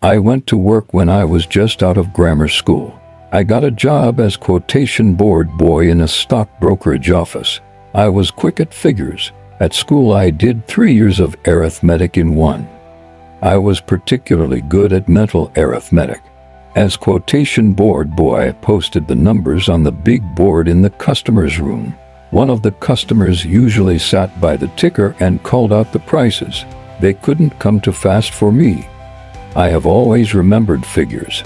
I went to work when I was just out of grammar school. I got a job as quotation board boy in a stock brokerage office. I was quick at figures. At school I did 3 years of arithmetic in one. I was particularly good at mental arithmetic. As quotation board boy, I posted the numbers on the big board in the customer's room. One of the customers usually sat by the ticker and called out the prices. They couldn't come too fast for me. I have always remembered figures.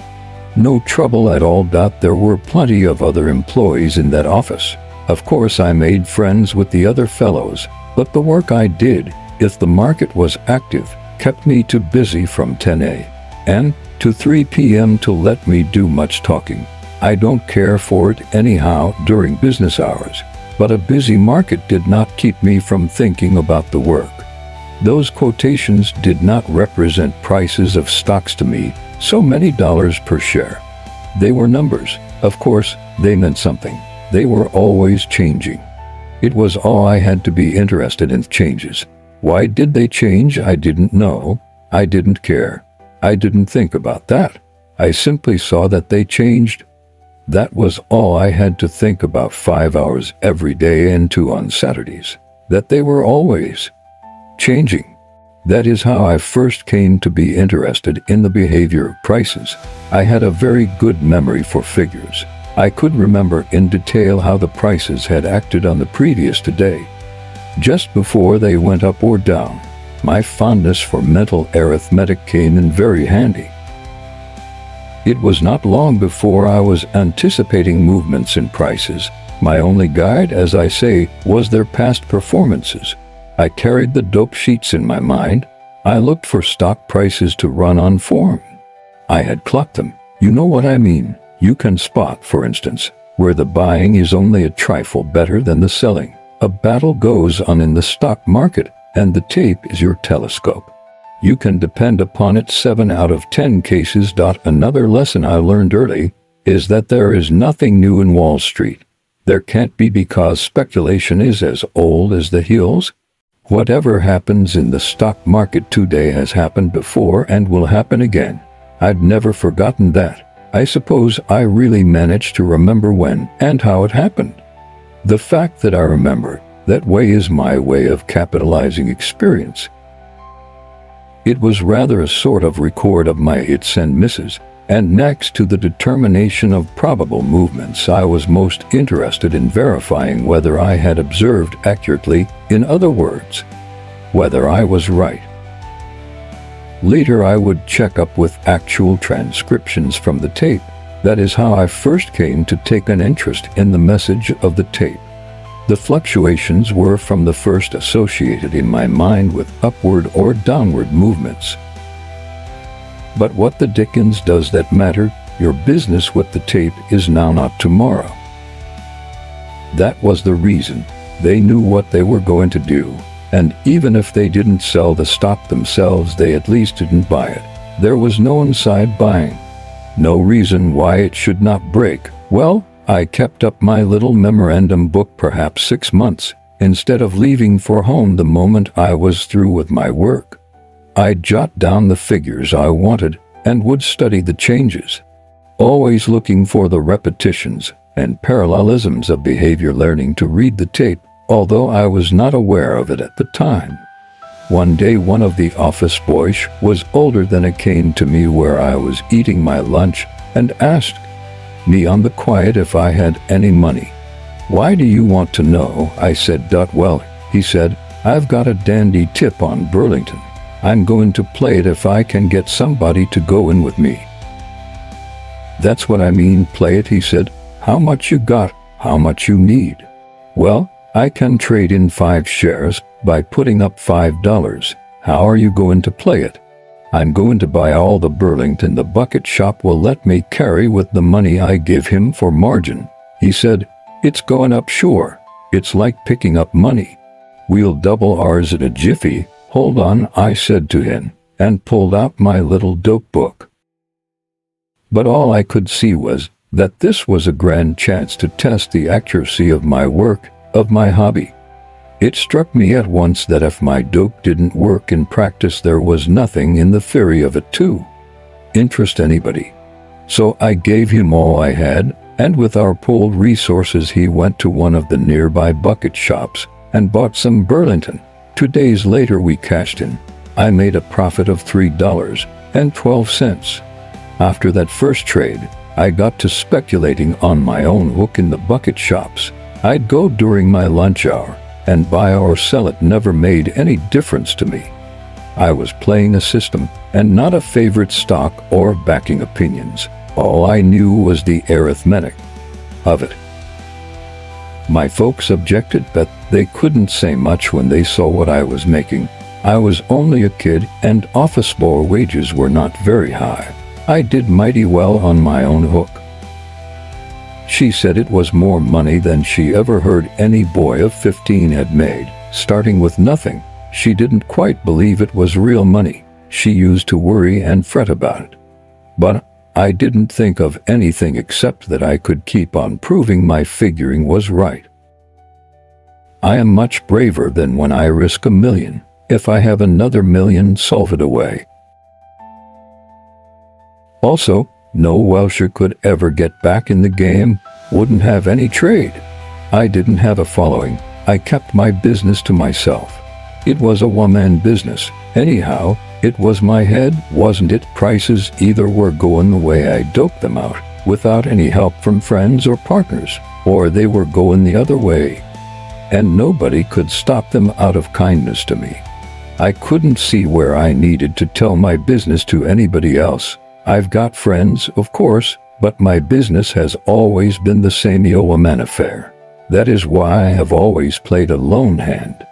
No trouble at all. There were plenty of other employees in that office. Of course I made friends with the other fellows, but the work I did, if the market was active, kept me too busy from 10 a.m. to 3 p.m. to let me do much talking. I don't care for it anyhow during business hours, but a busy market did not keep me from thinking about the work. Those quotations did not represent prices of stocks to me, so many dollars per share. They were numbers. Of course, they meant something. They were always changing. It was all I had to be interested in, changes. Why did they change? I didn't know. I didn't care. I didn't think about that. I simply saw that they changed. That was all I had to think about 5 hours every day and 2 on Saturdays. That they were always changing. That is how I first came to be interested in the behavior of prices. I had a very good memory for figures. I could remember in detail how the prices had acted on the previous day, just before they went up or down. My fondness for mental arithmetic came in very handy. It was not long before I was anticipating movements in prices. My only guide, as I say, was their past performances. I carried the dope sheets in my mind. I looked for stock prices to run on form. I had clocked them. You know what I mean. You can spot, for instance, where the buying is only a trifle better than the selling. A battle goes on in the stock market, and the tape is your telescope. You can depend upon it 7 out of 10 cases. Another lesson I learned early is that there is nothing new in Wall Street. There can't be, because speculation is as old as the hills. Whatever happens in the stock market today has happened before and will happen again. I've never forgotten that. I suppose I really managed to remember when and how it happened. The fact that I remember that way is my way of capitalizing experience. It was rather a sort of record of my hits and misses, and next to the determination of probable movements, I was most interested in verifying whether I had observed accurately, in other words, whether I was right. Later I would check up with actual transcriptions from the tape. That is how I first came to take an interest in the message of the tape. The fluctuations were from the first associated in my mind with upward or downward movements. But what the dickens does that matter? Your business with the tape is now, not tomorrow. That was the reason. They knew what they were going to do. And even if they didn't sell the stock themselves, they at least didn't buy it. There was no inside buying. No reason why it should not break. Well, I kept up my little memorandum book perhaps 6 months, instead of leaving for home the moment I was through with my work. I'd jot down the figures I wanted and would study the changes, always looking for the repetitions and parallelisms of behavior, learning to read the tape, although I was not aware of it at the time. One day one of the office boys was older than it, came to me where I was eating my lunch and asked me on the quiet if I had any money. "Why do you want to know?" I said. "Well," he said, "I've got a dandy tip on Burlington. I'm going to play it if I can get somebody to go in with me." "That's what I mean, play it," he said. "How much you got? How much you need?" "Well, I can trade in 5 shares by putting up $5. How are you going to play it?" "I'm going to buy all the Burlington the bucket shop will let me carry with the money I give him for margin." He said, "It's going up, sure. It's like picking up money. We'll double ours in a jiffy." "Hold on," I said to him, and pulled out my little dope book. But all I could see was that this was a grand chance to test the accuracy of my work, of my hobby. It struck me at once that if my dope didn't work in practice, there was nothing in the theory of it too. interest anybody. So I gave him all I had, and with our pooled resources he went to one of the nearby bucket shops and bought some Burlington. 2 days later we cashed in. I made a profit of $3.12. After that first trade, I got to speculating on my own hook in the bucket shops. I'd go during my lunch hour, and buy or sell it never made any difference to me. I was playing a system, and not a favorite stock or backing opinions. All I knew was the arithmetic of it. My folks objected, but they couldn't say much when they saw what I was making. I was only a kid, and office boy wages were not very high. I did mighty well on my own hook. She said it was more money than she ever heard any boy of 15 had made, starting with nothing. She didn't quite believe it was real money. She used to worry and fret about it. But I didn't think of anything except that I could keep on proving my figuring was right. I am much braver than when I risk $1 million. If I have another $1 million, solve it away. Also, no Welsher could ever get back in the game, wouldn't have any trade. I didn't have a following. I kept my business to myself. It was a one-man business. Anyhow, it was my head, wasn't it? Prices either were going the way I doped them out, without any help from friends or partners, or they were going the other way. And nobody could stop them out of kindness to me. I couldn't see where I needed to tell my business to anybody else. I've got friends, of course, but my business has always been the same one-man affair. That is why I have always played a lone hand.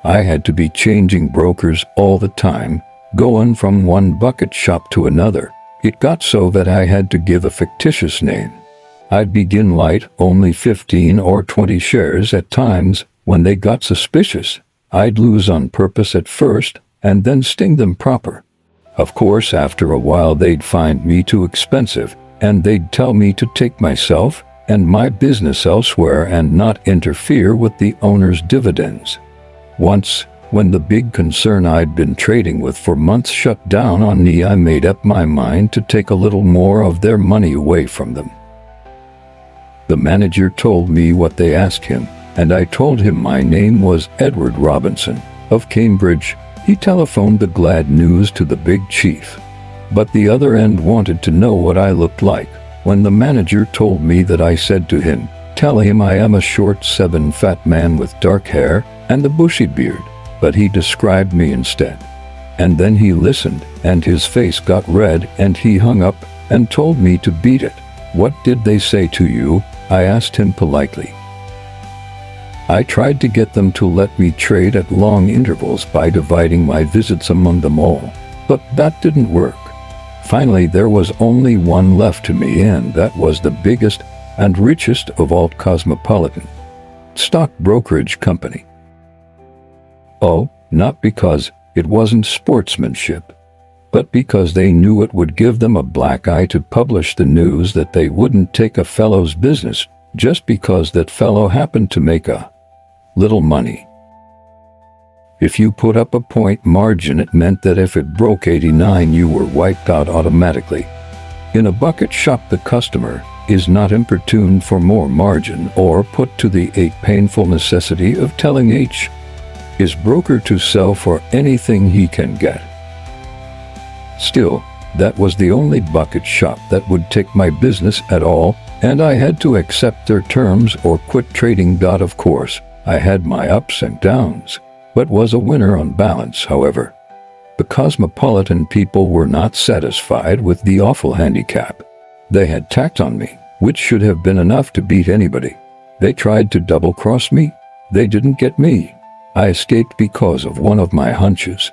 I had to be changing brokers all the time, going from one bucket shop to another. It got so that I had to give a fictitious name. I'd begin light, only 15 or 20 shares at times. When they got suspicious, I'd lose on purpose at first, and then sting them proper. Of course, after a while they'd find me too expensive, and they'd tell me to take myself and my business elsewhere and not interfere with the owner's dividends. Once, when the big concern I'd been trading with for months shut down on me, I made up my mind to take a little more of their money away from them. The manager told me what they asked him, and I told him my name was Edward Robinson, of Cambridge. He telephoned the glad news to the big chief. But the other end wanted to know what I looked like. When the manager told me that, I said to him, "Tell him I am a short 7 fat man with dark hair and a bushy beard." But he described me instead. And then he listened, and his face got red, and he hung up and told me to beat it. "What did they say to you?" I asked him politely. I tried to get them to let me trade at long intervals by dividing my visits among them all, but that didn't work. Finally, there was only one left to me, and that was the biggest and richest of all, Cosmopolitan Stock Brokerage Company. Oh, not because it wasn't sportsmanship, but because they knew it would give them a black eye to publish the news that they wouldn't take a fellow's business just because that fellow happened to make a little money. If you put up a point margin, it meant that if it broke 89, you were wiped out automatically. In a bucket shop, the customer is not importuned for more margin or put to the painful necessity of telling his broker to sell for anything he can get. Still, that was the only bucket shop that would take my business at all, and I had to accept their terms or quit trading. Of course, I had my ups and downs, but was a winner on balance. However, the Cosmopolitan people were not satisfied with the awful handicap they had tacked on me, which should have been enough to beat anybody. They tried to double-cross me. They didn't get me. I escaped because of one of my hunches.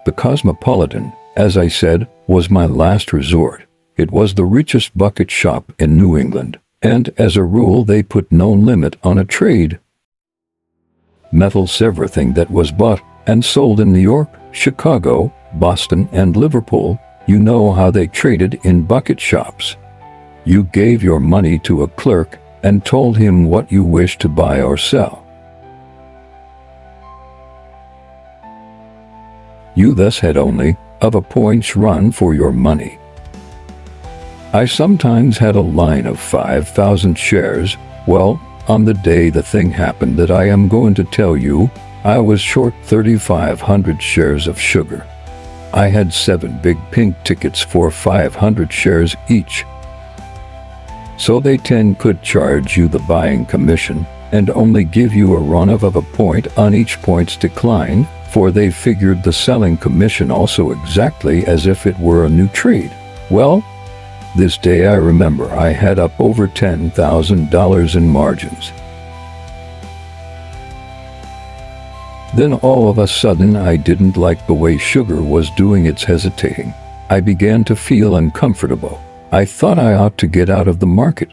The Cosmopolitan, as I said, was my last resort. It was the richest bucket shop in New England, and as a rule they put no limit on a trade. Metals everything that was bought and sold in New York, Chicago, Boston, and Liverpool. You know how they traded in bucket shops. You gave your money to a clerk and told him what you wished to buy or sell. You thus had only of a points run for your money. I sometimes had a line of 5,000 shares. Well, on the day the thing happened that I am going to tell you, I was short 3,500 shares of sugar. I had 7 big pink tickets for 500 shares each. So they 10 could charge you the buying commission and only give you a run of a point on each point's decline, for they figured the selling commission also exactly as if it were a new trade. Well, this day I remember I had up over $10,000 in margins. Then all of a sudden I didn't like the way sugar was doing its hesitating. I began to feel uncomfortable. I thought I ought to get out of the market.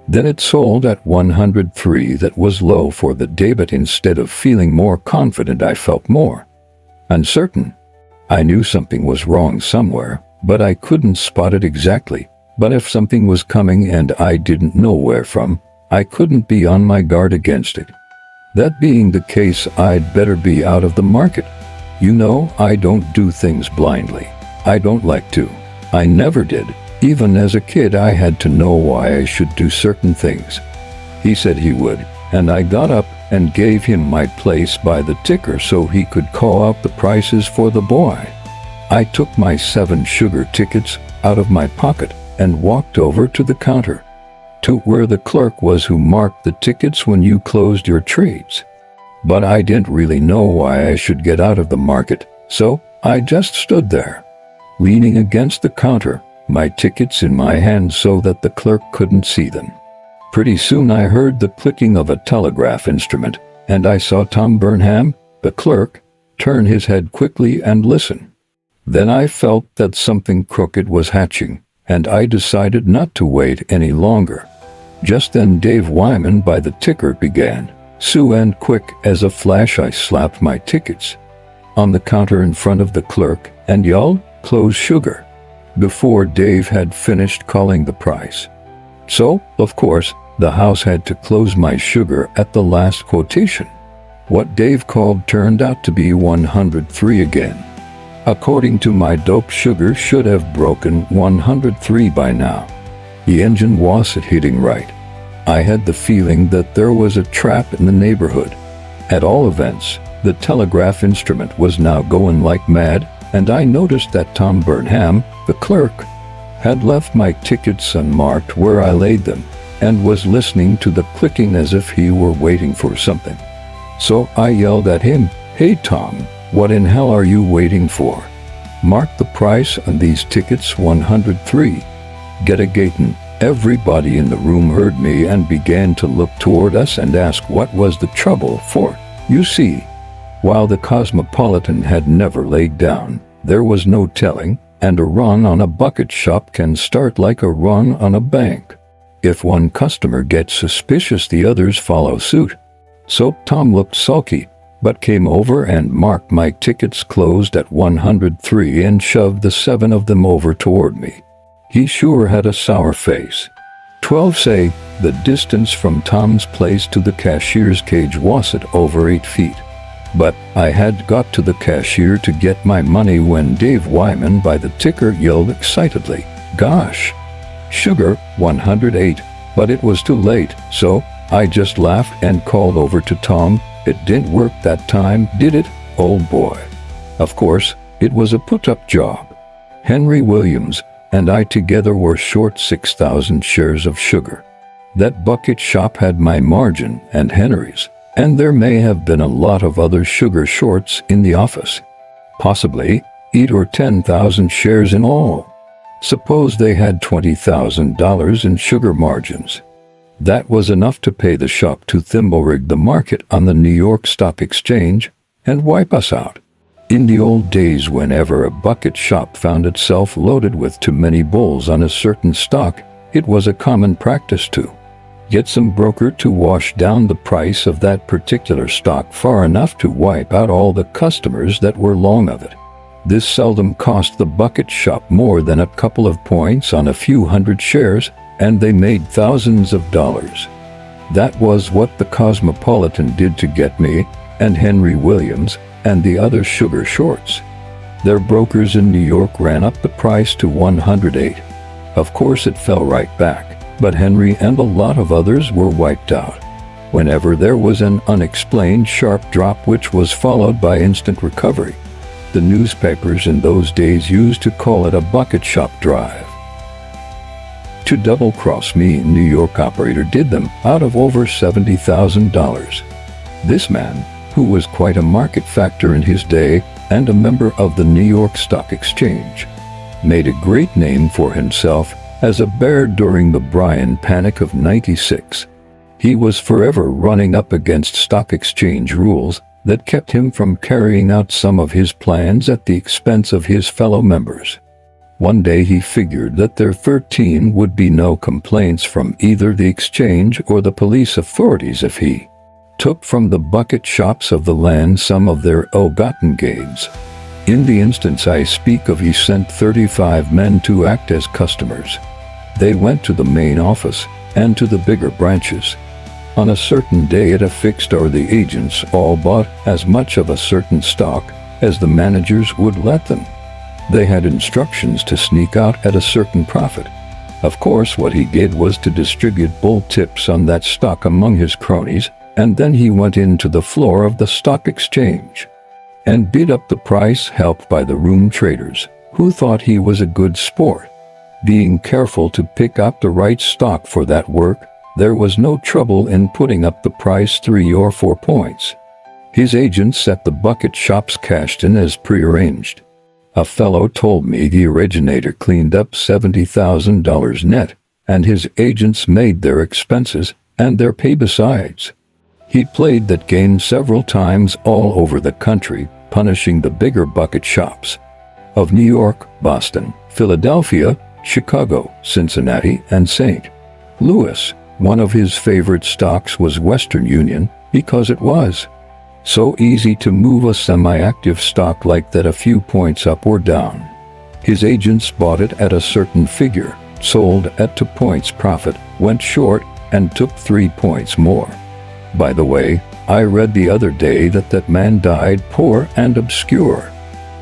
Then it sold at 103. That was low for the day, but instead of feeling more confident, I felt more uncertain. I knew something was wrong somewhere, but I couldn't spot it exactly. But if something was coming and I didn't know where from, I couldn't be on my guard against it. That being the case, I'd better be out of the market. You know, I don't do things blindly. I don't like to. I never did. Even as a kid, I had to know why I should do certain things. He said he would, and I got up and gave him my place by the ticker so he could call out the prices for the boy. I took my 7 sugar tickets out of my pocket and walked over to the counter, to where the clerk was who marked the tickets when you closed your trades. But I didn't really know why I should get out of the market, so I just stood there, leaning against the counter, my tickets in my hand so that the clerk couldn't see them. Pretty soon I heard the clicking of a telegraph instrument, and I saw Tom Burnham, the clerk, turn his head quickly and listen. Then I felt that something crooked was hatching, and I decided not to wait any longer. Just then Dave Wyman by the ticker began, and quick as a flash I slapped my tickets on the counter in front of the clerk and yelled, "Close sugar," before Dave had finished calling the price. So, of course, the house had to close my sugar at the last quotation. What Dave called turned out to be 103 again. According to my dope, sugar should have broken 103 by now. The engine wasn't hitting right. I had the feeling that there was a trap in the neighborhood. At all events, the telegraph instrument was now going like mad, and I noticed that Tom Burnham, the clerk, had left my tickets unmarked where I laid them, and was listening to the clicking as if he were waiting for something. So I yelled at him, "Hey Tom, what in hell are you waiting for? Mark the price on these tickets 103. Get a gatin'." Everybody in the room heard me and began to look toward us and ask what was the trouble, for, you see, while the Cosmopolitan had never laid down, there was no telling, and a run on a bucket shop can start like a run on a bank. If one customer gets suspicious, the others follow suit. So Tom looked sulky, but came over and marked my tickets closed at 103 and shoved the 7 of them over toward me. He sure had a sour face. 12 say, the distance from Tom's place to the cashier's cage wasn't over 8 feet. But I had got to the cashier to get my money when Dave Wyman by the ticker yelled excitedly, "Gosh, sugar, 108, but it was too late." So I just laughed and called over to Tom, "It didn't work that time, did it, old boy?" Of course, it was a put-up job. Henry Williams and I together were short 6,000 shares of sugar. That bucket shop had my margin and Henry's, and there may have been a lot of other sugar shorts in the office. Possibly 8 or 10,000 shares in all. Suppose they had $20,000 in sugar margins. That was enough to pay the shop to thimble-rig the market on the New York Stock Exchange and wipe us out. In the old days, whenever a bucket shop found itself loaded with too many bulls on a certain stock, it was a common practice to get some broker to wash down the price of that particular stock far enough to wipe out all the customers that were long of it. This seldom cost the bucket shop more than a couple of points on a few hundred shares, and they made thousands of dollars. That was what the Cosmopolitan did to get me and Henry Williams and the other sugar shorts. Their brokers in New York ran up the price to 108. Of course it fell right back, but Henry and a lot of others were wiped out. Whenever there was an unexplained sharp drop which was followed by instant recovery, the newspapers in those days used to call it a bucket shop drive. To double-cross me, a New York operator did them out of over $70,000. This man, who was quite a market factor in his day and a member of the New York Stock Exchange, made a great name for himself as a bear during the Bryan Panic of '96. He was forever running up against stock exchange rules that kept him from carrying out some of his plans at the expense of his fellow members. One day he figured that there 13 would be no complaints from either the exchange or the police authorities if he took from the bucket shops of the land some of their ill-gotten gains. In the instance I speak of, he sent 35 men to act as customers. They went to the main office and to the bigger branches. On a certain day at a fixed hour, the agents all bought as much of a certain stock as the managers would let them. They had instructions to sneak out at a certain profit. Of course, what he did was to distribute bull tips on that stock among his cronies, and then he went into the floor of the stock exchange and bid up the price, helped by the room traders, who thought he was a good sport. Being careful to pick up the right stock for that work, there was no trouble in putting up the price 3 or 4 points. His agents at the bucket shops cashed in as prearranged. A fellow told me the originator cleaned up $70,000 net, and his agents made their expenses and their pay besides. He played that game several times all over the country, punishing the bigger bucket shops of New York, Boston, Philadelphia, Chicago, Cincinnati, and St. Louis. One of his favorite stocks was Western Union because it was so easy to move a semi-active stock like that a few points up or down. His agents bought it at a certain figure, sold at 2 points profit, went short, and took 3 points more. By the way, I read the other day that that man died poor and obscure.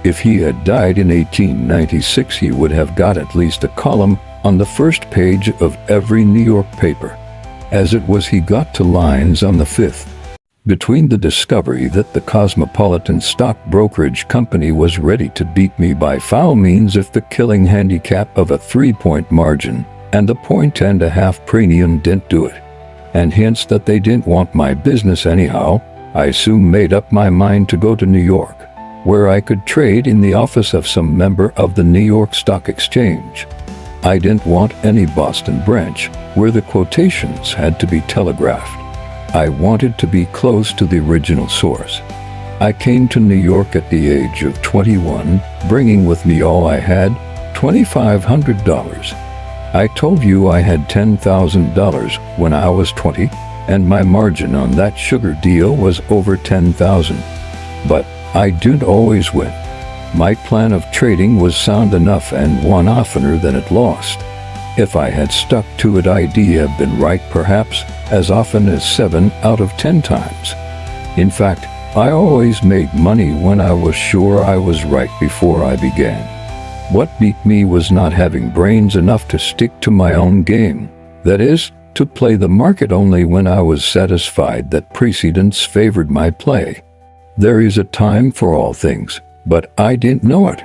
If he had died in 1896, he would have got at least a column on the first page of every New York paper. As it was, he got to lines on the 5th. Between the discovery that the Cosmopolitan Stock Brokerage Company was ready to beat me by foul means if the killing handicap of a 3-point margin and the 1.5 premium didn't do it, and hints that they didn't want my business anyhow, I soon made up my mind to go to New York, where I could trade in the office of some member of the New York Stock Exchange. I didn't want any Boston branch, where the quotations had to be telegraphed. I wanted to be close to the original source. I came to New York at the age of 21, bringing with me all I had, $2,500. I told you I had $10,000 when I was 20, and my margin on that sugar deal was over $10,000. But I didn't always win. My plan of trading was sound enough and won oftener than it lost. If I had stuck to it, I'd have been right perhaps as often as 7 out of 10 times. In fact, I always made money when I was sure I was right before I began. What beat me was not having brains enough to stick to my own game, that is, to play the market only when I was satisfied that precedents favored my play. There is a time for all things, but I didn't know it.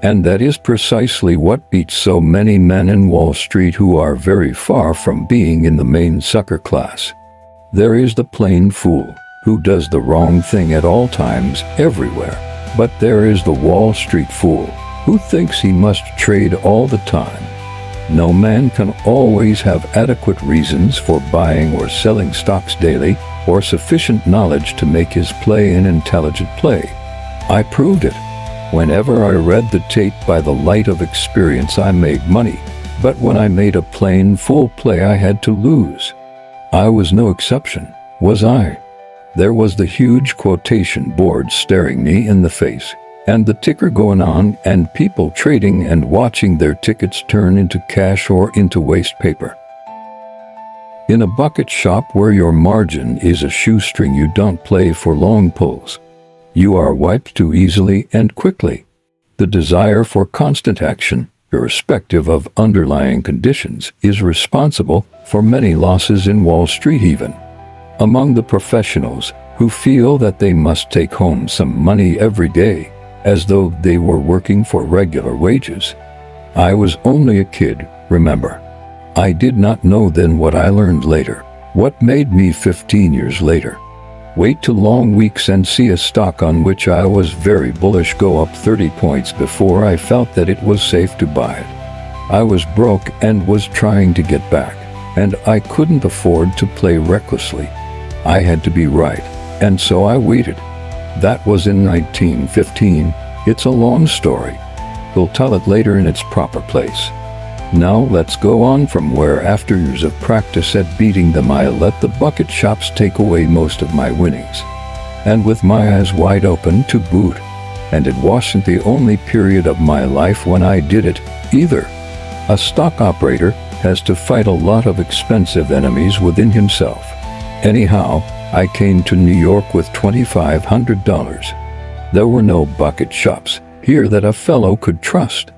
And that is precisely what beats so many men in Wall Street who are very far from being in the main sucker class. There is the plain fool, who does the wrong thing at all times, everywhere. But there is the Wall Street fool, who thinks he must trade all the time. No man can always have adequate reasons for buying or selling stocks daily, or sufficient knowledge to make his play an intelligent play. I proved it. Whenever I read the tape by the light of experience, I made money. But when I made a plain fool play, I had to lose. I was no exception, was I? There was the huge quotation board staring me in the face, and the ticker going on, and people trading and watching their tickets turn into cash or into waste paper. In a bucket shop where your margin is a shoestring, you don't play for long pulls. You are wiped too easily and quickly. The desire for constant action, irrespective of underlying conditions, is responsible for many losses in Wall Street even. Among the professionals who feel that they must take home some money every day, as though they were working for regular wages. I was only a kid, remember. I did not know then what I learned later, what made me 15 years later. Wait till long weeks and see a stock on which I was very bullish go up 30 points before I felt that it was safe to buy it. I was broke and was trying to get back, and I couldn't afford to play recklessly. I had to be right, and so I waited. That was in 1915. It's a long story. We'll tell it later in its proper place. Now let's go on from where, after years of practice at beating them, I let the bucket shops take away most of my winnings. And with my eyes wide open to boot. And it wasn't the only period of my life when I did it, either. A stock operator has to fight a lot of expensive enemies within himself. Anyhow, I came to New York with $2,500. There were no bucket shops here that a fellow could trust.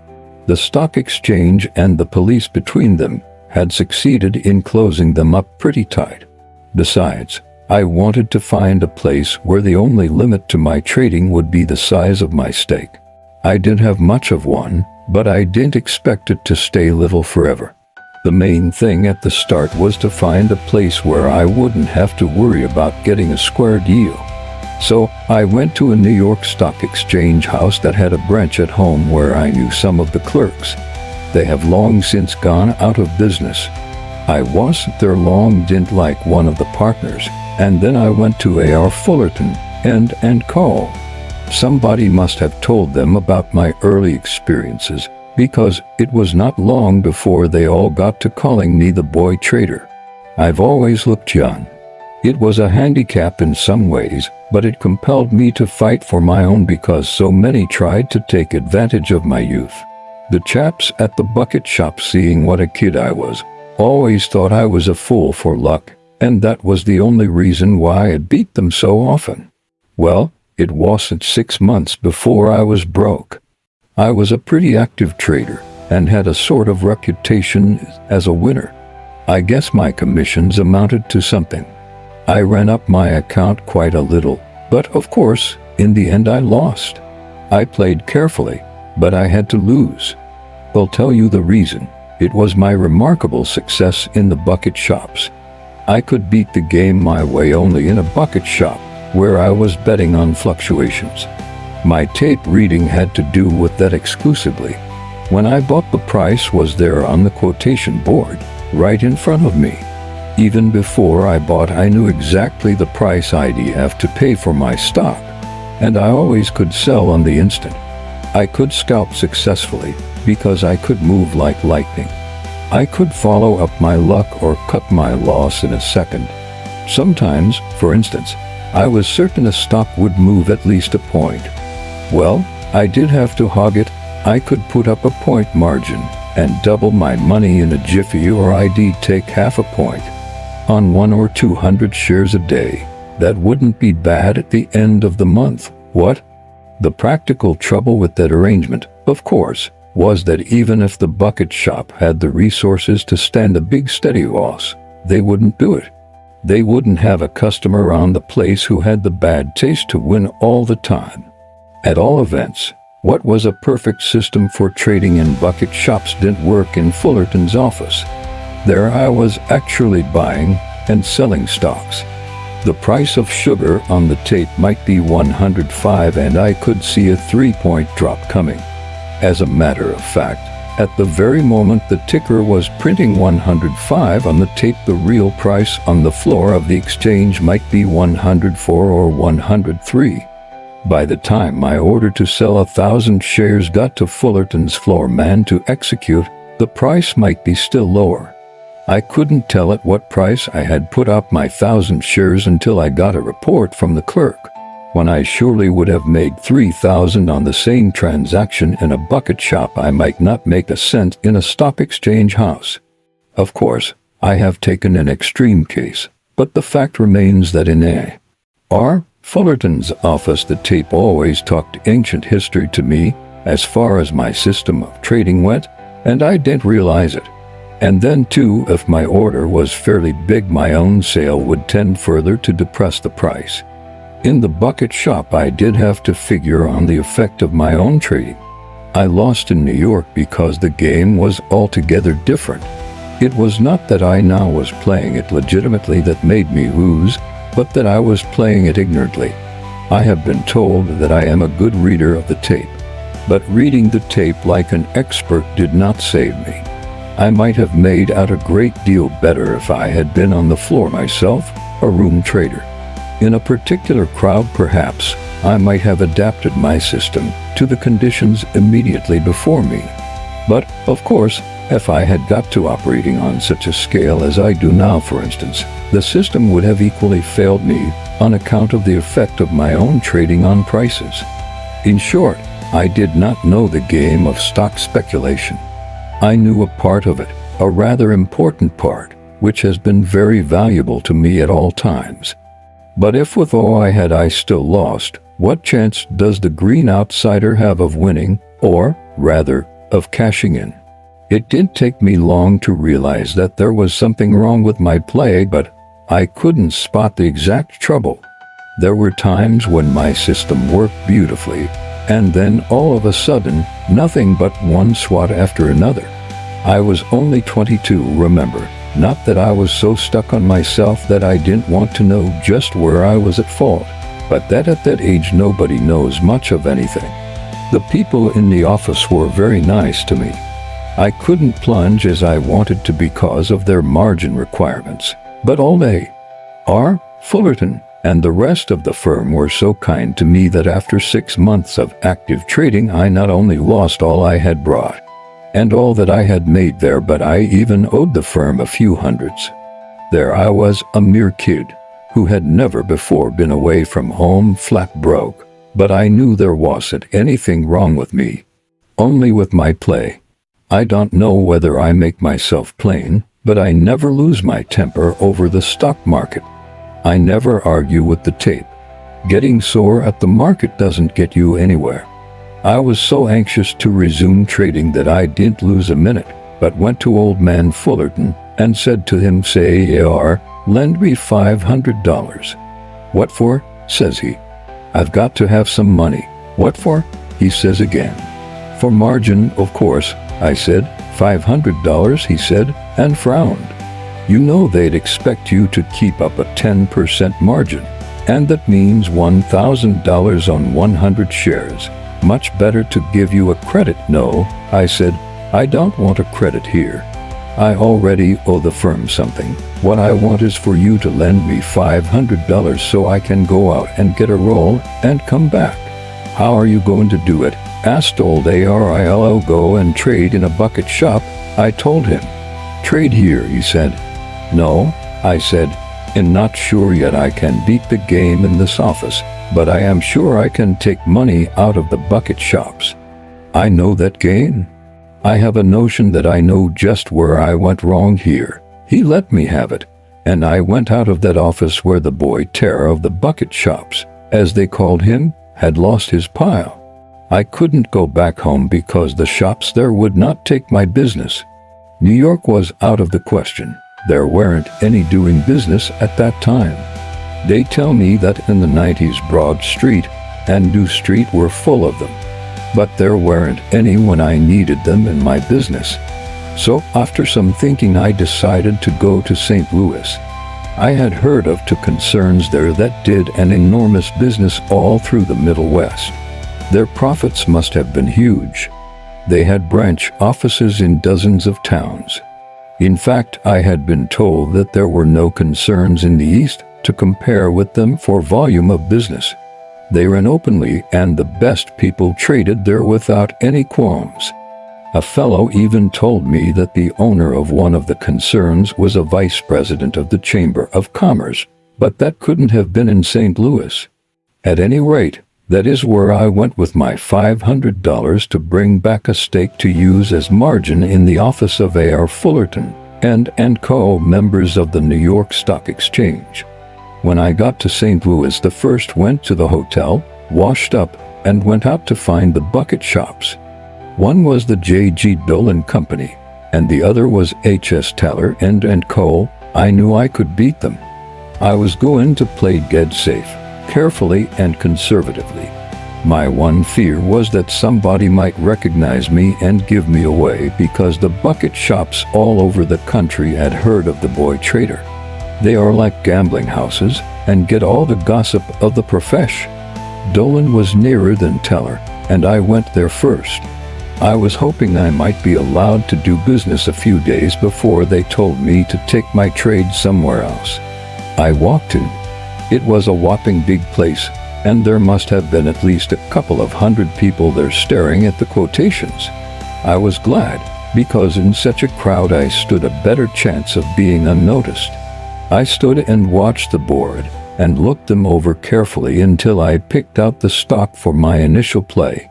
The stock exchange and the police between them had succeeded in closing them up pretty tight. Besides, I wanted to find a place where the only limit to my trading would be the size of my stake. I didn't have much of one, but I didn't expect it to stay little forever. The main thing at the start was to find a place where I wouldn't have to worry about getting a square deal. So I went to a New York Stock Exchange house that had a branch at home where I knew some of the clerks. They have long since gone out of business. I wasn't there long, didn't like one of the partners, and then I went to A.R. Fullerton and Co. Somebody must have told them about my early experiences, because it was not long before they all got to calling me the boy trader. I've always looked young. It was a handicap in some ways, but it compelled me to fight for my own because so many tried to take advantage of my youth. The chaps at the bucket shop, seeing what a kid I was, always thought I was a fool for luck, and that was the only reason why I beat them so often. Well, it wasn't 6 months before I was broke. I was a pretty active trader and had a sort of reputation as a winner. I guess my commissions amounted to something. I ran up my account quite a little, but of course, in the end I lost. I played carefully, but I had to lose. I'll tell you the reason. It was my remarkable success in the bucket shops. I could beat the game my way only in a bucket shop, where I was betting on fluctuations. My tape reading had to do with that exclusively. When I bought, the price was there on the quotation board, right in front of me. Even before I bought, I knew exactly the price I'd have to pay for my stock, and I always could sell on the instant. I could scalp successfully because I could move like lightning. I could follow up my luck or cut my loss in a second. Sometimes, for instance, I was certain a stock would move at least a point. Well, I did have to hog it. I could put up a point margin and double my money in a jiffy, or I'd take half a point on 100 or 200 shares a day. That wouldn't be bad at the end of the month, what? The practical trouble with that arrangement, of course, was that even if the bucket shop had the resources to stand a big steady loss, they wouldn't do it. They wouldn't have a customer around the place who had the bad taste to win all the time. At all events, what was a perfect system for trading in bucket shops didn't work in Fullerton's office. There I was actually buying and selling stocks. The price of sugar on the tape might be 105, and I could see a 3-point drop coming. As a matter of fact, at the very moment the ticker was printing 105 on the tape, the real price on the floor of the exchange might be 104 or 103. By the time my order to sell 1,000 shares got to Fullerton's floor man to execute, the price might be still lower. I couldn't tell at what price I had put up my 1,000 shares until I got a report from the clerk, when I surely would have made 3,000 on the same transaction in a bucket shop. I might not make a cent in a stock exchange house. Of course, I have taken an extreme case, but the fact remains that in A.R. Fullerton's office the tape always talked ancient history to me, as far as my system of trading went, and I didn't realize it. And then too, if my order was fairly big, my own sale would tend further to depress the price. In the bucket shop, I did have to figure on the effect of my own trading. I lost in New York because the game was altogether different. It was not that I now was playing it legitimately that made me lose, but that I was playing it ignorantly. I have been told that I am a good reader of the tape, but reading the tape like an expert did not save me. I might have made out a great deal better if I had been on the floor myself, a room trader. In a particular crowd, perhaps, I might have adapted my system to the conditions immediately before me. But, of course, if I had got to operating on such a scale as I do now, for instance, the system would have equally failed me on account of the effect of my own trading on prices. In short, I did not know the game of stock speculation. I knew a part of it, a rather important part, which has been very valuable to me at all times. But if with all I had I still lost, what chance does the green outsider have of winning, or, rather, of cashing in? It didn't take me long to realize that there was something wrong with my play, but I couldn't spot the exact trouble. There were times when my system worked beautifully, and then all of a sudden, nothing but one swat after another. I was only 22, remember, not that I was so stuck on myself that I didn't want to know just where I was at fault, but that at that age nobody knows much of anything. The people in the office were very nice to me. I couldn't plunge as I wanted to because of their margin requirements, but all they, R. Fullerton, and the rest of the firm were so kind to me that after 6 months of active trading I not only lost all I had brought, and all that I had made there, but I even owed the firm a few hundreds. There I was, a mere kid, who had never before been away from home, flat broke, but I knew there wasn't anything wrong with me, only with my play. I don't know whether I make myself plain, but I never lose my temper over the stock market. I never argue with the tape. Getting sore at the market doesn't get you anywhere. I was so anxious to resume trading that I didn't lose a minute, but went to old man Fullerton and said to him, "Say, AR, lend me $500. "What for?" says he. "I've got to have some money." "What for?" he says again. "For margin, of course," I said. $500, he said, and frowned. You know they'd expect you to keep up a 10% margin, and that means $1,000 on 100 shares. Much better to give you a credit. "No," I said, "I don't want a credit here. I already owe the firm something. What I want is for you to lend me $500 so I can go out and get a roll and come back." "How are you going to do it?" asked old ARILO. "Go and trade in a bucket shop," I told him. "Trade here," he said. "No," I said, "and not sure yet I can beat the game in this office, but I am sure I can take money out of the bucket shops. I know that game. I have a notion that I know just where I went wrong here." He let me have it, and I went out of that office where the boy terror of the bucket shops, as they called him, had lost his pile. I couldn't go back home because the shops there would not take my business. New York was out of the question. There weren't any doing business at that time. They tell me that in the 90s Broad Street and New Street were full of them, but there weren't any when I needed them in my business. So after some thinking I decided to go to St. Louis. I had heard of two concerns there that did an enormous business all through the Middle West. Their profits must have been huge. They had branch offices in dozens of towns. In fact, I had been told that there were no concerns in the East to compare with them for volume of business. They ran openly, and the best people traded there without any qualms. A fellow even told me that the owner of one of the concerns was a vice president of the Chamber of Commerce, but that couldn't have been in St. Louis. At any rate, that is where I went with my $500 to bring back a stake to use as margin in the office of A.R. Fullerton and Co., members of the New York Stock Exchange. When I got to St. Louis, the first went to the hotel, washed up, and went out to find the bucket shops. One was the J.G. Dolan Company, and the other was H.S. Taylor & Co. I knew I could beat them. I was going to play dead safe, carefully and conservatively. My one fear was that somebody might recognize me and give me away because the bucket shops all over the country had heard of the boy trader. They are like gambling houses and get all the gossip of the profession. Dolan was nearer than Teller, and I went there first. I was hoping I might be allowed to do business a few days before they told me to take my trade somewhere else. I walked in. It was a whopping big place, and there must have been at least a couple of hundred people there staring at the quotations. I was glad, because in such a crowd I stood a better chance of being unnoticed. I stood and watched the board, and looked them over carefully until I picked out the stock for my initial play.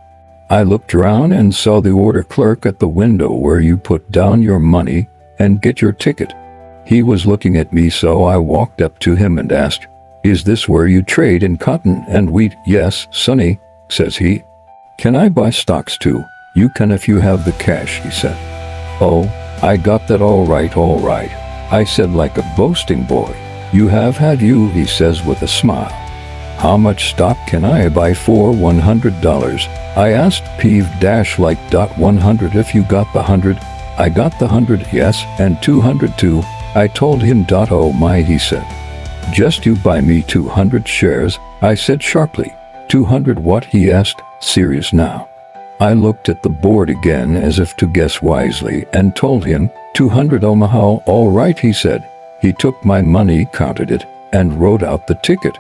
I looked around and saw the order clerk at the window where you put down your money and get your ticket. He was looking at me, so I walked up to him and asked, "Is this where you trade in cotton and wheat?" "Yes, sonny," says he. "Can I buy stocks too?" "You can if you have the cash," he said. "Oh, I got that all right, I said like a boasting boy. "You have you," he says with a smile. "How much stock can I buy for $100? I asked peeved-like. "100 if you got the 100. "I got the 100, yes, and 200 too." I told him. "Oh my," he said. "Just you buy me 200 shares," I said sharply. "200 what?" he asked, serious now. I looked at the board again as if to guess wisely and told him, 200 Omaha. "All right," he said. He took my money, counted it, and wrote out the ticket.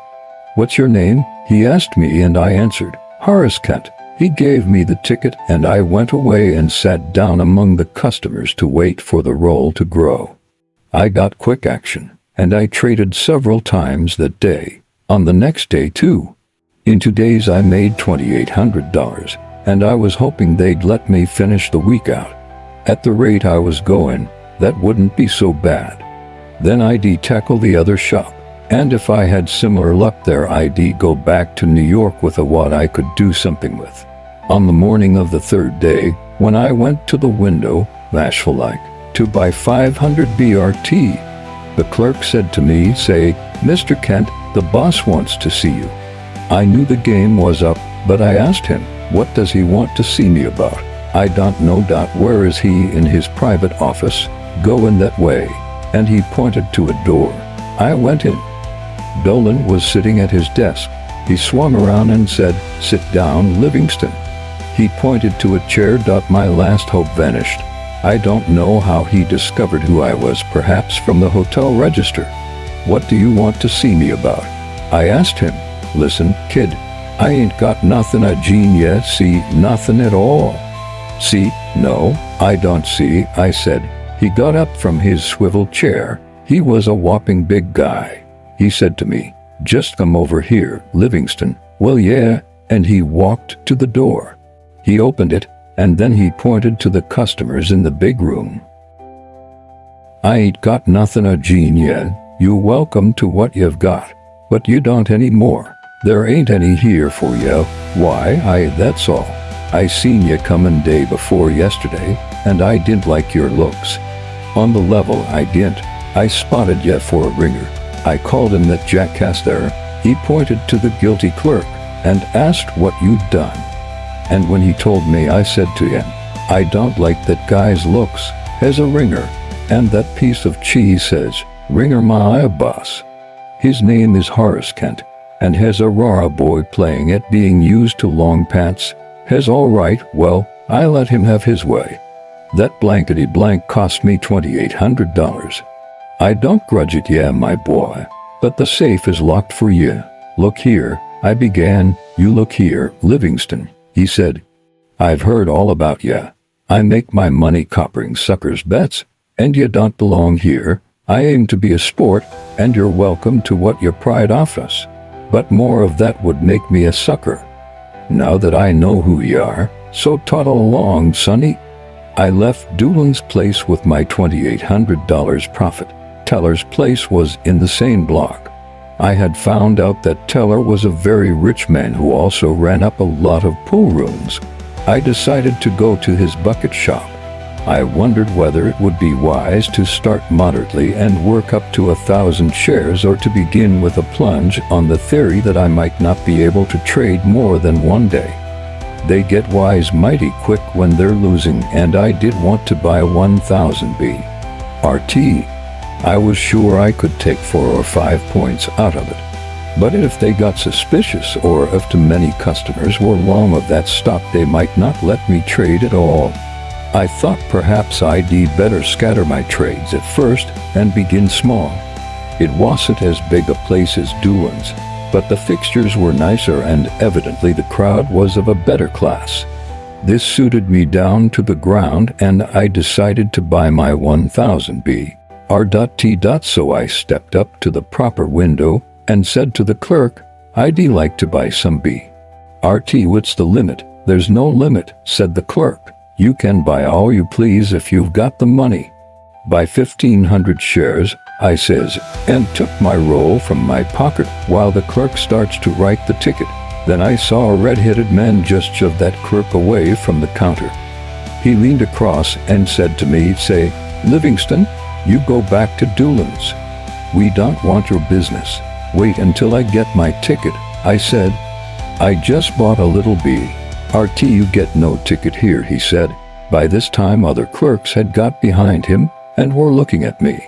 "What's your name?" he asked me, and I answered, "Horace Kent." He gave me the ticket, and I went away and sat down among the customers to wait for the roll to grow. I got quick action, and I traded several times that day, on the next day too. In 2 days I made $2,800, and I was hoping they'd let me finish the week out. At the rate I was going, that wouldn't be so bad. Then I'd tackle the other shop, and if I had similar luck there, I'd go back to New York with a what I could do something with. On the morning of the third day, when I went to the window, bashful-like, to buy 500 BRT, the clerk said to me, "Say, Mr. Kent, the boss wants to see you." I knew the game was up, but I asked him, "What does he want to see me about?" "I don't know. Where is he?" "In his private office. Go in that way." And he pointed to a door. I went in. Dolan was sitting at his desk. He swung around and said, "Sit down, Livingston." He pointed to a chair. My last hope vanished. I don't know how he discovered who I was, perhaps from the hotel register. "What do you want to see me about?" I asked him. "Listen, kid, I ain't got nothing yet. See, nothing at all." "See? No, I don't see," I said. He got up from his swivel chair. He was a whopping big guy. He said to me, "Just come over here, Livingston." "Well, yeah," and he walked to the door. He opened it, and then he pointed to the customers in the big room. "I ain't got nothing yet. You welcome to what you've got, but you don't any more. There ain't any here for you. Why, that's all. I seen you comin' day before yesterday, and I didn't like your looks. On the level, I didn't. I spotted you for a ringer. I called him that jackass there." He pointed to the guilty clerk and asked what you'd done. And when he told me, I said to him, "I don't like that guy's looks. Has a ringer, and that piece of cheese says, 'Ringer my boss.' His name is Horace Kent, and has a rara boy playing at being used to long pants. Has all right, well, I let him have his way. That blankety-blank cost me $2,800. I don't grudge it, yeah, my boy, but the safe is locked for you. Look here," I began. "You look here, Livingston," he said. "I've heard all about ya. I make my money coppering suckers' bets, and you don't belong here. I aim to be a sport, and you're welcome to what you pride off us. But more of that would make me a sucker. Now that I know who you are, so toddle along, sonny." I left Doolan's place with my $2,800 profit. Teller's place was in the same block. I had found out that Teller was a very rich man who also ran up a lot of pool rooms. I decided to go to his bucket shop. I wondered whether it would be wise to start moderately and work up to 1,000 shares, or to begin with a plunge on the theory that I might not be able to trade more than one day. They get wise mighty quick when they're losing, and I did want to buy 1,000 RT. I was sure I could take 4 or 5 points out of it. But if they got suspicious, or if too many customers were long of that stock, they might not let me trade at all. I thought perhaps I'd better scatter my trades at first and begin small. It wasn't as big a place as Doolin's, but the fixtures were nicer, and evidently the crowd was of a better class. This suited me down to the ground, and I decided to buy my 1,000 RT. So I stepped up to the proper window and said to the clerk, "I'd like to buy some RT. What's the limit?" "There's no limit," said the clerk. "You can buy all you please if you've got the money." "Buy 1,500 shares, I says, and took my roll from my pocket while the clerk starts to write the ticket. Then I saw a red-headed man just shove that clerk away from the counter. He leaned across and said to me, "Say, Livingston, you go back to Doolin's. We don't want your business. Wait until I get my ticket," I said. "I just bought a little RT. You get no ticket here," he said. By this time other clerks had got behind him and were looking at me.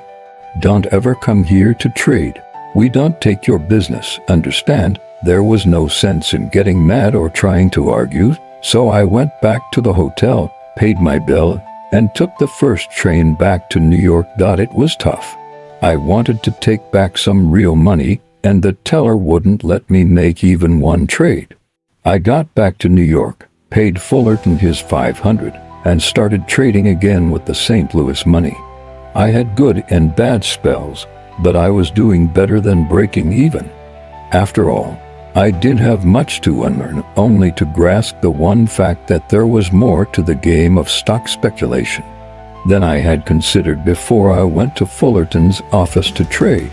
"Don't ever come here to trade. We don't take your business, understand?" There was no sense in getting mad or trying to argue, so I went back to the hotel, paid my bill, and took the first train back to New York. It was tough. I wanted to take back some real money, and the teller wouldn't let me make even one trade. I got back to New York, paid Fullerton his 500, and started trading again with the St. Louis money. I had good and bad spells, but I was doing better than breaking even. After all, I did have much to unlearn, only to grasp the one fact that there was more to the game of stock speculation than I had considered before I went to Fullerton's office to trade.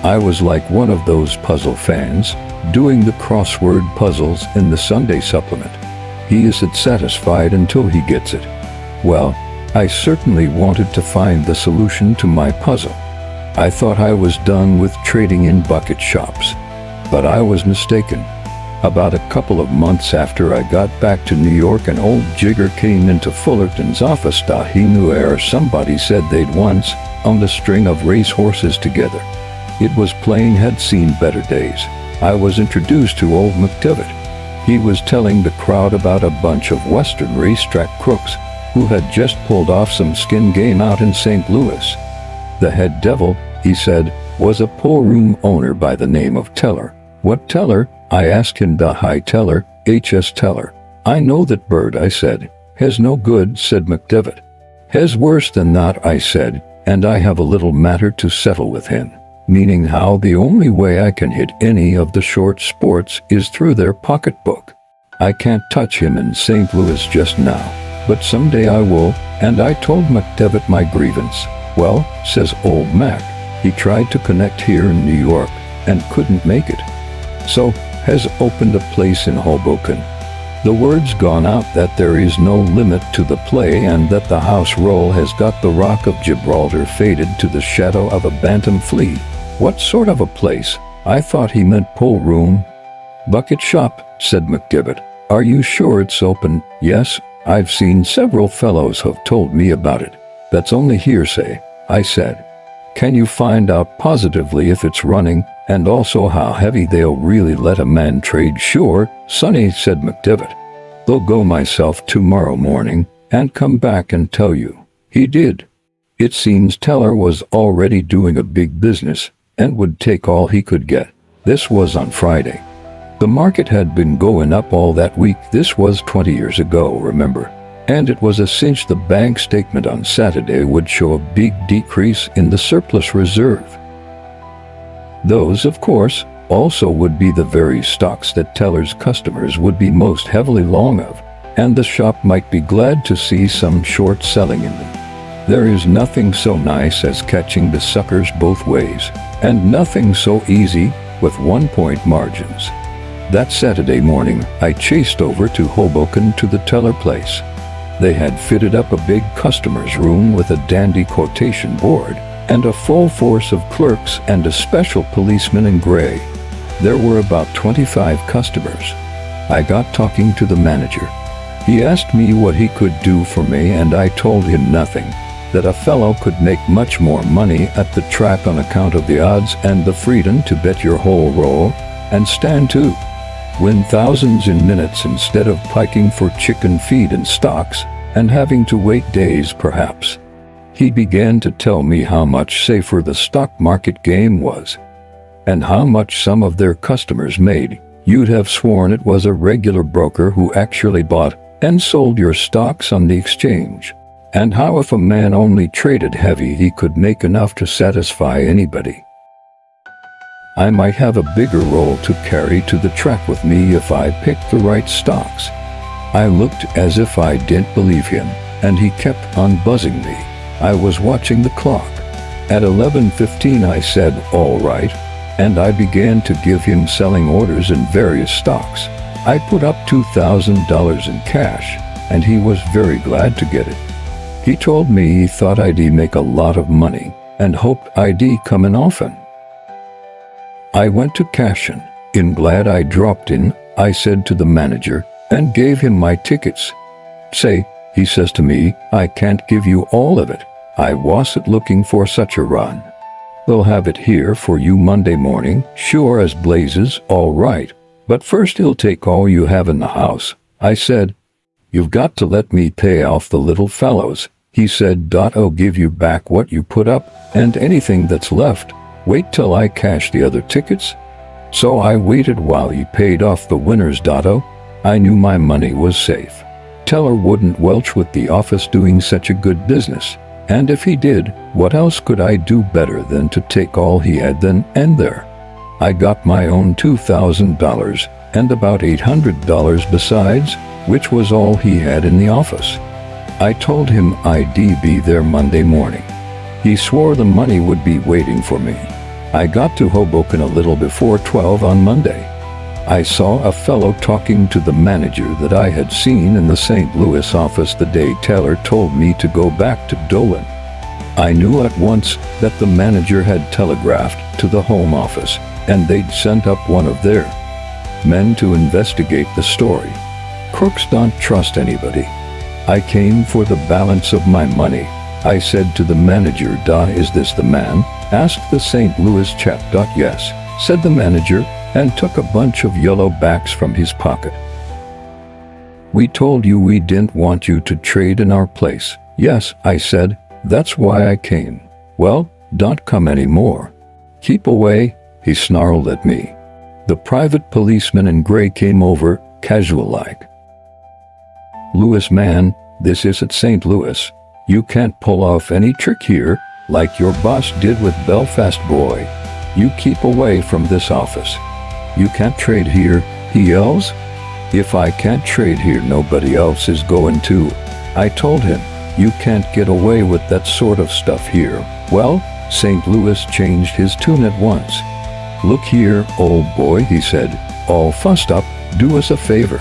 I was like one of those puzzle fans, doing the crossword puzzles in the Sunday supplement. He isn't satisfied until he gets it. Well, I certainly wanted to find the solution to my puzzle. I thought I was done with trading in bucket shops, but I was mistaken. About a couple of months after I got back to New York, an old jigger came into Fullerton's office. He knew somebody said they'd once owned a string of race horses together. It was plain had seen better days. I was introduced to old McDevitt. He was telling the crowd about a bunch of Western racetrack crooks who had just pulled off some skin game out in St. Louis. The head devil, he said, was a pool room owner by the name of Teller. "What Teller?" I asked him. "Hi Teller, H.S. Teller." "I know that bird," I said. "Has no good," said McDevitt. "Has worse than that," I said, "and I have a little matter to settle with him." Meaning how the only way I can hit any of the short sports is through their pocketbook. I can't touch him in St. Louis just now, but someday I will, and I told McDevitt my grievance. "Well," says old Mac, "he tried to connect here in New York and couldn't make it. So, has opened a place in Hoboken. The word's gone out that there is no limit to the play, and that the house roll has got the Rock of Gibraltar faded to the shadow of a bantam flea." "What sort of a place?" I thought he meant pool room. "Bucket shop," said McDevitt. "Are you sure it's open?" "Yes, I've seen several fellows have told me about it." "That's only hearsay," I said. "Can you find out positively if it's running, and also how heavy they'll really let a man trade?" "Sure, sonny," said McDevitt. "They'll go myself tomorrow morning and come back and tell you." He did. It seems Teller was already doing a big business and would take all he could get. This was on Friday. The market had been going up all that week. This was 20 years ago, remember? And it was a cinch the bank statement on Saturday would show a big decrease in the surplus reserve. Those, of course, also would be the very stocks that Teller's customers would be most heavily long of, and the shop might be glad to see some short selling in them. There is nothing so nice as catching the suckers both ways, and nothing so easy with 1-point margins. That Saturday morning, I chased over to Hoboken to the teller place. They had fitted up a big customer's room with a dandy quotation board and a full force of clerks and a special policeman in gray. There were about 25 customers. I got talking to the manager. He asked me what he could do for me, and I told him nothing, that a fellow could make much more money at the track on account of the odds and the freedom to bet your whole roll and stand to win thousands in minutes instead of piking for chicken feed and stocks and having to wait days perhaps. He began to tell me how much safer the stock market game was and how much some of their customers made. You'd have sworn it was a regular broker who actually bought and sold your stocks on the exchange, and how if a man only traded heavy he could make enough to satisfy anybody. I might have a bigger roll to carry to the track with me if I picked the right stocks. I looked as if I didn't believe him, and he kept on buzzing me. I was watching the clock. At 11:15 I said, "All right," and I began to give him selling orders in various stocks. I put up $2,000 in cash, and he was very glad to get it. He told me he thought I'd make a lot of money, and hoped I'd come in often. I went to cash in. Glad I dropped in, I said to the manager, and gave him my tickets. "Say," he says to me, "I can't give you all of it. I wasn't looking for such a run. They'll have it here for you Monday morning, sure as blazes, all right. But first he'll take all you have in the house." I said, "You've got to let me pay off the little fellows." He said, "I'll give you back what you put up, and anything that's left. Wait till I cash the other tickets." So I waited while he paid off the winners. I knew my money was safe. Teller wouldn't welch with the office doing such a good business. And if he did, what else could I do better than to take all he had then and there? I got my own $2,000 and about $800 besides, which was all he had in the office. I told him I'd be there Monday morning. He swore the money would be waiting for me. I got to Hoboken a little before 12 on Monday. I saw a fellow talking to the manager that I had seen in the St. Louis office the day Taylor told me to go back to Dolan. I knew at once that the manager had telegraphed to the home office, and they'd sent up one of their men to investigate the story. Crooks don't trust anybody. I came for the balance of my money. I said to the manager, "Is this the man?" asked the St. Louis chap. "Yes," said the manager, and took a bunch of yellow backs from his pocket. "We told you we didn't want you to trade in our place." "Yes," I said, "that's why I came." "Well, don't come anymore." "Keep away," he snarled at me. The private policeman in gray came over, casual-like. "Louis man, this isn't St. Louis. You can't pull off any trick here, like your boss did with Belfast boy. You keep away from this office." "You can't trade here," he yells. "If I can't trade here, nobody else is going to." I told him, "You can't get away with that sort of stuff here." Well, St. Louis changed his tune at once. "Look here, old boy," he said, all fussed up, "do us a favor."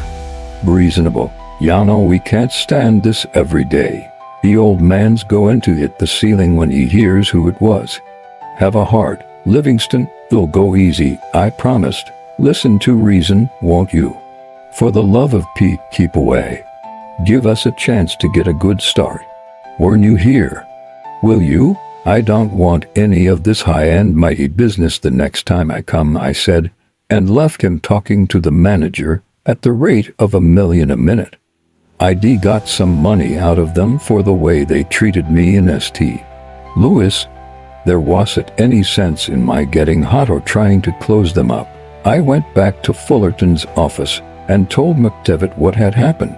"Reasonable. Ya know we can't stand this every day." The old man's going to hit the ceiling when he hears who it was. "Have a heart, Livingston, they'll go easy, I promised. Listen to reason, won't you? For the love of Pete, keep away. Give us a chance to get a good start. We're new here. Will you? I don't want any of this high-end mighty business the next time I come," I said, and left him talking to the manager at the rate of $1 million a minute. I'd got some money out of them for the way they treated me in St. Louis. There wasn't any sense in my getting hot or trying to close them up. I went back to Fullerton's office and told McDevitt what had happened.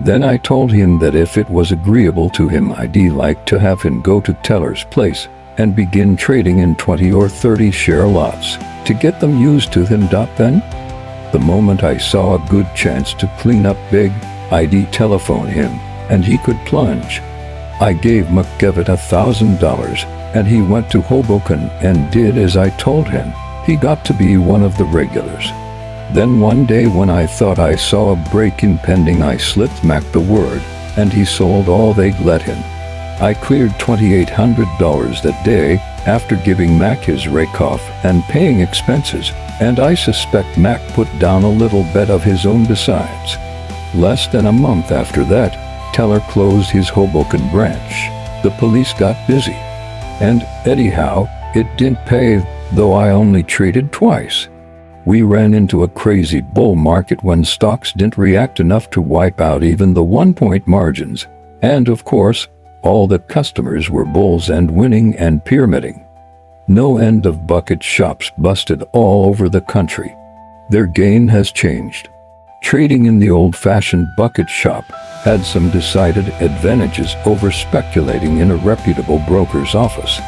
Then I told him that if it was agreeable to him, I'd like to have him go to Teller's place and begin trading in 20 or 30 share lots to get them used to him. Then, the moment I saw a good chance to clean up big, I'd telephone him, and he could plunge. I gave McDevitt $1,000, and he went to Hoboken and did as I told him. He got to be one of the regulars. Then one day when I thought I saw a break impending, I slipped Mac the word, and he sold all they'd let him. I cleared $2,800 that day after giving Mac his rake-off and paying expenses, and I suspect Mac put down a little bet of his own besides. Less than a month after that, Teller closed his Hoboken branch. The police got busy. And anyhow, it didn't pay, though I only traded twice. We ran into a crazy bull market when stocks didn't react enough to wipe out even the 1-point margins. And of course, all the customers were bulls and winning and pyramiding. No end of bucket shops busted all over the country. Their game has changed. Trading in the old-fashioned bucket shop had some decided advantages over speculating in a reputable broker's office.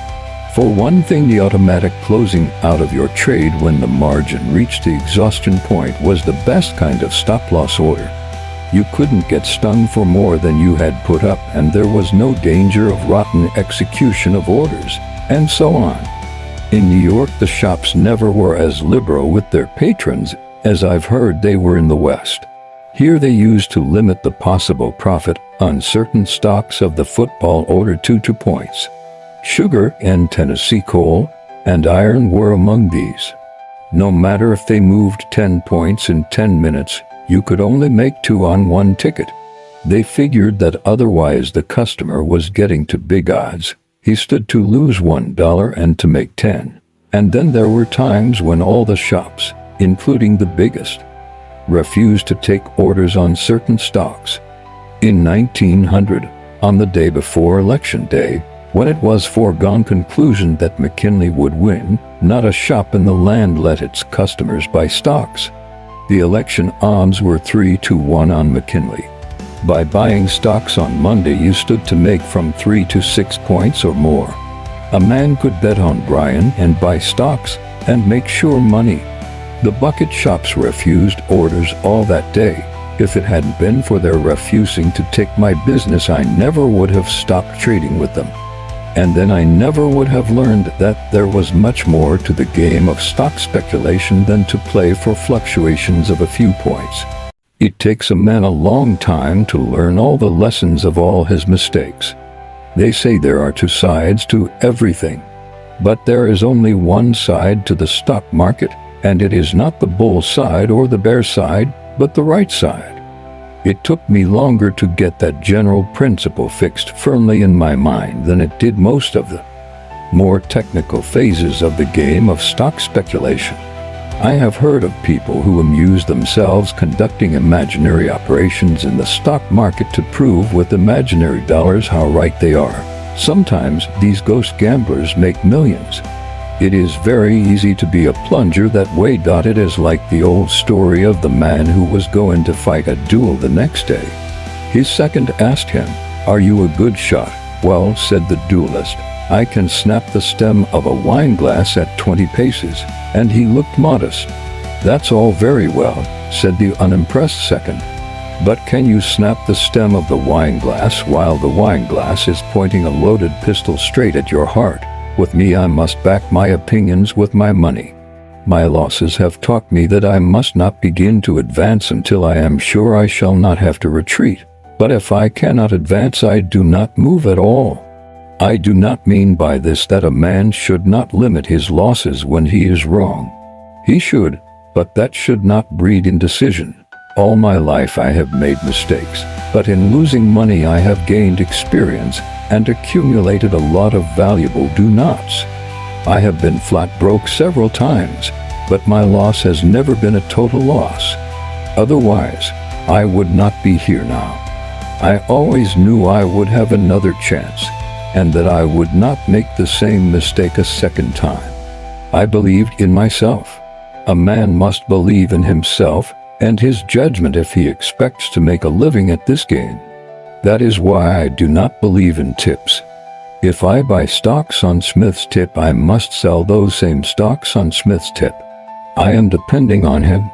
For one thing, the automatic closing out of your trade when the margin reached the exhaustion point was the best kind of stop-loss order. You couldn't get stung for more than you had put up, and there was no danger of rotten execution of orders, and so on. In New York, the shops never were as liberal with their patrons as I've heard they were in the West. Here they used to limit the possible profit on certain stocks of the football order to 2 points. Sugar and Tennessee coal and iron were among these. No matter if they moved 10 points in 10 minutes, you could only make 2 on 1 ticket. They figured that otherwise the customer was getting to big odds. He stood to lose $1 and to make 10. And then there were times when all the shops, including the biggest, refused to take orders on certain stocks. In 1900, on the day before Election Day, when it was foregone conclusion that McKinley would win, not a shop in the land let its customers buy stocks. The election odds were 3-1 on McKinley. By buying stocks on Monday, you stood to make from 3 to 6 points or more. A man could bet on Brian and buy stocks and make sure money. The bucket shops refused orders all that day. If it hadn't been for their refusing to take my business, I never would have stopped trading with them. And then I never would have learned that there was much more to the game of stock speculation than to play for fluctuations of a few points. It takes a man a long time to learn all the lessons of all his mistakes. They say there are 2 sides to everything. But there is only one side to the stock market, and it is not the bull side or the bear side, but the right side. It took me longer to get that general principle fixed firmly in my mind than it did most of the more technical phases of the game of stock speculation. I have heard of people who amuse themselves conducting imaginary operations in the stock market to prove with imaginary dollars how right they are. Sometimes these ghost gamblers make millions. It is very easy to be a plunger that way. It is like the old story of the man who was going to fight a duel the next day. His second asked him, "Are you a good shot?" "Well," said the duelist, "I can snap the stem of a wine glass at 20 paces." And he looked modest. "That's all very well," said the unimpressed second. "But can you snap the stem of the wine glass while the wine glass is pointing a loaded pistol straight at your heart? With me, I must back my opinions with my money. My losses have taught me that I must not begin to advance until I am sure I shall not have to retreat. But if I cannot advance, I do not move at all. I do not mean by this that a man should not limit his losses when he is wrong. He should, but that should not breed indecision. All my life I have made mistakes, but in losing money I have gained experience and accumulated a lot of valuable do-nots. I have been flat broke several times, but my loss has never been a total loss. Otherwise, I would not be here now. I always knew I would have another chance, and that I would not make the same mistake a second time. I believed in myself. A man must believe in himself and his judgment if he expects to make a living at this game. That is why I do not believe in tips. If I buy stocks on Smith's tip, I must sell those same stocks on Smith's tip. I am depending on him.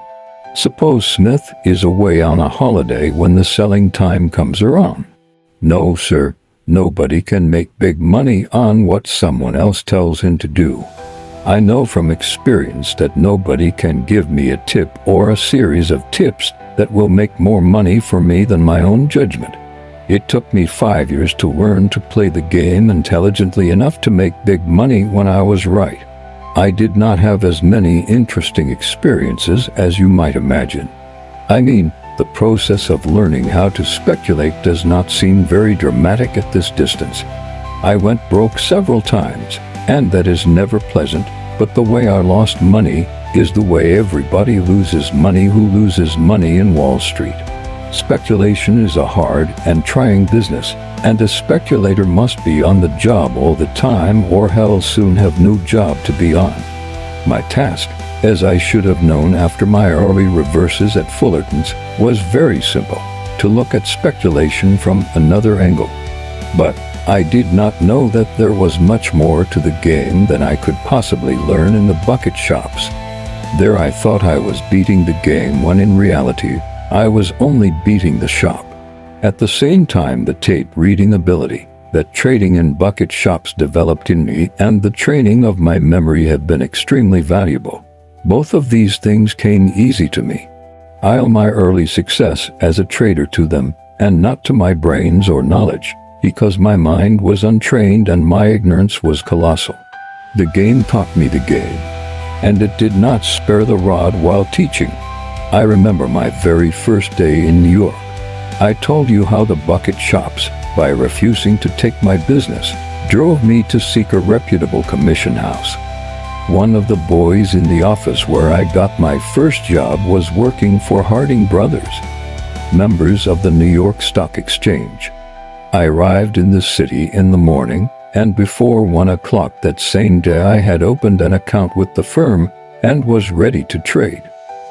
Suppose Smith is away on a holiday when the selling time comes around. No, sir, nobody can make big money on what someone else tells him to do. I know from experience that nobody can give me a tip or a series of tips that will make more money for me than my own judgment. It took me 5 years to learn to play the game intelligently enough to make big money when I was right. I did not have as many interesting experiences as you might imagine. I mean, the process of learning how to speculate does not seem very dramatic at this distance. I went broke several times, and that is never pleasant, but the way I lost money is the way everybody loses money who loses money in Wall Street. Speculation is a hard and trying business, and a speculator must be on the job all the time or he'll soon have no job to be on. My task, as I should have known after my early reverses at Fullerton's, was very simple, to look at speculation from another angle. But I did not know that there was much more to the game than I could possibly learn in the bucket shops. There I thought I was beating the game when in reality, I was only beating the shop. At the same time, the tape reading ability that trading in bucket shops developed in me and the training of my memory have been extremely valuable. Both of these things came easy to me. I owe my early success as a trader to them, and not to my brains or knowledge, because my mind was untrained and my ignorance was colossal. The game taught me the game, and it did not spare the rod while teaching. I remember my very first day in New York. I told you how the bucket shops, by refusing to take my business, drove me to seek a reputable commission house. One of the boys in the office where I got my first job was working for Harding Brothers, members of the New York Stock Exchange. I arrived in the city in the morning, and before 1 o'clock that same day I had opened an account with the firm and was ready to trade.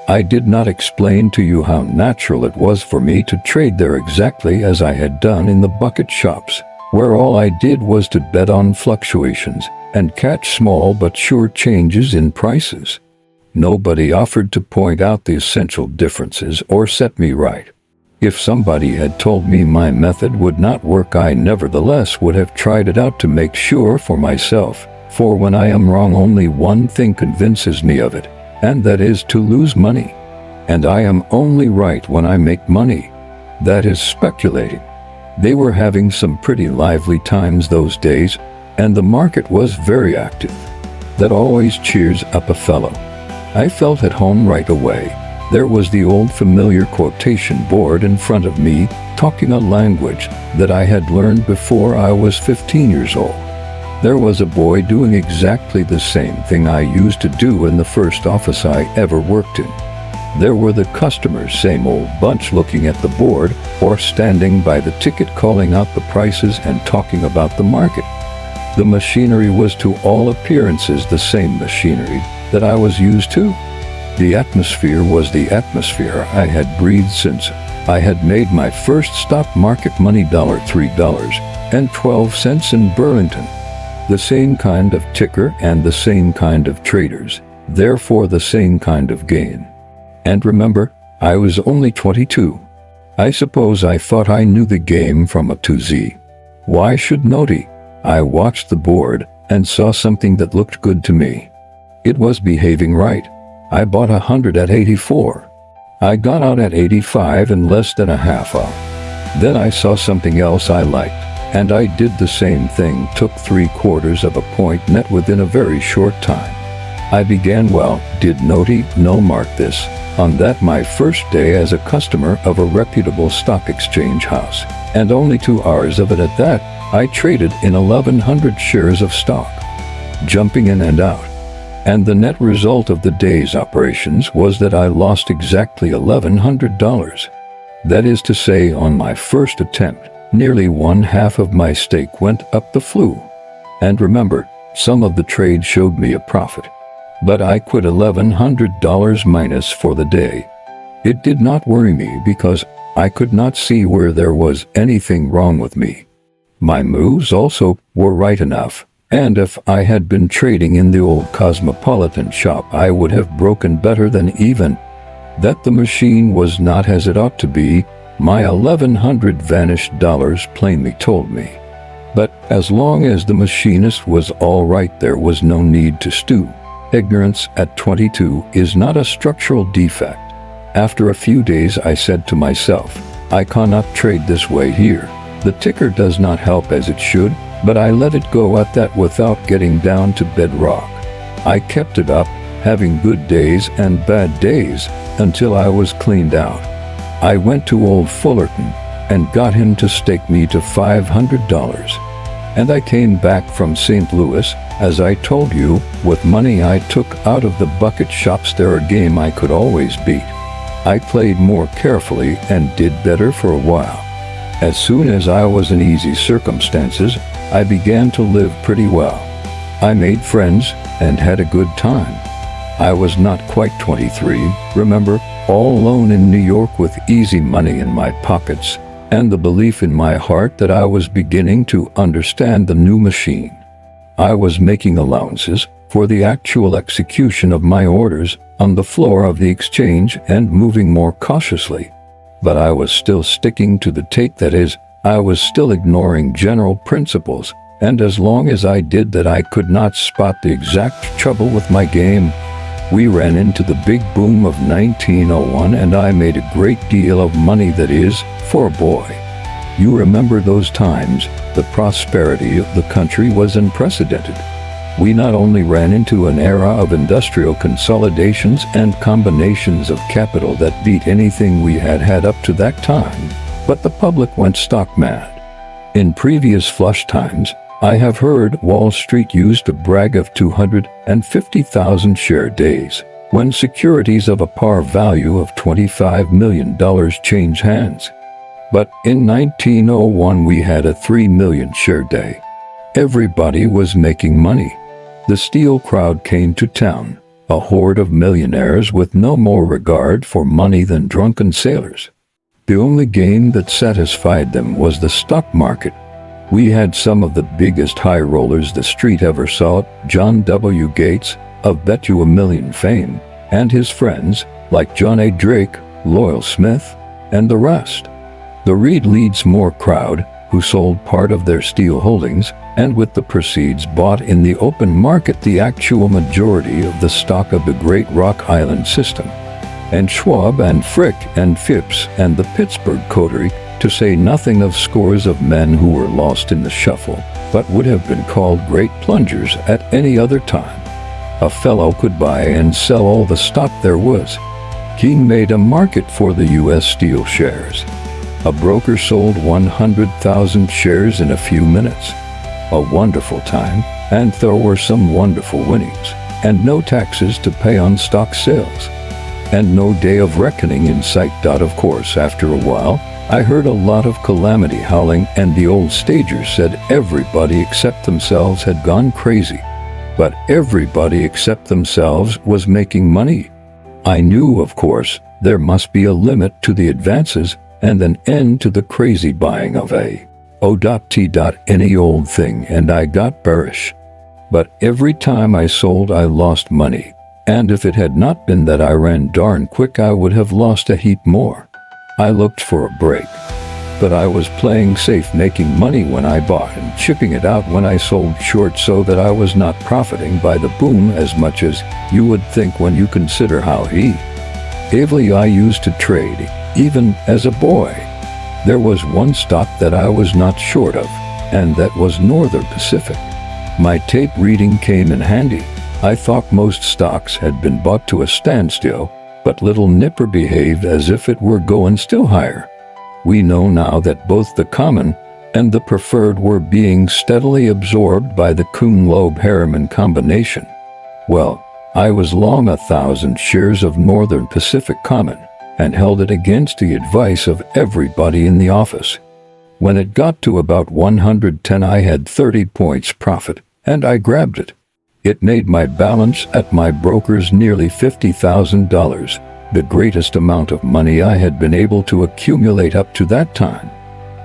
I did not explain to you how natural it was for me to trade there exactly as I had done in the bucket shops, where all I did was to bet on fluctuations and catch small but sure changes in prices. Nobody offered to point out the essential differences or set me right. If somebody had told me my method would not work, I nevertheless would have tried it out to make sure for myself, for when I am wrong only one thing convinces me of it, and that is to lose money. And I am only right when I make money. That is speculating. They were having some pretty lively times those days, and the market was very active. That always cheers up a fellow. I felt at home right away. There was the old familiar quotation board in front of me, talking a language that I had learned before I was 15 years old. There was a boy doing exactly the same thing I used to do in the first office I ever worked in. There were the customers, same old bunch, looking at the board or standing by the ticket calling out the prices and talking about the market. The machinery was to all appearances the same machinery that I was used to. The atmosphere was the atmosphere I had breathed since I had made my first stock market money $3.12 in Burlington. The same kind of ticker and the same kind of traders, therefore the same kind of gain. And remember, I was only 22. I suppose I thought I knew the game from A to Z. Why should nobody? I watched the board and saw something that looked good to me. It was behaving right. I bought 100 at 84. I got out at 85 and less than a half off. Then I saw something else I liked, and I did the same thing, took 3/4 of a point net within a very short time. I began well, did no mark this, on that my first day as a customer of a reputable stock exchange house, and only 2 hours of it at that, I traded in 1,100 shares of stock, jumping in and out. And the net result of the day's operations was that I lost exactly $1,100. That is to say, on my first attempt, nearly 1/2 of my stake went up the flue. And remember, some of the trade showed me a profit. But I quit $1,100 minus for the day. It did not worry me because I could not see where there was anything wrong with me. My moves also were right enough, and if I had been trading in the old Cosmopolitan shop, I would have broken better than even. That the machine was not as it ought to be, my 1,100 vanished dollars plainly told me. But as long as the machinist was all right, there was no need to stew. Ignorance at 22 is not a structural defect. After a few days I said to myself, I cannot trade this way here. The ticker does not help as it should, but I let it go at that without getting down to bedrock. I kept it up, having good days and bad days, until I was cleaned out. I went to old Fullerton and got him to stake me to $500. And I came back from St. Louis, as I told you, with money I took out of the bucket shops. There a game I could always beat. I played more carefully and did better for a while. As soon as I was in easy circumstances, I began to live pretty well. I made friends and had a good time. I was not quite 23, remember, all alone in New York with easy money in my pockets, and the belief in my heart that I was beginning to understand the new machine. I was making allowances for the actual execution of my orders on the floor of the exchange and moving more cautiously. But I was still sticking to the tape, that is, I was still ignoring general principles, and as long as I did that I could not spot the exact trouble with my game. We ran into the big boom of 1901 and I made a great deal of money, that is, for a boy. You remember those times, the prosperity of the country was unprecedented. We not only ran into an era of industrial consolidations and combinations of capital that beat anything we had had up to that time, but the public went stock mad. In previous flush times, I have heard Wall Street used to brag of 250,000 share days, when securities of a par value of $25 million changed hands. But in 1901 we had a 3 million share day. Everybody was making money. The steel crowd came to town, a horde of millionaires with no more regard for money than drunken sailors. The only game that satisfied them was the stock market. We had some of the biggest high rollers the street ever saw, John W. Gates, of Bet You a Million fame, and his friends, like John A. Drake, Loyal Smith, and the rest. The Reed Leadsmore crowd, who sold part of their steel holdings, and with the proceeds bought in the open market the actual majority of the stock of the great Rock Island system. And Schwab and Frick and Phipps and the Pittsburgh Coterie, to say nothing of scores of men who were lost in the shuffle, but would have been called great plungers at any other time. A fellow could buy and sell all the stock there was. King made a market for the U.S. Steel shares. A broker sold 100,000 shares in a few minutes. A wonderful time, and there were some wonderful winnings, and no taxes to pay on stock sales. And no day of reckoning in sight. Of course, after a while, I heard a lot of calamity howling, and the old stagers said everybody except themselves had gone crazy. But everybody except themselves was making money. I knew, of course, there must be a limit to the advances and an end to the crazy buying of any old thing, and I got bearish. But every time I sold I lost money, and if it had not been that I ran darn quick I would have lost a heap more. I looked for a break, but I was playing safe, making money when I bought and chipping it out when I sold short, so that I was not profiting by the boom as much as you would think when you consider how heavily I used to trade, even as a boy. There was one stock that I was not short of, and that was Northern Pacific. My tape reading came in handy. I thought most stocks had been bought to a standstill, but little Nipper behaved as if it were going still higher. We know now that both the common and the preferred were being steadily absorbed by the Kuhn-Loeb-Harriman combination. Well, I was long 1,000 shares of Northern Pacific Common, and held it against the advice of everybody in the office. When it got to about 110 I had 30 points profit, and I grabbed it. It made my balance at my broker's nearly $50,000, the greatest amount of money I had been able to accumulate up to that time.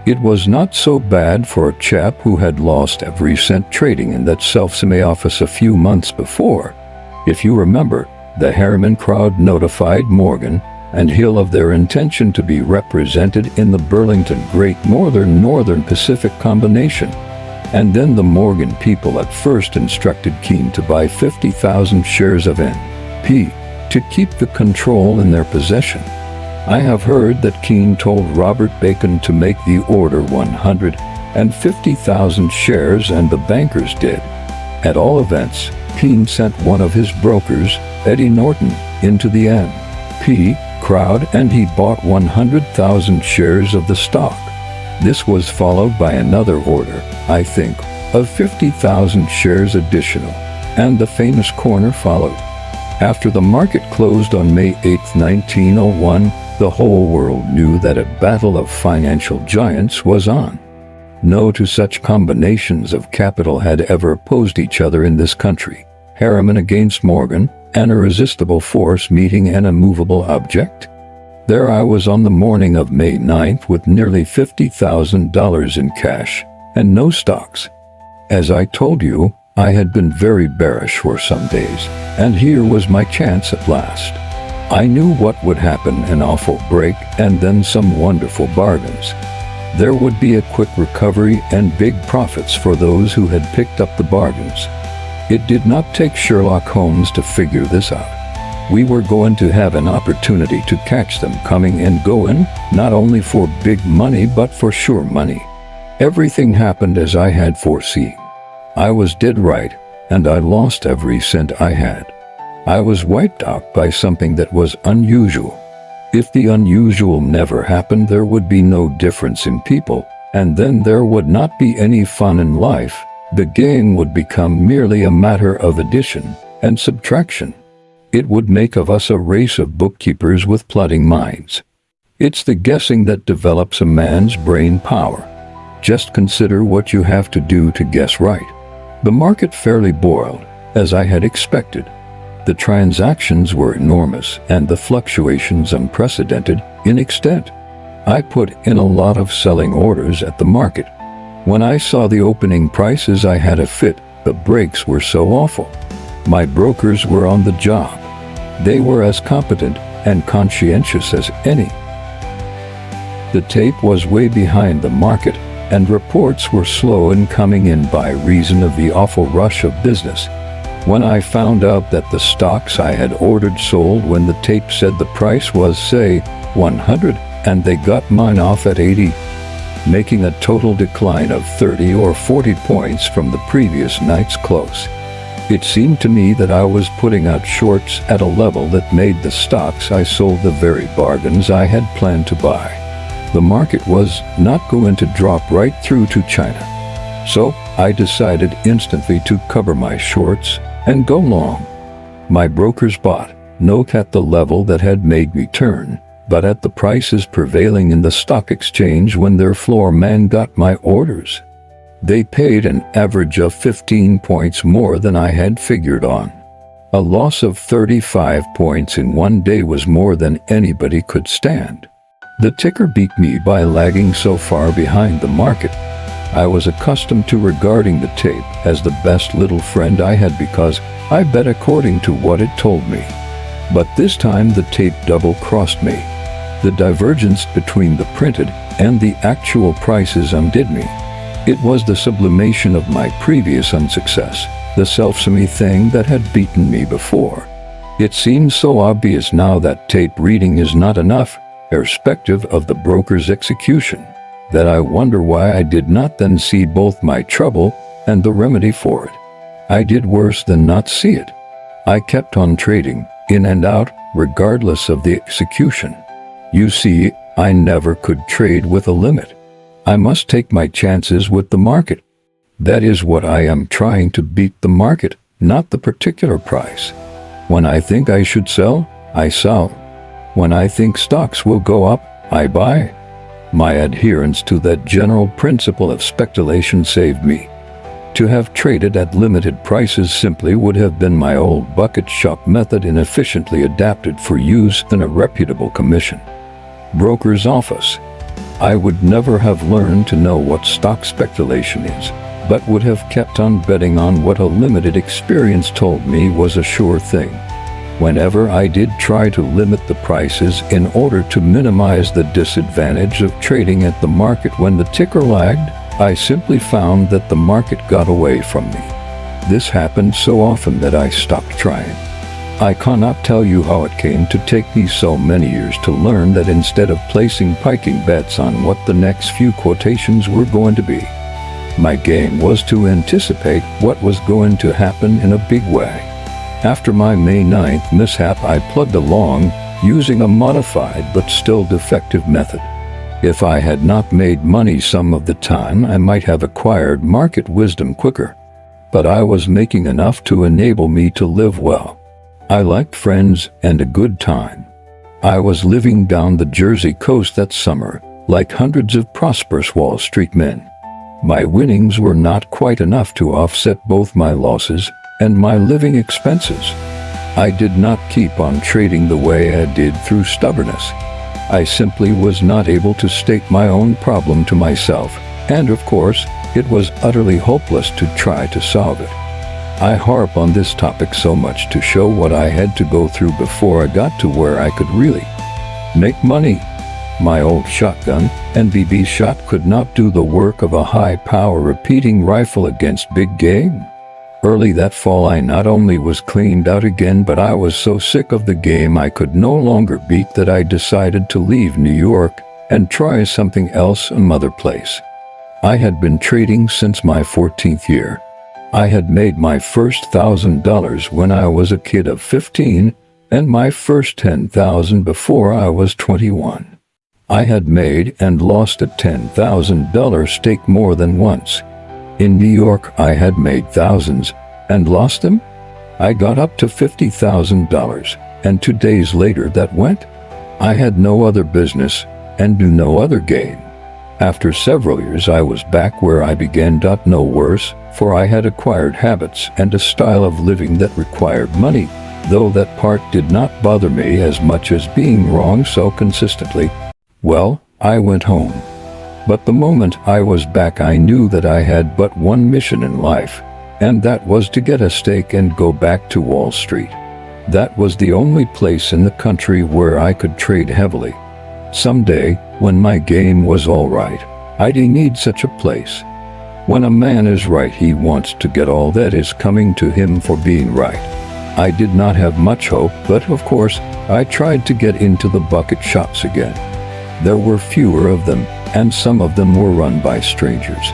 It was not so bad for a chap who had lost every cent trading in that self-same office a few months before. If you remember, the Harriman crowd notified Morgan and Hill of their intention to be represented in the Burlington Great Northern Pacific combination. And then the Morgan people at first instructed Keene to buy 50,000 shares of NP to keep the control in their possession. I have heard that Keene told Robert Bacon to make the order 150,000 shares, and the bankers did. At all events, Keene sent one of his brokers, Eddie Norton, into the NP crowd, and he bought 100,000 shares of the stock. This was followed by another order, I think, of 50,000 shares additional, and the famous corner followed. After the market closed on May 8, 1901, the whole world knew that a battle of financial giants was on. No two such combinations of capital had ever opposed each other in this country. Harriman against Morgan, an irresistible force meeting an immovable object. There I was on the morning of May 9th with nearly $50,000 in cash and no stocks. As I told you, I had been very bearish for some days, and here was my chance at last. I knew what would happen: an awful break and then some wonderful bargains. There would be a quick recovery and big profits for those who had picked up the bargains. It did not take Sherlock Holmes to figure this out. We were going to have an opportunity to catch them coming and going, not only for big money but for sure money. Everything happened as I had foreseen. I was dead right, and I lost every cent I had. I was wiped out by something that was unusual. If the unusual never happened, there would be no difference in people, and then there would not be any fun in life. The game would become merely a matter of addition and subtraction. It would make of us a race of bookkeepers with plodding minds. It's the guessing that develops a man's brain power. Just consider what you have to do to guess right. The market fairly boiled, as I had expected. The transactions were enormous and the fluctuations unprecedented in extent. I put in a lot of selling orders at the market. When I saw the opening prices, I had a fit. The breaks were so awful. My brokers were on the job. They were as competent and conscientious as any. The tape was way behind the market, and reports were slow in coming in by reason of the awful rush of business. When I found out that the stocks I had ordered sold when the tape said the price was, say, 100, and they got mine off at 80, making a total decline of 30 or 40 points from the previous night's close. It seemed to me that I was putting out shorts at a level that made the stocks I sold the very bargains I had planned to buy. The market was not going to drop right through to China. So I decided instantly to cover my shorts and go long. My brokers bought, not at the level that had made me turn, but at the prices prevailing in the stock exchange when their floor man got my orders. They paid an average of 15 points more than I had figured on. A loss of 35 points in one day was more than anybody could stand. The ticker beat me by lagging so far behind the market. I was accustomed to regarding the tape as the best little friend I had because I bet according to what it told me. But this time the tape double-crossed me. The divergence between the printed and the actual prices undid me. It was the sublimation of my previous unsuccess, the self-same thing that had beaten me before. It seems so obvious now that tape reading is not enough, irrespective of the broker's execution, that I wonder why I did not then see both my trouble and the remedy for it. I did worse than not see it. I kept on trading, in and out, regardless of the execution. You see, I never could trade with a limit. I must take my chances with the market. That is what I am trying to beat the market, not the particular price. When I think I should sell, I sell. When I think stocks will go up, I buy. My adherence to that general principle of speculation saved me. To have traded at limited prices simply would have been my old bucket shop method, inefficiently adapted for use in a reputable commission. Broker's office. I would never have learned to know what stock speculation is, but would have kept on betting on what a limited experience told me was a sure thing. Whenever I did try to limit the prices in order to minimize the disadvantage of trading at the market when the ticker lagged, I simply found that the market got away from me. This happened so often that I stopped trying. I cannot tell you how it came to take me so many years to learn that instead of placing piking bets on what the next few quotations were going to be, my game was to anticipate what was going to happen in a big way. After my May 9th mishap, I plugged along using a modified but still defective method. If I had not made money some of the time, I might have acquired market wisdom quicker. But I was making enough to enable me to live well. I liked friends and a good time. I was living down the Jersey coast that summer, like hundreds of prosperous Wall Street men. My winnings were not quite enough to offset both my losses and my living expenses. I did not keep on trading the way I did through stubbornness. I simply was not able to state my own problem to myself, and of course, it was utterly hopeless to try to solve it. I harp on this topic so much to show what I had to go through before I got to where I could really make money. My old shotgun and BB shot could not do the work of a high-power repeating rifle against big game. Early that fall, I not only was cleaned out again, but I was so sick of the game I could no longer beat that I decided to leave New York and try something else some other place. I had been trading since my 14th year. I had made my first $1,000 when I was a kid of 15 and my first $10,000 before I was 21. I had made and lost a $10,000 stake more than once. In New York, I had made thousands and lost them. I got up to $50,000, and 2 days later that went. I had no other business and knew no other game. After several years, I was back where I began. No worse, for I had acquired habits and a style of living that required money, though that part did not bother me as much as being wrong so consistently. Well, I went home. But the moment I was back, I knew that I had but one mission in life, and that was to get a stake and go back to Wall Street. That was the only place in the country where I could trade heavily. Someday, when my game was all right, I'd need such a place. When a man is right, he wants to get all that is coming to him for being right. I did not have much hope, but of course, I tried to get into the bucket shops again. There were fewer of them, and some of them were run by strangers.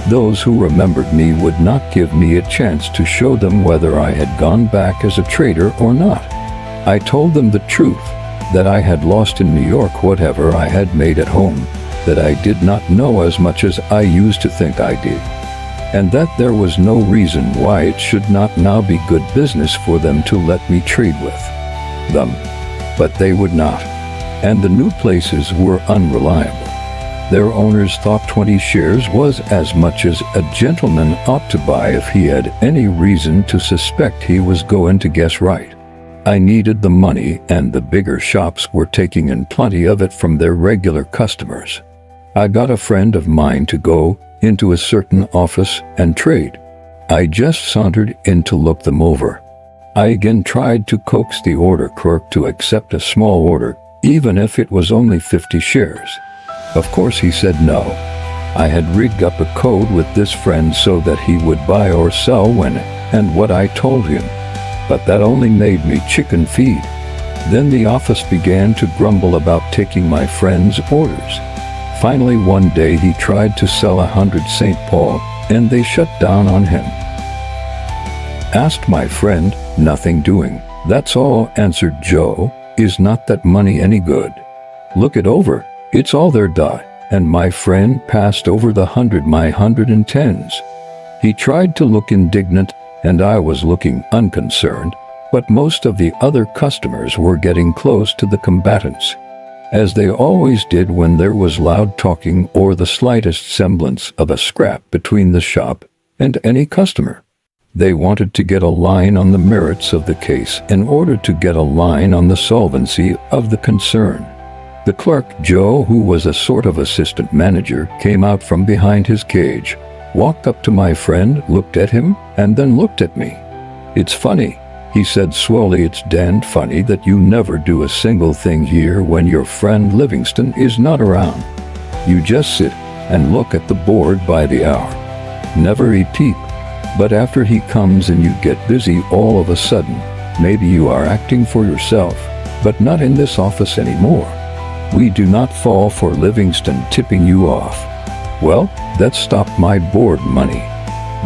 Those who remembered me would not give me a chance to show them whether I had gone back as a trader or not. I told them the truth, that I had lost in New York whatever I had made at home, that I did not know as much as I used to think I did, and that there was no reason why it should not now be good business for them to let me trade with them. But they would not, and the new places were unreliable. Their owners thought 20 shares was as much as a gentleman ought to buy if he had any reason to suspect he was going to guess right. I needed the money, and the bigger shops were taking in plenty of it from their regular customers. I got a friend of mine to go into a certain office and trade. I just sauntered in to look them over. I again tried to coax the order clerk to accept a small order, even if it was only 50 shares. Of course he said no. I had rigged up a code with this friend so that he would buy or sell when and what I told him. But that only made me chicken feed. Then the office began to grumble about taking my friend's orders. Finally, one day he tried to sell 100 St. Paul, and they shut down on him. Asked my friend, "Nothing doing." "That's all," answered Joe. "Is not that money any good? Look it over. It's all there, and my friend passed over the 100 my 110s. He tried to look indignant, and I was looking unconcerned, but most of the other customers were getting close to the combatants, as they always did when there was loud talking or the slightest semblance of a scrap between the shop and any customer. They wanted to get a line on the merits of the case in order to get a line on the solvency of the concern. The clerk, Joe, who was a sort of assistant manager, came out from behind his cage, walked up to my friend, looked at him, and then looked at me. "It's funny," he said slowly, "it's damned funny that you never do a single thing here when your friend Livingston is not around. You just sit and look at the board by the hour. Never a peep. But after he comes and you get busy all of a sudden, maybe you are acting for yourself, but not in this office anymore. We do not fall for Livingston tipping you off. Well, that stopped my board money.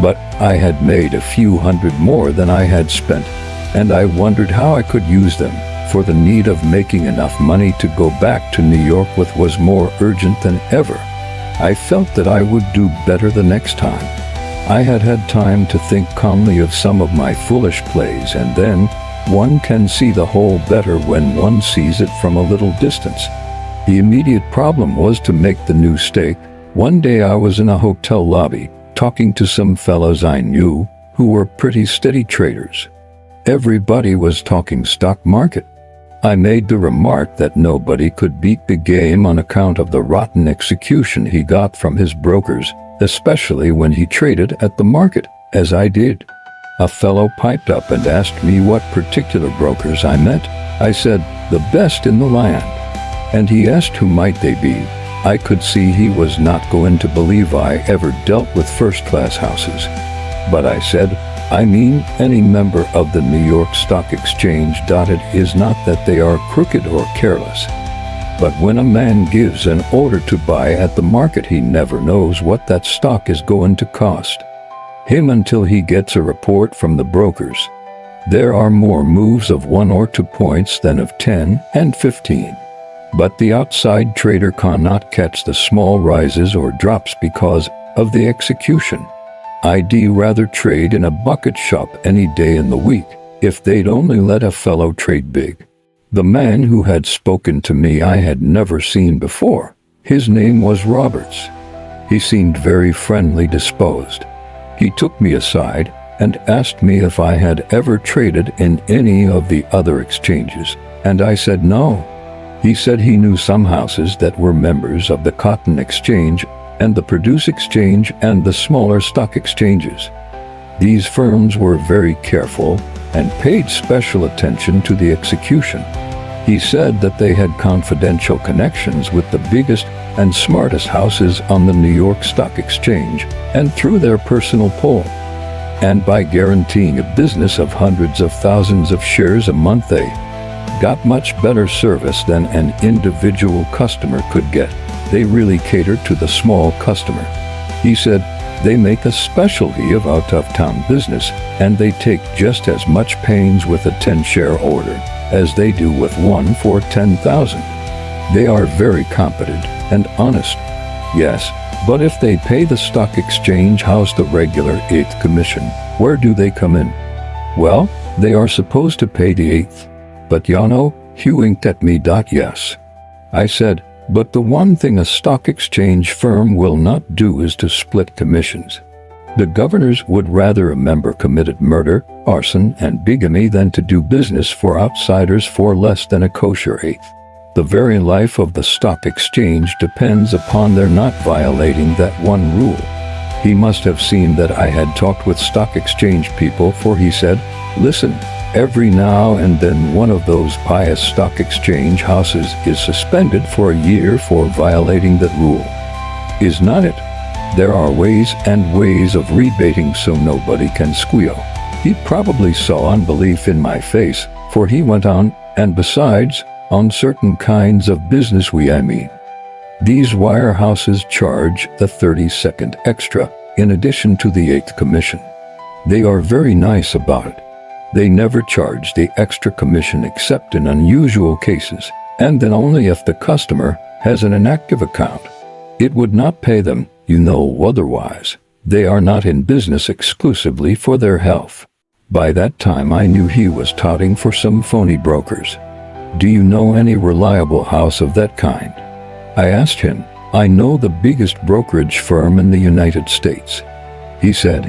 But I had made a few hundred more than I had spent, and I wondered how I could use them, for the need of making enough money to go back to New York with was more urgent than ever. I felt that I would do better the next time. I had had time to think calmly of some of my foolish plays, and then one can see the whole better when one sees it from a little distance. The immediate problem was to make the new stake. One day I was in a hotel lobby, talking to some fellows I knew, who were pretty steady traders. Everybody was talking stock market. I made the remark that nobody could beat the game on account of the rotten execution he got from his brokers, especially when he traded at the market, as I did. A fellow piped up and asked me what particular brokers I meant. I said, the best in the land. And he asked who might they be. I could see he was not going to believe I ever dealt with first-class houses. But I said, I mean any member of the New York Stock Exchange. It is not that they are crooked or careless. But when a man gives an order to buy at the market, he never knows what that stock is going to cost him until he gets a report from the brokers. There are more moves of 1 or 2 points than of 10 and 15. But the outside trader cannot catch the small rises or drops because of the execution. I'd rather trade in a bucket shop any day in the week if they'd only let a fellow trade big. The man who had spoken to me I had never seen before. His name was Roberts. He seemed very friendly disposed. He took me aside and asked me if I had ever traded in any of the other exchanges, and I said no. He said he knew some houses that were members of the Cotton Exchange and the Produce Exchange and the smaller stock exchanges. These firms were very careful and paid special attention to the execution. He said that they had confidential connections with the biggest and smartest houses on the New York Stock Exchange and through their personal pull. And by guaranteeing a business of hundreds of thousands of shares a month, they got much better service than an individual customer could get. They really cater to the small customer. He said they make a specialty of out-of-town business, and they take just as much pains with a 10-share order as they do with one for 10,000. They are very competent and honest. Yes, but if they pay the stock exchange house the regular 8th commission, where do they come in? Well, they are supposed to pay the 8th. But you know, he winked at me. Yes. I said, but the one thing a stock exchange firm will not do is to split commissions. The governors would rather a member committed murder, arson, and bigamy than to do business for outsiders for less than a kosher 8th. The very life of the stock exchange depends upon their not violating that one rule. He must have seen that I had talked with stock exchange people, for he said, listen, every now and then one of those pious stock exchange houses is suspended for a year for violating that rule. Is not it? There are ways and ways of rebating so nobody can squeal. He probably saw unbelief in my face, for he went on, and besides, on certain kinds of business these wire houses charge the 32nd extra, in addition to the 8th commission. They are very nice about it. They never charge the extra commission except in unusual cases, and then only if the customer has an inactive account. It would not pay them, you know, otherwise. They are not in business exclusively for their health. By that time I knew he was touting for some phony brokers. Do you know any reliable house of that kind? I asked him. I know the biggest brokerage firm in the United States. He said,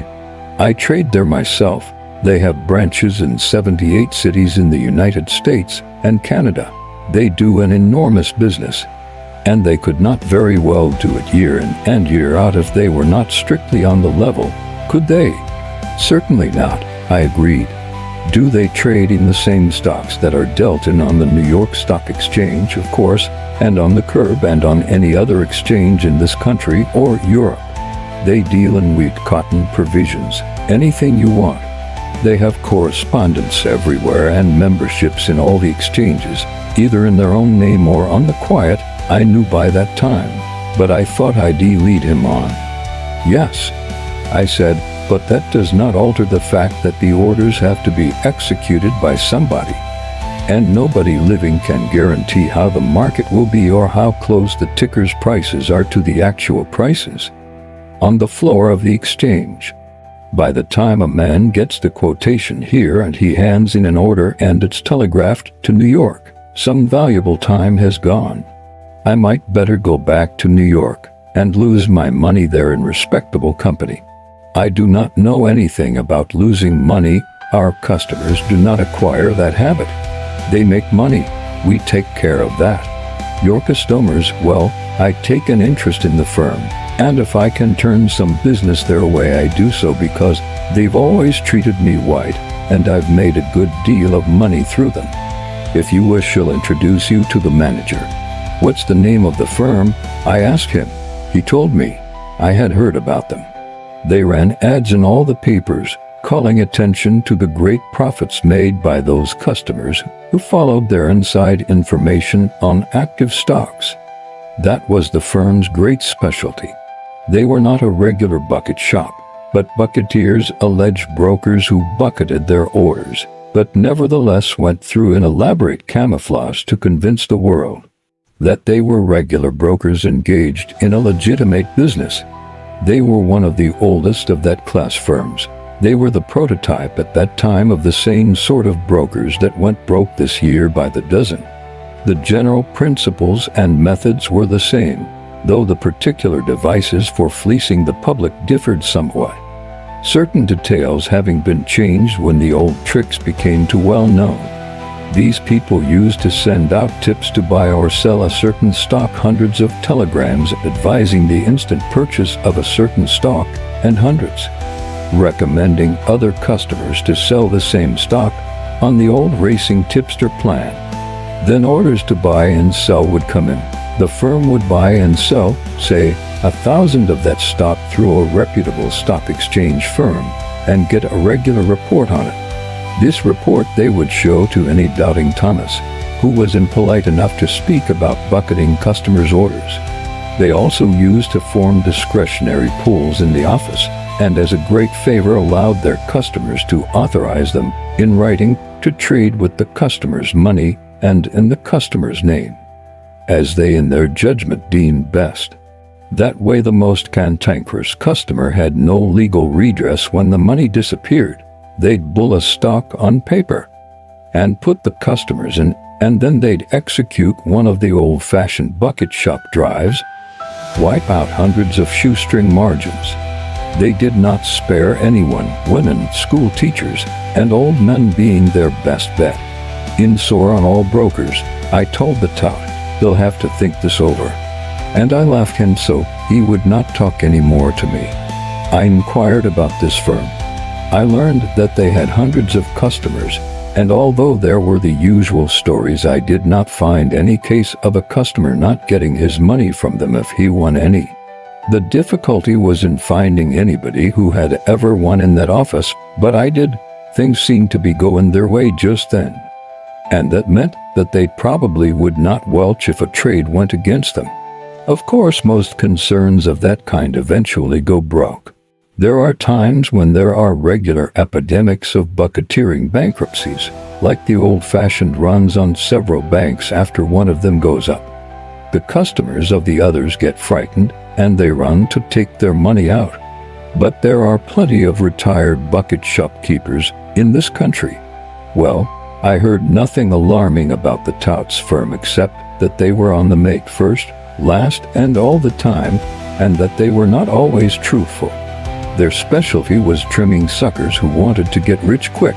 I trade there myself. They have branches in 78 cities in the United States and Canada. They do an enormous business. And they could not very well do it year in and year out if they were not strictly on the level, could they? Certainly not, I agreed. Do they trade in the same stocks that are dealt in on the New York Stock Exchange, of course, and on the curb and on any other exchange in this country or Europe? They deal in wheat, cotton, provisions, anything you want. They have correspondents everywhere and memberships in all the exchanges, either in their own name or on the quiet. I knew by that time, but I thought I'd lead him on. Yes, I said, but that does not alter the fact that the orders have to be executed by somebody. And nobody living can guarantee how the market will be or how close the ticker's prices are to the actual prices on the floor of the exchange. By the time a man gets the quotation here and he hands in an order and it's telegraphed to New York, some valuable time has gone. I might better go back to New York and lose my money there in respectable company. I do not know anything about losing money. Our customers do not acquire that habit. They make money. We take care of that. Your customers, well, I take an interest in the firm, and if I can turn some business their way, I do so because they've always treated me white, and I've made a good deal of money through them. If you wish, she'll introduce you to the manager. What's the name of the firm? I asked him. He told me. I had heard about them. They ran ads in all the papers, calling attention to the great profits made by those customers who followed their inside information on active stocks. That was the firm's great specialty. They were not a regular bucket shop, but bucketeers, alleged brokers who bucketed their orders, but nevertheless went through an elaborate camouflage to convince the world that they were regular brokers engaged in a legitimate business. They were one of the oldest of that class firms. They were the prototype at that time of the same sort of brokers that went broke this year by the dozen. The general principles and methods were the same, though the particular devices for fleecing the public differed somewhat, certain details having been changed when the old tricks became too well known. These people used to send out tips to buy or sell a certain stock, hundreds of telegrams advising the instant purchase of a certain stock, and hundreds recommending other customers to sell the same stock on the old racing tipster plan. Then orders to buy and sell would come in. The firm would buy and sell, say, 1,000 of that stock through a reputable stock exchange firm and get a regular report on it. This report they would show to any doubting Thomas, who was impolite enough to speak about bucketing customers' orders. They also used to form discretionary pools in the office, and as a great favor allowed their customers to authorize them, in writing, to trade with the customer's money and in the customer's name, as they in their judgment deemed best. That way the most cantankerous customer had no legal redress when the money disappeared. They'd bull a stock on paper and put the customers in, and then they'd execute one of the old-fashioned bucket shop drives, wipe out hundreds of shoestring margins. They did not spare anyone, women, school teachers, and old men being their best bet. In sore on all brokers, I told the tout, they'll have to think this over. And I laughed him so he would not talk any more to me. I inquired about this firm. I learned that they had hundreds of customers, and although there were the usual stories, I did not find any case of a customer not getting his money from them if he won any. The difficulty was in finding anybody who had ever won in that office, but I did. Things seemed to be going their way just then, and that meant that they probably would not welch if a trade went against them. Of course, most concerns of that kind eventually go broke. There are times when there are regular epidemics of bucketeering bankruptcies, like the old-fashioned runs on several banks after one of them goes up. The customers of the others get frightened, and they run to take their money out. But there are plenty of retired bucket shopkeepers in this country. Well, I heard nothing alarming about the tout's firm except that they were on the make first, last, and all the time, and that they were not always truthful. Their specialty was trimming suckers who wanted to get rich quick,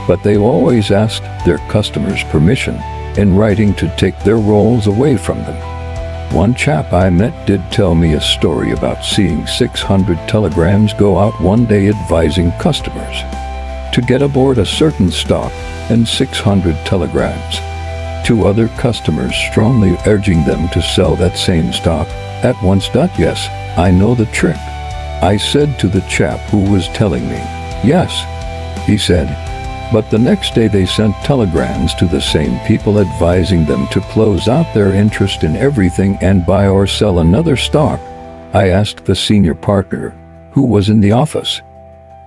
but they always asked their customers' permission in writing to take their rolls away from them. One chap I met did tell me a story about seeing 600 telegrams go out one day advising customers to get aboard a certain stock and 600 telegrams to other customers strongly urging them to sell that same stock at once. Yes, I know the trick, I said to the chap who was telling me. Yes, he said, but the next day they sent telegrams to the same people advising them to close out their interest in everything and buy or sell another stock. I asked the senior partner, who was in the office,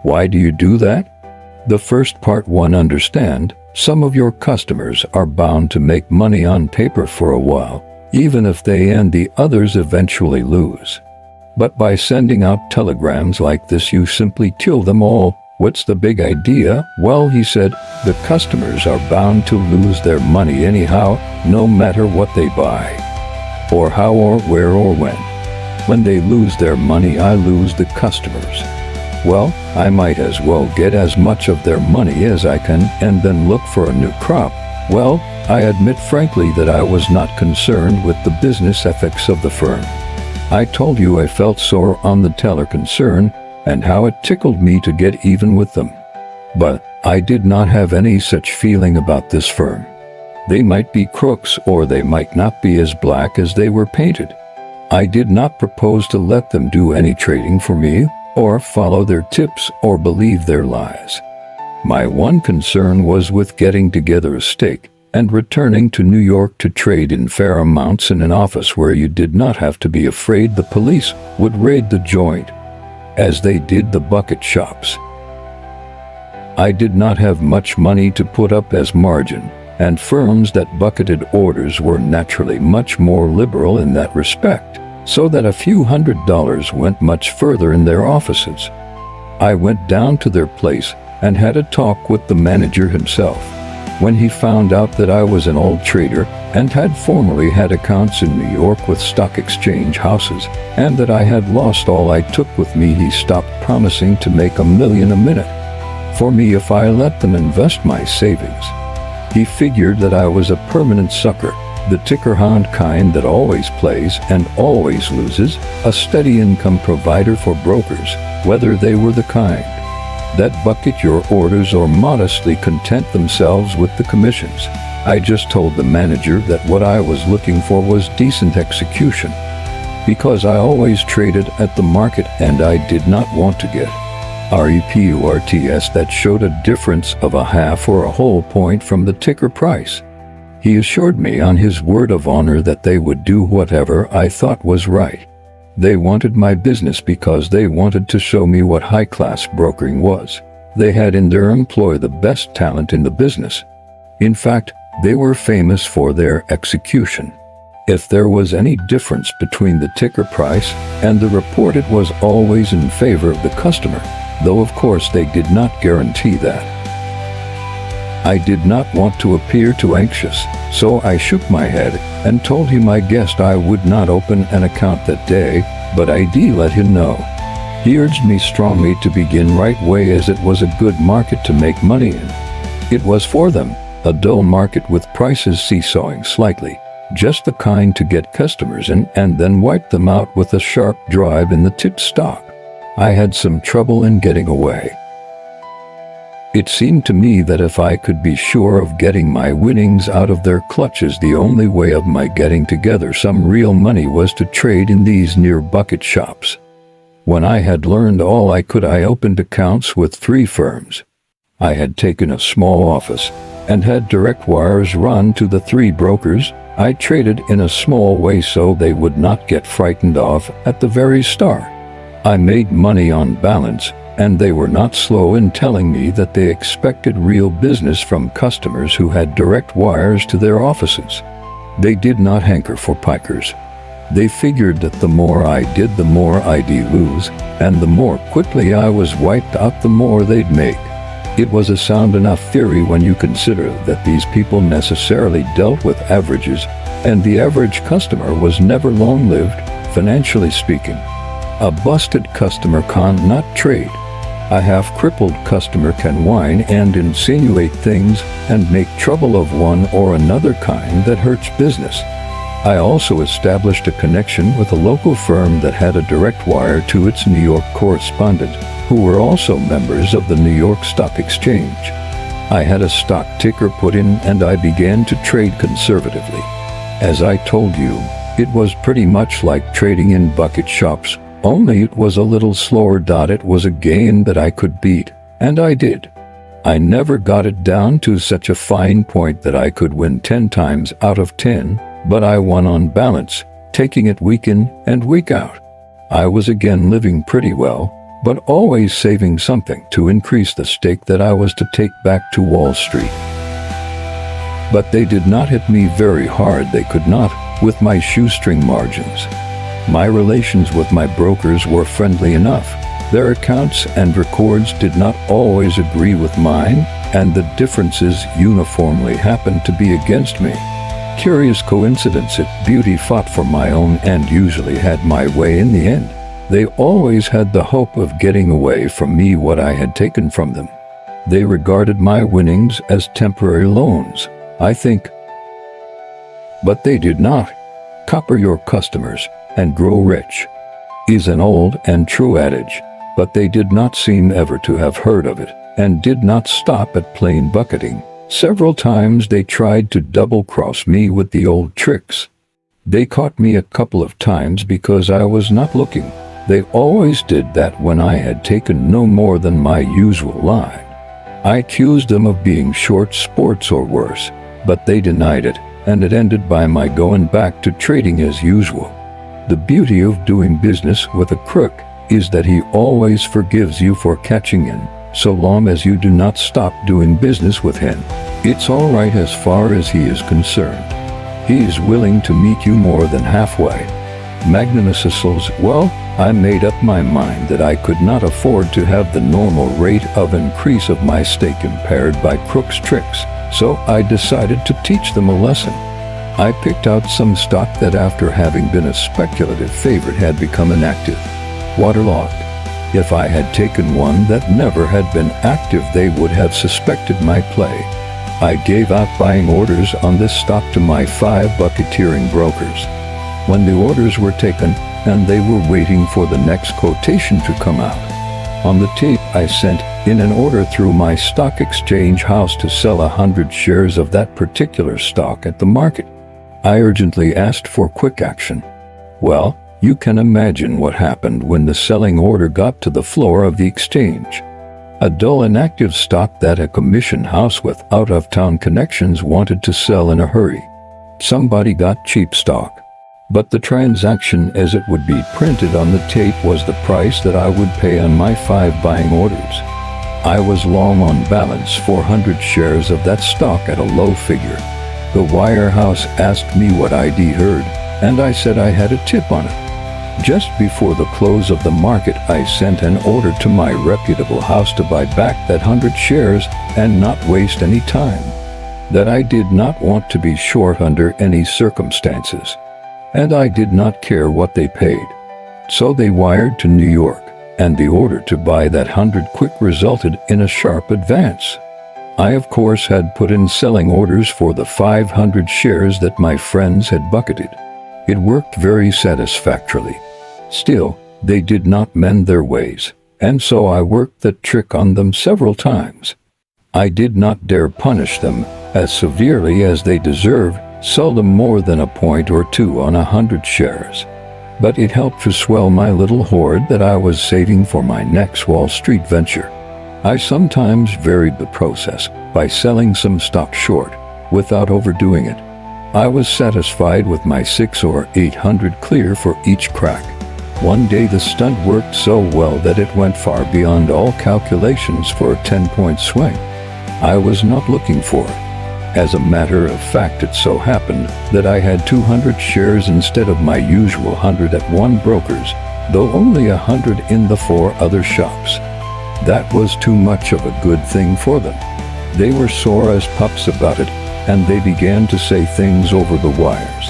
why do you do that? The first part. 1. Understand, some of your customers are bound to make money on paper for a while, even if they and the others eventually lose. But by sending out telegrams like this you simply kill them all. What's the big idea? Well, he said, the customers are bound to lose their money anyhow, no matter what they buy, or how or where or when. When they lose their money, I lose the customers. Well, I might as well get as much of their money as I can and then look for a new crop. Well, I admit frankly that I was not concerned with the business ethics of the firm. I told you I felt sore on the teller concern and how it tickled me to get even with them. But I did not have any such feeling about this firm. They might be crooks or they might not be as black as they were painted. I did not propose to let them do any trading for me, or follow their tips or believe their lies. My one concern was with getting together a stake and returning to New York to trade in fair amounts in an office where you did not have to be afraid the police would raid the joint, as they did the bucket shops. I did not have much money to put up as margin, and firms that bucketed orders were naturally much more liberal in that respect, so that a few $100s went much further in their offices. I went down to their place and had a talk with the manager himself. When he found out that I was an old trader and had formerly had accounts in New York with stock exchange houses, and that I had lost all I took with me, he stopped promising to make $1 million a minute for me if I let them invest my savings. He figured that I was a permanent sucker, the ticker hound kind that always plays and always loses, a steady income provider for brokers, whether they were the kind that bucket your orders or modestly content themselves with the commissions. I just told the manager that what I was looking for was decent execution, because I always traded at the market and I did not want to get reports that showed a difference of a half or a whole point from the ticker price. He assured me on his word of honor that they would do whatever I thought was right. They wanted my business because they wanted to show me what high-class brokering was. They had in their employ the best talent in the business. In fact, they were famous for their execution. If there was any difference between the ticker price and the report, it was always in favor of the customer, though of course they did not guarantee that. I did not want to appear too anxious, so I shook my head and told him I guessed I would not open an account that day, but I'd let him know. He urged me strongly to begin right way, as it was a good market to make money in. It was for them, a dull market with prices seesawing slightly, just the kind to get customers in and then wipe them out with a sharp drive in the tip stock. I had some trouble in getting away. It seemed to me that if I could be sure of getting my winnings out of their clutches, the only way of my getting together some real money was to trade in these near bucket shops. When I had learned all I could, I opened accounts with 3 firms. I had taken a small office and had direct wires run to the 3 brokers. I traded in a small way so they would not get frightened off at the very start. I made money on balance, and they were not slow in telling me that they expected real business from customers who had direct wires to their offices. They did not hanker for pikers. They figured that the more I did, the more I'd lose, and the more quickly I was wiped out, the more they'd make. It was a sound enough theory when you consider that these people necessarily dealt with averages, and the average customer was never long-lived, financially speaking. A busted customer cannot trade. A half-crippled customer can whine and insinuate things and make trouble of one or another kind that hurts business. I also established a connection with a local firm that had a direct wire to its New York correspondent, who were also members of the New York Stock Exchange. I had a stock ticker put in and I began to trade conservatively. As I told you, it was pretty much like trading in bucket shops, only it was a little slower. It was a game that I could beat, and I did. I never got it down to such a fine point that I could win 10 times out of 10, but I won on balance, taking it week in and week out. I was again living pretty well, but always saving something to increase the stake that I was to take back to Wall Street. But they did not hit me very hard. They could not, with my shoestring margins. My relations with my brokers were friendly enough. Their accounts and records did not always agree with mine, and the differences uniformly happened to be against me. Curious coincidence, beauty fought for my own and usually had my way in the end. They always had the hope of getting away from me what I had taken from them. They regarded my winnings as temporary loans, I think. But they did not. Copper your customers and grow rich is an old and true adage, but they did not seem ever to have heard of it, and did not stop at plain bucketing. Several times they tried to double-cross me with the old tricks. They caught me a couple of times because I was not looking. They always did that when I had taken no more than my usual line. I accused them of being short sports or worse, but they denied it, and it ended by my going back to trading as usual. The beauty of doing business with a crook is that he always forgives you for catching him, so long as you do not stop doing business with him. It's all right as far as he is concerned. He is willing to meet you more than halfway. Magnificence. Well, I made up my mind that I could not afford to have the normal rate of increase of my stake impaired by crooks' tricks, so I decided to teach them a lesson. I picked out some stock that, after having been a speculative favorite, had become inactive, waterlogged. If I had taken one that never had been active, they would have suspected my play. I gave out buying orders on this stock to my 5 bucketeering brokers. When the orders were taken, and they were waiting for the next quotation to come out, on the tape I sent in an order through my stock exchange house to sell 100 shares of that particular stock at the market. I urgently asked for quick action. Well, you can imagine what happened when the selling order got to the floor of the exchange. A dull, inactive stock that a commission house with out-of-town connections wanted to sell in a hurry. Somebody got cheap stock. But the transaction, as it would be printed on the tape, was the price that I would pay on my 5 buying orders. I was long on balance 400 shares of that stock at a low figure. The wirehouse asked me what I'd heard, and I said I had a tip on it. Just before the close of the market, I sent an order to my reputable house to buy back that 100 shares and not waste any time. That I did not want to be short under any circumstances, and I did not care what they paid. So they wired to New York, and the order to buy that 100 quick resulted in a sharp advance. I, of course, had put in selling orders for the 500 shares that my friends had bucketed. It worked very satisfactorily. Still, they did not mend their ways, and so I worked the trick on them several times. I did not dare punish them as severely as they deserved, seldom more than a point or two on 100 shares. But it helped to swell my little hoard that I was saving for my next Wall Street venture. I sometimes varied the process by selling some stock short, without overdoing it. I was satisfied with my 600 or 800 clear for each crack. One day the stunt worked so well that it went far beyond all calculations for a 10-point swing. I was not looking for it. As a matter of fact, it so happened that I had 200 shares instead of my usual 100 at one broker's, though only 100 in the 4 other shops. That was too much of a good thing for them. They were sore as pups about it, and they began to say things over the wires.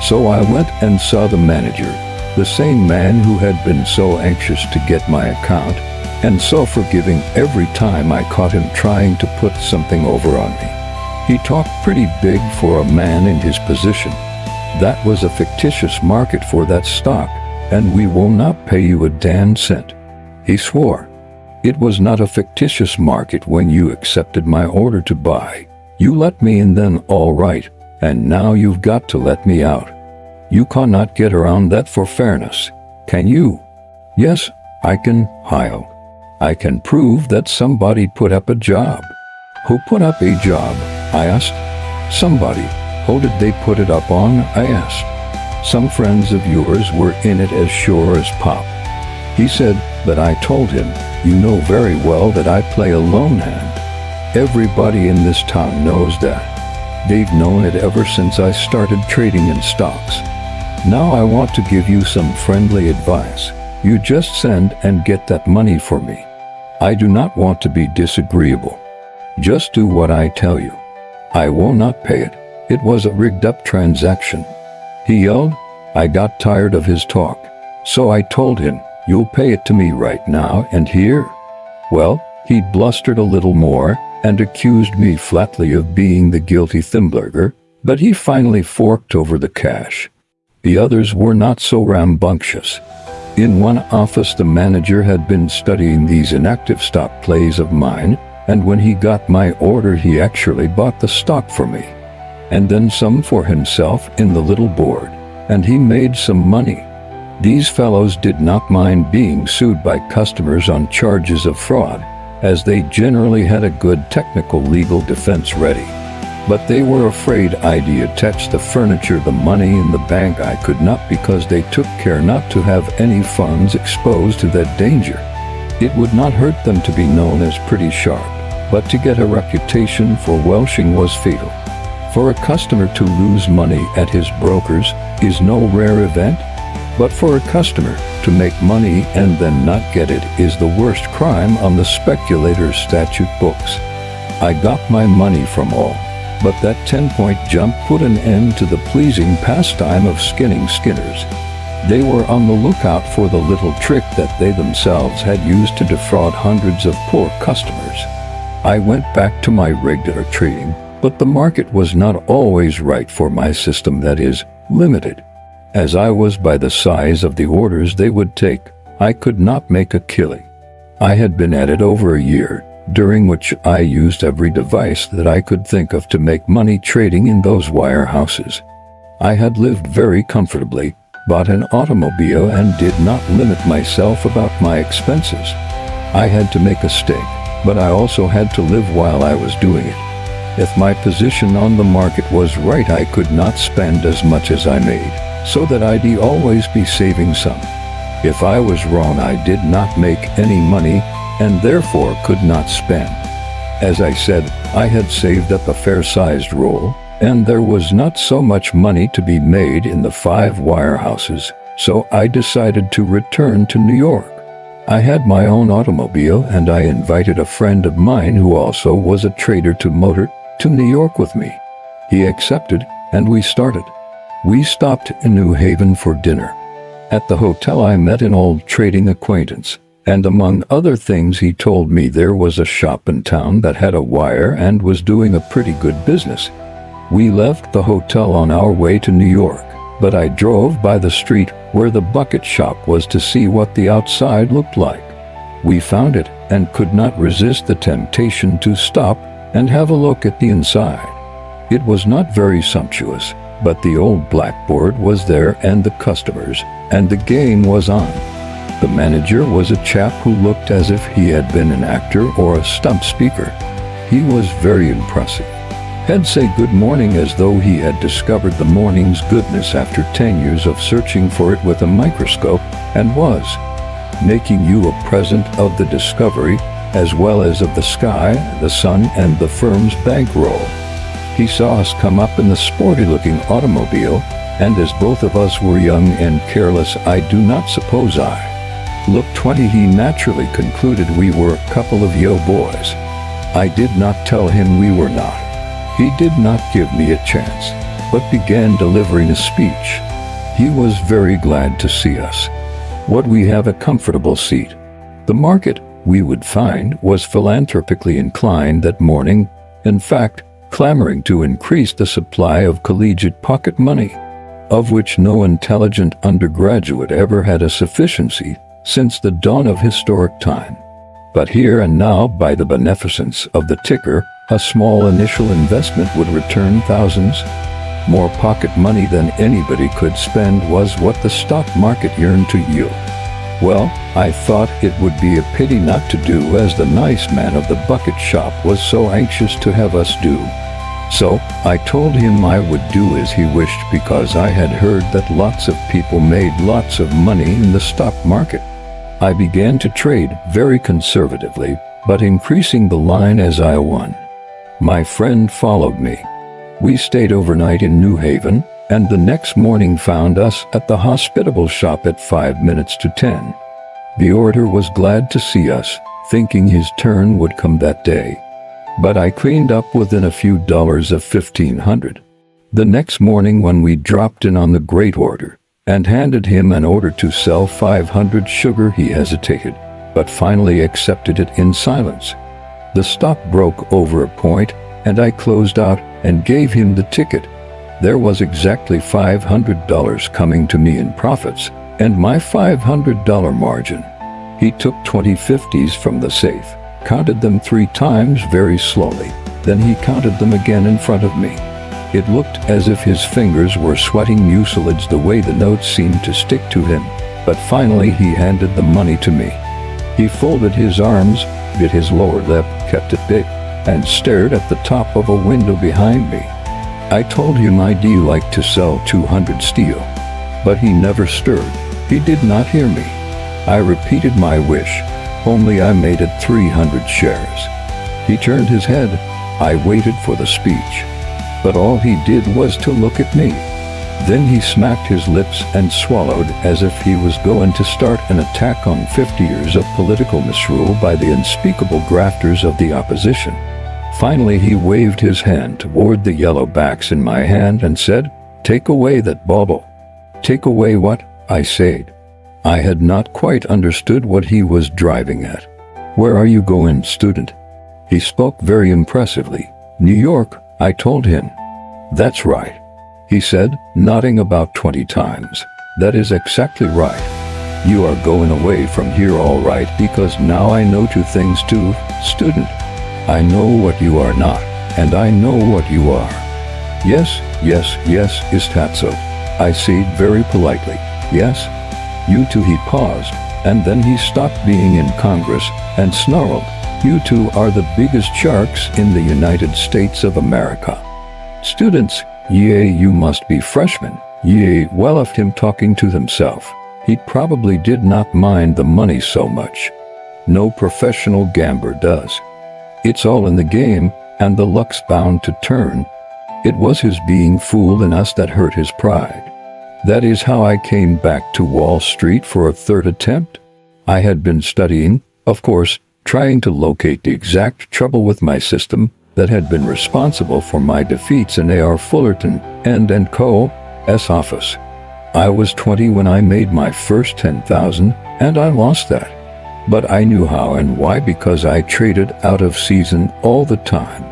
So I went and saw the manager, the same man who had been so anxious to get my account, and so forgiving every time I caught him trying to put something over on me. He talked pretty big for a man in his position. That was a fictitious market for that stock, and we will not pay you a damn cent. He swore. It was not a fictitious market when you accepted my order to buy. You let me in then, all right, and now you've got to let me out. You cannot get around that for fairness, can you? Yes, I can, Hyle. I can prove that somebody put up a job. Who put up a job? I asked. Somebody. Who did they put it up on? I asked. Some friends of yours were in it as sure as pop. He said, but I told him, you know very well that I play a lone hand. Everybody in this town knows that. They've known it ever since I started trading in stocks. Now I want to give you some friendly advice. You just send and get that money for me. I do not want to be disagreeable. Just do what I tell you. I will not pay it. It was a rigged-up transaction. He yelled. I got tired of his talk. So I told him, you'll pay it to me right now and here. Well, he blustered a little more and accused me flatly of being the guilty Thimblurger, but he finally forked over the cash. The others were not so rambunctious. In one office the manager had been studying these inactive stock plays of mine, and when he got my order he actually bought the stock for me. And then some for himself in the little board, and he made some money. These fellows did not mind being sued by customers on charges of fraud, as they generally had a good technical legal defense ready. But they were afraid I'd attach the furniture, the money in the bank. I could not, because they took care not to have any funds exposed to that danger. It would not hurt them to be known as pretty sharp, but to get a reputation for welshing was fatal. For a customer to lose money at his broker's is no rare event, but for a customer to make money and then not get it is the worst crime on the speculator's statute books. I got my money from all, but that 10-point jump put an end to the pleasing pastime of skinning skinners. They were on the lookout for the little trick that they themselves had used to defraud hundreds of poor customers. I went back to my regular trading, but the market was not always right for my system, that is, limited. As I was by the size of the orders they would take, I could not make a killing. I had been at it over a year, during which I used every device that I could think of to make money trading in those wirehouses. I had lived very comfortably, bought an automobile, and did not limit myself about my expenses. I had to make a stake, but I also had to live while I was doing it. If my position on the market was right, I could not spend as much as I made, so that I'd always be saving some. If I was wrong, I did not make any money, and therefore could not spend. As I said, I had saved up a fair-sized roll, and there was not so much money to be made in the 5 wirehouses, so I decided to return to New York. I had my own automobile, and I invited a friend of mine who also was a trader to motor to New York with me. He accepted, and we started. We stopped in New Haven for dinner. At the hotel I met an old trading acquaintance, and among other things he told me there was a shop in town that had a wire and was doing a pretty good business. We left the hotel on our way to New York, but I drove by the street where the bucket shop was to see what the outside looked like. We found it and could not resist the temptation to stop and have a look at the inside. It was not very sumptuous, but the old blackboard was there and the customers, and the game was on. The manager was a chap who looked as if he had been an actor or a stump speaker. He was very impressive. He'd say good morning as though he had discovered the morning's goodness after 10 years of searching for it with a microscope, and was making you a present of the discovery, as well as of the sky, the sun, and the firm's bankroll. He saw us come up in the sporty-looking automobile, and as both of us were young and careless, I do not suppose I looked 20. He naturally concluded we were a couple of yo boys. I did not tell him we were not. He did not give me a chance, but began delivering a speech. He was very glad to see us. Would we have a comfortable seat? The market, we would find, was philanthropically inclined that morning, in fact, clamoring to increase the supply of collegiate pocket money, of which no intelligent undergraduate ever had a sufficiency since the dawn of historic time. But here and now, by the beneficence of the ticker, a small initial investment would return thousands. More pocket money than anybody could spend was what the stock market yearned to yield. Well, I thought it would be a pity not to do as the nice man of the bucket shop was so anxious to have us do. So, I told him I would do as he wished because I had heard that lots of people made lots of money in the stock market. I began to trade very conservatively, but increasing the line as I won. My friend followed me. We stayed overnight in New Haven, and the next morning found us at the hospitable shop at 5 minutes to 10. The orator was glad to see us, thinking his turn would come that day. But I cleaned up within a few dollars of $1,500. The next morning when we dropped in on the great order and handed him an order to sell 500 sugar, he hesitated, but finally accepted it in silence. The stock broke over a point, and I closed out and gave him the ticket. There was exactly $500 coming to me in profits, and my $500 margin. He took 20 50s from the safe, counted them 3 times very slowly, then he counted them again in front of me. It looked as if his fingers were sweating mucilage the way the notes seemed to stick to him, but finally he handed the money to me. He folded his arms, bit his lower lip, kept it big, and stared at the top of a window behind me. I told him I'd like to sell 200 steel, but he never stirred. He did not hear me. I repeated my wish, only I made it 300 shares. He turned his head. I waited for the speech, but all he did was to look at me. Then he smacked his lips and swallowed as if he was going to start an attack on 50 years of political misrule by the unspeakable grafters of the opposition. Finally, he waved his hand toward the yellow backs in my hand and said, "Take away that bauble." "Take away what?" I said. I had not quite understood what he was driving at. "Where are you going, student?" He spoke very impressively. "New York," I told him. "That's right," he said, nodding about 20 times. "That is exactly right. You are going away from here all right, because now I know 2 things too, student. I know what you are not, and I know what you are." Yes, is that so?" I said very politely. "Yes. You too." He paused, and then he stopped being in Congress and snarled, "You two are the biggest sharks in the United States of America." "Students, yea, you must be freshmen, yea." Well, of him talking to himself, he probably did not mind the money so much. No professional gambler does. It's all in the game, and the luck's bound to turn. It was his being fooled in us that hurt his pride. That is how I came back to Wall Street for a 3rd attempt. I had been studying, of course, trying to locate the exact trouble with my system that had been responsible for my defeats in A.R. Fullerton and Co.'s office. I was 20 when I made my first 10,000, and I lost that. But I knew how and why, because I traded out of season all the time.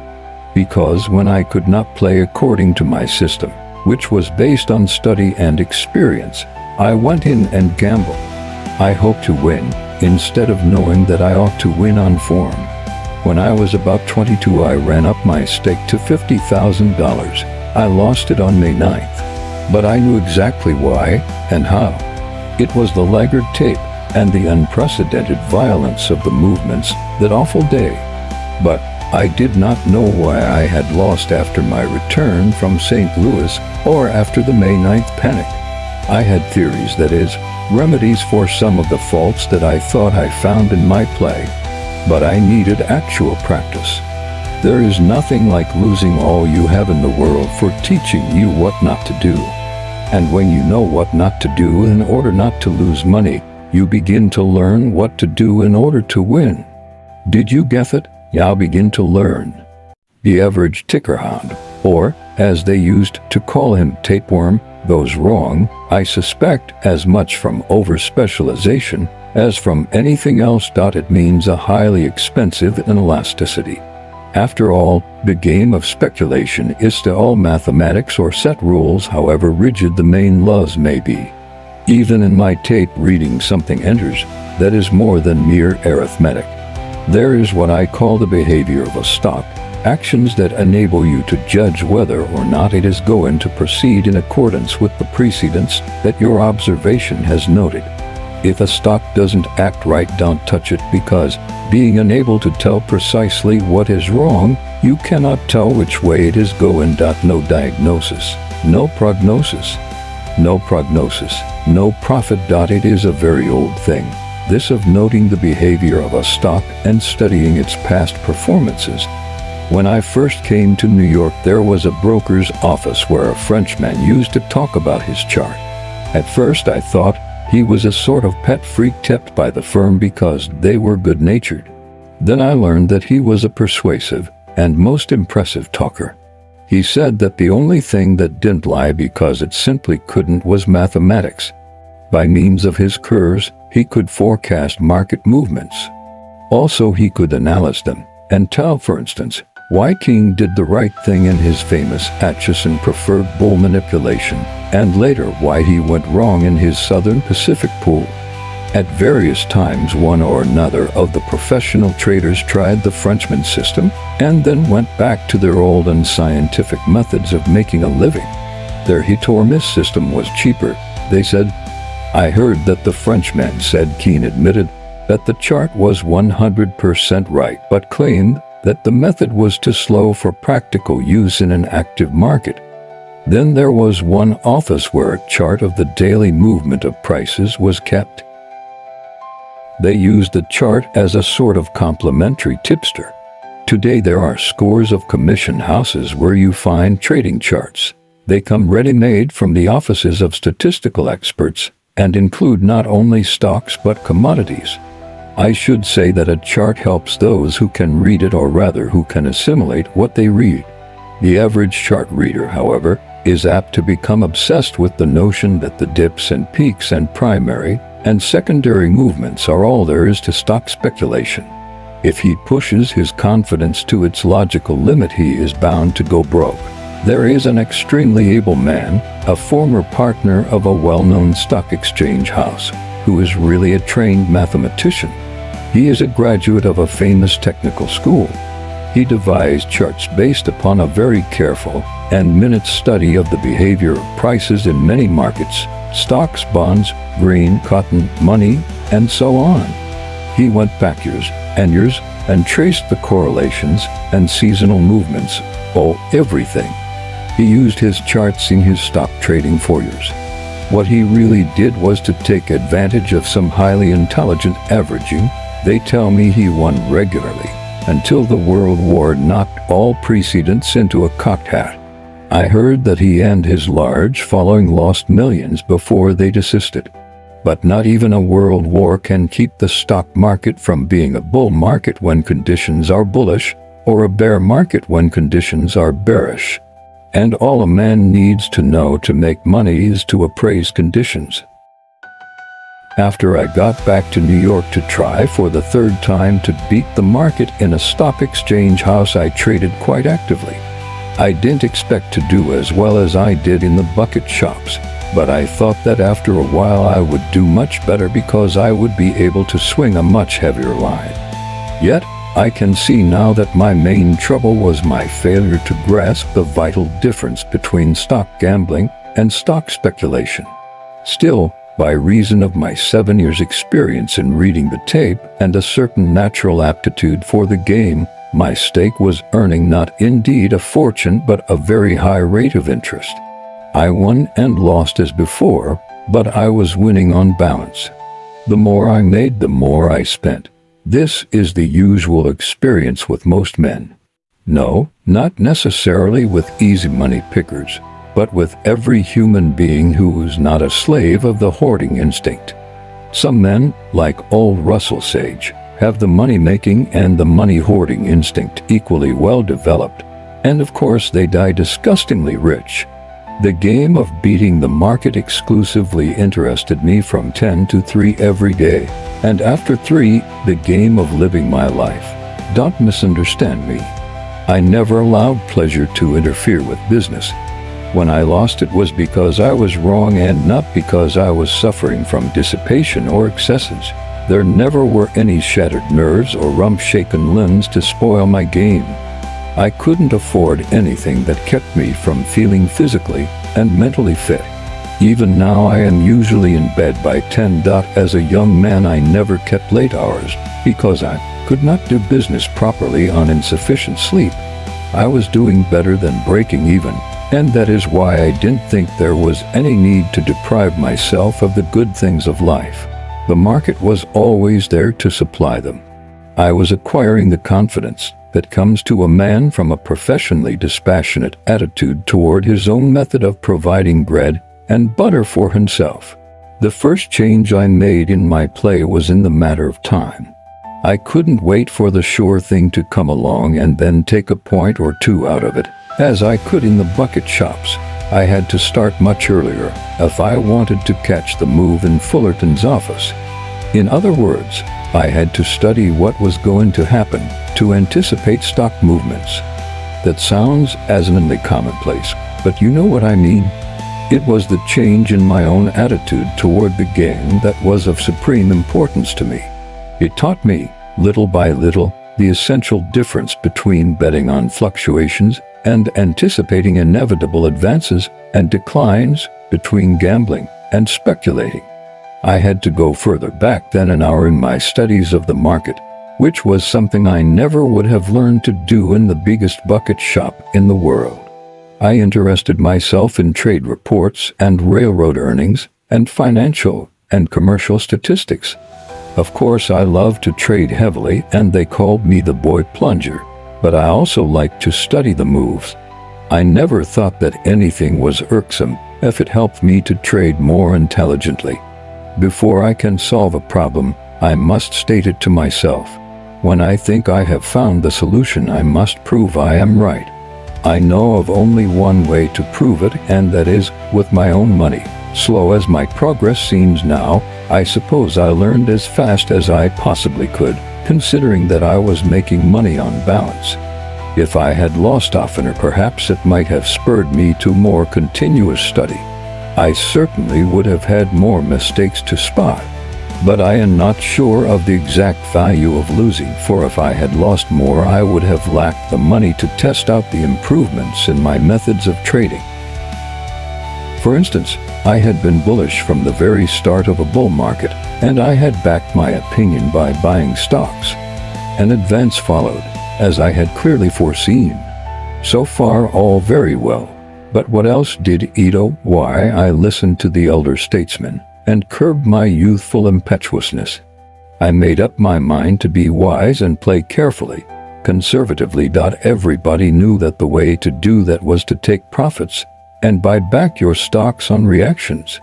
Because when I could not play according to my system, which was based on study and experience, I went in and gambled. I hoped to win, instead of knowing that I ought to win on form. When I was about 22, I ran up my stake to $50,000. I lost it on May 9th. But I knew exactly why and how. It was the laggard tape and the unprecedented violence of the movements that awful day. But I did not know why I had lost after my return from St. Louis or after the May 9th panic. I had theories, that is, remedies for some of the faults that I thought I found in my play. But I needed actual practice. There is nothing like losing all you have in the world for teaching you what not to do. And when you know what not to do in order not to lose money, you begin to learn what to do in order to win. Did you get it? You begin to learn. The average ticker hound, or, as they used to call him, tapeworm, goes wrong, I suspect, as much from over-specialization as from anything else. It means a highly expensive inelasticity. After all, the game of speculation is to all mathematics or set rules, however rigid the main laws may be. Even in my tape reading, something enters that is more than mere arithmetic. There is what I call the behavior of a stock, actions that enable you to judge whether or not it is going to proceed in accordance with the precedents that your observation has noted. If a stock doesn't act right, don't touch it, because, being unable to tell precisely what is wrong, you cannot tell which way it is going. No diagnosis, no prognosis. No prognosis, no profit. It is a very old thing, this of noting the behavior of a stock and studying its past performances. When I first came to New York, there was a broker's office where a Frenchman used to talk about his chart. At first I thought he was a sort of pet freak kept by the firm because they were good-natured. Then I learned that he was a persuasive and most impressive talker. He said that the only thing that didn't lie, because it simply couldn't, was mathematics. By means of his curves, he could forecast market movements. Also, he could analyze them and tell, for instance, why King did the right thing in his famous Atchison preferred bull manipulation, and later why he went wrong in his Southern Pacific pool. At various times, one or another of the professional traders tried the Frenchman system and then went back to their old unscientific methods of making a living. Their hit-or-miss system was cheaper, they said. I heard that the Frenchman said Keene admitted that the chart was 100% right, but claimed that the method was too slow for practical use in an active market. Then there was one office where a chart of the daily movement of prices was kept. They used the chart as a sort of complimentary tipster. Today there are scores of commission houses where you find trading charts. They come ready-made from the offices of statistical experts and include not only stocks but commodities. I should say that a chart helps those who can read it, or rather who can assimilate what they read. The average chart reader, however, is apt to become obsessed with the notion that the dips and peaks and primary and secondary movements are all there is to stock speculation. If he pushes his confidence to its logical limit, he is bound to go broke. There is an extremely able man, a former partner of a well-known stock exchange house, who is really a trained mathematician. He is a graduate of a famous technical school. He devised charts based upon a very careful and minute study of the behavior of prices in many markets: stocks, bonds, grain, cotton, money, and so on. He went back years and traced the correlations and seasonal movements, everything. He used his charts in his stock trading for years. What he really did was to take advantage of some highly intelligent averaging. They tell me he won regularly until the World War knocked all precedents into a cocked hat. I heard that he and his large following lost millions before they desisted. But not even a world war can keep the stock market from being a bull market when conditions are bullish, or a bear market when conditions are bearish. And all a man needs to know to make money is to appraise conditions. After I got back to New York to try for the third time to beat the market in a stock exchange house, I traded quite actively. I didn't expect to do as well as I did in the bucket shops, but I thought that after a while I would do much better because I would be able to swing a much heavier line. Yet, I can see now that my main trouble was my failure to grasp the vital difference between stock gambling and stock speculation. Still, by reason of my 7 years' experience in reading the tape and a certain natural aptitude for the game, my stake was earning not indeed a fortune but a very high rate of interest. I won and lost as before, but I was winning on balance. The more I made, the more I spent. This is the usual experience with most men. No, not necessarily with easy money pickers, but with every human being who is not a slave of the hoarding instinct. Some men, like old Russell Sage, have the money-making and the money-hoarding instinct equally well developed, and of course they die disgustingly rich. The game of beating the market exclusively interested me from 10 to 3 every day, and after 3, the game of living my life. Don't misunderstand me. I never allowed pleasure to interfere with business. When I lost, it was because I was wrong and not because I was suffering from dissipation or excesses. There never were any shattered nerves or rump-shaken limbs to spoil my game. I couldn't afford anything that kept me from feeling physically and mentally fit. Even now I am usually in bed by 10. As a young man I never kept late hours because I could not do business properly on insufficient sleep. I was doing better than breaking even, and that is why I didn't think there was any need to deprive myself of the good things of life. The market was always there to supply them. I was acquiring the confidence that comes to a man from a professionally dispassionate attitude toward his own method of providing bread and butter for himself. The first change I made in my play was in the matter of time. I couldn't wait for the sure thing to come along and then take a point or two out of it, as I could in the bucket shops. I had to start much earlier if I wanted to catch the move in Fullerton's office. In other words, I had to study what was going to happen to anticipate stock movements. That sounds astonishingly commonplace, but you know what I mean. It was the change in my own attitude toward the game that was of supreme importance to me. It taught me, little by little, the essential difference between betting on fluctuations and anticipating inevitable advances and declines, between gambling and speculating. I had to go further back than an hour in my studies of the market, which was something I never would have learned to do in the biggest bucket shop in the world. I interested myself in trade reports and railroad earnings and financial and commercial statistics. Of course, I loved to trade heavily, and they called me the boy plunger, but I also liked to study the moves. I never thought that anything was irksome if it helped me to trade more intelligently. Before I can solve a problem, I must state it to myself. When I think I have found the solution, I must prove I am right. I know of only one way to prove it, and that is with my own money. Slow as my progress seems now, I suppose I learned as fast as I possibly could, considering that I was making money on balance. If I had lost oftener, perhaps it might have spurred me to more continuous study. I certainly would have had more mistakes to spot, but I am not sure of the exact value of losing, for if I had lost more, I would have lacked the money to test out the improvements in my methods of trading. For instance, I had been bullish from the very start of a bull market, and I had backed my opinion by buying stocks. An advance followed, as I had clearly foreseen. So far, all very well. But what else did Edo? Why, I listened to the elder statesmen and curbed my youthful impetuousness. I made up my mind to be wise and play carefully, conservatively. Everybody knew that the way to do that was to take profits and buy back your stocks on reactions.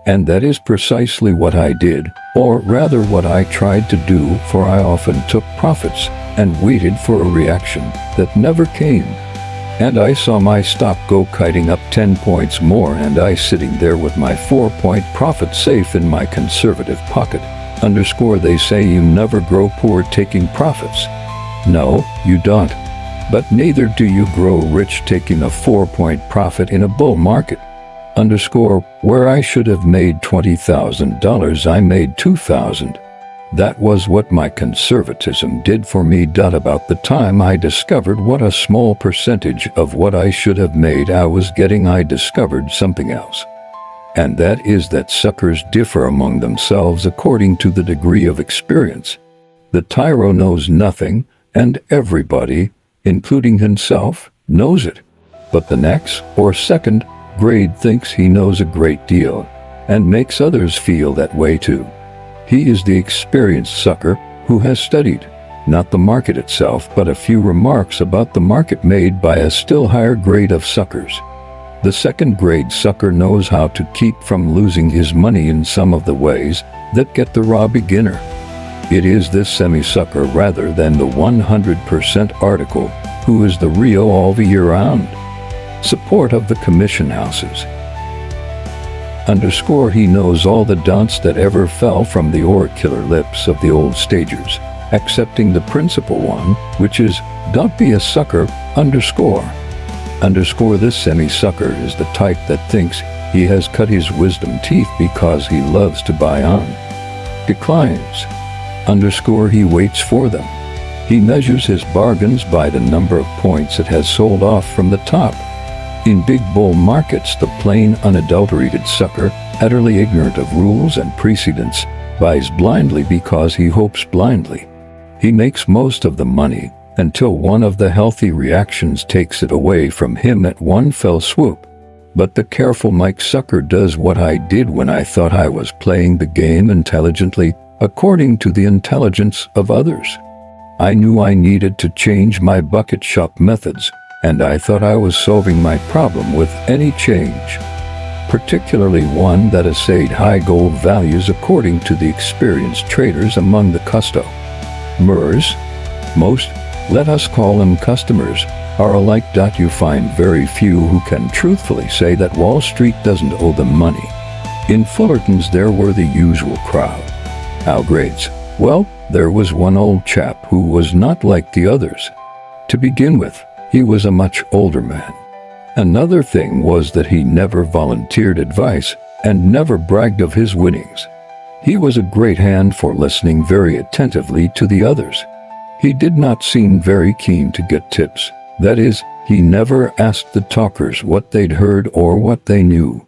And that is precisely what I did, or rather what I tried to do, for I often took profits and waited for a reaction that never came. And I saw my stock go kiting up 10 points more, and I sitting there with my 4-point profit safe in my conservative pocket. They say you never grow poor taking profits. No, you don't. But neither do you grow rich taking a 4-point profit in a bull market. Where I should have made $20,000, I made $2,000. That was what my conservatism did for me. About the time I discovered what a small percentage of what I should have made I was getting, I discovered something else. And that is that suckers differ among themselves according to the degree of experience. The tyro knows nothing, and everybody, including himself, knows it. But the next, or second, grade thinks he knows a great deal, and makes others feel that way too. He is the experienced sucker who has studied, not the market itself, but a few remarks about the market made by a still higher grade of suckers. The second-grade sucker knows how to keep from losing his money in some of the ways that get the raw beginner. It is this semi-sucker rather than the 100% article who is the real all the year round. Support of the commission houses. He knows all the don'ts that ever fell from the oracular lips of the old stagers, excepting the principal one, which is, don't be a sucker, This semi-sucker is the type that thinks he has cut his wisdom teeth because he loves to buy on declines. He waits for them. He measures his bargains by the number of points it has sold off from the top. In big bull markets, the plain, unadulterated sucker, utterly ignorant of rules and precedents, buys blindly because he hopes blindly. He makes most of the money until one of the healthy reactions takes it away from him at one fell swoop. But the careful Mike sucker does what I did when I thought I was playing the game intelligently, according to the intelligence of others. I knew I needed to change my bucket shop methods, and I thought I was solving my problem with any change, particularly one that assayed high gold values according to the experienced traders among the customers. Most, let us call them customers, are alike. You find very few who can truthfully say that Wall Street doesn't owe them money. In Fullerton's there were the usual crowd. How grades? Well, there was one old chap who was not like the others. To begin with, he was a much older man. Another thing was that he never volunteered advice and never bragged of his winnings. He was a great hand for listening very attentively to the others. He did not seem very keen to get tips. That is, he never asked the talkers what they'd heard or what they knew.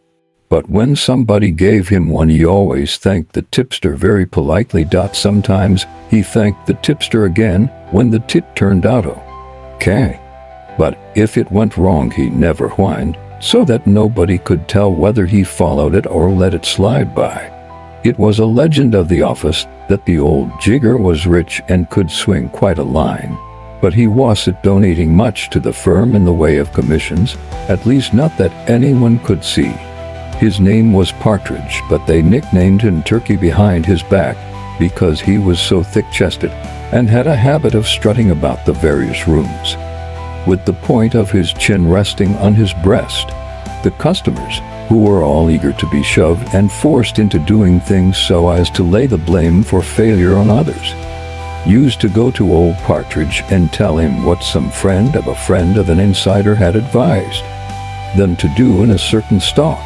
But when somebody gave him one, he always thanked the tipster very politely. Sometimes he thanked the tipster again when the tip turned out okay. But if it went wrong, he never whined, so that nobody could tell whether he followed it or let it slide by. It was a legend of the office that the old jigger was rich and could swing quite a line. But he wasn't donating much to the firm in the way of commissions, at least not that anyone could see. His name was Partridge, but they nicknamed him Turkey behind his back because he was so thick-chested and had a habit of strutting about the various rooms, with the point of his chin resting on his breast. The customers, who were all eager to be shoved and forced into doing things so as to lay the blame for failure on others, used to go to old Partridge and tell him what some friend of an insider had advised them to do in a certain stock.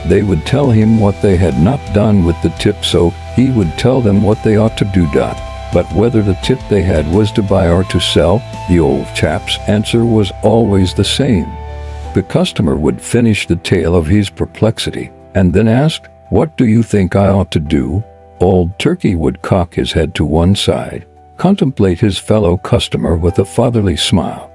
They would tell him what they had not done with the tip, so he would tell them what they ought to do. But whether the tip they had was to buy or to sell, the old chap's answer was always the same. The customer would finish the tale of his perplexity, and then ask, "What do you think I ought to do?" Old Turkey would cock his head to one side, contemplate his fellow customer with a fatherly smile,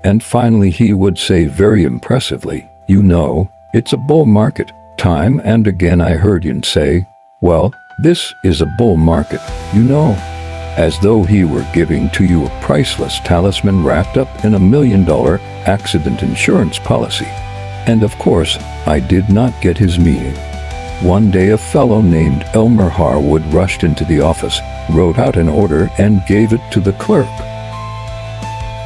and finally he would say very impressively, "You know, it's a bull market." Time and again I heard him say, "Well, this is a bull market, you know," as though he were giving to you a priceless talisman wrapped up in $1 million accident insurance policy. And of course, I did not get his meaning. One day a fellow named Elmer Harwood rushed into the office, wrote out an order, and gave it to the clerk.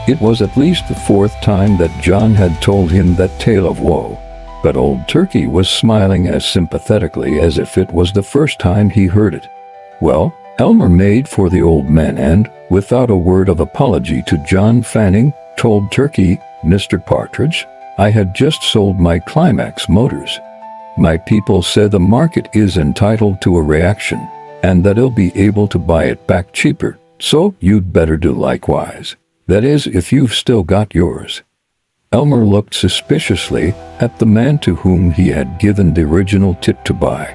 It was at least the fourth time that John had told him that tale of woe, but old Turkey was smiling as sympathetically as if it was the first time he heard it. Well, Elmer made for the old man and, without a word of apology to John Fanning, told Turkey, "Mr. Partridge, I had just sold my Climax motors. My people say the market is entitled to a reaction, and that he'll be able to buy it back cheaper, so you'd better do likewise. That is, if you've still got yours." Elmer looked suspiciously at the man to whom he had given the original tip to buy.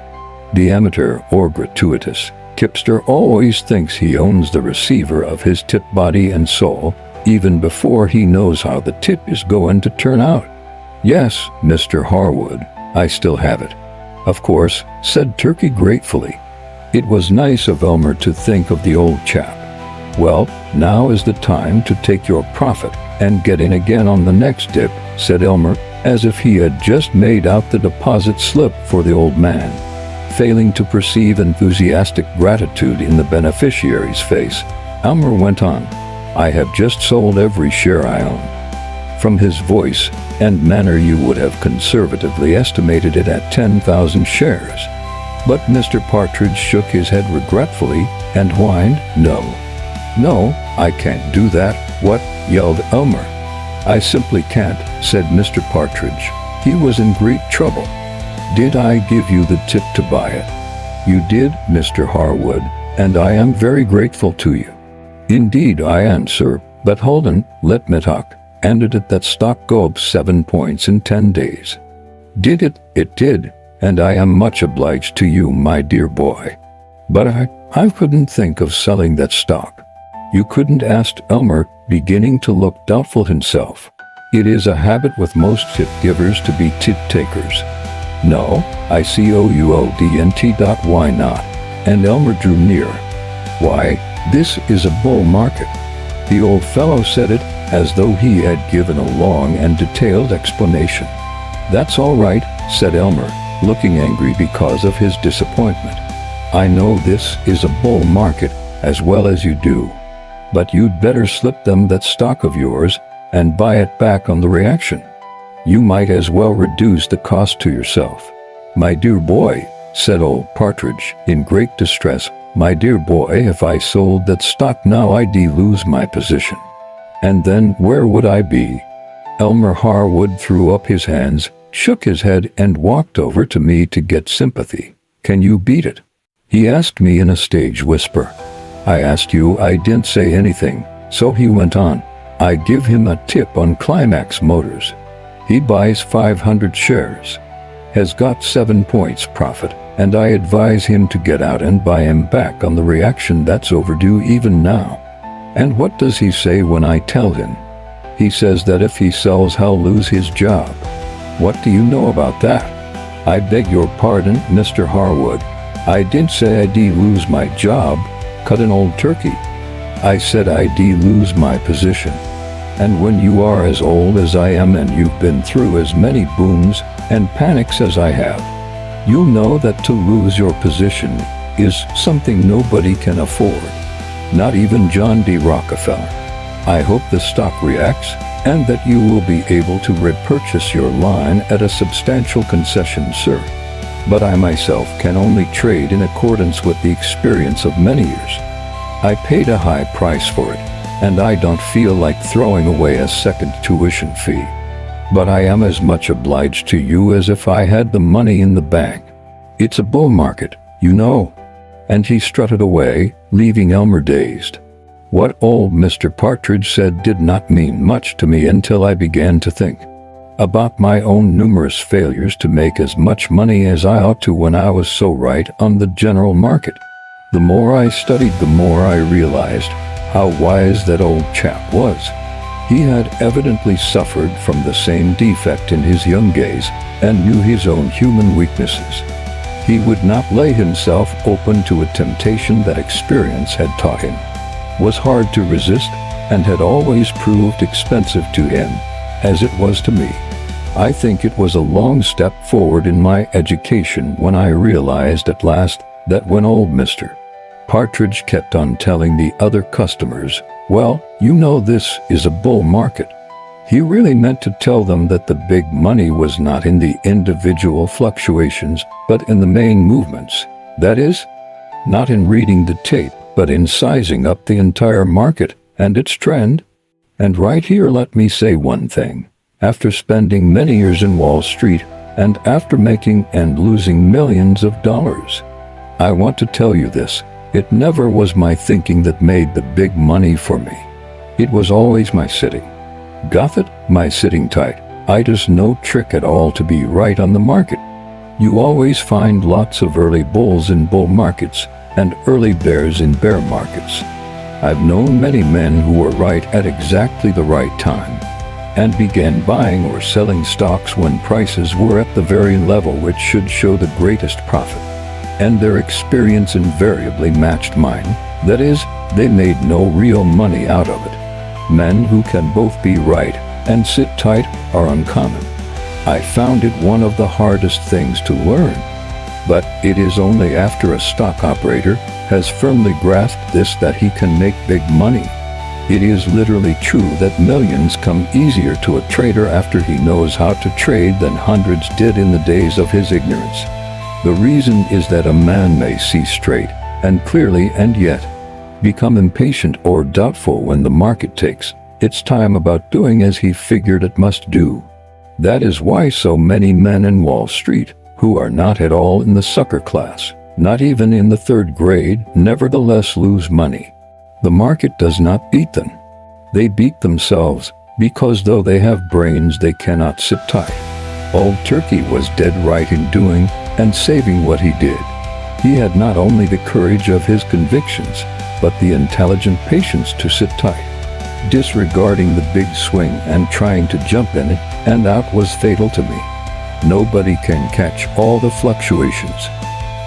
The amateur or gratuitous tipster always thinks he owns the receiver of his tip body and soul, even before he knows how the tip is going to turn out. "Yes, Mr. Harwood, I still have it." "Of course," said Turkey gratefully. It was nice of Elmer to think of the old chap. "Well, now is the time to take your profit and get in again on the next dip," said Elmer, as if he had just made out the deposit slip for the old man. Failing to perceive enthusiastic gratitude in the beneficiary's face, Elmer went on, "I have just sold every share I own." From his voice and manner you would have conservatively estimated it at 10,000 shares. But Mr. Partridge shook his head regretfully and whined, "No, I can't do that." "What?" yelled Elmer. "I simply can't," said Mr. Partridge. He was in great trouble. "Did I give you the tip to buy it?" "You did, Mr. Harwood," and I am very grateful to you. Indeed I am, sir, but hold on, let me talk. And did that stock go up 7 points in 10 days? Did it? It did, and I am much obliged to you, my dear boy. But I couldn't think of selling that stock. You couldn't? Asked Elmer, beginning to look doubtful himself. It is a habit with most tip givers to be tip takers. No, I couldn't. Why not? And Elmer drew near. Why, this is a bull market. The old fellow said it as though he had given a long and detailed explanation. That's all right, said Elmer, looking angry because of his disappointment. I know this is a bull market as well as you do. But you'd better slip them that stock of yours and buy it back on the reaction. You might as well reduce the cost to yourself. My dear boy, said old Partridge, in great distress, my dear boy, if I sold that stock now I'd lose my position. And then where would I be? Elmer Harwood threw up his hands, shook his head, and walked over to me to get sympathy. Can you beat it? He asked me in a stage whisper. I asked you, I didn't say anything, so he went on. I give him a tip on Climax Motors. He buys 500 shares, has got 7 points profit, and I advise him to get out and buy him back on the reaction that's overdue even now. And what does he say when I tell him? He says that if he sells he'll lose his job. What do you know about that? I beg your pardon, Mr. Harwood. I didn't say I'd lose my job, cut an old turkey. I said I'd lose my position. And when you are as old as I am and you've been through as many booms and panics as I have, you'll know that to lose your position is something nobody can afford. Not even John D. Rockefeller. I hope the stock reacts and that you will be able to repurchase your line at a substantial concession, sir. But I myself can only trade in accordance with the experience of many years. I paid a high price for it, and I don't feel like throwing away a second tuition fee. But I am as much obliged to you as if I had the money in the bank. It's a bull market, you know. And he strutted away, leaving Elmer dazed. What old Mr. Partridge said did not mean much to me until I began to think about my own numerous failures to make as much money as I ought to when I was so right on the general market. The more I studied, the more I realized how wise that old chap was. He had evidently suffered from the same defect in his young days and knew his own human weaknesses. He would not lay himself open to a temptation that experience had taught him was hard to resist and had always proved expensive to him, as it was to me. I think it was a long step forward in my education when I realized at last that when old Mr. Partridge kept on telling the other customers, well, you know this is a bull market, he really meant to tell them that the big money was not in the individual fluctuations, but in the main movements. That is, not in reading the tape, but in sizing up the entire market and its trend. And right here let me say one thing. After spending many years in Wall Street, and after making and losing millions of dollars, I want to tell you this. It never was my thinking that made the big money for me. It was always my sitting. Got it? My sitting tight. It is no trick at all to be right on the market. You always find lots of early bulls in bull markets and early bears in bear markets. I've known many men who were right at exactly the right time and began buying or selling stocks when prices were at the very level which should show the greatest profit. And their experience invariably matched mine. That is, they made no real money out of it. Men who can both be right and sit tight are uncommon. I found it one of the hardest things to learn. But it is only after a stock operator has firmly grasped this that he can make big money. It is literally true that millions come easier to a trader after he knows how to trade than hundreds did in the days of his ignorance. The reason is that a man may see straight and clearly and yet become impatient or doubtful when the market takes its time about doing as he figured it must do. That is why so many men in Wall Street, who are not at all in the sucker class, not even in the third grade, nevertheless lose money. The market does not beat them. They beat themselves, because though they have brains, they cannot sit tight. Old Turkey was dead right in doing and saving what he did. He had not only the courage of his convictions, but the intelligent patience to sit tight. Disregarding the big swing and trying to jump in it and out was fatal to me. Nobody can catch all the fluctuations.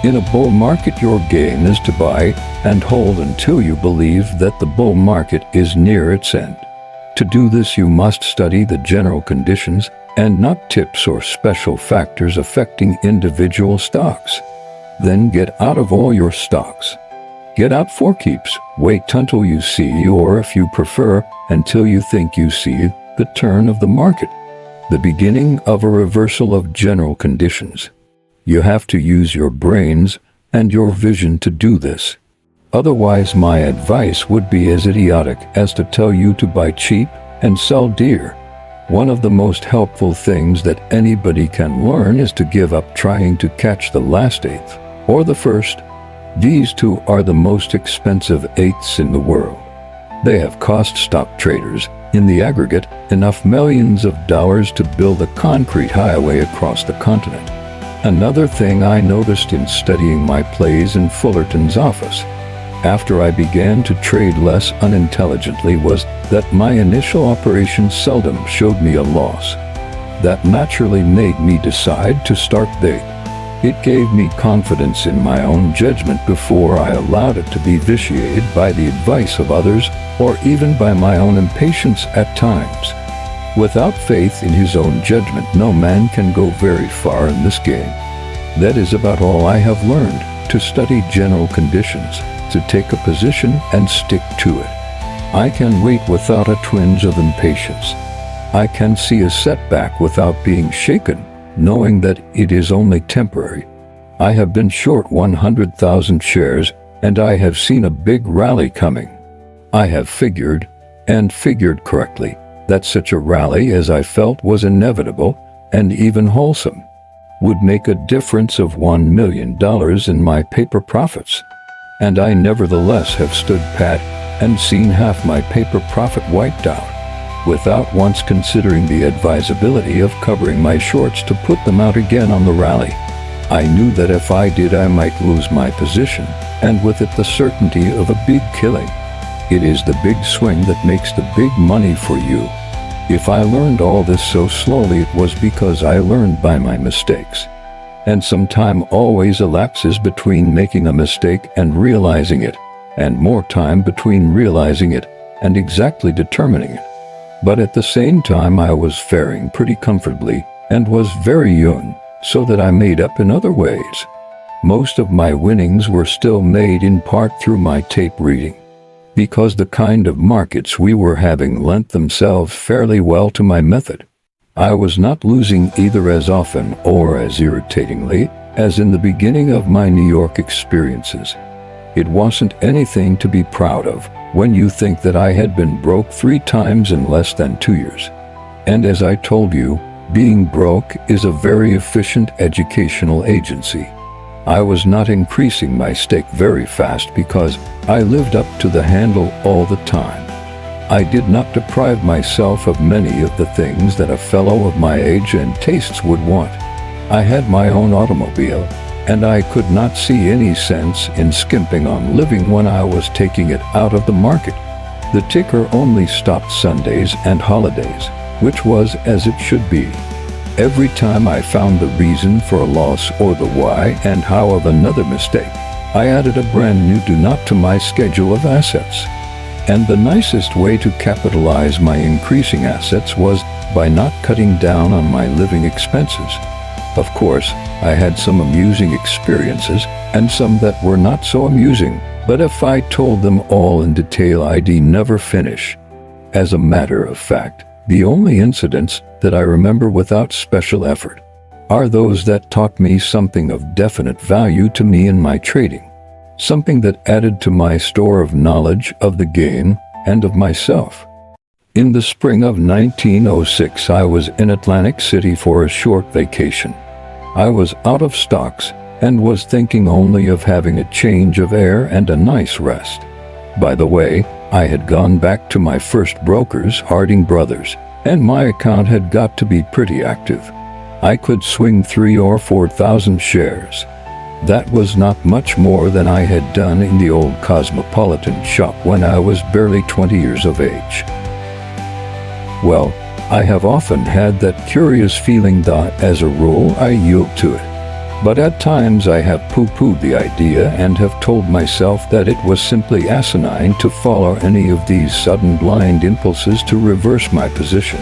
In a bull market, your game is to buy and hold until you believe that the bull market is near its end. To do this, you must study the general conditions and not tips or special factors affecting individual stocks. Then get out of all your stocks. Get out for keeps. Wait until you see, or if you prefer, until you think you see, the turn of the market, the beginning of a reversal of general conditions. You have to use your brains and your vision to do this. Otherwise, my advice would be as idiotic as to tell you to buy cheap and sell dear. One of the most helpful things that anybody can learn is to give up trying to catch the last eighth or the first. These two are the most expensive eighths in the world. They have cost stock traders, in the aggregate, enough millions of dollars to build a concrete highway across the continent. Another thing I noticed in studying my plays in Fullerton's office, after I began to trade less unintelligently, was that my initial operations seldom showed me a loss. That naturally made me decide to start big. It gave me confidence in my own judgment before I allowed it to be vitiated by the advice of others or even by my own impatience at times. Without faith in his own judgment, no man can go very far in this game. That is about all I have learned, to study general conditions, to take a position and stick to it. I can wait without a twinge of impatience. I can see a setback without being shaken, knowing that it is only temporary. I have been short 100,000 shares, and I have seen a big rally coming. I have figured, and figured correctly, that such a rally as I felt was inevitable and even wholesome would make a difference of $1 million in my paper profits. And I nevertheless have stood pat and seen half my paper profit wiped out, without once considering the advisability of covering my shorts to put them out again on the rally. I knew that if I did, I might lose my position, and with it the certainty of a big killing. It is the big swing that makes the big money for you. If I learned all this so slowly, it was because I learned by my mistakes. And some time always elapses between making a mistake and realizing it, and more time between realizing it and exactly determining it. But at the same time, I was faring pretty comfortably and was very young, so that I made up in other ways. Most of my winnings were still made in part through my tape reading, because the kind of markets we were having lent themselves fairly well to my method. I was not losing either as often or as irritatingly as in the beginning of my New York experiences. It wasn't anything to be proud of when you think that I had been broke 3 times in less than 2 years. And as I told you, being broke is a very efficient educational agency. I was not increasing my stake very fast because I lived up to the handle all the time. I did not deprive myself of many of the things that a fellow of my age and tastes would want. I had my own automobile, and I could not see any sense in skimping on living when I was taking it out of the market. The ticker only stopped Sundays and holidays, which was as it should be. Every time I found the reason for a loss or the why and how of another mistake, I added a brand new do not to my schedule of assets. And the nicest way to capitalize my increasing assets was by not cutting down on my living expenses. Of course, I had some amusing experiences and some that were not so amusing, but if I told them all in detail, I'd never finish. As a matter of fact, the only incidents that I remember without special effort are those that taught me something of definite value to me in my trading, something that added to my store of knowledge of the game and of myself. In the spring of 1906, I was in Atlantic City for a short vacation. I was out of stocks and was thinking only of having a change of air and a nice rest. By the way, I had gone back to my first brokers, Harding Brothers, and my account had got to be pretty active. I could swing 3,000 or 4,000 shares. That was not much more than I had done in the old Cosmopolitan shop when I was barely 20 years of age. Well, I have often had that curious feeling that, as a rule, I yield to it. But at times I have pooh-poohed the idea and have told myself that it was simply asinine to follow any of these sudden blind impulses to reverse my position.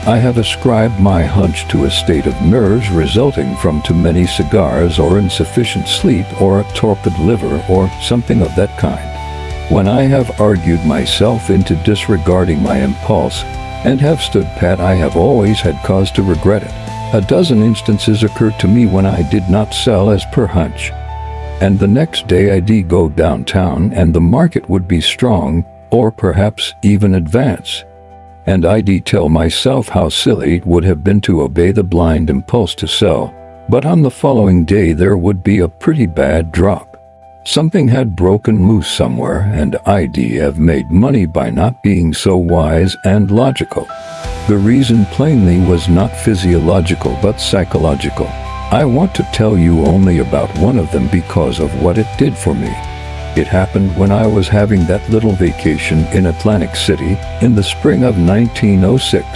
I have ascribed my hunch to a state of nerves resulting from too many cigars or insufficient sleep or a torpid liver or something of that kind. When I have argued myself into disregarding my impulse and have stood pat, I have always had cause to regret it. A dozen instances occurred to me when I did not sell as per hunch. And the next day I'd go downtown and the market would be strong, or perhaps even advance. And I'd tell myself how silly it would have been to obey the blind impulse to sell, but on the following day there would be a pretty bad drop. Something had broken loose somewhere, and I'd have made money by not being so wise and logical. The reason plainly was not physiological but psychological. I want to tell you only about one of them because of what it did for me. It happened when I was having that little vacation in Atlantic City in the spring of 1906.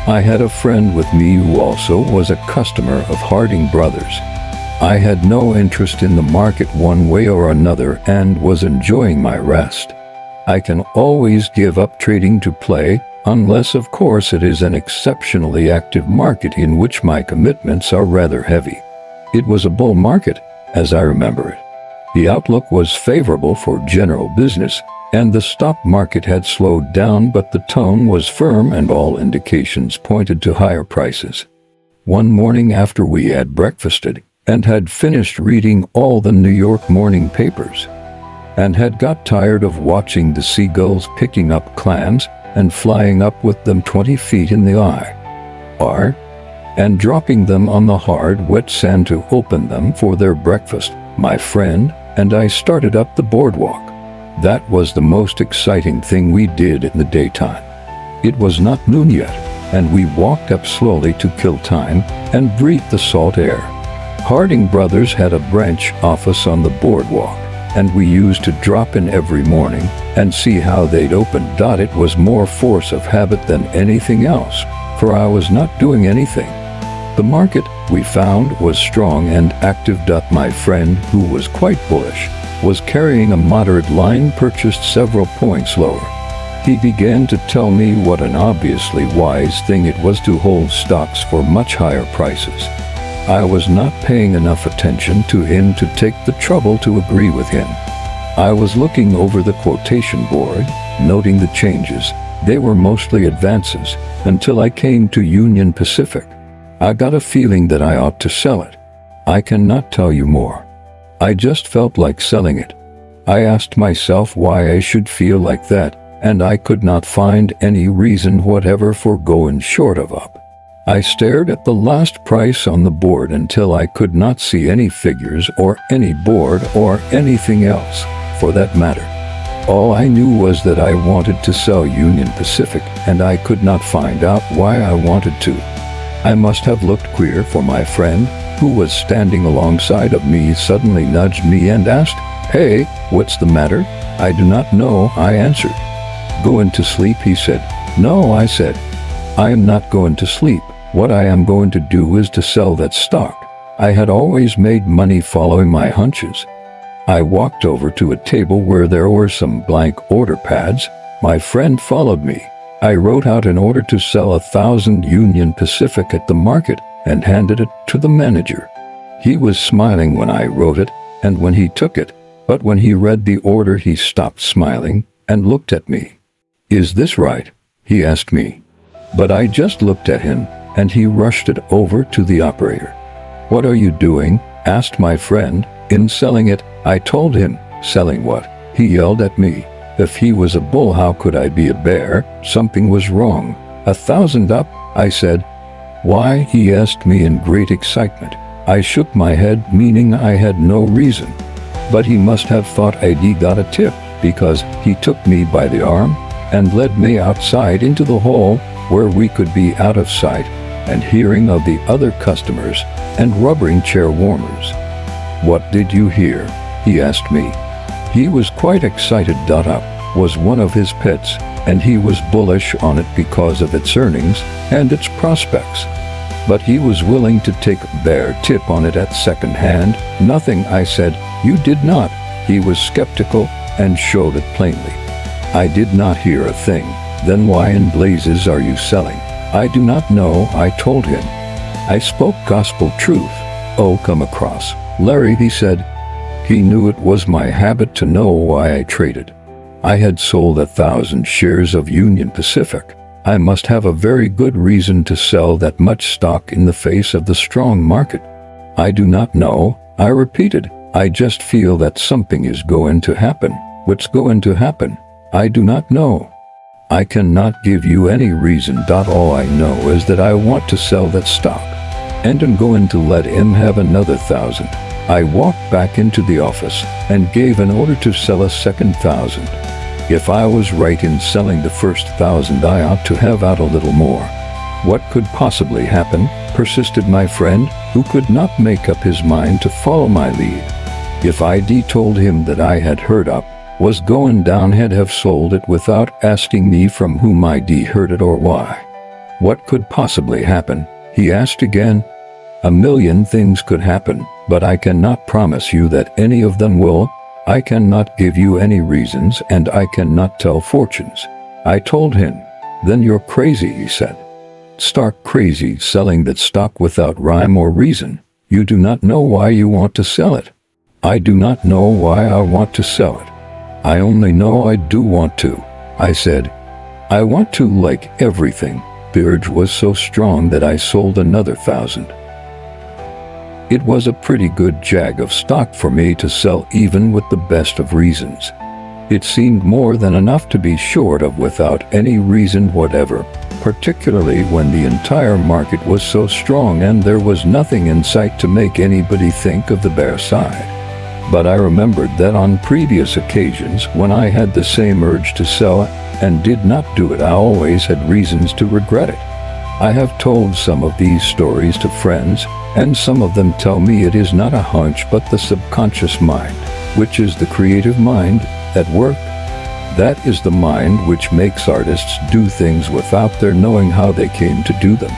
I had a friend with me who also was a customer of Harding Brothers. I had no interest in the market one way or another and was enjoying my rest. I can always give up trading to play, unless of course it is an exceptionally active market in which my commitments are rather heavy. It was a bull market, as I remember it. The outlook was favorable for general business, and the stock market had slowed down, but the tone was firm and all indications pointed to higher prices. One morning after we had breakfasted, and had finished reading all the New York morning papers, and had got tired of watching the seagulls picking up clams and flying up with them 20 feet in the air, and dropping them on the hard, wet sand to open them for their breakfast, my friend and I started up the boardwalk. That was the most exciting thing we did in the daytime. It was not noon yet, and we walked up slowly to kill time and breathe the salt air. Harding Brothers had a branch office on the boardwalk, and we used to drop in every morning and see how they'd opened. It was more force of habit than anything else, for I was not doing anything. The market, we found, was strong and active. My friend, who was quite bullish, was carrying a moderate line purchased several points lower. He began to tell me what an obviously wise thing it was to hold stocks for much higher prices. I was not paying enough attention to him to take the trouble to agree with him. I was looking over the quotation board, noting the changes. They were mostly advances, until I came to Union Pacific. I got a feeling that I ought to sell it. I cannot tell you more. I just felt like selling it. I asked myself why I should feel like that, and I could not find any reason whatever for going short of up. I stared at the last price on the board until I could not see any figures or any board or anything else, for that matter. All I knew was that I wanted to sell Union Pacific, and I could not find out why I wanted to. I must have looked queer, for my friend, who was standing alongside of me, suddenly nudged me and asked, "Hey, what's the matter?" "I do not know," I answered. "Going to sleep?" he said. "No," I said. "I am not going to sleep. What I am going to do is to sell that stock." I had always made money following my hunches. I walked over to a table where there were some blank order pads. My friend followed me. I wrote out an order to sell 1,000 Union Pacific at the market and handed it to the manager. He was smiling when I wrote it and when he took it, but when he read the order he stopped smiling and looked at me. "Is this right?" he asked me. But I just looked at him, and he rushed it over to the operator. "What are you doing?" asked my friend. "In selling it," I told him. "Selling what?" he yelled at me. If he was a bull, how could I be a bear? Something was wrong. 1,000 up, I said. "Why?" he asked me in great excitement. I shook my head, meaning I had no reason. But he must have thought I'd got a tip, because he took me by the arm and led me outside into the hall where we could be out of sight and hearing of the other customers and rubbering chair warmers. "What did you hear?" he asked me. He was quite excited. Up was one of his pets, and he was bullish on it because of its earnings and its prospects. But he was willing to take a bare tip on it at second hand. "Nothing," I said. "You did not." He was skeptical and showed it plainly. "I did not hear a thing." "Then why in blazes are you selling?" "I do not know," I told him. I spoke gospel truth. "Oh, come across, Larry," he said. He knew it was my habit to know why I traded. I had sold 1,000 shares of Union Pacific. I must have a very good reason to sell that much stock in the face of the strong market. "I do not know," I repeated. "I just feel that something is going to happen." "What's going to happen?" "I do not know. I cannot give you any reason. All I know is that I want to sell that stock, and I'm going to let him have another 1,000. I walked back into the office and gave an order to sell a second 1,000. If I was right in selling the first 1,000, I ought to have out a little more. "What could possibly happen?" persisted my friend, who could not make up his mind to follow my lead. If I'd told him that I had heard up was going down, he'd have sold it without asking me from whom I'd heard it or why. "What could possibly happen?" he asked again. "A million things could happen, but I cannot promise you that any of them will. I cannot give you any reasons, and I cannot tell fortunes," I told him. "Then you're crazy," he said. "Stark crazy, selling that stock without rhyme or reason. You do not know why you want to sell it." "I do not know why I want to sell it. I only know I do want to," I said. "I want to like everything." The urge was so strong that I sold another 1,000. It was a pretty good jag of stock for me to sell, even with the best of reasons. It seemed more than enough to be short of without any reason whatever, particularly when the entire market was so strong and there was nothing in sight to make anybody think of the bear side. But I remembered that on previous occasions when I had the same urge to sell and did not do it, I always had reasons to regret it. I have told some of these stories to friends, and some of them tell me it is not a hunch but the subconscious mind, which is the creative mind, at work. That is the mind which makes artists do things without their knowing how they came to do them.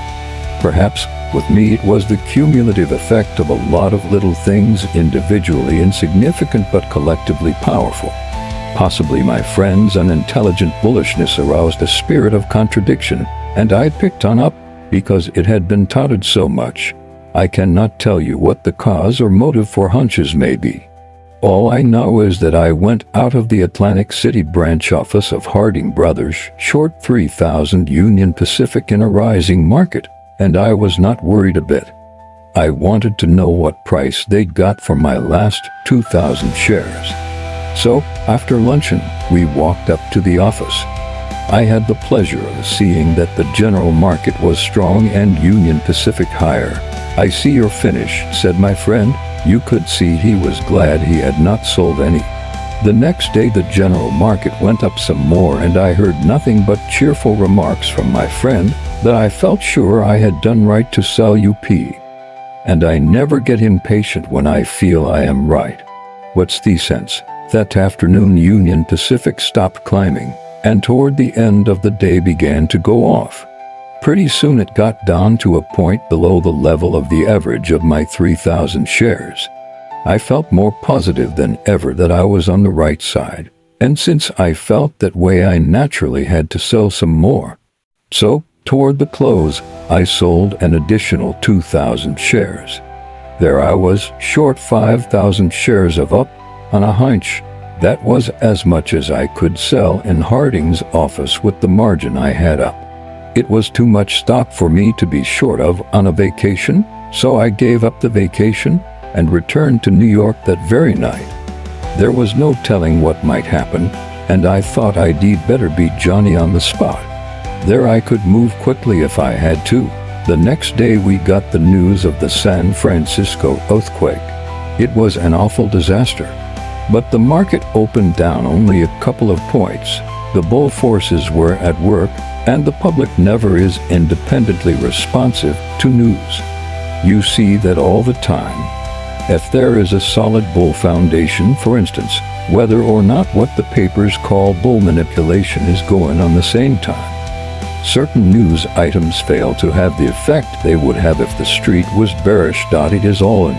Perhaps, with me, it was the cumulative effect of a lot of little things, individually insignificant but collectively powerful. Possibly my friend's unintelligent bullishness aroused a spirit of contradiction, and I picked on up because it had been touted so much. I cannot tell you what the cause or motive for hunches may be. All I know is that I went out of the Atlantic City branch office of Harding Brothers, short 3,000 Union Pacific in a rising market, and I was not worried a bit. I wanted to know what price they'd got for my last 2,000 shares. So, after luncheon, we walked up to the office. I had the pleasure of seeing that the general market was strong and Union Pacific higher. "I see you're finished," said my friend. You could see he was glad he had not sold any. The next day the general market went up some more, and I heard nothing but cheerful remarks from my friend that I felt sure I had done right to sell UP. And I never get impatient when I feel I am right. What's the sense? That afternoon Union Pacific stopped climbing, and toward the end of the day began to go off. Pretty soon it got down to a point below the level of the average of my 3,000 shares. I felt more positive than ever that I was on the right side, and since I felt that way, I naturally had to sell some more. So, toward the close, I sold an additional 2,000 shares. There I was, short 5,000 shares of up on a hunch. That was as much as I could sell in Harding's office with the margin I had up. It was too much stock for me to be short of on a vacation, so I gave up the vacation and returned to New York that very night. There was no telling what might happen, and I thought I'd better be Johnny on the spot. There I could move quickly if I had to. The next day we got the news of the San Francisco earthquake. It was an awful disaster. But the market opened down only a couple of points. The bull forces were at work, and the public never is independently responsive to news. You see that all the time. If there is a solid bull foundation, for instance, whether or not what the papers call bull manipulation is going on the same time, certain news items fail to have the effect they would have if the street was bearish. It is all in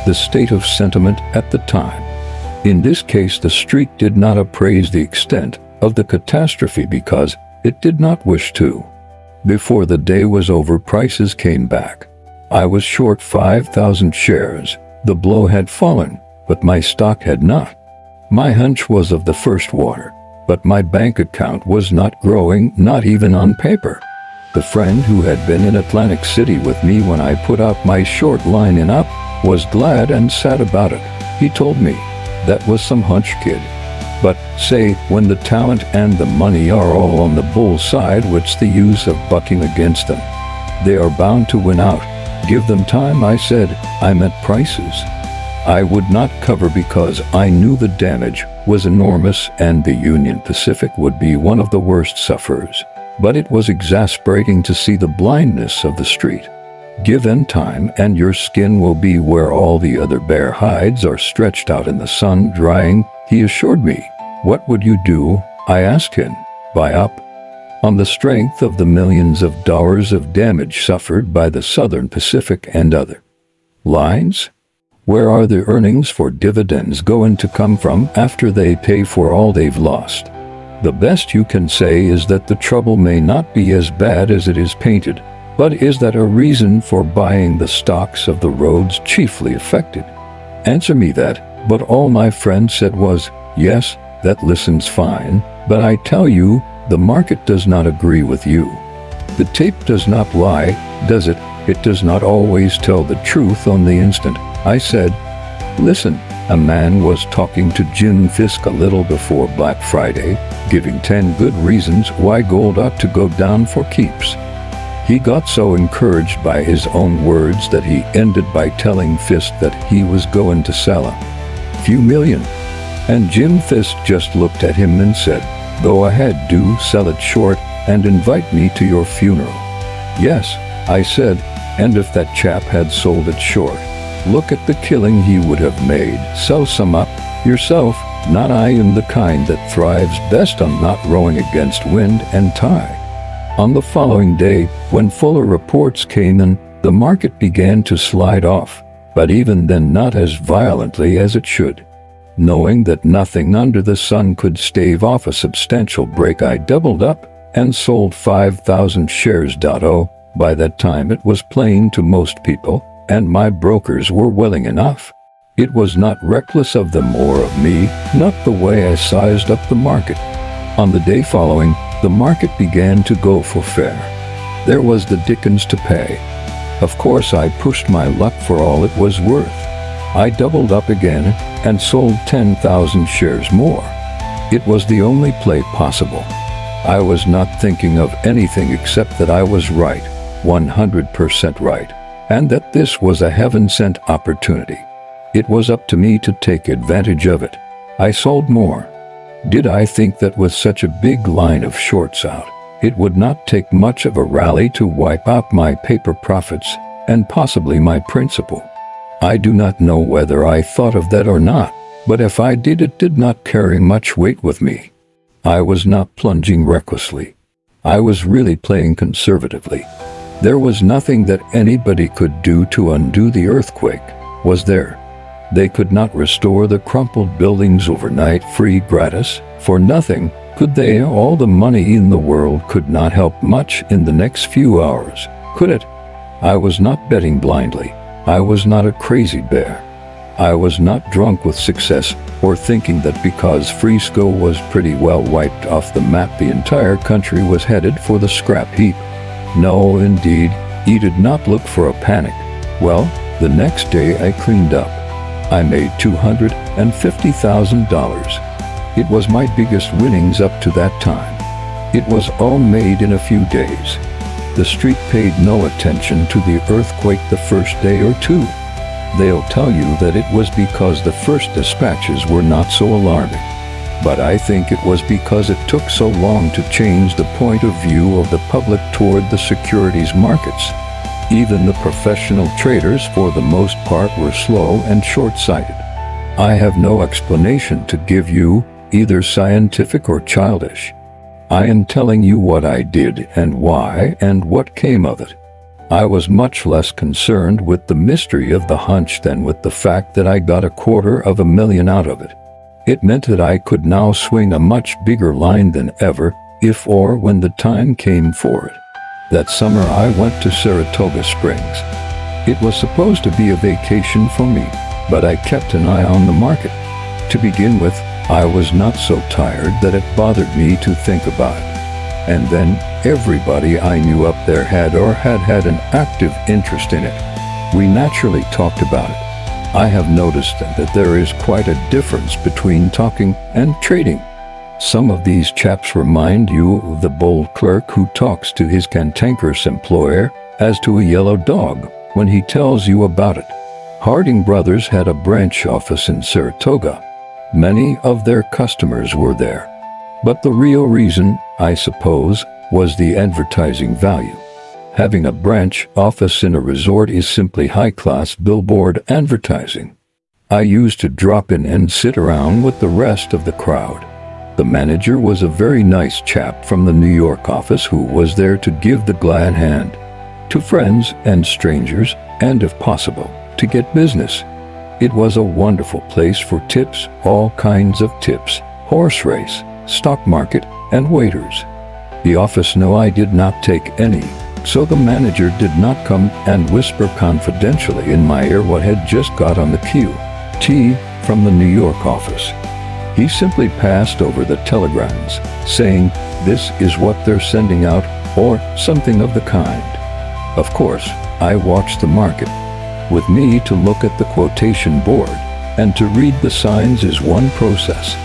the state of sentiment at the time. In this case, the street did not appraise the extent of the catastrophe because it did not wish to. Before the day was over, prices came back. I was short 5,000 shares. The blow had fallen, but my stock had not. My hunch was of the first water, but my bank account was not growing, not even on paper. The friend who had been in Atlantic City with me when I put out my short line in up was glad and sad about it. He told me, "That was some hunch, kid. But, say, when the talent and the money are all on the bull side, what's the use of bucking against them? They are bound to win out. Give them time," I said. I meant prices. I would not cover because I knew the damage was enormous and the Union Pacific would be one of the worst sufferers. But it was exasperating to see the blindness of the street. Give them time and your skin will be where all the other bear hides are stretched out in the sun drying, he assured me. What would you do? I asked him. Buy up. On the strength of the millions of dollars of damage suffered by the Southern Pacific and other lines? Where are the earnings for dividends going to come from after they pay for all they've lost? The best you can say is that the trouble may not be as bad as it is painted, but is that a reason for buying the stocks of the roads chiefly affected? Answer me that. But all my friend said was, yes, that listens fine, but I tell you, the market does not agree with you. The tape does not lie, does it? It does not always tell the truth on the instant. I said, listen, a man was talking to Jim Fisk a little before Black Friday, giving 10 good reasons why gold ought to go down for keeps. He got so encouraged by his own words that he ended by telling Fisk that he was going to sell a few million. And Jim Fisk just looked at him and said, go ahead, do sell it short and invite me to your funeral. Yes, I said, and if that chap had sold it short, look at the killing he would have made. Sell some up yourself. Not I am the kind that thrives best on not rowing against wind and tide. On the following day, when fuller reports came in, the market began to slide off, but even then not as violently as it should. Knowing that nothing under the sun could stave off a substantial break, I doubled up and sold 5,000 shares. By that time it was plain to most people, and my brokers were willing enough. It was not reckless of them or of me, not the way I sized up the market. On the day following, the market began to go for fair. There was the dickens to pay. Of course I pushed my luck for all it was worth. I doubled up again and sold 10,000 shares more. It was the only play possible. I was not thinking of anything except that I was right, 100% right, and that this was a heaven-sent opportunity. It was up to me to take advantage of it. I sold more. Did I think that with such a big line of shorts out, it would not take much of a rally to wipe out my paper profits and possibly my principal? I do not know whether I thought of that or not, but if I did, it did not carry much weight with me. I was not plunging recklessly. I was really playing conservatively. There was nothing that anybody could do to undo the earthquake, was there? They could not restore the crumpled buildings overnight free gratis, for nothing, could they? All the money in the world could not help much in the next few hours, could it? I was not betting blindly. I was not a crazy bear. I was not drunk with success or thinking that because Frisco was pretty well wiped off the map, the entire country was headed for the scrap heap. No, indeed, he did not look for a panic. Well, the next day I cleaned up. I made $250,000. It was my biggest winnings up to that time. It was all made in a few days. The street paid no attention to the earthquake the first day or two. They'll tell you that it was because the first dispatches were not so alarming. But I think it was because it took so long to change the point of view of the public toward the securities markets. Even the professional traders, for the most part, were slow and short-sighted. I have no explanation to give you, either scientific or childish. I am telling you what I did and why and what came of it. I was much less concerned with the mystery of the hunch than with the fact that I got $250,000 out of it. It meant that I could now swing a much bigger line than ever, if or when the time came for it. That summer I went to Saratoga Springs. It was supposed to be a vacation for me, but I kept an eye on the market. To begin with, I was not so tired that it bothered me to think about it. And then, everybody I knew up there had had an active interest in it. We naturally talked about it. I have noticed that there is quite a difference between talking and trading. Some of these chaps remind you of the bold clerk who talks to his cantankerous employer as to a yellow dog when he tells you about it. Harding Brothers had a branch office in Saratoga. Many of their customers were there. But the real reason, I suppose, was the advertising value. Having a branch office in a resort is simply high-class billboard advertising. I used to drop in and sit around with the rest of the crowd. The manager was a very nice chap from the New York office who was there to give the glad hand to friends and strangers, and if possible, to get business. It was a wonderful place for tips, all kinds of tips, horse race, stock market, and waiters. The office knew I did not take any, so the manager did not come and whisper confidentially in my ear what had just got on the QT from the New York office. He simply passed over the telegrams, saying, "This is what they're sending out," or something of the kind. Of course, I watched the market. With me to look at the quotation board and to read the signs is one process.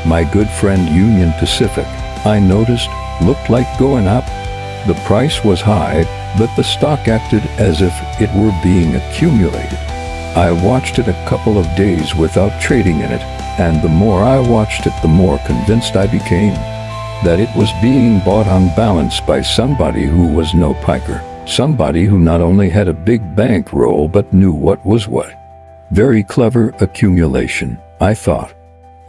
My good friend Union Pacific, I noticed, looked like going up. The price was high, but the stock acted as if it were being accumulated. I watched it a couple of days without trading in it, and the more I watched it, the more convinced I became that it was being bought on balance by somebody who was no piker, somebody who not only had a big bankroll but knew what was what. Very clever accumulation, I thought.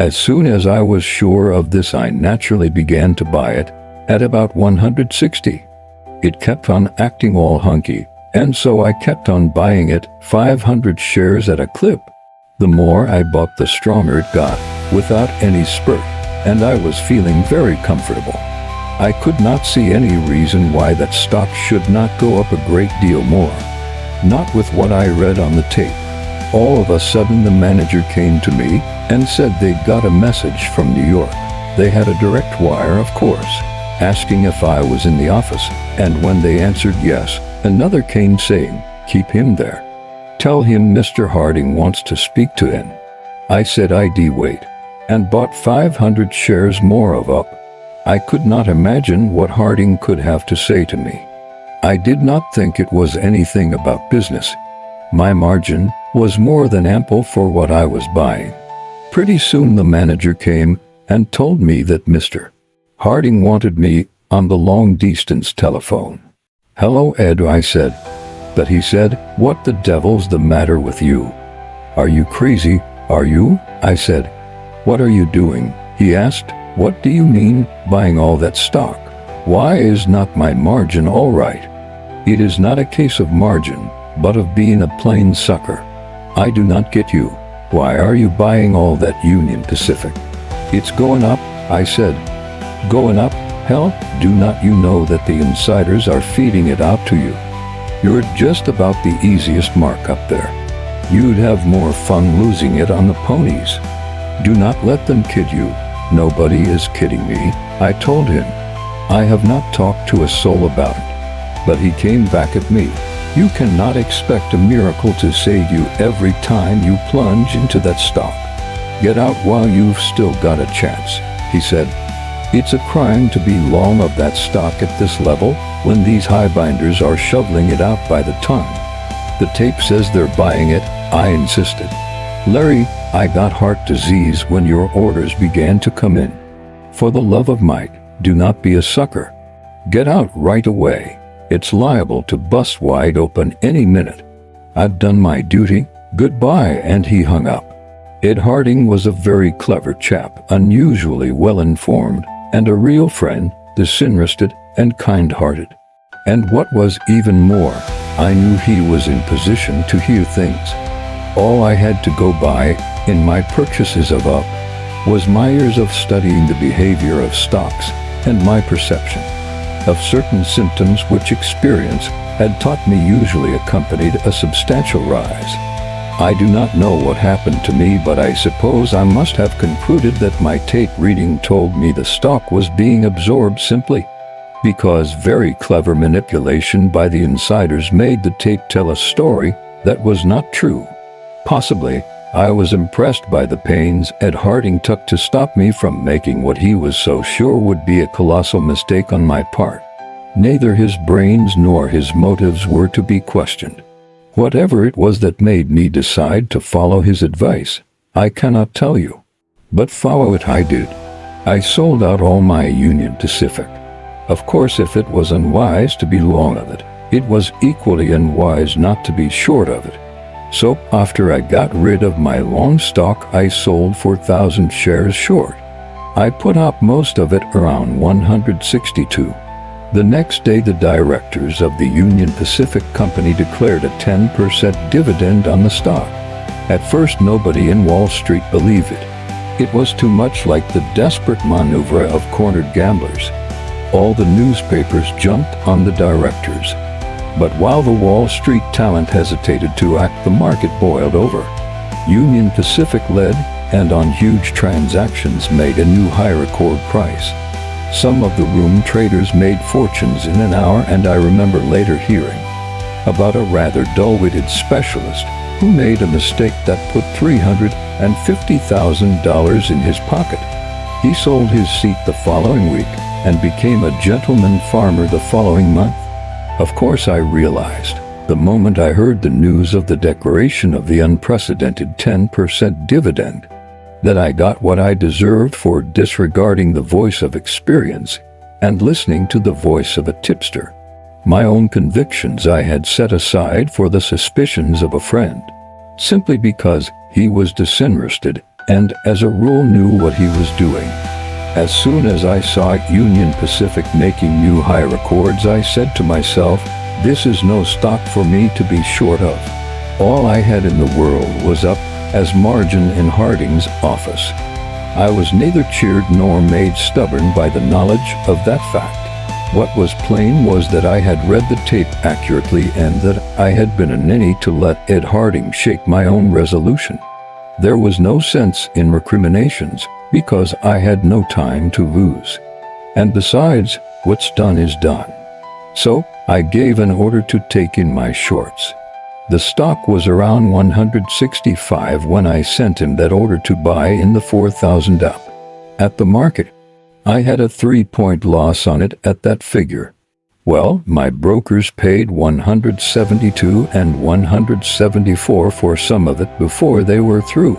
As soon as I was sure of this, I naturally began to buy it at about 160. It kept on acting all hunky, and so I kept on buying it, 500 shares at a clip. The more I bought, the stronger it got, without any spurt, and I was feeling very comfortable. I could not see any reason why that stock should not go up a great deal more. Not with what I read on the tape. All of a sudden the manager came to me and said they'd got a message from New York. They had a direct wire, of course, asking if I was in the office, and when they answered yes, another came saying, "Keep him there. Tell him Mr. Harding wants to speak to him." I said I'd wait, and bought 500 shares more of up. I could not imagine what Harding could have to say to me. I did not think it was anything about business. My margin was more than ample for what I was buying. Pretty soon the manager came and told me that Mr. Harding wanted me on the long-distance telephone. "Hello, Ed," I said. But he said, "What the devil's the matter with you? Are you crazy, are you?" I said. "What are you doing?" he asked. "What do you mean, buying all that stock? Why is not my margin all right?" "It is not a case of margin, but of being a plain sucker. I do not get you. Why are you buying all that Union Pacific?" "It's going up," I said. "Going up? Hell, do not you know that the insiders are feeding it out to you? You're just about the easiest mark up there. You'd have more fun losing it on the ponies. Do not let them kid you." "Nobody is kidding me," I told him. I have not talked to a soul about it. But he came back at me. "You cannot expect a miracle to save you every time you plunge into that stock. Get out while you've still got a chance," he said. "It's a crime to be long of that stock at this level. when these highbinders are shoveling it out by the ton. The tape says they're buying it, I insisted. Larry, I got heart disease when your orders began to come in. For the love of Mike, do not be a sucker. Get out right away. It's liable to bust wide open any minute. I've done my duty, goodbye, and he hung up. Ed Harding was a very clever chap, unusually well-informed, and a real friend, disinterested and kind-hearted. And what was even more, I knew he was in position to hear things. All I had to go by, in my purchases of up, was my years of studying the behavior of stocks and my perception of certain symptoms which experience had taught me usually accompanied a substantial rise. I do not know what happened to me, but I suppose I must have concluded that my tape reading told me the stock was being absorbed simply because very clever manipulation by the insiders made the tape tell a story that was not true. Possibly, I was impressed by the pains Ed Harding took to stop me from making what he was so sure would be a colossal mistake on my part. Neither his brains nor his motives were to be questioned. Whatever it was that made me decide to follow his advice, I cannot tell you. But follow it I did. I sold out all my Union Pacific. Of course, if it was unwise to be long of it, it was equally unwise not to be short of it. So, after I got rid of my long stock, I sold 4,000 shares short. I put up most of it around 162. The next day, the directors of the Union Pacific Company declared a 10% dividend on the stock. At first, nobody in Wall Street believed it. It was too much like the desperate maneuver of cornered gamblers. All the newspapers jumped on the directors. But while the Wall Street talent hesitated to act, the market boiled over. Union Pacific led, and on huge transactions made a new high record price. Some of the room traders made fortunes in an hour, and I remember later hearing about a rather dull-witted specialist who made a mistake that put $350,000 in his pocket. He sold his seat the following week and became a gentleman farmer the following month. Of course, I realized, the moment I heard the news of the declaration of the unprecedented 10% dividend, that I got what I deserved for disregarding the voice of experience and listening to the voice of a tipster. My own convictions I had set aside for the suspicions of a friend, simply because he was disinterested and, as a rule, knew what he was doing. As soon as I saw Union Pacific making new high records, I said to myself, this is no stock for me to be short of. All I had in the world was up as margin in Harding's office. I was neither cheered nor made stubborn by the knowledge of that fact. What was plain was that I had read the tape accurately and that I had been a ninny to let Ed Harding shake my own resolution. There was no sense in recriminations, because I had no time to lose. And besides, what's done is done. So, I gave an order to take in my shorts. The stock was around 165 when I sent him that order to buy in the 4,000 up. At the market, I had a 3-point loss on it at that figure. Well, my brokers paid 172 and 174 for some of it before they were through.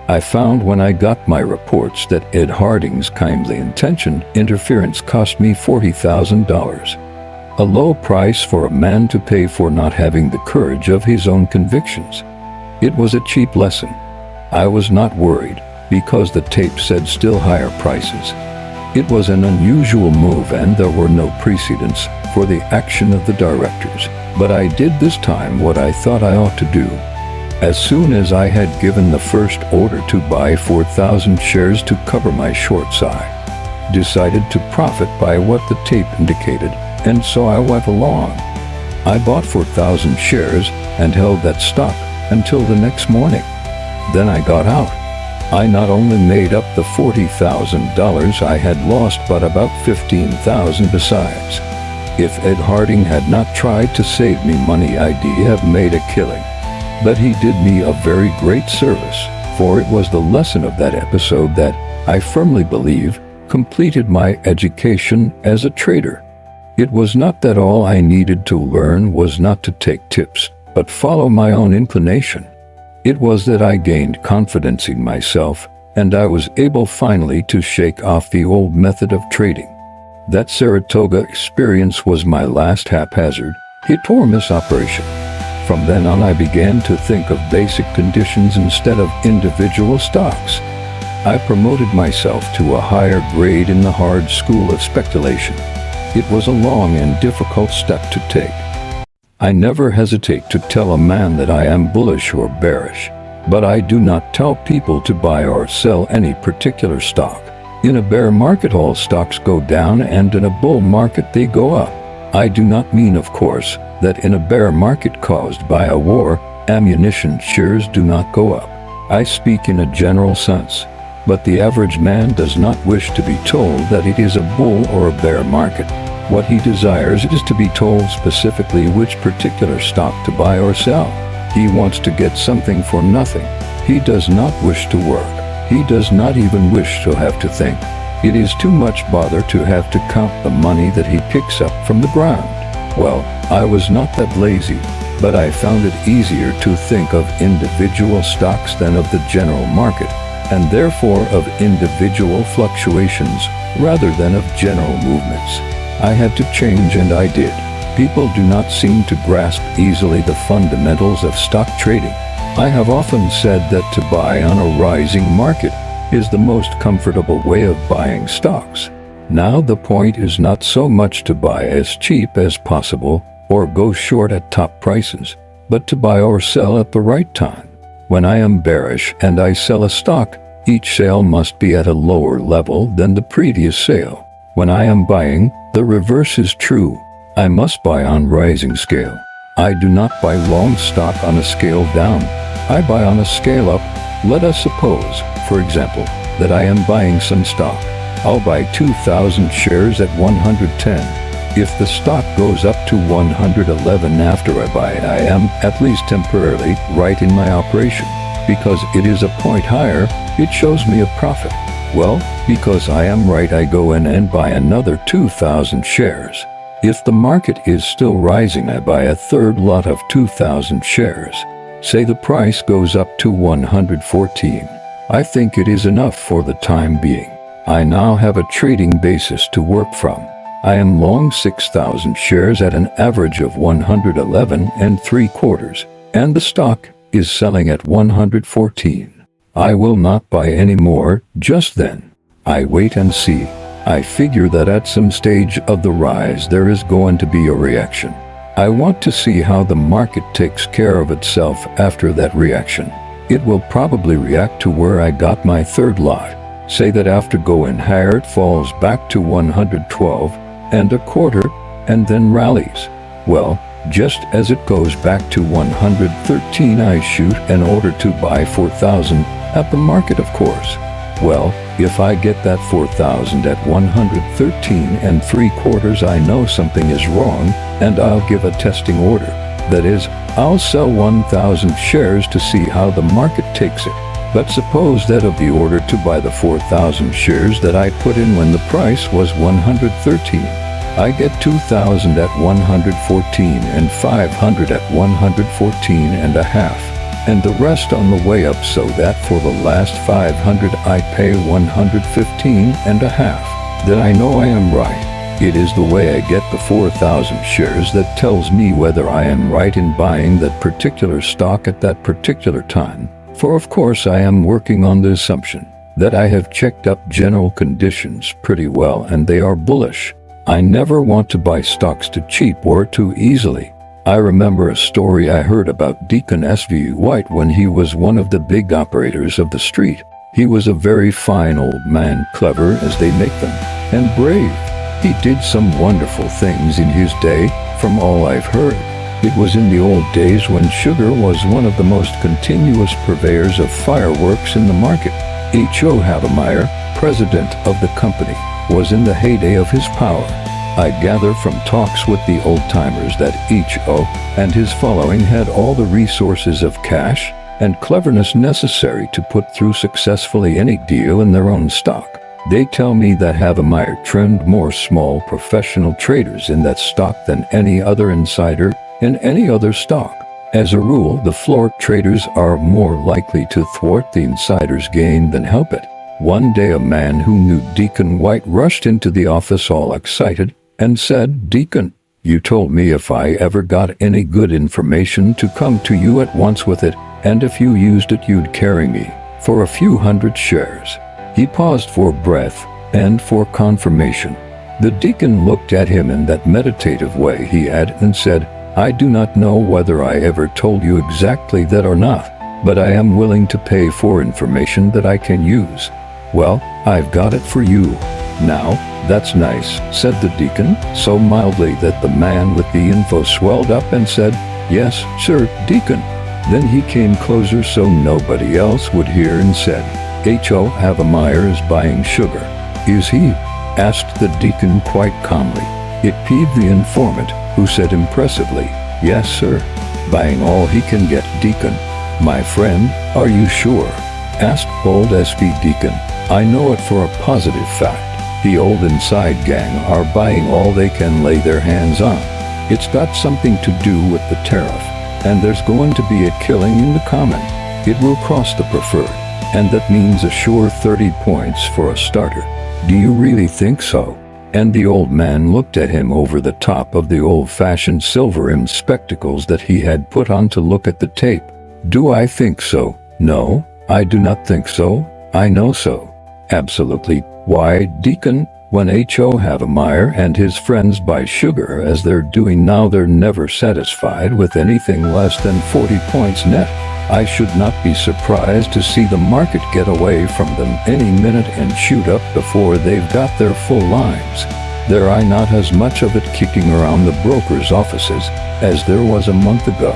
I found when I got my reports that Ed Harding's kindly intentioned interference cost me $40,000. A low price for a man to pay for not having the courage of his own convictions. It was a cheap lesson. I was not worried, because the tape said still higher prices. It was an unusual move and there were no precedents for the action of the directors, but I did this time what I thought I ought to do. As soon as I had given the first order to buy 4,000 shares to cover my shorts, I decided to profit by what the tape indicated, and so I went along. I bought 4,000 shares and held that stock until the next morning. Then I got out. I not only made up the $40,000 I had lost, but about $15,000 besides. If Ed Harding had not tried to save me money, I'd have made a killing. But he did me a very great service, for it was the lesson of that episode that, I firmly believe, completed my education as a trader. It was not that all I needed to learn was not to take tips, but follow my own inclination. It was that I gained confidence in myself, and I was able finally to shake off the old method of trading. That Saratoga experience was my last haphazard, hit-or-miss operation. From then on I began to think of basic conditions instead of individual stocks. I promoted myself to a higher grade in the hard school of speculation. It was a long and difficult step to take. I never hesitate to tell a man that I am bullish or bearish, but I do not tell people to buy or sell any particular stock. In a bear market all stocks go down and in a bull market they go up. I do not mean, of course, that in a bear market caused by a war, ammunition shares do not go up. I speak in a general sense, but the average man does not wish to be told that it is a bull or a bear market. What he desires is to be told specifically which particular stock to buy or sell. He wants to get something for nothing. He does not wish to work. He does not even wish to have to think. It is too much bother to have to count the money that he picks up from the ground. Well, I was not that lazy, but I found it easier to think of individual stocks than of the general market, and therefore of individual fluctuations rather than of general movements. I had to change, and I did. People do not seem to grasp easily the fundamentals of stock trading. I have often said that to buy on a rising market is the most comfortable way of buying stocks. Now the point is not so much to buy as cheap as possible or go short at top prices, but to buy or sell at the right time. When I am bearish and I sell a stock, each sale must be at a lower level than the previous sale. When I am buying, the reverse is true. I must buy on rising scale. I do not buy long stock on a scale down. I buy on a scale up. Let us suppose, for example, that I am buying some stock. I'll buy 2,000 shares at 110. If the stock goes up to 111 after I buy it, I am, at least temporarily, right in my operation. Because it is a point higher, it shows me a profit. Well, because I am right, I go in and buy another 2,000 shares. If the market is still rising, I buy a third lot of 2,000 shares. Say the price goes up to 114. I think it is enough for the time being. I now have a trading basis to work from. I am long 6,000 shares at an average of 111 3/4, and the stock is selling at 114. I will not buy any more just then. I wait and see. I figure that at some stage of the rise there is going to be a reaction. I want to see how the market takes care of itself after that reaction. It will probably react to where I got my third lot. Say that after going higher it falls back to 112 1/4 and then rallies. Well, just as it goes back to 113 I shoot an order to buy 4,000 at the market, of course. Well, if I get that 4,000 at 113 3/4, I know something is wrong, and I'll give a testing order. That is, I'll sell 1,000 shares to see how the market takes it. But suppose that of the order to buy the 4,000 shares that I put in when the price was 113, I get 2,000 at 114 and 500 at 114.5. And the rest on the way up, so that for the last 500 I pay 115.5. Then I know I am right. It is the way I get the 4,000 shares that tells me whether I am right in buying that particular stock at that particular time. For of course I am working on the assumption that I have checked up general conditions pretty well and they are bullish. I never want to buy stocks too cheap or too easily. I remember a story I heard about Deacon S.V. White when he was one of the big operators of the street. He was a very fine old man, clever as they make them, and brave. He did some wonderful things in his day, from all I've heard. It was in the old days when sugar was one of the most continuous purveyors of fireworks in the market. H.O. Havemeyer, president of the company, was in the heyday of his power. I gather from talks with the old-timers that H.O. and his following had all the resources of cash and cleverness necessary to put through successfully any deal in their own stock. They tell me that Havemeyer trimmed more small professional traders in that stock than any other insider in any other stock. As a rule, the floor traders are more likely to thwart the insider's gain than help it. One day a man who knew Deacon White rushed into the office all excited and said, "Deacon, you told me if I ever got any good information to come to you at once with it, and if you used it you'd carry me for a few hundred shares." He paused for breath and for confirmation. The deacon looked at him in that meditative way he had and said, "I do not know whether I ever told you exactly that or not, but I am willing to pay for information that I can use." "Well, I've got it for you. Now, that's nice," said the deacon, so mildly that the man with the info swelled up and said, "Yes, sir, deacon." Then he came closer so nobody else would hear and said, "H.O. Havemeyer is buying sugar." "Is he?" asked the deacon quite calmly. It peeved the informant, who said impressively, "Yes, sir. Buying all he can get, deacon." "My friend, are you sure?" asked old S.V. Deacon. "I know it for a positive fact. The old inside gang are buying all they can lay their hands on. It's got something to do with the tariff, and there's going to be a killing in the common. It will cross the preferred, and that means a sure 30 points for a starter." "Do you really think so?" And the old man looked at him over the top of the old-fashioned silver-rimmed spectacles that he had put on to look at the tape. "Do I think so? No, I do not think so. I know so. Absolutely. Why, deacon, when H.O. Havemeyer and his friends buy sugar as they're doing now, they're never satisfied with anything less than 40 points net. I should not be surprised to see the market get away from them any minute and shoot up before they've got their full lives. There are not as much of it kicking around the brokers' offices as there was a month ago."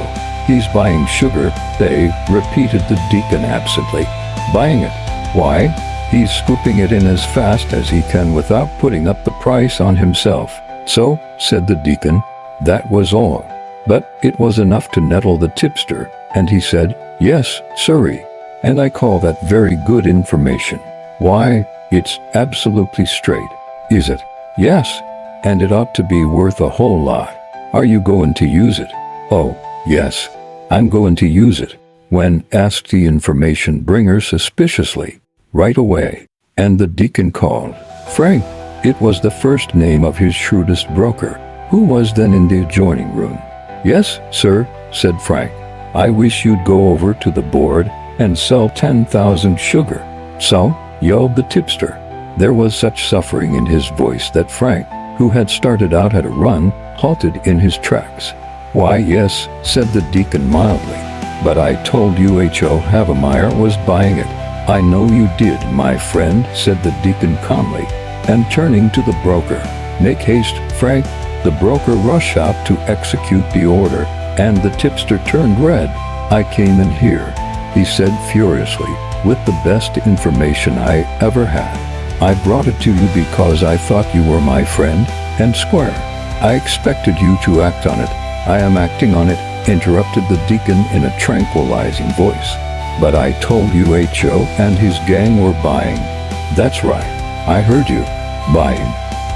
"He's buying sugar, they," repeated the deacon absently. "Buying it? Why, he's scooping it in as fast as he can without putting up the price on himself." "So," said the deacon, "that was all." But it was enough to nettle the tipster, and he said, "Yes, sirree, and I call that very good information. Why, it's absolutely straight." "Is it?" "Yes, and it ought to be worth a whole lot. Are you going to use it?" "Oh, yes, I'm going to use it." "When?" asked the information bringer suspiciously. "Right away." And the deacon called Frank. It was the first name of his shrewdest broker, who was then in the adjoining room. "Yes, sir," said Frank. "I wish you'd go over to the board and sell 10,000 sugar." "So?" yelled the tipster. There was such suffering in his voice that Frank, who had started out at a run, halted in his tracks. "Why, yes," said the deacon mildly. "But I told you H.O. Havemeyer was buying it." "I know you did, my friend," said the deacon calmly, and turning to the broker, "Make haste, Frank." The broker rushed out to execute the order, and the tipster turned red. "I came in here," he said furiously, "with the best information I ever had. I brought it to you because I thought you were my friend and square. I expected you to act on it." "I am acting on it," interrupted the deacon in a tranquilizing voice. "But I told you H.O. and his gang were buying." "That's right. I heard you. Buying.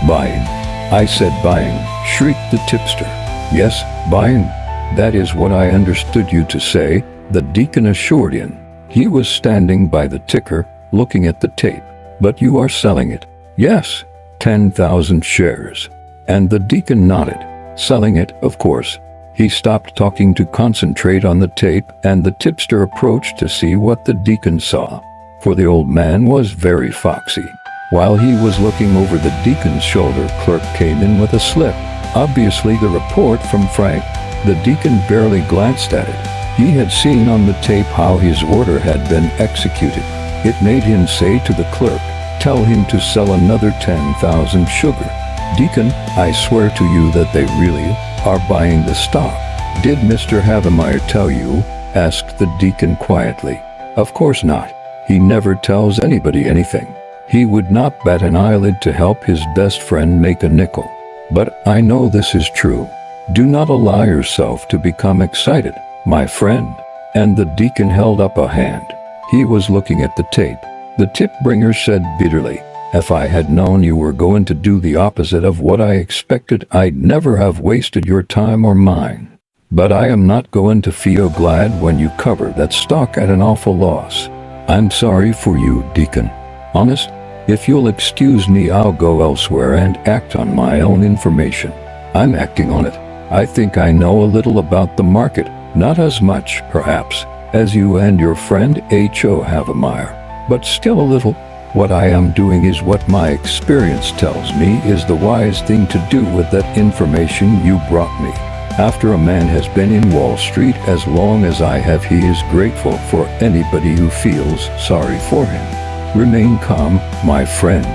Buying. I said buying," shrieked the tipster. "Yes, buying. That is what I understood you to say," the deacon assured him. He was standing by the ticker, looking at the tape. "But you are selling it?" "Yes, 10,000 shares." And the deacon nodded. "Selling it, of course." He stopped talking to concentrate on the tape, and the tipster approached to see what the deacon saw. For the old man was very foxy. While he was looking over the deacon's shoulder, clerk came in with a slip. Obviously the report from Frank. The deacon barely glanced at it. He had seen on the tape how his order had been executed. It made him say to the clerk, "Tell him to sell another 10,000 sugar." "Deacon, I swear to you that they really are buying the stock." "Did Mr. Havemeyer tell you?" asked the deacon quietly. "Of course not. He never tells anybody anything. He would not bat an eyelid to help his best friend make a nickel. But I know this is true. Do not allow yourself to become excited, my friend." And the deacon held up a hand. He was looking at the tape. The tip bringer said bitterly, If I had known you were going to do the opposite of what I expected, I'd never have wasted your time or mine. But I am not going to feel glad when you cover that stock at an awful loss. I'm sorry for you, Deacon. Honest, if you'll excuse me, I'll go elsewhere and act on my own information. I'm acting on it. I think I know a little about the market, not as much, perhaps, as you and your friend H.O. Havemeyer, but still a little. What I am doing is what my experience tells me is the wise thing to do with that information you brought me. After a man has been in Wall Street as long as I have, he is grateful for anybody who feels sorry for him. Remain calm, my friend.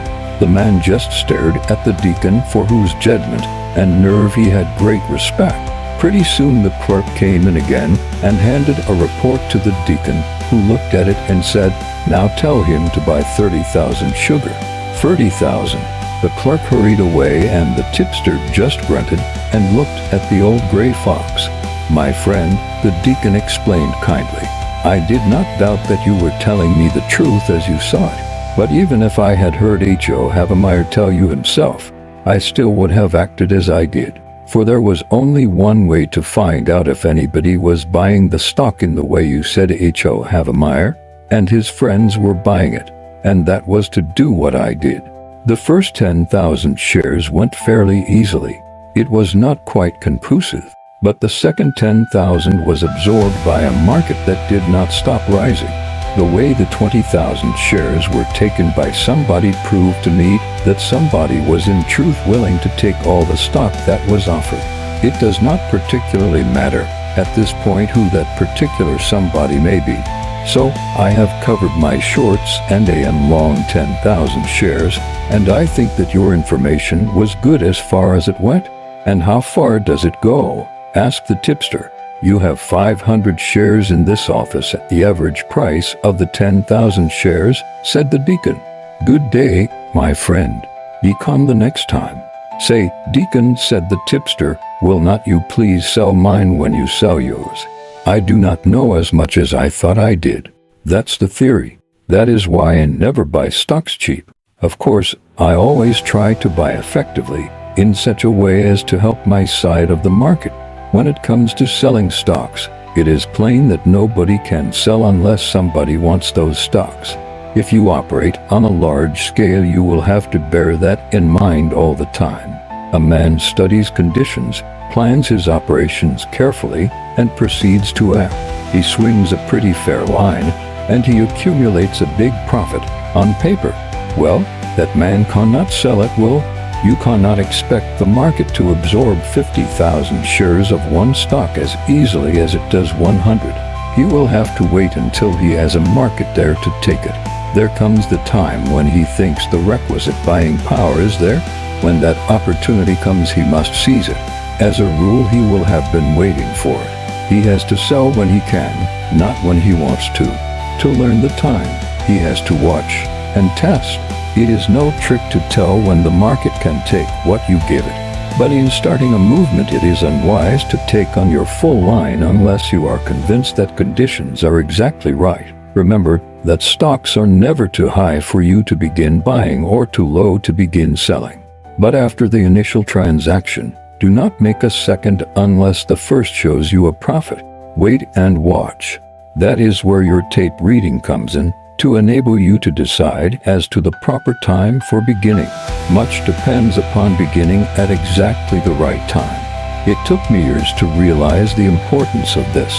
The man just stared at the deacon, for whose judgment and nerve he had great respect. Pretty soon the clerk came in again and handed a report to the deacon, who looked at it and said, "Now tell him to buy 30,000 sugar." 30,000. The clerk hurried away and the tipster just grunted and looked at the old gray fox. "My friend," the deacon explained kindly, "I did not doubt that you were telling me the truth as you saw it. But even if I had heard H.O. Havemeyer tell you himself, I still would have acted as I did. For there was only one way to find out if anybody was buying the stock in the way you said H.O. Havemeyer and his friends were buying it, and that was to do what I did. The first 10,000 shares went fairly easily. It was not quite conclusive, but the second 10,000 was absorbed by a market that did not stop rising. The way the 20,000 shares were taken by somebody proved to me that somebody was in truth willing to take all the stock that was offered. It does not particularly matter at this point who that particular somebody may be. So I have covered my shorts and am long 10,000 shares, and I think that your information was good as far as it went." "And how far does it go?" asked the tipster. "You have 500 shares in this office at the average price of the 10,000 shares," said the deacon. "Good day, my friend. Be calm the next time." "Say, deacon," said the tipster, "will not you please sell mine when you sell yours? I do not know as much as I thought I did." "That's the theory. That is why I never buy stocks cheap. Of course, I always try to buy effectively, in such a way as to help my side of the market. When it comes to selling stocks, it is plain that nobody can sell unless somebody wants those stocks. If you operate on a large scale, you will have to bear that in mind all the time. A man studies conditions, plans his operations carefully, and proceeds to act. He swings a pretty fair line, and he accumulates a big profit on paper. Well, that man cannot sell at will. You cannot expect the market to absorb 50,000 shares of one stock as easily as it does 100. He will have to wait until he has a market there to take it. There comes the time when he thinks the requisite buying power is there. When that opportunity comes, he must seize it. As a rule, he will have been waiting for it. He has to sell when he can, not when he wants to. To learn the time, he has to watch and test. It is no trick to tell when the market can take what you give it. But in starting a movement, it is unwise to take on your full line unless you are convinced that conditions are exactly right. Remember that stocks are never too high for you to begin buying or too low to begin selling. But after the initial transaction, do not make a second unless the first shows you a profit. Wait and watch. That is where your tape reading comes in, to enable you to decide as to the proper time for beginning. Much depends upon beginning at exactly the right time. It took me years to realize the importance of this.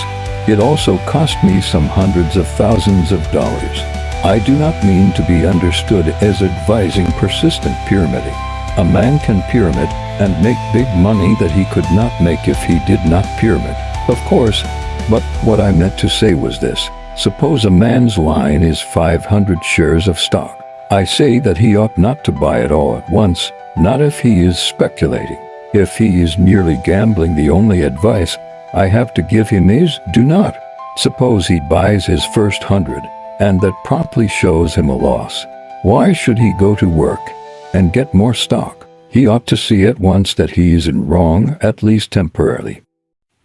It also cost me some hundreds of thousands of dollars. I do not mean to be understood as advising persistent pyramiding. A man can pyramid and make big money that he could not make if he did not pyramid, of course, but what I meant to say was this. Suppose a man's line is 500 shares of stock. I say that he ought not to buy it all at once, not if he is speculating. If he is merely gambling, the only advice I have to give him is do not. Suppose he buys his first 100, and that promptly shows him a loss. Why should he go to work and get more stock? He ought to see at once that he is in wrong, at least temporarily.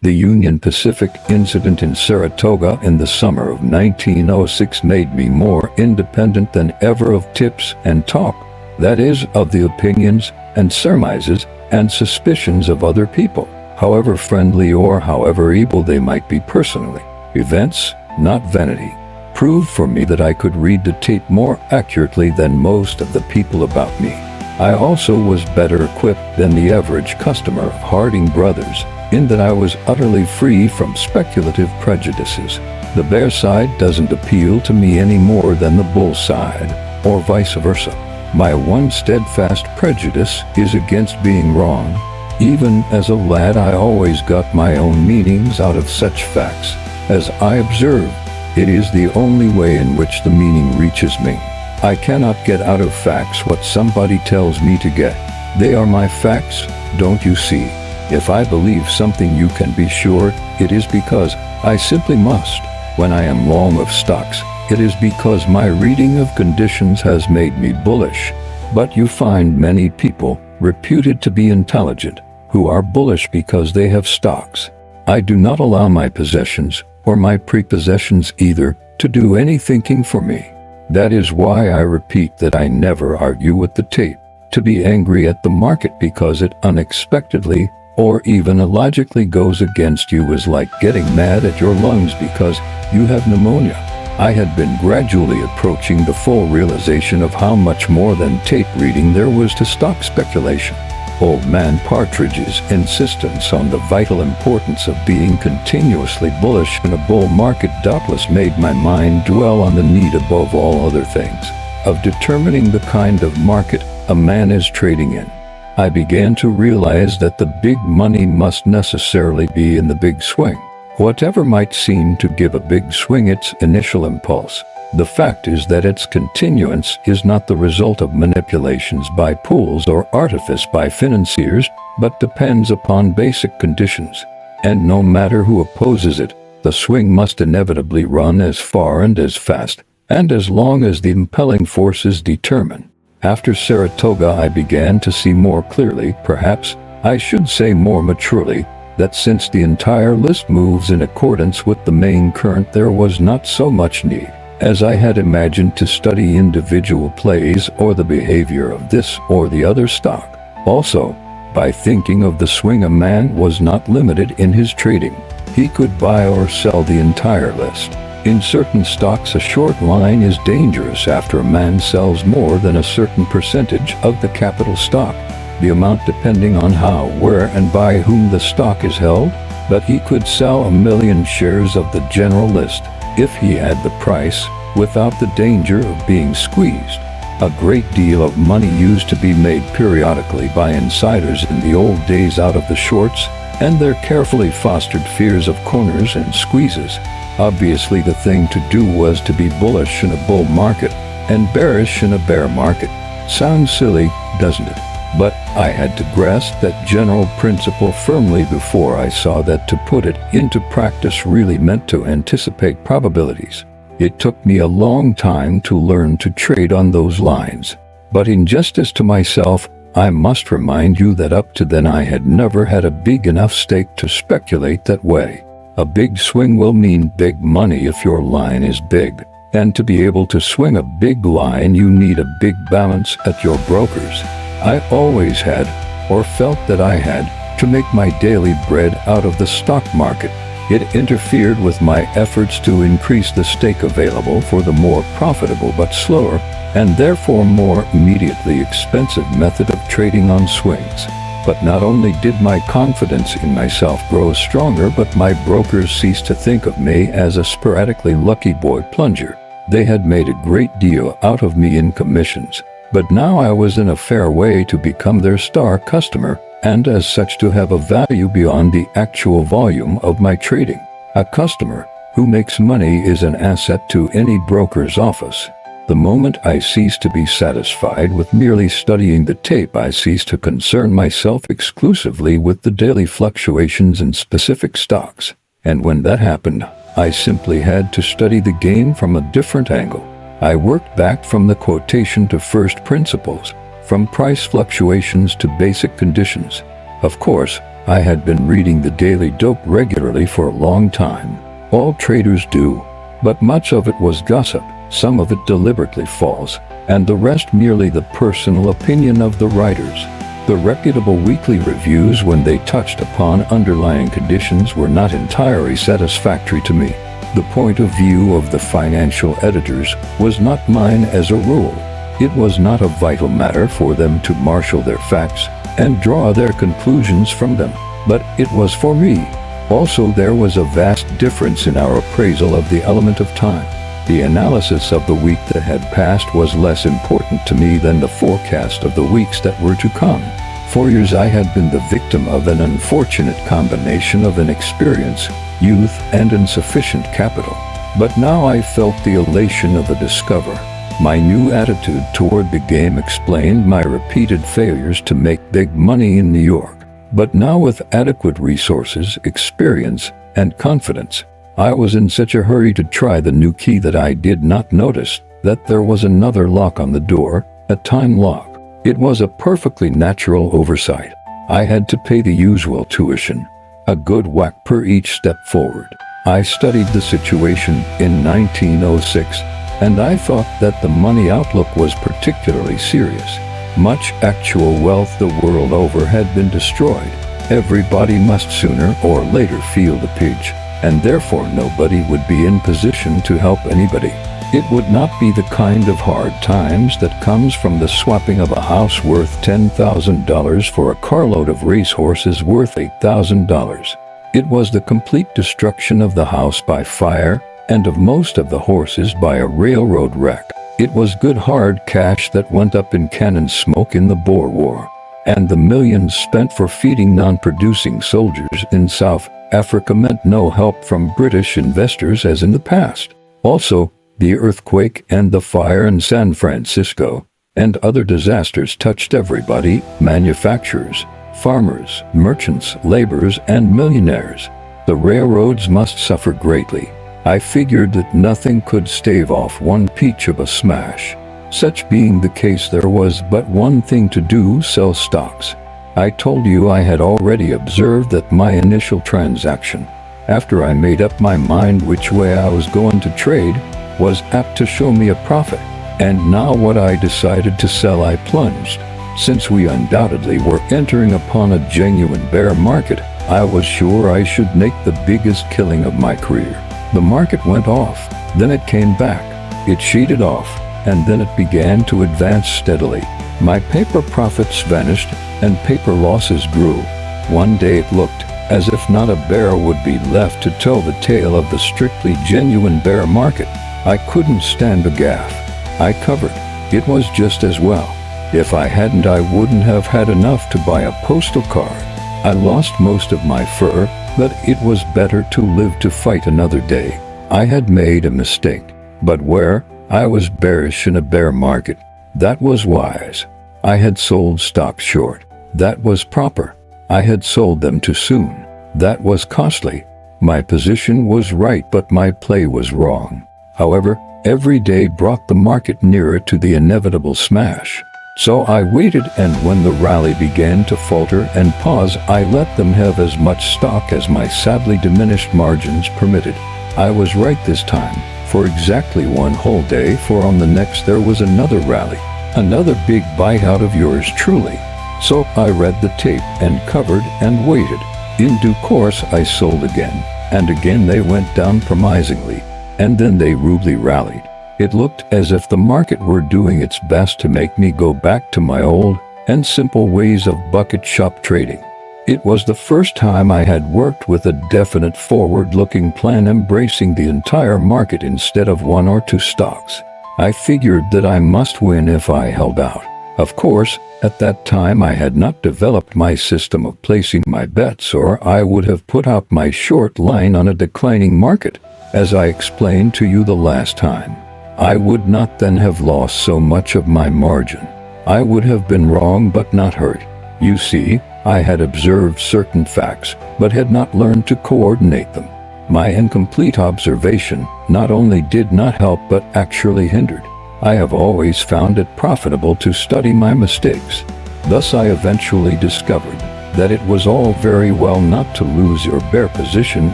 The Union Pacific incident in Saratoga in the summer of 1906 made me more independent than ever of tips and talk. that is, of the opinions and surmises and suspicions of other people, however friendly or however evil they might be personally. Events, not vanity, proved for me that I could read the tape more accurately than most of the people about me. I also was better equipped than the average customer of Harding Brothers, in that I was utterly free from speculative prejudices. The bear side doesn't appeal to me any more than the bull side, or vice versa. My one steadfast prejudice is against being wrong. Even as a lad, I always got my own meanings out of such facts. As I observe, it is the only way in which the meaning reaches me. I cannot get out of facts what somebody tells me to get. They are my facts, don't you see? If I believe something, you can be sure it is because I simply must. When I am long of stocks, it is because my reading of conditions has made me bullish. But you find many people, reputed to be intelligent, who are bullish because they have stocks. I do not allow my possessions, or my prepossessions either, to do any thinking for me. That is why I repeat that I never argue with the tape. To be angry at the market because it unexpectedly or even illogically goes against you is like getting mad at your lungs because you have pneumonia. I had been gradually approaching the full realization of how much more than tape reading there was to stock speculation. Old man Partridge's insistence on the vital importance of being continuously bullish in a bull market doubtless made my mind dwell on the need above all other things of determining the kind of market a man is trading in. I began to realize that the big money must necessarily be in the big swing. Whatever might seem to give a big swing its initial impulse, the fact is that its continuance is not the result of manipulations by pools or artifice by financiers, but depends upon basic conditions. And no matter who opposes it, the swing must inevitably run as far and as fast, and as long as the impelling forces determine. After Saratoga, I began to see more clearly, perhaps I should say more maturely, that since the entire list moves in accordance with the main current, there was not so much need, as I had imagined, to study individual plays or the behavior of this or the other stock. Also, by thinking of the swing, a man was not limited in his trading. He could buy or sell the entire list. In certain stocks, a short line is dangerous after a man sells more than a certain percentage of the capital stock, the amount depending on how, where, and by whom the stock is held, but he could sell 1,000,000 shares of the general list if he had the price, without the danger of being squeezed. A great deal of money used to be made periodically by insiders in the old days out of the shorts and their carefully fostered fears of corners and squeezes. Obviously, the thing to do was to be bullish in a bull market and bearish in a bear market. Sounds silly, doesn't it? But I had to grasp that general principle firmly before I saw that to put it into practice really meant to anticipate probabilities. It took me a long time to learn to trade on those lines. But in justice to myself, I must remind you that up to then I had never had a big enough stake to speculate that way. A big swing will mean big money if your line is big. And to be able to swing a big line, you need a big balance at your brokers. I always had, or felt that I had, to make my daily bread out of the stock market. It interfered with my efforts to increase the stake available for the more profitable but slower, and therefore more immediately expensive method of trading on swings. But not only did my confidence in myself grow stronger, but my brokers ceased to think of me as a sporadically lucky boy plunger. They had made a great deal out of me in commissions, but now I was in a fair way to become their star customer, and as such to have a value beyond the actual volume of my trading. A customer who makes money is an asset to any broker's office. The moment I ceased to be satisfied with merely studying the tape, I ceased to concern myself exclusively with the daily fluctuations in specific stocks. And when that happened, I simply had to study the game from a different angle. I worked back from the quotation to first principles, from price fluctuations to basic conditions. Of course, I had been reading the daily dope regularly for a long time. All traders do, but much of it was gossip. Some of it deliberately false, and the rest merely the personal opinion of the writers. The reputable weekly reviews, when they touched upon underlying conditions, were not entirely satisfactory to me. The point of view of the financial editors was not mine as a rule. It was not a vital matter for them to marshal their facts and draw their conclusions from them, but it was for me. Also, there was a vast difference in our appraisal of the element of time. The analysis of the week that had passed was less important to me than the forecast of the weeks that were to come. For years I had been the victim of an unfortunate combination of inexperience, youth, and insufficient capital. But now I felt the elation of a discoverer. My new attitude toward the game explained my repeated failures to make big money in New York. But now, with adequate resources, experience, and confidence, I was in such a hurry to try the new key that I did not notice that there was another lock on the door, a time lock. It was a perfectly natural oversight. I had to pay the usual tuition, a good whack per each step forward. I studied the situation in 1906, and I thought that the money outlook was particularly serious. Much actual wealth the world over had been destroyed. Everybody must sooner or later feel the pinch, and therefore nobody would be in position to help anybody. It would not be the kind of hard times that comes from the swapping of a house worth $10,000 for a carload of racehorses worth $8,000. It was the complete destruction of the house by fire and of most of the horses by a railroad wreck. It was good hard cash that went up in cannon smoke in the Boer War, and the millions spent for feeding non-producing soldiers in South Africa meant no help from British investors as in the past. Also, the earthquake and the fire in San Francisco and other disasters touched everybody: manufacturers, farmers, merchants, laborers, and millionaires. The railroads must suffer greatly. I figured that nothing could stave off one peach of a smash. Such being the case, there was but one thing to do: sell stocks. I told you I had already observed that my initial transaction, after I made up my mind which way I was going to trade, was apt to show me a profit. And now what I decided to sell I plunged. Since we undoubtedly were entering upon a genuine bear market, I was sure I should make the biggest killing of my career. The market went off, then it came back, it sheeted off, and then it began to advance steadily. My paper profits vanished, and paper losses grew. One day it looked as if not a bear would be left to tell the tale of the strictly genuine bear market. I couldn't stand the gaffe. I covered. It was just as well. If I hadn't, I wouldn't have had enough to buy a postal card. I lost most of my fur, but it was better to live to fight another day. I had made a mistake, but where? I was bearish in a bear market. That was wise. I had sold stocks short. That was proper. I had sold them too soon. That was costly. My position was right, but my play was wrong. However, every day brought the market nearer to the inevitable smash. So I waited, and when the rally began to falter and pause, I let them have as much stock as my sadly diminished margins permitted. I was right this time, for exactly one whole day, for on the next there was another rally, another big bite out of yours truly. So I read the tape and covered and waited. In due course I sold again, and again they went down promisingly, and then they rudely rallied. It looked as if the market were doing its best to make me go back to my old and simple ways of bucket shop trading. It was the first time I had worked with a definite forward-looking plan, embracing the entire market instead of one or two stocks. I figured that I must win if I held out. Of course, at that time I had not developed my system of placing my bets, or I would have put out my short line on a declining market. As I explained to you the last time, I would not then have lost so much of my margin. I would have been wrong but not hurt. You see, I had observed certain facts, but had not learned to coordinate them. My incomplete observation not only did not help but actually hindered. I have always found it profitable to study my mistakes. Thus I eventually discovered that it was all very well not to lose your bear position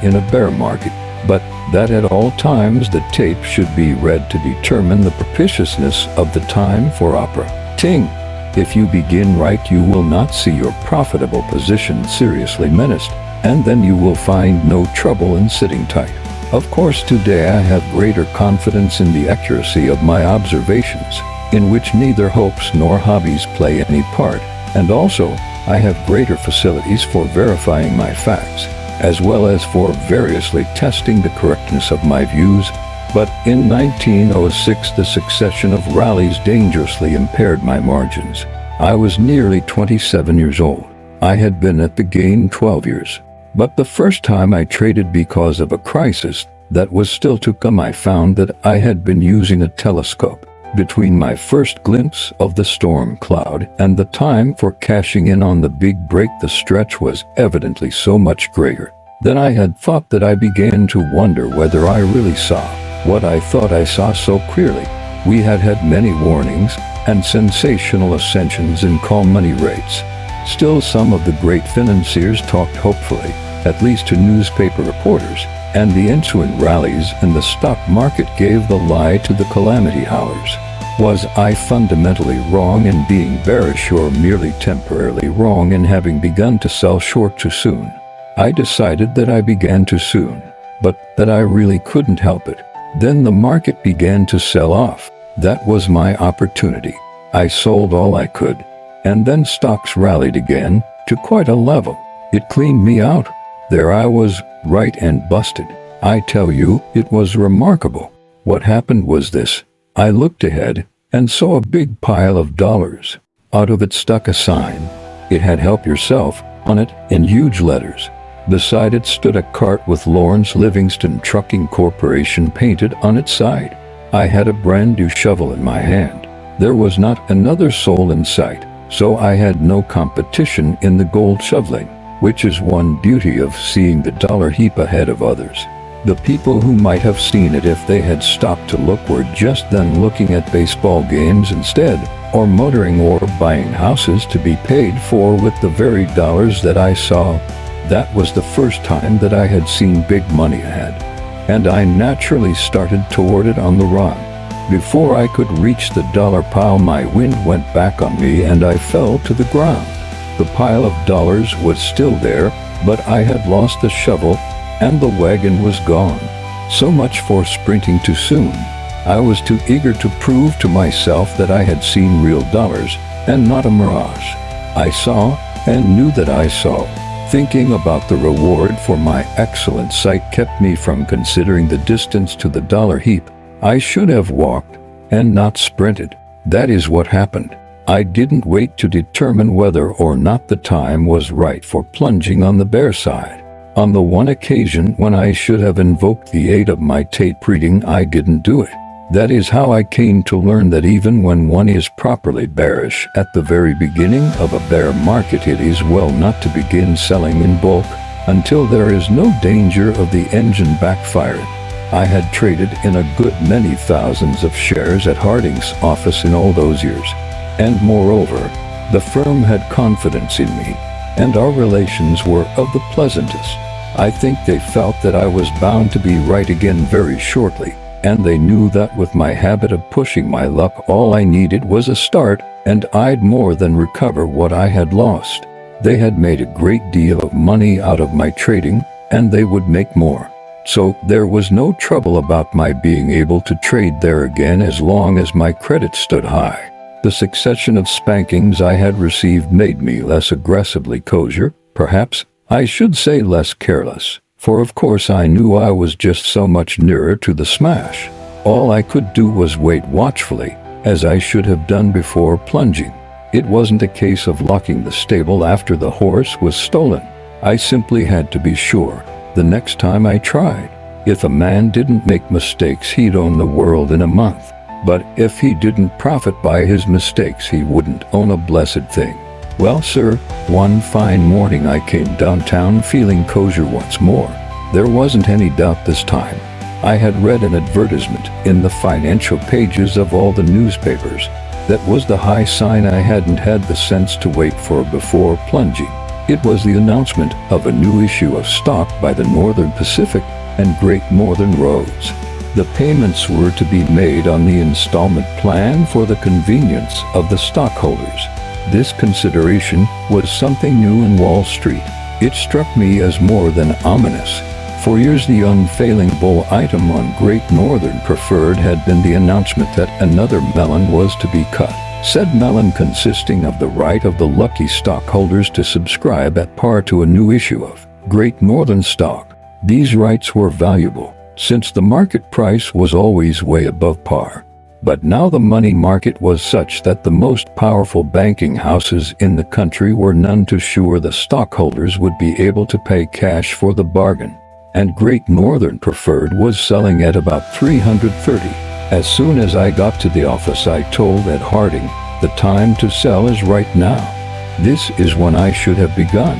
in a bear market, but that at all times the tape should be read to determine the propitiousness of the time for operating. If you begin right, you will not see your profitable position seriously menaced, and then you will find no trouble in sitting tight. Of course, today I have greater confidence in the accuracy of my observations, in which neither hopes nor hobbies play any part, and also I have greater facilities for verifying my facts, as well as for variously testing the correctness of my views. But in 1906 the succession of rallies dangerously impaired my margins. I was nearly 27 years old. I had been at the game 12 years. But the first time I traded because of a crisis that was still to come, I found that I had been using a telescope. Between my first glimpse of the storm cloud and the time for cashing in on the big break, the stretch was evidently so much greater than I had thought that I began to wonder whether I really saw what I thought I saw so clearly. We had had many warnings and sensational ascensions in call money rates. Still, some of the great financiers talked hopefully, at least to newspaper reporters, and the ensuing rallies in the stock market gave the lie to the calamity howlers. Was I fundamentally wrong in being bearish, or merely temporarily wrong in having begun to sell short too soon? I decided that I began too soon, but that I really couldn't help it. Then the market began to sell off. That was my opportunity. I sold all I could, and then stocks rallied again to quite a level. It cleaned me out. There I was, right and busted. I tell you, it was remarkable. What happened was this. I looked ahead and saw a big pile of dollars. Out of it stuck a sign. It had "Help Yourself" on it in huge letters. Beside it stood a cart with Lawrence Livingston Trucking Corporation painted on its side. I had a brand new shovel in my hand. There was not another soul in sight, so I had no competition in the gold shoveling, which is one beauty of seeing the dollar heap ahead of others. The people who might have seen it if they had stopped to look were just then looking at baseball games instead, or motoring, or buying houses to be paid for with the very dollars that I saw. That was the first time that I had seen big money ahead, and I naturally started toward it on the run. Before I could reach the dollar pile, my wind went back on me and I fell to the ground. The pile of dollars was still there, but I had lost the shovel and the wagon was gone. So much for sprinting too soon. I was too eager to prove to myself that I had seen real dollars and not a mirage. I saw and knew that I saw. Thinking about the reward for my excellent sight kept me from considering the distance to the dollar heap. I should have walked and not sprinted. That is what happened. I didn't wait to determine whether or not the time was right for plunging on the bear side. On the one occasion when I should have invoked the aid of my tape reading, I didn't do it. That is how I came to learn that even when one is properly bearish at the very beginning of a bear market, it is well not to begin selling in bulk until there is no danger of the engine backfiring. I had traded in a good many thousands of shares at Harding's office in all those years, and moreover, the firm had confidence in me, and our relations were of the pleasantest. I think they felt that I was bound to be right again very shortly, and they knew that with my habit of pushing my luck, all I needed was a start, and I'd more than recover what I had lost. They had made a great deal of money out of my trading, and they would make more. So there was no trouble about my being able to trade there again as long as my credit stood high. The succession of spankings I had received made me less aggressively kosher, perhaps I should say less careless, for of course I knew I was just so much nearer to the smash. All I could do was wait watchfully, as I should have done before plunging. It wasn't a case of locking the stable after the horse was stolen. I simply had to be sure the next time I tried. If a man didn't make mistakes, he'd own the world in a month. But if he didn't profit by his mistakes, he wouldn't own a blessed thing. Well, sir, one fine morning I came downtown feeling kosher once more. There wasn't any doubt this time. I had read an advertisement in the financial pages of all the newspapers. That was the high sign I hadn't had the sense to wait for before plunging. It was the announcement of a new issue of stock by the Northern Pacific, and Great Northern roads. The payments were to be made on the installment plan for the convenience of the stockholders. This consideration was something new in Wall Street. It struck me as more than ominous. For years the unfailing bull item on Great Northern Preferred had been the announcement that another melon was to be cut. Said melon consisting of the right of the lucky stockholders to subscribe at par to a new issue of Great Northern stock. These rights were valuable, since the market price was always way above par. But now the money market was such that the most powerful banking houses in the country were none too sure the stockholders would be able to pay cash for the bargain. And Great Northern Preferred was selling at about $330. As soon as I got to the office, I told Ed Harding, "The time to sell is right now. This is when I should have begun.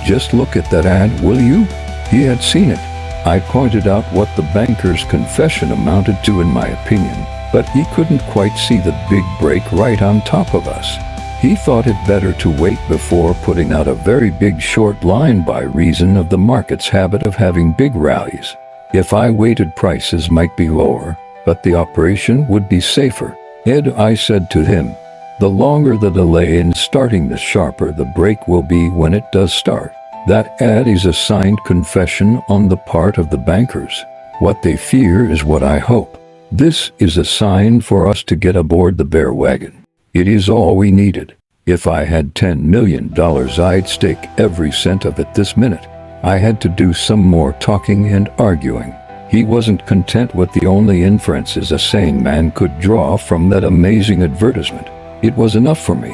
Just look at that ad, will you?" He had seen it. I pointed out what the banker's confession amounted to in my opinion, but he couldn't quite see the big break right on top of us. He thought it better to wait before putting out a very big short line by reason of the market's habit of having big rallies. If I waited, prices might be lower, but the operation would be safer. "Ed," I said to him, "the longer the delay in starting, the sharper the break will be when it does start." That ad is a signed confession on the part of the bankers. What they fear is what I hope. This is a sign for us to get aboard the bear wagon. It is all we needed. If I had $10 million, I'd stake every cent of it this minute. I had to do some more talking and arguing. He wasn't content with the only inferences a sane man could draw from that amazing advertisement. It was enough for me,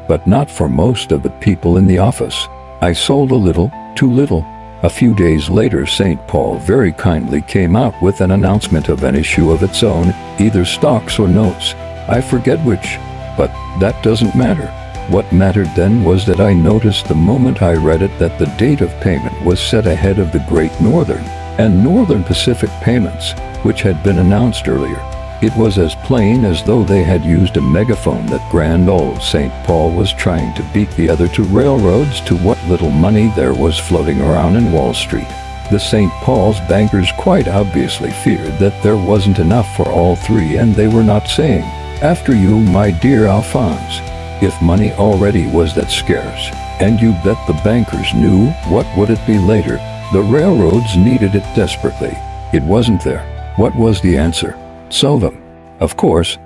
but not for most of the people in the office. I sold a little, too little. A few days later, St. Paul very kindly came out with an announcement of an issue of its own, either stocks or notes. I forget which, but that doesn't matter. What mattered then was that I noticed the moment I read it that the date of payment was set ahead of the Great Northern and Northern Pacific payments, which had been announced earlier. It was as plain as though they had used a megaphone that grand old St. Paul was trying to beat the other two railroads to what little money there was floating around in Wall Street. The St. Paul's bankers quite obviously feared that there wasn't enough for all three, and they were not saying, "After you, my dear Alphonse." If money already was that scarce, and you bet the bankers knew, what would it be later? The railroads needed it desperately. It wasn't there. What was the answer? Sell them. Of course,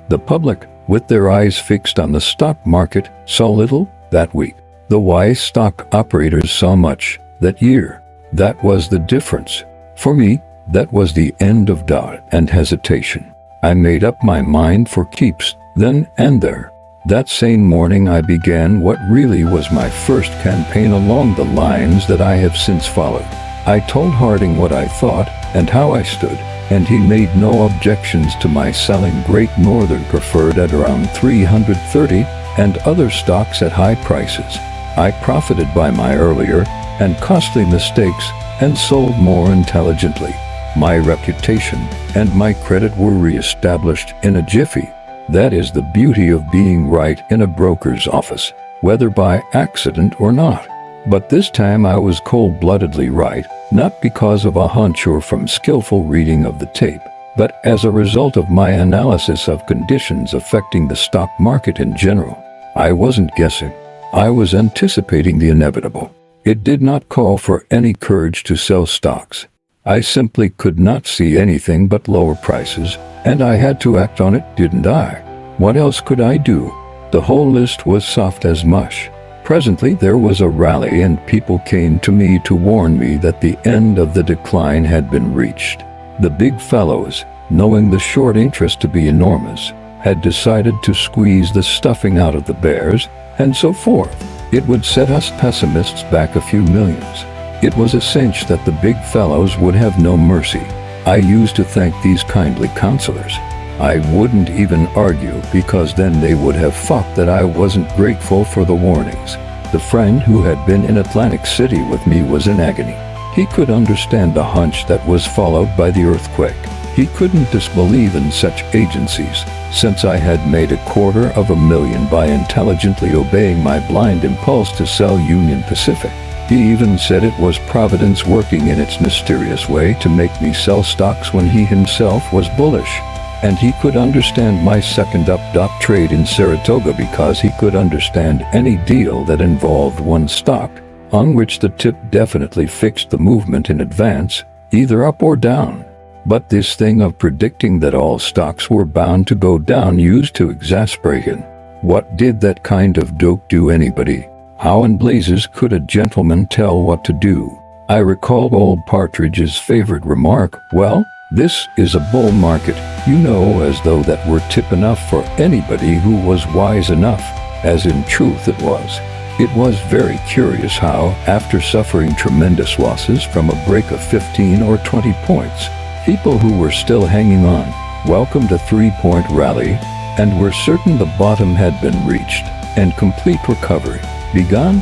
the public, with their eyes fixed on the stock market, saw little that week. The wise stock operators saw much that year. That was the difference. For me, that was the end of doubt and hesitation. I made up my mind for keeps, then and there. That same morning I began what really was my first campaign along the lines that I have since followed. I told Harding what I thought and how I stood, and he made no objections to my selling Great Northern Preferred at around $330 and other stocks at high prices. I profited by my earlier and costly mistakes and sold more intelligently. My reputation and my credit were reestablished in a jiffy. That is the beauty of being right in a broker's office, whether by accident or not. But this time I was cold-bloodedly right, not because of a hunch or from skillful reading of the tape, but as a result of my analysis of conditions affecting the stock market in general. I wasn't guessing. I was anticipating the inevitable. It did not call for any courage to sell stocks. I simply could not see anything but lower prices, and I had to act on it, didn't I? What else could I do? The whole list was soft as mush. Presently there was a rally, and people came to me to warn me that the end of the decline had been reached. The big fellows, knowing the short interest to be enormous, had decided to squeeze the stuffing out of the bears, and so forth. It would set us pessimists back a few millions. It was a cinch that the big fellows would have no mercy. I used to thank these kindly counselors. I wouldn't even argue, because then they would have thought that I wasn't grateful for the warnings. The friend who had been in Atlantic City with me was in agony. He could understand the hunch that was followed by the earthquake. He couldn't disbelieve in such agencies, since I had made $250,000 by intelligently obeying my blind impulse to sell Union Pacific. He even said it was Providence working in its mysterious way to make me sell stocks when he himself was bullish. And he could understand my second up trade in Saratoga because he could understand any deal that involved one stock, on which the tip definitely fixed the movement in advance, either up or down. But this thing of predicting that all stocks were bound to go down used to exasperate him. What did that kind of dope do anybody? How in blazes could a gentleman tell what to do? I recalled old Partridge's favorite remark, "Well, this is a bull market," as though that were tip enough for anybody who was wise enough, as in truth it was. It was very curious how, after suffering tremendous losses from a break of 15 or 20 points, people who were still hanging on welcomed a 3-point rally and were certain the bottom had been reached and complete recovery begun.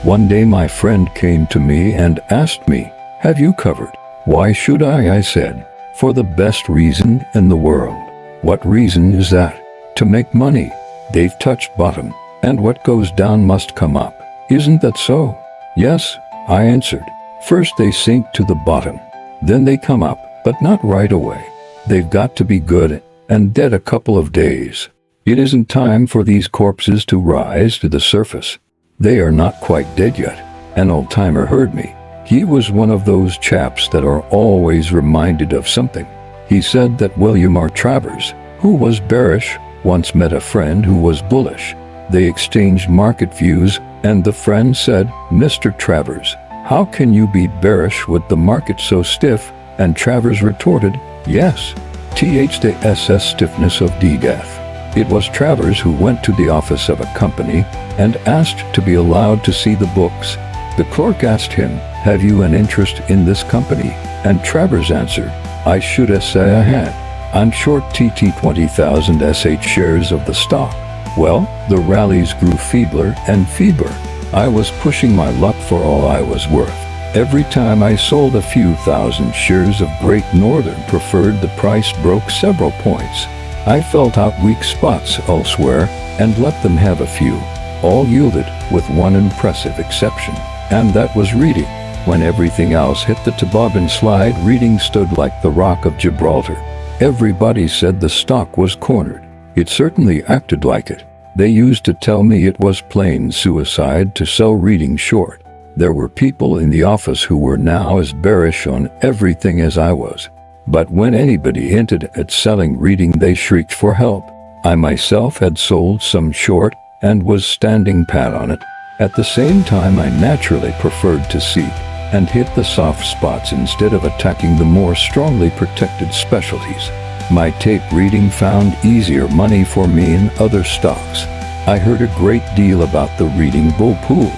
One day my friend came to me and asked me, "Have you covered?" "Why should I said. "For the best reason in the world." "What reason is that?" "To make money. They've touched bottom, and what goes down must come up. Isn't that so?" "Yes," I answered. "First they sink to the bottom. Then they come up, but not right away. They've got to be good and dead a couple of days. It isn't time for these corpses to rise to the surface. They are not quite dead yet." An old-timer heard me. He was one of those chaps that are always reminded of something. He said that William R. Travers, who was bearish, once met a friend who was bullish. They exchanged market views, and the friend said, "Mr. Travers, how can you be bearish with the market so stiff?" And Travers retorted, "Yes, the stiffness of death." It was Travers who went to the office of a company and asked to be allowed to see the books. The clerk asked him, "Have you an interest in this company?" And Travers answered, "I should say I had. I'm short 20,000 SH shares of the stock." Well, the rallies grew feebler and feebler. I was pushing my luck for all I was worth. Every time I sold a few thousand shares of Great Northern Preferred, the price broke several points. I felt out weak spots elsewhere and let them have a few. All yielded, with one impressive exception, and that was reading. When everything else hit the toboggan slide, reading stood like the Rock of Gibraltar. Everybody said the stock was cornered. It certainly acted like it. They used to tell me it was plain suicide to sell reading short. There were people in the office who were now as bearish on everything as I was. But when anybody hinted at selling reading, they shrieked for help. I myself had sold some short and was standing pat on it. At the same time, I naturally preferred to seek and hit the soft spots instead of attacking the more strongly protected specialties. My tape reading found easier money for me in other stocks. I heard a great deal about the reading bull pool.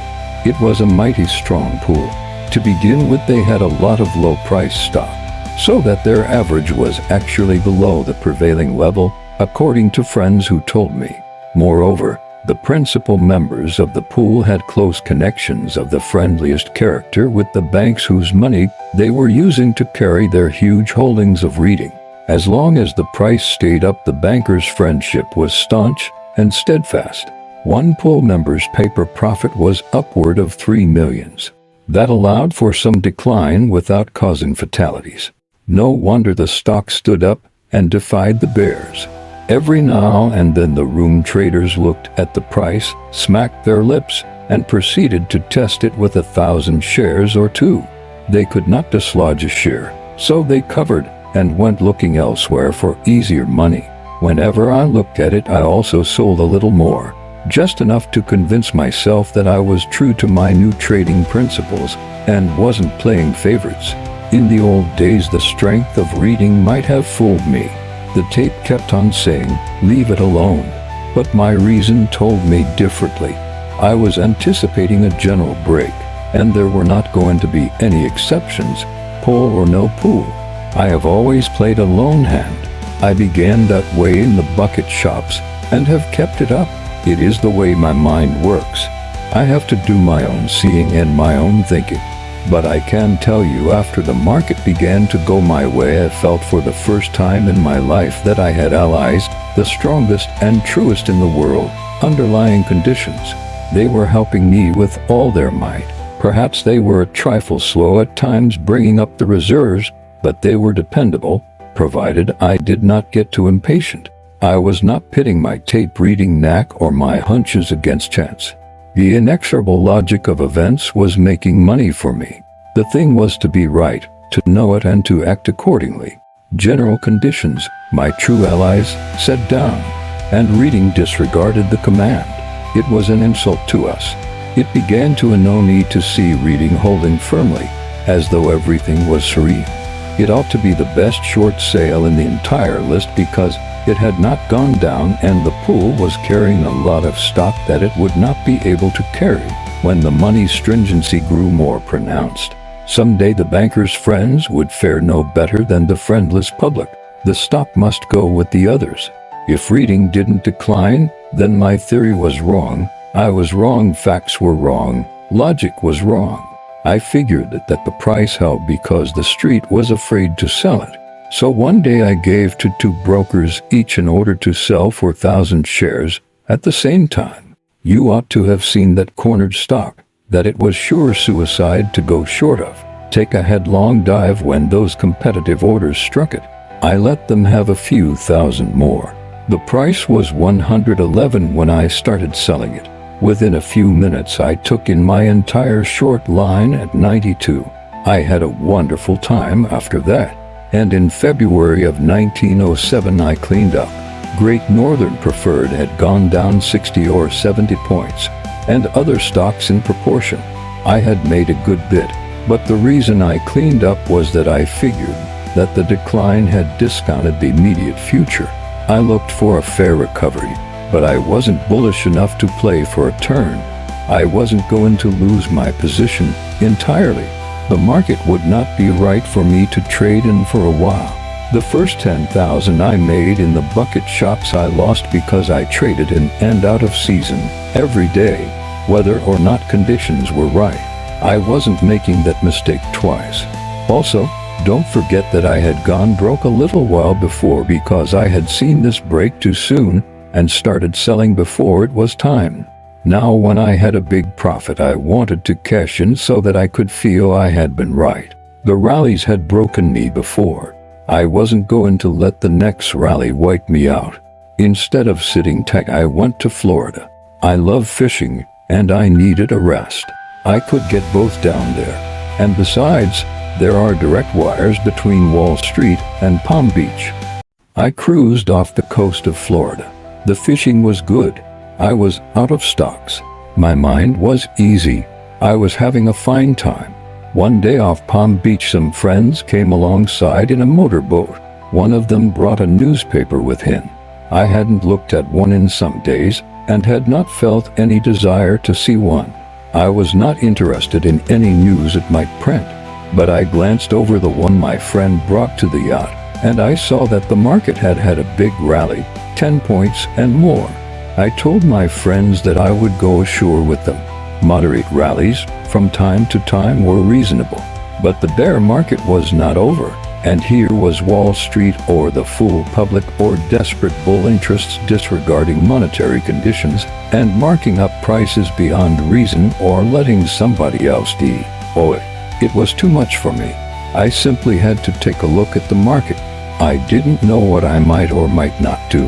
It was a mighty strong pool. To begin with, they had a lot of low-priced stock, so that their average was actually below the prevailing level, according to friends who told me. Moreover, the principal members of the pool had close connections of the friendliest character with the banks whose money they were using to carry their huge holdings of reading. As long as the price stayed up, the bankers' friendship was staunch and steadfast. One pool member's paper profit was upward of 3 millions. That allowed for some decline without causing fatalities. No wonder the stock stood up and defied the bears. Every now and then the room traders looked at the price, smacked their lips, and proceeded to test it with 1,000 shares or two. They could not dislodge a share, so they covered and went looking elsewhere for easier money. Whenever I looked at it, I also sold a little more, just enough to convince myself that I was true to my new trading principles and wasn't playing favorites. In the old days, the strength of reading might have fooled me. The tape kept on saying, "Leave it alone." But my reason told me differently. I was anticipating a general break, and there were not going to be any exceptions, pool or no pool. I have always played a lone hand. I began that way in the bucket shops and have kept it up. It is the way my mind works. I have to do my own seeing and my own thinking. But I can tell you, after the market began to go my way, I felt for the first time in my life that I had allies, the strongest and truest in the world, underlying conditions. They were helping me with all their might. Perhaps they were a trifle slow at times bringing up the reserves, but they were dependable, provided I did not get too impatient. I was not pitting my tape-reading knack or my hunches against chance. The inexorable logic of events was making money for me. The thing was to be right, to know it and to act accordingly. General conditions, my true allies, sat down, and reading disregarded the command. It was an insult to us. It began to annoy me to see reading holding firmly, as though everything was serene. It ought to be the best short sale in the entire list because it had not gone down and the pool was carrying a lot of stock that it would not be able to carry when the money stringency grew more pronounced. Someday the banker's friends would fare no better than the friendless public. The stock must go with the others. If reading didn't decline, then my theory was wrong. I was wrong, facts were wrong, logic was wrong. I figured that the price held because the street was afraid to sell it. So one day I gave to 2 brokers each an order to sell 4,000 shares at the same time. You ought to have seen that cornered stock, that it was sure suicide to go short of, take a headlong dive when those competitive orders struck it. I let them have a few thousand more. The price was 111 when I started selling it. Within a few minutes I took in my entire short line at 92. I had a wonderful time after that, and in February of 1907 I cleaned up. Great Northern Preferred had gone down 60 or 70 points, and other stocks in proportion. I had made a good bit, but the reason I cleaned up was that I figured that the decline had discounted the immediate future. I looked for a fair recovery, but I wasn't bullish enough to play for a turn. I wasn't going to lose my position entirely. The market would not be right for me to trade in for a while. The first 10,000 I made in the bucket shops I lost because I traded in and out of season every day, whether or not conditions were right. I wasn't making that mistake twice. Also, don't forget that I had gone broke a little while before because I had seen this break too soon and started selling before it was time. Now when I had a big profit I wanted to cash in so that I could feel I had been right. The rallies had broken me before. I wasn't going to let the next rally wipe me out. Instead of sitting tight I went to Florida. I love fishing and I needed a rest. I could get both down there. And besides, there are direct wires between Wall Street and Palm Beach. I cruised off the coast of Florida. The fishing was good. I was out of stocks. My mind was easy. I was having a fine time. One day off Palm Beach some friends came alongside in a motorboat. One of them brought a newspaper with him. I hadn't looked at one in some days and had not felt any desire to see one. I was not interested in any news it might print, but I glanced over the one my friend brought to the yacht, and I saw that the market had had a big rally, 10 points and more. I told my friends that I would go ashore with them. Moderate rallies from time to time were reasonable, but the bear market was not over, and here was Wall Street or the fool public or desperate bull interests disregarding monetary conditions and marking up prices beyond reason or letting somebody else it was too much for me. I simply had to take a look at the market. I didn't know what I might or might not do,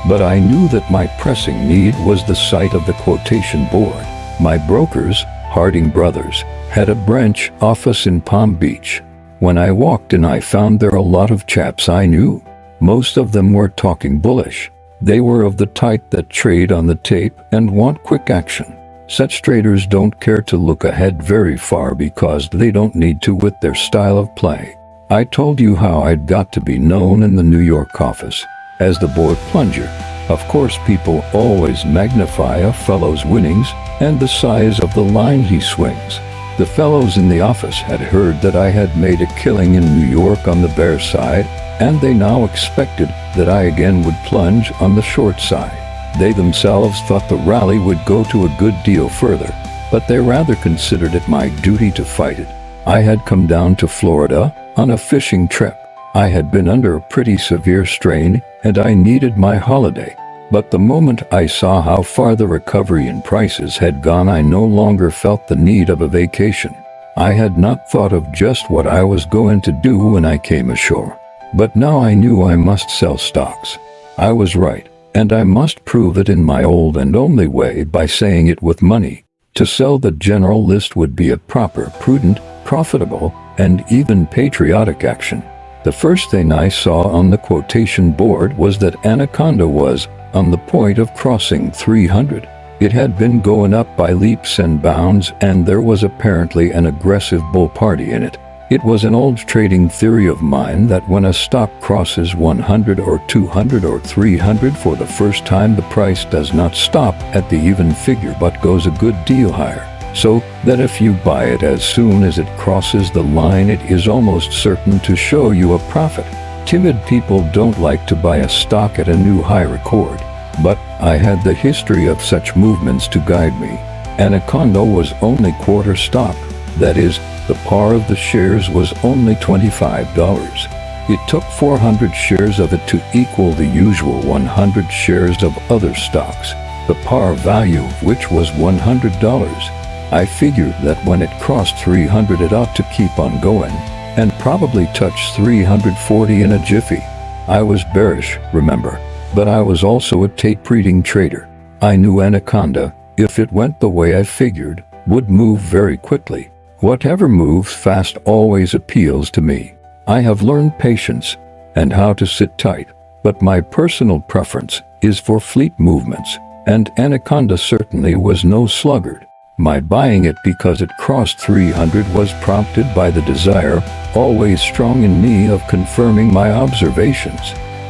but I knew that my pressing need was the sight of the quotation board. My brokers, Harding Brothers, had a branch office in Palm Beach. When I walked in I found there a lot of chaps I knew. Most of them were talking bullish. They were of the type that trade on the tape and want quick action. Such traders don't care to look ahead very far because they don't need to with their style of play. I told you how I'd got to be known in the New York office as the boy plunger. Of course, people always magnify a fellow's winnings and the size of the line he swings. The fellows in the office had heard that I had made a killing in New York on the bear side, and they now expected that I again would plunge on the short side. They themselves thought the rally would go to a good deal further, but they rather considered it my duty to fight it. I had come down to Florida on a fishing trip. I had been under a pretty severe strain, and I needed my holiday. But the moment I saw how far the recovery in prices had gone, I no longer felt the need of a vacation. I had not thought of just what I was going to do when I came ashore. But now I knew I must sell stocks. I was right, and I must prove it in my old and only way by saying it with money. To sell the general list would be a proper, prudent, profitable, and even patriotic action. The first thing I saw on the quotation board was that Anaconda was on the point of crossing 300. It had been going up by leaps and bounds, and there was apparently an aggressive bull party in it. It was an old trading theory of mine that when a stock crosses 100 or 200 or 300 for the first time, the price does not stop at the even figure but goes a good deal higher. So that if you buy it as soon as it crosses the line, it is almost certain to show you a profit. Timid people don't like to buy a stock at a new high record, but I had the history of such movements to guide me. Anaconda was only quarter stock, that is, the par of the shares was only $25. It took 400 shares of it to equal the usual 100 shares of other stocks, the par value of which was $100. I figured that when it crossed 300 it ought to keep on going, and probably touch 340 in a jiffy. I was bearish, remember, but I was also a tape-reading trader. I knew Anaconda, if it went the way I figured, would move very quickly. Whatever moves fast always appeals to me. I have learned patience and how to sit tight, but my personal preference is for fleet movements, and Anaconda certainly was no sluggard. My buying it because it crossed 300 was prompted by the desire, always strong in me, of confirming my observations.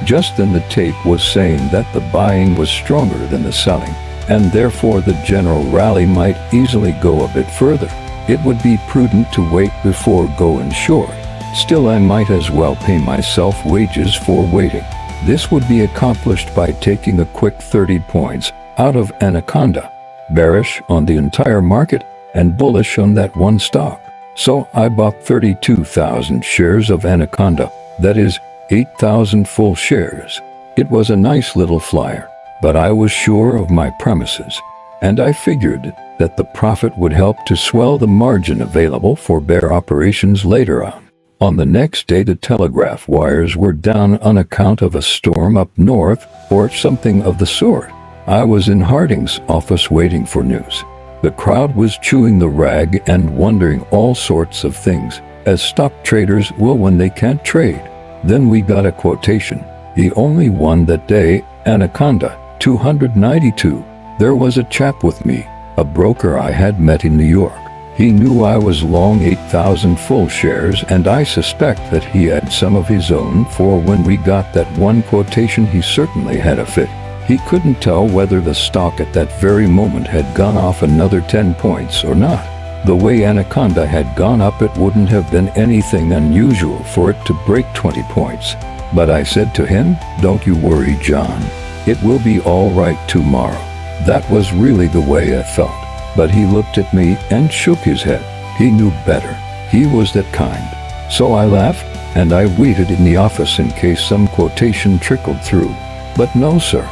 Just then the tape was saying that the buying was stronger than the selling, and therefore the general rally might easily go a bit further. It would be prudent to wait before going short. Still, I might as well pay myself wages for waiting. This would be accomplished by taking a quick 30 points out of Anaconda, bearish on the entire market and bullish on that one stock. So I bought 32,000 shares of Anaconda, that is, 8,000 full shares. It was a nice little flyer, but I was sure of my premises, and I figured that the profit would help to swell the margin available for bear operations later on. On the next day the telegraph wires were down on account of a storm up north or something of the sort. I was in Harding's office waiting for news. The crowd was chewing the rag and wondering all sorts of things, as stock traders will when they can't trade. Then we got a quotation, the only one that day, Anaconda, 292. There was a chap with me, a broker I had met in New York. He knew I was long 8,000 full shares, and I suspect that he had some of his own, for when we got that one quotation he certainly had a fit. He couldn't tell whether the stock at that very moment had gone off another 10 points or not. The way Anaconda had gone up, it wouldn't have been anything unusual for it to break 20 points. But I said to him, "Don't you worry, John. It will be all right tomorrow." That was really the way I felt. But he looked at me and shook his head. He knew better. He was that kind. So I laughed, and I waited in the office in case some quotation trickled through. But no, sir.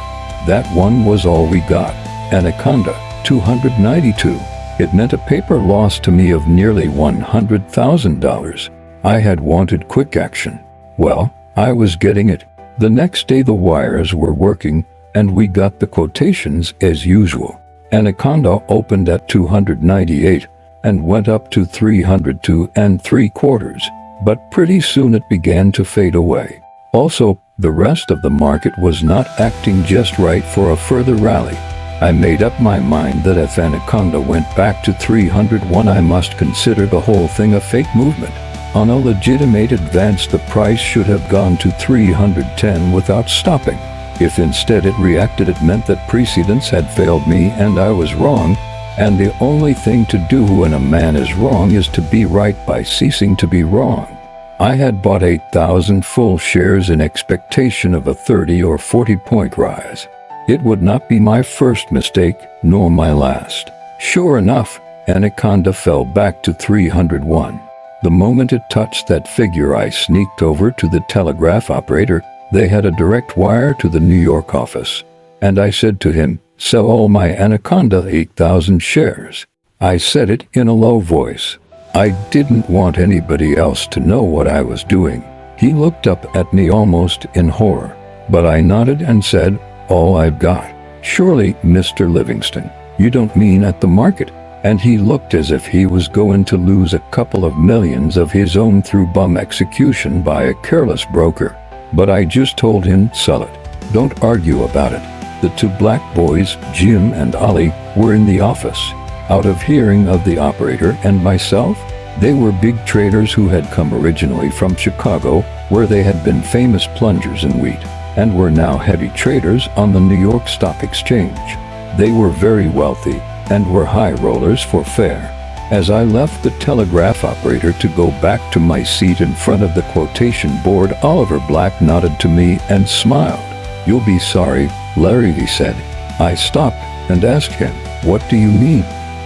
That one was all we got. Anaconda, 292. It meant a paper loss to me of nearly $100,000. I had wanted quick action. Well, I was getting it. The next day the wires were working, and we got the quotations as usual. Anaconda opened at 298 and went up to 302 3/4, but pretty soon it began to fade away. Also, the rest of the market was not acting just right for a further rally. I made up my mind that if Anaconda went back to 301, I must consider the whole thing a fake movement. On a legitimate advance, the price should have gone to 310 without stopping. If instead it reacted, it meant that precedents had failed me and I was wrong, and the only thing to do when a man is wrong is to be right by ceasing to be wrong. I had bought 8,000 full shares in expectation of a 30 or 40 point rise. It would not be my first mistake, nor my last. Sure enough, Anaconda fell back to 301. The moment it touched that figure, I sneaked over to the telegraph operator. They had a direct wire to the New York office. and I said to him, "Sell all my Anaconda 8,000 shares." I said it in a low voice. I didn't want anybody else to know what I was doing. He looked up at me almost in horror, but I nodded and said, "All I've got." "Surely, Mr. Livingston, you don't mean at the market?" And he looked as if he was going to lose a couple of millions of his own through bum execution by a careless broker. But I just told him, "Sell it. Don't argue about it." The two black boys, Jim and Ollie, were in the office. Out of hearing of the operator and myself, they were big traders who had come originally from Chicago, where they had been famous plungers in wheat, and were now heavy traders on the New York Stock Exchange. They were very wealthy, and were high rollers for fare. As I left the telegraph operator to go back to my seat in front of the quotation board, Oliver Black nodded to me and smiled. "You'll be sorry, Larry," he said. I stopped and asked him, "What do you mean?"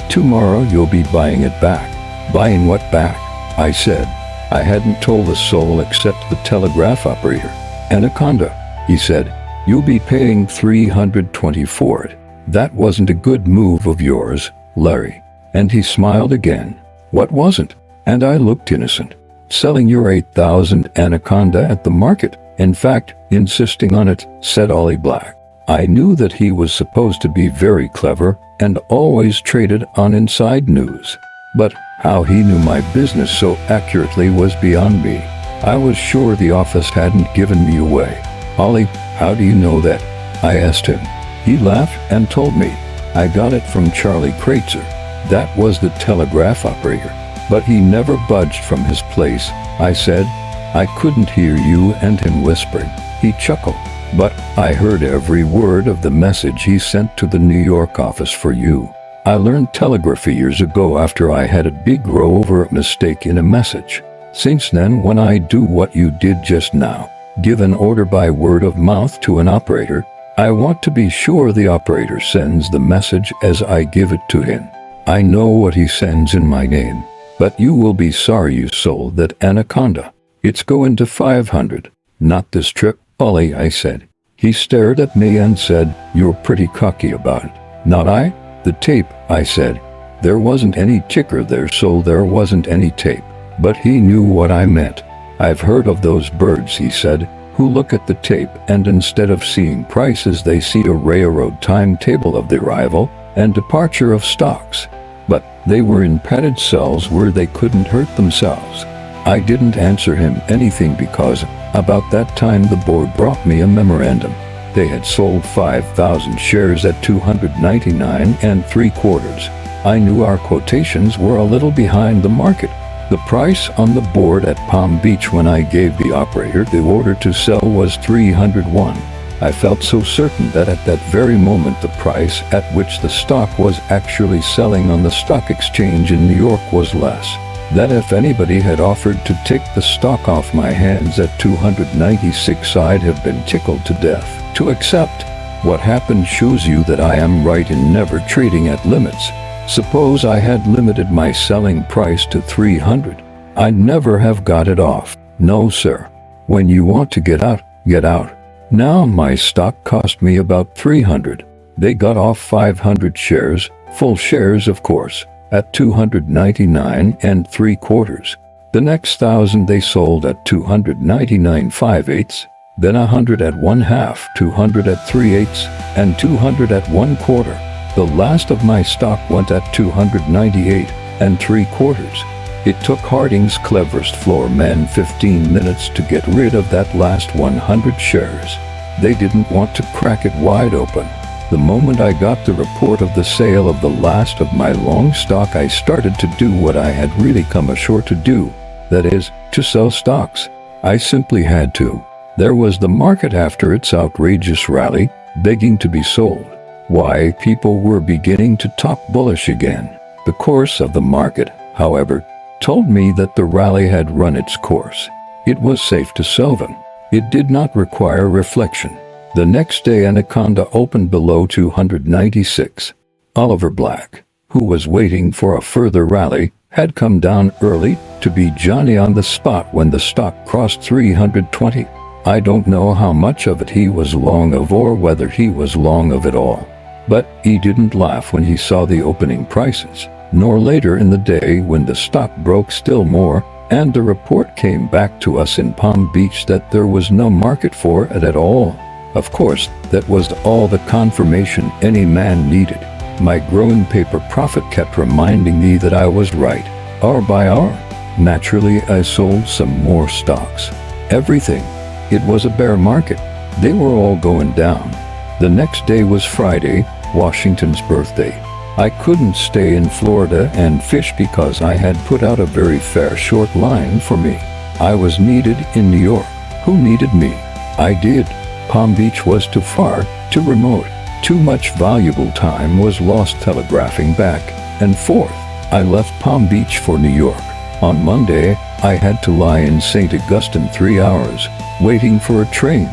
"Tomorrow you'll be buying it back." "Buying what back?" I said. I hadn't told a soul except the telegraph operator. "Anaconda," he said. "You'll be paying $320 for it." "That wasn't a good move of yours, Larry." And he smiled again. "What wasn't?" And I looked innocent. "Selling your 8,000 Anaconda at the market. In fact, insisting on it," said Ollie Black. I knew that he was supposed to be very clever and always traded on inside news. But how he knew my business so accurately was beyond me. I was sure the office hadn't given me away. "Ollie, how do you know that?" I asked him. He laughed and told me. "I got it from Charlie Kreitzer." That was the telegraph operator. "But he never budged from his place," I said. "I couldn't hear you and him whispering." He chuckled. "But I heard every word of the message he sent to the New York office for you. I learned telegraphy years ago after I had a big row over a mistake in a message. Since then, when I do what you did just now, give an order by word of mouth to an operator, I want to be sure the operator sends the message as I give it to him. I know what he sends in my name. But you will be sorry you sold that Anaconda. It's going to 500. Not this trip, Ollie," I said. He stared at me and said, "You're pretty cocky about it." "Not I?" "The tape," I said. There wasn't any ticker there, so there wasn't any tape. But he knew what I meant. "I've heard of those birds," he said, "who look at the tape and instead of seeing prices they see a railroad timetable of the arrival and departure of stocks. But they were in padded cells where they couldn't hurt themselves." I didn't answer him anything because about that time the board brought me a memorandum. They had sold 5,000 shares at $299 3/4. I knew our quotations were a little behind the market. The price on the board at Palm Beach when I gave the operator the order to sell was $301. I felt so certain that at that very moment the price at which the stock was actually selling on the stock exchange in New York was less. That if anybody had offered to take the stock off my hands at $296, I'd have been tickled to death to accept. What happened shows you that I am right in never trading at limits. Suppose I had limited my selling price to 300. I'd never have got it off. No, sir. When you want to get out, get out. Now my stock cost me about 300. They got off 500 shares, full shares of course, at $299 3/4. The next 1,000 they sold at $299 5/8, then 100 at 1/2, 200 at 3/8, and 200 at 1/4. The last of my stock went at $298 3/4. It took Harding's cleverest floor man 15 minutes to get rid of that last 100 shares. They didn't want to crack it wide open. The moment I got the report of the sale of the last of my long stock, I started to do what I had really come ashore to do. That is, to sell stocks. I simply had to. There was the market after its outrageous rally, begging to be sold. Why, people were beginning to talk bullish again. The course of the market, however, told me that the rally had run its course. It was safe to sell them. It did not require reflection. The next day Anaconda opened below 296. Oliver Black, who was waiting for a further rally, had come down early to be Johnny on the spot when the stock crossed 320. I don't know how much of it he was long of or whether he was long of it all. But he didn't laugh when he saw the opening prices, nor later in the day when the stock broke still more, and the report came back to us in Palm Beach that there was no market for it at all. Of course, that was all the confirmation any man needed. My growing paper profit kept reminding me that I was right, hour by hour. Naturally, I sold some more stocks. Everything. It was a bear market. They were all going down. The next day was Friday, Washington's birthday. I couldn't stay in Florida and fish because I had put out a very fair short line for me. I was needed in New York. Who needed me? I did. Palm Beach was too far, too remote. Too much valuable time was lost telegraphing back and forth. I left Palm Beach for New York. On Monday, I had to lie in St. Augustine 3 hours, waiting for a train.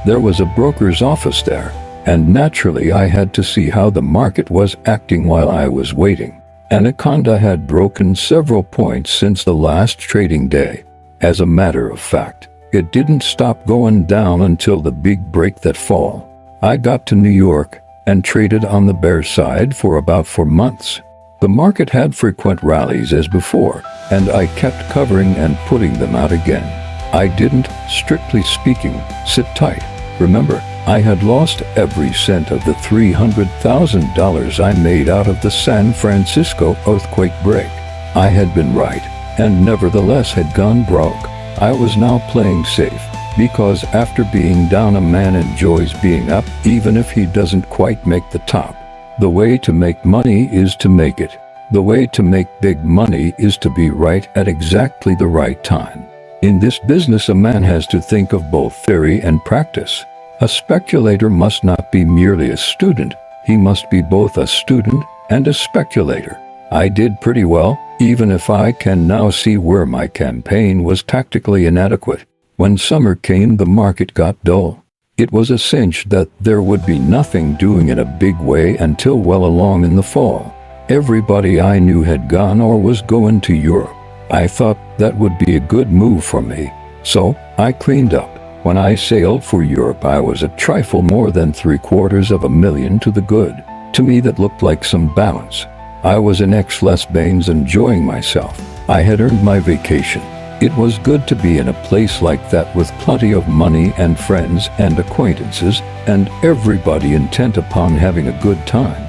There was a broker's office there, and naturally I had to see how the market was acting while I was waiting. Anaconda had broken several points since the last trading day. As a matter of fact, it didn't stop going down until the big break that fall. I got to New York and traded on the bear side for about 4 months. The market had frequent rallies as before, and I kept covering and putting them out again. I didn't, strictly speaking, sit tight. Remember, I had lost every cent of the $300,000 I made out of the San Francisco earthquake break. I had been right, and nevertheless had gone broke. I was now playing safe, because after being down, a man enjoys being up, even if he doesn't quite make the top. The way to make money is to make it. The way to make big money is to be right at exactly the right time. In this business, a man has to think of both theory and practice. A speculator must not be merely a student, he must be both a student and a speculator. I did pretty well, even if I can now see where my campaign was tactically inadequate. When summer came, the market got dull. It was a cinch that there would be nothing doing in a big way until well along in the fall. Everybody I knew had gone or was going to Europe. I thought that would be a good move for me, so I cleaned up. When I sailed for Europe, I was a trifle more than $750,000 to the good. To me, that looked like some balance. I was in Aix-les-Bains enjoying myself. I had earned my vacation. It was good to be in a place like that with plenty of money and friends and acquaintances and everybody intent upon having a good time.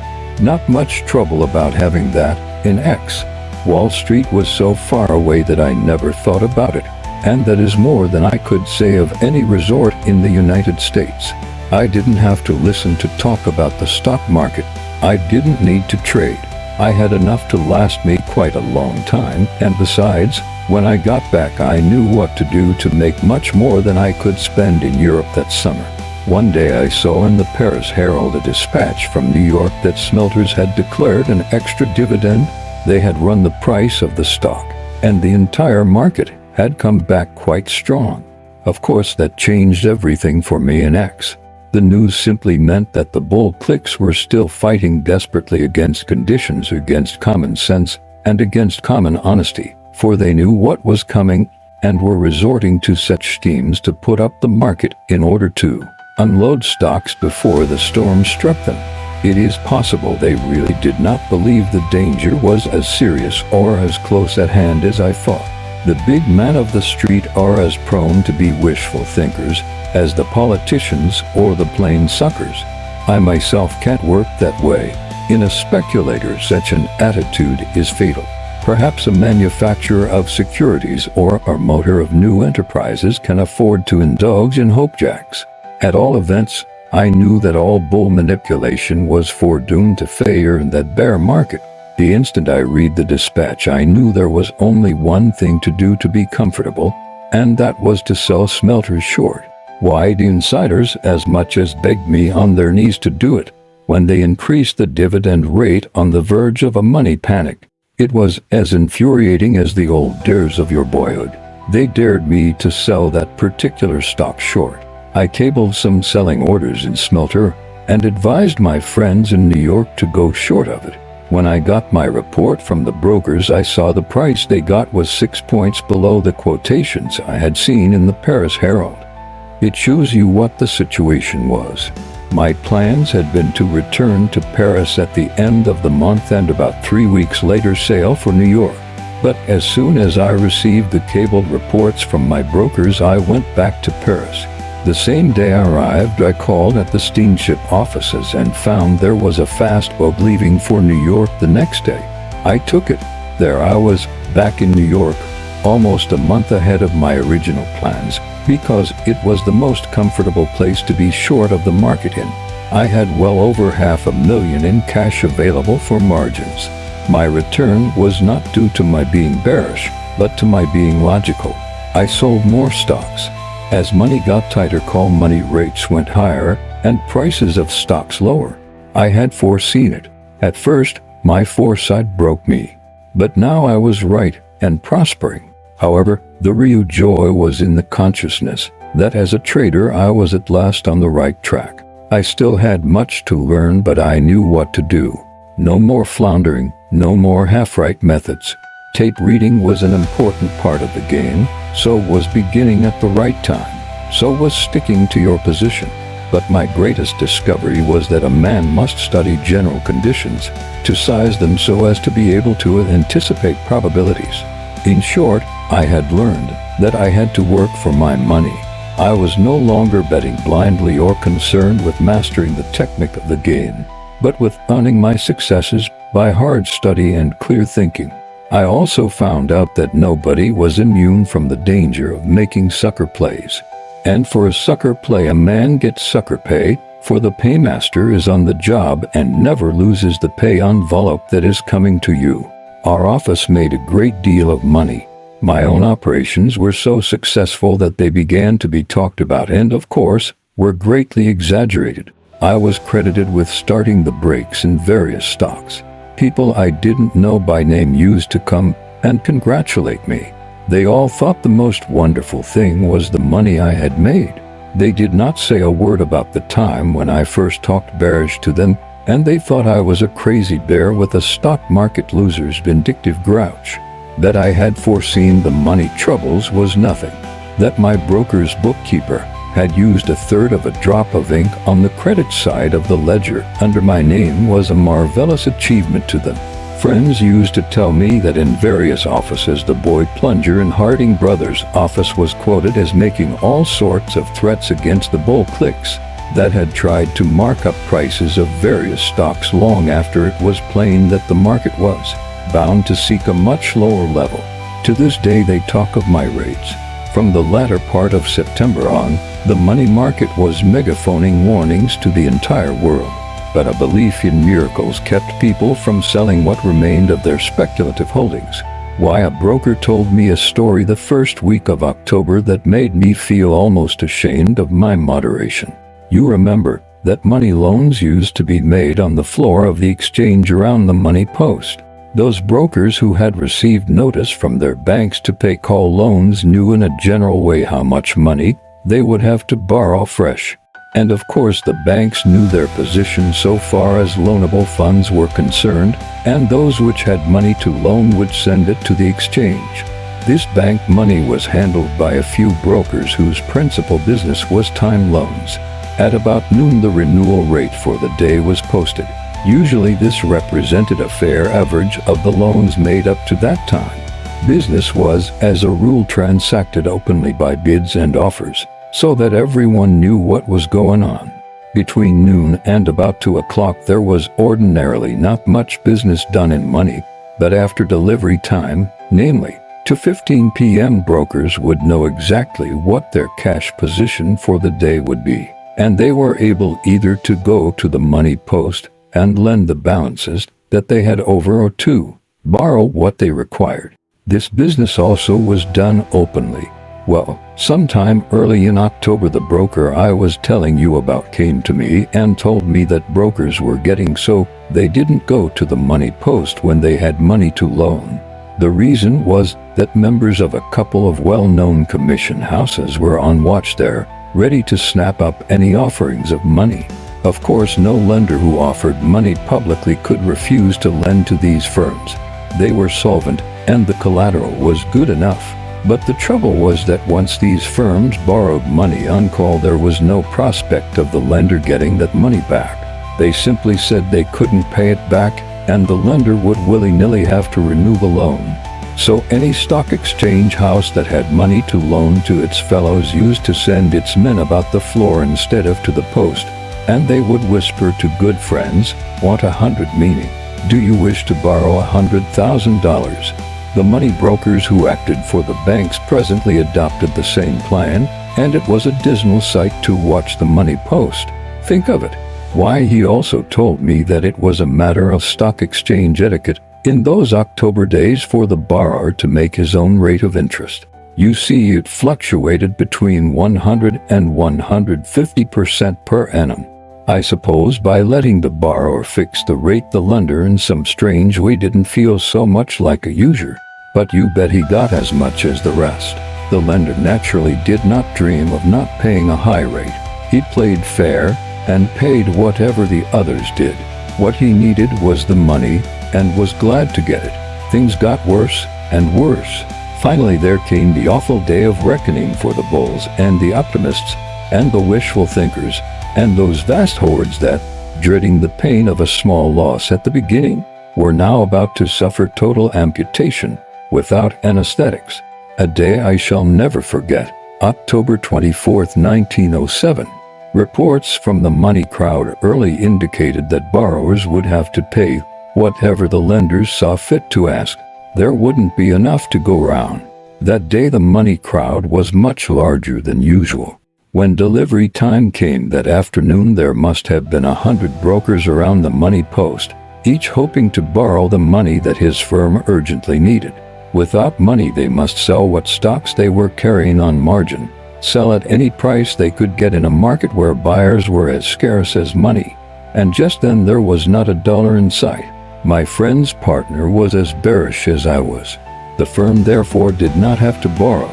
Not much trouble about having that in X. Wall Street was so far away that I never thought about it, and that is more than I could say of any resort in the United States. I didn't have to listen to talk about the stock market. I didn't need to trade. I had enough to last me quite a long time, and besides, when I got back I knew what to do to make much more than I could spend in Europe that summer. One day I saw in the Paris Herald a dispatch from New York that smelters had declared an extra dividend. They had run the price of the stock, and the entire market had come back quite strong. Of course, that changed everything for me in X. The news simply meant that the bull cliques were still fighting desperately against conditions, against common sense, and against common honesty, for they knew what was coming and were resorting to such schemes to put up the market in order to unload stocks before the storm struck them. It is possible they really did not believe the danger was as serious or as close at hand as I thought. The big men of the street are as prone to be wishful thinkers as the politicians or the plain suckers. I myself can't work that way. In a speculator, such an attitude is fatal. Perhaps a manufacturer of securities or a promoter of new enterprises can afford to indulge in hopejacks. At all events, I knew that all bull manipulation was foredoomed to failure in that bear market. The instant I read the dispatch, I knew there was only one thing to do to be comfortable, and that was to sell smelters short. Why, the insiders as much as begged me on their knees to do it when they increased the dividend rate on the verge of a money panic. It was as infuriating as the old dares of your boyhood. They dared me to sell that particular stock short. I cabled some selling orders in smelter and advised my friends in New York to go short of it. When I got my report from the brokers, I saw the price they got was 6 points below the quotations I had seen in the Paris Herald. It shows you what the situation was. My plans had been to return to Paris at the end of the month and about 3 weeks later sail for New York. But as soon as I received the cabled reports from my brokers, I went back to Paris. The same day I arrived, I called at the steamship offices and found there was a fast boat leaving for New York the next day. I took it. There I was, back in New York, almost a month ahead of my original plans, because it was the most comfortable place to be short of the market in. I had well over $500,000 in cash available for margins. My return was not due to my being bearish, but to my being logical. I sold more stocks. As money got tighter, call money rates went higher and prices of stocks lower. I had foreseen it. At first, my foresight broke me. But now I was right and prospering. However, the real joy was in the consciousness that as a trader I was at last on the right track. I still had much to learn, but I knew what to do. No more floundering, no more half-right methods. Tape reading was an important part of the game, so was beginning at the right time. So was sticking to your position. But my greatest discovery was that a man must study general conditions to size them so as to be able to anticipate probabilities. In short, I had learned that I had to work for my money. I was no longer betting blindly or concerned with mastering the technique of the game, but with earning my successes by hard study and clear thinking. I also found out that nobody was immune from the danger of making sucker plays. And for a sucker play, a man gets sucker pay, for the paymaster is on the job and never loses the pay envelope that is coming to you. Our office made a great deal of money. My own operations were so successful that they began to be talked about and, of course, were greatly exaggerated. I was credited with starting the breaks in various stocks. People I didn't know by name used to come and congratulate me. They all thought the most wonderful thing was the money I had made. They did not say a word about the time when I first talked bearish to them, and they thought I was a crazy bear with a stock market loser's vindictive grouch. That I had foreseen the money troubles was nothing. That my broker's bookkeeper had used a third of a drop of ink on the credit side of the ledger under my name was a marvelous achievement to them. Friends used to tell me that in various offices the boy plunger in Harding Brothers' office was quoted as making all sorts of threats against the bull cliques that had tried to mark up prices of various stocks long after it was plain that the market was bound to seek a much lower level. To this day they talk of my rates. From the latter part of September on, the money market was megaphoning warnings to the entire world. But a belief in miracles kept people from selling what remained of their speculative holdings. Why, a broker told me a story the first week of October that made me feel almost ashamed of my moderation. You remember that money loans used to be made on the floor of the exchange around the money post. Those brokers who had received notice from their banks to pay call loans knew in a general way how much money they would have to borrow fresh. And of course the banks knew their position so far as loanable funds were concerned, and those which had money to loan would send it to the exchange. This bank money was handled by a few brokers whose principal business was time loans. At about noon the renewal rate for the day was posted. Usually this represented a fair average of the loans made up to that time. Business was, as a rule, transacted openly by bids and offers, so that everyone knew what was going on. Between noon and about 2 o'clock there was ordinarily not much business done in money, but after delivery time, namely, to 15 p.m. brokers would know exactly what their cash position for the day would be, and they were able either to go to the money post and lend the balances that they had over or to borrow what they required. This business also was done openly. Well, sometime early in October the broker I was telling you about came to me and told me that brokers were getting so they didn't go to the money post when they had money to loan. The reason was that members of a couple of well-known commission houses were on watch there, ready to snap up any offerings of money. Of course, no lender who offered money publicly could refuse to lend to these firms. They were solvent, and the collateral was good enough. But the trouble was that once these firms borrowed money on call, there was no prospect of the lender getting that money back. They simply said they couldn't pay it back, and the lender would willy-nilly have to renew the loan. So any stock exchange house that had money to loan to its fellows used to send its men about the floor instead of to the post, and they would whisper to good friends, "Want 100, meaning, do you wish to borrow $100,000? The money brokers who acted for the banks presently adopted the same plan, and it was a dismal sight to watch the money post. Think of it. Why, he also told me that it was a matter of stock exchange etiquette in those October days for the borrower to make his own rate of interest. You see, it fluctuated between 100 and 150% per annum. I suppose by letting the borrower fix the rate, the lender in some strange way didn't feel so much like a usurer. But you bet he got as much as the rest. The lender naturally did not dream of not paying a high rate. He played fair and paid whatever the others did. What he needed was the money and was glad to get it. Things got worse and worse. Finally, there came the awful day of reckoning for the bulls and the optimists and the wishful thinkers and those vast hordes that, dreading the pain of a small loss at the beginning, were now about to suffer total amputation without anesthetics. A day I shall never forget, October 24, 1907. Reports from the money crowd early indicated that borrowers would have to pay whatever the lenders saw fit to ask. There wouldn't be enough to go round. That day the money crowd was much larger than usual. When delivery time came that afternoon, there must have been 100 brokers around the money post, each hoping to borrow the money that his firm urgently needed. Without money, they must sell what stocks they were carrying on margin, sell at any price they could get in a market where buyers were as scarce as money. And just then there was not a dollar in sight. My friend's partner was as bearish as I was. The firm therefore did not have to borrow.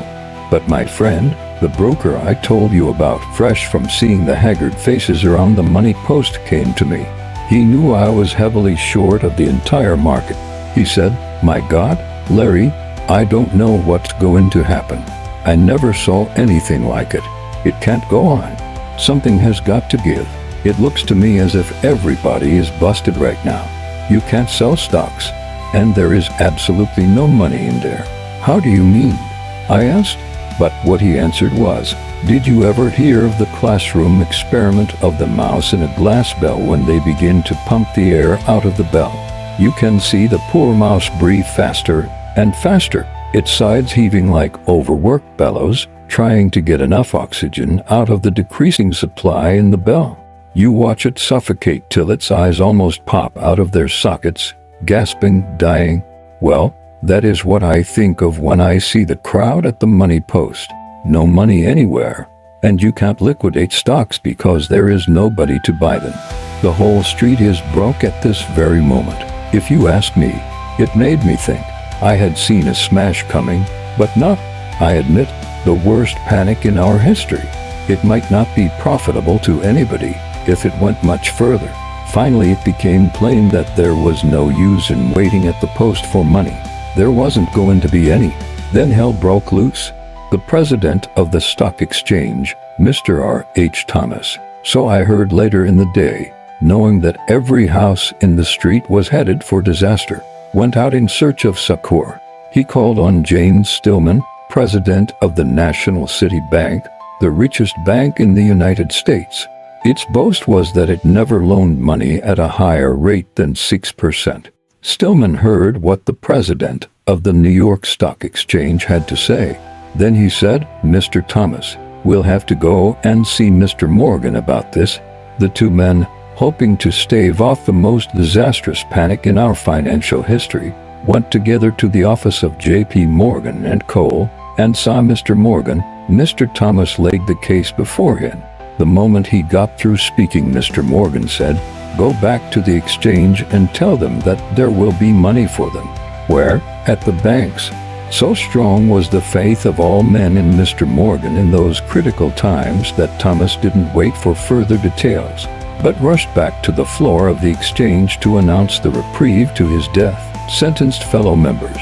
But my friend, the broker I told you about, fresh from seeing the haggard faces around the money post, came to me. He knew I was heavily short of the entire market. He said, "My God, Larry, I don't know what's going to happen. I never saw anything like it. It can't go on. Something has got to give. It looks to me as if everybody is busted right now. You can't sell stocks, and there is absolutely no money in there." "How do you mean?" I asked. But what he answered was, "Did you ever hear of the classroom experiment of the mouse in a glass bell? When they begin to pump the air out of the bell, you can see the poor mouse breathe faster and faster, its sides heaving like overworked bellows, trying to get enough oxygen out of the decreasing supply in the bell. You watch it suffocate till its eyes almost pop out of their sockets, gasping, dying. Well, that is what I think of when I see the crowd at the money post. No money anywhere, and you can't liquidate stocks because there is nobody to buy them. The whole street is broke at this very moment. If you ask me, it made me think. I had seen a smash coming, but not, I admit, the worst panic in our history. It might not be profitable to anybody if it went much further. Finally, it became plain that there was no use in waiting at the post for money. There wasn't going to be any. Then hell broke loose. The president of the stock exchange, Mr. R.H. Thomas, so I heard later in the day, knowing that every house in the street was headed for disaster, went out in search of succor. He called on James Stillman, president of the National City Bank, the richest bank in the United States. Its boast was that it never loaned money at a higher rate than 6%. Stillman heard what the president of the New York Stock Exchange had to say. Then he said, "Mr. Thomas, we'll have to go and see Mr. Morgan about this." The two men, hoping to stave off the most disastrous panic in our financial history, went together to the office of J.P. Morgan and Co. and saw Mr. Morgan. Mr. Thomas laid the case before him. The moment he got through speaking, Mr. Morgan said, "Go back to the exchange and tell them that there will be money for them." Where? At the banks. So strong was the faith of all men in Mr. Morgan in those critical times that Thomas didn't wait for further details, but rushed back to the floor of the exchange to announce the reprieve to his death-sentenced fellow members.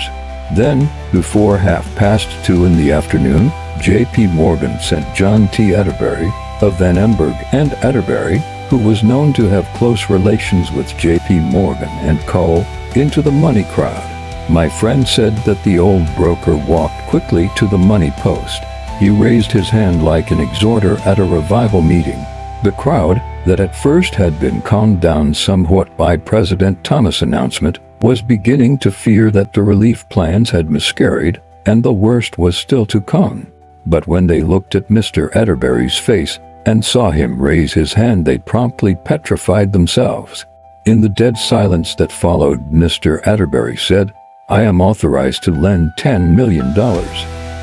Then, before 2:30 in the afternoon, J.P. Morgan sent John T. Atterbury, of Van Emberg and Atterbury, who was known to have close relations with J.P. Morgan and Co., into the money crowd. My friend said that the old broker walked quickly to the money post. He raised his hand like an exhorter at a revival meeting. The crowd, that at first had been calmed down somewhat by President Thomas' announcement, was beginning to fear that the relief plans had miscarried, and the worst was still to come. But when they looked at Mr. Atterbury's face and saw him raise his hand, they promptly petrified themselves. In the dead silence that followed, Mr. Atterbury said, "I am authorized to lend $10 million.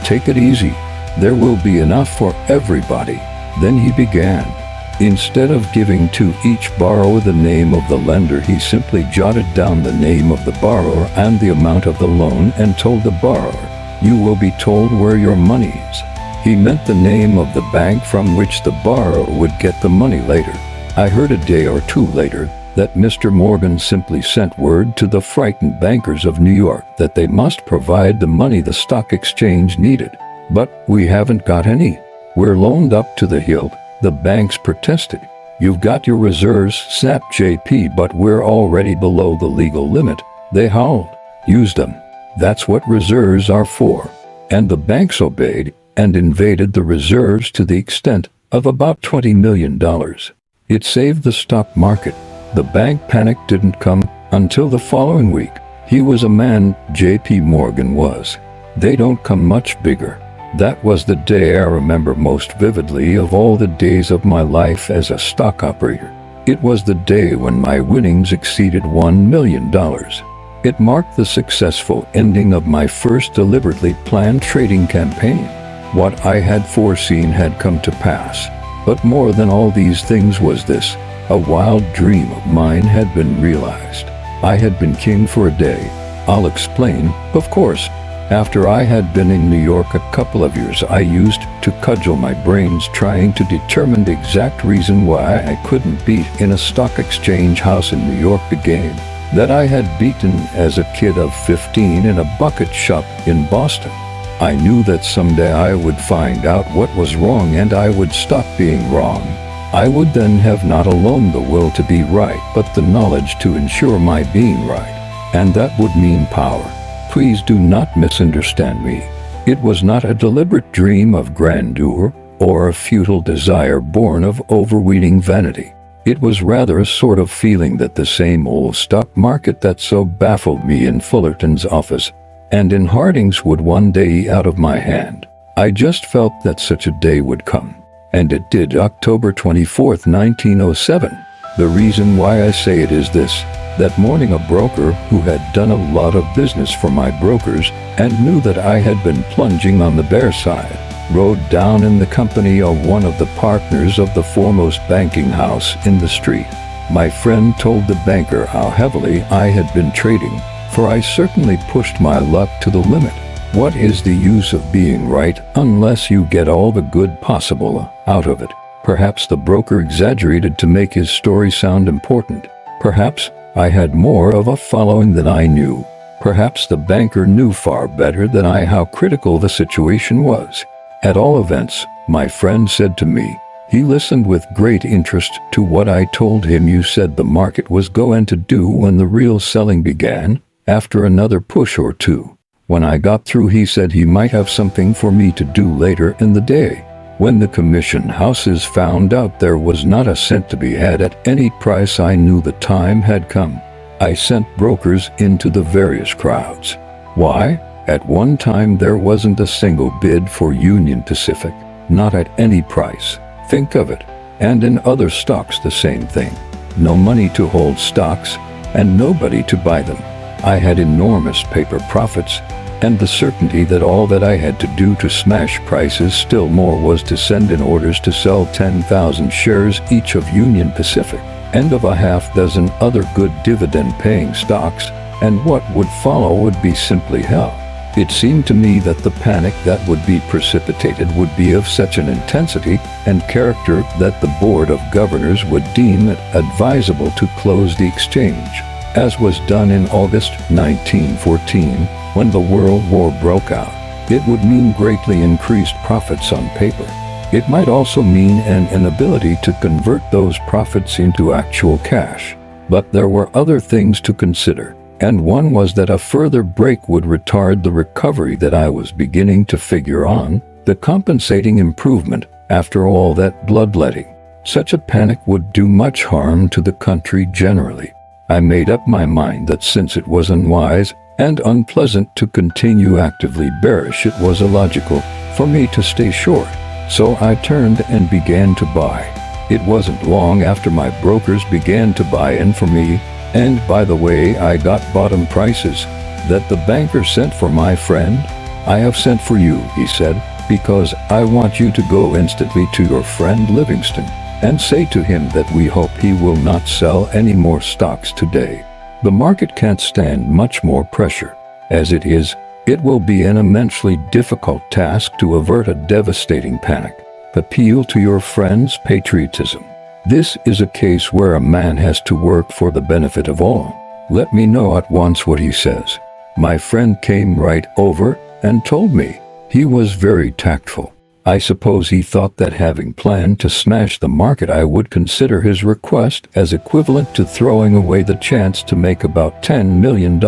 Take it easy. There will be enough for everybody." Then he began. Instead of giving to each borrower the name of the lender, he simply jotted down the name of the borrower and the amount of the loan and told the borrower, "You will be told where your money is." He meant the name of the bank from which the borrower would get the money later. I heard a day or two later that Mr. Morgan simply sent word to the frightened bankers of New York that they must provide the money the stock exchange needed. "But we haven't got any. We're loaned up to the hilt," the banks protested. "You've got your reserves," snapped JP, "but we're already below the legal limit," they howled. "Use them. That's what reserves are for." And the banks obeyed and invaded the reserves to the extent of about $20 million. It saved the stock market. The bank panic didn't come until the following week. He was a man, J.P. Morgan was. They don't come much bigger. That was the day I remember most vividly of all the days of my life as a stock operator. It was the day when my winnings exceeded $1 million. It marked the successful ending of my first deliberately planned trading campaign. What I had foreseen had come to pass. But more than all these things was this: a wild dream of mine had been realized. I had been king for a day. I'll explain, of course. After I had been in New York a couple of years, I used to cudgel my brains trying to determine the exact reason why I couldn't beat in a stock exchange house in New York the game that I had beaten as a kid of 15 in a bucket shop in Boston. I knew that someday I would find out what was wrong and I would stop being wrong. I would then have not alone the will to be right, but the knowledge to ensure my being right. And that would mean power. Please do not misunderstand me. It was not a deliberate dream of grandeur or a futile desire born of overweening vanity. It was rather a sort of feeling that the same old stock market that so baffled me in Fullerton's office and in Harding's would one day eat out of my hand. I just felt that such a day would come. And it did. October 24th, 1907. The reason why I say it is this: that morning a broker who had done a lot of business for my brokers and knew that I had been plunging on the bear side, rode down in the company of one of the partners of the foremost banking house in the street. My friend told the banker how heavily I had been trading, for I certainly pushed my luck to the limit. What is the use of being right unless you get all the good possible out of it? Perhaps the broker exaggerated to make his story sound important. Perhaps I had more of a following than I knew. Perhaps the banker knew far better than I how critical the situation was. At all events, my friend said to me, he listened with great interest to what I told him. "You said the market was going to do when the real selling began, after another push or two." When I got through, he said he might have something for me to do later in the day. When the commission houses found out there was not a cent to be had at any price, I knew the time had come. I sent brokers into the various crowds. Why? At one time there wasn't a single bid for Union Pacific, not at any price. Think of it. And in other stocks the same thing. No money to hold stocks, and nobody to buy them. I had enormous paper profits, and the certainty that all that I had to do to smash prices still more was to send in orders to sell 10,000 shares each of Union Pacific, and of a half dozen other good dividend-paying stocks, and what would follow would be simply hell. It seemed to me that the panic that would be precipitated would be of such an intensity and character that the Board of Governors would deem it advisable to close the exchange. as was done in August 1914 when the World War broke out. It would mean greatly increased profits on paper. It might also mean an inability to convert those profits into actual cash. But there were other things to consider, and one was that a further break would retard the recovery that I was beginning to figure on, the compensating improvement after all that bloodletting. Such a panic would do much harm to the country generally. I made up my mind that since it was unwise and unpleasant to continue actively bearish, it was illogical for me to stay short. So I turned and began to buy. It wasn't long after my brokers began to buy in for me, and by the way, I got bottom prices, that the banker sent for my friend. "I have sent for you," he said, "because I want you to go instantly to your friend Livingston and say to him that we hope he will not sell any more stocks today. The market can't stand much more pressure. As it is, it will be an immensely difficult task to avert a devastating panic. Appeal to your friend's patriotism. This is a case where a man has to work for the benefit of all. Let me know at once what he says." My friend came right over and told me. He was very tactful. I suppose he thought that having planned to smash the market, I would consider his request as equivalent to throwing away the chance to make about $10 million.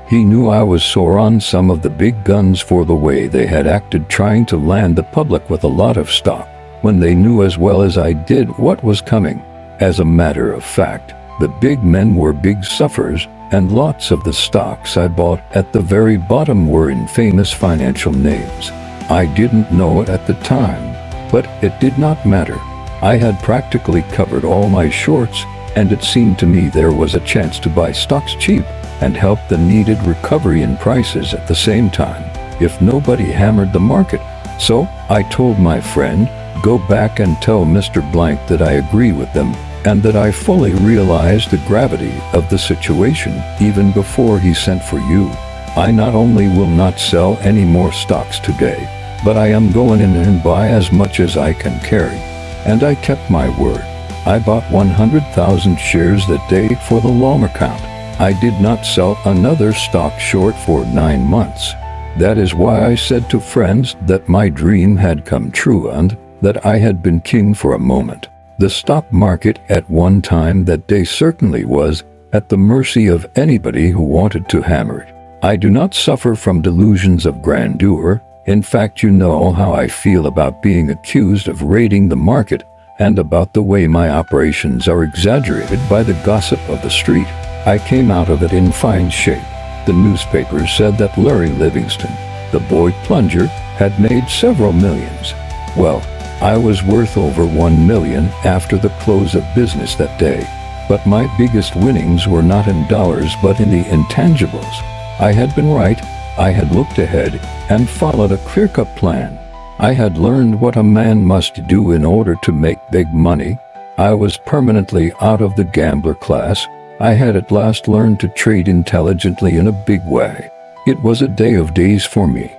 He knew I was sore on some of the big guns for the way they had acted, trying to land the public with a lot of stock, when they knew as well as I did what was coming. As a matter of fact, the big men were big sufferers, and lots of the stocks I bought at the very bottom were in famous financial names. I didn't know it at the time, but it did not matter. I had practically covered all my shorts, and it seemed to me there was a chance to buy stocks cheap and help the needed recovery in prices at the same time, if nobody hammered the market. So I told my friend, "Go back and tell Mr. Blank that I agree with them, and that I fully realize the gravity of the situation even before he sent for you. I not only will not sell any more stocks today, but I am going in and buy as much as I can carry." And I kept my word. I bought 100,000 shares that day for the long account. I did not sell another stock short for 9 months. That is why I said to friends that my dream had come true and that I had been king for a moment. The stock market at one time that day certainly was at the mercy of anybody who wanted to hammer it. I do not suffer from delusions of grandeur. In fact, you know how I feel about being accused of raiding the market and about the way my operations are exaggerated by the gossip of the street. I came out of it in fine shape. The newspapers said that Larry Livingston, the boy plunger, had made several millions. Well, I was worth over $1 million after the close of business that day. But my biggest winnings were not in dollars but in the intangibles. I had been right. I had looked ahead and followed a clear-cut plan. I had learned what a man must do in order to make big money. I was permanently out of the gambler class. I had at last learned to trade intelligently in a big way. It was a day of days for me.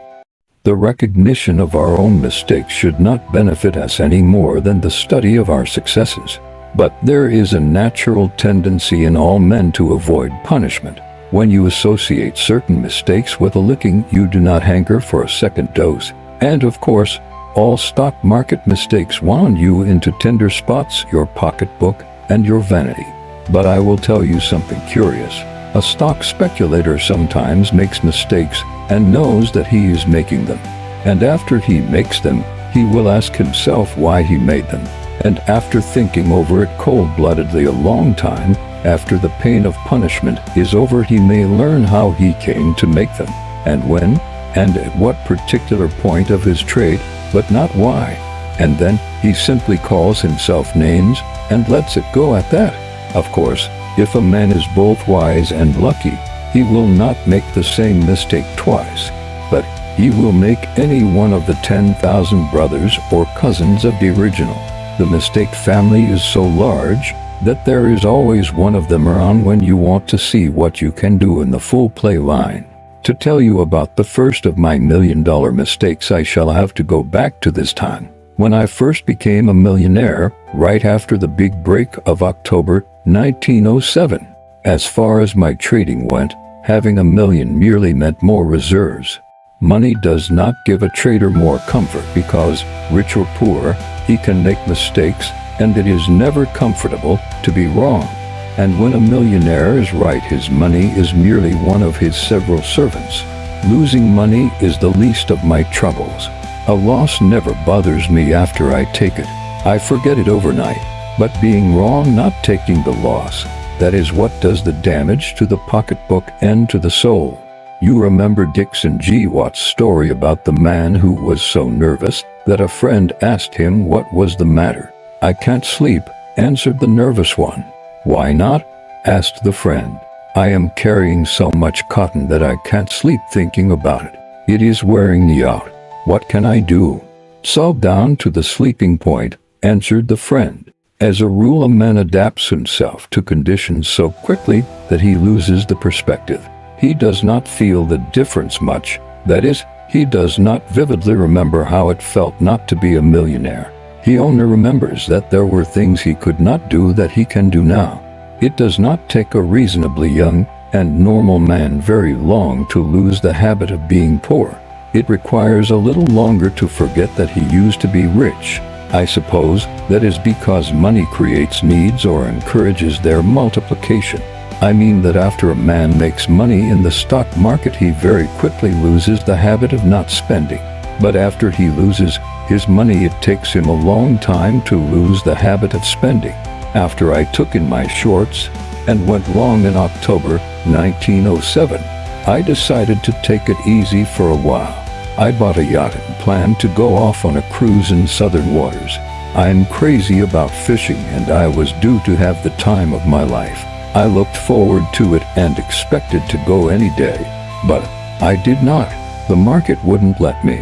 The recognition of our own mistakes should not benefit us any more than the study of our successes. But there is a natural tendency in all men to avoid punishment. When you associate certain mistakes with a licking, you do not hanker for a second dose. And of course, all stock market mistakes wound you into tender spots, your pocketbook and your vanity. But I will tell you something curious. A stock speculator sometimes makes mistakes and knows that he is making them. And after he makes them, he will ask himself why he made them. And after thinking over it cold-bloodedly a long time, after the pain of punishment is over, he may learn how he came to make them, and when, and at what particular point of his trade, but not why. And then he simply calls himself names and lets it go at that. Of course, if a man is both wise and lucky, he will not make the same mistake twice, but he will make any one of the 10,000 brothers or cousins of the original. The mistake family is so large that there is always one of them around when you want to see what you can do in the full play line. To tell you about the first of my $1 million mistakes, I shall have to go back to this time, when I first became a millionaire, right after the big break of October 1907. As far as my trading went, having $1 million merely meant more reserves. Money does not give a trader more comfort because, rich or poor, he can make mistakes, and it is never comfortable to be wrong. And when a millionaire is right, his money is merely one of his several servants. Losing money is the least of my troubles. A loss never bothers me after I take it. I forget it overnight. But being wrong, not taking the loss, that is what does the damage to the pocketbook and to the soul. You remember Dixon G. Watt's story about the man who was so nervous that a friend asked him what was the matter. "I can't sleep," answered the nervous one. "Why not?" asked the friend. "I am carrying so much cotton that I can't sleep thinking about it. It is wearing me out. What can I do?" "So down to the sleeping point," answered the friend. As a rule, a man adapts himself to conditions so quickly that he loses the perspective. He does not feel the difference much. That is, he does not vividly remember how it felt not to be a millionaire. He only remembers that there were things he could not do that he can do now. It does not take a reasonably young and normal man very long to lose the habit of being poor. It requires a little longer to forget that he used to be rich. I suppose that is because money creates needs or encourages their multiplication. I mean that after a man makes money in the stock market, he very quickly loses the habit of not spending. But after he loses his money, it takes him a long time to lose the habit of spending. After I took in my shorts and went long in October 1907, I decided to take it easy for a while. I bought a yacht and planned to go off on a cruise in southern waters. I'm crazy about fishing, and I was due to have the time of my life. I looked forward to it and expected to go any day, but I did not. The market wouldn't let me.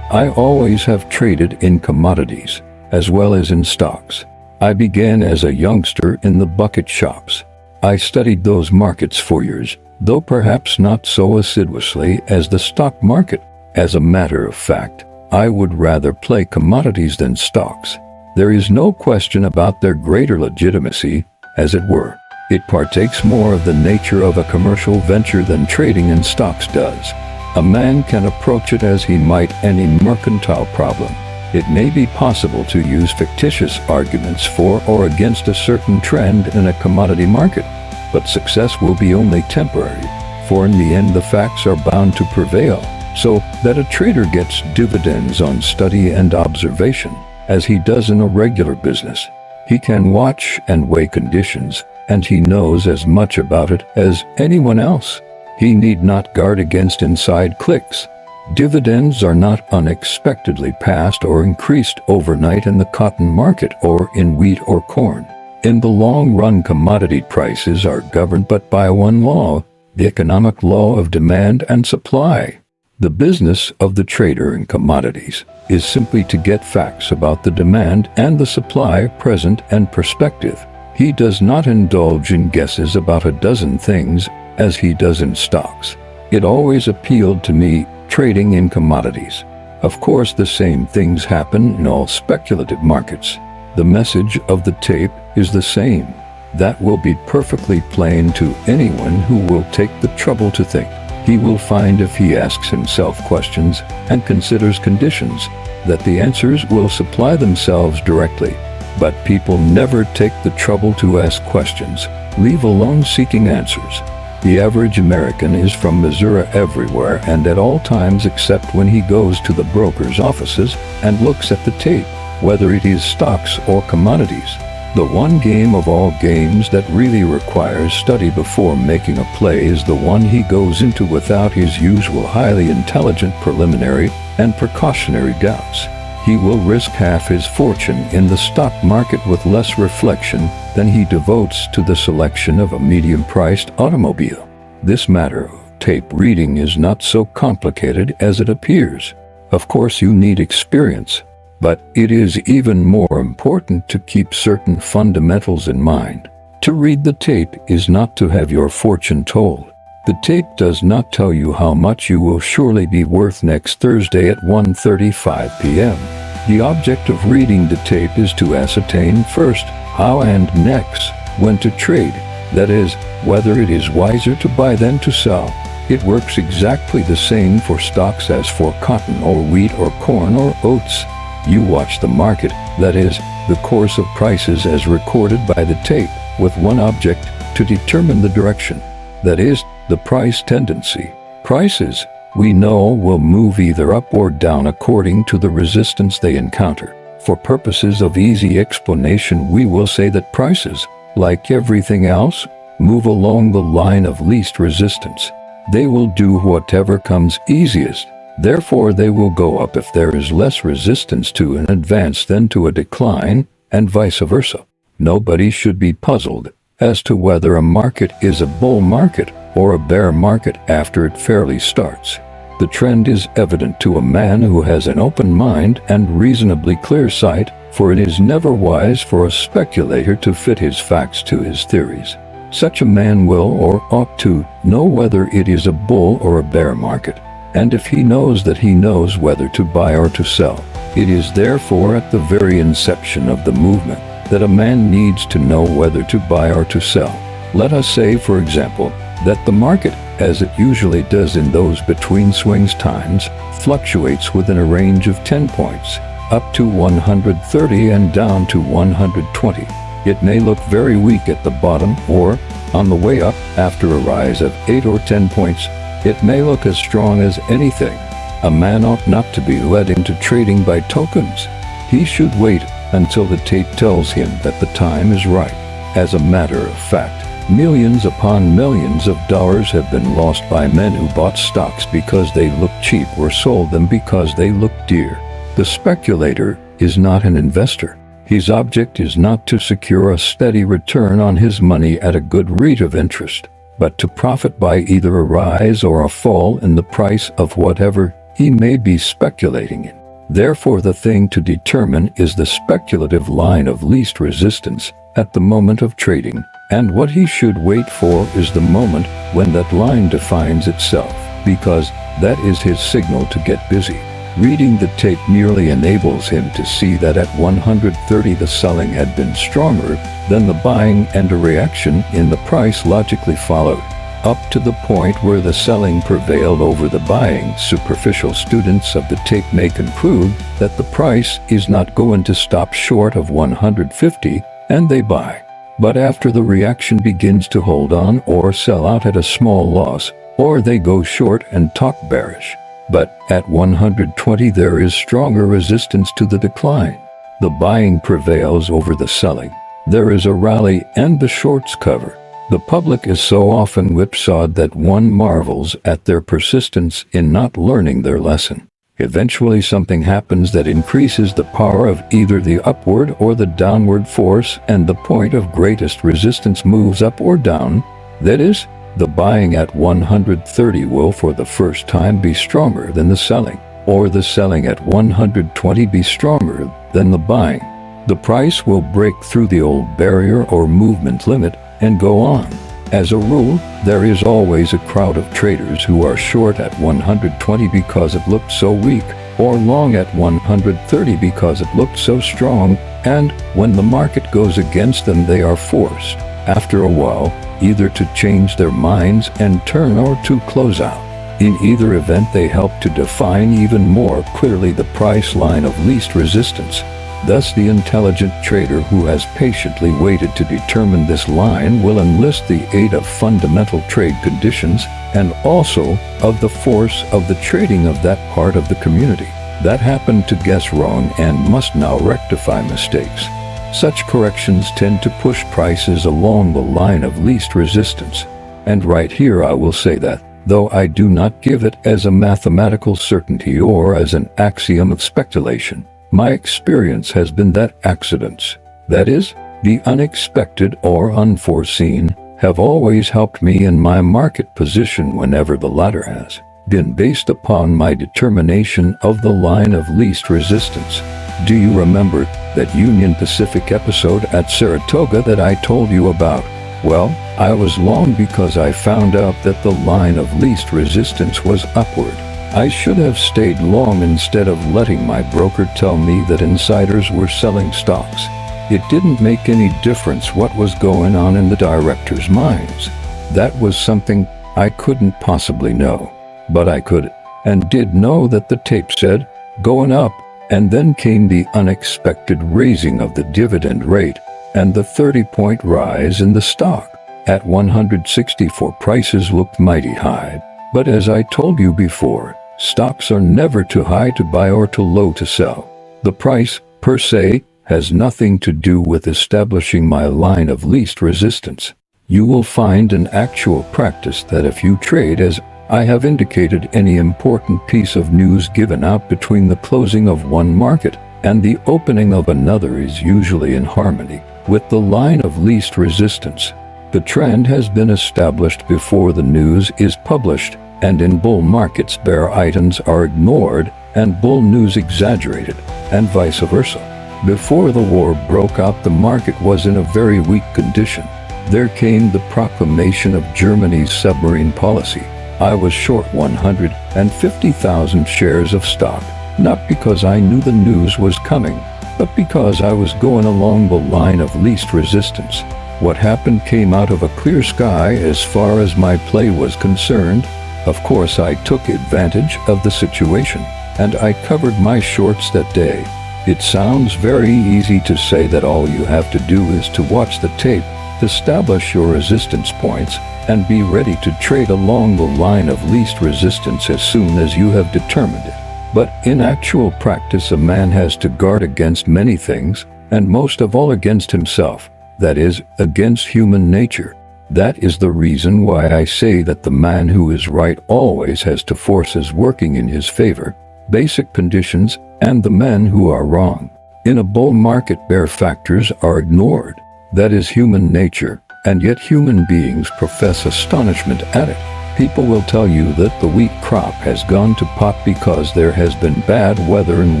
I always have traded in commodities, as well as in stocks. I began as a youngster in the bucket shops. I studied those markets for years, though perhaps not so assiduously as the stock market. As a matter of fact, I would rather play commodities than stocks. There is no question about their greater legitimacy, as it were. It partakes more of the nature of a commercial venture than trading in stocks does. A man can approach it as he might any mercantile problem. It may be possible to use fictitious arguments for or against a certain trend in a commodity market, but success will be only temporary, for in the end the facts are bound to prevail. So that a trader gets dividends on study and observation, as he does in a regular business. He can watch and weigh conditions, and he knows as much about it as anyone else. He need not guard against inside clicks. Dividends are not unexpectedly passed or increased overnight in the cotton market or in wheat or corn. In the long run, commodity prices are governed but by one law, the economic law of demand and supply. The business of the trader in commodities is simply to get facts about the demand and the supply present and prospective. He does not indulge in guesses about a dozen things as he does in stocks. It always appealed to me, trading in commodities. Of course, the same things happen in all speculative markets. The message of the tape is the same. That will be perfectly plain to anyone who will take the trouble to think. He will find, if he asks himself questions and considers conditions, that the answers will supply themselves directly. But people never take the trouble to ask questions, leave alone seeking answers. The average American is from Missouri everywhere and at all times except when he goes to the broker's offices and looks at the tape, whether it is stocks or commodities. The one game of all games that really requires study before making a play is the one he goes into without his usual highly intelligent preliminary and precautionary doubts. He will risk half his fortune in the stock market with less reflection than he devotes to the selection of a medium-priced automobile. This matter of tape reading is not so complicated as it appears. Of course, you need experience, but it is even more important to keep certain fundamentals in mind. To read the tape is not to have your fortune told. The tape does not tell you how much you will surely be worth next Thursday at 1:35 p.m. The object of reading the tape is to ascertain first how and next when to trade. That is, whether it is wiser to buy than to sell. It works exactly the same for stocks as for cotton or wheat or corn or oats. You watch the market, that is, the course of prices as recorded by the tape, with one object, to determine the direction. That is, the price tendency. Prices, we know, will move either up or down according to the resistance they encounter. For purposes of easy explanation, we will say that prices, like everything else, move along the line of least resistance. They will do whatever comes easiest. Therefore, they will go up if there is less resistance to an advance than to a decline, and vice versa. Nobody should be puzzled as to whether a market is a bull market or a bear market after it fairly starts. The trend is evident to a man who has an open mind and reasonably clear sight, for it is never wise for a speculator to fit his facts to his theories. Such a man will or ought to know whether it is a bull or a bear market, and if he knows that he knows whether to buy or to sell, it is therefore at the very inception of the movement that a man needs to know whether to buy or to sell. Let us say, for example, that the market, as it usually does in those between swings times, fluctuates within a range of 10 points, up to 130 and down to 120. It may look very weak at the bottom, or, on the way up, after a rise of 8 or 10 points, it may look as strong as anything. A man ought not to be led into trading by tokens. He should wait until the tape tells him that the time is right. As a matter of fact, millions upon millions of dollars have been lost by men who bought stocks because they looked cheap or sold them because they looked dear. The speculator is not an investor. His object is not to secure a steady return on his money at a good rate of interest, but to profit by either a rise or a fall in the price of whatever he may be speculating in. Therefore, the thing to determine is the speculative line of least resistance at the moment of trading, and what he should wait for is the moment when that line defines itself, because that is his signal to get busy. Reading the tape merely enables him to see that at 130 the selling had been stronger than the buying, and a reaction in the price logically followed. Up to the point where the selling prevailed over the buying, superficial students of the tape may conclude that the price is not going to stop short of 150, and they buy. But after the reaction begins to hold on or sell out at a small loss, or they go short and talk bearish. But at 120 there is stronger resistance to the decline. The buying prevails over the selling. There is a rally and the shorts cover. The public is so often whipsawed that one marvels at their persistence in not learning their lesson. Eventually something happens that increases the power of either the upward or the downward force, and the point of greatest resistance moves up or down. That is, the buying at 130 will for the first time be stronger than the selling, or the selling at 120 be stronger than the buying. The price will break through the old barrier or movement limit and go on. As a rule, there is always a crowd of traders who are short at 120 because it looked so weak, or long at 130 because it looked so strong, and when the market goes against them they are forced, after a while, either to change their minds and turn or to close out. In either event they help to define even more clearly the price line of least resistance. Thus the intelligent trader who has patiently waited to determine this line will enlist the aid of fundamental trade conditions and also of the force of the trading of that part of the community that happened to guess wrong and must now rectify mistakes. Such corrections tend to push prices along the line of least resistance. And right here I will say that, though I do not give it as a mathematical certainty or as an axiom of speculation, my experience has been that accidents, that is, the unexpected or unforeseen, have always helped me in my market position whenever the latter has been based upon my determination of the line of least resistance. Do you remember that Union Pacific episode at Saratoga that I told you about? Well, I was long because I found out that the line of least resistance was upward. I should have stayed long instead of letting my broker tell me that insiders were selling stocks. It didn't make any difference what was going on in the directors' minds. That was something I couldn't possibly know. But I could and did know that the tape said, going up, and then came the unexpected raising of the dividend rate and the 30-point rise in the stock. At 164, prices looked mighty high. But as I told you before, stocks are never too high to buy or too low to sell. The price, per se, has nothing to do with establishing my line of least resistance. You will find in actual practice that if you trade as I have indicated, any important piece of news given out between the closing of one market and the opening of another is usually in harmony with the line of least resistance. The trend has been established before the news is published, and in bull markets bear items are ignored and bull news exaggerated, and vice versa. Before the war broke out, the market was in a very weak condition. There came the proclamation of Germany's submarine policy. I was short 150,000 shares of stock, not because I knew the news was coming, but because I was going along the line of least resistance. What happened came out of a clear sky as far as my play was concerned. Of course, I took advantage of the situation, and I covered my shorts that day. It sounds very easy to say that all you have to do is to watch the tape, establish your resistance points, and be ready to trade along the line of least resistance as soon as you have determined it. But in actual practice, a man has to guard against many things, and most of all against himself, that is, against human nature. That is the reason why I say that the man who is right always has two forces working in his favor, basic conditions and the men who are wrong. In a bull market, bare factors are ignored, that is human nature, and yet human beings profess astonishment at it. People will tell you that the wheat crop has gone to pot because there has been bad weather in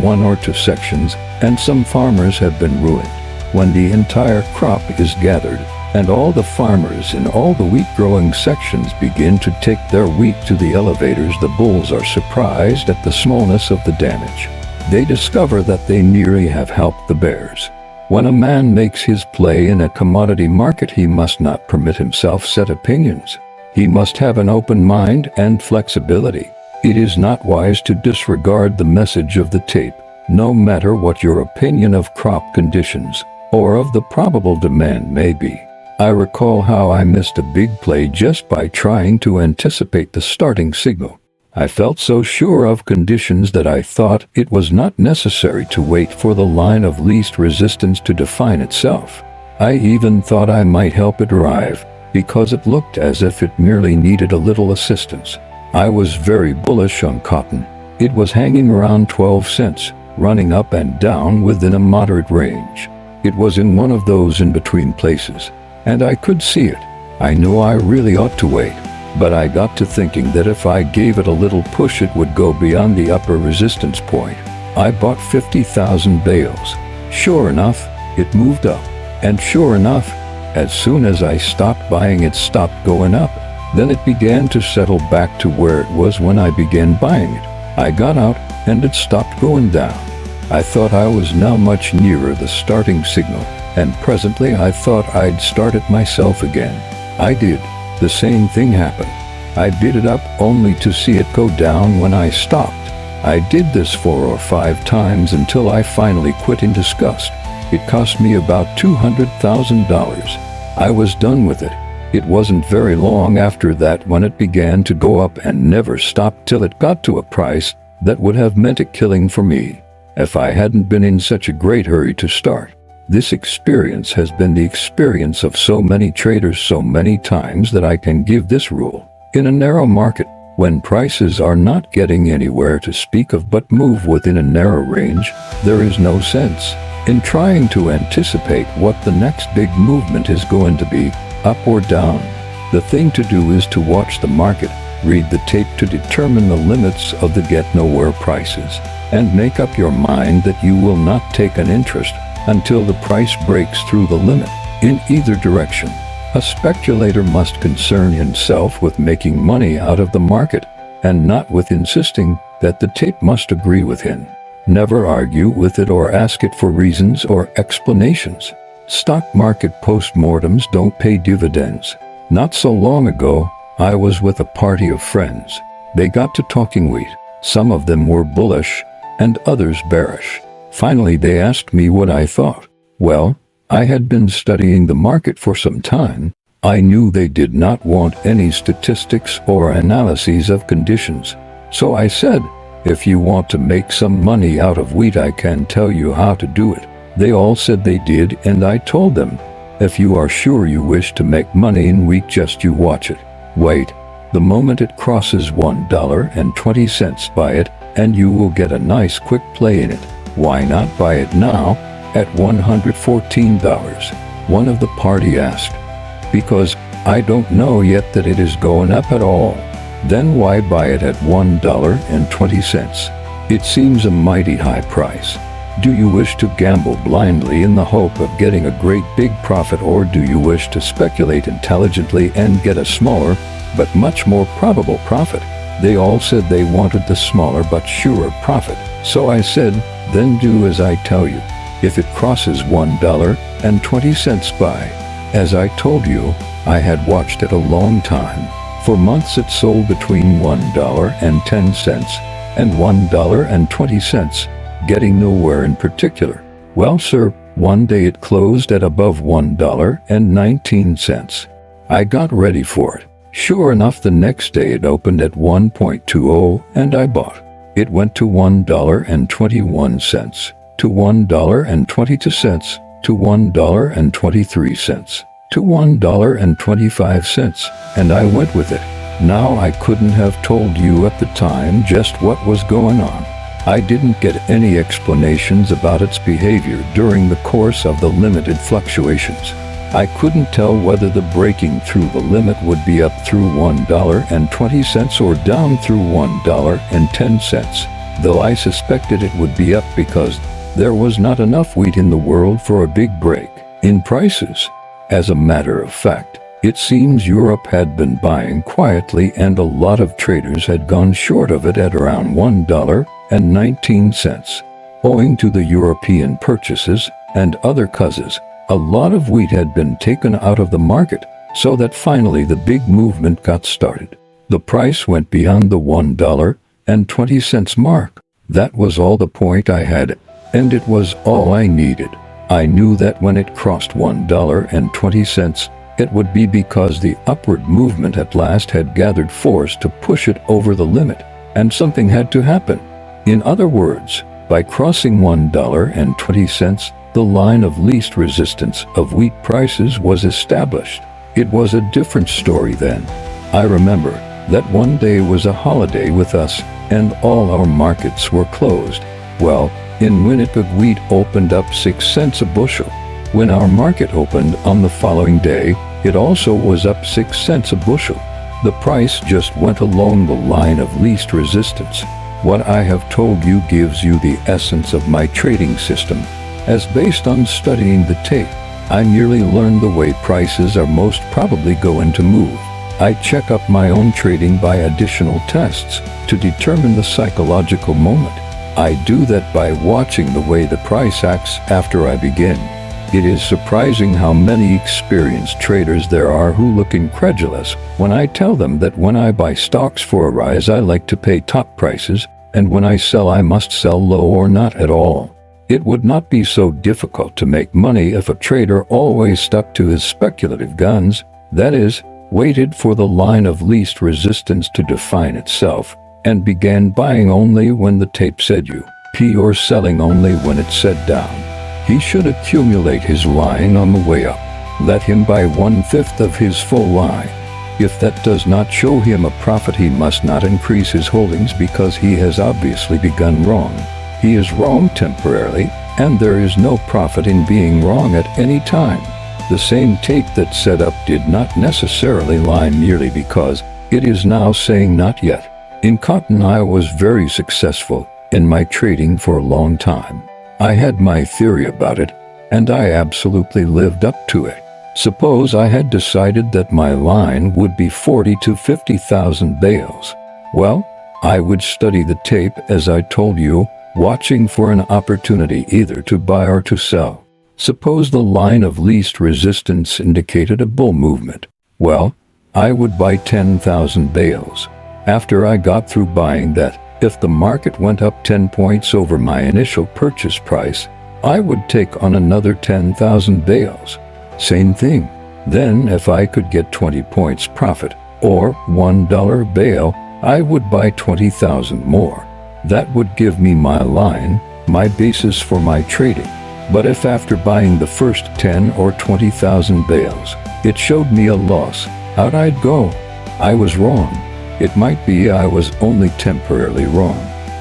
one or two sections, and some farmers have been ruined. When the entire crop is gathered, and all the farmers in all the wheat-growing sections begin to take their wheat to the elevators, the bulls are surprised at the smallness of the damage. They discover that they nearly have helped the bears. When a man makes his play in a commodity market, he must not permit himself set opinions. He must have an open mind and flexibility. It is not wise to disregard the message of the tape, no matter what your opinion of crop conditions or of the probable demand may be. I recall how I missed a big play just by trying to anticipate the starting signal. I felt so sure of conditions that I thought it was not necessary to wait for the line of least resistance to define itself. I even thought I might help it arrive, because it looked as if it merely needed a little assistance. I was very bullish on cotton. It was hanging around 12 cents, running up and down within a moderate range. It was in one of those in-between places, and I could see it. I knew I really ought to wait, but I got to thinking that if I gave it a little push, it would go beyond the upper resistance point. I bought 50,000 bales. Sure enough, it moved up, and sure enough, as soon as I stopped buying, it stopped going up. Then it began to settle back to where it was when I began buying it. I got out, and it stopped going down. I thought I was now much nearer the starting signal, and presently I thought I'd start it myself again. I did. The same thing happened. I bid it up only to see it go down when I stopped. I did this 4 or 5 times until I finally quit in disgust. It cost me about $200,000. I was done with it. It wasn't very long after that when it began to go up and never stopped till it got to a price that would have meant a killing for me if I hadn't been in such a great hurry to start. This experience has been the experience of so many traders so many times that I can give this rule. In a narrow market, when prices are not getting anywhere to speak of but move within a narrow range, there is no sense in trying to anticipate what the next big movement is going to be, up or down. The thing to do is to watch the market, read the tape to determine the limits of the get-nowhere prices, and make up your mind that you will not take an interest until the price breaks through the limit, in either direction. A speculator must concern himself with making money out of the market, and not with insisting that the tape must agree with him. Never argue with it or ask it for reasons or explanations. Stock market postmortems don't pay dividends. Not so long ago, I was with a party of friends. They got to talking wheat. Some of them were bullish and others bearish. Finally, they asked me what I thought. Well, I had been studying the market for some time. I knew they did not want any statistics or analyses of conditions. So I said, if you want to make some money out of wheat, I can tell you how to do it. They all said they did, and I told them, if you are sure you wish to make money in wheat, just you watch it. Wait. The moment it crosses $1.20, buy it, and you will get a nice quick play in it. Why not buy it now at $114? One of the party asked. Because I don't know yet that it is going up at all. Then why buy it at $1.20? It seems a mighty high price. Do you wish to gamble blindly in the hope of getting a great big profit, or do you wish to speculate intelligently and get a smaller but much more probable profit? They all said they wanted the smaller but surer profit. So I said, then do as I tell you. If it crosses $1.20, buy. As I told you, I had watched it a long time. For months it sold between $1.10 and $1.20, getting nowhere in particular. Well, sir, one day it closed at above $1.19. I got ready for it. Sure enough, the next day it opened at 1.20 and I bought. It went to $1.21, to $1.22, to $1.23, to $1.25, and I went with it. Now I couldn't have told you at the time just what was going on. I didn't get any explanations about its behavior during the course of the limited fluctuations. I couldn't tell whether the breaking through the limit would be up through $1.20 or down through $1.10, though I suspected it would be up because there was not enough wheat in the world for a big break in prices. As a matter of fact, it seems Europe had been buying quietly and a lot of traders had gone short of it at around $1.19. Owing to the European purchases and other causes, a lot of wheat had been taken out of the market, so that finally the big movement got started. The price went beyond the $1.20 mark. That was all the point I had, and it was all I needed. I knew that when it crossed $1.20, it would be because the upward movement at last had gathered force to push it over the limit, and something had to happen. In other words, by crossing $1.20, the line of least resistance of wheat prices was established. It was a different story then. I remember that one day was a holiday with us, and all our markets were closed. Well, in Winnipeg, wheat opened up 6 cents a bushel. When our market opened on the following day, it also was up 6 cents a bushel. The price just went along the line of least resistance. What I have told you gives you the essence of my trading system. As based on studying the tape, I merely learned the way prices are most probably going to move. I check up my own trading by additional tests to determine the psychological moment. I do that by watching the way the price acts after I begin. It is surprising how many experienced traders there are who look incredulous when I tell them that when I buy stocks for a rise, I like to pay top prices, and when I sell, I must sell low or not at all. It would not be so difficult to make money if a trader always stuck to his speculative guns, that is, waited for the line of least resistance to define itself, and began buying only when the tape said you P or selling only when it said down. He should accumulate his line on the way up. Let him buy 1/5 of his full line. If that does not show him a profit, he must not increase his holdings because he has obviously begun wrong. He is wrong temporarily, and there is no profit in being wrong at any time. The same tape that said up did not necessarily lie merely because it is now saying not yet. In cotton, I was very successful in my trading for a long time. I had my theory about it, and I absolutely lived up to it. Suppose I had decided that my line would be 40 to 50,000 bales. Well, I would study the tape as I told you, watching for an opportunity either to buy or to sell. Suppose the line of least resistance indicated a bull movement. Well, I would buy 10,000 bales. After I got through buying that, if the market went up 10 points over my initial purchase price, I would take on another 10,000 bales. Same thing. Then if I could get 20 points profit, or $1 bale, I would buy 20,000 more. That would give me my line, my basis for my trading. But if after buying the first 10 or 20,000 bales, it showed me a loss, out I'd go. I was wrong. It might be I was only temporarily wrong.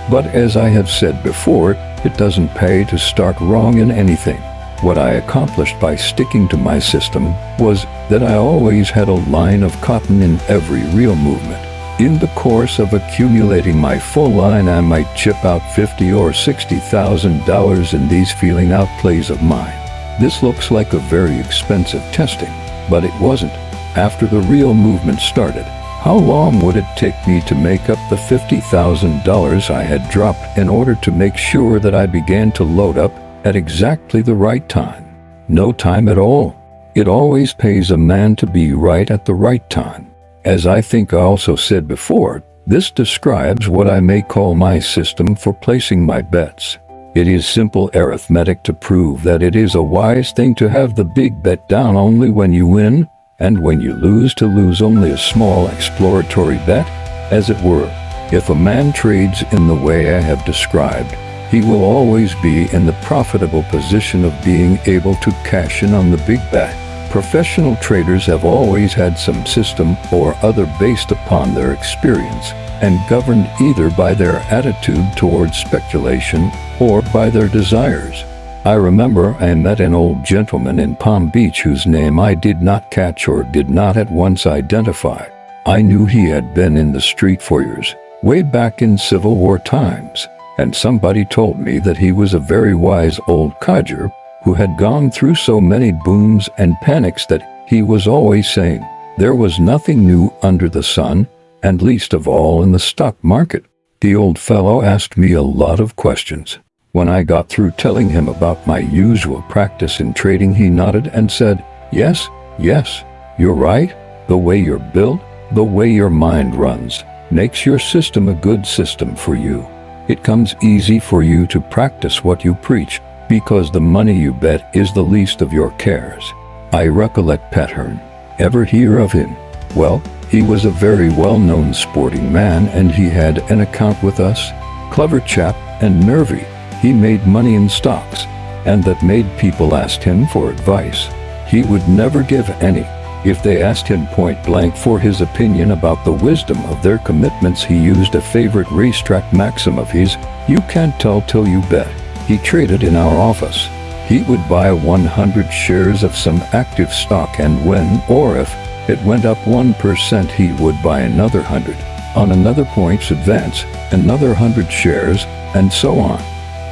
But as I have said before, it doesn't pay to start wrong in anything. What I accomplished by sticking to my system was that I always had a line of cotton in every real movement. In the course of accumulating my full line, I might chip out $50,000 or $60,000 in these feeling out plays of mine. This looks like a very expensive testing, but it wasn't. After the real movement started, how long would it take me to make up the $50,000 I had dropped in order to make sure that I began to load up at exactly the right time? No time at all. It always pays a man to be right at the right time. As I think I also said before, this describes what I may call my system for placing my bets. It is simple arithmetic to prove that it is a wise thing to have the big bet down only when you win, and when you lose to lose only a small exploratory bet, as it were. If a man trades in the way I have described, he will always be in the profitable position of being able to cash in on the big bet. Professional traders have always had some system or other based upon their experience and governed either by their attitude towards speculation or by their desires. I remember I met an old gentleman in Palm Beach whose name I did not catch or did not at once identify. I knew he had been in the street for years, way back in Civil War times, and somebody told me that he was a very wise old codger who had gone through so many booms and panics that he was always saying there was nothing new under the sun, and least of all in the stock market. The old fellow asked me a lot of questions. When I got through telling him about my usual practice in trading, he nodded and said, yes, you're right. The way you're built, the way your mind runs, makes your system a good system for you. It comes easy for you to practice what you preach, because the money you bet is the least of your cares. I recollect Pat Hearn. Ever hear of him? Well, he was a very well-known sporting man, and he had an account with us. Clever chap and nervy. He made money in stocks, and that made people ask him for advice. He would never give any. If they asked him point blank for his opinion about the wisdom of their commitments, he used a favorite racetrack maxim of his, you can't tell till you bet. He traded in our office. He would buy 100 shares of some active stock, and when or if it went up 1%, he would buy another 100. On another point's advance, another 100 shares, and so on.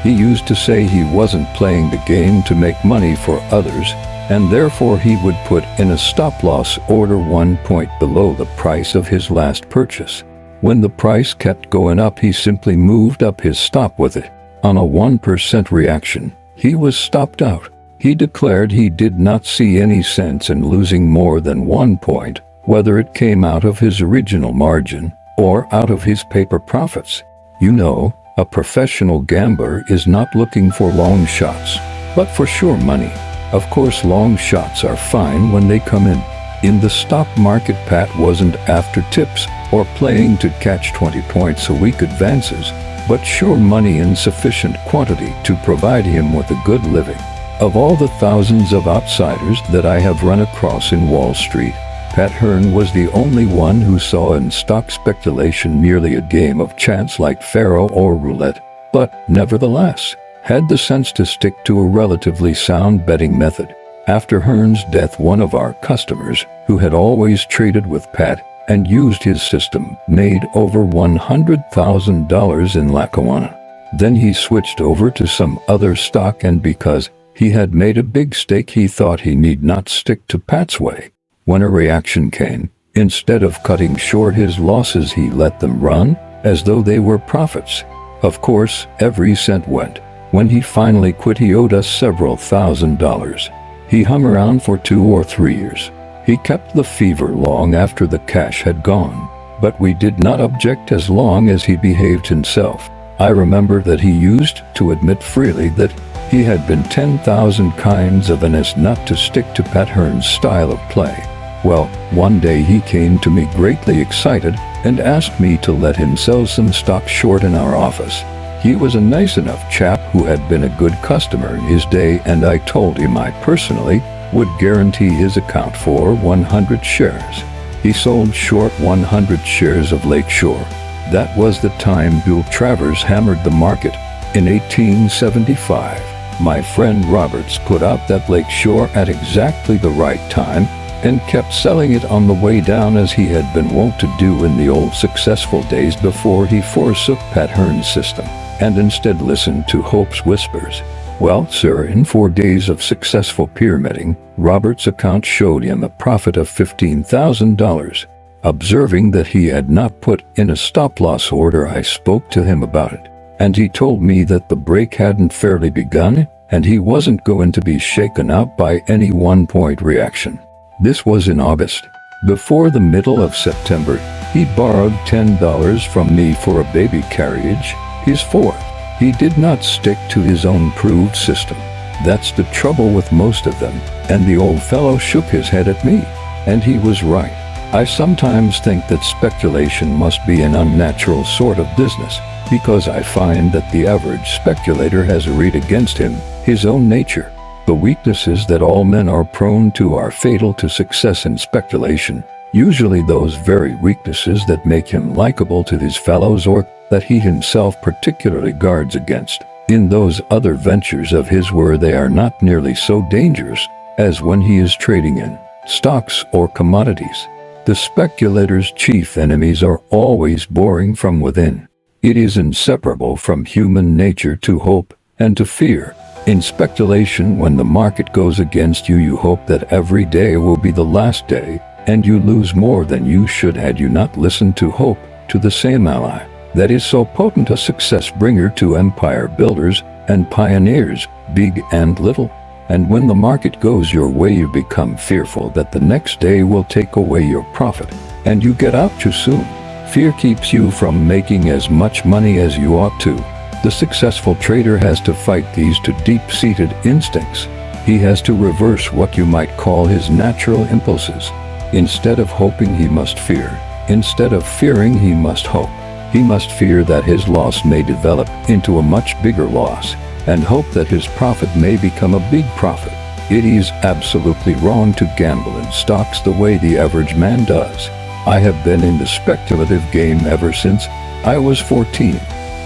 He used to say he wasn't playing the game to make money for others, and therefore he would put in a stop-loss order 1 point below the price of his last purchase. When the price kept going up, he simply moved up his stop with it. On a 1% reaction, he was stopped out. He declared he did not see any sense in losing more than 1 point, whether it came out of his original margin or out of his paper profits. You know, a professional gambler is not looking for long shots, but for sure money. Of course, long shots are fine when they come in. In the stock market, Pat wasn't after tips or playing to catch 20 points a week advances, but sure money in sufficient quantity to provide him with a good living. Of all the thousands of outsiders that I have run across in Wall Street, Pat Hearn was the only one who saw in stock speculation merely a game of chance like faro or roulette, but nevertheless had the sense to stick to a relatively sound betting method. After Hearn's death, one of our customers, who had always traded with Pat and used his system, made over $100,000 in Lackawanna. Then he switched over to some other stock, and because he had made a big stake, he thought he need not stick to Pat's way. When a reaction came, instead of cutting short his losses, he let them run as though they were profits. Of course, every cent went. When he finally quit, he owed us several $1,000s. He hung around for 2 or 3 years. He kept Lefèvre long after the cash had gone, but we did not object as long as he behaved himself. I remember that he used to admit freely that he had been 10,000 kinds of an ass not to stick to Pat Hearn's style of play. Well, one day he came to me greatly excited and asked me to let him sell some stock short in our office. He was a nice enough chap who had been a good customer in his day, and I told him I personally would guarantee his account for 100 shares. He sold short 100 shares of Lakeshore. That was the time Bill Travers hammered the market. In 1875, my friend Roberts put out that Lakeshore at exactly the right time and kept selling it on the way down, as he had been wont to do in the old successful days before he forsook Pat Hearn's system and instead listened to Hope's whispers. Well, sir, in 4 days of successful pyramiding, Roberts' account showed him a profit of $15,000. Observing that he had not put in a stop-loss order, I spoke to him about it, and he told me that the break hadn't fairly begun, and he wasn't going to be shaken up by any one-point reaction. This was in August. Before the middle of September, he borrowed $10 from me for a baby carriage, his fourth. He did not stick to his own proved system. That's the trouble with most of them, and the old fellow shook his head at me, and he was right. I sometimes think that speculation must be an unnatural sort of business, because I find that the average speculator has a read against him, his own nature. The weaknesses that all men are prone to are fatal to success in speculation, usually those very weaknesses that make him likable to his fellows, or that he himself particularly guards against. In those other ventures of his where they are not nearly so dangerous as when he is trading in stocks or commodities. The speculator's chief enemies are always boring from within. It is inseparable from human nature to hope and to fear. In speculation, when the market goes against you, you hope that every day will be the last day, and you lose more than you should had you not listened to hope, to the same ally that is so potent a success bringer to empire builders and pioneers, big and little. And when the market goes your way, you become fearful that the next day will take away your profit, and you get out too soon. Fear keeps you from making as much money as you ought to. The successful trader has to fight these two deep-seated instincts. He has to reverse what you might call his natural impulses. Instead of hoping, he must fear. Instead of fearing, he must hope. He must fear that his loss may develop into a much bigger loss, and hope that his profit may become a big profit. It is absolutely wrong to gamble in stocks the way the average man does. I have been in the speculative game ever since I was 14.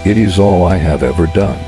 It is all I have ever done.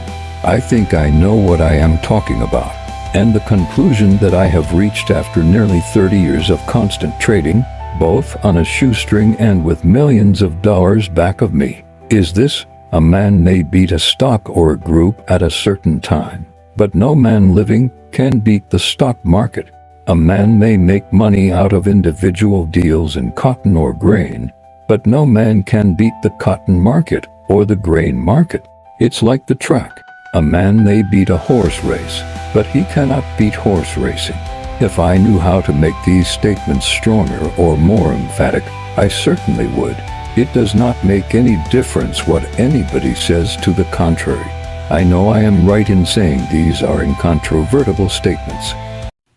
I think I know what I am talking about, and the conclusion that I have reached after nearly 30 years of constant trading, both on a shoestring and with millions of dollars back of me, is this: a man may beat a stock or a group at a certain time, but no man living can beat the stock market. A man may make money out of individual deals in cotton or grain, but no man can beat the cotton market or the grain market. It's like the track. A man may beat a horse race, but he cannot beat horse racing. If I knew how to make these statements stronger or more emphatic, I certainly would. It does not make any difference what anybody says to the contrary. I know I am right in saying these are incontrovertible statements.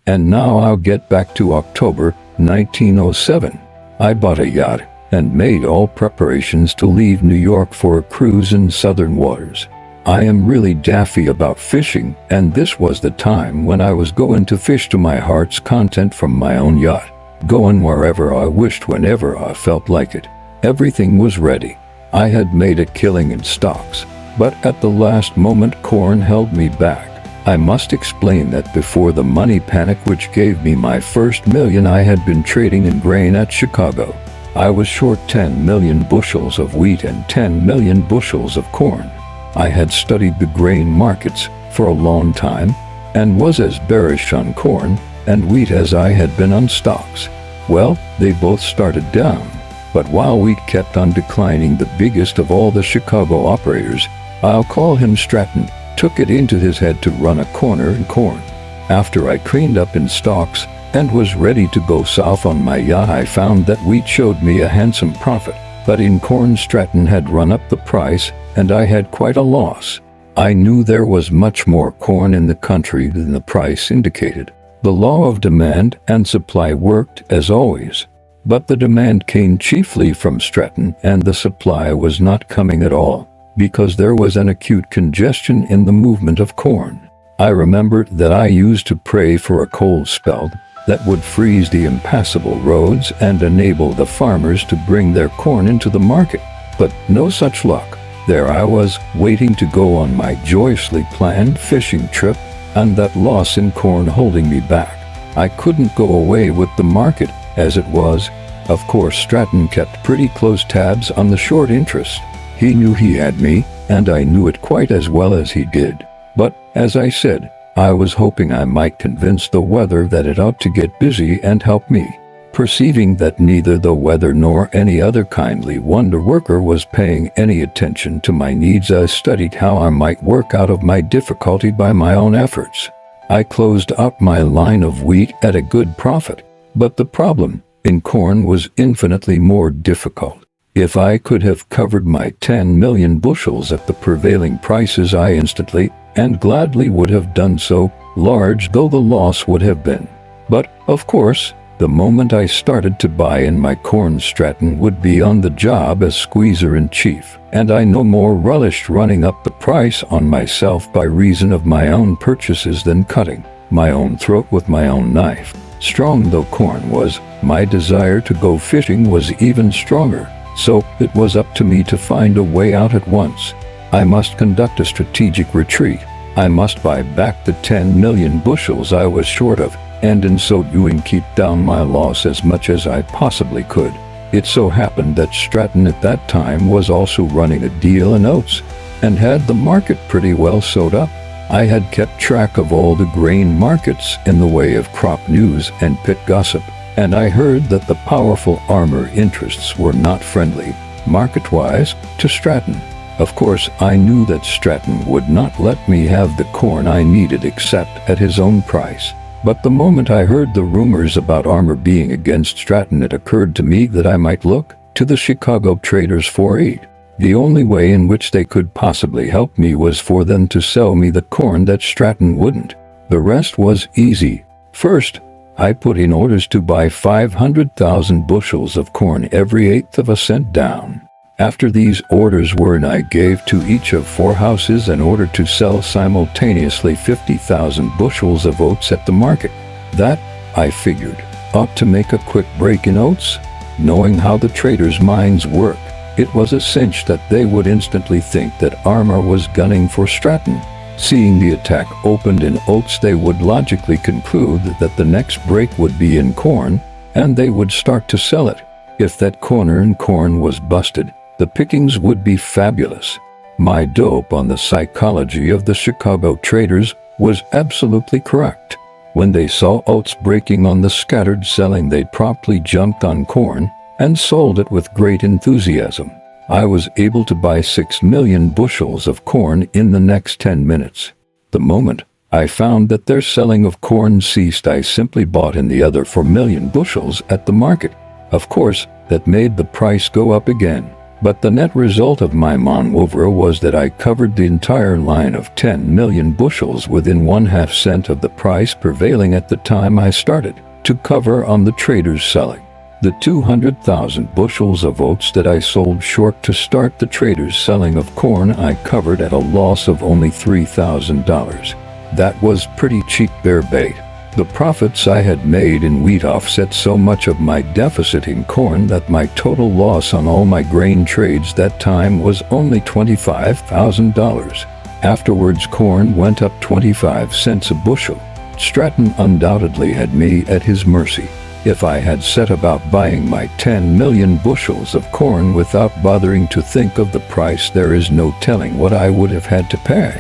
And now I'll get back to October 1907. I bought a yacht and made all preparations to leave New York for a cruise in southern waters. I am really daffy about fishing, and this was the time when I was going to fish to my heart's content from my own yacht, going wherever I wished whenever I felt like it. Everything was ready. I had made a killing in stocks, but at the last moment corn held me back. I must explain that before the money panic which gave me my first million, I had been trading in grain at Chicago. I was short 10 million bushels of wheat and 10 million bushels of corn. I had studied the grain markets for a long time and was as bearish on corn and wheat as I had been on stocks. Well, they both started down, but while wheat kept on declining, the biggest of all the Chicago operators, I'll call him Stratton, took it into his head to run a corner in corn. After I cleaned up in stocks and was ready to go south on my yacht, I found that wheat showed me a handsome profit, but in corn Stratton had run up the price and I had quite a loss. I knew there was much more corn in the country than the price indicated. The law of demand and supply worked as always, but the demand came chiefly from Stratton and the supply was not coming at all, because there was an acute congestion in the movement of corn. I remembered that I used to pray for a cold spell that would freeze the impassable roads and enable the farmers to bring their corn into the market, but no such luck. There I was, waiting to go on my joyously planned fishing trip, and that loss in corn holding me back. I couldn't go away with the market as it was. Of course, Stratton kept pretty close tabs on the short interest. He knew he had me, and I knew it quite as well as he did. But, as I said, I was hoping I might convince the weather that it ought to get busy and help me. Perceiving that neither the weather nor any other kindly wonder worker was paying any attention to my needs, I studied how I might work out of my difficulty by my own efforts. I closed out my line of wheat at a good profit, but the problem in corn was infinitely more difficult. If I could have covered my 10 million bushels at the prevailing prices, I instantly and gladly would have done so, large though the loss would have been. But, of course, the moment I started to buy in my corn, Stratton would be on the job as squeezer-in-chief, and I no more relished running up the price on myself by reason of my own purchases than cutting my own throat with my own knife. Strong though corn was, my desire to go fishing was even stronger, so it was up to me to find a way out at once. I must conduct a strategic retreat. I must buy back the 10 million bushels I was short of, and in so doing keep down my loss as much as I possibly could. It so happened that Stratton at that time was also running a deal in oats, and had the market pretty well sewed up. I had kept track of all the grain markets in the way of crop news and pit gossip, and I heard that the powerful armor interests were not friendly, market-wise, to Stratton. Of course, I knew that Stratton would not let me have the corn I needed except at his own price. But the moment I heard the rumors about armor being against Stratton, it occurred to me that I might look to the Chicago traders for aid. The only way in which they could possibly help me was for them to sell me the corn that Stratton wouldn't. The rest was easy. First, I put in orders to buy 500,000 bushels of corn, every eighth of a cent down. After these orders were in, I gave to each of 4 houses an order to sell simultaneously 50,000 bushels of oats at the market. That, I figured, ought to make a quick break in oats. Knowing how the traders' minds work, it was a cinch that they would instantly think that armor was gunning for Stratton. Seeing the attack opened in oats, they would logically conclude that the next break would be in corn, and they would start to sell it. If that corner in corn was busted, the pickings would be fabulous. My dope on the psychology of the Chicago traders was absolutely correct. When they saw oats breaking on the scattered selling, they promptly jumped on corn and sold it with great enthusiasm. I was able to buy 6 million bushels of corn in the next 10 minutes. The moment I found that their selling of corn ceased, I simply bought in the other 4 million bushels at the market. Of course, that made the price go up again. But the net result of my maneuver was that I covered the entire line of 10 million bushels within 1/2 cent of the price prevailing at the time I started to cover on the traders' selling. The 200,000 bushels of oats that I sold short to start the traders' selling of corn, I covered at a loss of only $3,000. That was pretty cheap bear bait. The profits I had made in wheat offset so much of my deficit in corn that my total loss on all my grain trades that time was only $25,000. Afterwards, corn went up 25 cents a bushel. Stratton undoubtedly had me at his mercy. If I had set about buying my 10 million bushels of corn without bothering to think of the price, there is no telling what I would have had to pay.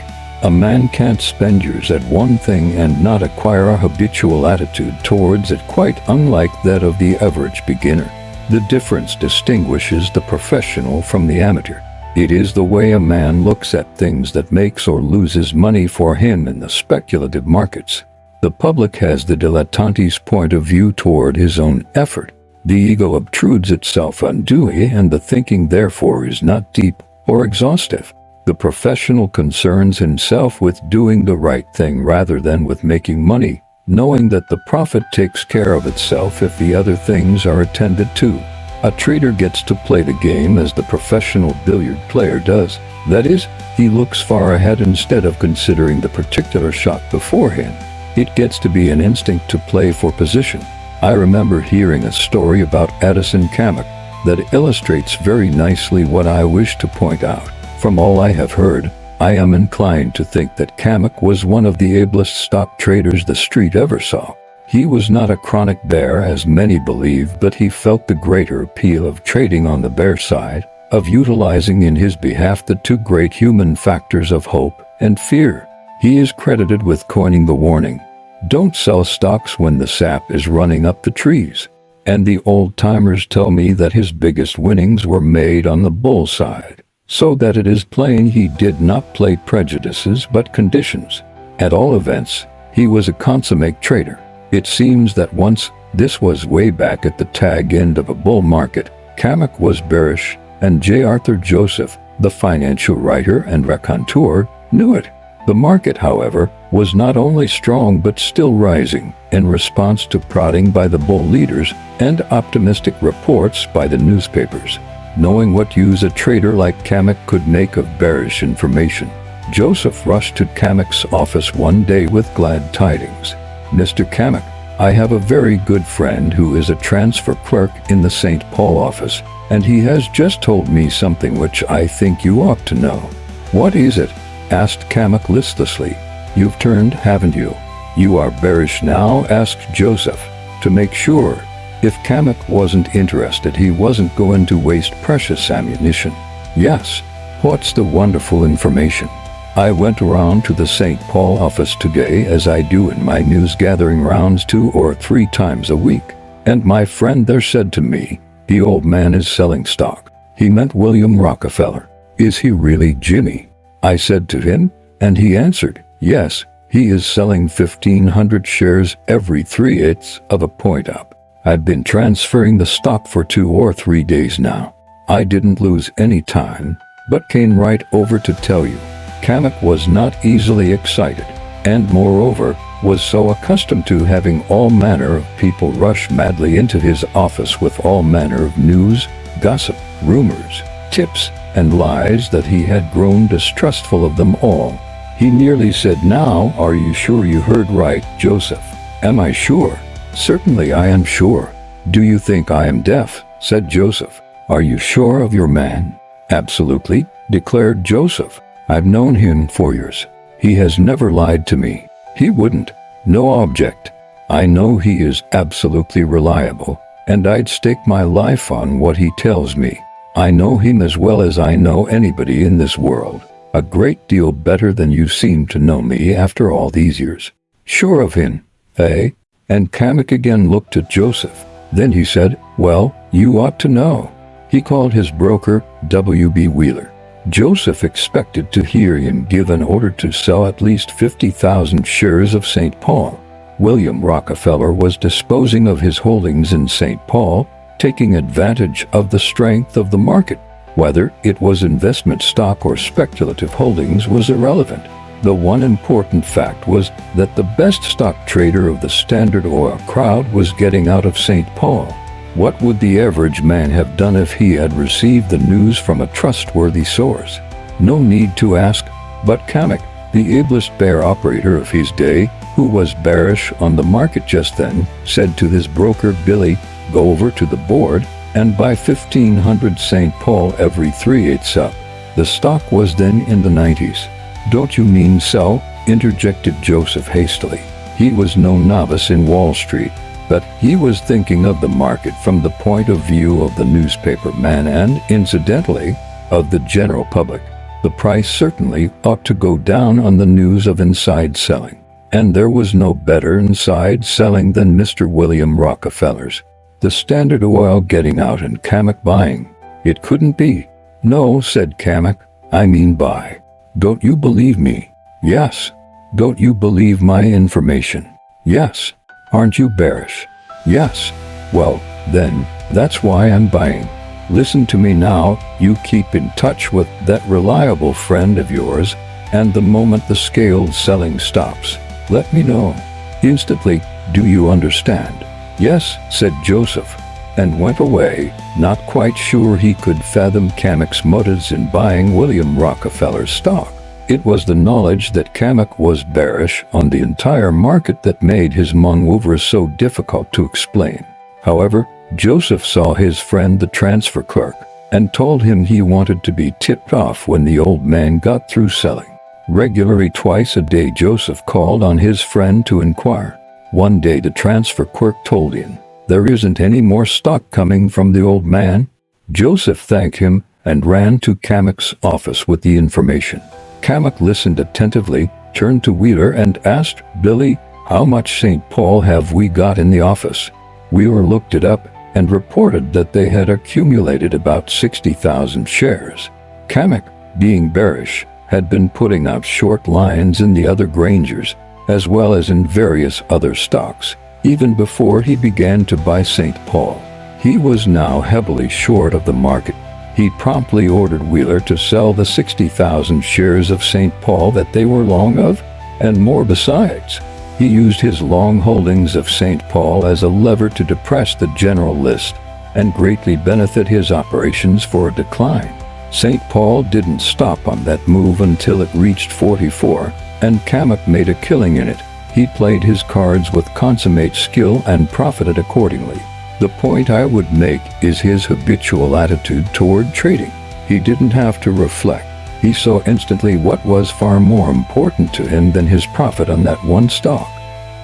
A man can't spend years at one thing and not acquire a habitual attitude towards it, quite unlike that of the average beginner. The difference distinguishes the professional from the amateur. It is the way a man looks at things that makes or loses money for him in the speculative markets. The public has the dilettante's point of view toward his own effort. The ego obtrudes itself unduly, and the thinking therefore is not deep or exhaustive. The professional concerns himself with doing the right thing rather than with making money, knowing that the profit takes care of itself if the other things are attended to. A trader gets to play the game as the professional billiard player does. That is, he looks far ahead instead of considering the particular shot beforehand. It gets to be an instinct to play for position. I remember hearing a story about Addison Kamek that illustrates very nicely what I wish to point out. From all I have heard, I am inclined to think that Kamek was one of the ablest stock traders the street ever saw. He was not a chronic bear as many believe, but he felt the greater appeal of trading on the bear side, of utilizing in his behalf the two great human factors of hope and fear. He is credited with coining the warning, "Don't sell stocks when the sap is running up the trees." And the old-timers tell me that his biggest winnings were made on the bull side, so that it is plain he did not play prejudices but conditions. At all events, he was a consummate trader. It seems that once, this was way back at the tag end of a bull market, Kamek was bearish, and J. Arthur Joseph, the financial writer and raconteur, knew it. The market, however, was not only strong but still rising, in response to prodding by the bull leaders and optimistic reports by the newspapers. Knowing what use a trader like Kamek could make of bearish information, Joseph rushed to Kamek's office one day with glad tidings. "Mr. Kamek, I have a very good friend who is a transfer clerk in the St. Paul office, and he has just told me something which I think you ought to know." "What is it?" asked Kamek listlessly. "You've turned, haven't you?" "You are bearish now?" asked Joseph. To make sure, if Kamek wasn't interested, he wasn't going to waste precious ammunition. "Yes. What's the wonderful information?" "I went around to the St. Paul office today, as I do in my news-gathering rounds 2 or 3 times a week, and my friend there said to me, 'The old man is selling stock.' He meant William Rockefeller." "Is he really, Jimmy?" I said to him, and he answered, "Yes, he is selling 1,500 shares every 3/8 of a point up. I've been transferring the stock for 2 or 3 days now. I didn't lose any time, but came right over to tell you." Kamek was not easily excited, and moreover, was so accustomed to having all manner of people rush madly into his office with all manner of news, gossip, rumors, tips, and lies that he had grown distrustful of them all. He nearly said, "Now, are you sure you heard right, Joseph?" "Am I sure?" "Certainly I am sure." "Do you think I am deaf?" said Joseph. "Are you sure of your man?" "Absolutely," declared Joseph. "I've known him for years. He has never lied to me. He wouldn't. No object. I know he is absolutely reliable, and I'd stake my life on what he tells me. I know him as well as I know anybody in this world. A great deal better than you seem to know me after all these years." "Sure of him, eh?" And Kamek again looked at Joseph. Then he said, "Well, you ought to know." He called his broker, W.B. Wheeler. Joseph expected to hear him give an order to sell at least 50,000 shares of St. Paul. William Rockefeller was disposing of his holdings in St. Paul, taking advantage of the strength of the market. Whether it was investment stock or speculative holdings was irrelevant. The one important fact was that the best stock trader of the Standard Oil crowd was getting out of St. Paul. What would the average man have done if he had received the news from a trustworthy source? No need to ask, but Kamek, the ablest bear operator of his day, who was bearish on the market just then, said to his broker Billy, "Go over to the board and buy 1,500 St. Paul every 3/8 up." The stock was then in the 90s. "Don't you mean sell?" interjected Joseph hastily. He was no novice in Wall Street, but he was thinking of the market from the point of view of the newspaper man and, incidentally, of the general public. The price certainly ought to go down on the news of inside selling, and there was no better inside selling than Mr. William Rockefeller's. The Standard Oil getting out and Kamek buying. It couldn't be. "No," said Kamek, "I mean buy. Don't you believe me?" "Yes." "Don't you believe my information?" "Yes." "Aren't you bearish?" "Yes." "Well, then, that's why I'm buying. Listen to me now, you keep in touch with that reliable friend of yours, and the moment the scaled selling stops, let me know. Instantly, do you understand?" "Yes," said Joseph, and went away, not quite sure he could fathom Kamek's motives in buying William Rockefeller's stock. It was the knowledge that Kamek was bearish on the entire market that made his maneuver so difficult to explain. However, Joseph saw his friend the transfer clerk and told him he wanted to be tipped off when the old man got through selling. Regularly twice a day Joseph called on his friend to inquire. One day the transfer clerk told him, "There isn't any more stock coming from the old man." Joseph thanked him and ran to Kamek's office with the information. Kamek listened attentively, turned to Wheeler and asked, "Billy, how much St. Paul have we got in the office?" Wheeler looked it up and reported that they had accumulated about 60,000 shares. Kamek, being bearish, had been putting out short lines in the other Grangers, as well as in various other stocks, even before he began to buy St. Paul. He was now heavily short of the market. He promptly ordered Wheeler to sell the 60,000 shares of St. Paul that they were long of, and more besides. He used his long holdings of St. Paul as a lever to depress the general list and greatly benefit his operations for a decline. St. Paul didn't stop on that move until it reached 44, and Kamek made a killing in it. He played his cards with consummate skill and profited accordingly. The point I would make is his habitual attitude toward trading. He didn't have to reflect. He saw instantly what was far more important to him than his profit on that one stock.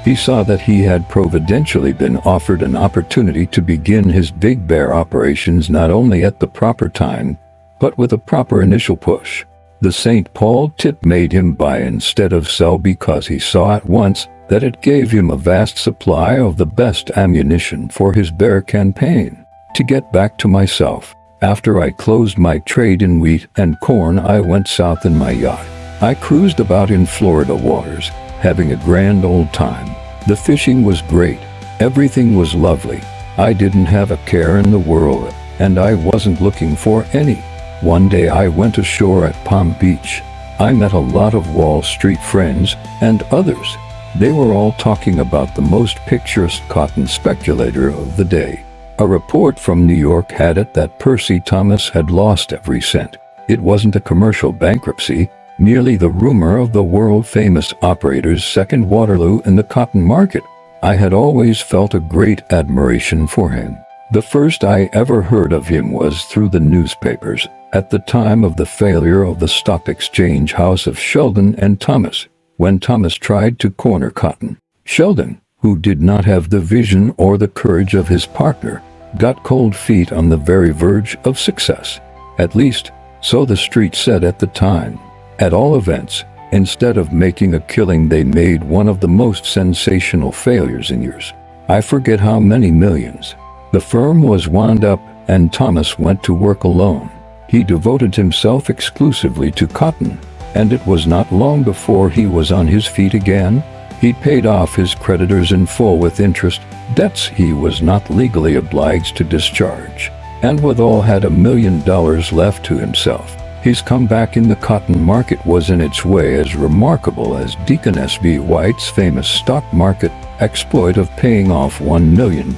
He saw that he had providentially been offered an opportunity to begin his big bear operations not only at the proper time, but with a proper initial push. The St. Paul tip made him buy instead of sell because he saw at once that it gave him a vast supply of the best ammunition for his bear campaign. To get back to myself, after I closed my trade in wheat and corn, I went south in my yacht. I cruised about in Florida waters, having a grand old time. The fishing was great. Everything was lovely. I didn't have a care in the world, and I wasn't looking for any. One day I went ashore at Palm Beach. I met a lot of Wall Street friends and others. They were all talking about the most picturesque cotton speculator of the day. A report from New York had it that Percy Thomas had lost every cent. It wasn't a commercial bankruptcy, merely the rumor of the world-famous operator's second Waterloo in the cotton market. I had always felt a great admiration for him. The first I ever heard of him was through the newspapers, at the time of the failure of the stock exchange house of Sheldon and Thomas, when Thomas tried to corner cotton. Sheldon, who did not have the vision or the courage of his partner, got cold feet on the very verge of success. At least, so the street said at the time. At all events, instead of making a killing, they made one of the most sensational failures in years. I forget how many millions. The firm was wound up, and Thomas went to work alone. He devoted himself exclusively to cotton, and it was not long before he was on his feet again. He paid off his creditors in full with interest, debts he was not legally obliged to discharge, and withal had $1 million left to himself. His comeback in the cotton market was in its way as remarkable as Deacon S.B. White's famous stock market exploit of paying off $1 million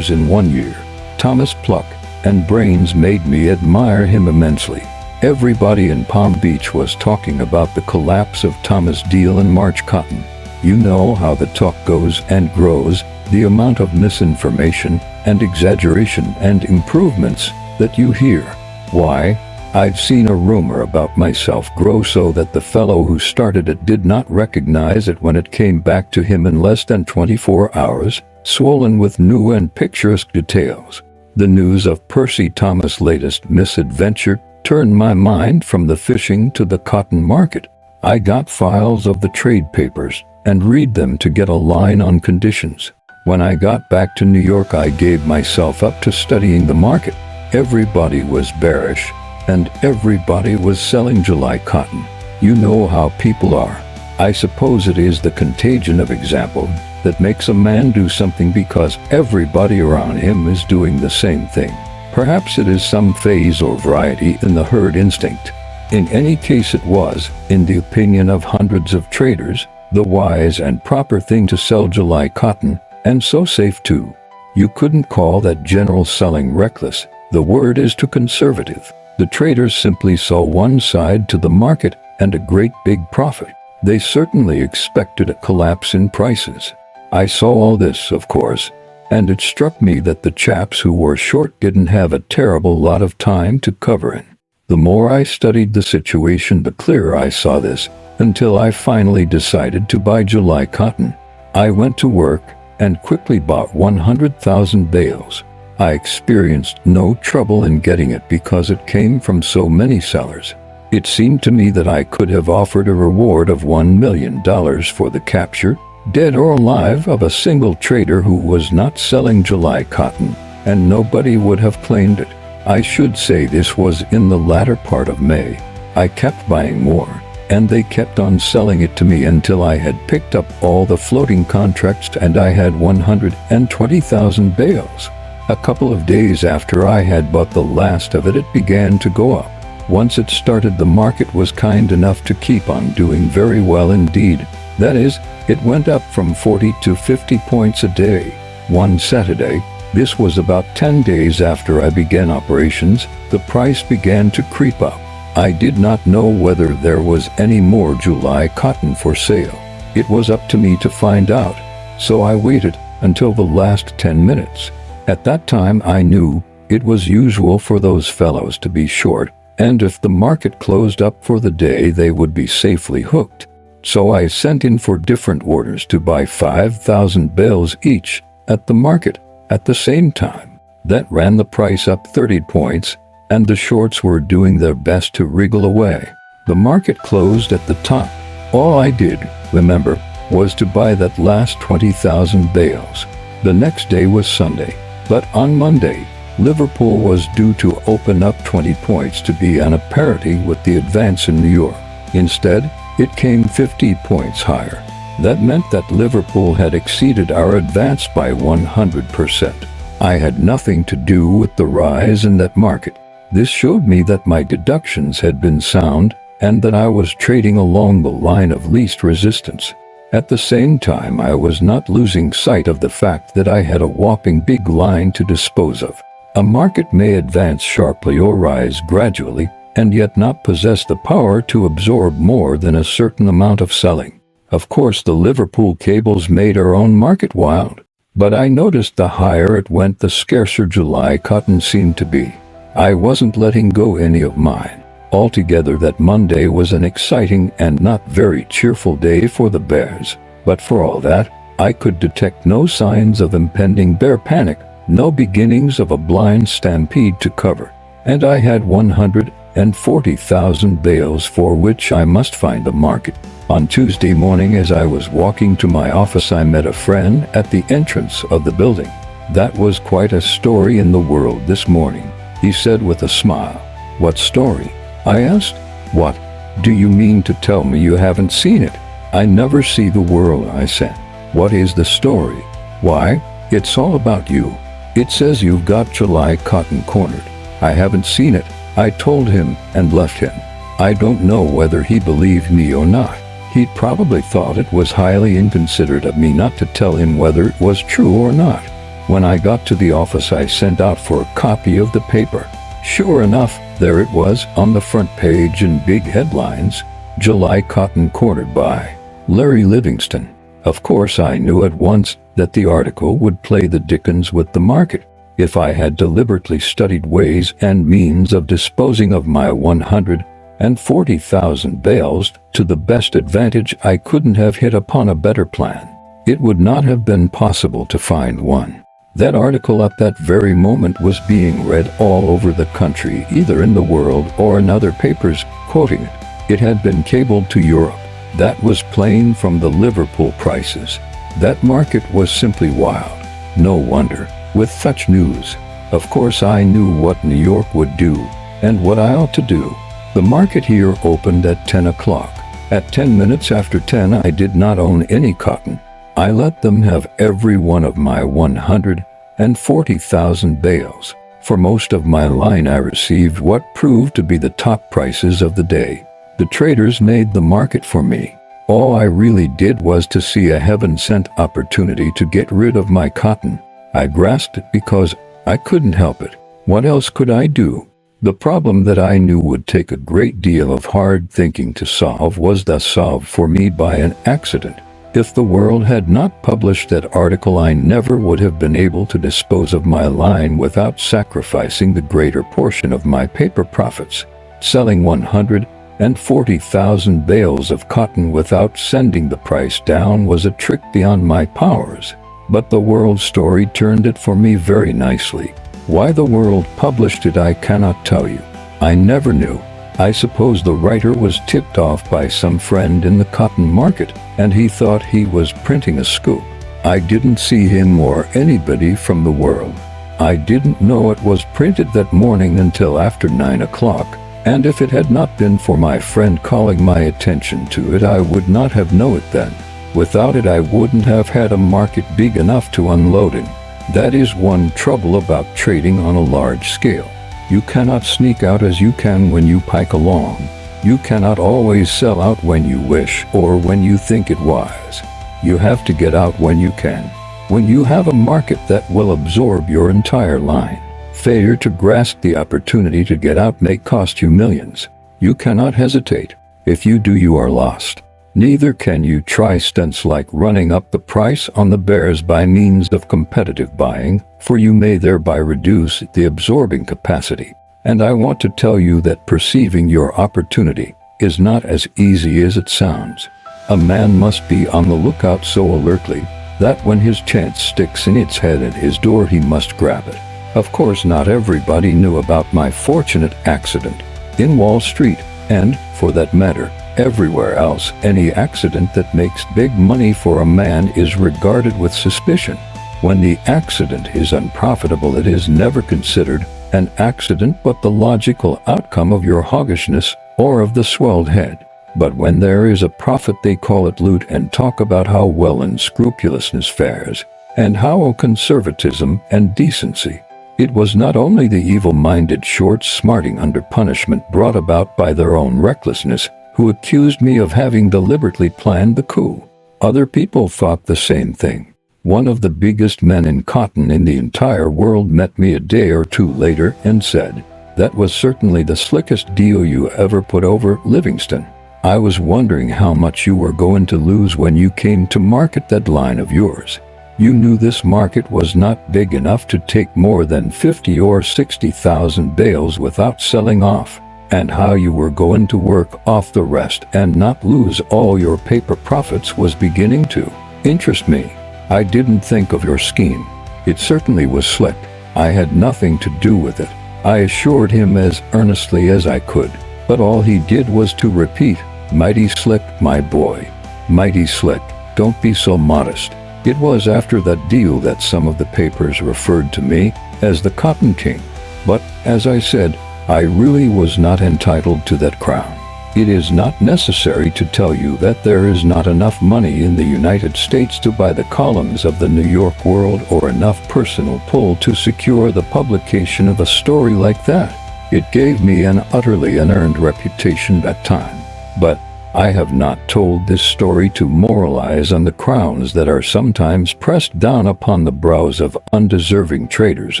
in 1 year. Thomas' pluck and brains made me admire him immensely. Everybody in Palm Beach was talking about the collapse of Thomas' deal in March cotton. You know how the talk goes and grows, the amount of misinformation and exaggeration and improvements that you hear. Why, I've seen a rumor about myself grow so that the fellow who started it did not recognize it when it came back to him in less than 24 hours, swollen with new and picturesque details. The news of Percy Thomas' latest misadventure turned my mind from the fishing to the cotton market. I got files of the trade papers and read them to get a line on conditions. When I got back to New York, I gave myself up to studying the market. Everybody was bearish, and I was and everybody was selling July cotton. You know how people are. I suppose it is the contagion of example that makes a man do something because everybody around him is doing the same thing. Perhaps it is some phase or variety in the herd instinct. In any case, it was, in the opinion of hundreds of traders, the wise and proper thing to sell July cotton, and so safe too. You couldn't call that general selling reckless. The word is too conservative. The traders simply saw one side to the market and a great big profit. They certainly expected a collapse in prices. I saw all this, of course, and it struck me that the chaps who were short didn't have a terrible lot of time to cover in. The more I studied the situation, the clearer I saw this, until I finally decided to buy July cotton. I went to work and quickly bought 100,000 bales. I experienced no trouble in getting it because it came from so many sellers. It seemed to me that I could have offered a reward of $1 million for the capture, dead or alive, of a single trader who was not selling July cotton, and nobody would have claimed it. I should say this was in the latter part of May. I kept buying more, and they kept on selling it to me until I had picked up all the floating contracts and I had 120,000 bales. A couple of days after I had bought the last of it, it began to go up. Once it started, the market was kind enough to keep on doing very well indeed. That is, it went up from 40 to 50 points a day. One Saturday, this was about 10 days after I began operations, the price began to creep up. I did not know whether there was any more July cotton for sale. It was up to me to find out, so I waited until the last 10 minutes. At that time I knew it was usual for those fellows to be short, and if the market closed up for the day they would be safely hooked. So I sent in for different orders to buy 5,000 bales each at the market at the same time. That ran the price up 30 points, and the shorts were doing their best to wriggle away. The market closed at the top. All I did, remember, was to buy that last 20,000 bales. The next day was Sunday, but on Monday, Liverpool was due to open up 20 points to be on a parity with the advance in New York. Instead, it came 50 points higher. That meant that Liverpool had exceeded our advance by 100%. I had nothing to do with the rise in that market. This showed me that my deductions had been sound and that I was trading along the line of least resistance. At the same time, I was not losing sight of the fact that I had a whopping big line to dispose of. A market may advance sharply or rise gradually, and yet not possess the power to absorb more than a certain amount of selling. Of course, the Liverpool cables made our own market wild, but I noticed the higher it went, the scarcer July cotton seemed to be. I wasn't letting go any of mine. Altogether, that Monday was an exciting and not very cheerful day for the bears, but for all that, I could detect no signs of impending bear panic, no beginnings of a blind stampede to cover, and I had 140,000 bales for which I must find a market. On Tuesday morning, as I was walking to my office, I met a friend at the entrance of the building. "That was quite a story in the world this morning," he said with a smile. "What story?" I asked. "What? Do you mean to tell me you haven't seen it?" "I never see the world," I said. "What is the story?" "Why, it's all about you. It says you've got July cotton cornered." "I haven't seen it," I told him, and left him. I don't know whether he believed me or not. He'd probably thought it was highly inconsiderate of me not to tell him whether it was true or not. When I got to the office, I sent out for a copy of the paper. Sure enough, there it was on the front page in big headlines, "July cotton cornered by Larry Livingston." Of course, I knew at once that the article would play the dickens with the market. If I had deliberately studied ways and means of disposing of my 140,000 bales to the best advantage, I couldn't have hit upon a better plan. It would not have been possible to find one. That article at that very moment was being read all over the country, either in the World or in other papers quoting it. It had been cabled to Europe. That was plain from the Liverpool prices. That market was simply wild. No wonder, with such news. Of course, I knew what New York would do. and what I ought to do. The market here opened at 10 o'clock. At 10 minutes after 10, I did not own any cotton. I let them have every one of my 140,000 bales. For most of my line I received what proved to be the top prices of the day. The traders made the market for me. All I really did was to see a heaven-sent opportunity to get rid of my cotton. I grasped it because I couldn't help it. What else could I do? The problem that I knew would take a great deal of hard thinking to solve was thus solved for me by an accident. If the world had not published that article, I never would have been able to dispose of my line without sacrificing the greater portion of my paper profits. Selling 140,000 bales of cotton without sending the price down was a trick beyond my powers. But the world story turned it for me very nicely. Why the world published it I cannot tell you. I never knew. I suppose the writer was tipped off by some friend in the cotton market, and he thought he was printing a scoop. I didn't see him or anybody from the world. I didn't know it was printed that morning until after 9 o'clock, and if it had not been for my friend calling my attention to it, I would not have known it then. Without it, I wouldn't have had a market big enough to unload in. That is one trouble about trading on a large scale. You cannot sneak out as you can when you pike along. You cannot always sell out when you wish or when you think it wise. You have to get out when you can. When you have a market that will absorb your entire line. Failure to grasp the opportunity to get out may cost you millions. You cannot hesitate. If you do, you are lost. Neither can you try stunts like running up the price on the bears by means of competitive buying, for you may thereby reduce the absorbing capacity. And I want to tell you that perceiving your opportunity is not as easy as it sounds. A man must be on the lookout so alertly that when his chance sticks in its head at his door, he must grab it. Of course, not everybody knew about my fortunate accident. In Wall Street, and, for that matter, everywhere else, any accident that makes big money for a man is regarded with suspicion. When the accident is unprofitable, it is never considered an accident but the logical outcome of your hoggishness or of the swelled head. But when there is a profit, they call it loot and talk about how well unscrupulousness fares, and how conservatism and decency. It was not only the evil-minded short-smarting under punishment brought about by their own recklessness who accused me of having deliberately planned the coup. Other people thought the same thing. One of the biggest men in cotton in the entire world met me a day or two later and said, "That was certainly the slickest deal you ever put over, Livingston. I was wondering how much you were going to lose when you came to market that line of yours. You knew this market was not big enough to take more than 50 or 60,000 bales without selling off, and how you were going to work off the rest and not lose all your paper profits was beginning to interest me. I didn't think of your scheme. It certainly was slick. I had nothing to do with it," I assured him as earnestly as I could. But all he did was to repeat, "Mighty slick, my boy. Mighty slick. Don't be so modest." It was after that deal that some of the papers referred to me as the Cotton King. But, as I said, I really was not entitled to that crown. It is not necessary to tell you that there is not enough money in the United States to buy the columns of the New York World or enough personal pull to secure the publication of a story like that. It gave me an utterly unearned reputation that time. But I have not told this story to moralize on the crowns that are sometimes pressed down upon the brows of undeserving traders,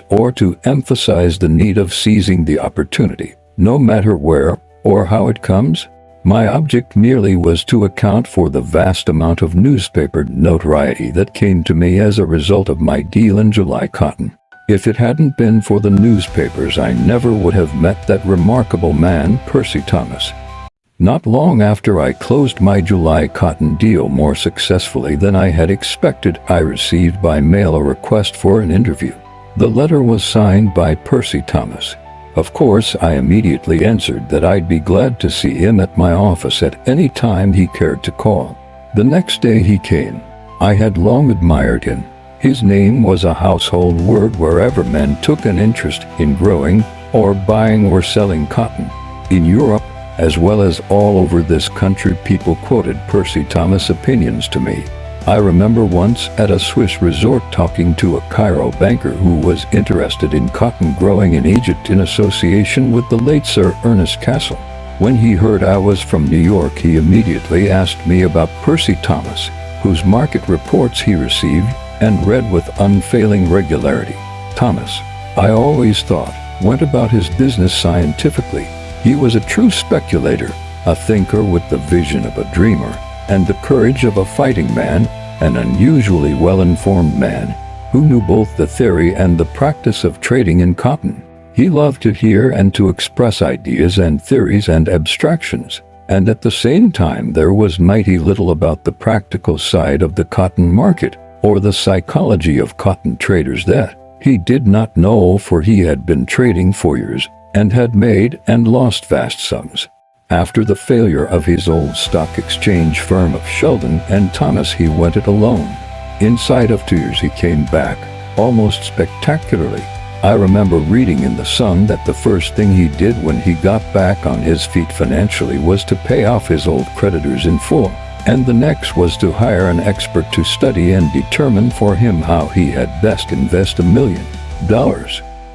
or to emphasize the need of seizing the opportunity, no matter where or how it comes. My object merely was to account for the vast amount of newspaper notoriety that came to me as a result of my deal in July cotton. If it hadn't been for the newspapers, I never would have met that remarkable man, Percy Thomas. Not long after I closed my July cotton deal more successfully than I had expected, I received by mail a request for an interview. The letter was signed by Percy Thomas. Of course, I immediately answered that I'd be glad to see him at my office at any time he cared to call. The next day he came. I had long admired him. His name was a household word wherever men took an interest in growing or buying or selling cotton. In Europe, as well as all over this country, people quoted Percy Thomas' opinions to me. I remember once at a Swiss resort talking to a Cairo banker who was interested in cotton growing in Egypt in association with the late Sir Ernest Cassell. When he heard I was from New York, he immediately asked me about Percy Thomas, whose market reports he received and read with unfailing regularity. Thomas, I always thought, went about his business scientifically. He was a true speculator, a thinker with the vision of a dreamer, and the courage of a fighting man, an unusually well-informed man, who knew both the theory and the practice of trading in cotton. He loved to hear and to express ideas and theories and abstractions, and at the same time there was mighty little about the practical side of the cotton market, or the psychology of cotton traders that he did not know, for he had been trading for years, and had made and lost vast sums. After the failure of his old stock exchange firm of Sheldon and Thomas, he went it alone. Inside of 2 years he came back, almost spectacularly. I remember reading in the Sun that the first thing he did when he got back on his feet financially was to pay off his old creditors in full, and the next was to hire an expert to study and determine for him how he had best invest $1 million.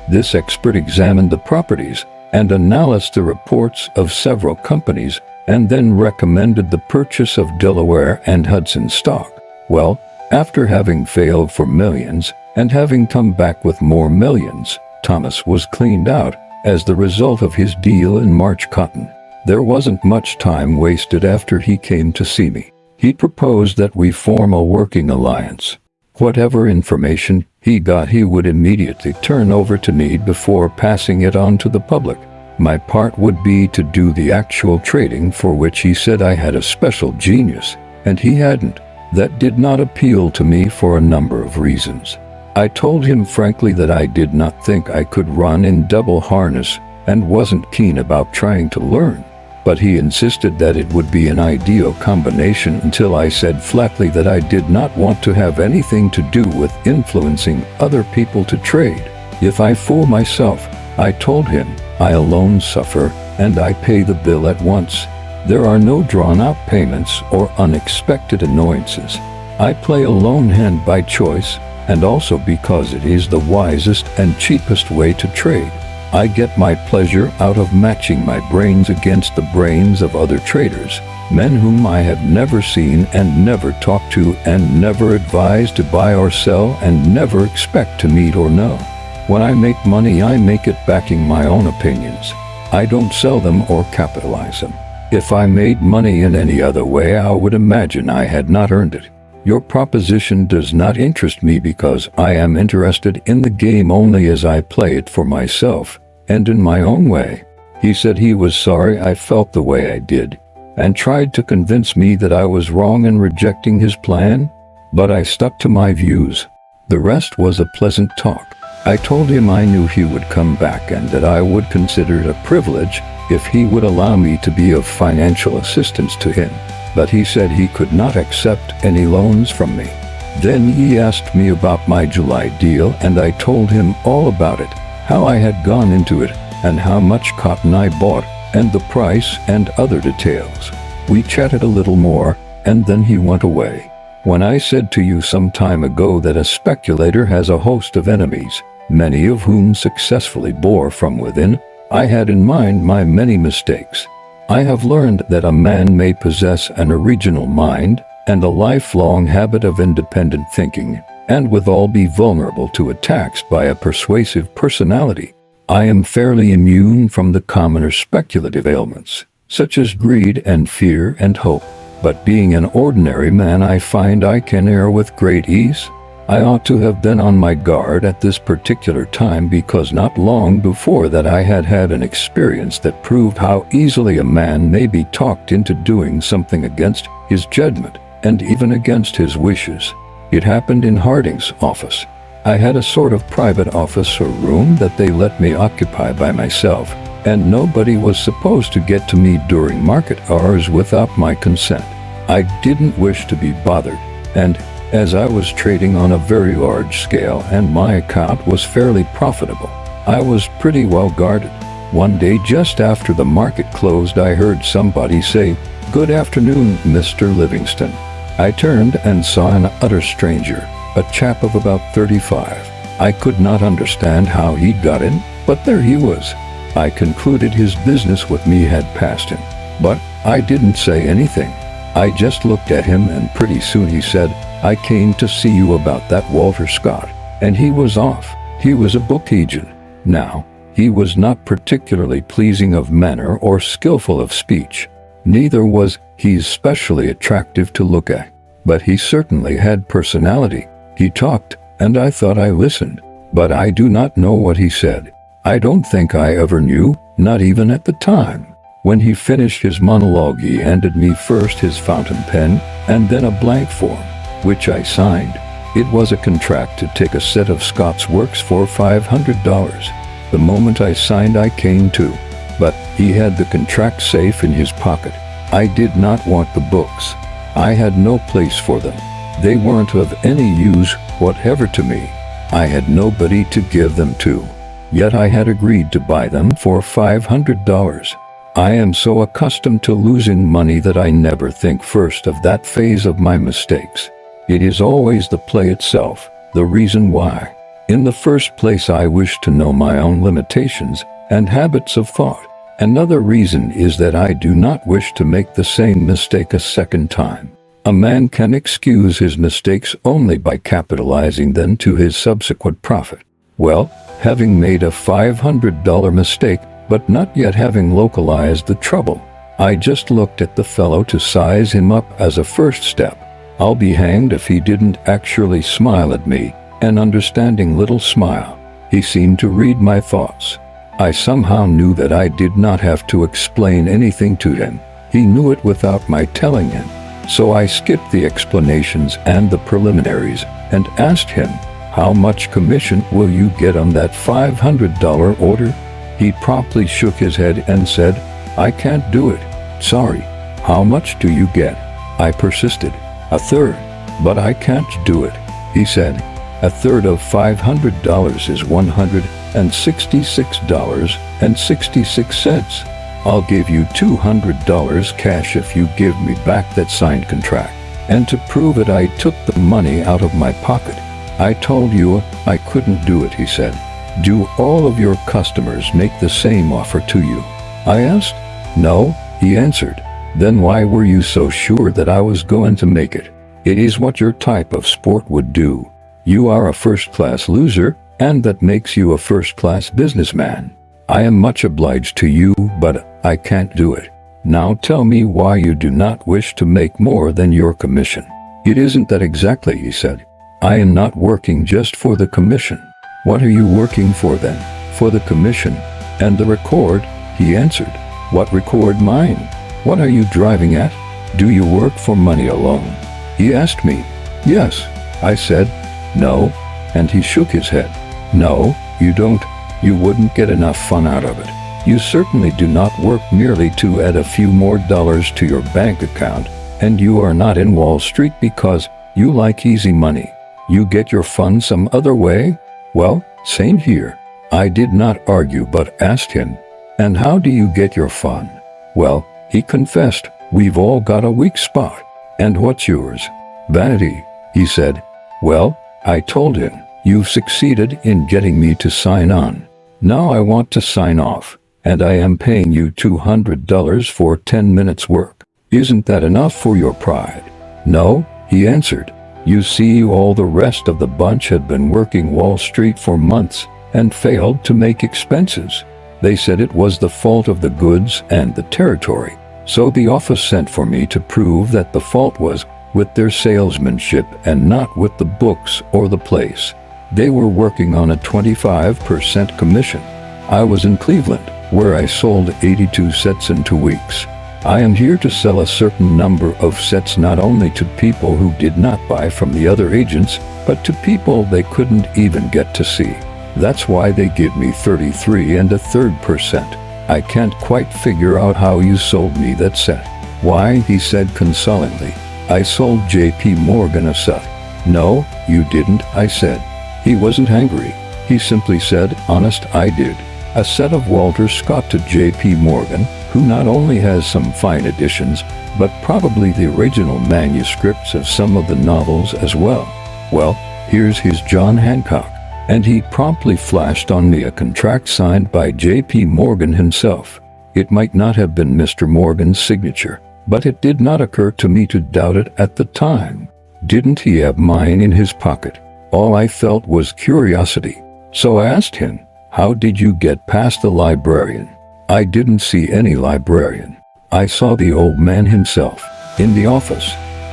This expert examined the properties and analyzed the reports of several companies, and then recommended the purchase of Delaware and Hudson stock. Well, after having failed for millions, and having come back with more millions, Thomas was cleaned out as the result of his deal in March cotton. There wasn't much time wasted after he came to see me. He proposed that we form a working alliance. Whatever information he got, he would immediately turn over to me before passing it on to the public. My part would be to do the actual trading, for which he said I had a special genius, and he hadn't. That did not appeal to me for a number of reasons. I told him frankly that I did not think I could run in double harness and wasn't keen about trying to learn. But he insisted that it would be an ideal combination until I said flatly that I did not want to have anything to do with influencing other people to trade. If I fool myself, I told him, I alone suffer, and I pay the bill at once. There are no drawn-out payments or unexpected annoyances. I play a lone hand by choice, and also because it is the wisest and cheapest way to trade. I get my pleasure out of matching my brains against the brains of other traders, men whom I have never seen and never talked to and never advised to buy or sell and never expect to meet or know. When I make money, I make it backing my own opinions. I don't sell them or capitalize them. If I made money in any other way, I would imagine I had not earned it. Your proposition does not interest me because I am interested in the game only as I play it for myself and in my own way. He said he was sorry I felt the way I did and tried to convince me that I was wrong in rejecting his plan, but I stuck to my views. The rest was a pleasant talk. I told him I knew he would come back and that I would consider it a privilege if he would allow me to be of financial assistance to him. But he said he could not accept any loans from me. Then he asked me about my July deal, and I told him all about it, how I had gone into it, and how much cotton I bought, and the price and other details. We chatted a little more, and then he went away. When I said to you some time ago that a speculator has a host of enemies, many of whom successfully bore from within, I had in mind my many mistakes. I have learned that a man may possess an original mind and a lifelong habit of independent thinking, and withal be vulnerable to attacks by a persuasive personality. I am fairly immune from the commoner speculative ailments, such as greed and fear and hope, but being an ordinary man, I find I can err with great ease. I ought to have been on my guard at this particular time, because not long before that I had had an experience that proved how easily a man may be talked into doing something against his judgment and even against his wishes. It happened in Harding's office. I had a sort of private office or room that they let me occupy by myself, and nobody was supposed to get to me during market hours without my consent. I didn't wish to be bothered, and as I was trading on a very large scale and my account was fairly profitable, I was pretty well guarded. One day just after the market closed, I heard somebody say, "Good afternoon, Mr. Livingston." I turned and saw an utter stranger, a chap of about 35. I could not understand how he'd got in, but there he was. I concluded his business with me had passed him, but I didn't say anything. I just looked at him, and pretty soon he said, "I came to see you about that Walter Scott," and he was off. He was a book agent. Now, he was not particularly pleasing of manner or skillful of speech. Neither was he especially attractive to look at, but he certainly had personality. He talked, and I thought I listened, but I do not know what he said. I don't think I ever knew, not even at the time. When he finished his monologue, he handed me first his fountain pen and then a blank form, which I signed. It was a contract to take a set of Scott's works for $500. The moment I signed, I came to, but he had the contract safe in his pocket. I did not want the books. I had no place for them. They weren't of any use whatever to me. I had nobody to give them to. Yet I had agreed to buy them for $500. I am so accustomed to losing money that I never think first of that phase of my mistakes. It is always the play itself, the reason why. In the first place, I wish to know my own limitations and habits of thought. Another reason is that I do not wish to make the same mistake a second time. A man can excuse his mistakes only by capitalizing them to his subsequent profit. Well, having made a $500 mistake, but not yet having localized the trouble, I just looked at the fellow to size him up as a first step. I'll be hanged if he didn't actually smile at me, an understanding little smile. He seemed to read my thoughts. I somehow knew that I did not have to explain anything to him. He knew it without my telling him. So I skipped the explanations and the preliminaries and asked him, "How much commission will you get on that $500 order?" He promptly shook his head and said, "I can't do it. Sorry." "How much do you get?" I persisted. "A third." "But I can't do it," he said. "A third of $500 is $166.66. I'll give you $200 cash if you give me back that signed contract." And to prove it, I took the money out of my pocket. "I told you I couldn't do it," he said. "Do all of your customers make the same offer to you?" I asked. "No," he answered. "Then why were you so sure that I was going to make it?" "It is what your type of sport would do. You are a first-class loser, and that makes you a first-class businessman. I am much obliged to you, but I can't do it. Now tell me why you do not wish to make more than your commission." "It isn't that exactly," he said. "I am not working just for the commission." "What are you working for then?" "For the commission and the record," he answered. "What record? Mine." "What are you driving at? Do you work for money alone?" he asked me. "Yes," I said. "No," and he shook his head. "No, you don't. You wouldn't get enough fun out of it. You certainly do not work merely to add a few more dollars to your bank account, and you are not in Wall Street because you like easy money. You get your fun some other way?" "Well, same here." I did not argue but asked him, "And how do you get your fun?" "Well," he confessed, "we've all got a weak spot." "And what's yours?" "Vanity," he said. "Well," I told him, "you've succeeded in getting me to sign on. Now I want to sign off, and I am paying you $200 for 10 minutes work. Isn't that enough for your pride?" "No," he answered. "You see, all the rest of the bunch had been working Wall Street for months and failed to make expenses. They said it was the fault of the goods and the territory. So the office sent for me to prove that the fault was with their salesmanship and not with the books or the place. They were working on a 25% commission. I was in Cleveland, where I sold 82 sets in 2 weeks. I am here to sell a certain number of sets not only to people who did not buy from the other agents, but to people they couldn't even get to see. That's why they give me 33 1/3%. I can't quite figure out how you sold me that set." "Why," he said consolingly, "I sold J.P. Morgan a set." "No, you didn't," I said. He wasn't angry. He simply said, "Honest, I did." A set of Walter Scott to J.P. Morgan, who not only has some fine editions, but probably the original manuscripts of some of the novels as well. Well, here's his John Hancock. And he promptly flashed on me a contract signed by J.P. Morgan himself. It might not have been Mr. Morgan's signature, but it did not occur to me to doubt it at the time. Didn't he have mine in his pocket? All I felt was curiosity. So I asked him, "How did you get past the librarian?" I didn't see any librarian. I saw the old man himself, in the office.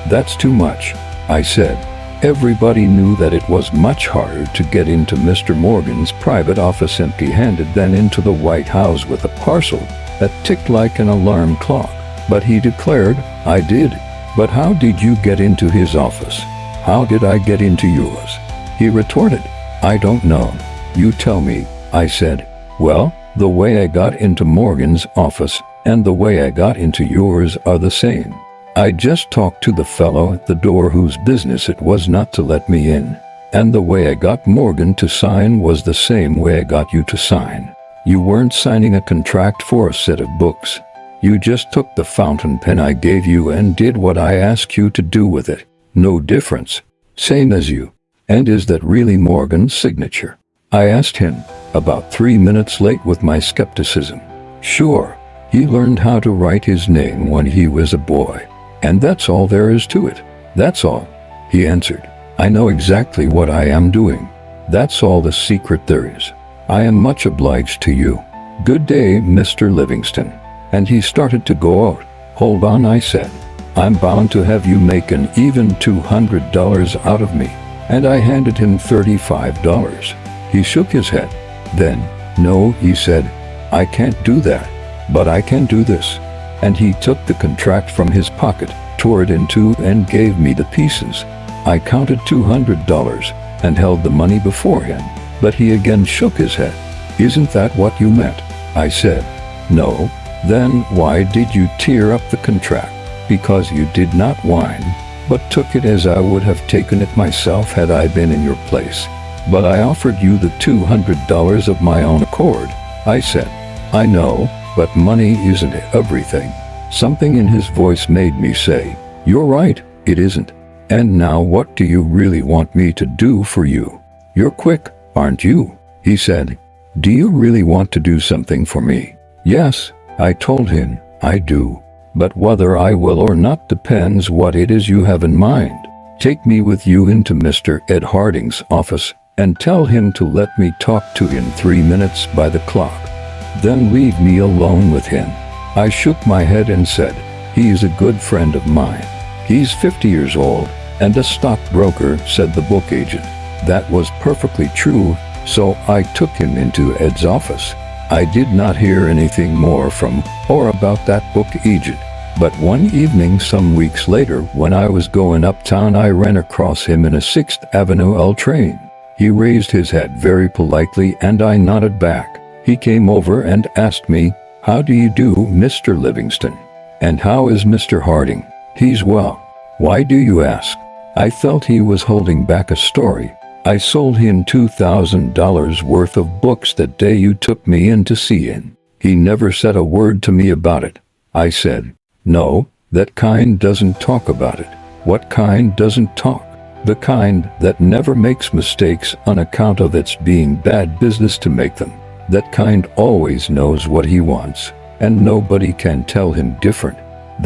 "That's too much," I said. Everybody knew that it was much harder to get into Mr. Morgan's private office empty-handed than into the White House with a parcel that ticked like an alarm clock. But he declared, "I did." "But how did you get into his office?" "How did I get into yours?" He retorted, "I don't know. You tell me," I said. "Well, the way I got into Morgan's office and the way I got into yours are the same. I just talked to the fellow at the door whose business it was not to let me in. And the way I got Morgan to sign was the same way I got you to sign. You weren't signing a contract for a set of books. You just took the fountain pen I gave you and did what I asked you to do with it. No difference. Same as you. And is that really Morgan's signature?" I asked him, about 3 minutes late with my skepticism. "Sure. He learned how to write his name when he was a boy. And that's all there is to it. That's all," he answered. "I know exactly what I am doing. That's all the secret there is. I am much obliged to you. Good day, Mr. Livingston." And he started to go out. "Hold on," I said. "I'm bound to have you make an even $200 out of me." And I handed him $35. He shook his head. Then, "No," he said, "I can't do that. But I can do this." And he took the contract from his pocket, tore it in two, and gave me the pieces. I counted $200 and held the money before him, but he again shook his head. "Isn't that what you meant?" I said. "No." "Then why did you tear up the contract?" "Because you did not whine, but took it as I would have taken it myself had I been in your place. But I offered you the $200 of my own accord," I said. "I know, but money isn't everything." Something in his voice made me say, "You're right, it isn't. And now what do you really want me to do for you? You're quick, aren't you?" he said. "Do you really want to do something for me?" "Yes," I told him, "I do. But whether I will or not depends what it is you have in mind. Take me with you into Mr. Ed Harding's office and tell him to let me talk to him 3 minutes by the clock. Then leave me alone with him." I shook my head and said, "He is a good friend of mine. He's 50 years old and a stockbroker," said the book agent. That was perfectly true, so I took him into Ed's office. I did not hear anything more from or about that book agent. But one evening some weeks later, when I was going uptown, I ran across him in a 6th Avenue L train. He raised his head very politely and I nodded back. He came over and asked me, "How do you do, Mr. Livingston? And how is Mr. Harding?" "He's well." "Why do you ask?" I felt he was holding back a story. "I sold him $2,000 worth of books that day you took me in to see him. He never said a word to me about it." I said, "No, that kind doesn't talk about it." "What kind doesn't talk?" "The kind that never makes mistakes on account of its being bad business to make them. That kind always knows what he wants, and nobody can tell him different.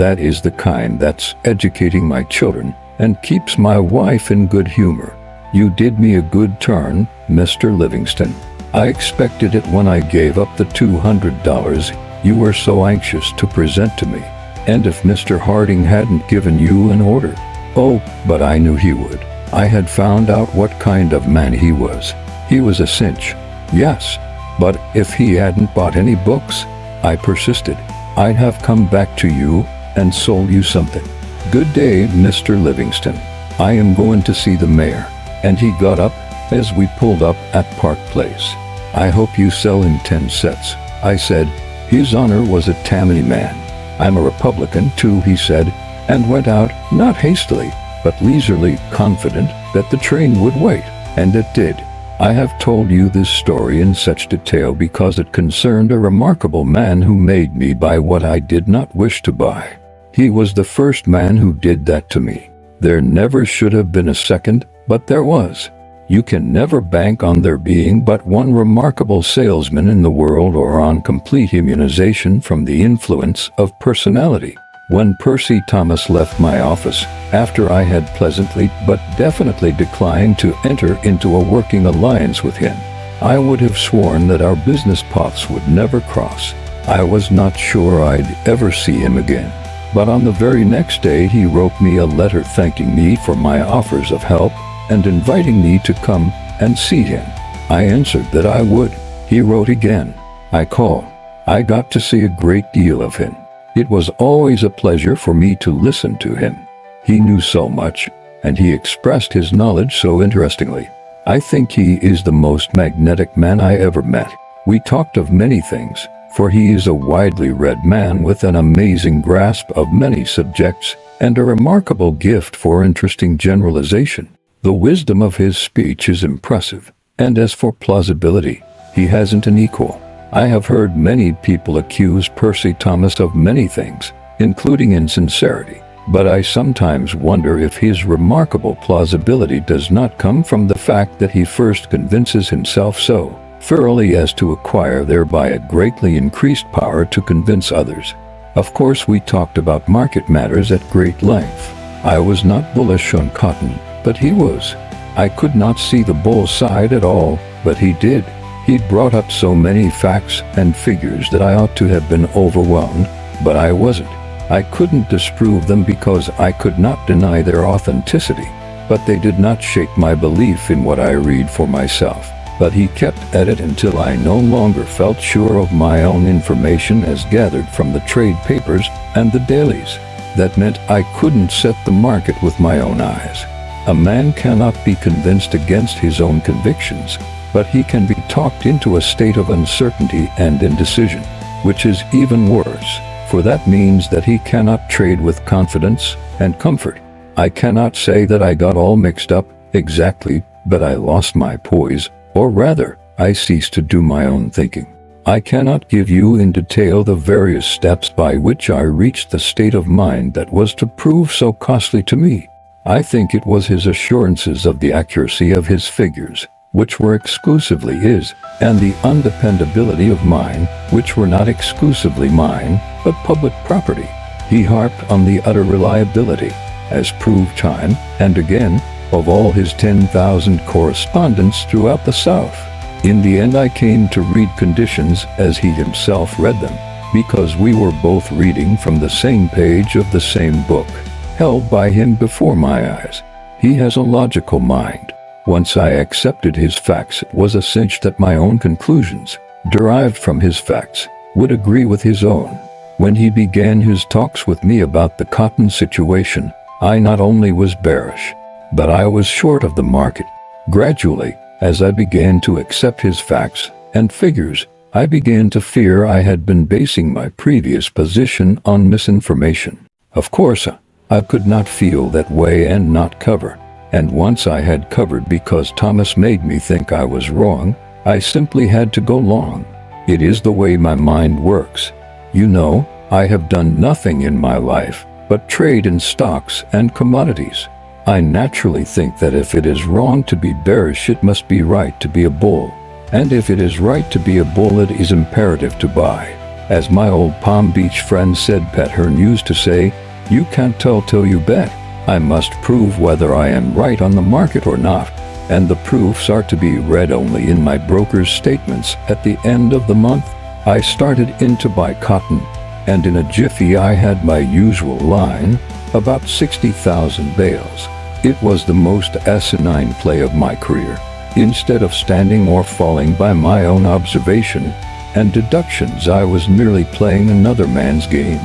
That is the kind that's educating my children and keeps my wife in good humor. You did me a good turn, Mr. Livingston. I expected it when I gave up the $200 you were so anxious to present to me. And if Mr. Harding hadn't given you an order." "Oh, but I knew he would. I had found out what kind of man he was. He was a cinch." "Yes. But if he hadn't bought any books," I persisted, "I'd have come back to you and sold you something." "Good day, Mr. Livingston. I am going to see the mayor." And he got up as we pulled up at Park Place. "I hope you sell him 10 sets, I said. His honor was a Tammany man. "I'm a Republican too," he said, and went out, not hastily, but leisurely, confident that the train would wait. And it did. I have told you this story in such detail because it concerned a remarkable man who made me buy what I did not wish to buy. He was the first man who did that to me. There never should have been a second, but there was. You can never bank on there being but one remarkable salesman in the world or on complete immunization from the influence of personality. When Percy Thomas left my office, after I had pleasantly but definitely declined to enter into a working alliance with him, I would have sworn that our business paths would never cross. I was not sure I'd ever see him again. But on the very next day he wrote me a letter thanking me for my offers of help and inviting me to come and see him. I answered that I would. He wrote again. I called. I got to see a great deal of him. It was always a pleasure for me to listen to him. He knew so much, and he expressed his knowledge so interestingly. I think he is the most magnetic man I ever met. We talked of many things, for he is a widely read man with an amazing grasp of many subjects and a remarkable gift for interesting generalization. The wisdom of his speech is impressive, and as for plausibility, he hasn't an equal. I have heard many people accuse Percy Thomas of many things, including insincerity, but I sometimes wonder if his remarkable plausibility does not come from the fact that he first convinces himself so thoroughly as to acquire thereby a greatly increased power to convince others. Of course, we talked about market matters at great length. I was not bullish on cotton, but he was. I could not see the bull side at all, but he did. He'd brought up so many facts and figures that I ought to have been overwhelmed, but I wasn't. I couldn't disprove them because I could not deny their authenticity, but they did not shake my belief in what I read for myself. But he kept at it until I no longer felt sure of my own information as gathered from the trade papers and the dailies. That meant I couldn't set the market with my own eyes. A man cannot be convinced against his own convictions, but he can be talked into a state of uncertainty and indecision, which is even worse, for that means that he cannot trade with confidence and comfort. I cannot say that I got all mixed up exactly, but I lost my poise, or rather, I ceased to do my own thinking. I cannot give you in detail the various steps by which I reached the state of mind that was to prove so costly to me. I think it was his assurances of the accuracy of his figures, which were exclusively his, and the undependability of mine, which were not exclusively mine, but public property. He harped on the utter reliability, as proved time and again, of all his 10,000 correspondents throughout the South. In the end, I came to read conditions as he himself read them, because we were both reading from the same page of the same book, held by him before my eyes. He has a logical mind. Once I accepted his facts, it was a cinch that my own conclusions, derived from his facts, would agree with his own. When he began his talks with me about the cotton situation, I not only was bearish, but I was short of the market. Gradually, as I began to accept his facts and figures, I began to fear I had been basing my previous position on misinformation. Of course, I could not feel that way and not cover. And once I had covered because Thomas made me think I was wrong, I simply had to go long. It is the way my mind works. You know, I have done nothing in my life but trade in stocks and commodities. I naturally think that if it is wrong to be bearish, it must be right to be a bull. And if it is right to be a bull, it is imperative to buy. As my old Palm Beach friend said, Pat Hearn used to say, "You can't tell till you bet." I must prove whether I am right on the market or not, and the proofs are to be read only in my broker's statements. At the end of the month, I started in to buy cotton, and in a jiffy I had my usual line, about 60,000 bales. It was the most asinine play of my career. Instead of standing or falling by my own observation and deductions, I was merely playing another man's game.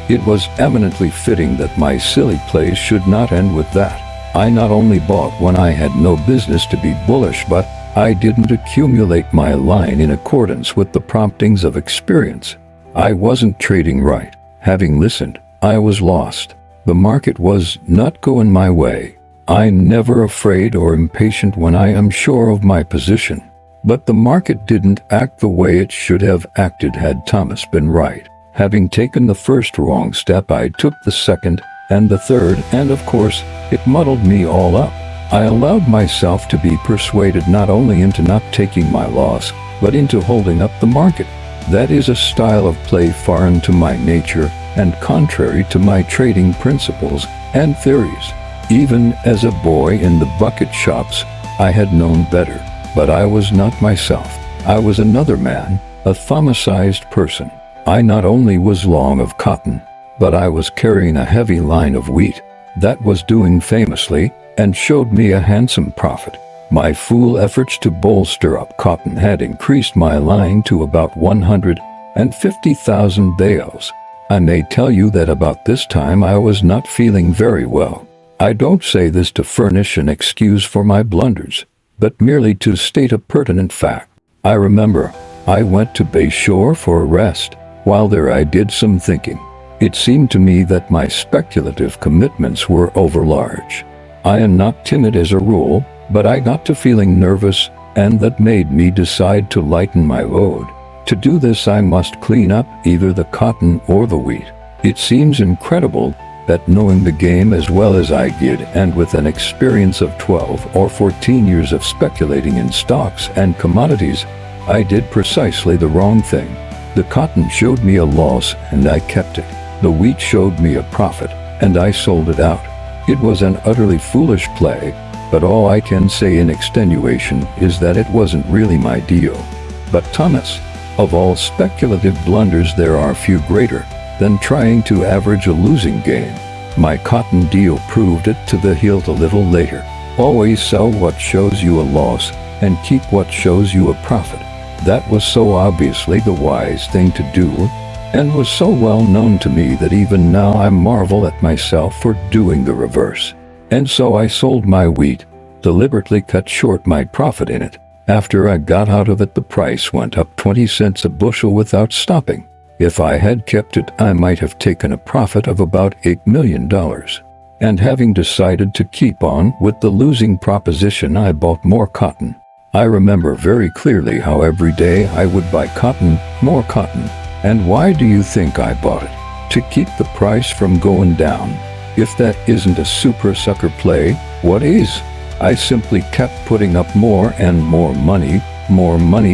It was eminently fitting that my silly plays should not end with that. I not only bought when I had no business to be bullish, but I didn't accumulate my line in accordance with the promptings of experience. I wasn't trading right. Having listened, I was lost. The market was not going my way. I'm never afraid or impatient when I am sure of my position. But the market didn't act the way it should have acted had Thomas been right. Having taken the first wrong step, I took the second and the third, and of course, it muddled me all up. I allowed myself to be persuaded not only into not taking my loss, but into holding up the market. That is a style of play foreign to my nature and contrary to my trading principles and theories. Even as a boy in the bucket shops, I had known better, but I was not myself. I was another man, a Thomasized person. I not only was long of cotton, but I was carrying a heavy line of wheat that was doing famously and showed me a handsome profit. My fool efforts to bolster up cotton had increased my line to about 150,000 bales. I may tell you that about this time I was not feeling very well. I don't say this to furnish an excuse for my blunders, but merely to state a pertinent fact. I remember I went to Bayshore for a rest. While there I did some thinking. It seemed to me that my speculative commitments were overlarge. I am not timid as a rule, but I got to feeling nervous, and that made me decide to lighten my load. To do this I must clean up either the cotton or the wheat. It seems incredible that knowing the game as well as I did, and with an experience of 12 or 14 years of speculating in stocks and commodities, I did precisely the wrong thing. The cotton showed me a loss and I kept it. The wheat showed me a profit and I sold it out. It was an utterly foolish play, but all I can say in extenuation is that it wasn't really my deal. But Thomas, of all speculative blunders there are few greater than trying to average a losing game. My cotton deal proved it to the hilt a little later. Always sell what shows you a loss and keep what shows you a profit. That was so obviously the wise thing to do, and was so well known to me that even now I marvel at myself for doing the reverse. And so I sold my wheat, deliberately cut short my profit in it. After I got out of it, the price went up 20 cents a bushel without stopping. If I had kept it, I might have taken a profit of about $8 million. And having decided to keep on with the losing proposition, I bought more cotton. I remember very clearly how every day I would buy cotton, more cotton. And why do you think I bought it? To keep the price from going down. If that isn't a super sucker play, what is? I simply kept putting up more and more money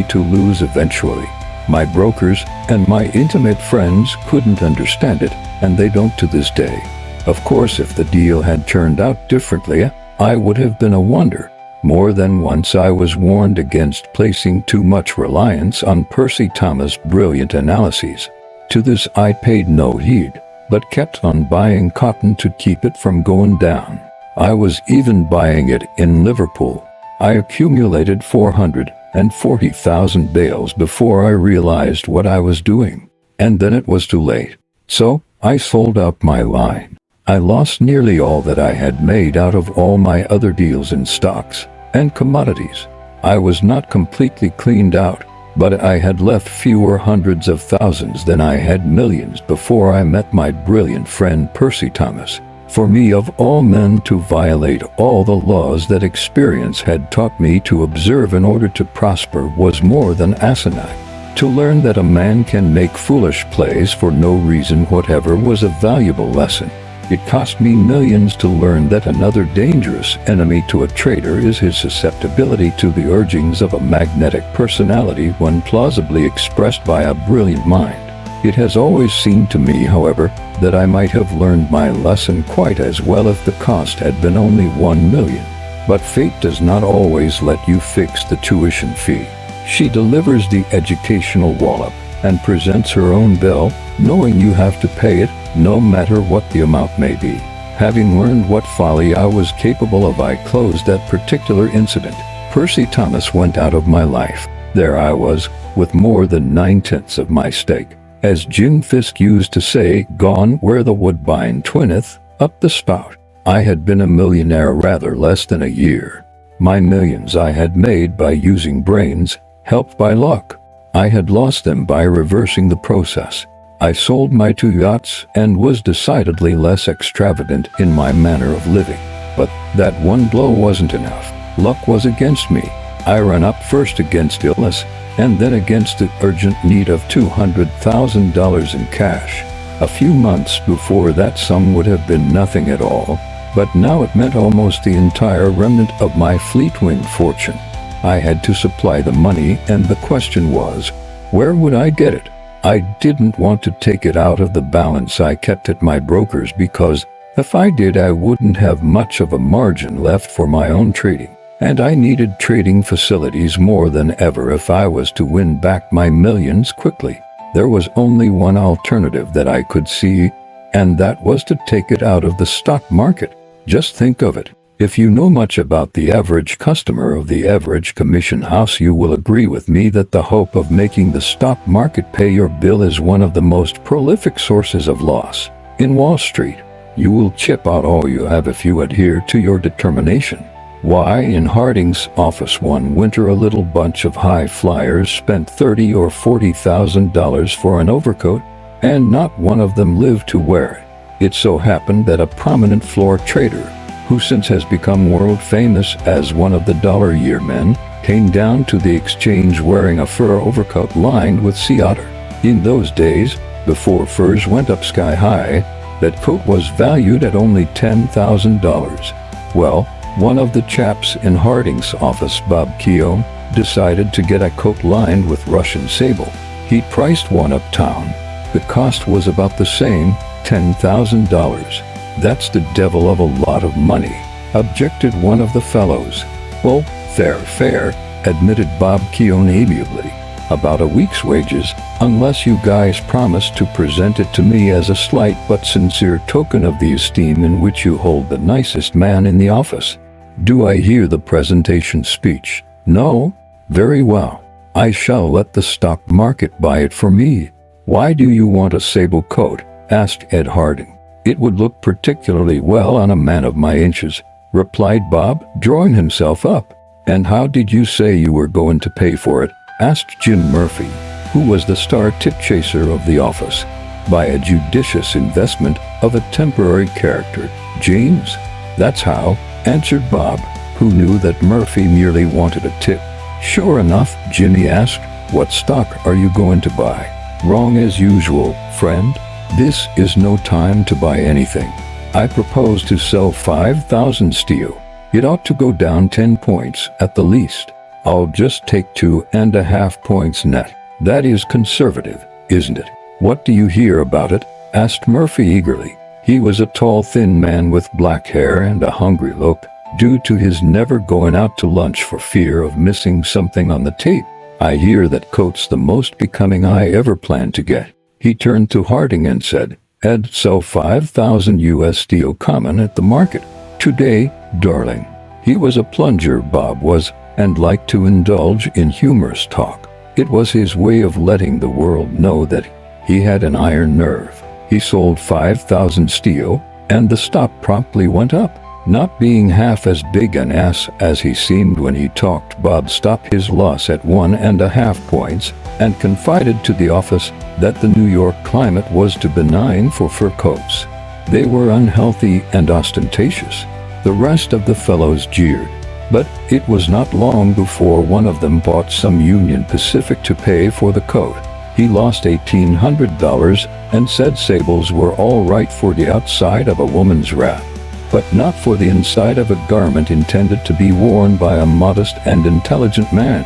to lose eventually. My brokers and my intimate friends couldn't understand it, and they don't to this day. Of course, if the deal had turned out differently, I would have been a wonder. More than once I was warned against placing too much reliance on Percy Thomas' brilliant analyses. To this I paid no heed, but kept on buying cotton to keep it from going down. I was even buying it in Liverpool. I accumulated 440,000 bales before I realized what I was doing, and then it was too late. So I sold out my line. I lost nearly all that I had made out of all my other deals in stocks and commodities. I was not completely cleaned out, but I had left fewer hundreds of thousands than I had millions before I met my brilliant friend Percy Thomas. For me, of all men, to violate all the laws that experience had taught me to observe in order to prosper was more than asinine. To learn that a man can make foolish plays for no reason whatever was a valuable lesson. It cost me millions to learn that another dangerous enemy to a trader is his susceptibility to the urgings of a magnetic personality when plausibly expressed by a brilliant mind. It has always seemed to me, however, that I might have learned my lesson quite as well if the cost had been only 1 million. But fate does not always let you fix the tuition fee. She delivers the educational wallop and presents her own bill, knowing you have to pay it, no matter what the amount may be. Having learned what folly I was capable of, I closed that particular incident. Percy Thomas went out of my life. There I was, with more than 9/10 of my stake. As Jim Fisk used to say, gone where the woodbine twinneth, up the spout. I had been a millionaire rather less than a year. My millions I had made by using brains, helped by luck. I had lost them by reversing the process. I sold my 2 yachts and was decidedly less extravagant in my manner of living. But that one blow wasn't enough. Luck was against me. I ran up first against illness, and then against the urgent need of $200,000 in cash. A few months before, that sum would have been nothing at all, but now it meant almost the entire remnant of my fleet-wing fortune. I had to supply the money, and the question was, where would I get it? I didn't want to take it out of the balance I kept at my broker's, because if I did, I wouldn't have much of a margin left for my own trading. And I needed trading facilities more than ever if I was to win back my millions quickly. There was only one alternative that I could see, and that was to take it out of the stock market. Just think of it. If you know much about the average customer of the average commission house, you will agree with me that the hope of making the stock market pay your bill is one of the most prolific sources of loss. In Wall Street, you will chip out all you have if you adhere to your determination. Why, in Harding's office one winter, a little bunch of high flyers spent $30,000 or $40,000 for an overcoat, and not one of them lived to wear it. It so happened that a prominent floor trader, who since has become world famous as one of the dollar-a-year men, came down to the exchange wearing a fur overcoat lined with sea otter. In those days, before furs went up sky high, that coat was valued at only $10,000. Well, one of the chaps in Harding's office, Bob Keown, decided to get a coat lined with Russian sable. He priced one uptown. The cost was about the same, $10,000. That's the devil of a lot of money, objected one of the fellows. Well, fair, admitted Bob Keown amiably. About a week's wages, unless you guys promise to present it to me as a slight but sincere token of the esteem in which you hold the nicest man in the office. Do I hear the presentation speech? No? Very well. I shall let the stock market buy it for me. Why do you want a sable coat? Asked Ed Harding. It would look particularly well on a man of my inches, replied Bob, drawing himself up. And how did you say you were going to pay for it? Asked Jim Murphy, who was the star tip chaser of the office. By a judicious investment of a temporary character, James. That's how, answered Bob, who knew that Murphy merely wanted a tip. Sure enough, Jimmy asked, what stock are you going to buy? Wrong as usual, friend. This is no time to buy anything. I propose to sell 5,000 steel. It ought to go down 10 points at the least. I'll just take 2.5 points net. That is conservative, isn't it? What do you hear about it? Asked Murphy eagerly. He was a tall, thin man with black hair and a hungry look, due to his never going out to lunch for fear of missing something on the tape. I hear that coat's the most becoming I ever planned to get. He turned to Harding and said, Ed, sell 5,000 US steel common at the market. Today, darling. He was a plunger, Bob was, and liked to indulge in humorous talk. It was his way of letting the world know that he had an iron nerve. He sold 5,000 steel, and the stock promptly went up. Not being half as big an ass as he seemed when he talked, Bob stopped his loss at 1.5 points and confided to the office that the New York climate was too benign for fur coats. They were unhealthy and ostentatious. The rest of the fellows jeered, but it was not long before one of them bought some Union Pacific to pay for the coat. He lost $1,800 and said sables were all right for the outside of a woman's wrap, but not for the inside of a garment intended to be worn by a modest and intelligent man.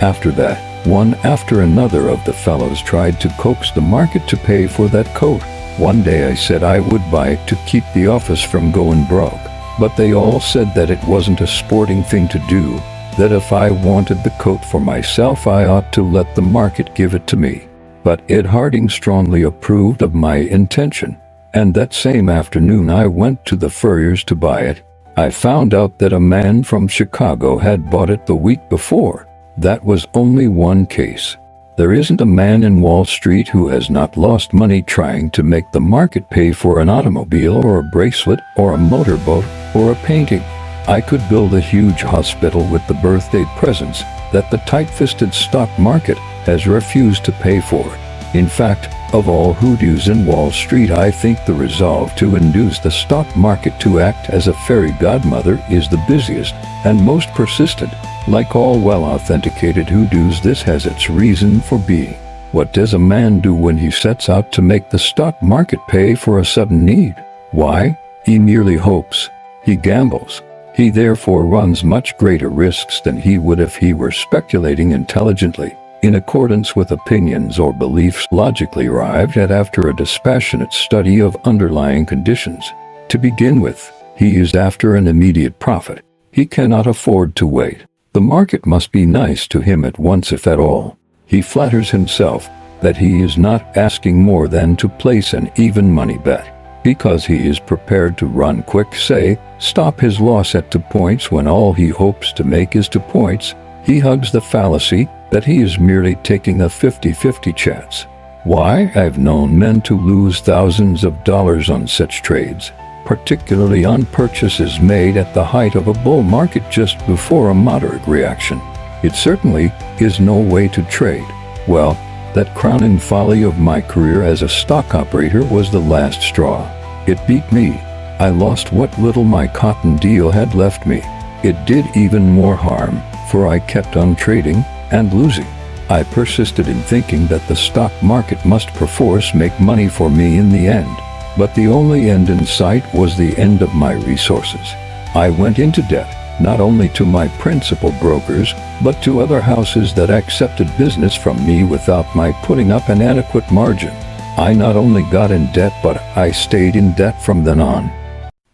After that, one after another of the fellows tried to coax the market to pay for that coat. One day I said I would buy it to keep the office from going broke, but they all said that it wasn't a sporting thing to do, that if I wanted the coat for myself I ought to let the market give it to me. But Ed Harding strongly approved of my intention, and that same afternoon I went to the furrier's to buy it. I found out that a man from Chicago had bought it the week before. That was only one case. There isn't a man in Wall Street who has not lost money trying to make the market pay for an automobile or a bracelet or a motorboat or a painting. I could build a huge hospital with the birthday presents that the tight-fisted stock market has refused to pay for. In fact, of all hoodoos in Wall Street, I think the resolve to induce the stock market to act as a fairy godmother is the busiest and most persistent. Like all well-authenticated hoodoos, this has its reason for being. What does a man do when he sets out to make the stock market pay for a sudden need? Why? He merely hopes. He gambles. He therefore runs much greater risks than he would if he were speculating intelligently, in accordance with opinions or beliefs logically arrived at after a dispassionate study of underlying conditions. To begin with, he is after an immediate profit. He cannot afford to wait. The market must be nice to him at once, if at all. He flatters himself that he is not asking more than to place an even money bet, because he is prepared to run quick, say, stop his loss at 2 points when all he hopes to make is 2 points. He hugs the fallacy that he is merely taking a 50-50 chance. Why? I've known men to lose thousands of dollars on such trades, particularly on purchases made at the height of a bull market just before a moderate reaction. It certainly is no way to trade. Well, that crowning folly of my career as a stock operator was the last straw. It beat me. I lost what little my cotton deal had left me. It did even more harm, for I kept on trading and losing. I persisted in thinking that the stock market must perforce make money for me in the end. But the only end in sight was the end of my resources. I went into debt, not only to my principal brokers, but to other houses that accepted business from me without my putting up an adequate margin. I not only got in debt, but I stayed in debt from then on.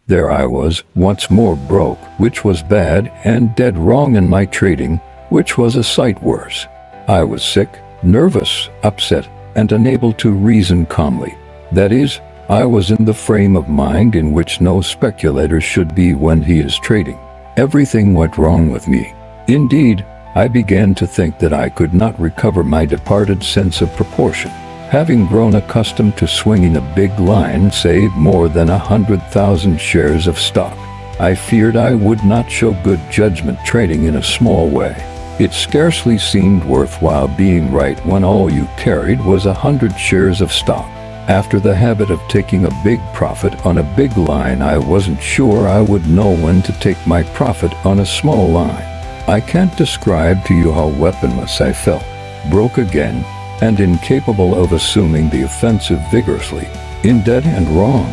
There I was, once more broke, which was bad, and dead wrong in my trading, which was a sight worse. I was sick, nervous, upset, and unable to reason calmly. That is, I was in the frame of mind in which no speculator should be when he is trading. Everything went wrong with me. Indeed, I began to think that I could not recover my departed sense of proportion. Having grown accustomed to swinging a big line, say more than 100,000 shares of stock, I feared I would not show good judgment trading in a small way. It scarcely seemed worthwhile being right when all you carried was 100 shares of stock. After the habit of taking a big profit on a big line, I wasn't sure I would know when to take my profit on a small line. I can't describe to you how weaponless I felt, broke again, and incapable of assuming the offensive vigorously, in debt and wrong.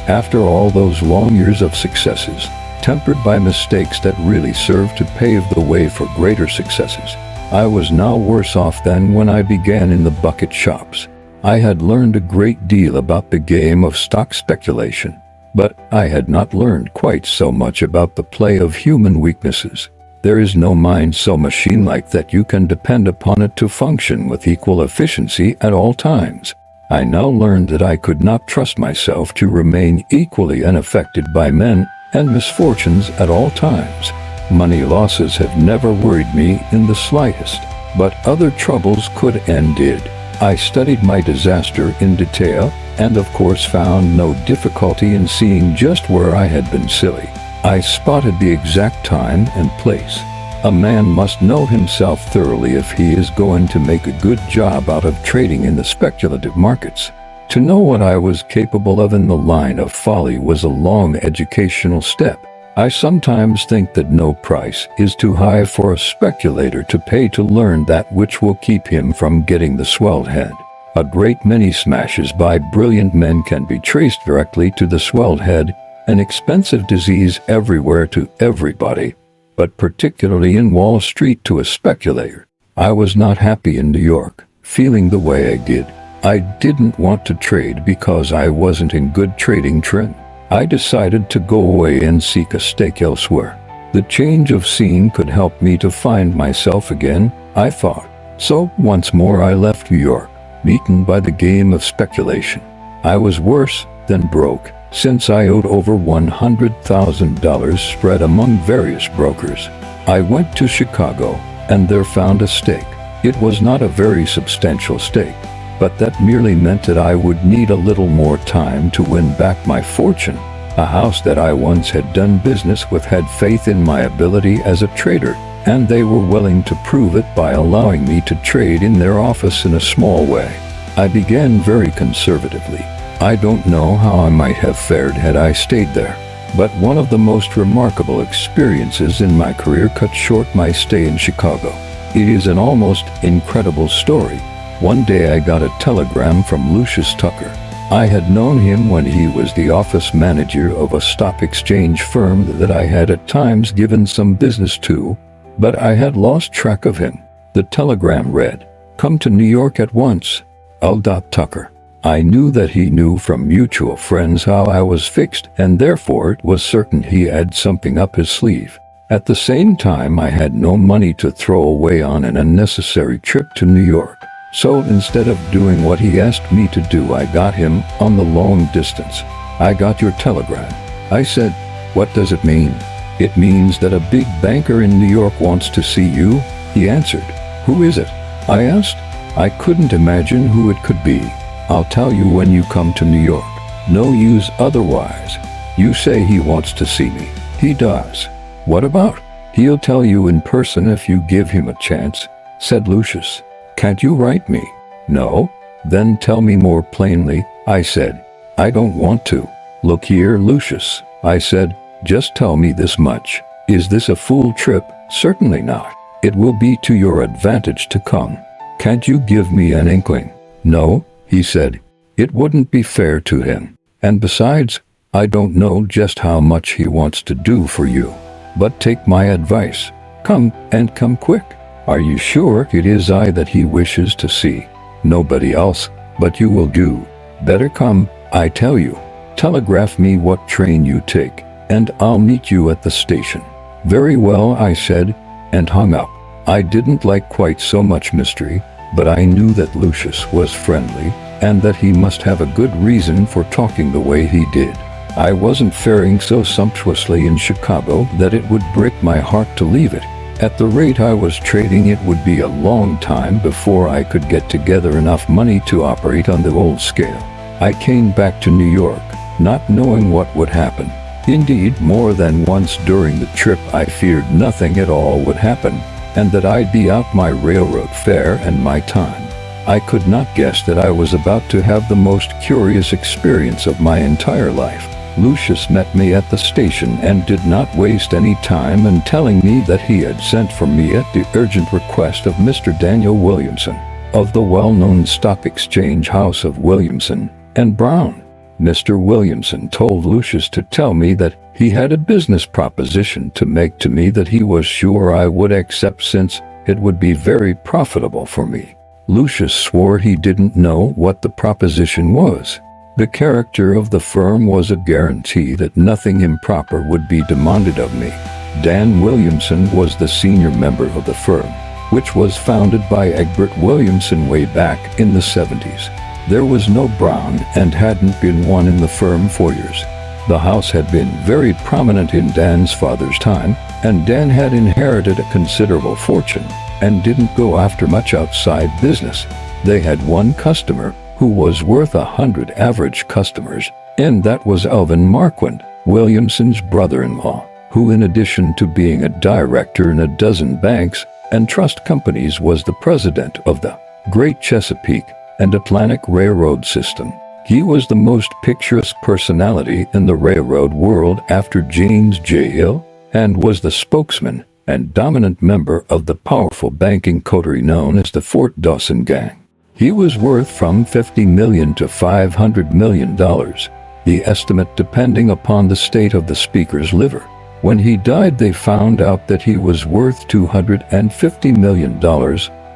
After all those long years of successes, tempered by mistakes that really served to pave the way for greater successes, I was now worse off than when I began in the bucket shops. I had learned a great deal about the game of stock speculation, but I had not learned quite so much about the play of human weaknesses. There is no mind so machine-like that you can depend upon it to function with equal efficiency at all times. I now learned that I could not trust myself to remain equally unaffected by men and misfortunes at all times. Money losses have never worried me in the slightest, but other troubles could and did. I studied my disaster in detail, and of course found no difficulty in seeing just where I had been silly. I spotted the exact time and place. A man must know himself thoroughly if he is going to make a good job out of trading in the speculative markets. To know what I was capable of in the line of folly was a long educational step. I sometimes think that no price is too high for a speculator to pay to learn that which will keep him from getting the swelled head. A great many smashes by brilliant men can be traced directly to the swelled head, an expensive disease everywhere to everybody, but particularly in Wall Street to a speculator. I was not happy in New York, feeling the way I did. I didn't want to trade because I wasn't in good trading trim. I decided to go away and seek a stake elsewhere. The change of scene could help me to find myself again, I thought. So once more I left New York, beaten by the game of speculation. I was worse than broke, since I owed over $100,000 spread among various brokers. I went to Chicago, and there found a stake. It was not a very substantial stake, but that merely meant that I would need a little more time to win back my fortune. A house that I once had done business with had faith in my ability as a trader, and they were willing to prove it by allowing me to trade in their office in a small way. I began very conservatively. I don't know how I might have fared had I stayed there, but one of the most remarkable experiences in my career cut short my stay in Chicago. It is an almost incredible story. One day I got a telegram from Lucius Tucker. I had known him when he was the office manager of a stock exchange firm that I had at times given some business to, but I had lost track of him. The telegram read, "Come to New York at once, L. Tucker." I knew that he knew from mutual friends how I was fixed, and therefore it was certain he had something up his sleeve. At the same time, I had no money to throw away on an unnecessary trip to New York. So instead of doing what he asked me to do, I got him on the long distance. "I got your telegram." I said. "What does it mean?" "It means that a big banker in New York wants to see you," he answered. "Who is it?" I asked. I couldn't imagine who it could be. "I'll tell you when you come to New York. No use otherwise. You say he wants to see me." "He does." "What about?" "He'll tell you in person if you give him a chance," said Lucius. "Can't you write me?" "No." "Then tell me more plainly," I said. "I don't want to." "Look here, Lucius," I said, "just tell me this much. Is this a fool trip?" "Certainly not. It will be to your advantage to come." "Can't you give me an inkling?" "No," he said. "It wouldn't be fair to him. And besides, I don't know just how much he wants to do for you. But take my advice. Come, and come quick." "Are you sure it is I that he wishes to see?" "Nobody else, but you will do. Better come, I tell you. Telegraph me what train you take, and I'll meet you at the station." "Very well," I said, and hung up. I didn't like quite so much mystery, but I knew that Lucius was friendly, and that he must have a good reason for talking the way he did. I wasn't faring so sumptuously in Chicago that it would break my heart to leave it. At the rate I was trading, it would be a long time before I could get together enough money to operate on the old scale. I came back to New York, not knowing what would happen. Indeed, more than once during the trip I feared nothing at all would happen, and that I'd be out my railroad fare and my time. I could not guess that I was about to have the most curious experience of my entire life. Lucius met me at the station and did not waste any time in telling me that he had sent for me at the urgent request of Mr. Daniel Williamson, of the well-known stock exchange house of Williamson and Brown. Mr. Williamson told Lucius to tell me that he had a business proposition to make to me that he was sure I would accept, since it would be very profitable for me. Lucius swore he didn't know what the proposition was. The character of the firm was a guarantee that nothing improper would be demanded of me. Dan Williamson was the senior member of the firm, which was founded by Egbert Williamson way back in the 70s. There was no Brown, and hadn't been one in the firm for years. The house had been very prominent in Dan's father's time, and Dan had inherited a considerable fortune, and didn't go after much outside business. They had one customer, who was worth 100 average customers, and that was Alvin Marquand, Williamson's brother-in-law, who, in addition to being a director in a dozen banks and trust companies, was the president of the Great Chesapeake and Atlantic Railroad System. He was the most picturesque personality in the railroad world after James J. Hill, and was the spokesman and dominant member of the powerful banking coterie known as the Fort Dawson Gang. He was worth from $50 million to $500 million, the estimate depending upon the state of the speaker's liver. When he died, they found out that he was worth $250 million,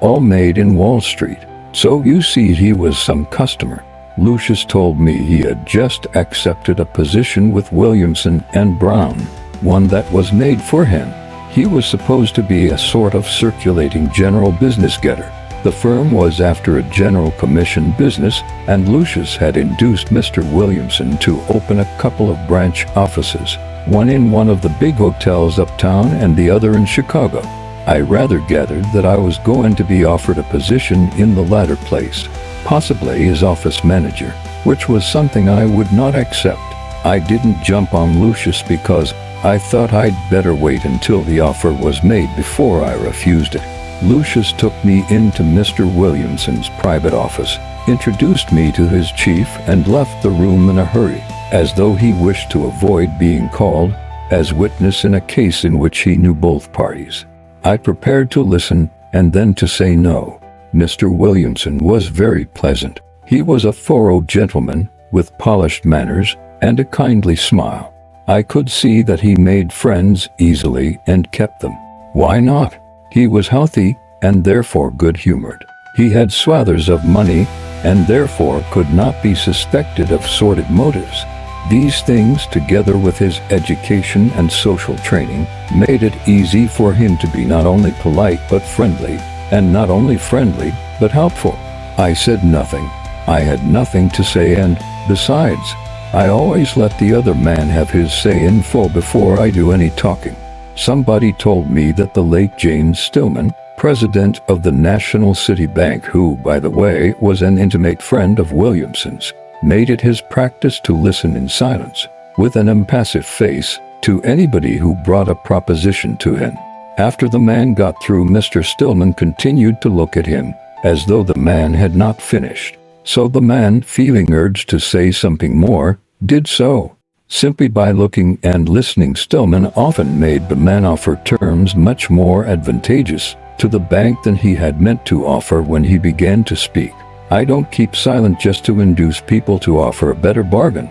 all made in Wall Street. So you see, he was some customer. Lucius told me he had just accepted a position with Williamson and Brown, one that was made for him. He was supposed to be a sort of circulating general business getter. The firm was after a general commission business, and Lucius had induced Mr. Williamson to open a couple of branch offices, one in one of the big hotels uptown and the other in Chicago. I rather gathered that I was going to be offered a position in the latter place, possibly as office manager, which was something I would not accept. I didn't jump on Lucius because I thought I'd better wait until the offer was made before I refused it. Lucius took me into Mr. Williamson's private office, introduced me to his chief, and left the room in a hurry, as though he wished to avoid being called as witness in a case in which he knew both parties. I prepared to listen and then to say no. Mr. Williamson was very pleasant. He was a thorough gentleman with polished manners and a kindly smile. I could see that he made friends easily and kept them. Why not? He was healthy and therefore good-humored. He had swathers of money and therefore could not be suspected of sordid motives. These things, together with his education and social training, made it easy for him to be not only polite but friendly, and not only friendly but helpful. I said nothing. I had nothing to say, and, besides, I always let the other man have his say in full before I do any talking. Somebody told me that the late James Stillman, president of the National City Bank, who, by the way, was an intimate friend of Williamson's, made it his practice to listen in silence, with an impassive face, to anybody who brought a proposition to him. After the man got through, Mr. Stillman continued to look at him, as though the man had not finished. So the man, feeling urged to say something more, did so. Simply by looking and listening, Stillman often made the man offer terms much more advantageous to the bank than he had meant to offer when he began to speak. I don't keep silent just to induce people to offer a better bargain,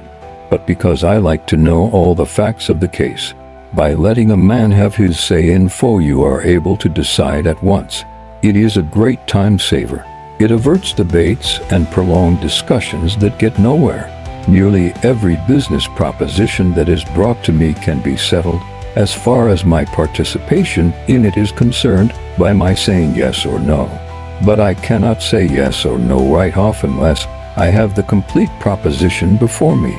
but because I like to know all the facts of the case. By letting a man have his say in full, you are able to decide at once. It is a great time saver. It averts debates and prolonged discussions that get nowhere. Nearly every business proposition that is brought to me can be settled, as far as my participation in it is concerned, by my saying yes or no. But I cannot say yes or no right off unless I have the complete proposition before me.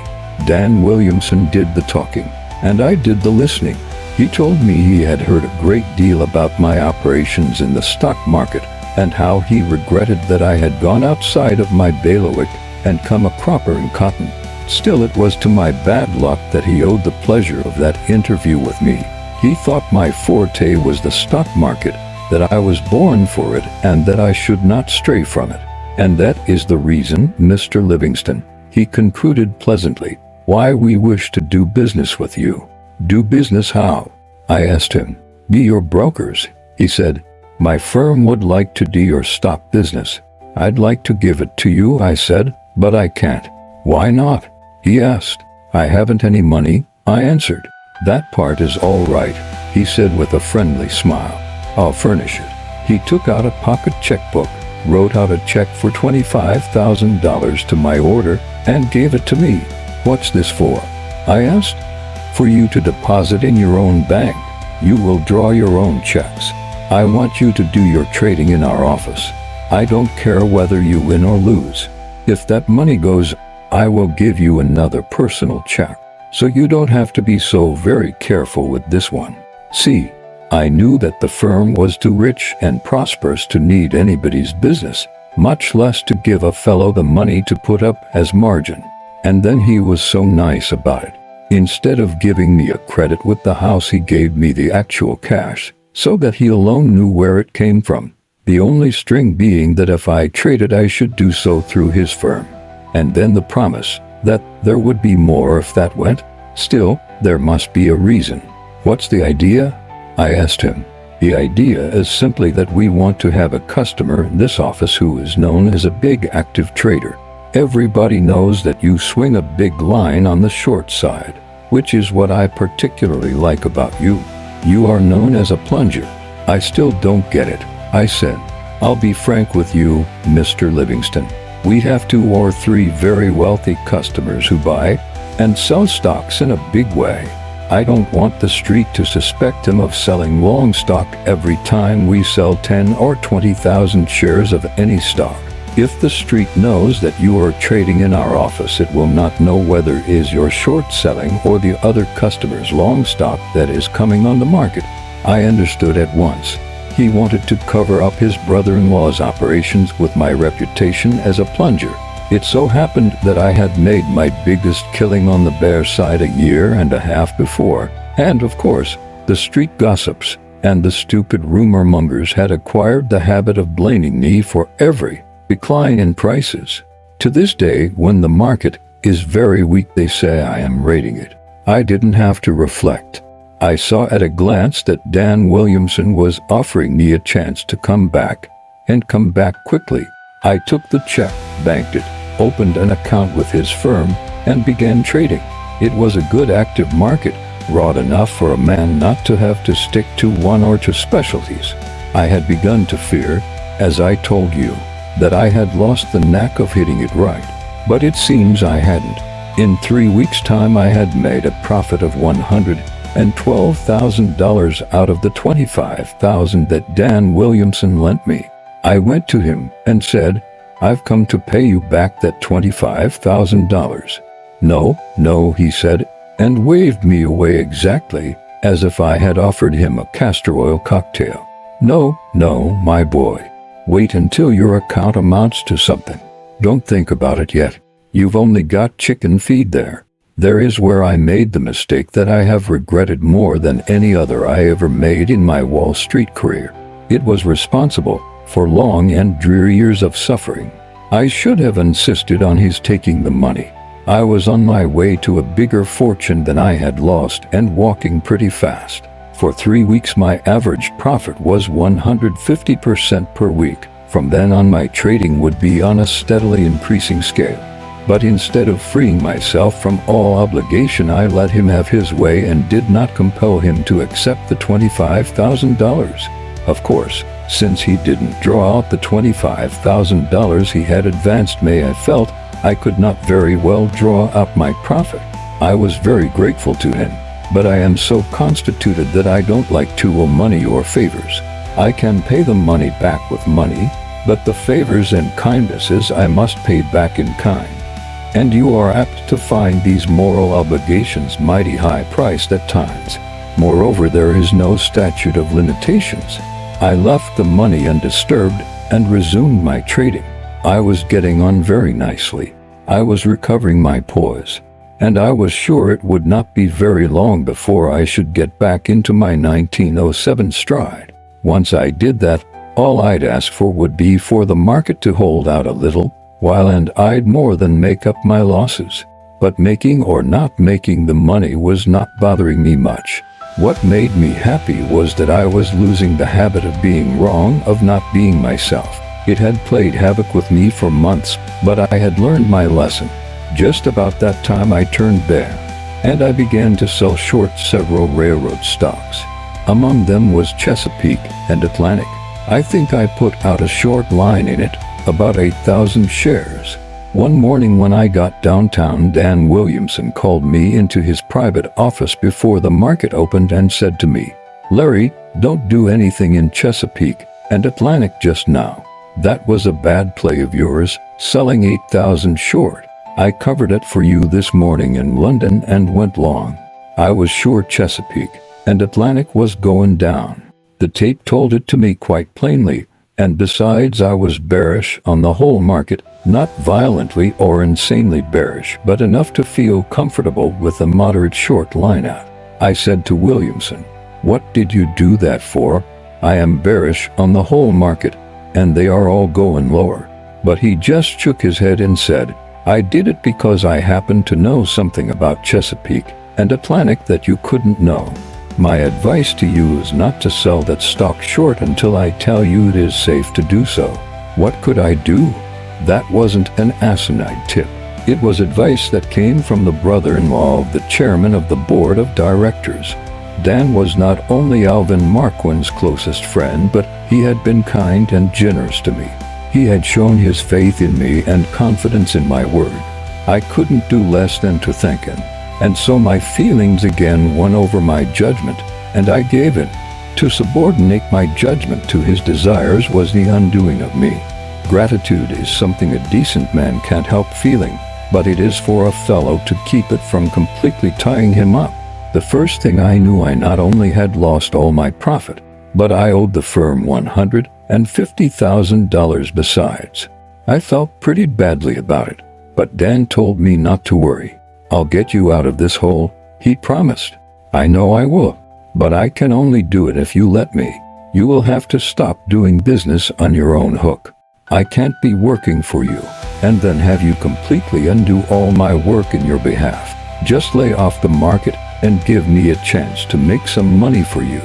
Dan Williamson did the talking, and I did the listening. He told me he had heard a great deal about my operations in the stock market, and how he regretted that I had gone outside of my bailiwick and come a cropper in cotton. Still, it was to my bad luck that he owed the pleasure of that interview with me. He thought my forte was the stock market, that I was born for it, and that I should not stray from it. And that is the reason, Mr. Livingston, he concluded pleasantly, why we wish to do business with you. Do business how? I asked him. Be your brokers, he said. My firm would like to do your stock business. I'd like to give it to you, I said, but I can't. Why not? He asked. I haven't any money, I answered. That part is all right, he said with a friendly smile. I'll furnish it. He took out a pocket checkbook, wrote out a check for $25,000 to my order, and gave it to me. What's this for? I asked. For you to deposit in your own bank. You will draw your own checks. I want you to do your trading in our office. I don't care whether you win or lose. If that money goes, I will give you another personal check. So you don't have to be so very careful with this one. See, I knew that the firm was too rich and prosperous to need anybody's business, much less to give a fellow the money to put up as margin. And then he was so nice about it. Instead of giving me a credit with the house, he gave me the actual cash, so that he alone knew where it came from, the only string being that if I traded I should do so through his firm. And then the promise that there would be more if that went. Still, there must be a reason. What's the idea? I asked him. The idea is simply that we want to have a customer in this office who is known as a big active trader. Everybody knows that you swing a big line on the short side, which is what I particularly like about you. You are known as a plunger. I still don't get it, I said. I'll be frank with you, Mr. Livingston. We have 2 or 3 very wealthy customers who buy and sell stocks in a big way. I don't want the street to suspect him of selling long stock every time we sell 10 or 20,000 shares of any stock. If the street knows that you are trading in our office, it will not know whether it is your short selling or the other customer's long stock that is coming on the market. I understood at once. He wanted to cover up his brother-in-law's operations with my reputation as a plunger. It so happened that I had made my biggest killing on the bear side a year and a half before, and of course, the street gossips and the stupid rumor mongers had acquired the habit of blaming me for every decline in prices. To this day, when the market is very weak, they say I am rating it. I didn't have to reflect. I saw at a glance that Dan Williamson was offering me a chance to come back, and come back quickly. I took the check, banked it, opened an account with his firm, and began trading. It was a good active market, broad enough for a man not to have to stick to one or two specialties. I had begun to fear, as I told you, that I had lost the knack of hitting it right. But it seems I hadn't. In 3 weeks' time I had made a profit of $112,000 out of the $25,000 that Dan Williamson lent me. I went to him and said, "I've come to pay you back that $25,000. No, no, he said, and waved me away exactly as if I had offered him a castor oil cocktail. No, no, my boy. Wait until your account amounts to something. Don't think about it yet. You've only got chicken feed there. There is where I made the mistake that I have regretted more than any other I ever made in my Wall Street career. It was responsible for long and dreary years of suffering. I should have insisted on his taking the money. I was on my way to a bigger fortune than I had lost and walking pretty fast. For 3 weeks my average profit was 150% per week. From then on my trading would be on a steadily increasing scale. But instead of freeing myself from all obligation, I let him have his way and did not compel him to accept the $25,000. Of course, since he didn't draw out the $25,000 he had advanced me, I felt I could not very well draw out my profit. I was very grateful to him, but I am so constituted that I don't like to owe money or favors. I can pay the money back with money, but the favors and kindnesses I must pay back in kind. And you are apt to find these moral obligations mighty high-priced at times. Moreover, there is no statute of limitations. I left the money undisturbed and resumed my trading. I was getting on very nicely. I was recovering my poise, and I was sure it would not be very long before I should get back into my 1907 stride. Once I did that, all I'd ask for would be for the market to hold out a little while, and I'd more than make up my losses. But making or not making the money was not bothering me much. What made me happy was that I was losing the habit of being wrong, of not being myself. It had played havoc with me for months, but I had learned my lesson. Just about that time I turned bear, and I began to sell short several railroad stocks. Among them was Chesapeake and Atlantic. I think I put out a short line in it, about 8,000 shares. One morning when I got downtown, Dan Williamson called me into his private office before the market opened and said to me, "Larry, don't do anything in Chesapeake and Atlantic just now. That was a bad play of yours, selling 8,000 short. I covered it for you this morning in London and went long. I was sure Chesapeake and Atlantic was going down. The tape told it to me quite plainly, and besides I was bearish on the whole market, not violently or insanely bearish, but enough to feel comfortable with a moderate short line out." I said to Williamson, "What did you do that for? I am bearish on the whole market, and they are all going lower." But he just shook his head and said, "I did it because I happen to know something about Chesapeake and Atlantic that you couldn't know. My advice to you is not to sell that stock short until I tell you it is safe to do so." What could I do? That wasn't an asinine tip. It was advice that came from the brother-in-law of the chairman of the board of directors. Dan was not only Alvin Marquand's closest friend, but he had been kind and generous to me. He had shown his faith in me and confidence in my word. I couldn't do less than to thank him. And so my feelings again won over my judgment, and I gave in. To subordinate my judgment to his desires was the undoing of me. Gratitude is something a decent man can't help feeling, but it is for a fellow to keep it from completely tying him up. The first thing I knew, I not only had lost all my profit, but I owed the firm $150,000 besides. I felt pretty badly about it, but Dan told me not to worry. "I'll get you out of this hole," he promised. "I know I will, but I can only do it if you let me. You will have to stop doing business on your own hook." I can't be working for you, and then have you completely undo all my work in your behalf. Just lay off the market and give me a chance to make some money for you.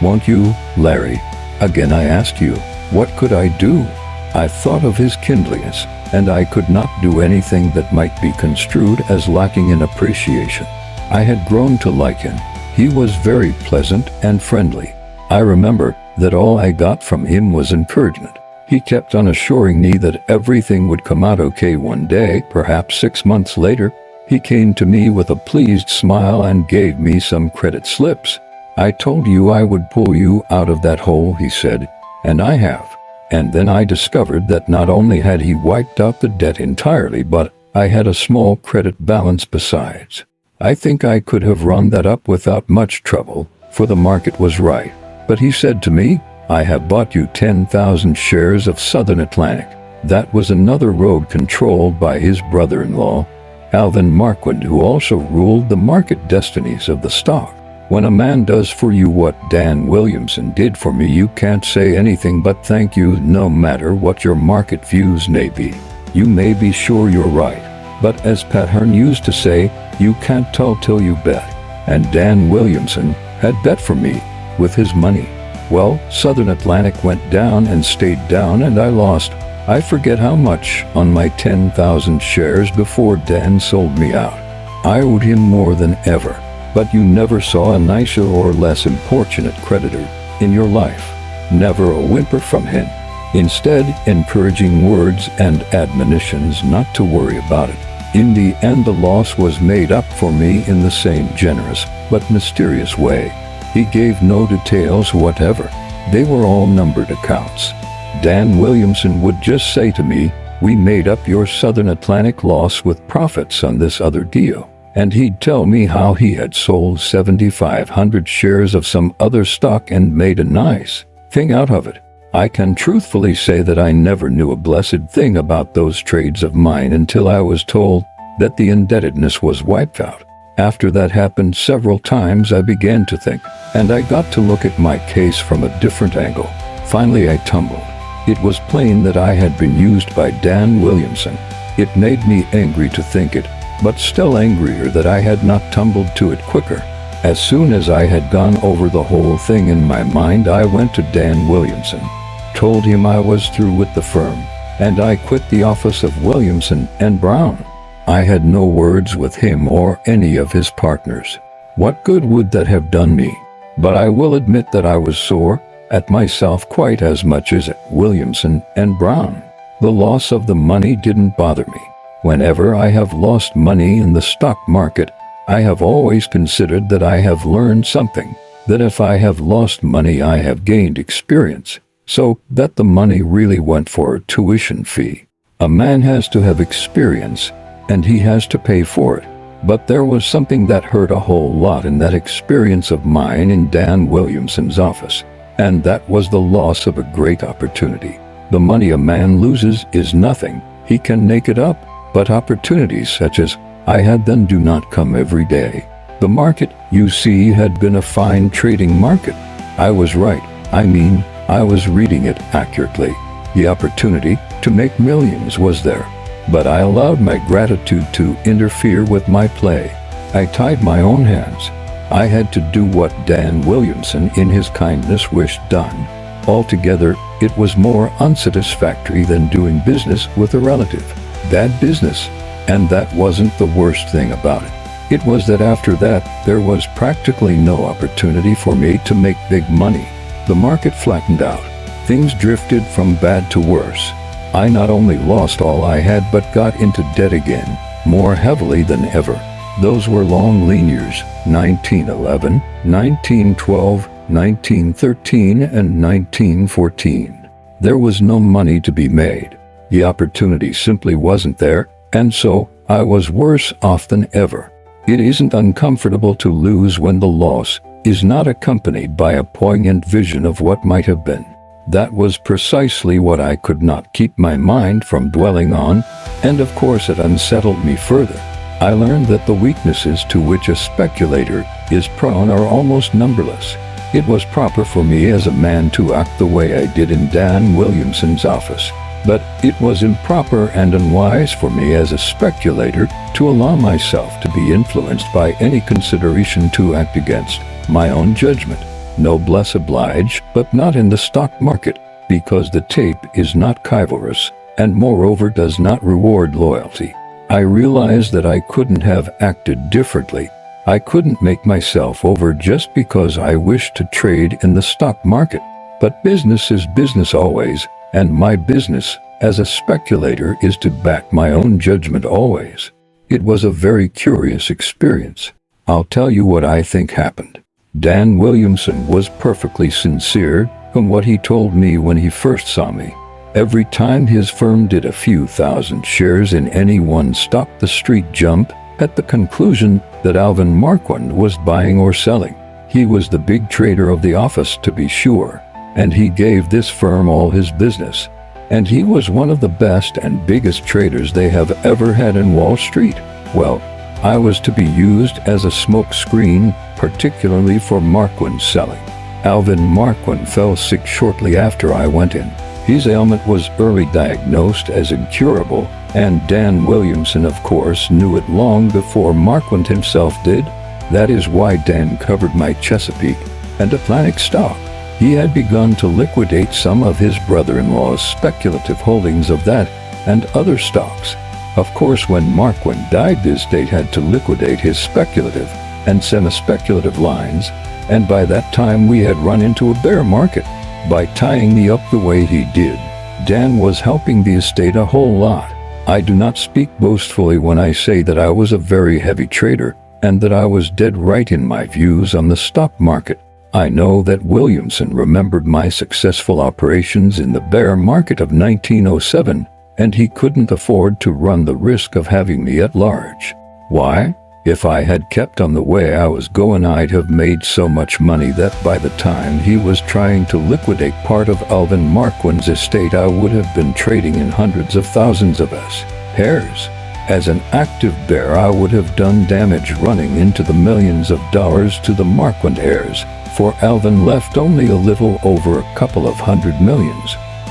Won't you, Larry? Again I asked you, what could I do? I thought of his kindliness, and I could not do anything that might be construed as lacking in appreciation. I had grown to like him. He was very pleasant and friendly. I remember that all I got from him was encouragement. He kept on assuring me that everything would come out okay one day. Perhaps 6 months later, he came to me with a pleased smile and gave me some credit slips. I told you I would pull you out of that hole, he said, and I have. And then I discovered that not only had he wiped out the debt entirely, but I had a small credit balance besides. I think I could have run that up without much trouble, for the market was right. But he said to me, I have bought you 10,000 shares of Southern Atlantic. That was another road controlled by his brother-in-law, Alvin Marquand, who also ruled the market destinies of the stock. When a man does for you what Dan Williamson did for me, you can't say anything but thank you, no matter what your market views may be. You may be sure you're right, but as Pat Hearn used to say, you can't tell till you bet. And Dan Williamson had bet for me with his money. Well, Southern Atlantic went down and stayed down, and I lost, I forget how much, on my 10,000 shares before Dan sold me out. I owed him more than ever, but you never saw a nicer or less importunate creditor in your life. Never a whimper from him. Instead, encouraging words and admonitions not to worry about it. In the end, the loss was made up for me in the same generous but mysterious way. He gave no details whatever. They were all numbered accounts. Dan Williamson would just say to me, we made up your Southern Atlantic loss with profits on this other deal. And he'd tell me how he had sold 7,500 shares of some other stock and made a nice thing out of it. I can truthfully say that I never knew a blessed thing about those trades of mine until I was told that the indebtedness was wiped out. After that happened several times, I began to think, and I got to look at my case from a different angle. Finally, I tumbled. It was plain that I had been used by Dan Williamson. It made me angry to think it, but still angrier that I had not tumbled to it quicker. As soon as I had gone over the whole thing in my mind, I went to Dan Williamson, told him I was through with the firm, and I quit the office of Williamson and Brown. I had no words with him or any of his partners. What good would that have done me? But I will admit that I was sore at myself quite as much as at Williamson and Brown. The loss of the money didn't bother me. Whenever I have lost money in the stock market, I have always considered that I have learned something, that if I have lost money I have gained experience, so that the money really went for a tuition fee. A man has to have experience, and he has to pay for it. But there was something that hurt a whole lot in that experience of mine in Dan Williamson's office, and that was the loss of a great opportunity. The money a man loses is nothing, he can make it up, but opportunities such as I had then do not come every day. The market, you see, had been a fine trading market. I was right. I was reading it accurately. The opportunity to make millions was there. But I allowed my gratitude to interfere with my play. I tied my own hands. I had to do what Dan Williamson in his kindness wished done. Altogether, it was more unsatisfactory than doing business with a relative. Bad business. And that wasn't the worst thing about it. It was that after that, there was practically no opportunity for me to make big money. The market flattened out. Things drifted from bad to worse. I not only lost all I had but got into debt again, more heavily than ever. Those were long lean years, 1911, 1912, 1913, and 1914. There was no money to be made. The opportunity simply wasn't there, and so I was worse off than ever. It isn't uncomfortable to lose when the loss is not accompanied by a poignant vision of what might have been. That was precisely what I could not keep my mind from dwelling on, and of course it unsettled me further. I learned that the weaknesses to which a speculator is prone are almost numberless. It was proper for me as a man to act the way I did in Dan Williamson's office. But it was improper and unwise for me as a speculator to allow myself to be influenced by any consideration to act against my own judgment. Noblesse oblige, but not in the stock market, because the tape is not chivalrous, and moreover does not reward loyalty. I realized that I couldn't have acted differently. I couldn't make myself over just because I wished to trade in the stock market. But business is business always, and my business as a speculator is to back my own judgment always. It was a very curious experience. I'll tell you what I think happened. Dan Williamson was perfectly sincere in what he told me when he first saw me. Every time his firm did a few thousand shares in any one stock, the street jumped at the conclusion that Alvin Marquand was buying or selling. He was the big trader of the office, to be sure, and he gave this firm all his business. And he was one of the best and biggest traders they have ever had in Wall Street. Well, I was to be used as a smoke screen, particularly for Marquand's selling. Alvin Marquand fell sick shortly after I went in. His ailment was early diagnosed as incurable, and Dan Williamson, of course, knew it long before Marquand himself did. That is why Dan covered my Chesapeake and Atlantic stock. He had begun to liquidate some of his brother-in-law's speculative holdings of that and other stocks. Of course, when Marquand died, the estate had to liquidate his speculative and semi-speculative lines, and by that time we had run into a bear market. By tying me up the way he did, Dan was helping the estate a whole lot. I do not speak boastfully when I say that I was a very heavy trader and that I was dead right in my views on the stock market. I know that Williamson remembered my successful operations in the bear market of 1907, and he couldn't afford to run the risk of having me at large. Why? If I had kept on the way I was going, I'd have made so much money that by the time he was trying to liquidate part of Alvin Marquand's estate, I would have been trading in hundreds of thousands of shares. As an active bear, I would have done damage running into the millions of dollars to the Marquand heirs, for Alvin left only a little over a couple of $100 million.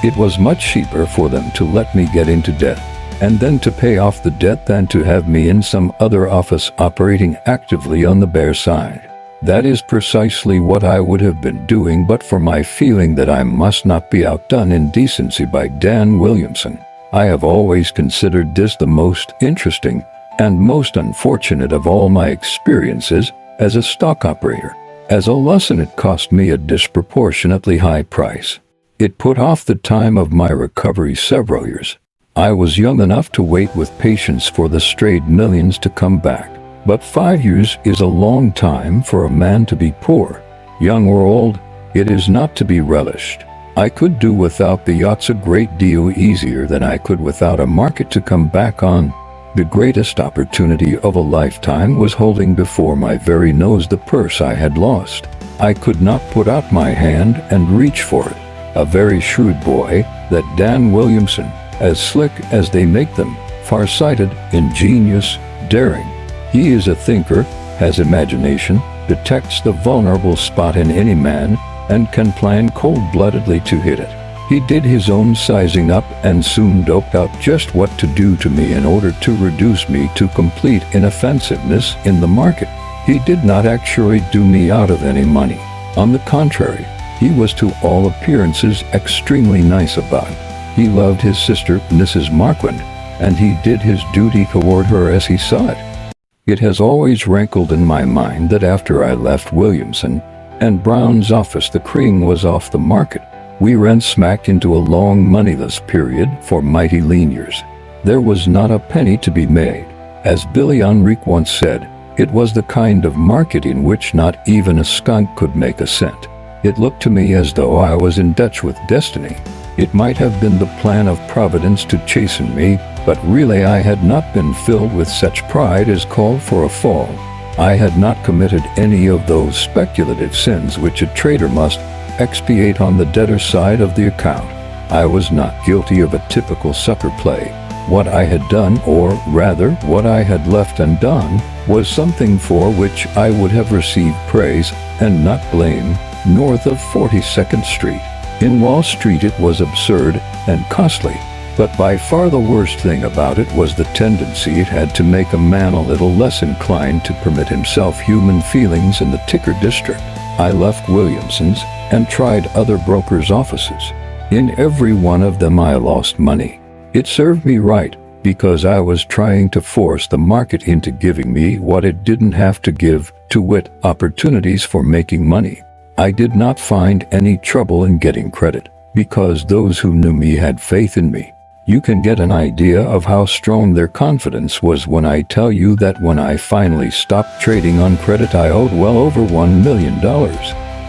It was much cheaper for them to let me get into debt and then to pay off the debt than to have me in some other office operating actively on the bear side. That is precisely what I would have been doing but for my feeling that I must not be outdone in decency by Dan Williamson. I have always considered this the most interesting and most unfortunate of all my experiences as a stock operator. As a lesson, it cost me a disproportionately high price. It put off the time of my recovery several years. I was young enough to wait with patience for the strayed millions to come back. But 5 years is a long time for a man to be poor. Young or old, it is not to be relished. I could do without the yachts a great deal easier than I could without a market to come back on. The greatest opportunity of a lifetime was holding before my very nose the purse I had lost. I could not put out my hand and reach for it. A very shrewd boy, that Dan Williamson, as slick as they make them, far-sighted, ingenious, daring. He is a thinker, has imagination, detects the vulnerable spot in any man, and can plan cold-bloodedly to hit it. He did his own sizing up and soon doped out just what to do to me in order to reduce me to complete inoffensiveness in the market. He did not actually do me out of any money. On the contrary, he was to all appearances extremely nice about it. He loved his sister, Mrs. Marquand, and he did his duty toward her as he saw it. It has always rankled in my mind that after I left Williamson and Brown's office, the cream was off the market. We ran smack into a long moneyless period for mighty lean years. There was not a penny to be made. As Billy Enrique once said, it was the kind of market in which not even a skunk could make a cent. It looked to me as though I was in touch with destiny. It might have been the plan of Providence to chasten me, but really I had not been filled with such pride as called for a fall. I had not committed any of those speculative sins which a trader must expiate on the debtor's side of the account. I was not guilty of a typical sucker play. What I had done, or rather what I had left undone, was something for which I would have received praise and not blame north of 42nd Street. In Wall Street it was absurd and costly. But by far the worst thing about it was the tendency it had to make a man a little less inclined to permit himself human feelings in the ticker district. I left Williamson's and tried other brokers' offices. In every one of them I lost money. It served me right, because I was trying to force the market into giving me what it didn't have to give, to wit, opportunities for making money. I did not find any trouble in getting credit, because those who knew me had faith in me. You can get an idea of how strong their confidence was when I tell you that when I finally stopped trading on credit I owed well over $1 million.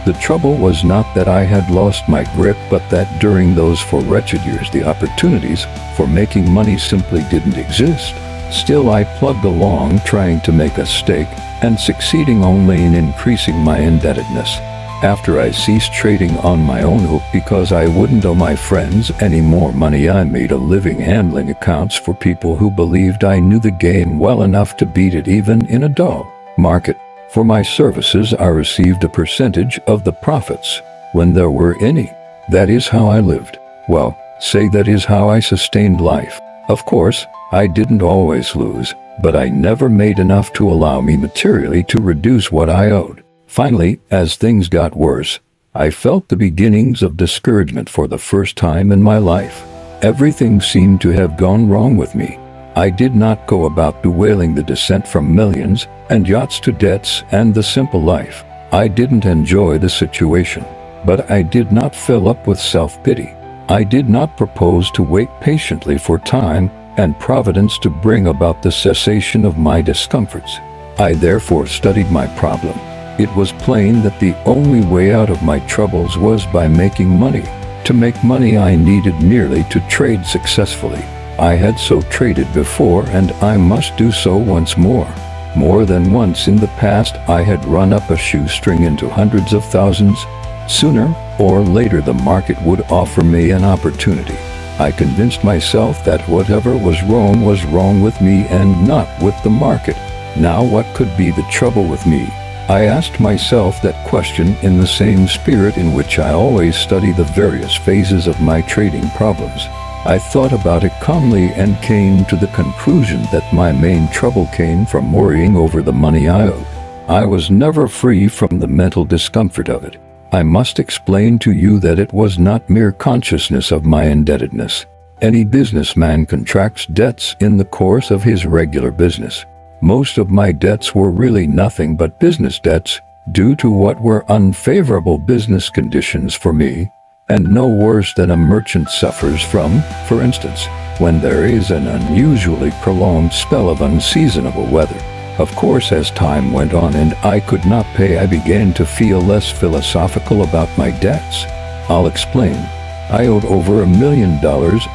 The trouble was not that I had lost my grip, but that during those 4 wretched years the opportunities for making money simply didn't exist. Still I plugged along trying to make a stake, and succeeding only in increasing my indebtedness. After I ceased trading on my own hook because I wouldn't owe my friends any more money, I made a living handling accounts for people who believed I knew the game well enough to beat it even in a dull market. For my services I received a percentage of the profits, when there were any. That is how I lived. Well, say that is how I sustained life. Of course, I didn't always lose, but I never made enough to allow me materially to reduce what I owed. Finally, as things got worse, I felt the beginnings of discouragement for the first time in my life. Everything seemed to have gone wrong with me. I did not go about bewailing the descent from millions and yachts to debts and the simple life. I didn't enjoy the situation, but I did not fill up with self-pity. I did not propose to wait patiently for time and Providence to bring about the cessation of my discomforts. I therefore studied my problem. It was plain that the only way out of my troubles was by making money. To make money I needed merely to trade successfully. I had so traded before and I must do so once more. More than once in the past I had run up a shoestring into hundreds of thousands. Sooner or later the market would offer me an opportunity. I convinced myself that whatever was wrong with me and not with the market. Now what could be the trouble with me? I asked myself that question in the same spirit in which I always study the various phases of my trading problems. I thought about it calmly and came to the conclusion that my main trouble came from worrying over the money I owed. I was never free from the mental discomfort of it. I must explain to you that it was not mere consciousness of my indebtedness. Any businessman contracts debts in the course of his regular business. Most of my debts were really nothing but business debts, due to what were unfavorable business conditions for me, and no worse than a merchant suffers from, for instance, when there is an unusually prolonged spell of unseasonable weather. Of course, as time went on and I could not pay, I began to feel less philosophical about my debts. I'll explain. I owed over $1 million,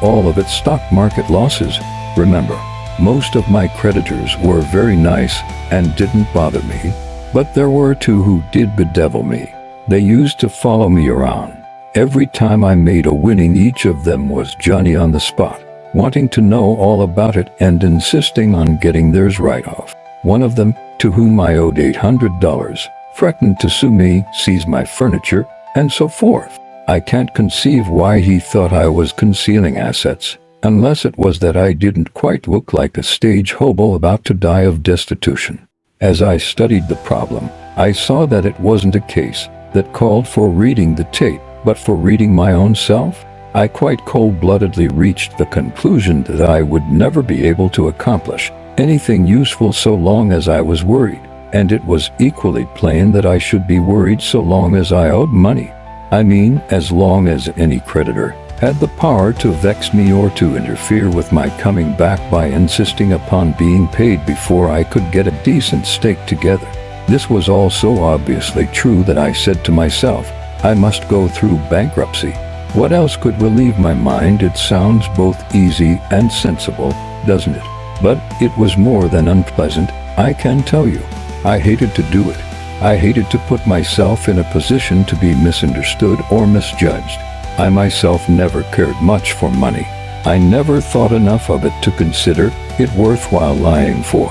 all of its stock market losses. Remember, most of my creditors were very nice and didn't bother me, but there were 2 who did bedevil me. They used to follow me around. Every time I made a winning, each of them was Johnny on the spot, wanting to know all about it and insisting on getting theirs right off. One of them, to whom I owed $800, threatened to sue me, seize my furniture, and so forth. I can't conceive why he thought I was concealing assets, unless it was that I didn't quite look like a stage hobo about to die of destitution. As I studied the problem, I saw that it wasn't a case that called for reading the tape, but for reading my own self. I quite cold-bloodedly reached the conclusion that I would never be able to accomplish anything useful so long as I was worried, and it was equally plain that I should be worried so long as I owed money. I mean, as long as any creditor had the power to vex me or to interfere with my coming back by insisting upon being paid before I could get a decent stake together. This was all so obviously true that I said to myself, I must go through bankruptcy. What else could relieve my mind? It sounds both easy and sensible, doesn't it? But it was more than unpleasant, I can tell you. I hated to do it. I hated to put myself in a position to be misunderstood or misjudged. I myself never cared much for money. I never thought enough of it to consider it worthwhile lying for.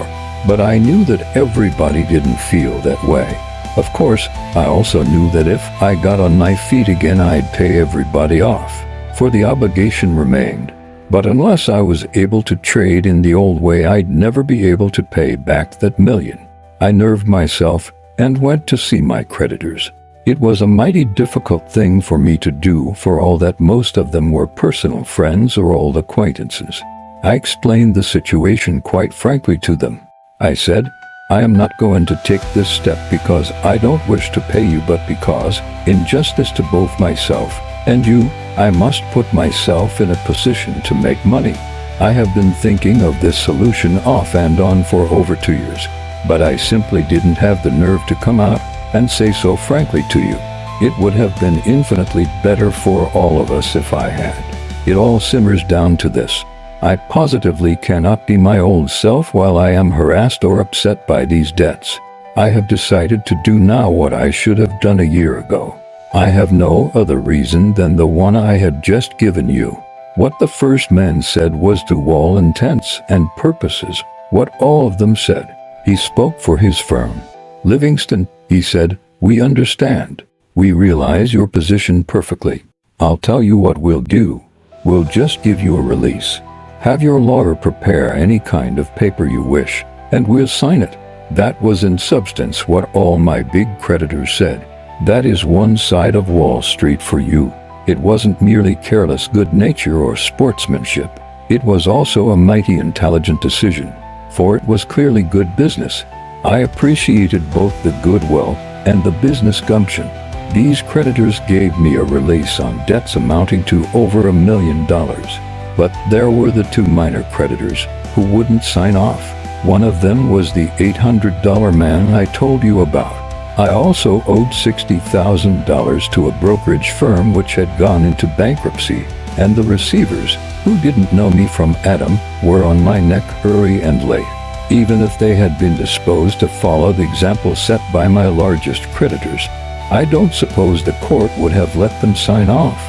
But I knew that everybody didn't feel that way. Of course, I also knew that if I got on my feet again, I'd pay everybody off, for the obligation remained. But unless I was able to trade in the old way, I'd never be able to pay back that million. I nerved myself and went to see my creditors. It was a mighty difficult thing for me to do, for all that most of them were personal friends or old acquaintances. I explained the situation quite frankly to them. I said, I am not going to take this step because I don't wish to pay you, but because, in justice to both myself and you, I must put myself in a position to make money. I have been thinking of this solution off and on for over 2 years, but I simply didn't have the nerve to come out and say so frankly to you. It would have been infinitely better for all of us if I had. It all simmers down to this. I positively cannot be my old self while I am harassed or upset by these debts. I have decided to do now what I should have done a year ago. I have no other reason than the one I had just given you. What the first man said was to all intents and purposes what all of them said. He spoke for his firm. Livingston, he said, we understand. We realize your position perfectly. I'll tell you what we'll do. We'll just give you a release. Have your lawyer prepare any kind of paper you wish, and we'll sign it. That was in substance what all my big creditors said. That is one side of Wall Street for you. It wasn't merely careless good nature or sportsmanship. It was also a mighty intelligent decision, for it was clearly good business. I appreciated both the goodwill and the business gumption. These creditors gave me a release on debts amounting to over $1 million. But there were the two minor creditors who wouldn't sign off. One of them was the $800 man I told you about. I also owed $60,000 to a brokerage firm which had gone into bankruptcy, and the receivers, who didn't know me from Adam, were on my neck early and late. Even if they had been disposed to follow the example set by my largest creditors, I don't suppose the court would have let them sign off.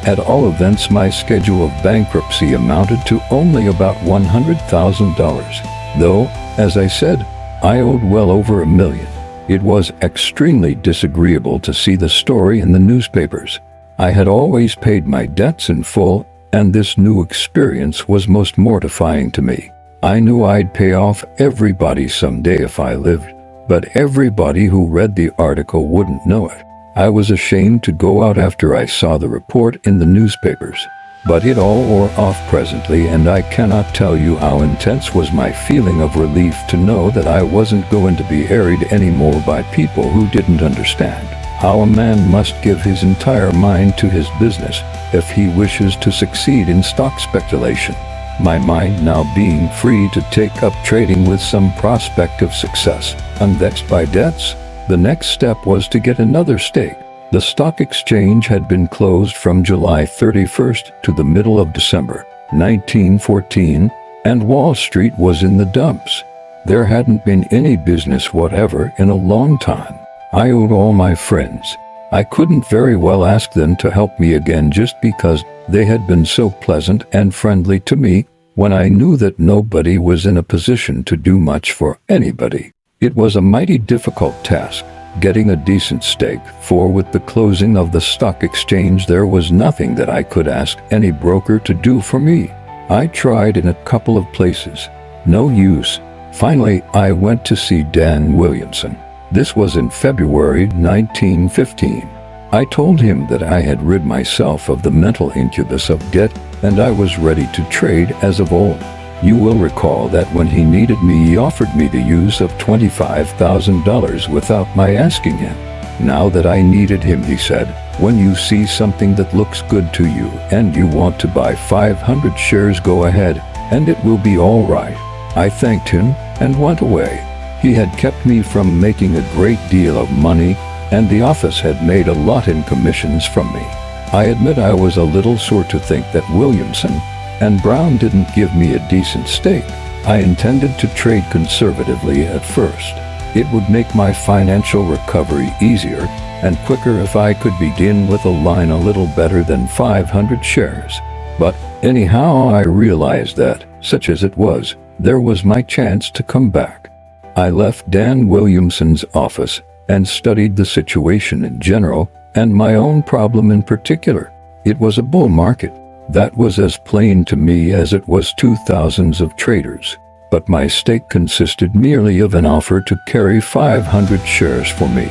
At all events, my schedule of bankruptcy amounted to only about $100,000, though, as I said, I owed well over $1 million. It was extremely disagreeable to see the story in the newspapers. I had always paid my debts in full, and this new experience was most mortifying to me. I knew I'd pay off everybody someday if I lived, but everybody who read the article wouldn't know it. I was ashamed to go out after I saw the report in the newspapers. But it all wore off presently, and I cannot tell you how intense was my feeling of relief to know that I wasn't going to be harried anymore by people who didn't understand how a man must give his entire mind to his business if he wishes to succeed in stock speculation. My mind now being free to take up trading with some prospect of success, unvexed by debts, the next step was to get another stake. The stock exchange had been closed from July 31st to the middle of December 1914, and Wall Street was in the dumps. There hadn't been any business whatever in a long time. I owed all my friends. I couldn't very well ask them to help me again just because they had been so pleasant and friendly to me when I knew that nobody was in a position to do much for anybody. It was a mighty difficult task, getting a decent stake, for with the closing of the stock exchange there was nothing that I could ask any broker to do for me. I tried in a couple of places. No use. Finally, I went to see Dan Williamson. This was in February 1915. I told him that I had rid myself of the mental incubus of debt, and I was ready to trade as of old. You will recall that when he needed me, he offered me the use of $25,000 without my asking him. Now that I needed him, he said, when you see something that looks good to you and you want to buy 500 shares, go ahead, and it will be all right. I thanked him and went away. He had kept me from making a great deal of money, and the office had made a lot in commissions from me. I admit I was a little sore to think that Williamson and Brown didn't give me a decent stake. I intended to trade conservatively at first. It would make my financial recovery easier and quicker if I could begin with a line a little better than 500 shares. But anyhow, I realized that, such as it was, there was my chance to come back. I left Dan Williamson's office and studied the situation in general and my own problem in particular. It was a bull market. That was as plain to me as it was to thousands of traders. But my stake consisted merely of an offer to carry 500 shares for me.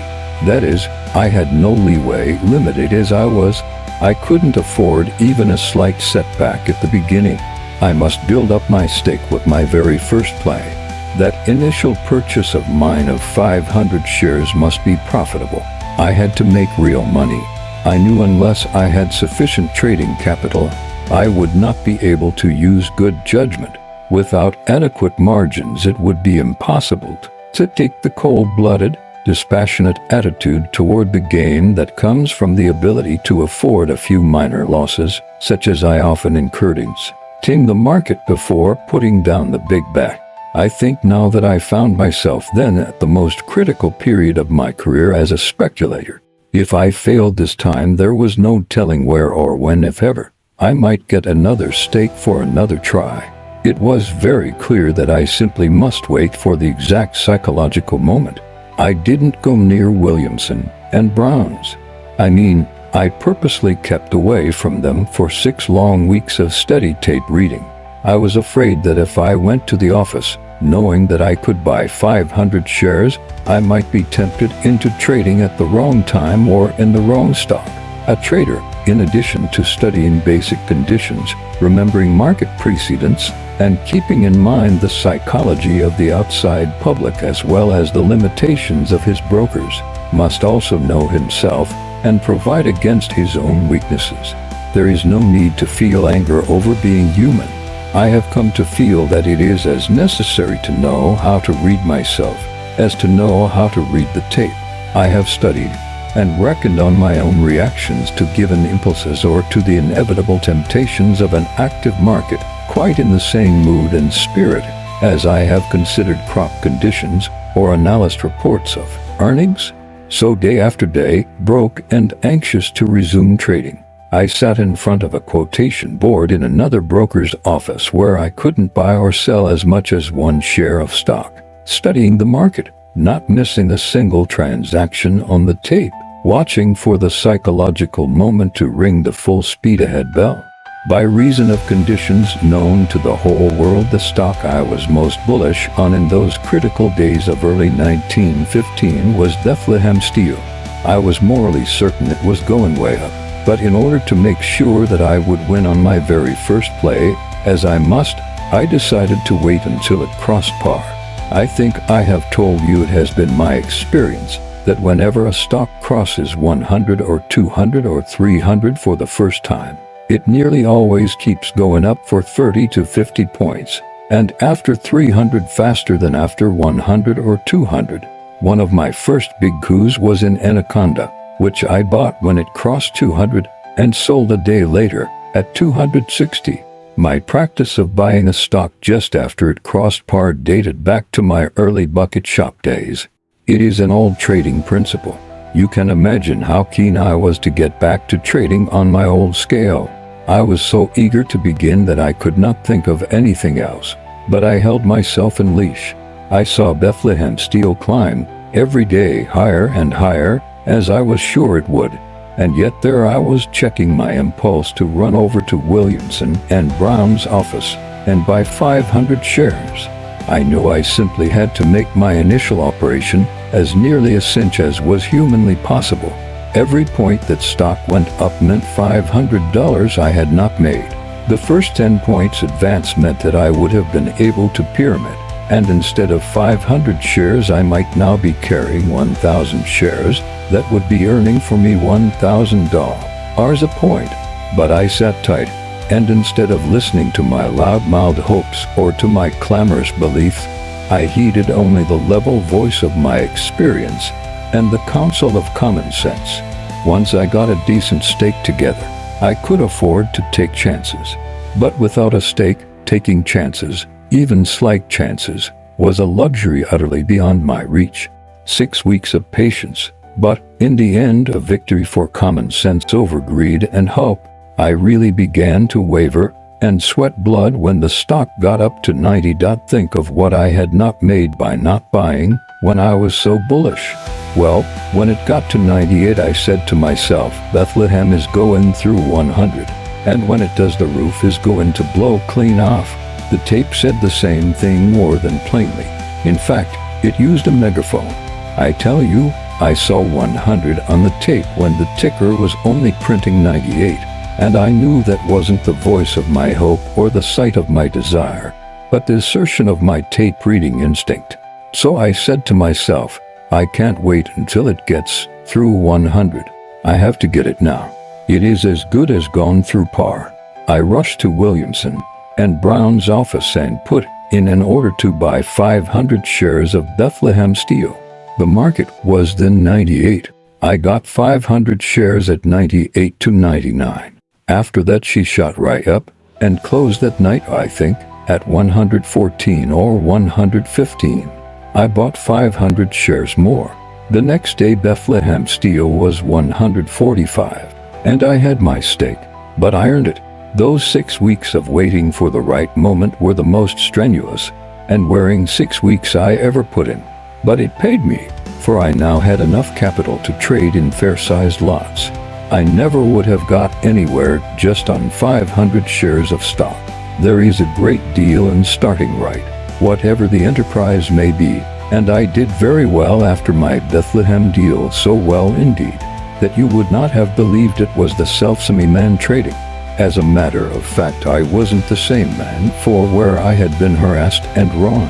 That is, I had no leeway, limited as I was. I couldn't afford even a slight setback at the beginning. I must build up my stake with my very first play. That initial purchase of mine of 500 shares must be profitable. I had to make real money. I knew unless I had sufficient trading capital, I would not be able to use good judgment. Without adequate margins, it would be impossible to take the cold-blooded, dispassionate attitude toward the game that comes from the ability to afford a few minor losses, such as I often incurred in ting the market before putting down the big bet. I think now that I found myself then at the most critical period of my career as a speculator. If I failed this time, there was no telling where or when, if ever, I might get another stake for another try. It was very clear that I simply must wait for the exact psychological moment. I didn't go near Williamson and Brown's. I purposely kept away from them for 6 long weeks of steady tape reading. I was afraid that if I went to the office, knowing that I could buy 500 shares, I might be tempted into trading at the wrong time or in the wrong stock. A trader, in addition to studying basic conditions, remembering market precedents, and keeping in mind the psychology of the outside public as well as the limitations of his brokers, must also know himself and provide against his own weaknesses. There is no need to feel anger over being human. I have come to feel that it is as necessary to know how to read myself as to know how to read the tape. I have studied and reckoned on my own reactions to given impulses or to the inevitable temptations of an active market, quite in the same mood and spirit as I have considered crop conditions or analyzed reports of earnings. So day after day, broke and anxious to resume trading, I sat in front of a quotation board in another broker's office where I couldn't buy or sell as much as 1 share of stock, studying the market, not missing a single transaction on the tape, watching for the psychological moment to ring the full speed ahead bell. By reason of conditions known to the whole world, the stock I was most bullish on in those critical days of early 1915 was Bethlehem Steel. I was morally certain it was going way up, but in order to make sure that I would win on my very first play, as I must, I decided to wait until it crossed par. I think I have told you it has been my experience that whenever a stock crosses 100 or 200 or 300 for the first time, it nearly always keeps going up for 30 to 50 points, and after 300 faster than after 100 or 200. One of my first big coups was in Anaconda, which I bought when it crossed 200 and sold a day later at 260. My practice of buying a stock just after it crossed par dated back to my early bucket shop days. It is an old trading principle. You can imagine how keen I was to get back to trading on my old scale. I was so eager to begin that I could not think of anything else, but I held myself in leash. I saw Bethlehem Steel climb every day higher and higher, as I was sure it would, and yet there I was checking my impulse to run over to Williamson and Brown's office and buy 500 shares. I knew I simply had to make my initial operation as nearly a cinch as was humanly possible. Every point that stock went up meant $500 I had not made. The first 10 points advance meant that I would have been able to pyramid, and instead of 500 shares I might now be carrying 1,000 shares that would be earning for me $1,000 a point. But I sat tight, and instead of listening to my loud-mouthed hopes or to my clamorous beliefs, I heeded only the level voice of my experience and the counsel of common sense. Once I got a decent stake together, I could afford to take chances. But without a stake, taking chances, even slight chances, was a luxury utterly beyond my reach. 6 weeks of patience, but in the end a victory for common sense over greed and hope. I really began to waver and sweat blood when the stock got up to 90. Think of what I had not made by not buying when I was so bullish. Well, when it got to 98, I said to myself, Bethlehem is going through 100. and when it does the roof is going to blow clean off. The tape said the same thing more than plainly. In fact, it used a megaphone. I tell you, I saw 100 on the tape when the ticker was only printing 98, and I knew that wasn't the voice of my hope or the sight of my desire, but the assertion of my tape reading instinct. So I said to myself, I can't wait until it gets through 100. I have to get it now. It is as good as gone through par. I rushed to Williamson and Brown's office and put in an order to buy 500 shares of Bethlehem Steel. The market was then 98. I got 500 shares at 98 to 99. After that she shot right up and closed that night, I think, at 114 or 115. I bought 500 shares more. The next day Bethlehem Steel was 145, and I had my stake, but I earned it. Those 6 weeks of waiting for the right moment were the most strenuous and wearing 6 weeks I ever put in. But it paid me, for I now had enough capital to trade in fair-sized lots. I never would have got anywhere just on 500 shares of stock. There is a great deal in starting right, whatever the enterprise may be, and I did very well after my Bethlehem deal, so well indeed, that you would not have believed it was the self-same man trading. As a matter of fact, I wasn't the same man, for where I had been harassed and wrong,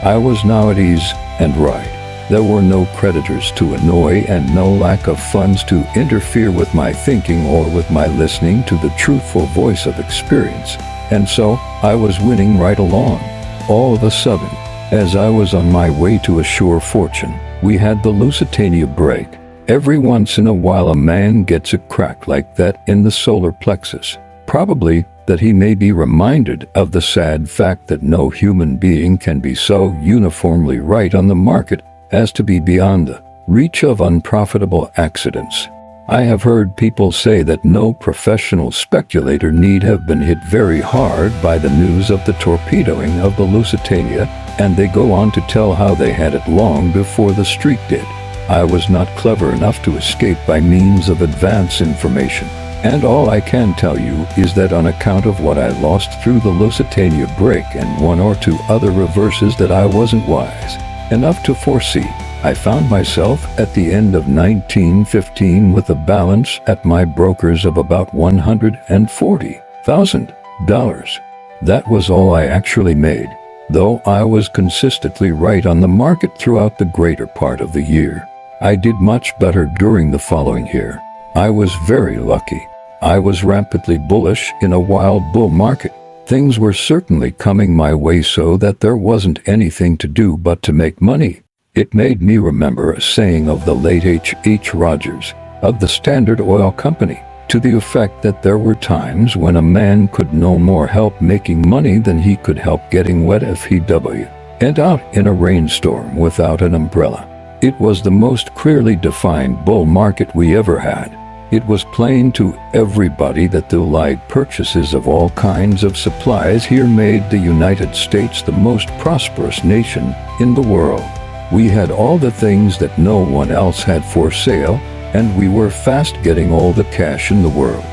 I was now at ease and right. There were no creditors to annoy and no lack of funds to interfere with my thinking or with my listening to the truthful voice of experience, and so I was winning right along. All of a sudden, as I was on my way to a sure fortune, we had the Lusitania break. Every once in a while a man gets a crack like that in the solar plexus. Probably that he may be reminded of the sad fact that no human being can be so uniformly right on the market as to be beyond the reach of unprofitable accidents. I have heard people say that no professional speculator need have been hit very hard by the news of the torpedoing of the Lusitania, and they go on to tell how they had it long before the street did. I was not clever enough to escape by means of advance information, and all I can tell you is that on account of what I lost through the Lusitania break and one or two other reverses that I wasn't wise enough to foresee, I found myself at the end of 1915 with a balance at my brokers of about $140,000. That was all I actually made, though I was consistently right on the market throughout the greater part of the year. I did much better during the following year. I was very lucky. I was rampantly bullish in a wild bull market. Things were certainly coming my way so that there wasn't anything to do but to make money. It made me remember a saying of the late H. Rogers of the Standard Oil Company, to the effect that there were times when a man could no more help making money than he could help getting wet if he went out in a rainstorm without an umbrella. It was the most clearly defined bull market we ever had. It was plain to everybody that the light purchases of all kinds of supplies here made the United States the most prosperous nation in the world. We had all the things that no one else had for sale, and we were fast getting all the cash in the world.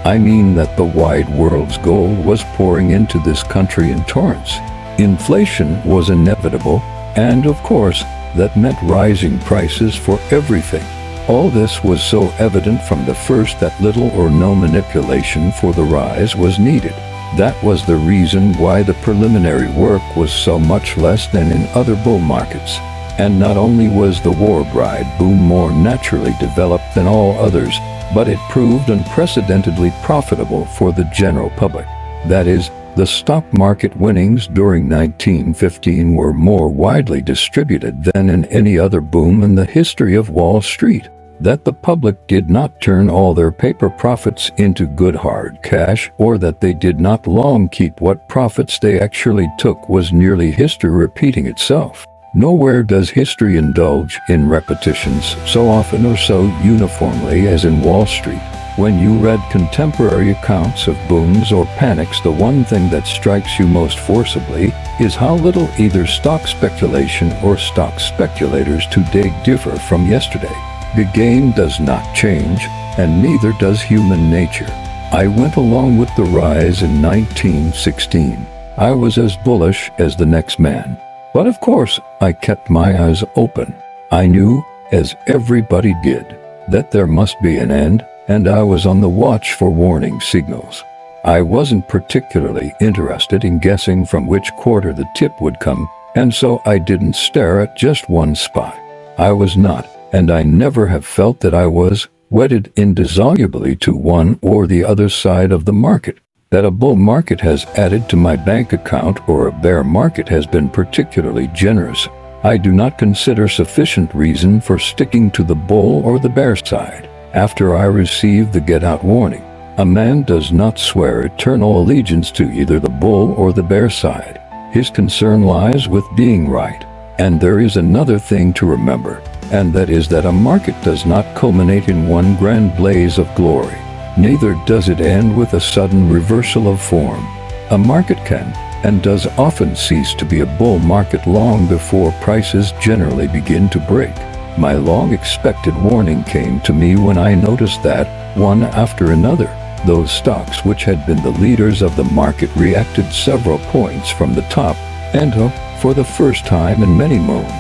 I mean that the wide world's gold was pouring into this country in torrents. Inflation was inevitable, and of course, that meant rising prices for everything. All this was so evident from the first that little or no manipulation for the rise was needed. That was the reason why the preliminary work was so much less than in other bull markets. And not only was the war bride boom more naturally developed than all others, but it proved unprecedentedly profitable for the general public. That is, the stock market winnings during 1915 were more widely distributed than in any other boom in the history of Wall Street. That the public did not turn all their paper profits into good hard cash, or that they did not long keep what profits they actually took, was nearly history repeating itself. Nowhere does history indulge in repetitions so often or so uniformly as in Wall Street. When you read contemporary accounts of booms or panics, the one thing that strikes you most forcibly is how little either stock speculation or stock speculators today differ from yesterday. The game does not change, and neither does human nature. I went along with the rise in 1916. I was as bullish as the next man. But of course, I kept my eyes open. I knew, as everybody did, that there must be an end, and I was on the watch for warning signals. I wasn't particularly interested in guessing from which quarter the tip would come, and so I didn't stare at just one spot. I was not, and I never have felt that I was, wedded indissolubly to one or the other side of the market. That a bull market has added to my bank account or a bear market has been particularly generous, I do not consider sufficient reason for sticking to the bull or the bear side. After I received the get-out warning, a man does not swear eternal allegiance to either the bull or the bear side. His concern lies with being right. And there is another thing to remember, and that is that a market does not culminate in one grand blaze of glory. Neither does it end with a sudden reversal of form. A market can, and does often cease to be a bull market long before prices generally begin to break. My long-expected warning came to me when I noticed that, one after another, those stocks which had been the leaders of the market reacted several points from the top, and for the first time in many moons,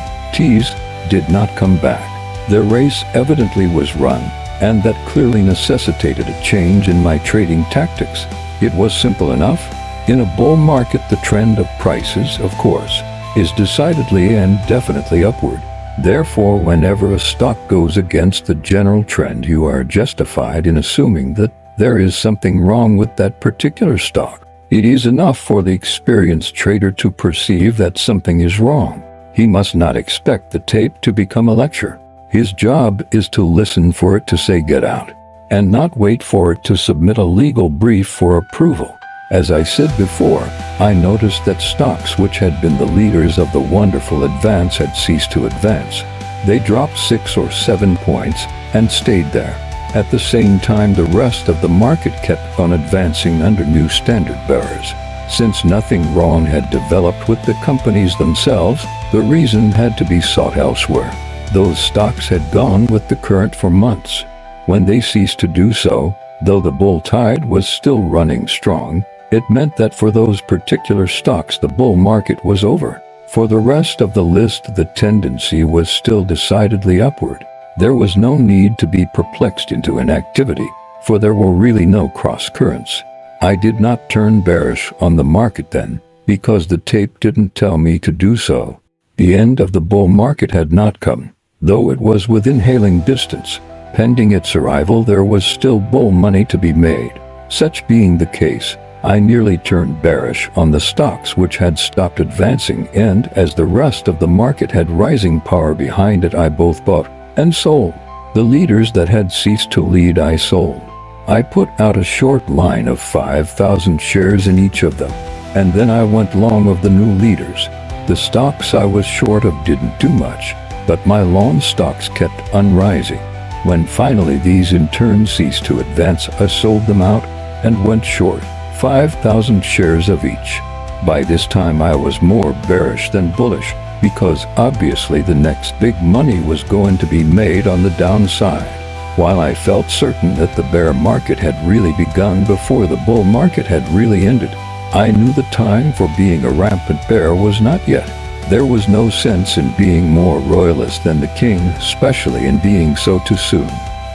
did not come back. Their race evidently was run, and that clearly necessitated a change in my trading tactics. It was simple enough. In a bull market, the trend of prices, of course, is decidedly and definitely upward. Therefore, whenever a stock goes against the general trend, you are justified in assuming that there is something wrong with that particular stock. It is enough for the experienced trader to perceive that something is wrong. He must not expect the tape to become a lecture. His job is to listen for it to say get out, and not wait for it to submit a legal brief for approval. As I said before, I noticed that stocks which had been the leaders of the wonderful advance had ceased to advance. They dropped 6 or 7 points and stayed there. At the same time, the rest of the market kept on advancing under new standard bearers. Since nothing wrong had developed with the companies themselves, the reason had to be sought elsewhere. Those stocks had gone with the current for months. When they ceased to do so, though the bull tide was still running strong, it meant that for those particular stocks the bull market was over. For the rest of the list, the tendency was still decidedly upward. There was no need to be perplexed into inactivity, for there were really no cross-currents. I did not turn bearish on the market then, because the tape didn't tell me to do so. The end of the bull market had not come, though it was within hailing distance. Pending its arrival, there was still bull money to be made. Such being the case, I nearly turned bearish on the stocks which had stopped advancing, and as the rest of the market had rising power behind it, I both bought and sold. The leaders that had ceased to lead I sold. I put out a short line of 5,000 shares in each of them, and then I went long of the new leaders. The stocks I was short of didn't do much, but my long stocks kept on rising. When finally these in turn ceased to advance, I sold them out and went short 5,000 shares of each. By this time I was more bearish than bullish, because obviously the next big money was going to be made on the downside. While I felt certain that the bear market had really begun before the bull market had really ended, I knew the time for being a rampant bear was not yet. There was no sense in being more royalist than the king, especially in being so too soon.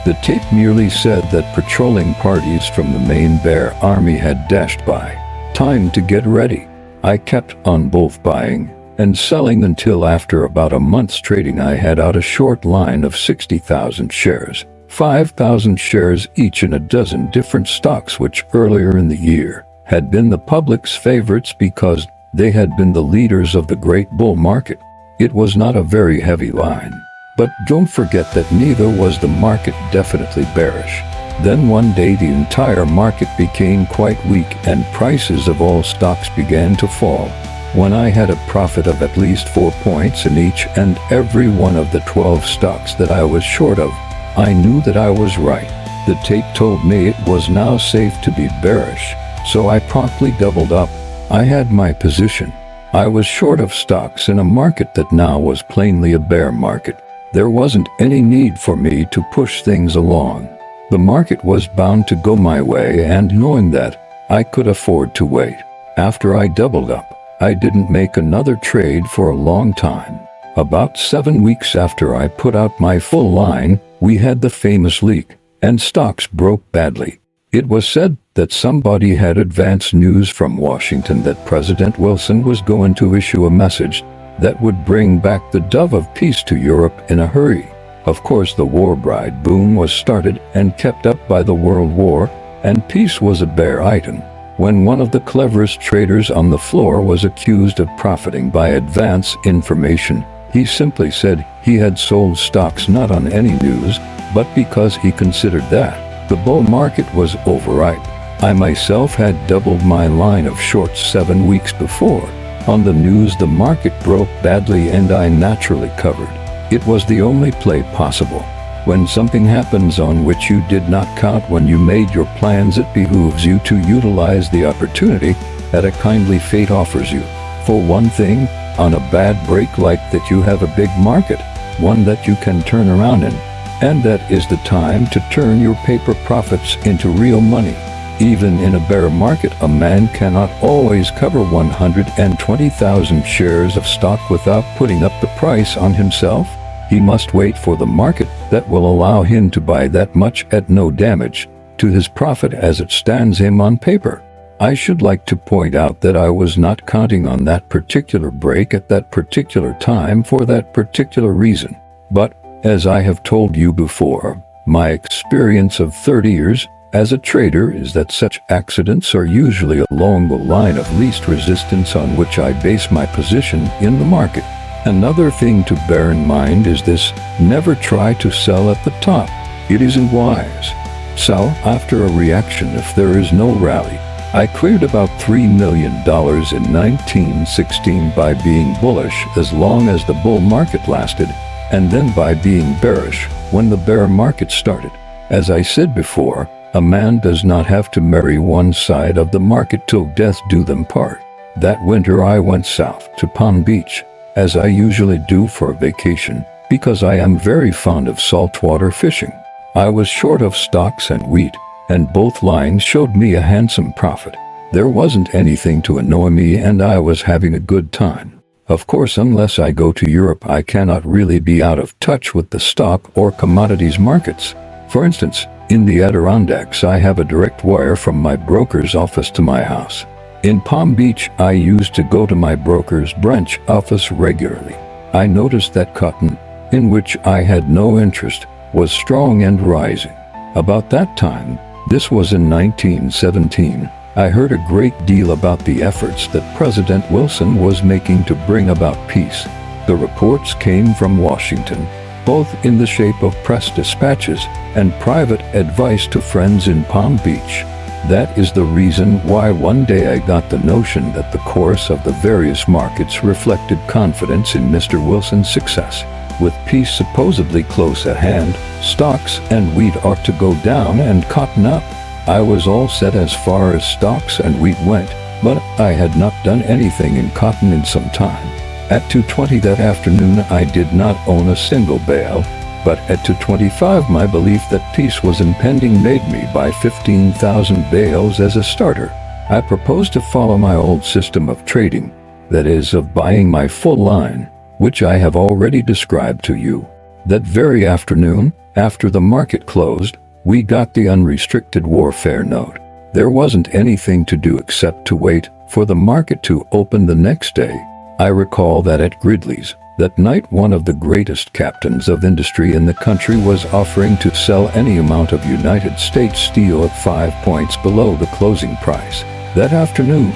The tape merely said that patrolling parties from the main bear army had dashed by. Time to get ready. I kept on both buying and selling until after about a month's trading I had out a short line of 60,000 shares, 5,000 shares each in a dozen different stocks which earlier in the year had been the public's favorites because they had been the leaders of the great bull market. It was not a very heavy line, but don't forget that neither was the market definitely bearish. Then one day the entire market became quite weak and prices of all stocks began to fall. When I had a profit of at least 4 points in each and every one of the 12 stocks that I was short of, I knew that I was right. The tape told me it was now safe to be bearish, so I promptly doubled up. I had my position. I was short of stocks in a market that now was plainly a bear market. There wasn't any need for me to push things along. The market was bound to go my way, and knowing that, I could afford to wait. After I doubled up, I didn't make another trade for a long time. About 7 weeks after I put out my full line, we had the famous leak, and stocks broke badly. It was said that somebody had advance news from Washington that President Wilson was going to issue a message that would bring back the dove of peace to Europe in a hurry. Of course, the war bride boom was started and kept up by the World War, and peace was a bare item. When one of the cleverest traders on the floor was accused of profiting by advance information, he simply said he had sold stocks not on any news, but because he considered that the bull market was overripe. I myself had doubled my line of shorts 7 weeks before. On the news, the market broke badly and I naturally covered. It was the only play possible. When something happens on which you did not count when you made your plans, it behooves you to utilize the opportunity that a kindly fate offers you. For one thing, on a bad break like that, you have a big market, one that you can turn around in, and that is the time to turn your paper profits into real money. Even in a bear market, a man cannot always cover 120,000 shares of stock without putting up the price on himself. He must wait for the market that will allow him to buy that much at no damage to his profit as it stands him on paper. I should like to point out that I was not counting on that particular break at that particular time for that particular reason. But, as I have told you before, my experience of 30 years as a trader is that such accidents are usually along the line of least resistance on which I base my position in the market. Another thing to bear in mind is this: never try to sell at the top. It isn't wise. Sell after a reaction if there is no rally. I cleared about $3 million in 1916 by being bullish as long as the bull market lasted, and then by being bearish when the bear market started. As I said before, a man does not have to marry one side of the market till death do them part. That winter I went south to Palm Beach, as I usually do for a vacation, because I am very fond of saltwater fishing. I was short of stocks and wheat, and both lines showed me a handsome profit. There wasn't anything to annoy me and I was having a good time. Of course, unless I go to Europe, I cannot really be out of touch with the stock or commodities markets. For instance, in the Adirondacks, I have a direct wire from my broker's office to my house. In Palm Beach, I used to go to my broker's branch office regularly. I noticed that cotton, in which I had no interest, was strong and rising. About that time, this was in 1917, I heard a great deal about the efforts that President Wilson was making to bring about peace. The reports came from Washington, both in the shape of press dispatches and private advice to friends in Palm Beach. That is the reason why one day I got the notion that the course of the various markets reflected confidence in Mr. Wilson's success. With peace supposedly close at hand, stocks and wheat ought to go down and cotton up. I was all set as far as stocks and wheat went, but I had not done anything in cotton in some time. At 2:20 that afternoon I did not own a single bale, but at 2:25 my belief that peace was impending made me buy 15,000 bales as a starter. I proposed to follow my old system of trading, that is, of buying my full line, which I have already described to you. That very afternoon, after the market closed, we got the unrestricted warfare note. There wasn't anything to do except to wait for the market to open the next day. I recall that at Gridley's, that night, one of the greatest captains of industry in the country was offering to sell any amount of United States steel at 5 points below the closing price. That afternoon,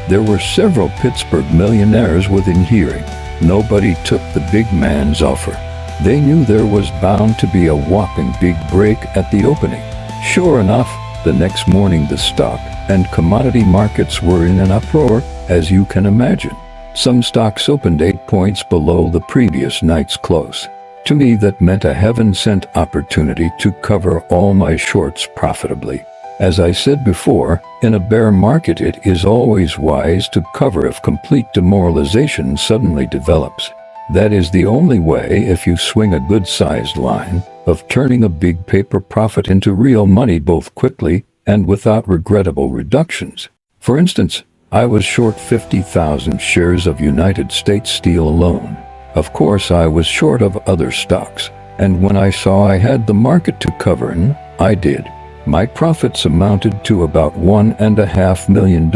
there were several Pittsburgh millionaires within hearing. Nobody took the big man's offer. They knew there was bound to be a whopping big break at the opening. Sure enough, the next morning the stock and commodity markets were in an uproar, as you can imagine. Some stocks opened 8 points below the previous night's close. To me, that meant a heaven-sent opportunity to cover all my shorts profitably. As I said before, in a bear market it is always wise to cover if complete demoralization suddenly develops. That is the only way if you swing a good-sized line, of turning a big paper profit into real money both quickly and without regrettable reductions. For instance, I was short 50,000 shares of United States Steel alone. Of course, I was short of other stocks, and when I saw I had the market to cover, I did. My profits amounted to about $1.5 million.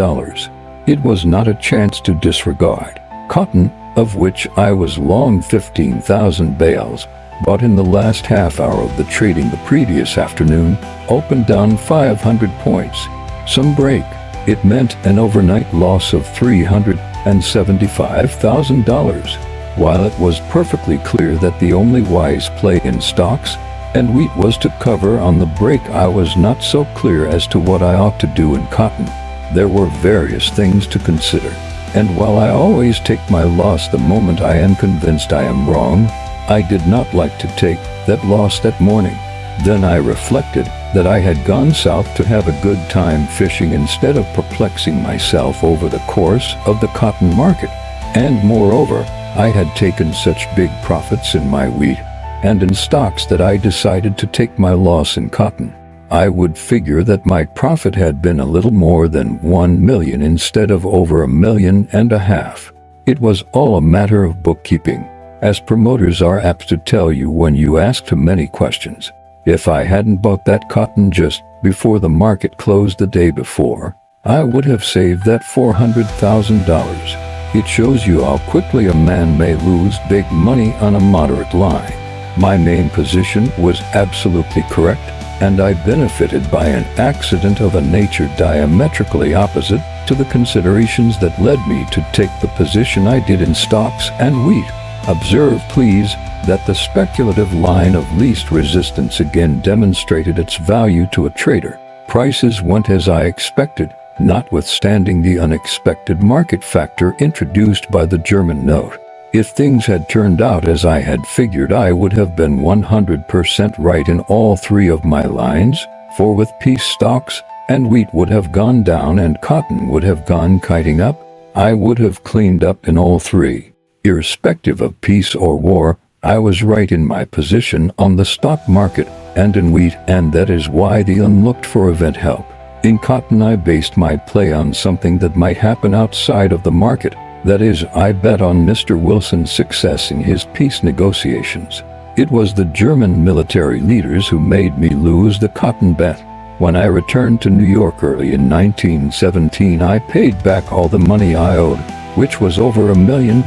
It was not a chance to disregard. Cotton, of which I was long 15,000 bales, bought in the last half hour of the trading the previous afternoon, opened down 500 points. Some break. It meant an overnight loss of $375,000. While it was perfectly clear that the only wise play in stocks and wheat was to cover on the break, I was not so clear as to what I ought to do in cotton. There were various things to consider, and while I always take my loss the moment I am convinced I am wrong, I did not like to take that loss that morning. Then I reflected that I had gone south to have a good time fishing instead of perplexing myself over the course of the cotton market. And moreover, I had taken such big profits in my wheat and in stocks that I decided to take my loss in cotton. I would figure that my profit had been a little more than 1 million instead of over 1.5 million. It was all a matter of bookkeeping, as promoters are apt to tell you when you ask too many questions. If I hadn't bought that cotton just before the market closed the day before, I would have saved that $400,000. It shows you how quickly a man may lose big money on a moderate line. My main position was absolutely correct, and I benefited by an accident of a nature diametrically opposite to the considerations that led me to take the position I did in stocks and wheat. Observe, please, that the speculative line of least resistance again demonstrated its value to a trader. Prices went as I expected, notwithstanding the unexpected market factor introduced by the German note. If things had turned out as I had figured, I would have been 100% right in all three of my lines, for with peace stocks and wheat would have gone down and cotton would have gone kiting up. I would have cleaned up in all three. Irrespective of peace or war, I was right in my position on the stock market and in wheat, and that is why the unlooked-for event helped. In cotton, I based my play on something that might happen outside of the market. That is, I bet on Mr. Wilson's success in his peace negotiations. It was the German military leaders who made me lose the cotton bet. When I returned to New York early in 1917, I paid back all the money I owed, which was over $1 million.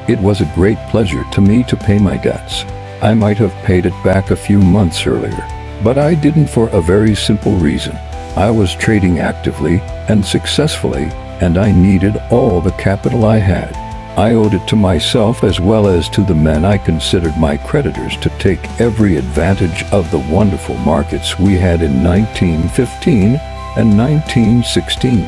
It was a great pleasure to me to pay my debts. I might have paid it back a few months earlier, but I didn't, for a very simple reason. I was trading actively and successfully, and I needed all the capital I had. I owed it to myself as well as to the men I considered my creditors to take every advantage of the wonderful markets we had in 1915 and 1916.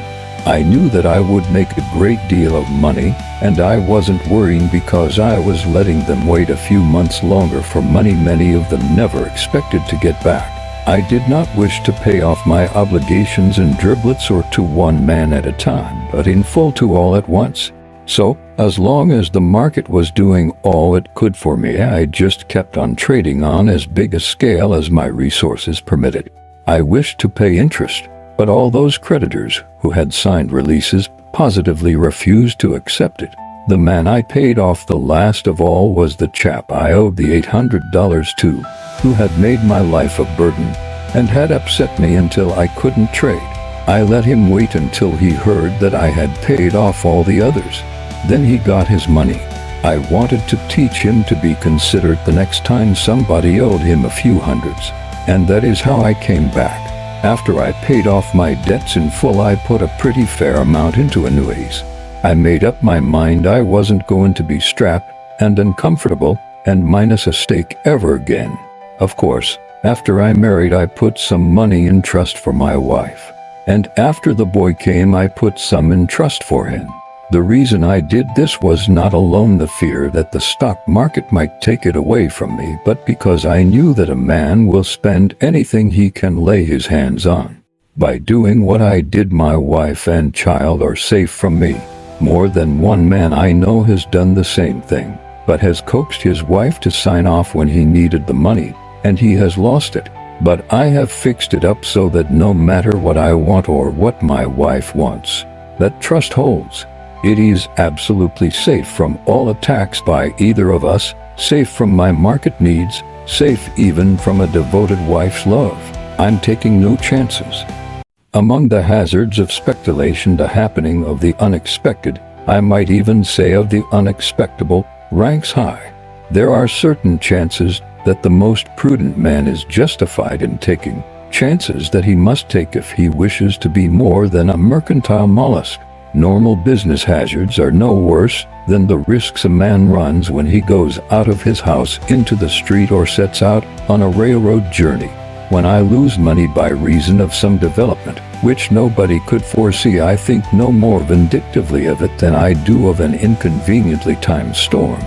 I knew that I would make a great deal of money, and I wasn't worrying because I was letting them wait a few months longer for money many of them never expected to get back. I did not wish to pay off my obligations in driblets or to one man at a time, but in full to all at once. So, as long as the market was doing all it could for me, I just kept on trading on as big a scale as my resources permitted. I wished to pay interest, but all those creditors who had signed releases positively refused to accept it. The man I paid off the last of all was the chap I owed the $800 to, who had made my life a burden and had upset me until I couldn't trade. I let him wait until he heard that I had paid off all the others. Then he got his money. I wanted to teach him to be considerate the next time somebody owed him a few hundreds, and that is how I came back. After I paid off my debts in full, I put a pretty fair amount into annuities. I made up my mind I wasn't going to be strapped and uncomfortable and minus a stake ever again. Of course, after I married, I put some money in trust for my wife. And after the boy came, I put some in trust for him. The reason I did this was not alone the fear that the stock market might take it away from me, but because I knew that a man will spend anything he can lay his hands on. By doing what I did, my wife and child are safe from me. More than one man I know has done the same thing, but has coaxed his wife to sign off when he needed the money, and he has lost it. But I have fixed it up so that no matter what I want or what my wife wants, that trust holds. It is absolutely safe from all attacks by either of us, safe from my market needs, safe even from a devoted wife's love. I'm taking no chances. Among the hazards of speculation, the happening of the unexpected, I might even say of the unexpectable, ranks high. There are certain chances that the most prudent man is justified in taking, chances that he must take if he wishes to be more than a mercantile mollusk. Normal business hazards are no worse than the risks a man runs when he goes out of his house into the street or sets out on a railroad journey. When I lose money by reason of some development, which nobody could foresee, I think no more vindictively of it than I do of an inconveniently timed storm.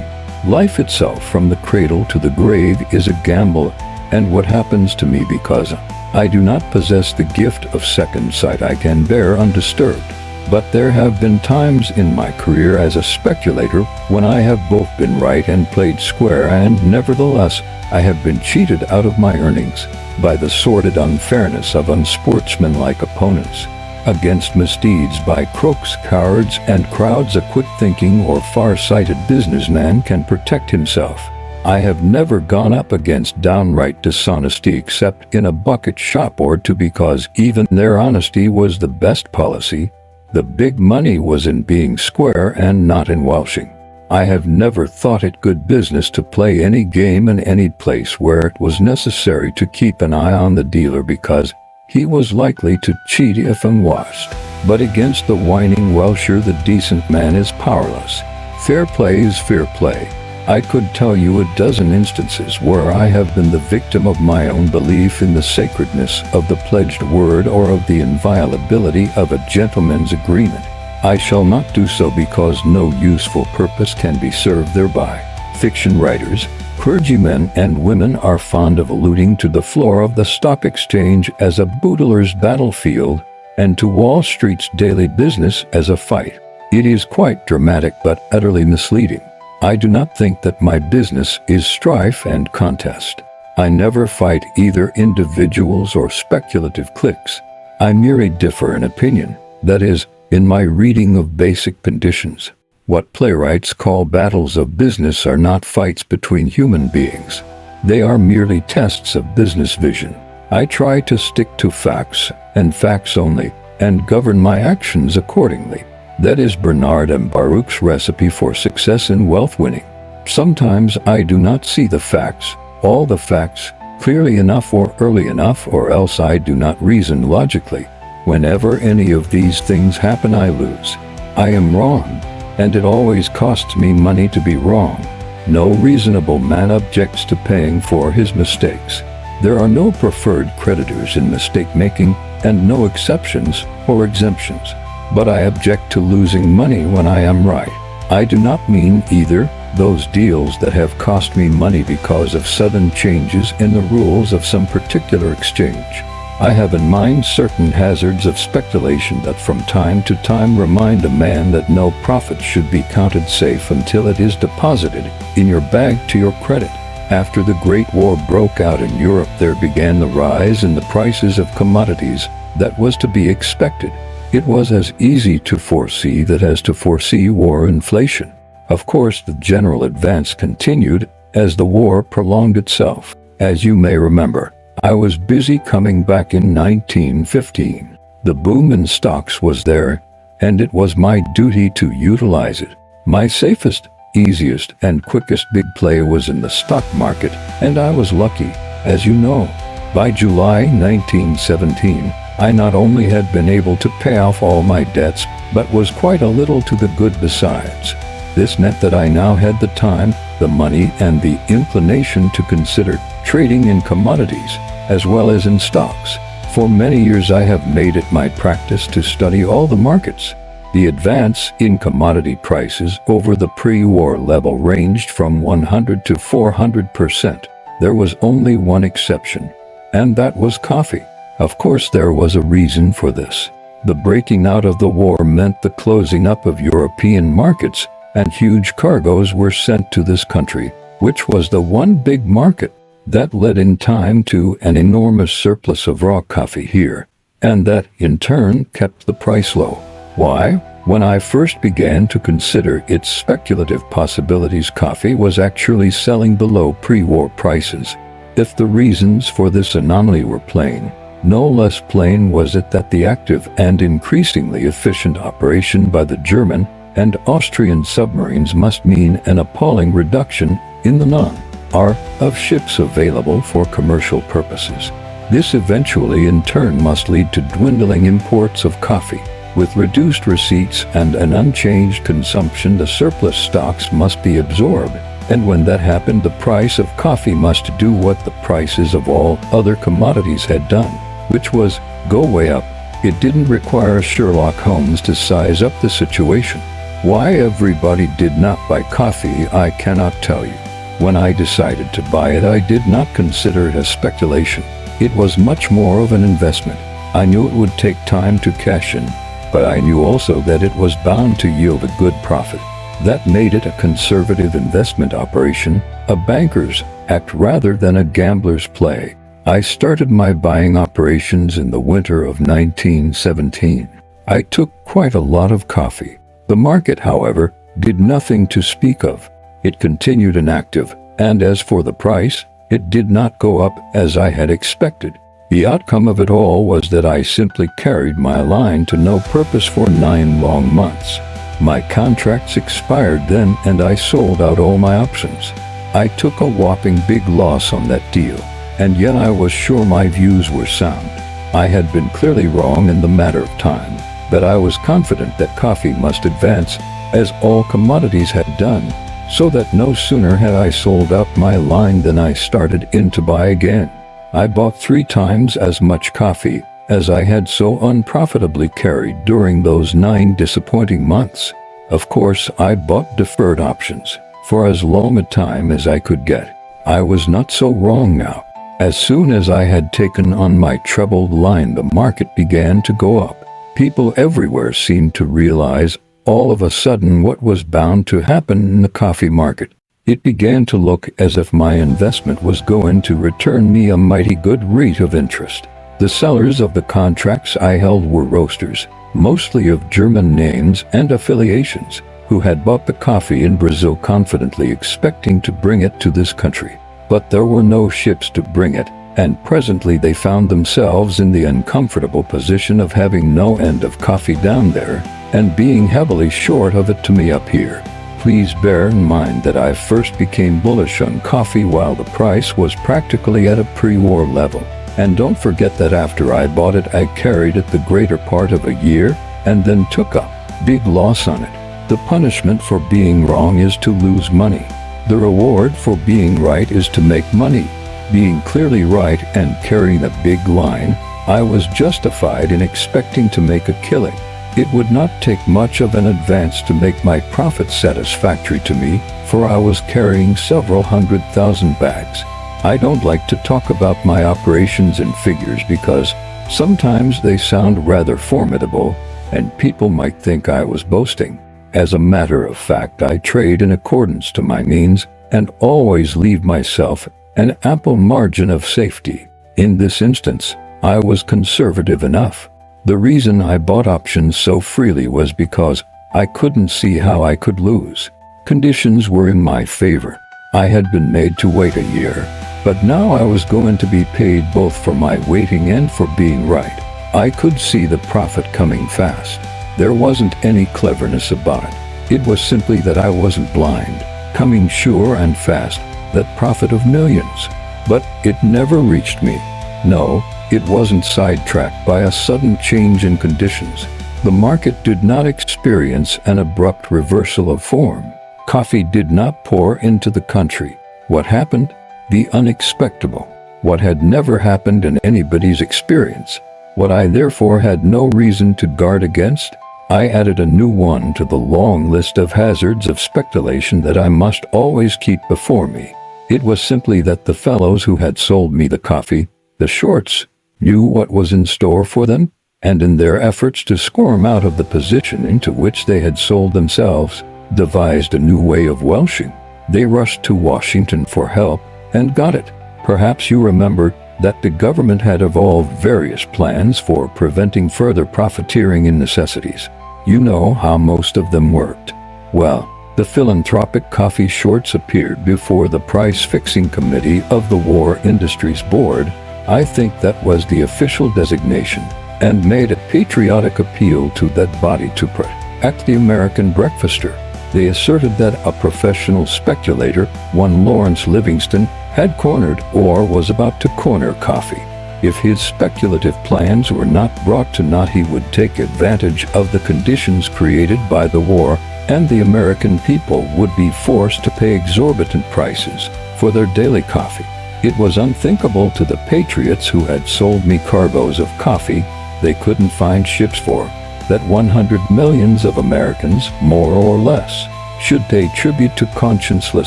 Life itself, from the cradle to the grave, is a gamble, and what happens to me because I do not possess the gift of second sight I can bear undisturbed. But there have been times in my career as a speculator when I have both been right and played square, and nevertheless I have been cheated out of my earnings by the sordid unfairness of unsportsmanlike opponents, against misdeeds by crooks, cowards, and crowds. A quick-thinking or far-sighted businessman can protect himself. I have never gone up against downright dishonesty except in a bucket shop or two, because even their honesty was the best policy. The big money was in being square and not in welshing. I have never thought it good business to play any game in any place where it was necessary to keep an eye on the dealer, because he was likely to cheat if unwatched. But against the whining welsher the decent man is powerless. Fair play is fair play. I could tell you a dozen instances where I have been the victim of my own belief in the sacredness of the pledged word or of the inviolability of a gentleman's agreement. I shall not do so, because no useful purpose can be served thereby. Fiction writers, clergymen, and women are fond of alluding to the floor of the stock exchange as a boodler's battlefield, and to Wall Street's daily business as a fight. It is quite dramatic but utterly misleading. I do not think that my business is strife and contest. I never fight either individuals or speculative cliques. I merely differ in opinion, that is, in my reading of basic conditions. What playwrights call battles of business are not fights between human beings. They are merely tests of business vision. I try to stick to facts, and facts only, and govern my actions accordingly. That is Bernard and Baruch's recipe for success in wealth winning. Sometimes I do not see the facts, all the facts, clearly enough or early enough, or else I do not reason logically. Whenever any of these things happen, I lose. I am wrong, and it always costs me money to be wrong. No reasonable man objects to paying for his mistakes. There are no preferred creditors in mistake-making, and no exceptions or exemptions. But I object to losing money when I am right. I do not mean either those deals that have cost me money because of sudden changes in the rules of some particular exchange. I have in mind certain hazards of speculation that from time to time remind a man that no profit should be counted safe until it is deposited in your bag to your credit. After the Great War broke out in Europe, there began the rise in the prices of commodities that was to be expected. It was as easy to foresee that as to foresee war inflation. Of course, the general advance continued as the war prolonged itself. As you may remember, I was busy coming back in 1915. The boom in stocks was there, and it was my duty to utilize it. My safest, easiest, and quickest big play was in the stock market, and I was lucky, as you know. By July 1917, I not only had been able to pay off all my debts, but was quite a little to the good besides. This meant that I now had the time, the money, and the inclination to consider trading in commodities, as well as in stocks. For many years I have made it my practice to study all the markets. The advance in commodity prices over the pre-war level ranged from 100 to 400%. There was only one exception, and that was coffee. Of course, there was a reason for this. The breaking out of the war meant the closing up of European markets, and huge cargoes were sent to this country, which was the one big market. That led in time to an enormous surplus of raw coffee here, and that, in turn, kept the price low. Why? When I first began to consider its speculative possibilities, coffee was actually selling below pre-war prices. If the reasons for this anomaly were plain, no less plain was it that the active and increasingly efficient operation by the German and Austrian submarines must mean an appalling reduction in the number of ships available for commercial purposes. This eventually in turn must lead to dwindling imports of coffee. With reduced receipts and an unchanged consumption, the surplus stocks must be absorbed, and when that happened, the price of coffee must do what the prices of all other commodities had done, which was go way up. It didn't require Sherlock Holmes to size up the situation. Why everybody did not buy coffee, I cannot tell you. When I decided to buy it, I did not consider it a speculation. It was much more of an investment. I knew it would take time to cash in, but I knew also that it was bound to yield a good profit. That made it a conservative investment operation, a banker's act rather than a gambler's play. I started my buying operations in the winter of 1917. I took quite a lot of coffee. The market, however, did nothing to speak of. It continued inactive, and as for the price, it did not go up as I had expected. The outcome of it all was that I simply carried my line to no purpose for 9 long months. My contracts expired then, and I sold out all my options. I took a whopping big loss on that deal, and yet I was sure my views were sound. I had been clearly wrong in the matter of time, but I was confident that coffee must advance, as all commodities had done, so that no sooner had I sold out my line than I started in to buy again. I bought 3 times as much coffee as I had so unprofitably carried during those 9 disappointing months. Of course, I bought deferred options for as long a time as I could get. I was not so wrong now. As soon as I had taken on my troubled line, the market began to go up. People everywhere seemed to realize all of a sudden what was bound to happen in the coffee market. It began to look as if my investment was going to return me a mighty good rate of interest. The sellers of the contracts I held were roasters, mostly of German names and affiliations, who had bought the coffee in Brazil confidently expecting to bring it to this country. But there were no ships to bring it, and presently they found themselves in the uncomfortable position of having no end of coffee down there, and being heavily short of it to me up here. Please bear in mind that I first became bullish on coffee while the price was practically at a pre-war level. And don't forget that after I bought it, I carried it the greater part of a year, and then took a big loss on it. The punishment for being wrong is to lose money. The reward for being right is to make money. Being clearly right and carrying a big line, I was justified in expecting to make a killing. It would not take much of an advance to make my profit satisfactory to me, for I was carrying several 100,000 bags. I don't like to talk about my operations in figures because sometimes they sound rather formidable, and people might think I was boasting. As a matter of fact, I trade in accordance to my means and always leave myself an ample margin of safety. In this instance, I was conservative enough. The reason I bought options so freely was because I couldn't see how I could lose. Conditions were in my favor. I had been made to wait a year, but now I was going to be paid both for my waiting and for being right. I could see the profit coming fast. There wasn't any cleverness about it. It was simply that I wasn't blind, coming sure and fast, that profit of millions. But it never reached me. No, it wasn't sidetracked by a sudden change in conditions. The market did not experience an abrupt reversal of form. Coffee did not pour into the country. What happened? The unexpected. What had never happened in anybody's experience. What I therefore had no reason to guard against. I added a new one to the long list of hazards of speculation that I must always keep before me. It was simply that the fellows who had sold me the coffee, the shorts, knew what was in store for them, and in their efforts to squirm out of the position into which they had sold themselves, devised a new way of welshing. They rushed to Washington for help, and got it. Perhaps you remember that the government had evolved various plans for preventing further profiteering in necessities. You know how most of them worked. Well, the philanthropic coffee shorts appeared before the price-fixing committee of the War Industries Board. I think that was the official designation, and made a patriotic appeal to that body to protect the American breakfaster. They asserted that a professional speculator, one Lawrence Livingston, had cornered or was about to corner coffee. If his speculative plans were not brought to naught, he would take advantage of the conditions created by the war, and the American people would be forced to pay exorbitant prices for their daily coffee. It was unthinkable to the patriots who had sold me cargoes of coffee they couldn't find ships for, that 100 millions of Americans, more or less, should pay tribute to conscienceless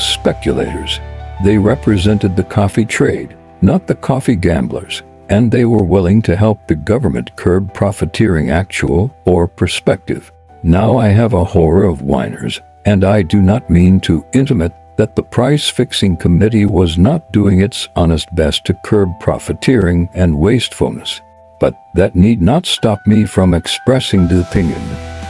speculators. They represented the coffee trade, not the coffee gamblers, and they were willing to help the government curb profiteering, actual or prospective. Now I have a horror of whiners, and I do not mean to intimate that the price-fixing committee was not doing its honest best to curb profiteering and wastefulness. But that need not stop me from expressing the opinion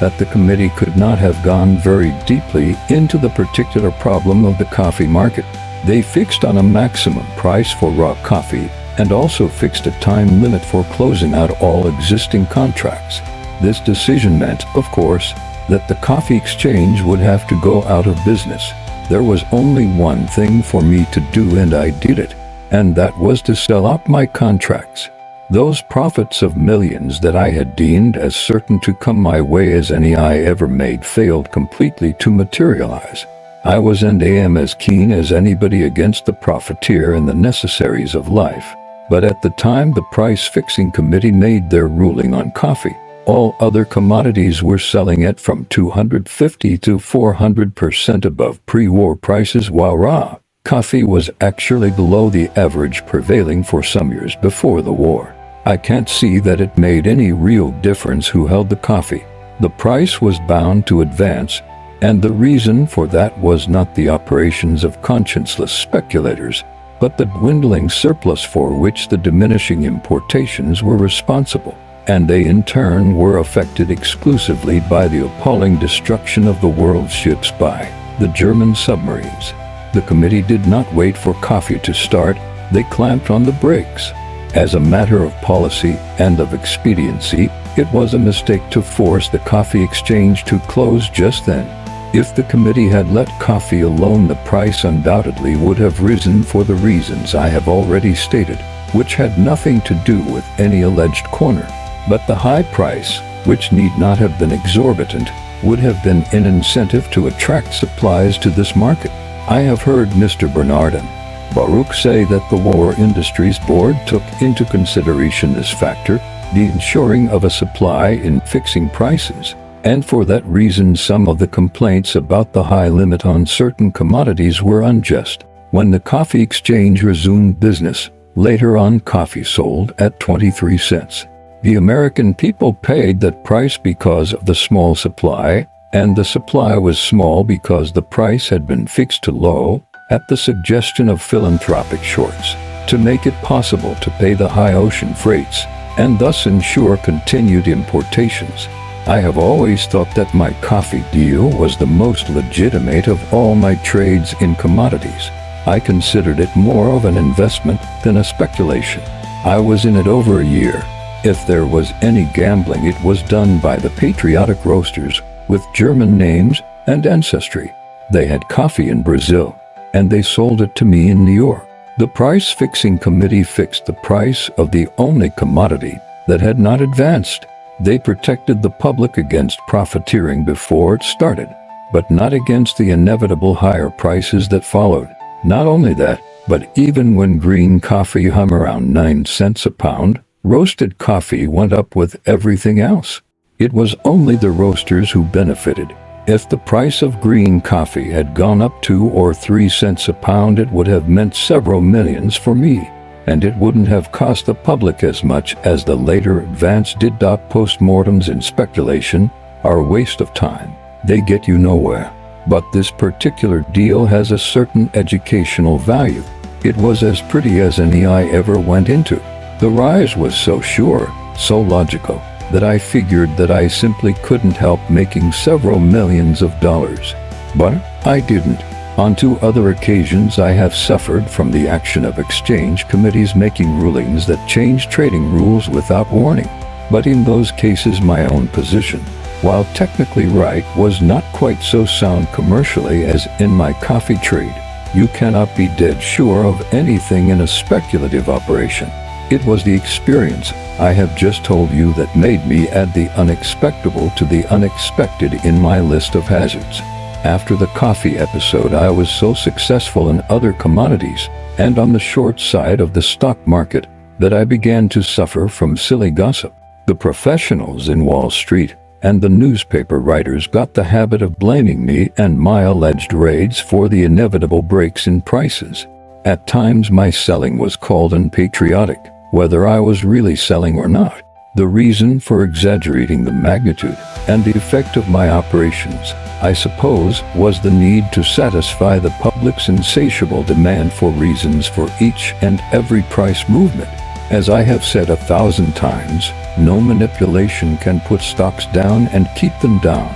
that the committee could not have gone very deeply into the particular problem of the coffee market. They fixed on a maximum price for raw coffee and also fixed a time limit for closing out all existing contracts. This decision meant, of course, that the coffee exchange would have to go out of business. There was only one thing for me to do, and I did it, and that was to sell out my contracts. Those profits of millions that I had deemed as certain to come my way as any I ever made failed completely to materialize. I was and am as keen as anybody against the profiteer and the necessaries of life. But at the time the price-fixing committee made their ruling on coffee, all other commodities were selling at from 250 to 400% above pre-war prices, while raw coffee was actually below the average prevailing for some years before the war. I can't see that it made any real difference who held the coffee. The price was bound to advance, and the reason for that was not the operations of conscienceless speculators, but the dwindling surplus for which the diminishing importations were responsible, and they in turn were affected exclusively by the appalling destruction of the world's ships by the German submarines. The committee did not wait for coffee to start, they clamped on the brakes. As a matter of policy and of expediency, it was a mistake to force the coffee exchange to close just then. If the committee had let coffee alone, the price undoubtedly would have risen for the reasons I have already stated, which had nothing to do with any alleged corner. But the high price, which need not have been exorbitant, would have been an incentive to attract supplies to this market. I have heard Mr. Bernard and Baruch say that the War Industries Board took into consideration this factor, the ensuring of a supply in fixing prices, and for that reason some of the complaints about the high limit on certain commodities were unjust. When the coffee exchange resumed business, later on coffee sold at 23 cents. The American people paid that price because of the small supply, and the supply was small because the price had been fixed to low, at the suggestion of philanthropic shorts, to make it possible to pay the high ocean freights, and thus ensure continued importations. I have always thought that my coffee deal was the most legitimate of all my trades in commodities. I considered it more of an investment than a speculation. I was in it over a year. If there was any gambling, it was done by the patriotic roasters with German names and ancestry. They had coffee in Brazil, and they sold it to me in New York. The price-fixing committee fixed the price of the only commodity that had not advanced. They protected the public against profiteering before it started, but not against the inevitable higher prices that followed. Not only that, but even when green coffee hung around 9 cents a pound, roasted coffee went up with everything else. It was only the roasters who benefited. If the price of green coffee had gone up 2 or 3 cents a pound, it would have meant several millions for me, and it wouldn't have cost the public as much as the later advance did. Postmortems in speculation are a waste of time. They get you nowhere. But this particular deal has a certain educational value. It was as pretty as any I ever went into. The rise was so sure, so logical, that I figured that I simply couldn't help making several millions of dollars. But I didn't. On two other occasions I have suffered from the action of exchange committees making rulings that change trading rules without warning. But in those cases my own position, while technically right, was not quite so sound commercially as in my coffee trade. You cannot be dead sure of anything in a speculative operation. It was the experience I have just told you that made me add the unexpected to the unexpected in my list of hazards. After the coffee episode, I was so successful in other commodities and on the short side of the stock market that I began to suffer from silly gossip. The professionals in Wall Street and the newspaper writers got the habit of blaming me and my alleged raids for the inevitable breaks in prices. At times my selling was called unpatriotic, whether I was really selling or not. The reason for exaggerating the magnitude and the effect of my operations, I suppose, was the need to satisfy the public's insatiable demand for reasons for each and every price movement. As I have said 1,000 times, no manipulation can put stocks down and keep them down.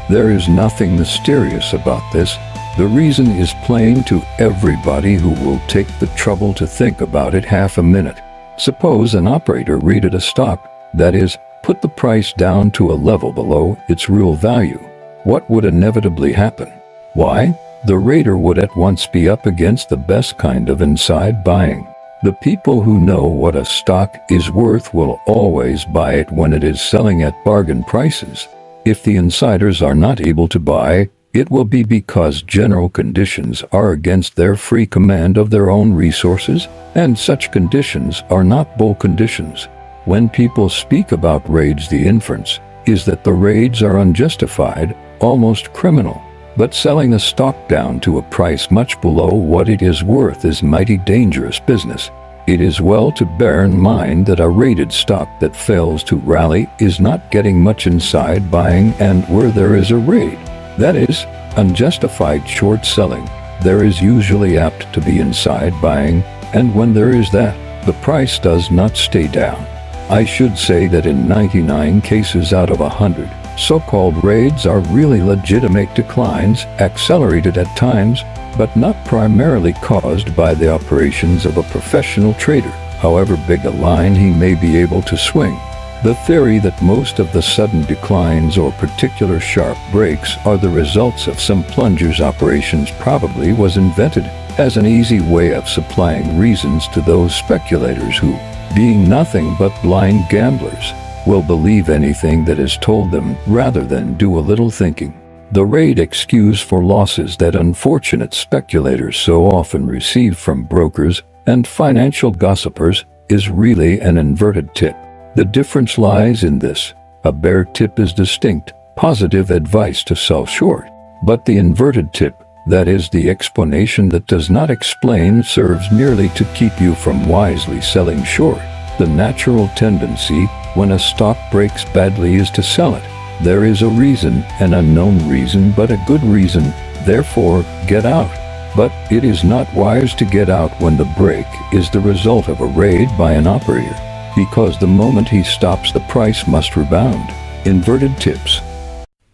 There is nothing mysterious about this. The reason is plain to everybody who will take the trouble to think about it half a minute. Suppose an operator rated a stock, that is, put the price down to a level below its real value. What would inevitably happen? Why, the raider would at once be up against the best kind of inside buying. The people who know what a stock is worth will always buy it when it is selling at bargain prices. If the insiders are not able to buy, it will be because general conditions are against their free command of their own resources, and such conditions are not bull conditions. When people speak about raids, the inference is that the raids are unjustified, almost criminal. But selling a stock down to a price much below what it is worth is mighty dangerous business. It is well to bear in mind that a rated stock that fails to rally is not getting much inside buying, and where there is a raid, that is, unjustified short selling, there is usually apt to be inside buying, and when there is that, the price does not stay down. I should say that in 99 cases out of 100, so-called raids are really legitimate declines, accelerated at times, but not primarily caused by the operations of a professional trader, however big a line he may be able to swing. The theory that most of the sudden declines or particular sharp breaks are the results of some plunger's operations probably was invented as an easy way of supplying reasons to those speculators who, being nothing but blind gamblers, will believe anything that is told them rather than do a little thinking. The raid excuse for losses that unfortunate speculators so often receive from brokers and financial gossipers is really an inverted tip. The difference lies in this: a bear tip is distinct, positive advice to sell short, but the inverted tip, that is the explanation that does not explain, serves merely to keep you from wisely selling short. The natural tendency when a stock breaks badly is to sell it. There is a reason, an unknown reason, but a good reason, therefore get out. But it is not wise to get out when the break is the result of a raid by an operator, because the moment he stops, the price must rebound. Inverted tips.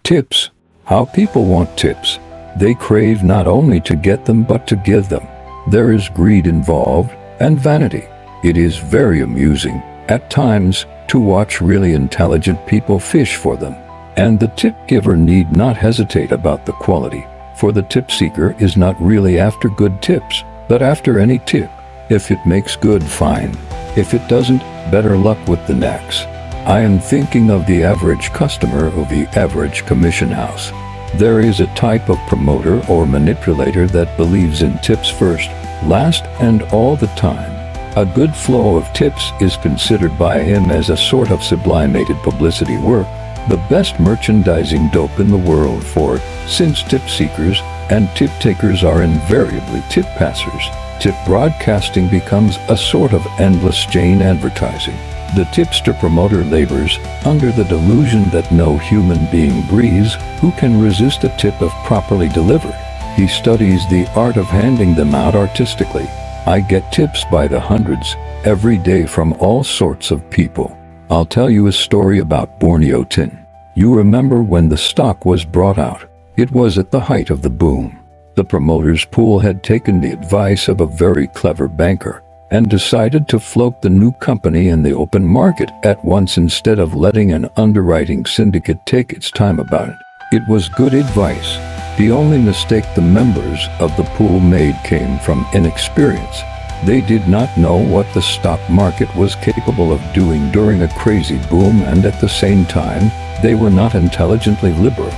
Tips. How people want tips. They crave not only to get them but to give them. There is greed involved, and vanity. It is very amusing, at times, to watch really intelligent people fish for them. And the tip giver need not hesitate about the quality, for the tip seeker is not really after good tips, but after any tip. If it makes good, fine. If it doesn't, better luck with the next. I am thinking of the average customer of the average commission house. There is a type of promoter or manipulator that believes in tips first, last, and all the time. A good flow of tips is considered by him as a sort of sublimated publicity work, the best merchandising dope in the world, for since tip seekers and tip takers are invariably tip passers, tip broadcasting becomes a sort of endless chain advertising. The tipster promoter labors under the delusion that no human being breathes who can resist a tip if properly delivered. He studies the art of handing them out artistically. I get tips by the hundreds every day from all sorts of people. I'll tell you a story about Borneo tin. You remember when the stock was brought out? It was at the height of the boom. The promoters' pool had taken the advice of a very clever banker and decided to float the new company in the open market at once instead of letting an underwriting syndicate take its time about it. It was good advice. The only mistake the members of the pool made came from inexperience. They did not know what the stock market was capable of doing during a crazy boom, and at the same time, they were not intelligently liberal.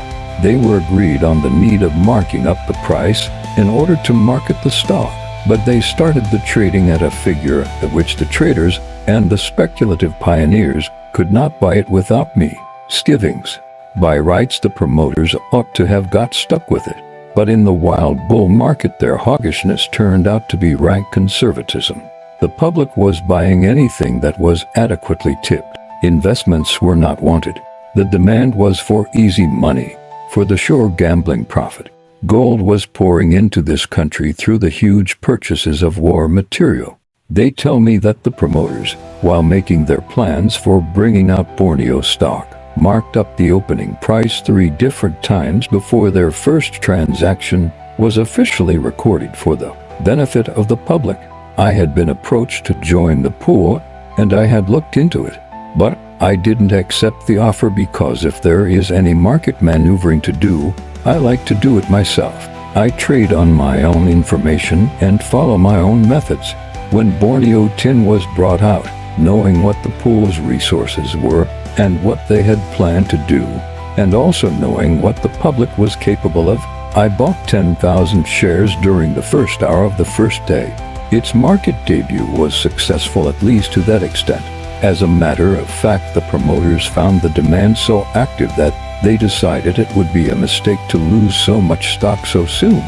They were agreed on the need of marking up the price in order to market the stock, but they started the trading at a figure at which the traders and the speculative pioneers could not buy it without me. Skivings. By rights, the promoters ought to have got stuck with it, but in the wild bull market their hoggishness turned out to be rank conservatism. The public was buying anything that was adequately tipped. Investments were not wanted. The demand was for easy money, for the sure gambling profit. Gold was pouring into this country through the huge purchases of war material. They tell me that the promoters, while making their plans for bringing out Borneo stock, marked up the opening price 3 different times before their first transaction was officially recorded for the benefit of the public. I had been approached to join the pool, and I had looked into it, but I didn't accept the offer because if there is any market maneuvering to do, I like to do it myself. I trade on my own information and follow my own methods. When Borneo tin was brought out, knowing what the pool's resources were and what they had planned to do, and also knowing what the public was capable of, I bought 10,000 shares during the first hour of the first day. Its market debut was successful, at least to that extent. As a matter of fact, the promoters found the demand so active that they decided it would be a mistake to lose so much stock so soon.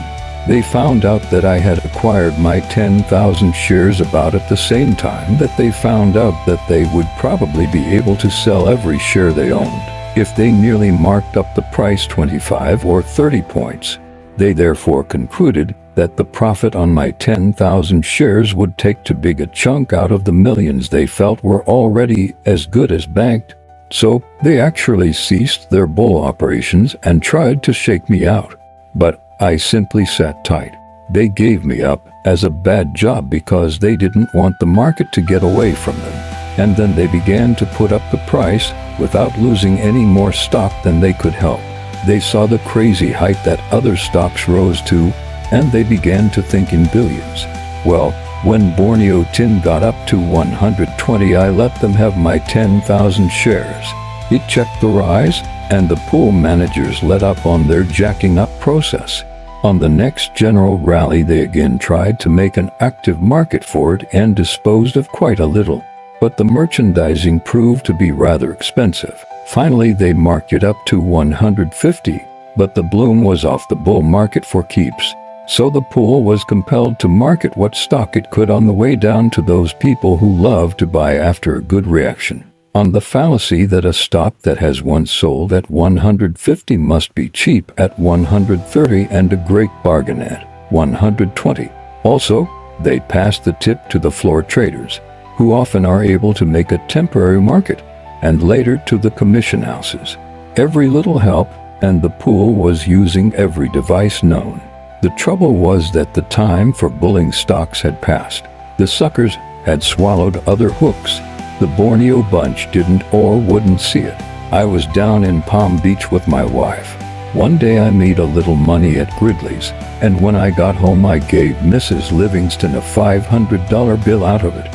They found out that I had acquired my 10,000 shares about at the same time that they found out that they would probably be able to sell every share they owned if they merely marked up the price 25 or 30 points. They therefore concluded that the profit on my 10,000 shares would take too big a chunk out of the millions they felt were already as good as banked. So they actually ceased their bull operations and tried to shake me out. But I simply sat tight. They gave me up as a bad job because they didn't want the market to get away from them. And then they began to put up the price without losing any more stock than they could help. They saw the crazy height that other stocks rose to, and they began to think in billions. Well, when Borneo tin got up to 120, I let them have my 10,000 shares. It checked the rise, and the pool managers let up on their jacking up process. On the next general rally, they again tried to make an active market for it and disposed of quite a little. But the merchandising proved to be rather expensive. Finally, they marked it up to 150, but the bloom was off the bull market for keeps. So the pool was compelled to market what stock it could on the way down to those people who love to buy after a good reaction, on the fallacy that a stock that has once sold at 150 must be cheap at 130 and a great bargain at 120. Also, they passed the tip to the floor traders, who often are able to make a temporary market, and later to the commission houses. Every little helped, and the pool was using every device known. The trouble was that the time for bulling stocks had passed. The suckers had swallowed other hooks. The Borneo bunch didn't or wouldn't see it. I was down in Palm Beach with my wife. One day I made a little money at Gridley's, and when I got home I gave Mrs. Livingston a $500 bill out of it.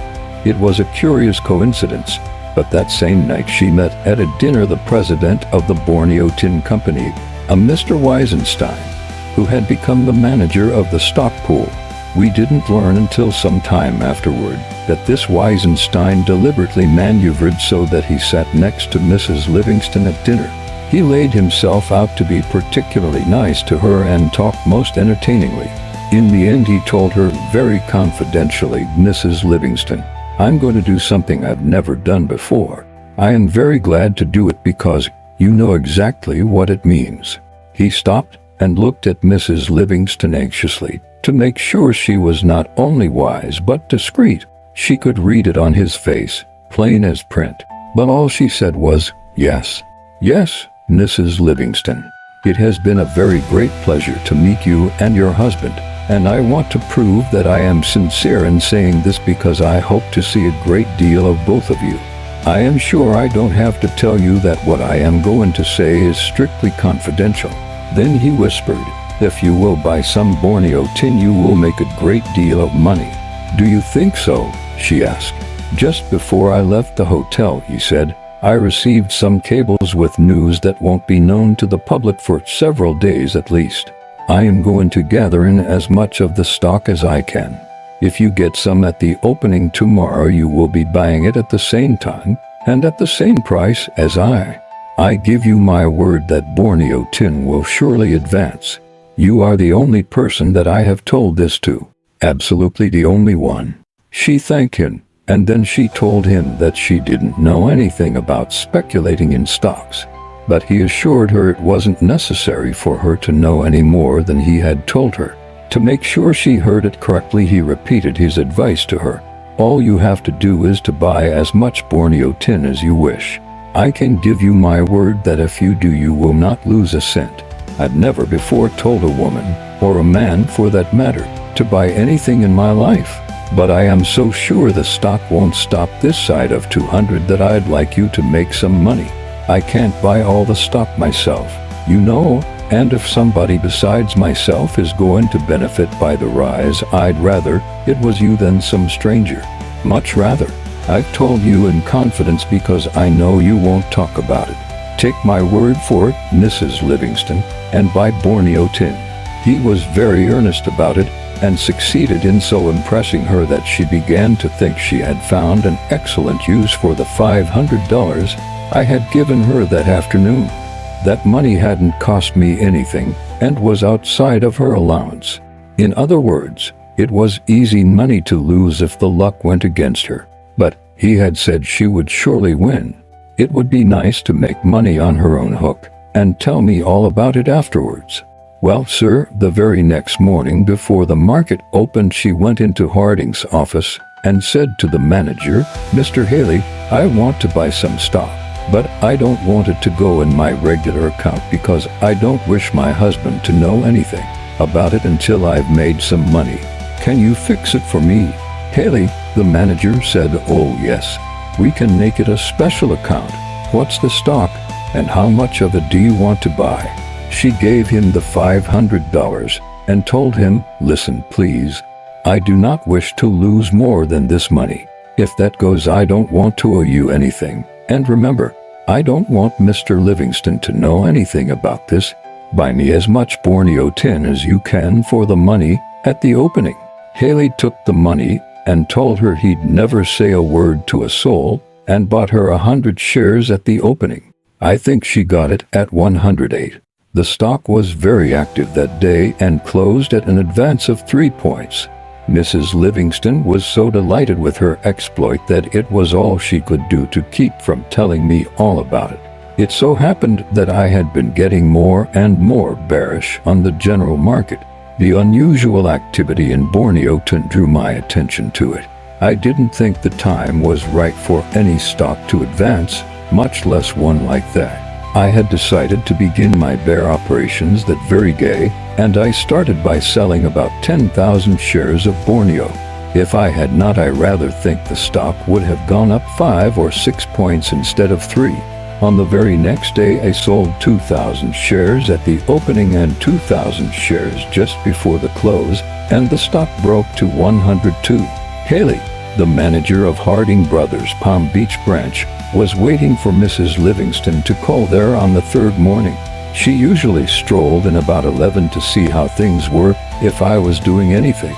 It was a curious coincidence, but that same night she met at a dinner the president of the Borneo Tin Company, a Mr. Weisenstein, who had become the manager of the stock pool. We didn't learn until some time afterward that this Weisenstein deliberately maneuvered so that he sat next to Mrs. Livingston at dinner. He laid himself out to be particularly nice to her and talked most entertainingly. In the end he told her very confidentially, "Mrs. Livingston, I'm going to do something I've never done before. I am very glad to do it because you know exactly what it means." He stopped and looked at Mrs. Livingston anxiously to make sure she was not only wise but discreet. She could read it on his face, plain as print, but all she said was, "Yes. Yes, Mrs. Livingston. It has been a very great pleasure to meet you and your husband, and I want to prove that I am sincere in saying this because I hope to see a great deal of both of you. I am sure I don't have to tell you that what I am going to say is strictly confidential." Then he whispered, "If you will buy some Borneo tin, you will make a great deal of money." "Do you think so?" she asked. "Just before I left the hotel," he said, "I received some cables with news that won't be known to the public for several days at least. I am going to gather in as much of the stock as I can. If you get some at the opening tomorrow, you will be buying it at the same time and at the same price as I. I give you my word that Borneo tin will surely advance. You are the only person that I have told this to. Absolutely the only one." She thanked him, and then she told him that she didn't know anything about speculating in stocks. But he assured her it wasn't necessary for her to know any more than he had told her. To make sure she heard it correctly, he repeated his advice to her. "All you have to do is to buy as much Borneo tin as you wish. I can give you my word that if you do, you will not lose a cent. I've never before told a woman, or a man for that matter, to buy anything in my life. But I am so sure the stock won't stop this side of 200 that I'd like you to make some money. I can't buy all the stock myself, you know, and if somebody besides myself is going to benefit by the rise, I'd rather it was you than some stranger. Much rather. I've told you in confidence because I know you won't talk about it. Take my word for it, Mrs. Livingston, and buy Borneo tin." He was very earnest about it, and succeeded in so impressing her that she began to think she had found an excellent use for the $500 I had given her that afternoon. That money hadn't cost me anything, and was outside of her allowance. In other words, it was easy money to lose if the luck went against her. But he had said she would surely win. It would be nice to make money on her own hook, and tell me all about it afterwards. Well, sir, the very next morning before the market opened, she went into Harding's office and said to the manager, "Mr. Haley, I want to buy some stock, but I don't want it to go in my regular account because I don't wish my husband to know anything about it until I've made some money. Can you fix it for me?" "Haley," the manager said, "Oh yes, we can make it a special account. What's the stock, and how much of it do you want to buy?" She gave him the $500 and told him, "Listen, please. I do not wish to lose more than this money. If that goes, I don't want to owe you anything. And remember, I don't want Mr. Livingston to know anything about this. Buy me as much Borneo tin as you can for the money at the opening." Haley took the money and told her he'd never say a word to a soul, and bought her 100 shares at the opening. I think she got it at 108. The stock was very active that day and closed at an advance of 3 points. Mrs. Livingston was so delighted with her exploit that it was all she could do to keep from telling me all about it. It so happened that I had been getting more and more bearish on the general market. The unusual activity in Borneo tin drew my attention to it. I didn't think the time was right for any stock to advance, much less one like that. I had decided to begin my bear operations that very day, and I started by selling about 10,000 shares of Borneo. If I had not, I rather think the stock would have gone up 5 or 6 points instead of 3. On the very next day, I sold 2,000 shares at the opening and 2,000 shares just before the close, and the stock broke to 102. Haley, the manager of Harding Brothers' Palm Beach branch, was waiting for Mrs. Livingston to call there on the third morning. She usually strolled in about 11 to see how things were, if I was doing anything.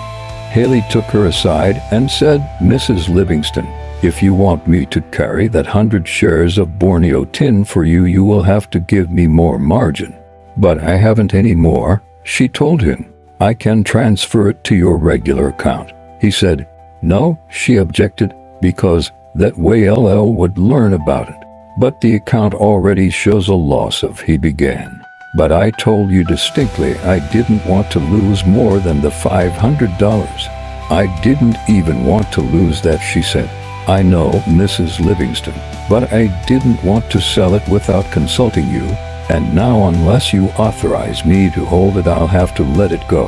Haley took her aside and said, "Mrs. Livingston, if you want me to carry that 100 shares of Borneo tin for you, you will have to give me more margin." "But I haven't any more," she told him. "I can transfer it to your regular account." He said, "No," she objected, "because that way LL would learn about it." "But the account already shows a loss of," he began. But I told you distinctly I didn't want to lose more than the $500. I didn't even want to lose that, she said. I know, Mrs. Livingston, but I didn't want to sell it without consulting you, and now unless you authorize me to hold it, I'll have to let it go.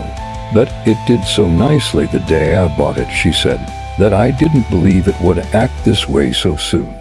But it did so nicely the day I bought it, she said, that I didn't believe it would act this way so soon.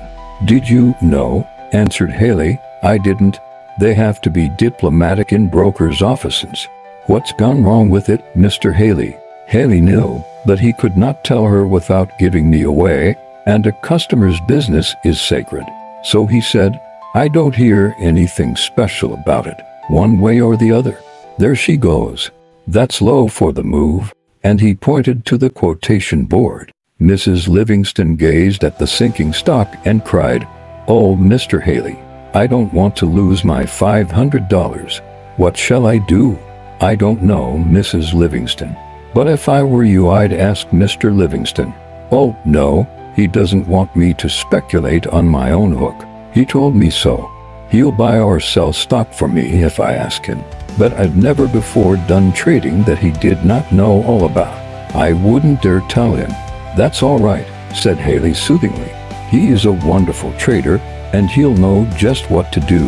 Did you? No, answered Haley. I didn't. They have to be diplomatic in brokers' offices. What's gone wrong with it, Mr. Haley? Haley knew, but he could not tell her without giving me away, and a customer's business is sacred. So he said, I don't hear anything special about it, one way or the other. There she goes. That's low for the move. And he pointed to the quotation board. Mrs. Livingston gazed at the sinking stock and cried, Oh, Mr. Haley, I don't want to lose my $500. What shall I do? I don't know, Mrs. Livingston. But if I were you, I'd ask Mr. Livingston. Oh, no, he doesn't want me to speculate on my own hook. He told me so. He'll buy or sell stock for me if I ask him. But I've never before done trading that he did not know all about. I wouldn't dare tell him. That's all right, said Haley soothingly. He is a wonderful trader, and he'll know just what to do.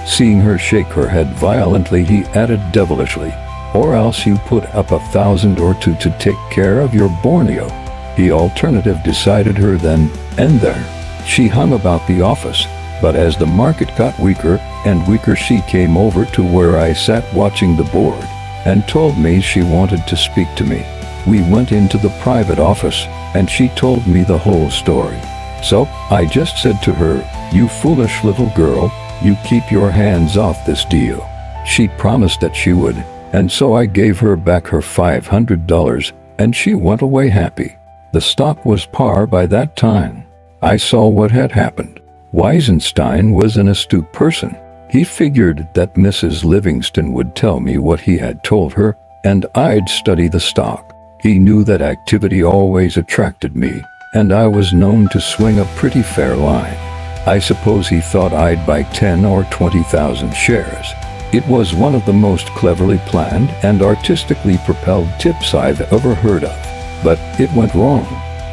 Seeing her shake her head violently, he added devilishly, or else you put up 1,000 or 2 to take care of your Borneo. The alternative decided her then and there. She hung about the office, but as the market got weaker and weaker, she came over to where I sat watching the board and told me she wanted to speak to me. We went into the private office and she told me the whole story. So I just said to her, You foolish little girl, you keep your hands off this deal. She promised that she would, and so I gave her back her $500 and she went away happy. The stock was par by that time. I saw what had happened. Weisenstein was an astute person. He figured that Mrs. Livingston would tell me what he had told her, and I'd study the stock. He knew that activity always attracted me, and I was known to swing a pretty fair line. I suppose he thought I'd buy 10 or 20,000 shares. It was one of the most cleverly planned and artistically propelled tips I've ever heard of. But it went wrong.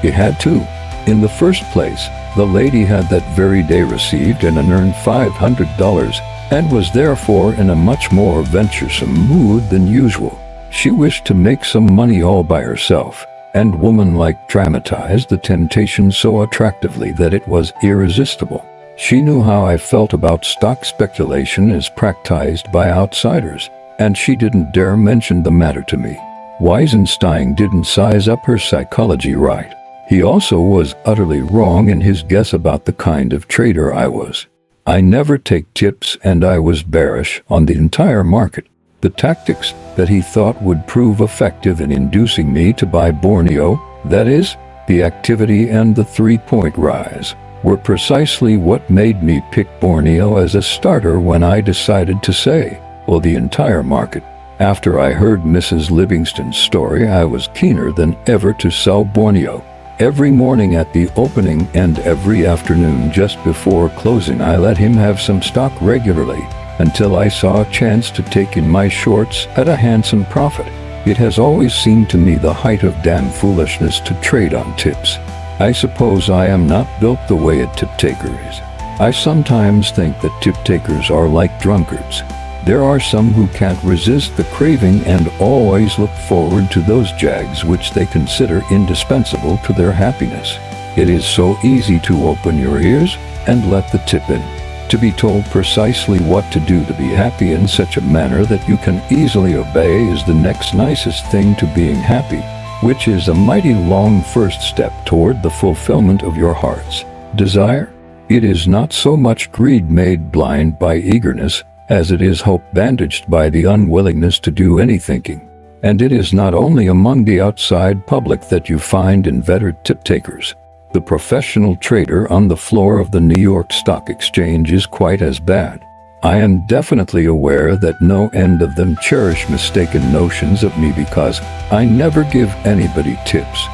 It had to. In the first place, the lady had that very day received an unearned $500 and was therefore in a much more venturesome mood than usual. She wished to make some money all by herself, and woman-like dramatized the temptation so attractively that it was irresistible. She knew how I felt about stock speculation as practiced by outsiders, and she didn't dare mention the matter to me. Weisenstein didn't size up her psychology right. He also was utterly wrong in his guess about the kind of trader I was. I never take tips, and I was bearish on the entire market. The tactics that he thought would prove effective in inducing me to buy Borneo, that is, the activity and the 3-point rise, were precisely what made me pick Borneo as a starter when I decided to say, well, the entire market. After I heard Mrs. Livingston's story, I was keener than ever to sell Borneo. Every morning at the opening and every afternoon just before closing, I let him have some stock regularly until I saw a chance to take in my shorts at a handsome profit. It has always seemed to me the height of damn foolishness to trade on tips. I suppose I am not built the way a tip-taker is. I sometimes think that tip-takers are like drunkards. There are some who can't resist the craving and always look forward to those jags which they consider indispensable to their happiness. It is so easy to open your ears and let the tip in. To be told precisely what to do to be happy in such a manner that you can easily obey is the next nicest thing to being happy, which is a mighty long first step toward the fulfillment of your heart's desire. It is not so much greed made blind by eagerness as it is hope bandaged by the unwillingness to do any thinking. And it is not only among the outside public that you find inveterate tip-takers. The professional trader on the floor of the New York Stock Exchange is quite as bad. I am definitely aware that no end of them cherish mistaken notions of me because I never give anybody tips.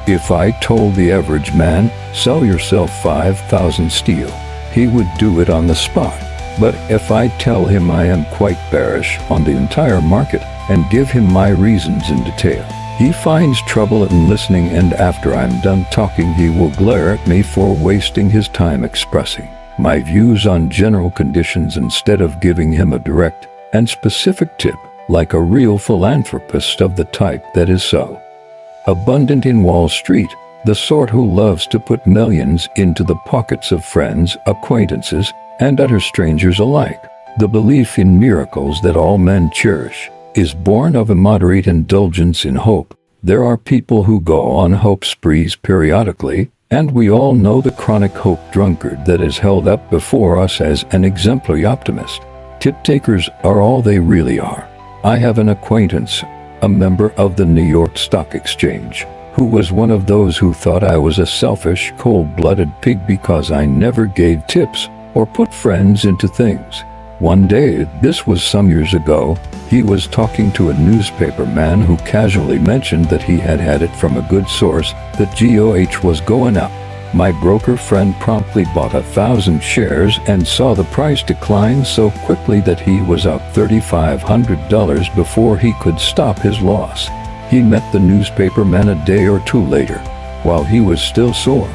If I told the average man, sell yourself 5,000 steel, he would do it on the spot. But if I tell him I am quite bearish on the entire market and give him my reasons in detail, he finds trouble in listening, and after I'm done talking he will glare at me for wasting his time expressing my views on general conditions instead of giving him a direct and specific tip, like a real philanthropist of the type that is so abundant in Wall Street, the sort who loves to put millions into the pockets of friends, acquaintances, and utter strangers alike. The belief in miracles that all men cherish is born of immoderate indulgence in hope. There are people who go on hope sprees periodically, and we all know the chronic hope drunkard that is held up before us as an exemplary optimist. Tip-takers are all they really are. I have an acquaintance, a member of the New York Stock Exchange, who was one of those who thought I was a selfish, cold-blooded pig because I never gave tips or put friends into things. One day, this was some years ago, he was talking to a newspaper man who casually mentioned that he had had it from a good source that GOH was going up. My broker friend promptly bought 1,000 shares and saw the price decline so quickly that he was up $3,500 before he could stop his loss. He met the newspaper man a day or two later, while he was still sore.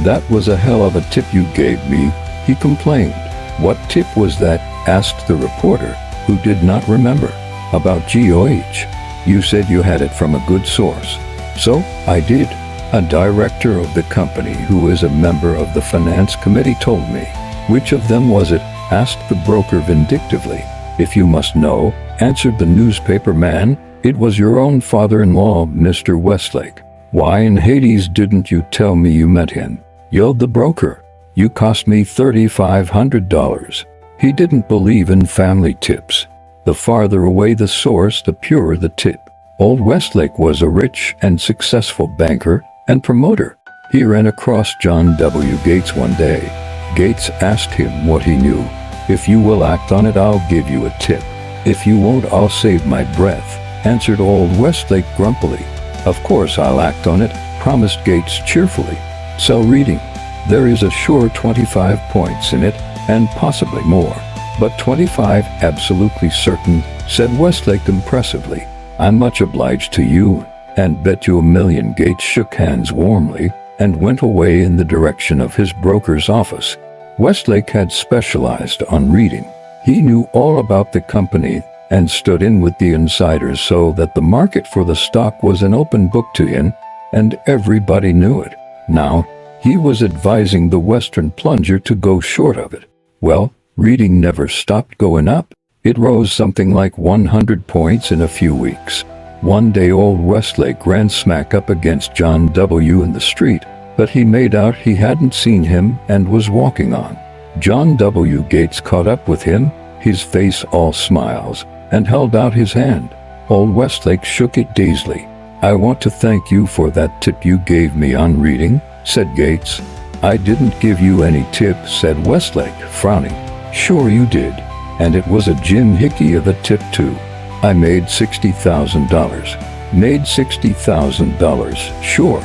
"That was a hell of a tip you gave me," he complained. "What tip was that?" asked the reporter, who did not remember. "About GOH. You said you had it from a good source." "So, I did. A director of the company who is a member of the finance committee told me." "Which of them was it?" asked the broker vindictively. "If you must know," answered the newspaper man, "it was your own father-in-law, Mr. Westlake." "Why in Hades didn't you tell me you met him?" yelled the broker. "You cost me $3,500. He didn't believe in family tips. The farther away the source, the purer the tip. Old Westlake was a rich and successful banker and promoter. He ran across John W. Gates one day. Gates asked him what he knew. "If you will act on it, I'll give you a tip. If you won't, I'll save my breath," answered old Westlake grumpily. "Of course I'll act on it," promised Gates cheerfully. "Sell reading. There is a sure 25 points in it, and possibly more. But 25 absolutely certain," said Westlake impressively. "I'm much obliged to you, and bet you $1 million." Gates shook hands warmly and went away in the direction of his broker's office. Westlake had specialized on reading. He knew all about the company and stood in with the insiders so that the market for the stock was an open book to him, and everybody knew it. Now, he was advising the Western plunger to go short of it. Well, reading never stopped going up. It rose something like 100 points in a few weeks. One day old Westlake ran smack up against John W. in the street, but he made out he hadn't seen him and was walking on. John W. Gates caught up with him, his face all smiles, and held out his hand. Old Westlake shook it dazedly. "I want to thank you for that tip you gave me on reading," said Gates. "I didn't give you any tip," said Westlake, frowning. "Sure you did. And it was a Jim Hickey of a tip too. I made $60,000. Made $60,000, sure.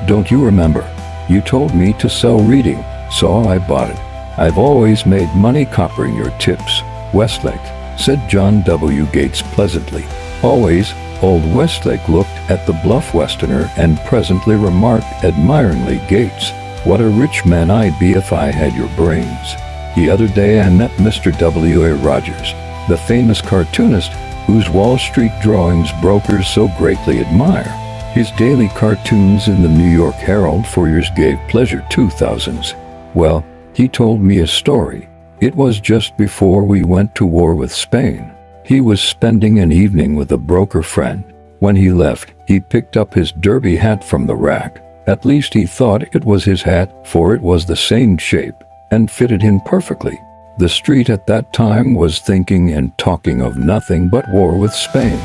Don't you remember? You told me to sell reading, so I bought it. I've always made money coppering your tips, Westlake," said John W. Gates pleasantly. "Always." Old Westlake looked at the bluff Westerner and presently remarked admiringly, "Gates, what a rich man I'd be if I had your brains." The other day I met Mr. W.A. Rogers, the famous cartoonist whose Wall Street drawings brokers so greatly admire. His daily cartoons in the New York Herald for years gave pleasure to thousands. Well, he told me a story. It was just before we went to war with Spain. He was spending an evening with a broker friend. When he left, he picked up his derby hat from the rack. At least he thought it was his hat, for it was the same shape and fitted him perfectly. The street at that time was thinking and talking of nothing but war with Spain.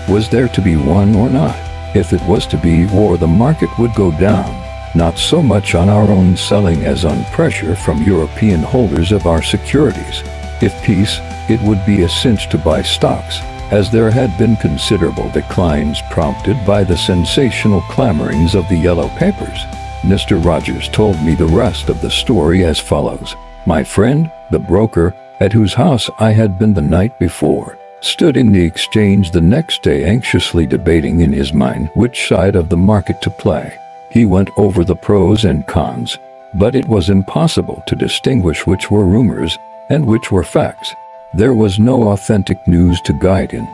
Was there to be one or not? If it was to be war, the market would go down, not so much on our own selling as on pressure from European holders of our securities. If peace, it would be a cinch to buy stocks, as there had been considerable declines prompted by the sensational clamorings of the yellow papers. Mr. Rogers told me the rest of the story as follows. My friend, the broker, at whose house I had been the night before, stood in the exchange the next day anxiously debating in his mind which side of the market to play. He went over the pros and cons, but it was impossible to distinguish which were rumors and which were facts. There was no authentic news to guide him.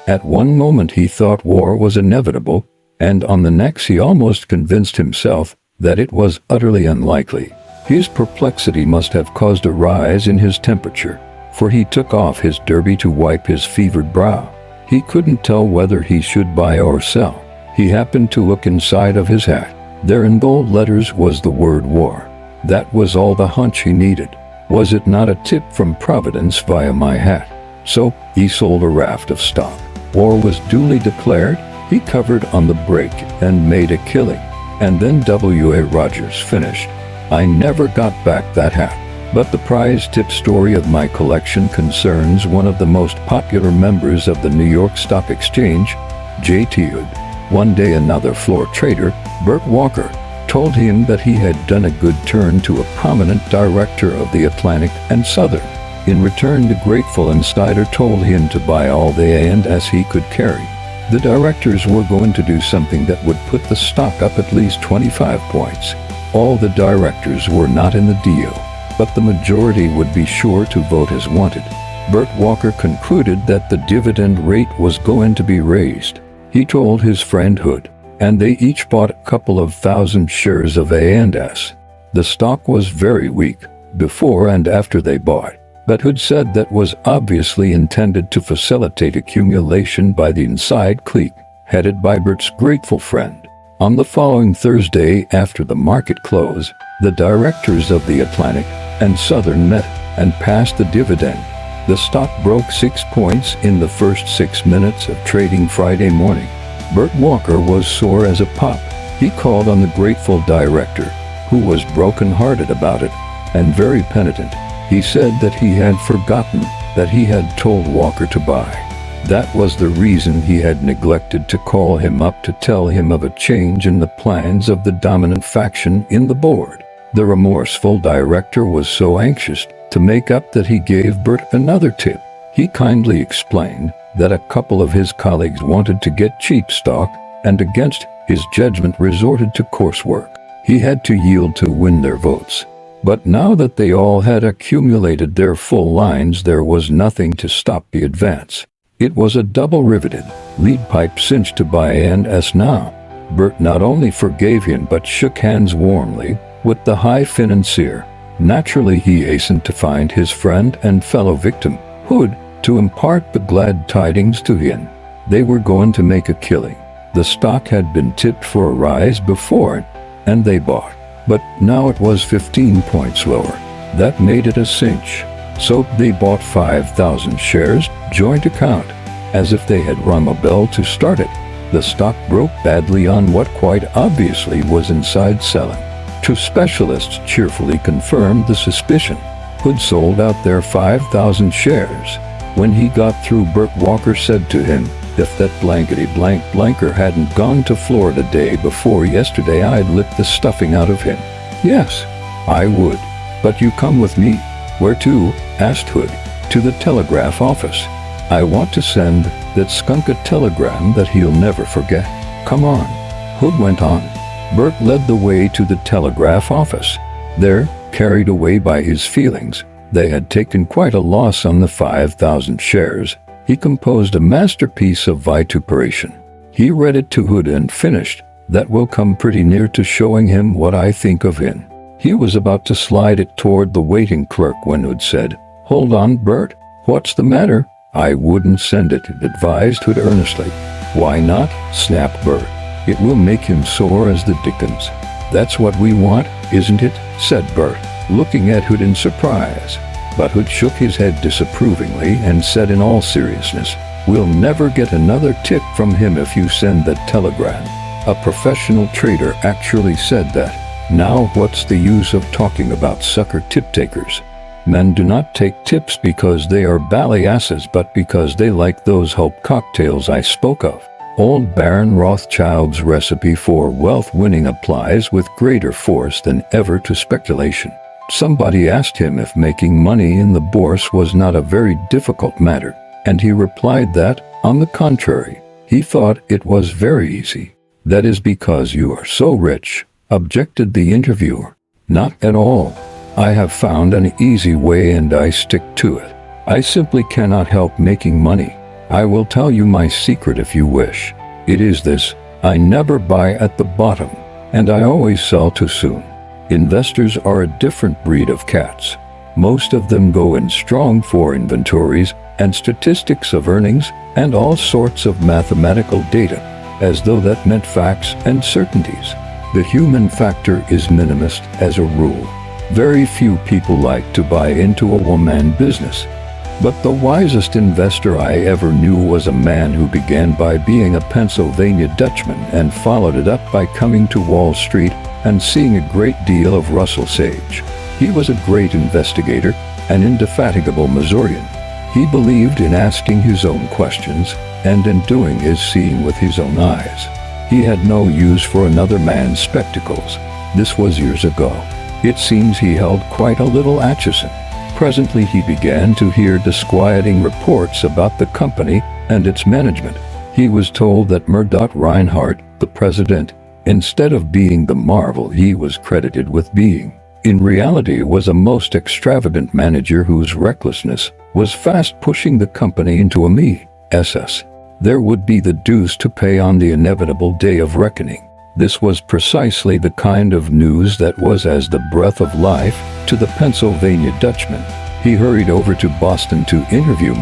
At one moment he thought war was inevitable, and on the next he almost convinced himself that it was utterly unlikely. His perplexity must have caused a rise in his temperature, for he took off his derby to wipe his fevered brow. He couldn't tell whether he should buy or sell. He happened to look inside of his hat. There in bold letters was the word war. That was all the hunch he needed. Was it not a tip from Providence via my hat? So, he sold a raft of stock. War was duly declared. He covered on the break and made a killing. And then W.A. Rogers finished. I never got back that hat. But the prize tip story of my collection concerns one of the most popular members of the New York Stock Exchange, J.T. Hood. One day another floor trader, Bert Walker, told him that he had done a good turn to a prominent director of the Atlantic and Southern. In return, the grateful insider told him to buy all the A&S he could carry. The directors were going to do something that would put the stock up at least 25 points. All the directors were not in the deal, but the majority would be sure to vote as wanted. Bert Walker concluded that the dividend rate was going to be raised. He told his friend Hood, and they each bought a couple of thousand shares of A&S. The stock was very weak, before and after they bought, but Hood said that was obviously intended to facilitate accumulation by the inside clique, headed by Bert's grateful friend. On the following Thursday after the market close, the directors of the Atlantic and Southern met and passed the dividend. The stock broke 6 points in the first 6 minutes of trading Friday morning. Bert Walker was sore as a pop. He called on the grateful director, who was broken-hearted about it and very penitent. He said that he had forgotten that he had told Walker to buy. That was the reason he had neglected to call him up to tell him of a change in the plans of the dominant faction in the board. The remorseful director was so anxious to make up that he gave Bert another tip. He kindly explained that a couple of his colleagues wanted to get cheap stock and against his judgment resorted to coarse work. He had to yield to win their votes. But now that they all had accumulated their full lines, there was nothing to stop the advance. It was a double-riveted lead pipe cinch to buy A&S now. Bert not only forgave him but shook hands warmly with the high financier. Naturally, he hastened to find his friend and fellow victim, Hood, to impart the glad tidings to him. They were going to make a killing. The stock had been tipped for a rise before, and they bought. But now it was 15 points lower. That made it a cinch. So they bought 5,000 shares, joint account, as if they had rung a bell to start it. The stock broke badly on what quite obviously was inside selling. Two specialists cheerfully confirmed the suspicion. Hood sold out their 5,000 shares. When he got through, Bert Walker said to him, "If that blankety-blanker hadn't gone to Florida day before yesterday, I'd lick the stuffing out of him." "Yes, I would. But you come with me." "Where to?" asked Hood. "To the telegraph office. I want to send that skunk a telegram that he'll never forget." "Come on." Hood went on. Bert led the way to the telegraph office. There, carried away by his feelings, they had taken quite a loss on the 5,000 shares. He composed a masterpiece of vituperation. He read it to Hood and finished, "That will come pretty near to showing him what I think of him." He was about to slide it toward the waiting clerk when Hood said, "Hold on, Bert. What's the matter?" "I wouldn't send it," advised Hood earnestly. "Why not?" snapped Bert. "It will make him sore as the dickens." "That's what we want, isn't it?" said Bert, looking at Hood in surprise. But Hood shook his head disapprovingly and said in all seriousness, "We'll never get another tip from him if you send that telegram." A professional trader actually said that. Now what's the use of talking about sucker tip-takers? Men do not take tips because they are bally asses, but because they like those hope cocktails I spoke of. Old Baron Rothschild's recipe for wealth winning applies with greater force than ever to speculation. Somebody asked him if making money in the bourse was not a very difficult matter, and he replied that, on the contrary, he thought it was very easy. "That is because you are so rich," objected the interviewer. "Not at all. I have found an easy way and I stick to it. I simply cannot help making money. I will tell you my secret if you wish. It is this: I never buy at the bottom, and I always sell too soon." Investors are a different breed of cats. Most of them go in strong for inventories and statistics of earnings and all sorts of mathematical data, as though that meant facts and certainties. The human factor is minimist as a rule. Very few people like to buy into a one-man business. But the wisest investor I ever knew was a man who began by being a Pennsylvania Dutchman and followed it up by coming to Wall Street and seeing a great deal of Russell Sage. He was a great investigator, an indefatigable Missourian. He believed in asking his own questions, and in doing his seeing with his own eyes. He had no use for another man's spectacles. This was years ago. It seems he held quite a little Atchison. Presently he began to hear disquieting reports about the company and its management. He was told that Murdoch Reinhardt, the president, instead of being the marvel he was credited with being, in reality was a most extravagant manager whose recklessness was fast pushing the company into a mess. There would be the dues to pay on the inevitable day of reckoning. This was precisely the kind of news that was as the breath of life to the Pennsylvania Dutchman. He hurried over to Boston to interview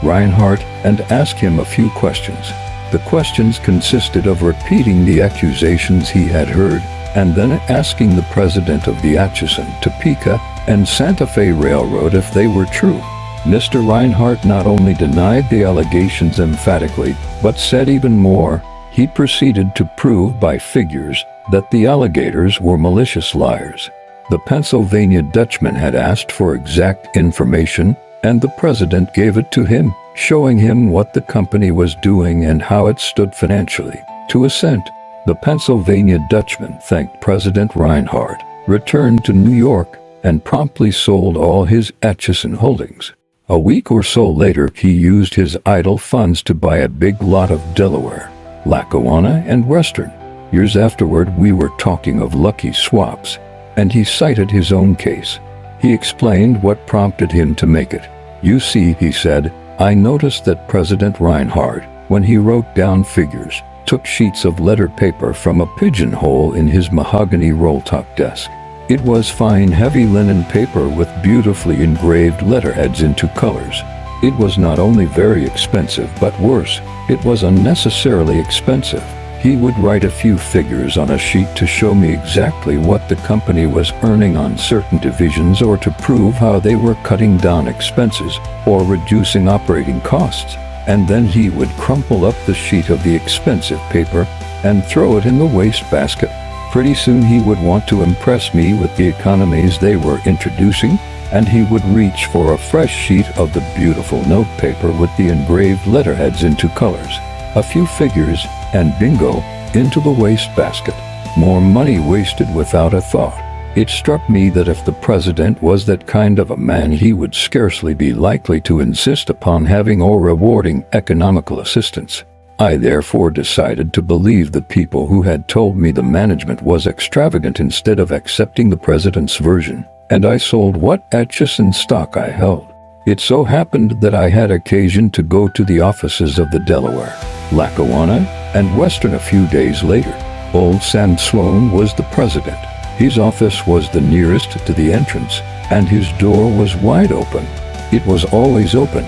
Reinhardt and ask him a few questions. The questions consisted of repeating the accusations he had heard and then asking the president of the Atchison, Topeka, and Santa Fe Railroad if they were true. Mr. Reinhardt not only denied the allegations emphatically, but said even more. He proceeded to prove by figures that the alligators were malicious liars. The Pennsylvania Dutchman had asked for exact information, and the president gave it to him, showing him what the company was doing and how it stood financially. To assent, the Pennsylvania Dutchman thanked President Reinhardt, returned to New York, and promptly sold all his Atchison holdings. A week or so later, he used his idle funds to buy a big lot of Delaware, Lackawanna, and Western. Years afterward, we were talking of lucky swaps, and he cited his own case. He explained what prompted him to make it. "You see," he said, "I noticed that President Reinhardt, when he wrote down figures, took sheets of letter paper from a pigeonhole in his mahogany roll-top desk. It was fine, heavy linen paper with beautifully engraved letterheads in two colors. It was not only very expensive, but worse, it was unnecessarily expensive. He would write a few figures on a sheet to show me exactly what the company was earning on certain divisions or to prove how they were cutting down expenses or reducing operating costs. And then he would crumple up the sheet of the expensive paper and throw it in the wastebasket. Pretty soon he would want to impress me with the economies they were introducing, and he would reach for a fresh sheet of the beautiful notepaper with the engraved letterheads in two colors. A few figures, and bingo, into the wastebasket. More money wasted without a thought. It struck me that if the president was that kind of a man, he would scarcely be likely to insist upon having or rewarding economical assistance. I therefore decided to believe the people who had told me the management was extravagant instead of accepting the president's version, and I sold what Atchison stock I held. It so happened that I had occasion to go to the offices of the Delaware, Lackawanna, and Western a few days later. Old Sam Sloan was the president. His office was the nearest to the entrance, and his door was wide open. It was always open.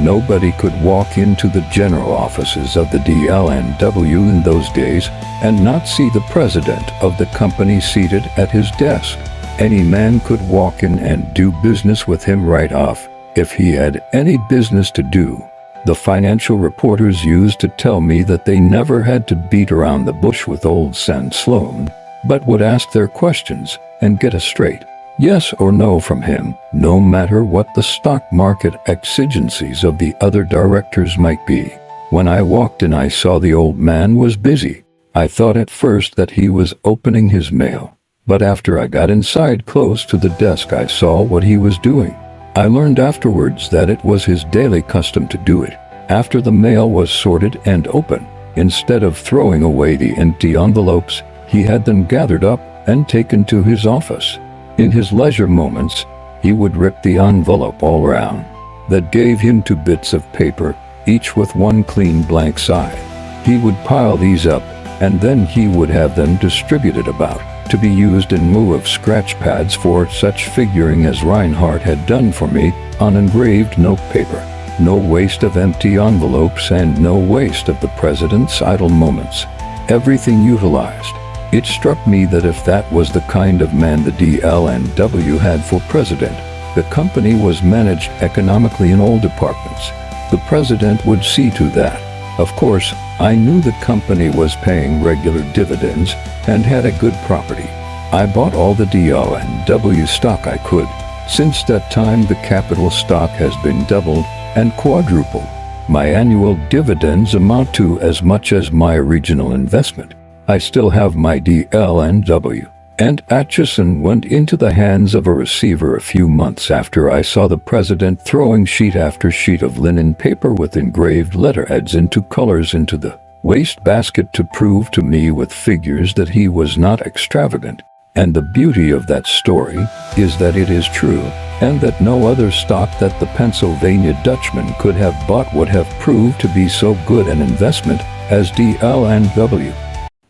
Nobody could walk into the general offices of the DL&W in those days and not see the president of the company seated at his desk. Any man could walk in and do business with him right off, if he had any business to do. The financial reporters used to tell me that they never had to beat around the bush with old Sam Sloan, but would ask their questions and get a straight yes or no from him, no matter what the stock market exigencies of the other directors might be. When I walked in, I saw the old man was busy. I thought at first that he was opening his mail, But after I got inside close to the desk, I saw what he was doing. I learned afterwards that it was his daily custom to do it. After the mail was sorted and open, instead of throwing away the empty envelopes, he had them gathered up and taken to his office. In his leisure moments, he would rip the envelope all round. That gave him 2 bits of paper, each with 1 clean blank side. He would pile these up, and then he would have them distributed about, to be used in lieu of scratch pads for such figuring as Reinhardt had done for me on engraved notepaper. No waste of empty envelopes and no waste of the president's idle moments. Everything utilized. It struck me that if that was the kind of man the DL&W had for president, the company was managed economically in all departments. The president would see to that. Of course, I knew the company was paying regular dividends and had a good property. I bought all the DL&W stock I could. Since that time, the capital stock has been doubled and quadrupled. My annual dividends amount to as much as my original investment. I still have my DL&W. And Atchison went into the hands of a receiver a few months after I saw the president throwing sheet after sheet of linen paper with engraved letterheads in 2 colors into the waste basket to prove to me with figures that he was not extravagant. And the beauty of that story is that it is true, and that no other stock that the Pennsylvania Dutchman could have bought would have proved to be so good an investment as DL&W.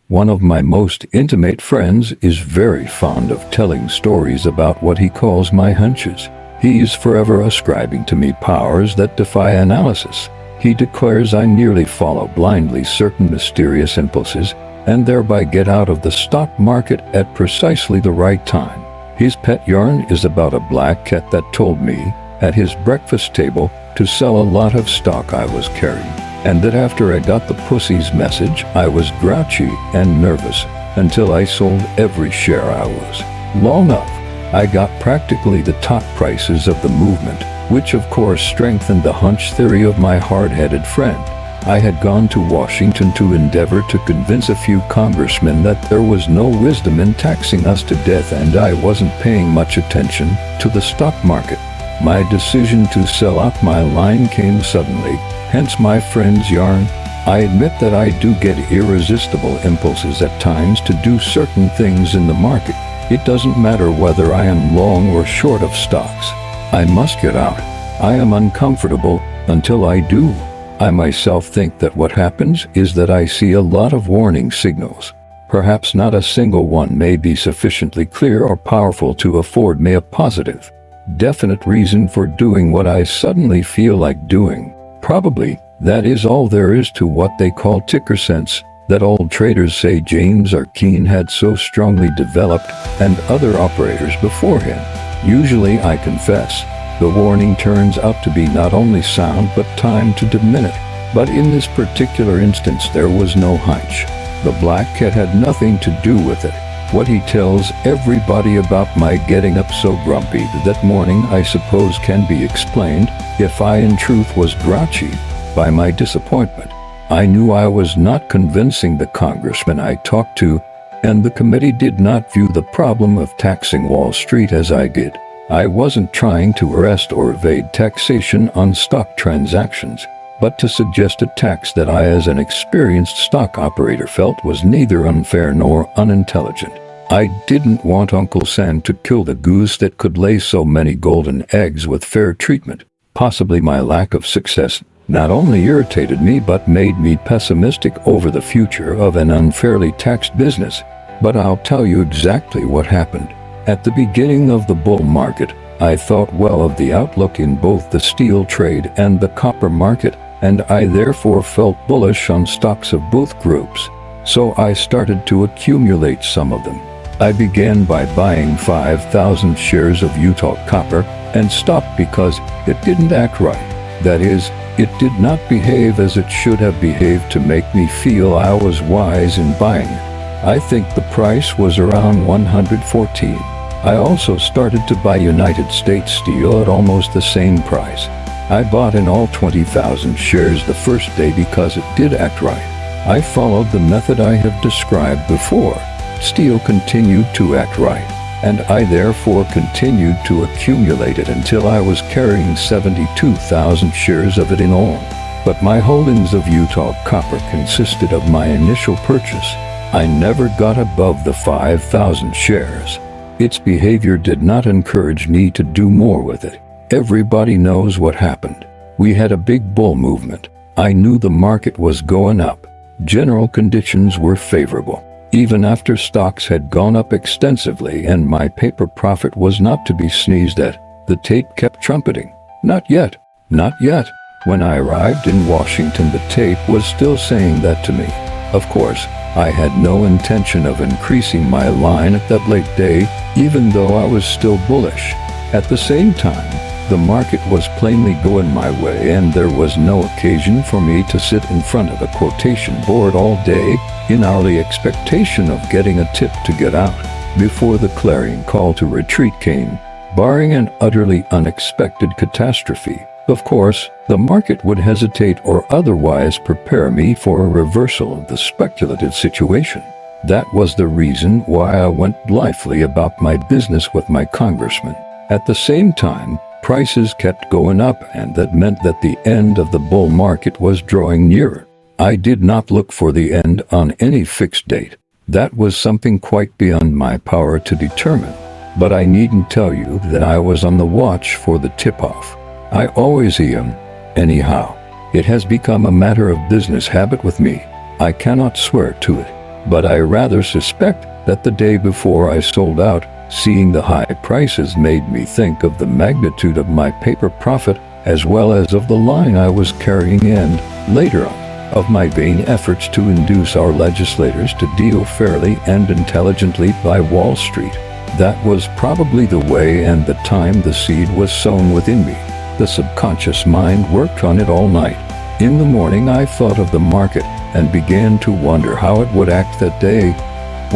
One of my most intimate friends is very fond of telling stories about what he calls my hunches. He is forever ascribing to me powers that defy analysis. He declares I nearly follow blindly certain mysterious impulses and thereby get out of the stock market at precisely the right time. His pet yarn is about a black cat that told me, at his breakfast table, to sell a lot of stock I was carrying, and that after I got the pussy's message, I was grouchy and nervous until I sold every share I was. Long enough, I got practically the top prices of the movement, which of course strengthened the hunch theory of my hard-headed friend. I had gone to Washington to endeavor to convince a few congressmen that there was no wisdom in taxing us to death, and I wasn't paying much attention to the stock market. My decision to sell out my line came suddenly, hence my friend's yarn. I admit that I do get irresistible impulses at times to do certain things in the market. It doesn't matter whether I am long or short of stocks. I must get out. I am uncomfortable until I do. I myself think that what happens is that I see a lot of warning signals. Perhaps not a single one may be sufficiently clear or powerful to afford me a positive, definite reason for doing what I suddenly feel like doing. Probably, that is all there is to what they call ticker sense, that old traders say James R. Keene had so strongly developed, and other operators before him. Usually, I confess, the warning turns out to be not only sound but timed to diminish. But in this particular instance there was no hunch. The black cat had nothing to do with it. What he tells everybody about my getting up so grumpy that morning I suppose can be explained, if I in truth was grouchy, by my disappointment. I knew I was not convincing the congressman I talked to, and the committee did not view the problem of taxing Wall Street as I did. I wasn't trying to arrest or evade taxation on stock transactions, but to suggest a tax that I as an experienced stock operator felt was neither unfair nor unintelligent. I didn't want Uncle Sam to kill the goose that could lay so many golden eggs with fair treatment. Possibly my lack of success not only irritated me but made me pessimistic over the future of an unfairly taxed business. But I'll tell you exactly what happened. At the beginning of the bull market, I thought well of the outlook in both the steel trade and the copper market, and I therefore felt bullish on stocks of both groups. So I started to accumulate some of them. I began by buying 5,000 shares of Utah Copper and stopped because it didn't act right. That is, it did not behave as it should have behaved to make me feel I was wise in buying it. I think the price was around 114. I also started to buy United States Steel at almost the same price. I bought in all 20,000 shares the first day because it did act right. I followed the method I have described before. steel continued to act right, and I therefore continued to accumulate it until I was carrying 72,000 shares of it in all. But my holdings of Utah Copper consisted of my initial purchase. I never got above the 5,000 shares. Its behavior did not encourage me to do more with it. Everybody knows what happened. We had a big bull movement. I knew the market was going up. General conditions were favorable. Even after stocks had gone up extensively and my paper profit was not to be sneezed at, the tape kept trumpeting. Not yet, not yet. When I arrived in Washington, the tape was still saying that to me. Of course, I had no intention of increasing my line at that late day, even though I was still bullish. At the same time, the market was plainly going my way, and there was no occasion for me to sit in front of a quotation board all day in hourly expectation of getting a tip to get out before the clarion call to retreat came. Barring an utterly unexpected catastrophe, of course, the market would hesitate or otherwise prepare me for a reversal of the speculative situation. That was the reason why I went blithely about my business with my congressman. At the same time, prices kept going up, and that meant that the end of the bull market was drawing nearer. I did not look for the end on any fixed date. That was something quite beyond my power to determine. But I needn't tell you that I was on the watch for the tip-off. I always am. Anyhow, it has become a matter of business habit with me. I cannot swear to it, but I rather suspect that the day before I sold out, seeing the high prices made me think of the magnitude of my paper profit as well as of the line I was carrying and, later on, of my vain efforts to induce our legislators to deal fairly and intelligently by Wall Street. That was probably the way and the time the seed was sown within me. The subconscious mind worked on it all night. In the morning I thought of the market and began to wonder how it would act that day.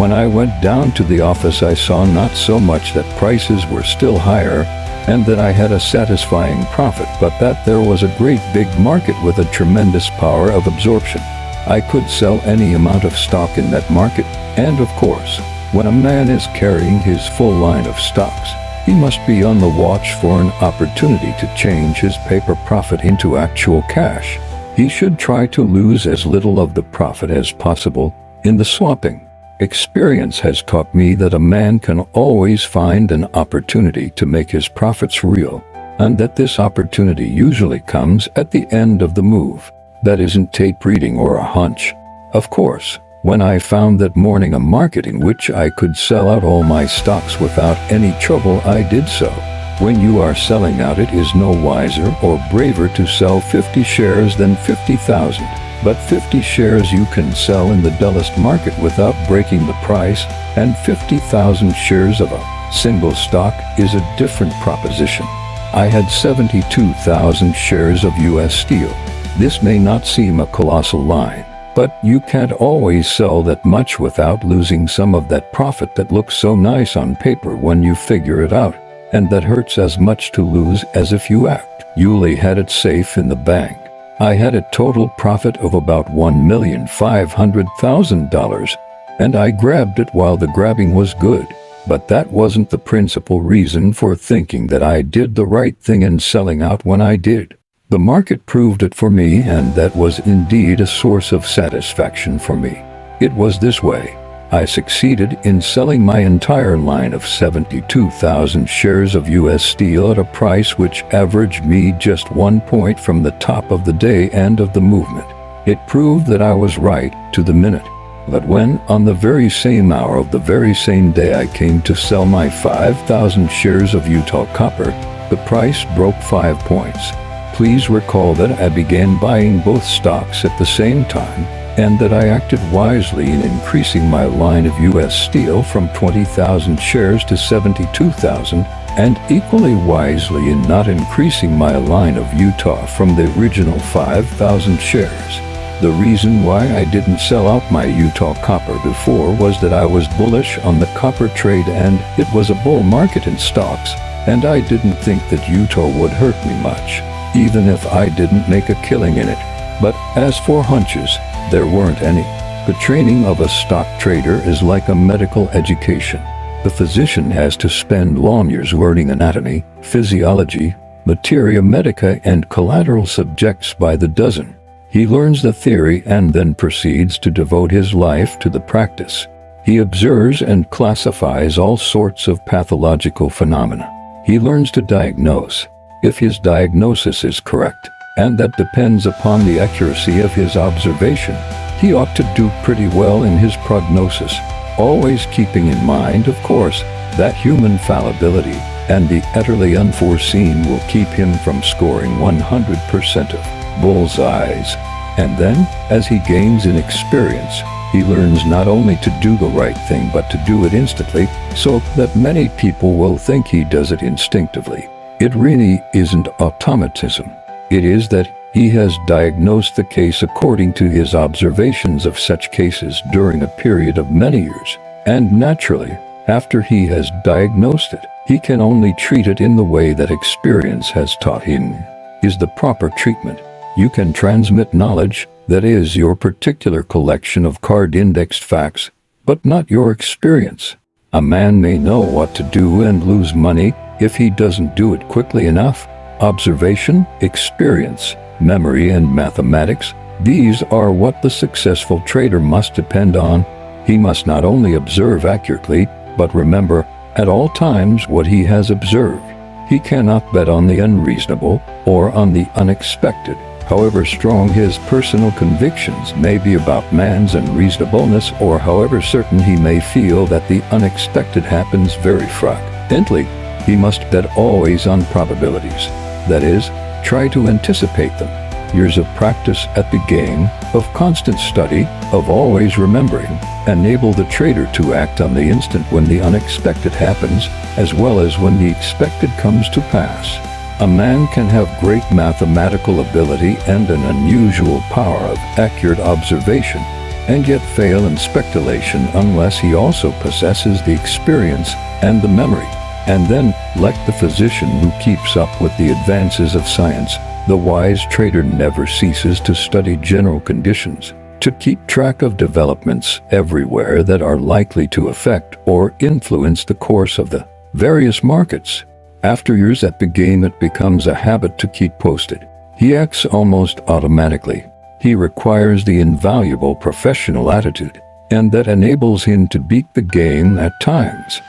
When I went down to the office, I saw not so much that prices were still higher and that I had a satisfying profit, but that there was a great big market with a tremendous power of absorption. I could sell any amount of stock in that market, and of course, when a man is carrying his full line of stocks, he must be on the watch for an opportunity to change his paper profit into actual cash. He should try to lose as little of the profit as possible in the swapping. Experience has taught me that a man can always find an opportunity to make his profits real, and that this opportunity usually comes at the end of the move. That isn't tape reading or a hunch. Of course, when I found that morning a market in which I could sell out all my stocks without any trouble, I did so. When you are selling out, it is no wiser or braver to sell 50 shares than 50,000. But 50 shares you can sell in the dullest market without breaking the price, and 50,000 shares of a single stock is a different proposition. I had 72,000 shares of U.S. Steel. This may not seem a colossal line, but you can't always sell that much without losing some of that profit that looks so nice on paper when you figure it out, and that hurts as much to lose as if you actually had it safe in the bank. I had a total profit of about $1,500,000, and I grabbed it while the grabbing was good. But that wasn't the principal reason for thinking that I did the right thing in selling out when I did. The market proved it for me, and that was indeed a source of satisfaction for me. It was this way. I succeeded in selling my entire line of 72,000 shares of U.S. Steel at a price which averaged me just 1 point from the top of the day and of the movement. It proved that I was right to the minute. But when, on the very same hour of the very same day, I came to sell my 5,000 shares of Utah Copper, the price broke 5 points. Please recall that I began buying both stocks at the same time, and that I acted wisely in increasing my line of U.S. Steel from 20,000 shares to 72,000, and equally wisely in not increasing my line of Utah from the original 5,000 shares. The reason why I didn't sell out my Utah Copper before was that I was bullish on the copper trade, and it was a bull market in stocks, and I didn't think that Utah would hurt me much, even if I didn't make a killing in it. But as for hunches, there weren't any. The training of a stock trader is like a medical education. The physician has to spend long years learning anatomy, physiology, materia medica, and collateral subjects by the dozen. He learns the theory and then proceeds to devote his life to the practice. He observes and classifies all sorts of pathological phenomena. He learns to diagnose, if his diagnosis is correct, and that depends upon the accuracy of his observation. He ought to do pretty well in his prognosis, always keeping in mind, of course, that human fallibility and the utterly unforeseen will keep him from scoring 100% of bullseyes. And then, as he gains in experience, he learns not only to do the right thing but to do it instantly, so that many people will think he does it instinctively. It really isn't automatism. It is that he has diagnosed the case according to his observations of such cases during a period of many years. And naturally, after he has diagnosed it, he can only treat it in the way that experience has taught him is the proper treatment. You can transmit knowledge, that is your particular collection of card-indexed facts, but not your experience. A man may know what to do and lose money if he doesn't do it quickly enough. Observation, experience, memory, and mathematics, these are what the successful trader must depend on. He must not only observe accurately, but remember at all times what he has observed. He cannot bet on the unreasonable or on the unexpected. However strong his personal convictions may be about man's unreasonableness, or however certain he may feel that the unexpected happens very frequently, he must bet always on probabilities. That is, try to anticipate them. Years of practice at the game, of constant study, of always remembering, enable the trader to act on the instant when the unexpected happens, as well as when the expected comes to pass. A man can have great mathematical ability and an unusual power of accurate observation, and yet fail in speculation unless he also possesses the experience and the memory. And then, like the physician who keeps up with the advances of science, the wise trader never ceases to study general conditions, to keep track of developments everywhere that are likely to affect or influence the course of the various markets. After years at the game, it becomes a habit to keep posted. He acts almost automatically. He requires the invaluable professional attitude, and that enables him to beat the game at times.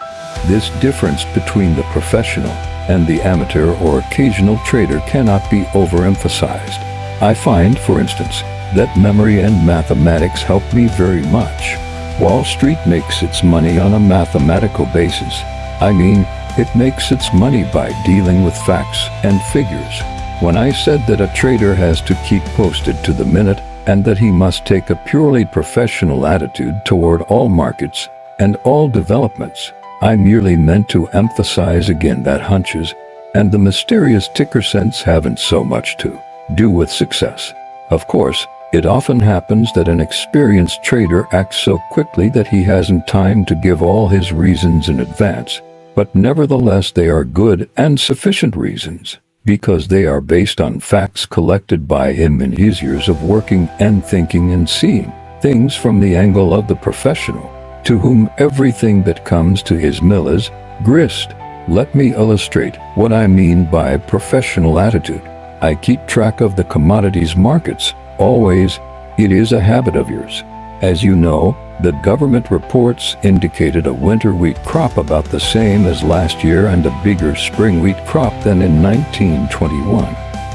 This difference between the professional and the amateur or occasional trader cannot be overemphasized. I find, for instance, that memory and mathematics help me very much. Wall Street makes its money on a mathematical basis. I mean, it makes its money by dealing with facts and figures. When I said that a trader has to keep posted to the minute and that he must take a purely professional attitude toward all markets and all developments, I merely meant to emphasize again that hunches and the mysterious ticker cents haven't so much to do with success. Of course, it often happens that an experienced trader acts so quickly that he hasn't time to give all his reasons in advance, but nevertheless they are good and sufficient reasons, because they are based on facts collected by him in his years of working and thinking and seeing things from the angle of the professional, to whom everything that comes to his mill is grist. Let me illustrate what I mean by professional attitude. I keep track of the commodities markets, always. It is a habit of yours. As you know, the government reports indicated a winter wheat crop about the same as last year and a bigger spring wheat crop than in 1921.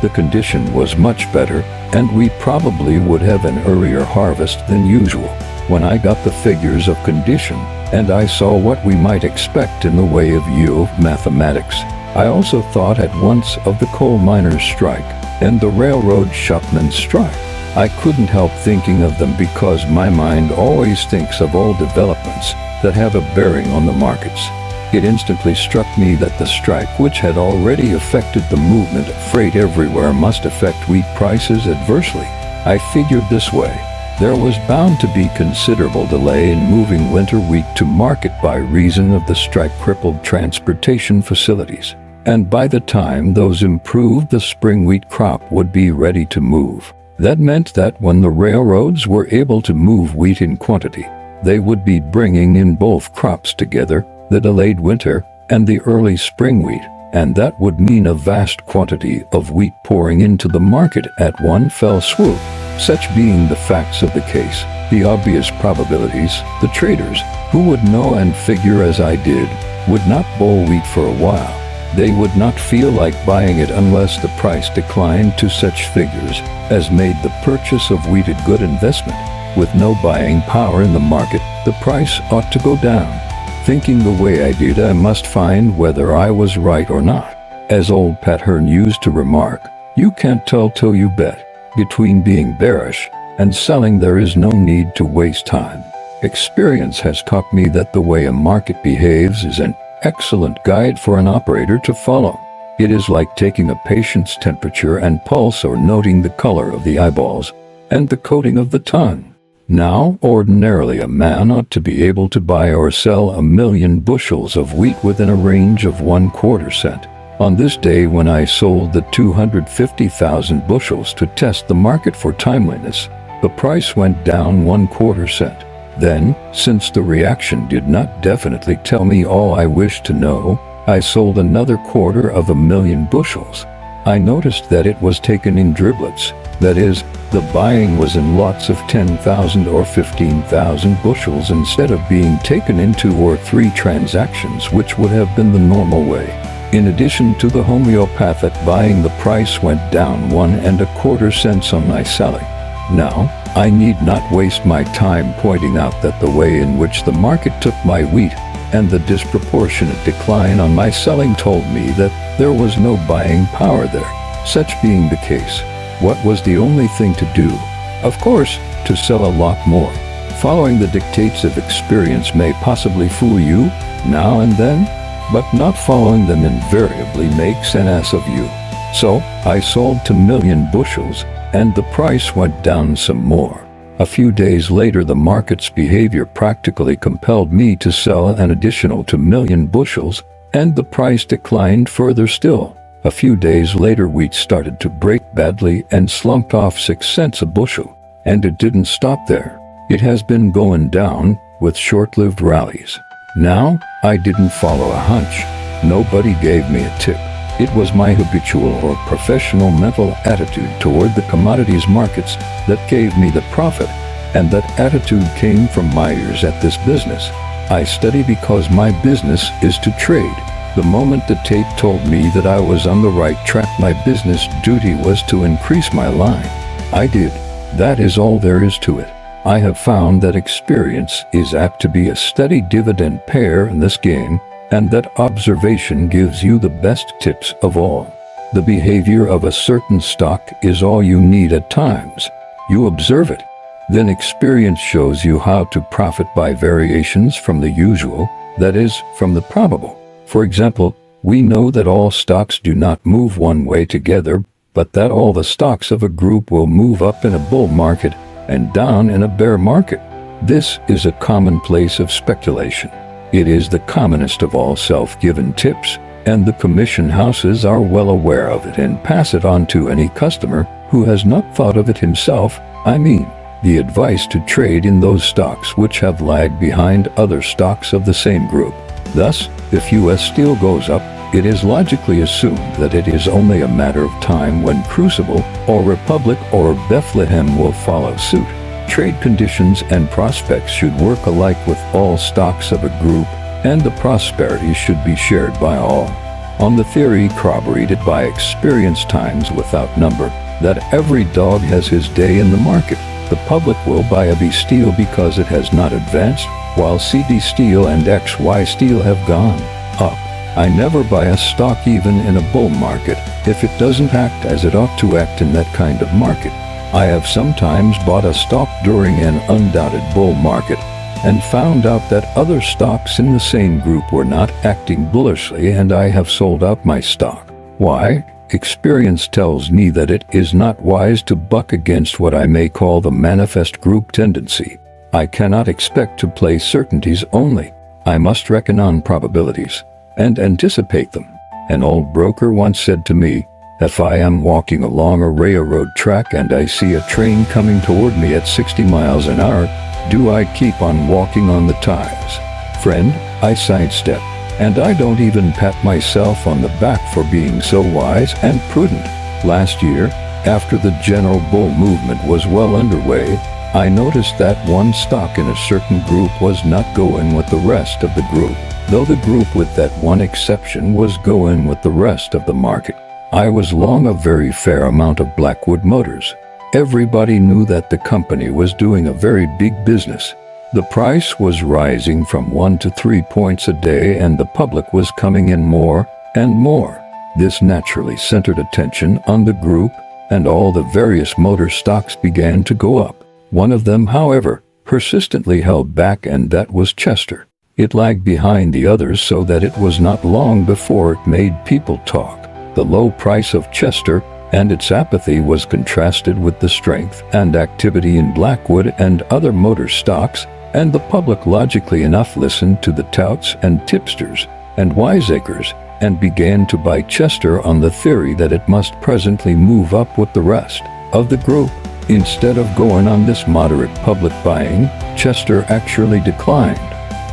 The condition was much better, and we probably would have an earlier harvest than usual. When I got the figures of condition, and I saw what we might expect in the way of yield mathematics, I also thought at once of the coal miners' strike and the railroad shopmen's strike. I couldn't help thinking of them because my mind always thinks of all developments that have a bearing on the markets. It instantly struck me that the strike, which had already affected the movement of freight everywhere, must affect wheat prices adversely. I figured this way. There was bound to be considerable delay in moving winter wheat to market by reason of the strike-crippled transportation facilities, and by the time those improved, the spring wheat crop would be ready to move. That meant that when the railroads were able to move wheat in quantity, they would be bringing in both crops together, the delayed winter and the early spring wheat, and that would mean a vast quantity of wheat pouring into the market at one fell swoop. Such being the facts of the case, the obvious probabilities, the traders, who would know and figure as I did, would not bull wheat for a while. They would not feel like buying it unless the price declined to such figures as made the purchase of wheat a good investment. With no buying power in the market, the price ought to go down. Thinking the way I did, I must find whether I was right or not. As old Pat Hearn used to remark, you can't tell till you bet. Between being bearish and selling, there is no need to waste time. Experience has taught me that the way a market behaves is an excellent guide for an operator to follow. It is like taking a patient's temperature and pulse, or noting the color of the eyeballs and the coating of the tongue. Now, ordinarily a man ought to be able to buy or sell 1,000,000 bushels of wheat within a range of 1/4 cent. On this day when I sold the 250,000 bushels to test the market for timeliness, the price went down 1/4 cent. Then, since the reaction did not definitely tell me all I wished to know, I sold another 250,000 bushels. I noticed that it was taken in driblets. That is, the buying was in lots of 10,000 or 15,000 bushels instead of being taken in 2 or 3 transactions, which would have been the normal way. In addition to the homeopathic buying, the price went down 1.25 cents on my selling. Now, I need not waste my time pointing out that the way in which the market took my wheat and the disproportionate decline on my selling told me that there was no buying power there. Such being the case, what was the only thing to do? Of course, to sell a lot more. Following the dictates of experience may possibly fool you now and then, but not following them invariably makes an ass of you. So, I sold 2,000,000 bushels, and the price went down some more. A few days later, the market's behavior practically compelled me to sell an additional 2,000,000 bushels, and the price declined further still. A few days later, wheat started to break badly and slumped off 6 cents a bushel, and it didn't stop there. It has been going down, with short-lived rallies. Now, I didn't follow a hunch. Nobody gave me a tip. It was my habitual or professional mental attitude toward the commodities markets that gave me the profit, and that attitude came from my years at this business. I study because my business is to trade. The moment the tape told me that I was on the right track, my business duty was to increase my line. I did. That is all there is to it. I have found that experience is apt to be a steady dividend payer in this game, and that observation gives you the best tips of all. The behavior of a certain stock is all you need at times. You observe it. Then experience shows you how to profit by variations from the usual, that is, from the probable. For example, we know that all stocks do not move one way together, but that all the stocks of a group will move up in a bull market and down in a bear market. This is a commonplace of speculation. It is the commonest of all self-given tips, and the commission houses are well aware of it and pass it on to any customer who has not thought of it himself. I mean, the advice to trade in those stocks which have lagged behind other stocks of the same group. Thus, if U.S. Steel goes up, it is logically assumed that it is only a matter of time when Crucible or Republic or Bethlehem will follow suit. Trade conditions and prospects should work alike with all stocks of a group, and the prosperity should be shared by all. On the theory corroborated by experience times without number, that every dog has his day in the market, the public will buy a B steel because it has not advanced, while CD steel and XY steel have gone up. I never buy a stock even in a bull market if it doesn't act as it ought to act in that kind of market. I have sometimes bought a stock during an undoubted bull market and found out that other stocks in the same group were not acting bullishly, and I have sold out my stock. Why? Experience tells me that it is not wise to buck against what I may call the manifest group tendency. I cannot expect to play certainties only. I must reckon on probabilities and anticipate them. An old broker once said to me, If I am walking along a railroad track and I see a train coming toward me at 60 miles an hour, do I keep on walking on the ties? Friend, I sidestep, and I don't even pat myself on the back for being so wise and prudent. Last year, after the general bull movement was well underway, I noticed that one stock in a certain group was not going with the rest of the group, though the group with that one exception was going with the rest of the market. I was long a very fair amount of Blackwood Motors. Everybody knew that the company was doing a very big business. The price was rising from 1 to 3 points a day, and the public was coming in more and more. This naturally centered attention on the group, and all the various motor stocks began to go up. One of them, however, persistently held back, and that was Chester. It lagged behind the others so that it was not long before it made people talk. The low price of Chester and its apathy was contrasted with the strength and activity in Blackwood and other motor stocks, and the public logically enough listened to the touts and tipsters and wiseacres and began to buy Chester on the theory that it must presently move up with the rest of the group. Instead of going on this moderate public buying, Chester actually declined.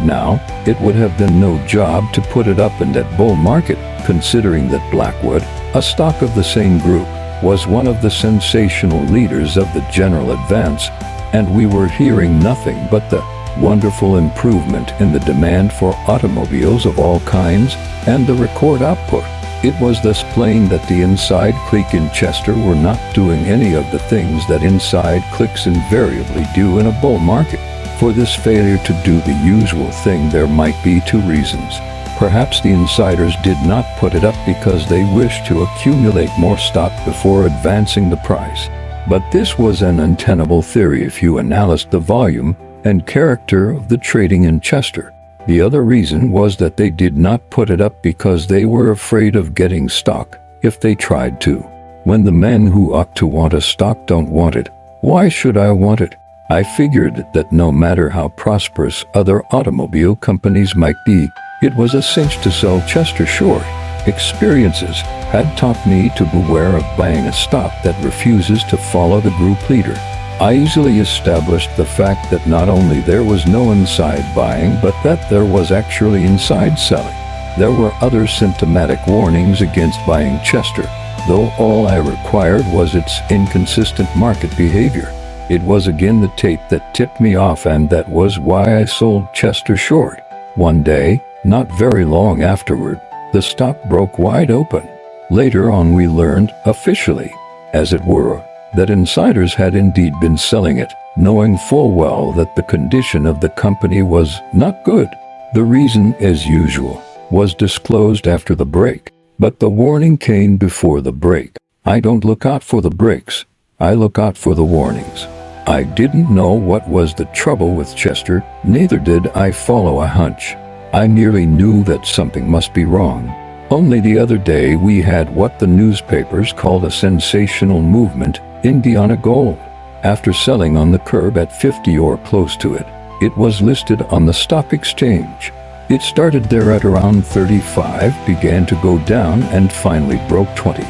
Now, it would have been no job to put it up in that bull market, considering that Blackwood, a stock of the same group, was one of the sensational leaders of the general advance, and we were hearing nothing but the wonderful improvement in the demand for automobiles of all kinds and the record output. It was thus plain that the inside clique in Chester were not doing any of the things that inside cliques invariably do in a bull market. For this failure to do the usual thing, there might be two reasons. Perhaps the insiders did not put it up because they wished to accumulate more stock before advancing the price. But this was an untenable theory if you analyzed the volume and character of the trading in Chester. The other reason was that they did not put it up because they were afraid of getting stock if they tried to. When the men who ought to want a stock don't want it, why should I want it? I figured that no matter how prosperous other automobile companies might be, it was a cinch to sell Chester short. Experiences had taught me to beware of buying a stock that refuses to follow the group leader. I easily established the fact that not only there was no inside buying, but that there was actually inside selling. There were other symptomatic warnings against buying Chester, though all I required was its inconsistent market behavior. It was again the tape that tipped me off, and that was why I sold Chester short. One day, not very long afterward, the stock broke wide open. Later on we learned, officially, as it were, that insiders had indeed been selling it, knowing full well that the condition of the company was not good. The reason, as usual, was disclosed after the break, but the warning came before the break. I don't look out for the breaks, I look out for the warnings. I didn't know what was the trouble with Chester, neither did I follow a hunch. I merely knew that something must be wrong. Only the other day we had what the newspapers called a sensational movement in Guyana gold. After selling on the curb at 50 or close to it, it was listed on the stock exchange. It started there at around 35, began to go down, and finally broke 20.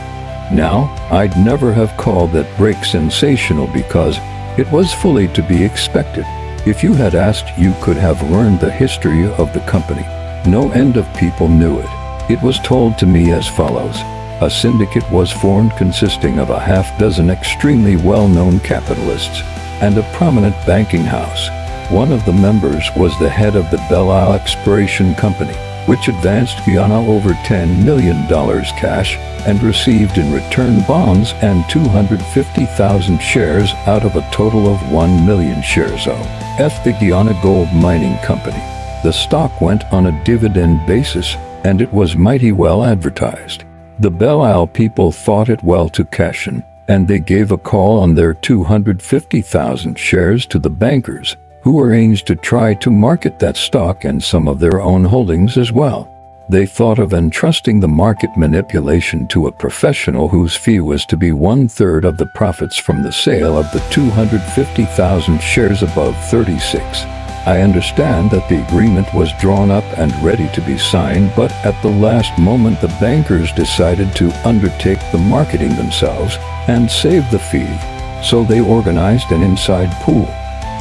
Now, I'd never have called that break sensational because it was fully to be expected. If you had asked, you could have learned the history of the company. No end of people knew it. It was told to me as follows. A syndicate was formed consisting of a half-dozen extremely well-known capitalists and a prominent banking house. One of the members was the head of the Belle Isle Exploration Company, which advanced Guyana over $10 million cash and received in return bonds and 250,000 shares out of a total of 1 million shares of the Guyana Gold Mining Company. The stock went on a dividend basis, and it was mighty well advertised. The Belle Isle people thought it well to cash in, and they gave a call on their 250,000 shares to the bankers, who arranged to try to market that stock and some of their own holdings as well. They thought of entrusting the market manipulation to a professional whose fee was to be 1/3 of the profits from the sale of the 250,000 shares above 36. I understand that the agreement was drawn up and ready to be signed, but at the last moment the bankers decided to undertake the marketing themselves and save the fee. So they organized an inside pool.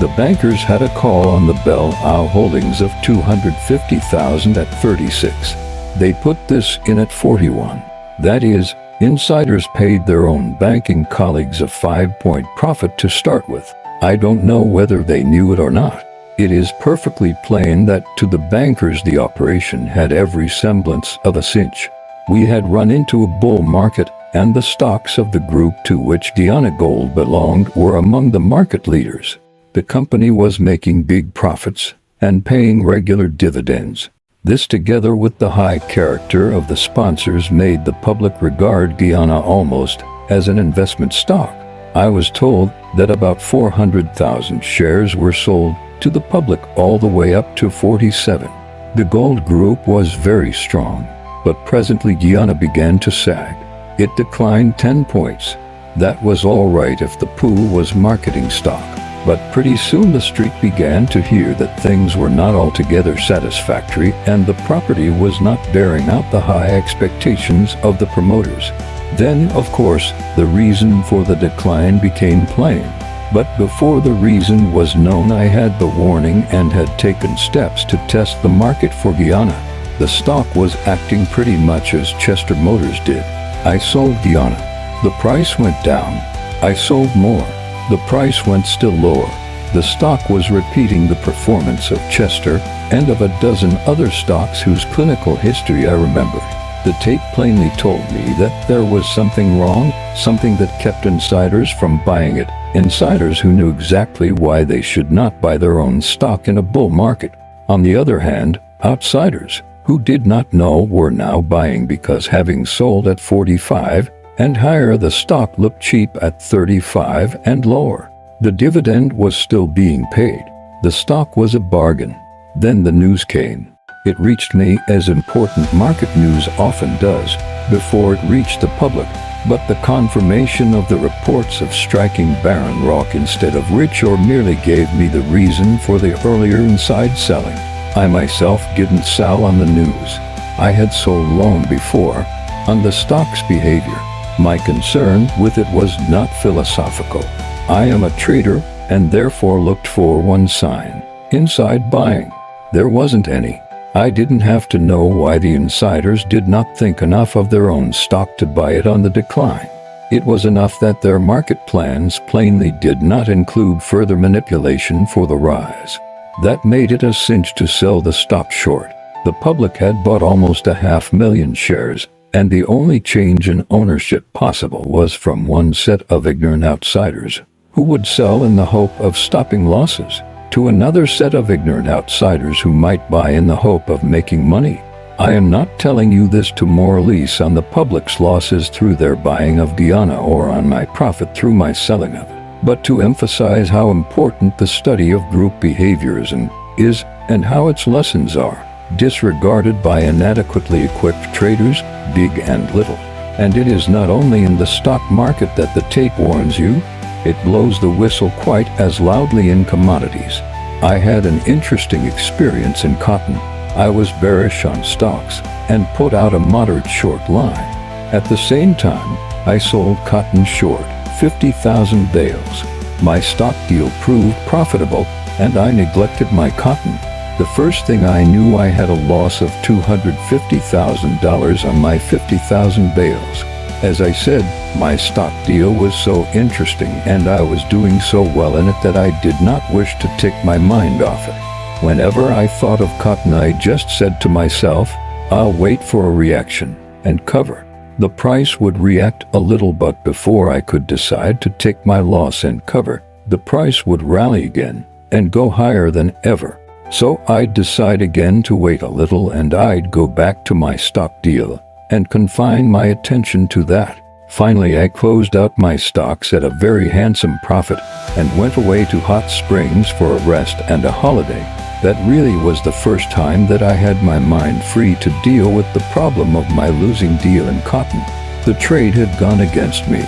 The bankers had a call on the Bell Au holdings of $250,000 at 36. They put this in at 41. That is, insiders paid their own banking colleagues a 5-point profit to start with. I don't know whether they knew it or not. It is perfectly plain that to the bankers the operation had every semblance of a cinch. We had run into a bull market, and the stocks of the group to which Diana Gold belonged were among the market leaders. The company was making big profits and paying regular dividends. This, together with the high character of the sponsors, made the public regard Guyana almost as an investment stock. I was told that about 400,000 shares were sold to the public all the way up to 47. The gold group was very strong, but presently Guyana began to sag. It declined 10 points. That was all right if the pool was marketing stock. But pretty soon the street began to hear that things were not altogether satisfactory and the property was not bearing out the high expectations of the promoters. Then, of course, the reason for the decline became plain. But before the reason was known, I had the warning and had taken steps to test the market for Guyana. The stock was acting pretty much as Chester Motors did. I sold Guyana. The price went down. I sold more. The price went still lower. The stock was repeating the performance of Chester and of a dozen other stocks whose clinical history I remembered. The tape plainly told me that there was something wrong, something that kept insiders from buying it, insiders who knew exactly why they should not buy their own stock in a bull market. On the other hand, outsiders who did not know were now buying because, having sold at 45 and higher, the stock looked cheap at 35 and lower. The dividend was still being paid. The stock was a bargain. Then the news came. It reached me, as important market news often does, before it reached the public, but the confirmation of the reports of striking barren rock instead of rich ore merely gave me the reason for the earlier inside selling. I myself didn't sell on the news. I had sold long before, on the stock's behavior. My concern with it was not philosophical. I am a trader and therefore looked for one sign: inside buying. There wasn't any. I didn't have to know why the insiders did not think enough of their own stock to buy it on the decline. It was enough that their market plans plainly did not include further manipulation for the rise. That made it a cinch to sell the stock short. The public had bought almost 500,000 shares, and the only change in ownership possible was from one set of ignorant outsiders, who would sell in the hope of stopping losses, to another set of ignorant outsiders who might buy in the hope of making money. I am not telling you this to moralize on the public's losses through their buying of Guyana or on my profit through my selling of it, but to emphasize how important the study of group behaviors is and how its lessons are disregarded by inadequately equipped traders, big and little. And it is not only in the stock market that the tape warns you, it blows the whistle quite as loudly in commodities. I had an interesting experience in cotton. I was bearish on stocks and put out a moderate short line. At the same time, I sold cotton short, 50,000 bales. My stock deal proved profitable, and I neglected my cotton. The first thing I knew, I had a loss of $250,000 on my 50,000 bales. As I said, my stock deal was so interesting and I was doing so well in it that I did not wish to take my mind off it. Whenever I thought of cotton, I just said to myself, I'll wait for a reaction and cover. The price would react a little, but before I could decide to take my loss and cover, the price would rally again and go higher than ever. So I'd decide again to wait a little and I'd go back to my stock deal and confine my attention to that. Finally, I closed out my stocks at a very handsome profit and went away to Hot Springs for a rest and a holiday. That really was the first time that I had my mind free to deal with the problem of my losing deal in cotton. The trade had gone against me.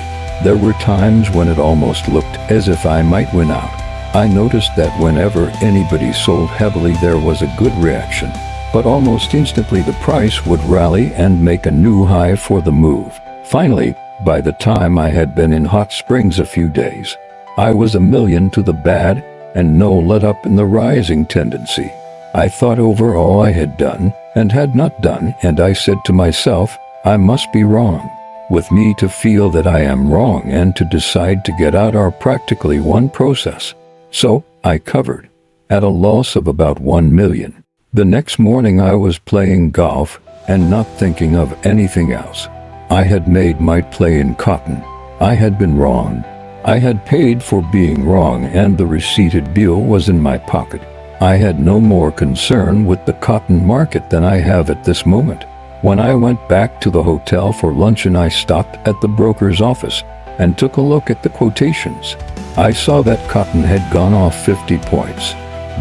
There were times when it almost looked as if I might win out. I noticed that whenever anybody sold heavily there was a good reaction, but almost instantly the price would rally and make a new high for the move. Finally, by the time I had been in hot springs a few days, I was a million to the bad and no let up in the rising tendency. I thought over all I had done and had not done, and I said to myself, I must be wrong. With me to feel that I am wrong and to decide to get out are practically one process. So, I covered, at a loss of about 1 million. The next morning I was playing golf and not thinking of anything else. I had made my play in cotton. I had been wrong. I had paid for being wrong and the receipted bill was in my pocket. I had no more concern with the cotton market than I have at this moment. When I went back to the hotel for luncheon, I stopped at the broker's office and took a look at the quotations. I saw that cotton had gone off 50 points.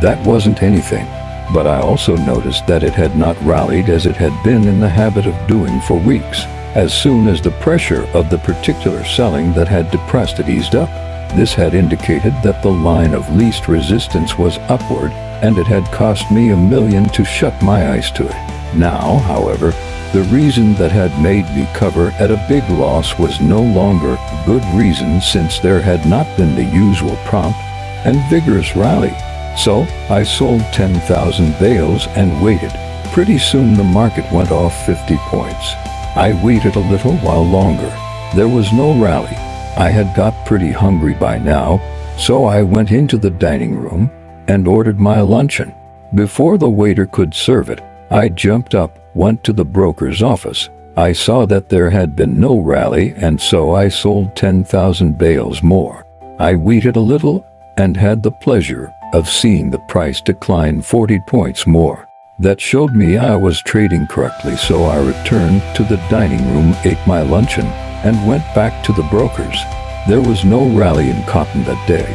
That wasn't anything, but I also noticed that it had not rallied as it had been in the habit of doing for weeks. As soon as the pressure of the particular selling that had depressed it eased up, this had indicated that the line of least resistance was upward, and it had cost me $1 million to shut my eyes to it. Now, however, the reason that had made me cover at a big loss was no longer a good reason, since there had not been the usual prompt and vigorous rally. So, I sold 10,000 bales and waited. Pretty soon the market went off 50 points. I waited a little while longer. There was no rally. I had got pretty hungry by now, so I went into the dining room and ordered my luncheon. Before the waiter could serve it, I jumped up, went to the broker's office. I saw that there had been no rally, and so I sold 10,000 bales more. I waited a little and had the pleasure of seeing the price decline 40 points more. That showed me I was trading correctly, so I returned to the dining room, ate my luncheon, and went back to the broker's. There was no rally in cotton that day.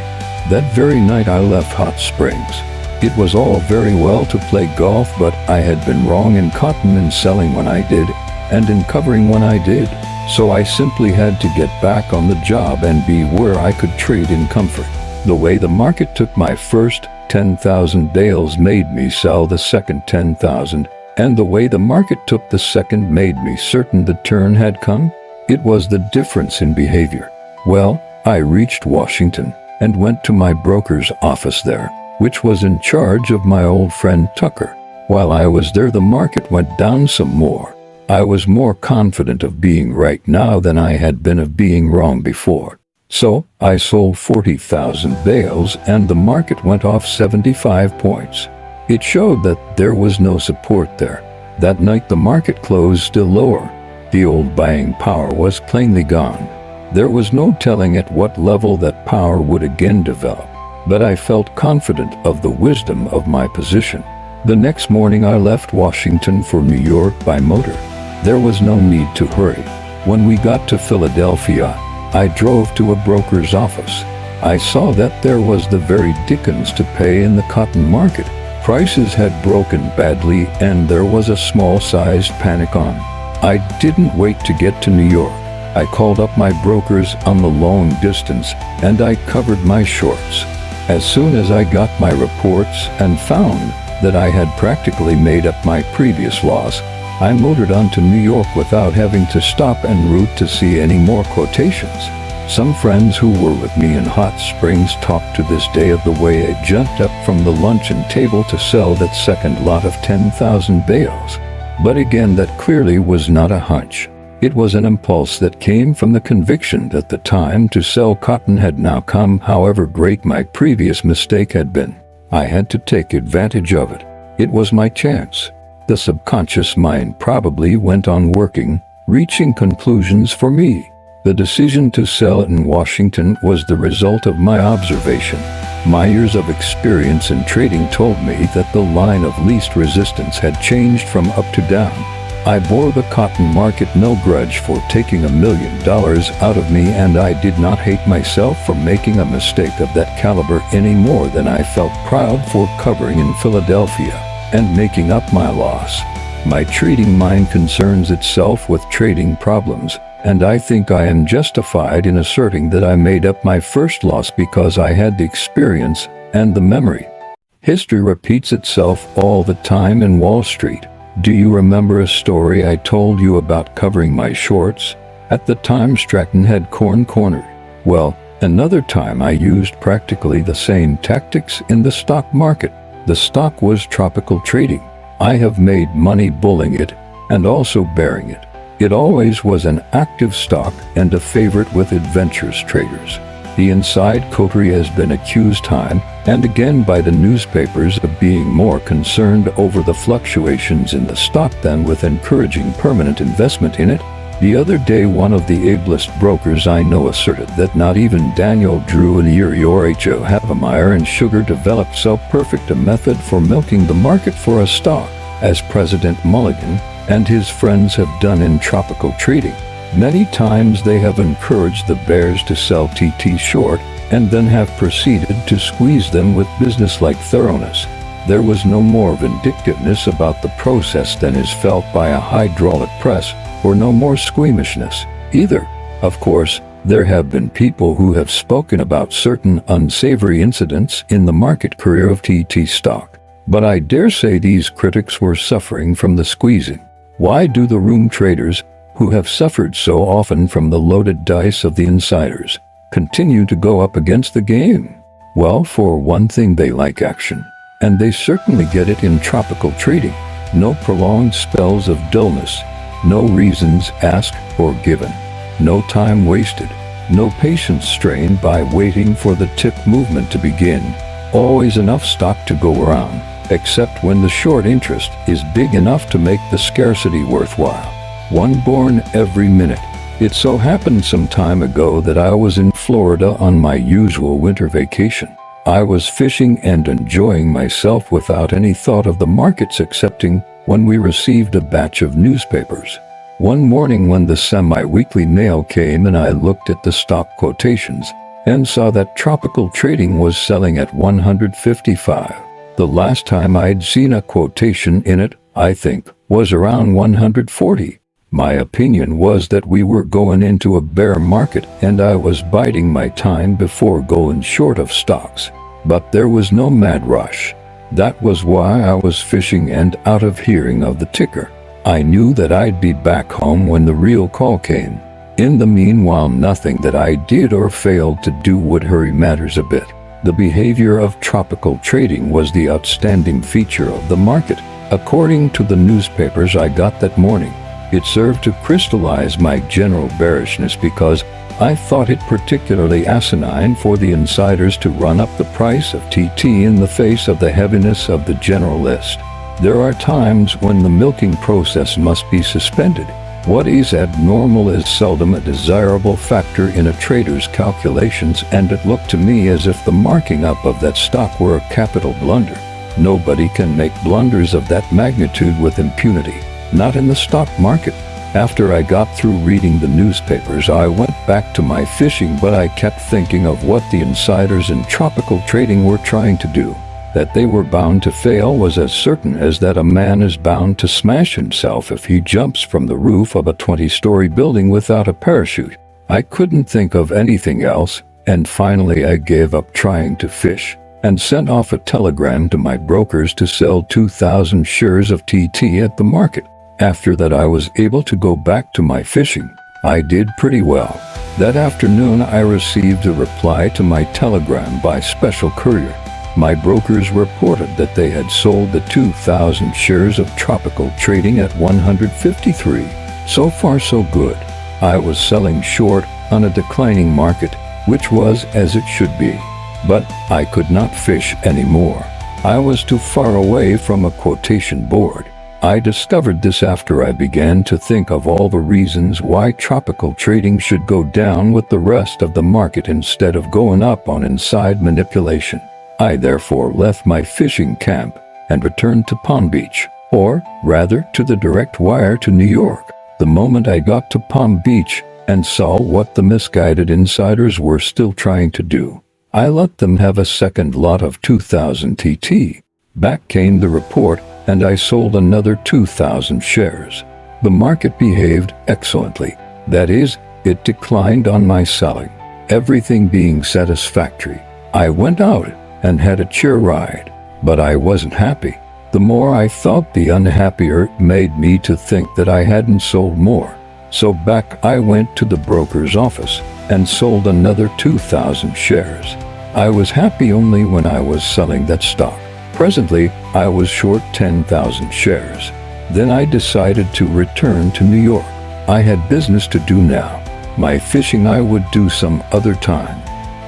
That very night I left Hot Springs. It was all very well to play golf, but I had been wrong in cotton in selling when I did, and in covering when I did, so I simply had to get back on the job and be where I could trade in comfort. The way the market took my first 10,000 bales made me sell the second 10,000, and the way the market took the second made me certain the turn had come. It was the difference in behavior. Well, I reached Washington and went to my broker's office there, which was in charge of my old friend Tucker. While I was there, the market went down some more. I was more confident of being right now than I had been of being wrong before. So, I sold 40,000 bales and the market went off 75 points. It showed that there was no support there. That night the market closed still lower. The old buying power was plainly gone. There was no telling at what level that power would again develop, but I felt confident of the wisdom of my position. The next morning I left Washington for New York by motor. There was no need to hurry. When we got to Philadelphia, I drove to a broker's office. I saw that there was the very dickens to pay in the cotton market. Prices had broken badly and there was a small-sized panic on. I didn't wait to get to New York. I called up my brokers on the long distance and I covered my shorts. As soon as I got my reports and found that I had practically made up my previous loss, I motored on to New York without having to stop en route to see any more quotations. Some friends who were with me in Hot Springs talk to this day of the way I jumped up from the luncheon table to sell that second lot of 10,000 bales. But again, that clearly was not a hunch. It was an impulse that came from the conviction that the time to sell cotton had now come, however great my previous mistake had been. I had to take advantage of it. It was my chance. The subconscious mind probably went on working, reaching conclusions for me. The decision to sell in Washington was the result of my observation. My years of experience in trading told me that the line of least resistance had changed from up to down. I bore the cotton market no grudge for taking $1 million out of me, and I did not hate myself for making a mistake of that caliber any more than I felt proud for covering in Philadelphia and making up my loss. My trading mind concerns itself with trading problems, and I think I am justified in asserting that I made up my first loss because I had the experience and the memory. History repeats itself all the time in Wall Street. Do you remember a story I told you about covering my shorts? At the time Stratton had cornered. Well, another time I used practically the same tactics in the stock market. The stock was tropical trading. I have made money bulling it and also bearing it. It always was an active stock and a favorite with adventurous traders. The inside coterie has been accused time and again by the newspapers of being more concerned over the fluctuations in the stock than with encouraging permanent investment in it. The other day one of the ablest brokers I know asserted that not even Daniel Drew and H.O. Havemeyer and Sugar developed so perfect a method for milking the market for a stock as President Mulligan and his friends have done in tropical trading. Many times they have encouraged the bears to sell TT short and then have proceeded to squeeze them with businesslike thoroughness. There was no more vindictiveness about the process than is felt by a hydraulic press, or no more squeamishness, either. Of course, there have been people who have spoken about certain unsavory incidents in the market career of TT stock, but I dare say these critics were suffering from the squeezing. Why do the room traders, who have suffered so often from the loaded dice of the insiders, continue to go up against the game? Well, for one thing, they like action, and they certainly get it in tropical trading. No prolonged spells of dullness, no reasons asked or given, no time wasted, no patience strained by waiting for the tip movement to begin. Always enough stock to go around, except when the short interest is big enough to make the scarcity worthwhile. One born every minute. It so happened some time ago that I was in Florida on my usual winter vacation. I was fishing and enjoying myself without any thought of the markets excepting when we received a batch of newspapers. One morning when the semi-weekly mail came and I looked at the stock quotations and saw that tropical trading was selling at 155. The last time I'd seen a quotation in it, I think, was around 140. My opinion was that we were going into a bear market and I was biding my time before going short of stocks. But there was no mad rush. That was why I was fishing and out of hearing of the ticker. I knew that I'd be back home when the real call came. In the meanwhile, nothing that I did or failed to do would hurry matters a bit. The behavior of tropical trading was the outstanding feature of the market, according to the newspapers I got that morning. It served to crystallize my general bearishness because I thought it particularly asinine for the insiders to run up the price of TT in the face of the heaviness of the general list. There are times when the milking process must be suspended. What is abnormal is seldom a desirable factor in a trader's calculations, and it looked to me as if the marking up of that stock were a capital blunder. Nobody can make blunders of that magnitude with impunity. Not in the stock market. After I got through reading the newspapers, I went back to my fishing, but I kept thinking of what the insiders in tropical trading were trying to do. That they were bound to fail was as certain as that a man is bound to smash himself if he jumps from the roof of a 20-story building without a parachute. I couldn't think of anything else, and finally I gave up trying to fish and sent off a telegram to my brokers to sell 2,000 shares of TT at the market. After that I was able to go back to my fishing. I did pretty well. That afternoon I received a reply to my telegram by special courier. My brokers reported that they had sold the 2,000 shares of tropical trading at 153. So far so good. I was selling short on a declining market, which was as it should be. But I could not fish anymore. I was too far away from a quotation board. I discovered this after I began to think of all the reasons why tropical trading should go down with the rest of the market instead of going up on inside manipulation. I therefore left my fishing camp and returned to Palm Beach, or rather to the direct wire to New York. The moment I got to Palm Beach and saw what the misguided insiders were still trying to do, I let them have a second lot of 2,000 TT. Back came the report and I sold another 2,000 shares. The market behaved excellently. That is, it declined on my selling. Everything being satisfactory, I went out and had a cheer ride. But I wasn't happy. The more I thought, the unhappier it made me to think that I hadn't sold more. So back I went to the broker's office and sold another 2,000 shares. I was happy only when I was selling that stock. Presently, I was short 10,000 shares. Then I decided to return to New York. I had business to do now. My fishing I would do some other time.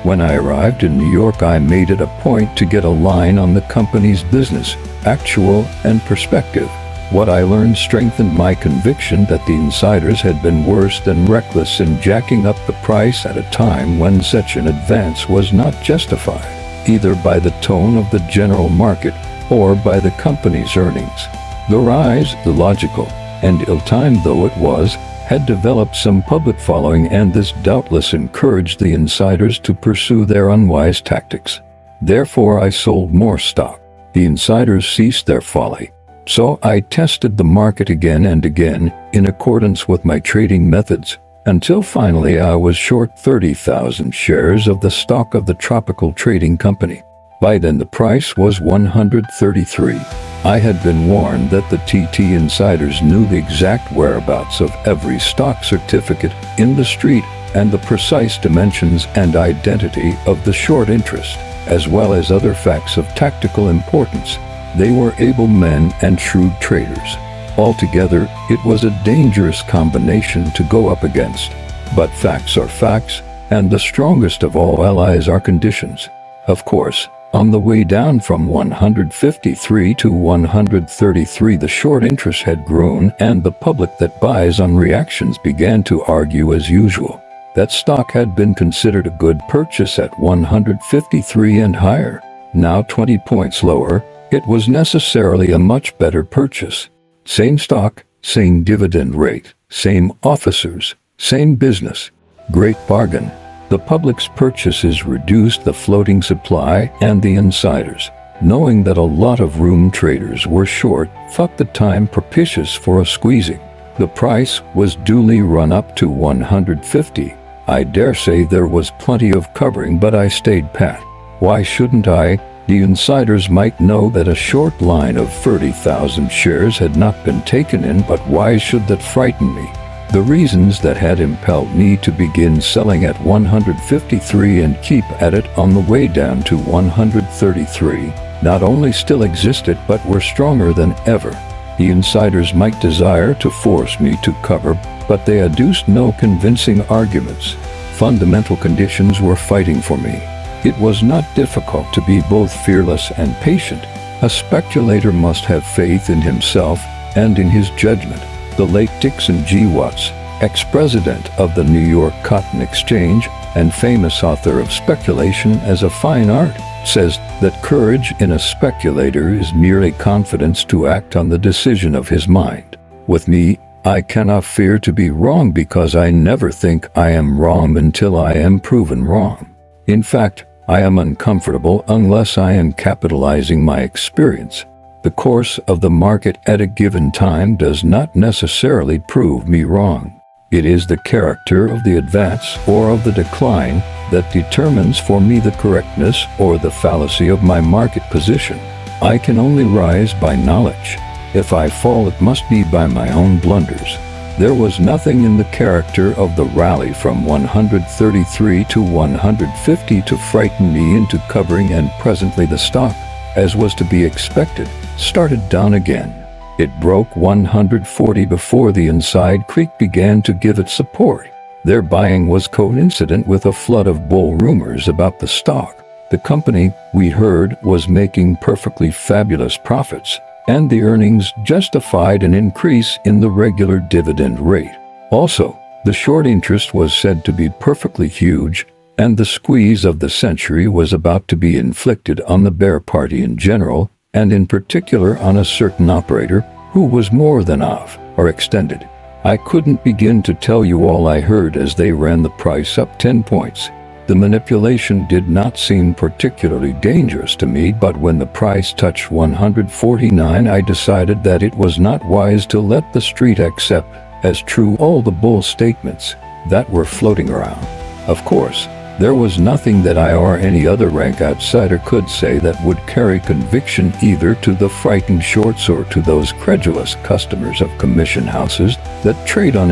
When I arrived in New York, I made it a point to get a line on the company's business, actual and perspective. What I learned strengthened my conviction that the insiders had been worse than reckless in jacking up the price at a time when such an advance was not justified, either by the tone of the general market or by the company's earnings. The rise, illogical and ill-timed though it was, had developed some public following, and this doubtless encouraged the insiders to pursue their unwise tactics. Therefore I sold more stock. The insiders ceased their folly. So I tested the market again and again, in accordance with my trading methods, until finally I was short 30,000 shares of the stock of the Tropical Trading Company. By then the price was 133. I had been warned that the TT insiders knew the exact whereabouts of every stock certificate in the street and the precise dimensions and identity of the short interest, as well as other facts of tactical importance. They were able men and shrewd traders. Altogether, it was a dangerous combination to go up against. But facts are facts, and the strongest of all allies are conditions. Of course, on the way down from 153 to 133, the short interest had grown, and the public that buys on reactions began to argue as usual. That stock had been considered a good purchase at 153 and higher. Now 20 points lower, it was necessarily a much better purchase. Same stock, same dividend rate, same officers, same business. Great bargain. The public's purchases reduced the floating supply, and the insiders, knowing that a lot of room traders were short, thought the time propitious for a squeezing. The price was duly run up to 150. I dare say there was plenty of covering, but I stayed pat. Why shouldn't I? The insiders might know that a short line of 30,000 shares had not been taken in, but why should that frighten me? The reasons that had impelled me to begin selling at 153 and keep at it on the way down to 133 not only still existed but were stronger than ever. The insiders might desire to force me to cover, but they adduced no convincing arguments. Fundamental conditions were fighting for me. It was not difficult to be both fearless and patient. A speculator must have faith in himself and in his judgment. The late Dixon G. Watts, ex-president of the New York Cotton Exchange and famous author of Speculation as a Fine Art, says that courage in a speculator is merely confidence to act on the decision of his mind. With me, I cannot fear to be wrong because I never think I am wrong until I am proven wrong. In fact, I am uncomfortable unless I am capitalizing my experience. The course of the market at a given time does not necessarily prove me wrong. It is the character of the advance or of the decline that determines for me the correctness or the fallacy of my market position. I can only rise by knowledge. If I fall, it must be by my own blunders. There was nothing in the character of the rally from 133 to 150 to frighten me into covering, and presently the stock, as was to be expected, started down again. It broke 140 before the inside creek began to give it support. Their buying was coincident with a flood of bull rumors about the stock. The company, we heard, was making perfectly fabulous profits, and the earnings justified an increase in the regular dividend rate. Also, the short interest was said to be perfectly huge, and the squeeze of the century was about to be inflicted on the bear party in general, and in particular on a certain operator who was more than off or extended. I couldn't begin to tell you all I heard as they ran the price up 10 points. The manipulation did not seem particularly dangerous to me, but when the price touched 149, I decided that it was not wise to let the street accept as true all the bull statements that were floating around. Of course, there was nothing that I or any other rank outsider could say that would carry conviction either to the frightened shorts or to those credulous customers of commission houses that trade on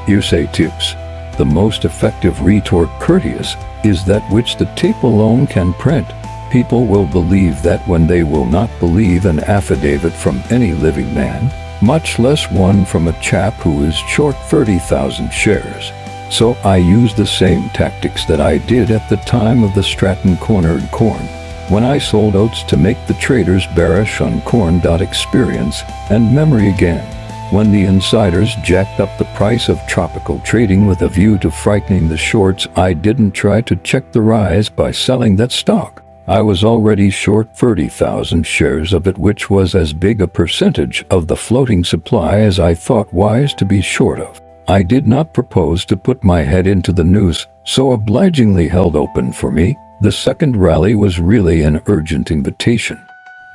hearsay tips. The most effective retort, courteous, is that which the tape alone can print. People will believe that when they will not believe an affidavit from any living man, much less one from a chap who is short 30,000 shares. So I used the same tactics that I did at the time of the Stratton cornered corn, when I sold oats to make the traders bearish on corn. Experience and memory again. When the insiders jacked up the price of tropical trading with a view to frightening the shorts, I didn't try to check the rise by selling that stock. I was already short 30,000 shares of it, which was as big a percentage of the floating supply as I thought wise to be short of. I did not propose to put my head into the noose, so obligingly held open for me. The second rally was really an urgent invitation.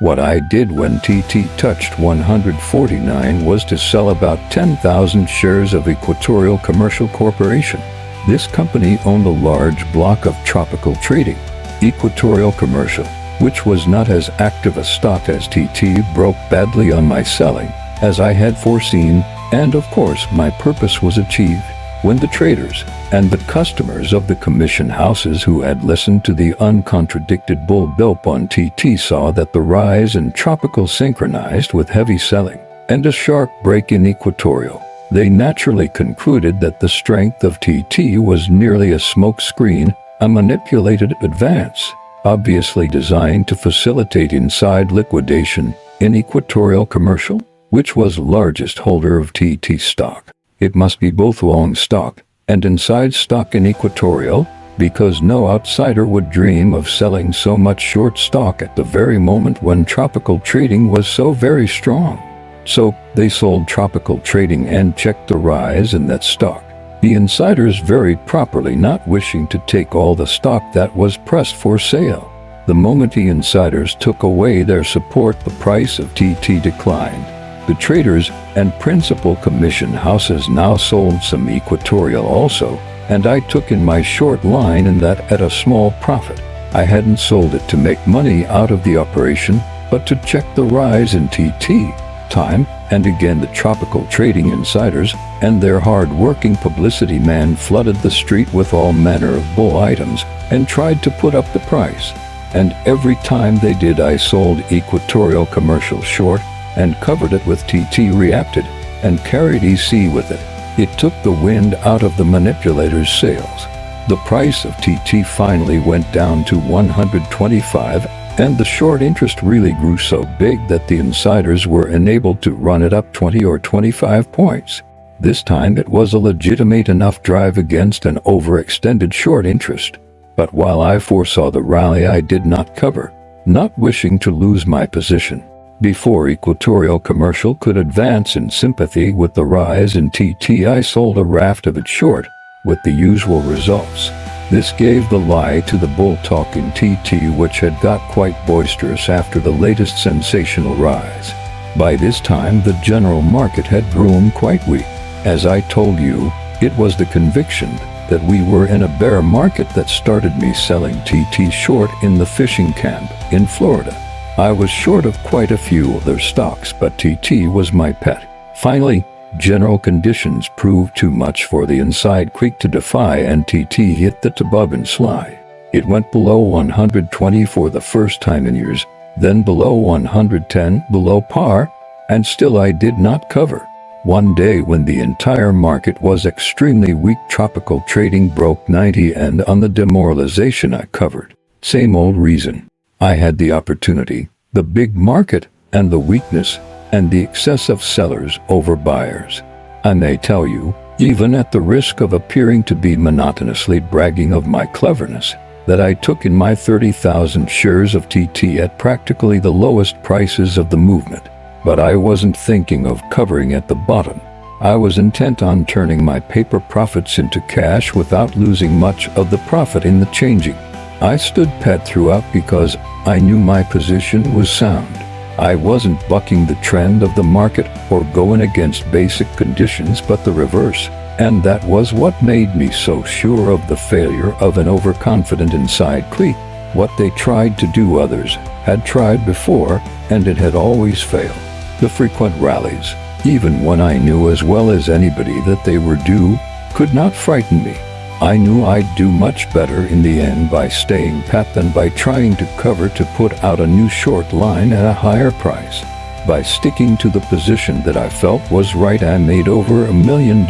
What I did when TT touched 149 was to sell about 10,000 shares of Equatorial Commercial Corporation. This company owned a large block of tropical trading. Equatorial Commercial, which was not as active a stock as TT, broke badly on my selling, as I had foreseen, and of course my purpose was achieved. When the traders and the customers of the commission houses who had listened to the uncontradicted bull dope on TT saw that the rise in tropical synchronized with heavy selling and a sharp break in Equatorial, they naturally concluded that the strength of TT was nearly a smoke screen, a manipulated advance, obviously designed to facilitate inside liquidation in Equatorial Commercial, which was largest holder of TT stock. It must be both long stock and inside stock in Equatorial, because no outsider would dream of selling so much short stock at the very moment when tropical trading was so very strong. So they sold tropical trading and checked the rise in that stock. The insiders very properly not wishing to take all the stock that was pressed for sale. The moment the insiders took away their support, the price of TT declined. The traders and principal commission houses now sold some Equatorial also, and I took in my short line in that at a small profit. I hadn't sold it to make money out of the operation, but to check the rise in TT. Time and again the tropical trading insiders and their hard-working publicity man flooded the street with all manner of bull items and tried to put up the price. And every time they did, I sold Equatorial Commercial short and covered it with TT, reacted, and carried EC with it. It took the wind out of the manipulators' sails. The price of TT finally went down to 125, and the short interest really grew so big that the insiders were enabled to run it up 20 or 25 points. This time it was a legitimate enough drive against an overextended short interest. But while I foresaw the rally, I did not cover, not wishing to lose my position. Before Equatorial Commercial could advance in sympathy with the rise in TT, I sold a raft of it short, with the usual results. This gave the lie to the bull talk in TT, which had got quite boisterous after the latest sensational rise. By this time the general market had grown quite weak. As I told you, it was the conviction that we were in a bear market that started me selling TT short in the fishing camp in Florida. I was short of quite a few other stocks, but TT was my pet. Finally, general conditions proved too much for the inside creek to defy, and TT hit the toboggan and slide. It went below 120 for the first time in years, then below 110, below par, and still I did not cover. One day when the entire market was extremely weak, tropical trading broke 90, and on the demoralization I covered. Same old reason. I had the opportunity, the big market, and the weakness, and the excess of sellers over buyers. I may tell you, even at the risk of appearing to be monotonously bragging of my cleverness, that I took in my 30,000 shares of TT at practically the lowest prices of the movement. But I wasn't thinking of covering at the bottom. I was intent on turning my paper profits into cash without losing much of the profit in the changing. I stood pat throughout because I knew my position was sound. I wasn't bucking the trend of the market or going against basic conditions but the reverse. And that was what made me so sure of the failure of an overconfident inside clique. What they tried to do others had tried before, and it had always failed. The frequent rallies, even when I knew as well as anybody that they were due, could not frighten me. I knew I'd do much better in the end by staying pat than by trying to cover to put out a new short line at a higher price. By sticking to the position that I felt was right, I made over $1 million.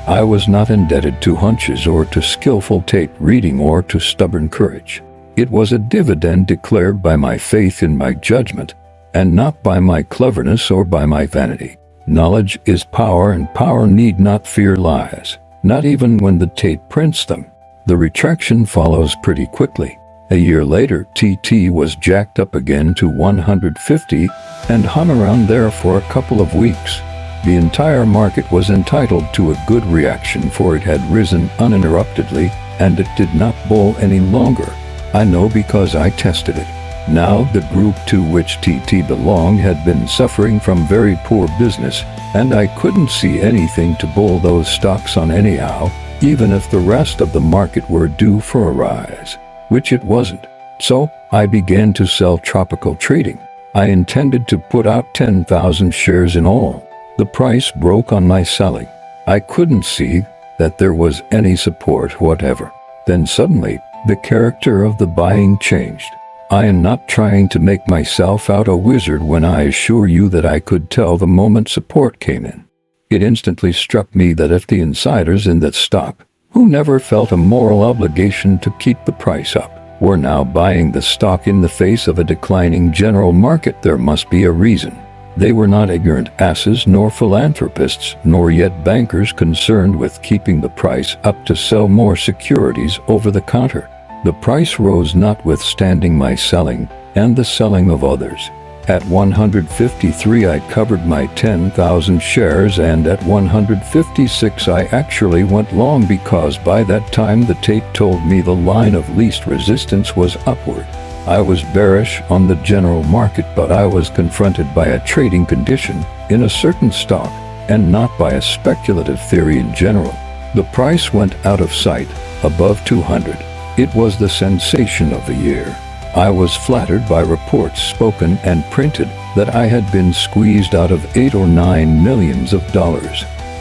I was not indebted to hunches or to skillful tape reading or to stubborn courage. It was a dividend declared by my faith in my judgment, and not by my cleverness or by my vanity. Knowledge is power, and power need not fear lies, not even when the tape prints them. The retraction follows pretty quickly. A year later, TT was jacked up again to 150 and hung around there for a couple of weeks. The entire market was entitled to a good reaction, for it had risen uninterruptedly, and it did not bull any longer. I know because I tested it. Now the group to which TT belonged had been suffering from very poor business, and I couldn't see anything to bull those stocks on anyhow, even if the rest of the market were due for a rise, which it wasn't. So I began to sell tropical trading. I intended to put out 10,000 shares in all. The price broke on my selling. I couldn't see that there was any support whatever. Then suddenly, the character of the buying changed. I am not trying to make myself out a wizard when I assure you that I could tell the moment support came in. It instantly struck me that if the insiders in that stock, who never felt a moral obligation to keep the price up, were now buying the stock in the face of a declining general market, there must be a reason. They were not ignorant asses, nor philanthropists, nor yet bankers concerned with keeping the price up to sell more securities over the counter. The price rose notwithstanding my selling and the selling of others. At 153 I covered my 10,000 shares, and at 156 I actually went long, because by that time the tape told me the line of least resistance was upward. I was bearish on the general market, but I was confronted by a trading condition in a certain stock, and not by a speculative theory in general. The price went out of sight, above 200. It was the sensation of the year. I was flattered by reports spoken and printed that I had been squeezed out of $8 or $9 million.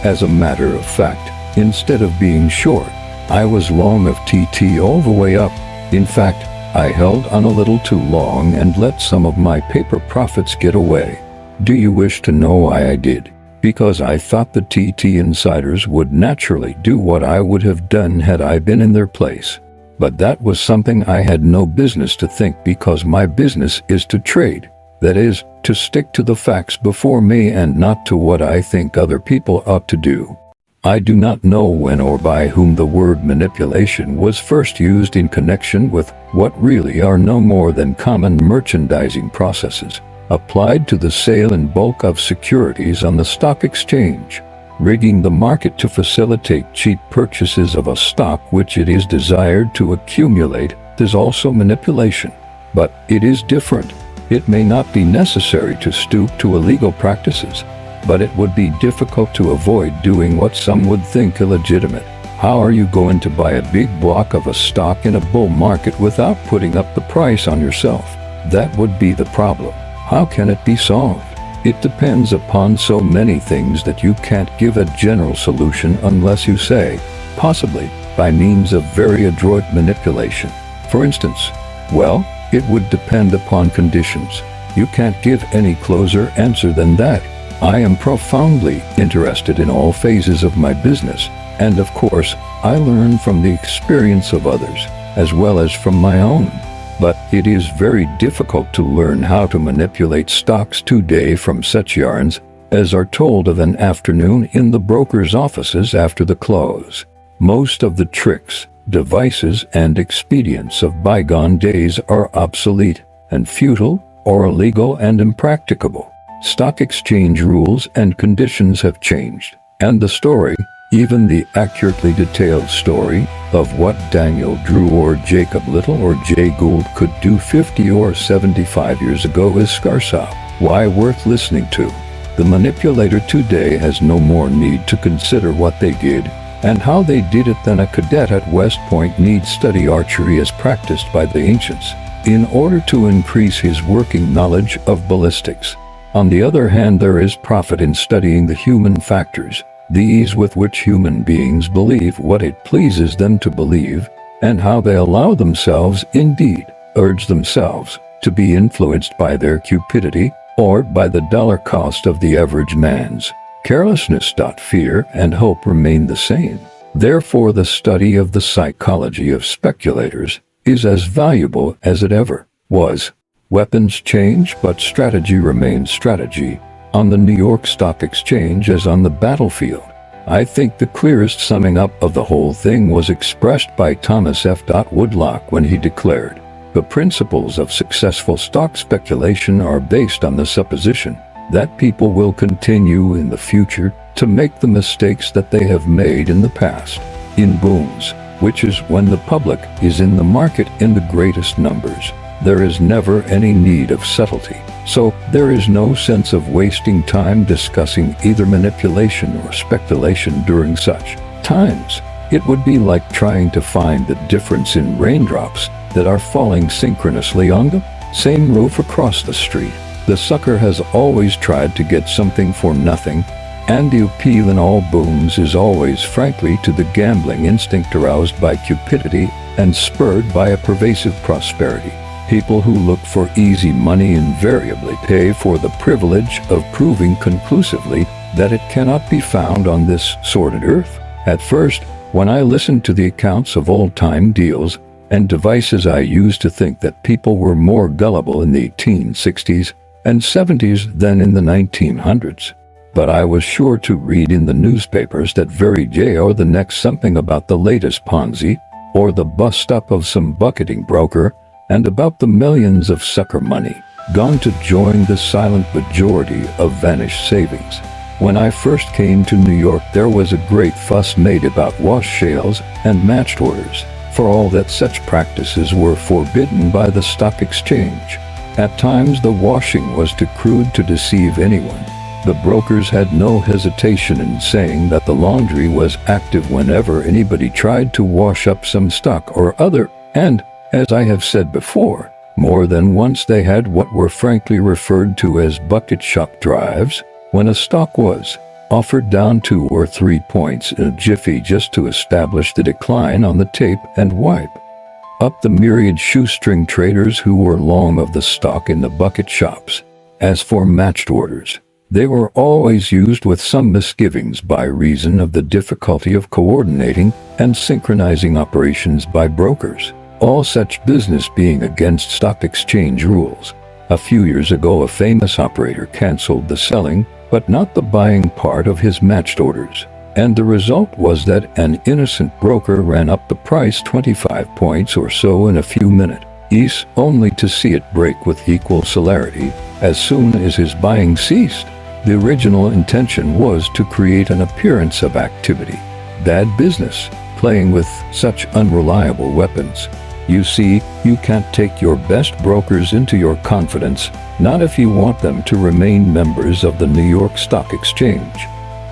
As a matter of fact, instead of being short, I was long of TT all the way up. In fact, I held on a little too long and let some of my paper profits get away. Do you wish to know why I did? Because I thought the TT insiders would naturally do what I would have done had I been in their place. But that was something I had no business to think, because my business is to trade. That is, to stick to the facts before me and not to what I think other people ought to do. I do not know when or by whom the word manipulation was first used in connection with what really are no more than common merchandising processes, applied to the sale in bulk of securities on the stock exchange. Rigging the market to facilitate cheap purchases of a stock which it is desired to accumulate is also manipulation. But it is different. It may not be necessary to stoop to illegal practices, but it would be difficult to avoid doing what some would think illegitimate. How are you going to buy a big block of a stock in a bull market without putting up the price on yourself? That would be the problem. How can it be solved? It depends upon so many things that you can't give a general solution unless you say, possibly, by means of very adroit manipulation. For instance, well, it would depend upon conditions. You can't give any closer answer than that. I am profoundly interested in all phases of my business, and of course, I learn from the experience of others, as well as from my own. But it is very difficult to learn how to manipulate stocks today from such yarns as are told of an afternoon in the broker's offices after the close. Most of the tricks, devices, and expedients of bygone days are obsolete and futile, or illegal and impracticable. stock exchange rules and conditions have changed, and the story, even the accurately detailed story, of what Daniel Drew or Jacob Little or Jay Gould could do 50 or 75 years ago is scarce out. Why worth listening to? The manipulator today has no more need to consider what they did and how they did it than a cadet at West Point needs study archery as practiced by the ancients in order to increase his working knowledge of ballistics. On the other hand, there is profit in studying the human factors, the ease with which human beings believe what it pleases them to believe, and how they allow themselves, indeed, urge themselves, to be influenced by their cupidity, or by the dollar cost of the average man's carelessness. Fear and hope remain the same. Therefore, the study of the psychology of speculators is as valuable as it ever was. Weapons change, but strategy remains strategy, on the New York Stock Exchange as on the battlefield. I think the clearest summing up of the whole thing was expressed by Thomas F. Woodlock when he declared, "The principles of successful stock speculation are based on the supposition that people will continue in the future to make the mistakes that they have made in the past. In booms, which is when the public is in the market in the greatest numbers, there is never any need of subtlety. So there is no sense of wasting time discussing either manipulation or speculation during such times. It would be like trying to find the difference in raindrops that are falling synchronously on the same roof across the street. The sucker has always tried to get something for nothing, and the appeal in all booms is always frankly to the gambling instinct aroused by cupidity and spurred by a pervasive prosperity. People who look for easy money invariably pay for the privilege of proving conclusively that it cannot be found on this sordid earth. At first, when I listened to the accounts of old-time deals and devices, I used to think that people were more gullible in the 1860s and 70s than in the 1900s. But I was sure to read in the newspapers that very day or the next something about the latest Ponzi or the bust-up of some bucketing broker, and about the millions of sucker money gone to join the silent majority of vanished savings. When I first came to New York, there was a great fuss made about wash sales and matched orders, for all that such practices were forbidden by the stock exchange. At times the washing was too crude to deceive anyone. The brokers had no hesitation in saying that the laundry was active whenever anybody tried to wash up some stock or other, and as I have said before, more than once they had what were frankly referred to as bucket shop drives, when a stock was offered down 2 or 3 points in a jiffy just to establish the decline on the tape and wipe up the myriad shoestring traders who were long of the stock in the bucket shops. As for matched orders, they were always used with some misgivings by reason of the difficulty of coordinating and synchronizing operations by brokers, all such business being against stock exchange rules. A few years ago, a famous operator canceled the selling, but not the buying part of his matched orders, and the result was that an innocent broker ran up the price 25 points or so in a few minutes, only to see it break with equal celerity as soon as his buying ceased. The original intention was to create an appearance of activity. Bad business, playing with such unreliable weapons. You see, you can't take your best brokers into your confidence, not if you want them to remain members of the New York Stock Exchange.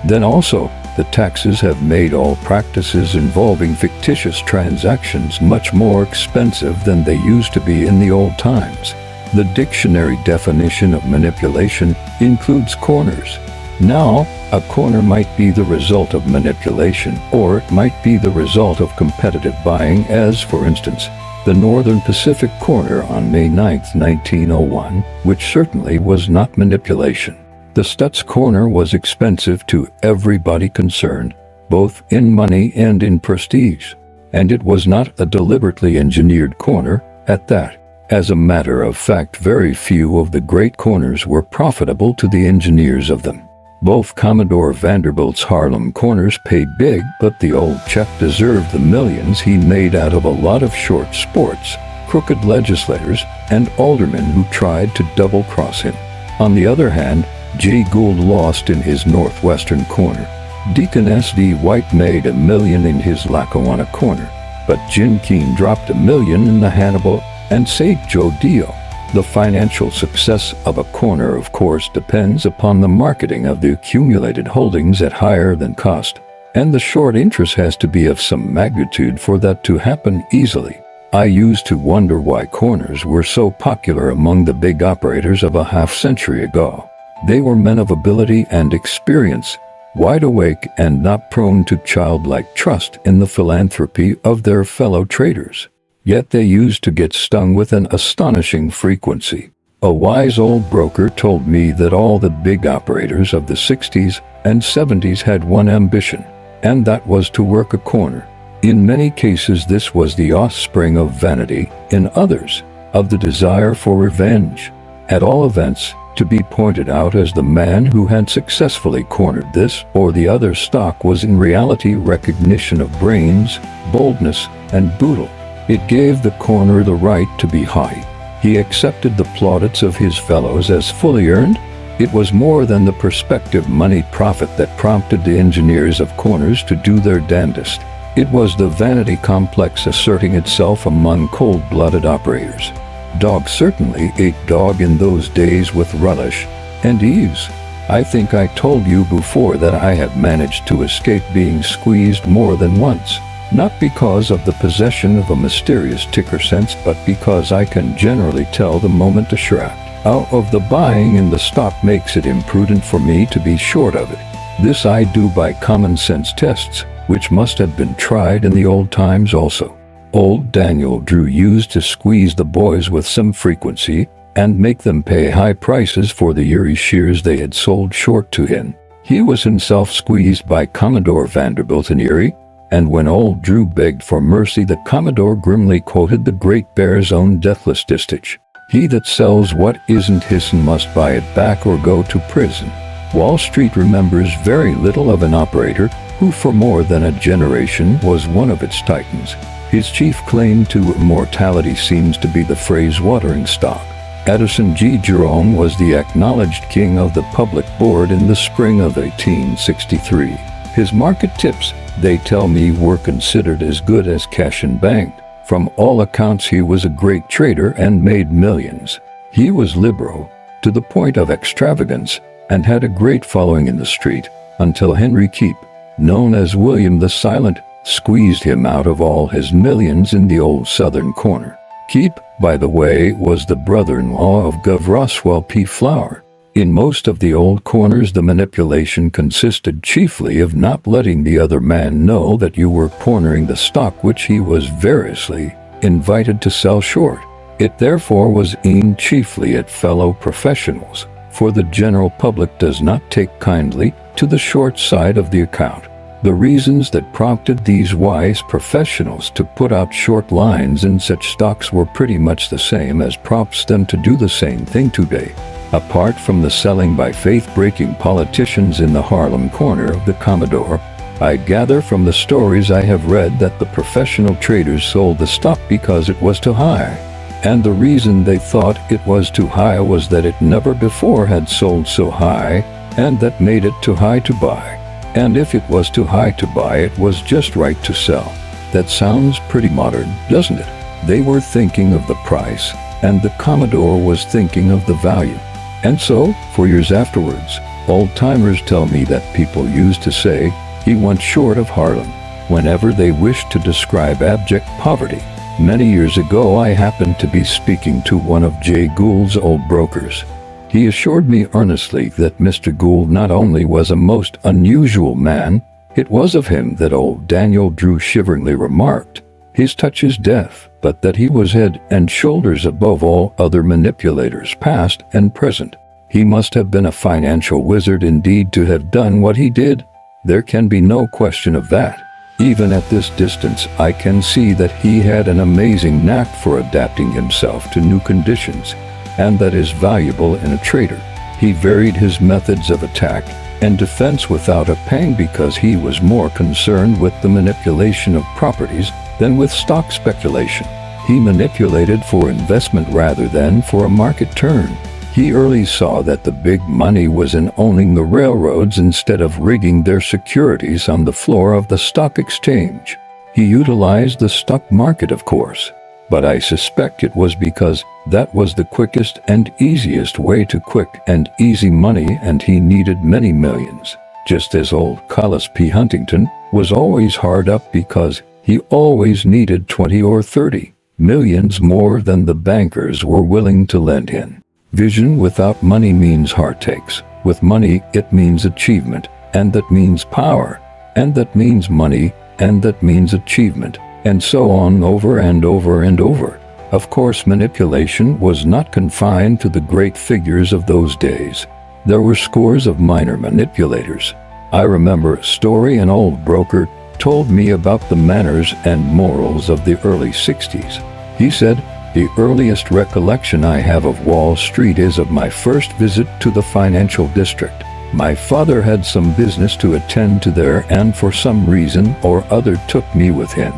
Then also, the taxes have made all practices involving fictitious transactions much more expensive than they used to be in the old times. The dictionary definition of manipulation includes corners. Now, a corner might be the result of manipulation, or it might be the result of competitive buying, as, for instance, the Northern Pacific corner on May 9, 1901, which certainly was not manipulation. The Stutz corner was expensive to everybody concerned, both in money and in prestige, and it was not a deliberately engineered corner at that. As a matter of fact, very few of the great corners were profitable to the engineers of them. Both Commodore Vanderbilt's Harlem corners paid big, but the old chap deserved the millions he made out of a lot of short sports, crooked legislators, and aldermen who tried to double-cross him. On the other hand, Jay Gould lost in his northwestern corner. Deacon S.D. White made $1 million in his Lackawanna corner, but Jim Keane dropped $1 million in the Hannibal and St. Joe deal. The financial success of a corner, of course, depends upon the marketing of the accumulated holdings at higher than cost, and the short interest has to be of some magnitude for that to happen easily. I used to wonder why corners were so popular among the big operators of a half-century ago. They were men of ability and experience, wide awake and not prone to childlike trust in the philanthropy of their fellow traders. Yet they used to get stung with an astonishing frequency. A wise old broker told me that all the big operators of the 60s and 70s had one ambition, and that was to work a corner. In many cases this was the offspring of vanity, in others, of the desire for revenge. At all events, to be pointed out as the man who had successfully cornered this or the other stock was in reality recognition of brains, boldness, and boodle. It gave the corner the right to be haughty. He accepted the plaudits of his fellows as fully earned. It was more than the prospective money profit that prompted the engineers of corners to do their damnedest. It was the vanity complex asserting itself among cold-blooded operators. Dogs certainly ate dog in those days with relish and ease. I think I told you before that I have managed to escape being squeezed more than once. Not because of the possession of a mysterious ticker sense, but because I can generally tell the moment a shrap out of the buying in the stock makes it imprudent for me to be short of it. This I do by common sense tests, which must have been tried in the old times also. Old Daniel Drew used to squeeze the boys with some frequency and make them pay high prices for the Erie shares they had sold short to him. He was himself squeezed by Commodore Vanderbilt in Erie, and when old Drew begged for mercy, the Commodore grimly quoted the Great Bear's own deathless distich: "He that sells what isn't his'n must buy it back or go to prison." Wall Street remembers very little of an operator who for more than a generation was one of its titans. His chief claim to immortality seems to be the phrase watering stock. Addison G. Jerome was the acknowledged king of the public board in the spring of 1863. His market tips, they tell me, were considered as good as cash and banked. From all accounts he was a great trader and made millions. He was liberal, to the point of extravagance, and had a great following in the street, until Henry Keep, known as William the Silent, squeezed him out of all his millions in the old southern corner. Keep, by the way, was the brother-in-law of Gov. Roswell P. Flower. In most of the old corners the manipulation consisted chiefly of not letting the other man know that you were cornering the stock which he was variously invited to sell short. It therefore was aimed chiefly at fellow professionals, for the general public does not take kindly to the short side of the account. The reasons that prompted these wise professionals to put out short lines in such stocks were pretty much the same as prompts them to do the same thing today. Apart from the selling by faith-breaking politicians in the Harlem corner of the Commodore, I gather from the stories I have read that the professional traders sold the stock because it was too high. And the reason they thought it was too high was that it never before had sold so high, and that made it too high to buy. And if it was too high to buy, it was just right to sell. That sounds pretty modern, doesn't it? They were thinking of the price, and the Commodore was thinking of the value. And so, for years afterwards, old-timers tell me that people used to say, "He went short of Harlem," whenever they wished to describe abject poverty. Many years ago I happened to be speaking to one of Jay Gould's old brokers. He assured me earnestly that Mr. Gould not only was a most unusual man, it was of him that old Daniel Drew shiveringly remarked, "His touch is death," but that he was head and shoulders above all other manipulators past and present. He must have been a financial wizard indeed to have done what he did. There can be no question of that. Even at this distance I can see that he had an amazing knack for adapting himself to new conditions, and that is valuable in a trader. He varied his methods of attack and defense without a pang because he was more concerned with the manipulation of properties than with stock speculation. He manipulated for investment rather than for a market turn. He early saw that the big money was in owning the railroads instead of rigging their securities on the floor of the stock exchange. He utilized the stock market, of course, but I suspect it was because that was the quickest and easiest way to quick and easy money, and he needed many millions, just as old Collis P. Huntington was always hard up because he always needed 20 or 30 millions more than the bankers were willing to lend him. Vision without money means heartaches. With money, it means achievement, and that means power, and that means money, and that means achievement, and so on over and over and over. Of course, manipulation was not confined to the great figures of those days. There were scores of minor manipulators. I remember a story an old broker told me about the manners and morals of the early 60s. He said, "The earliest recollection I have of Wall Street is of my first visit to the financial district. My father had some business to attend to there, and for some reason or other took me with him.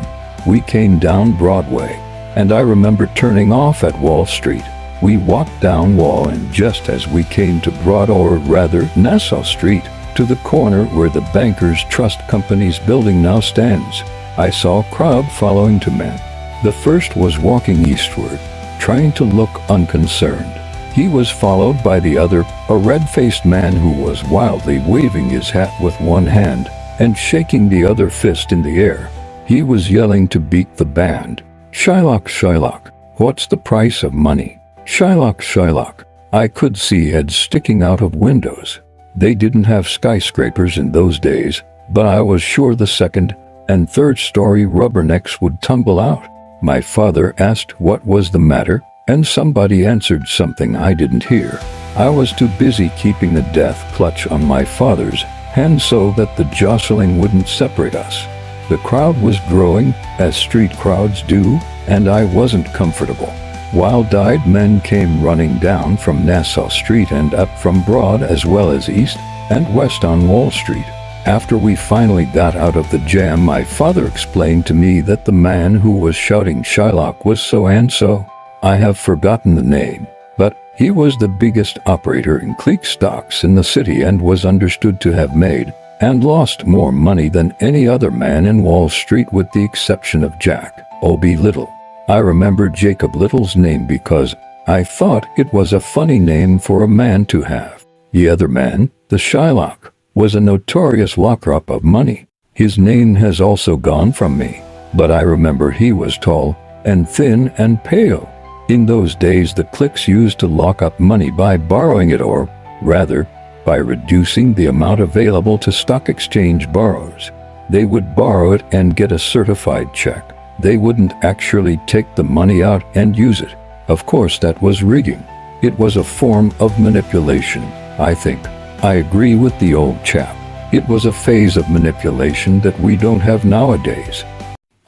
We came down Broadway, and I remember turning off at Wall Street. We walked down Wall, and just as we came to Nassau Street, to the corner where the Bankers Trust Company's building now stands, I saw a crowd following two men. The first was walking eastward, trying to look unconcerned. He was followed by the other, a red-faced man who was wildly waving his hat with one hand and shaking the other fist in the air. He was yelling to beat the band. 'Shylock, Shylock, what's the price of money? Shylock, Shylock.' I could see heads sticking out of windows. They didn't have skyscrapers in those days, but I was sure the second and third-story rubbernecks would tumble out. My father asked what was the matter, and somebody answered something I didn't hear. I was too busy keeping the death clutch on my father's hand so that the jostling wouldn't separate us. The crowd was growing, as street crowds do, and I wasn't comfortable. Wild-eyed men came running down from Nassau Street and up from Broad as well as east and west on Wall Street. After we finally got out of the jam, my father explained to me that the man who was shouting Shylock was so-and-so. I have forgotten the name, but he was the biggest operator in clique stocks in the city and was understood to have made and lost more money than any other man in Wall Street, with the exception of Jack O.B. Little. I remember Jacob Little's name because I thought it was a funny name for a man to have. The other man, the Shylock, was a notorious locker-up of money. His name has also gone from me, but I remember he was tall and thin and pale. In those days, the cliques used to lock up money by borrowing it, or rather, by reducing the amount available to stock exchange borrowers. They would borrow it and get a certified check. They wouldn't actually take the money out and use it. Of course, that was rigging. It was a form of manipulation, I think. I agree with the old chap. It was a phase of manipulation that we don't have nowadays.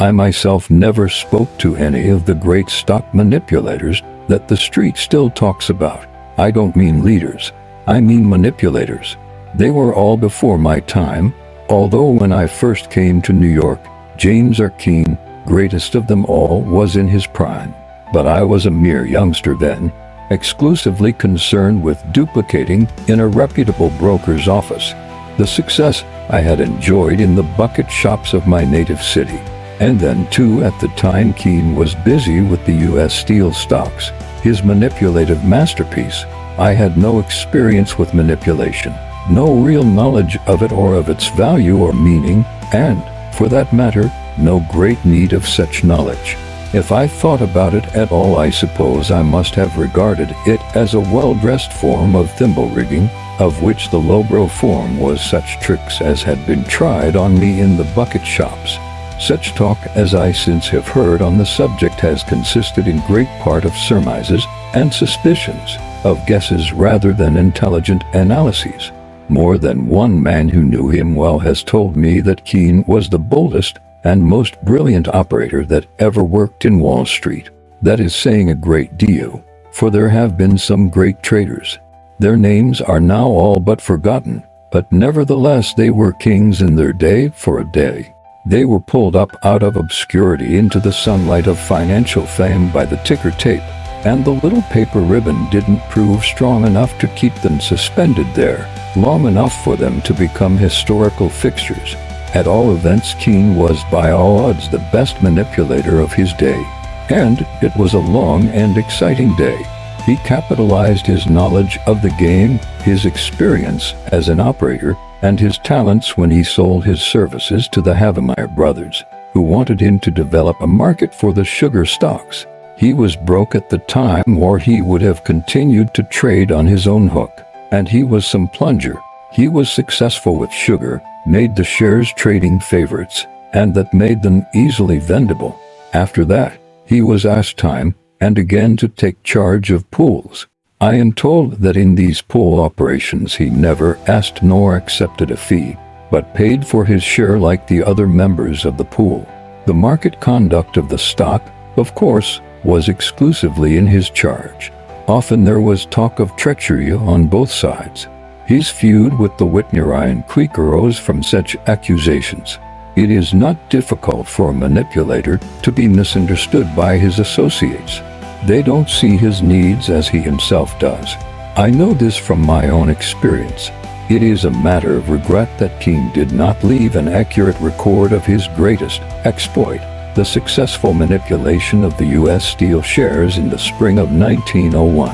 I myself never spoke to any of the great stock manipulators that the street still talks about. I don't mean leaders. I mean manipulators. They were all before my time, although when I first came to New York, James R. Keene, greatest of them all, was in his prime. But I was a mere youngster then, exclusively concerned with duplicating in a reputable broker's office the success I had enjoyed in the bucket shops of my native city. And then too, at the time, Keene was busy with the U.S. Steel stocks, his manipulative masterpiece. I had no experience with manipulation, no real knowledge of it or of its value or meaning, and, for that matter, no great need of such knowledge. If I thought about it at all, I suppose I must have regarded it as a well-dressed form of thimble rigging, of which the lowbrow form was such tricks as had been tried on me in the bucket shops. Such talk as I since have heard on the subject has consisted in great part of surmises and suspicions, of guesses rather than intelligent analyses. More than one man who knew him well has told me that Keene was the boldest and most brilliant operator that ever worked in Wall Street. That is saying a great deal, for there have been some great traders. Their names are now all but forgotten, but nevertheless they were kings in their day for a day. They were pulled up out of obscurity into the sunlight of financial fame by the ticker tape, and the little paper ribbon didn't prove strong enough to keep them suspended there long enough for them to become historical fixtures. At all events, Keene was by all odds the best manipulator of his day, and it was a long and exciting day. He capitalized his knowledge of the game, his experience as an operator, and his talents when he sold his services to the Havemeyer brothers, who wanted him to develop a market for the sugar stocks. He was broke at the time, or he would have continued to trade on his own hook. And he was some plunger. He was successful with sugar, made the shares trading favorites, and that made them easily vendable. After that, he was asked time and again to take charge of pools. I am told that in these pool operations he never asked nor accepted a fee, but paid for his share like the other members of the pool. The market conduct of the stock, of course, was exclusively in his charge. Often there was talk of treachery on both sides. His feud with the Whitnerian clique arose from such accusations. It is not difficult for a manipulator to be misunderstood by his associates. They don't see his needs as he himself does. I know this from my own experience. It is a matter of regret that Keene did not leave an accurate record of his greatest exploit, the successful manipulation of the U.S. Steel shares in the spring of 1901.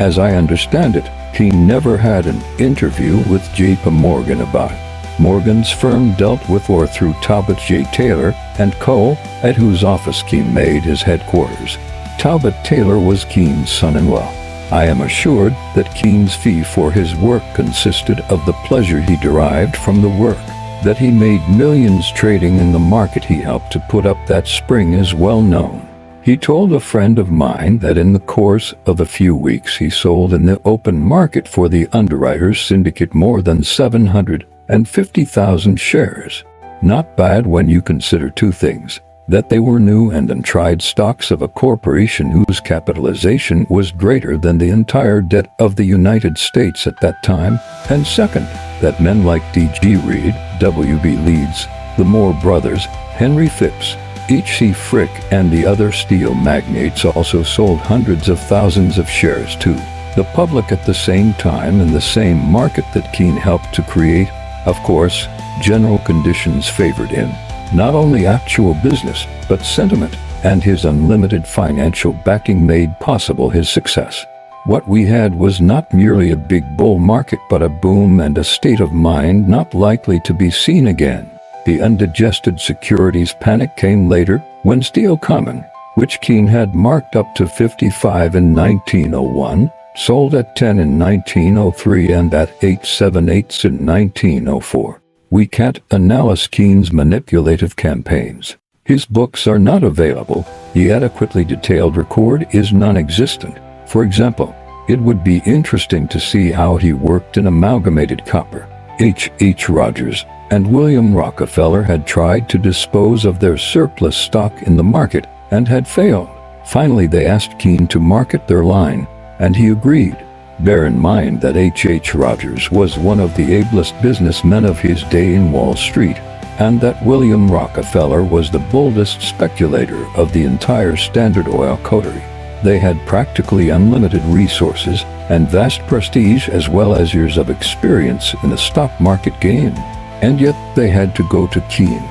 As I understand it, Keene never had an interview with J.P. Morgan about it. Morgan's firm dealt with or through Talbot J. Taylor and Co., at whose office Keene made his headquarters. Talbot Taylor was Keene's son-in-law. I am assured that Keene's fee for his work consisted of the pleasure he derived from the work. That he made millions trading in the market he helped to put up that spring is well known. He told a friend of mine that in the course of a few weeks he sold in the open market for the Underwriters Syndicate more than 750,000 shares. Not bad when you consider two things: that they were new and untried stocks of a corporation whose capitalization was greater than the entire debt of the United States at that time, and second, that men like D.G. Reed, W.B. Leeds, the Moore brothers, Henry Phipps, H.C. Frick, and the other steel magnates also sold hundreds of thousands of shares to the public at the same time in the same market that Keene helped to create. Of course, general conditions favored him. Not only actual business, but sentiment, and his unlimited financial backing made possible his success. What we had was not merely a big bull market, but a boom and a state of mind not likely to be seen again. The undigested securities panic came later, when Steel Common, which Keene had marked up to 55 in 1901, sold at 10 in 1903 and at 8.78 in 1904. We can't analyze Keene's manipulative campaigns. His books are not available. The adequately detailed record is non-existent. For example, it would be interesting to see how he worked in Amalgamated Copper. H. Rogers and William Rockefeller had tried to dispose of their surplus stock in the market and had failed. Finally, they asked Keene to market their line, and he agreed. Bear in mind that H. Rogers was one of the ablest businessmen of his day in Wall Street, and that William Rockefeller was the boldest speculator of the entire Standard Oil coterie. They had practically unlimited resources and vast prestige, as well as years of experience in the stock market game. And yet they had to go to Keene.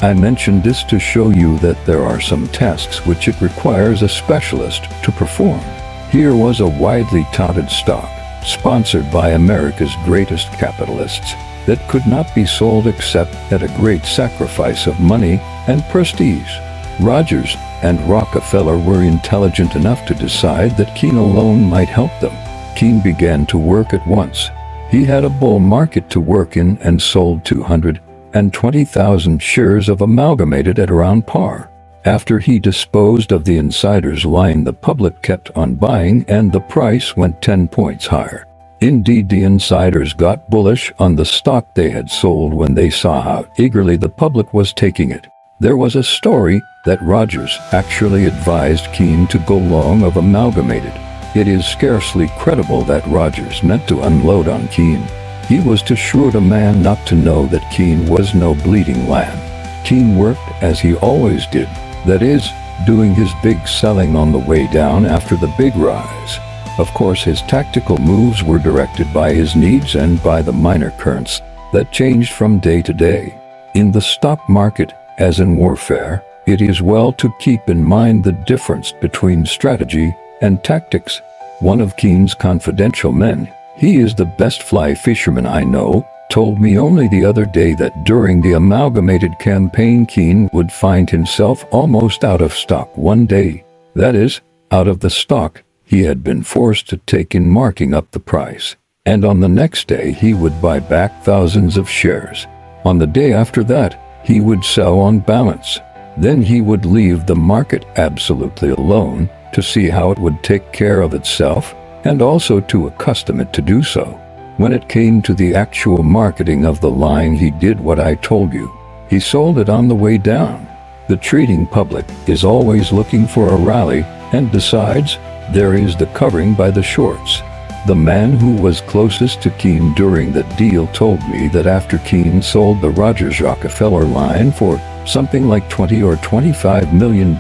I mention this to show you that there are some tasks which it requires a specialist to perform. Here was a widely touted stock, sponsored by America's greatest capitalists, that could not be sold except at a great sacrifice of money and prestige. Rogers and Rockefeller were intelligent enough to decide that Keene alone might help them. Keene began to work at once. He had a bull market to work in and sold 220,000 shares of Amalgamated at around par. After he disposed of the insiders' line, the public kept on buying and the price went 10 points higher. Indeed, the insiders got bullish on the stock they had sold when they saw how eagerly the public was taking it. There was a story that Rogers actually advised Keene to go long of Amalgamated. It is scarcely credible that Rogers meant to unload on Keene. He was too shrewd a man not to know that Keene was no bleeding lamb. Keene worked as he always did, that is, doing his big selling on the way down after the big rise. Of course, his tactical moves were directed by his needs and by the minor currents that changed from day to day. In the stock market, as in warfare, it is well to keep in mind the difference between strategy and tactics. One of Keene's confidential men, he is the best fly fisherman I know, told me only the other day that during the amalgamated campaign Keene would find himself almost out of stock one day. That is, out of the stock he had been forced to take in marking up the price. And on the next day he would buy back thousands of shares. On the day after that, he would sell on balance. Then he would leave the market absolutely alone to see how it would take care of itself and also to accustom it to do so. When it came to the actual marketing of the line, he did what I told you. He sold it on the way down. The trading public is always looking for a rally, and besides, there is the covering by the shorts. The man who was closest to Keene during the deal told me that after Keene sold the Rogers-Rockefeller line for something like $20 or $25 million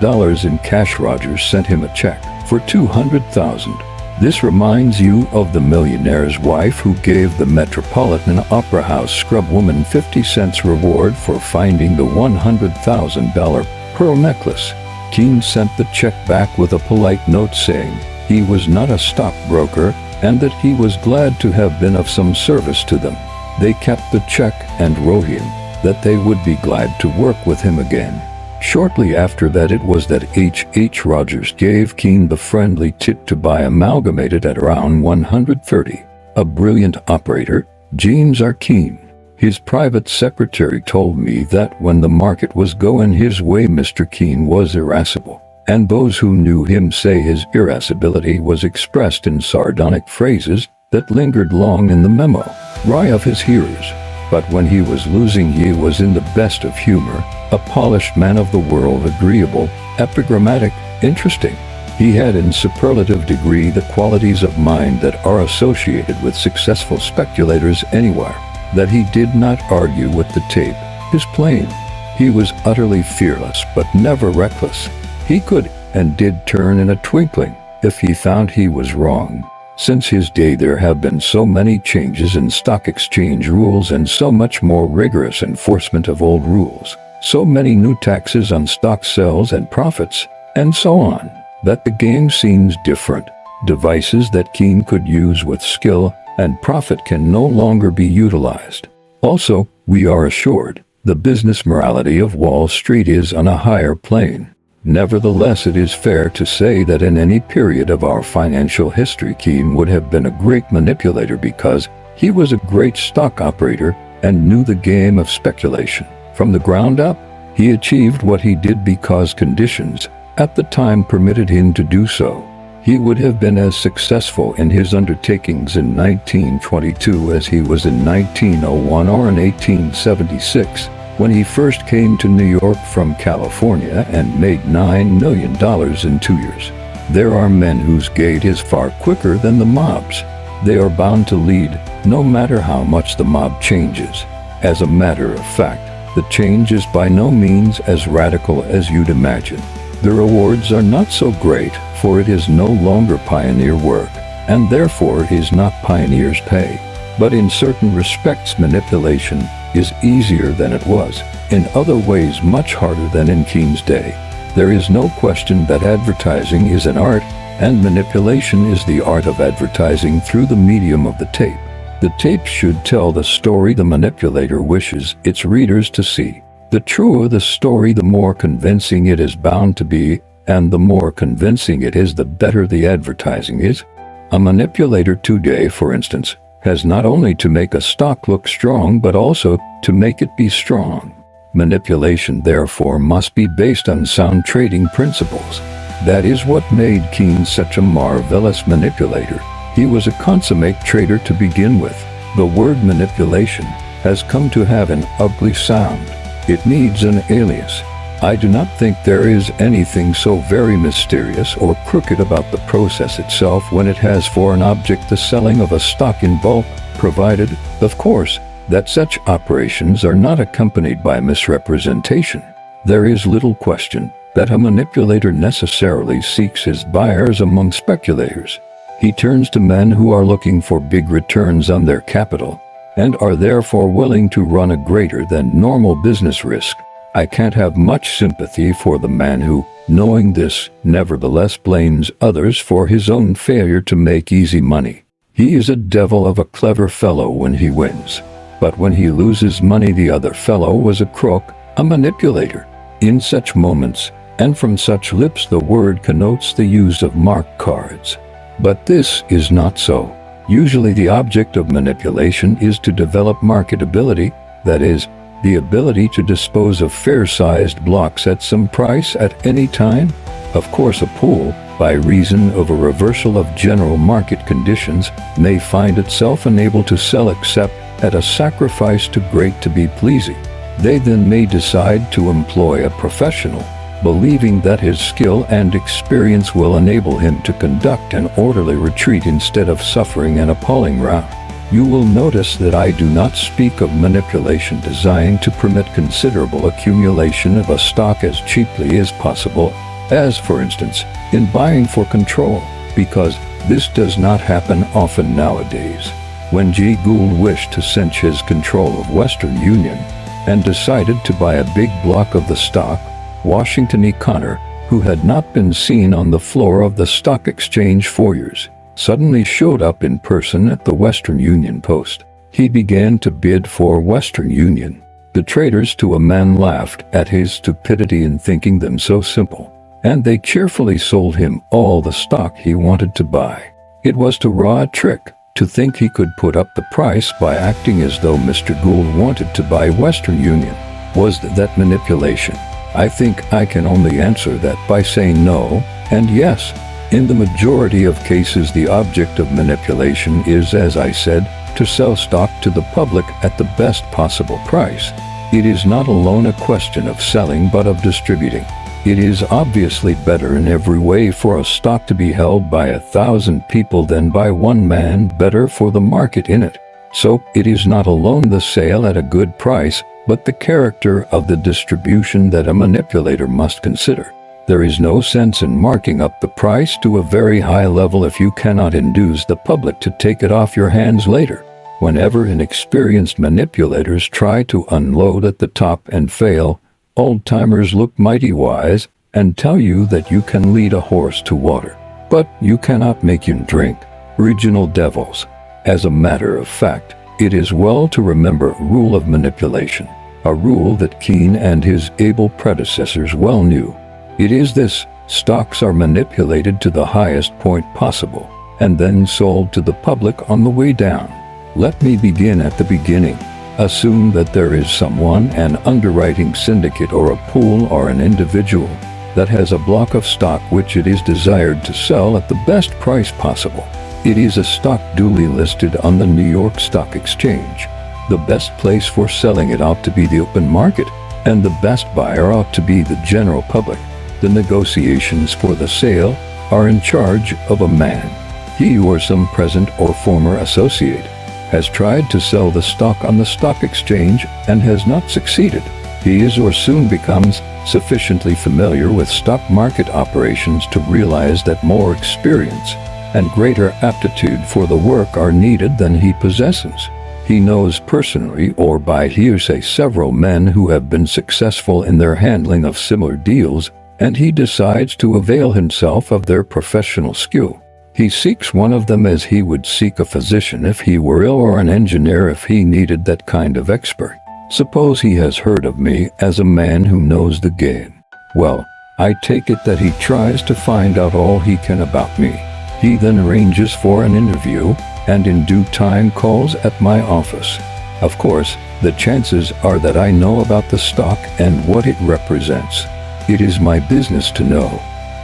in cash, Rogers sent him a check for $200,000. This reminds you of the millionaire's wife who gave the Metropolitan Opera House scrubwoman 50 cents reward for finding the $100,000 pearl necklace. Keene sent the check back with a polite note saying he was not a stockbroker and that he was glad to have been of some service to them. They kept the check and wrote him that they would be glad to work with him again. Shortly after that, it was that H. Rogers gave Keene the friendly tip to buy Amalgamated at around 130. A brilliant operator, James R. Keene. His private secretary told me that when the market was going his way, Mr. Keene was irascible, and those who knew him say his irascibility was expressed in sardonic phrases that lingered long in the memory of his hearers. But when he was losing, he was in the best of humor, a polished man of the world, agreeable, epigrammatic, interesting. He had in superlative degree the qualities of mind that are associated with successful speculators anywhere. That he did not argue with the tape is plain. He was utterly fearless but never reckless. He could and did turn in a twinkling if he found he was wrong. Since his day there have been so many changes in stock exchange rules and so much more rigorous enforcement of old rules, so many new taxes on stock sales and profits, and so on, that the game seems different. Devices that Keene could use with skill and profit can no longer be utilized. Also, we are assured, the business morality of Wall Street is on a higher plane. Nevertheless, it is fair to say that in any period of our financial history, Keene would have been a great manipulator because he was a great stock operator and knew the game of speculation. From the ground up, he achieved what he did because conditions at the time permitted him to do so. He would have been as successful in his undertakings in 1922 as he was in 1901 or in 1876, when he first came to New York from California and made $9 million in 2 years. There are men whose gait is far quicker than the mob's. They are bound to lead, no matter how much the mob changes. As a matter of fact, the change is by no means as radical as you'd imagine. The rewards are not so great, for it is no longer pioneer work, and therefore is not pioneer's pay. But in certain respects, manipulation is easier than it was, in other ways much harder than in Keene's day. There is no question that advertising is an art, and manipulation is the art of advertising through the medium of the tape. The tape should tell the story the manipulator wishes its readers to see. The truer the story, the more convincing it is bound to be, and the more convincing it is, the better the advertising is. A manipulator today, for instance, has not only to make a stock look strong but also to make it be strong. Manipulation, therefore, must be based on sound trading principles. That is what made Keene such a marvelous manipulator. He was a consummate trader to begin with. The word manipulation has come to have an ugly sound. It needs an alias. I do not think there is anything so very mysterious or crooked about the process itself when it has for an object the selling of a stock in bulk, provided, of course, that such operations are not accompanied by misrepresentation. There is little question that a manipulator necessarily seeks his buyers among speculators. He turns to men who are looking for big returns on their capital and are therefore willing to run a greater than normal business risk. I can't have much sympathy for the man who, knowing this, nevertheless blames others for his own failure to make easy money. He is a devil of a clever fellow when he wins, but when he loses money the other fellow was a crook, a manipulator. In such moments, and from such lips the word connotes the use of marked cards. But this is not so. Usually the object of manipulation is to develop marketability, that is, the ability to dispose of fair-sized blocks at some price at any time. Of course, a pool, by reason of a reversal of general market conditions, may find itself unable to sell except at a sacrifice too great to be pleasing. They then may decide to employ a professional, believing that his skill and experience will enable him to conduct an orderly retreat instead of suffering an appalling rout. You will notice that I do not speak of manipulation designed to permit considerable accumulation of a stock as cheaply as possible, as for instance, in buying for control, because this does not happen often nowadays. When G. Gould wished to cinch his control of Western Union and decided to buy a big block of the stock, Washington E. Connor, who had not been seen on the floor of the stock exchange for years, suddenly showed up in person at the Western Union post. He began to bid for Western Union. The traders to a man laughed at his stupidity in thinking them so simple, and they cheerfully sold him all the stock he wanted to buy. It was too raw a trick to think he could put up the price by acting as though Mr. Gould wanted to buy Western Union. Was that manipulation? I think I can only answer that by saying no and yes. In the majority of cases, the object of manipulation is, as I said, to sell stock to the public at the best possible price. It is not alone a question of selling but of distributing. It is obviously better in every way for a stock to be held by 1,000 people than by one man, better for the market in it. So, it is not alone the sale at a good price, but the character of the distribution that a manipulator must consider. There is no sense in marking up the price to a very high level if you cannot induce the public to take it off your hands later. Whenever inexperienced manipulators try to unload at the top and fail, old-timers look mighty wise and tell you that you can lead a horse to water, but you cannot make him drink. Original devils. As a matter of fact, it is well to remember a rule of manipulation, a rule that Keene and his able predecessors well knew. It is this: stocks are manipulated to the highest point possible, and then sold to the public on the way down. Let me begin at the beginning. Assume that there is someone, an underwriting syndicate or a pool or an individual, that has a block of stock which it is desired to sell at the best price possible. It is a stock duly listed on the New York Stock Exchange. The best place for selling it ought to be the open market, and the best buyer ought to be the general public. The negotiations for the sale are in charge of a man. He or some present or former associate has tried to sell the stock on the stock exchange and has not succeeded. He is or soon becomes sufficiently familiar with stock market operations to realize that more experience and greater aptitude for the work are needed than he possesses. He knows personally or by hearsay several men who have been successful in their handling of similar deals, and he decides to avail himself of their professional skill. He seeks one of them as he would seek a physician if he were ill or an engineer if he needed that kind of expert. Suppose he has heard of me as a man who knows the game. Well, I take it that he tries to find out all he can about me. He then arranges for an interview and in due time calls at my office. Of course, the chances are that I know about the stock and what it represents. It is my business to know.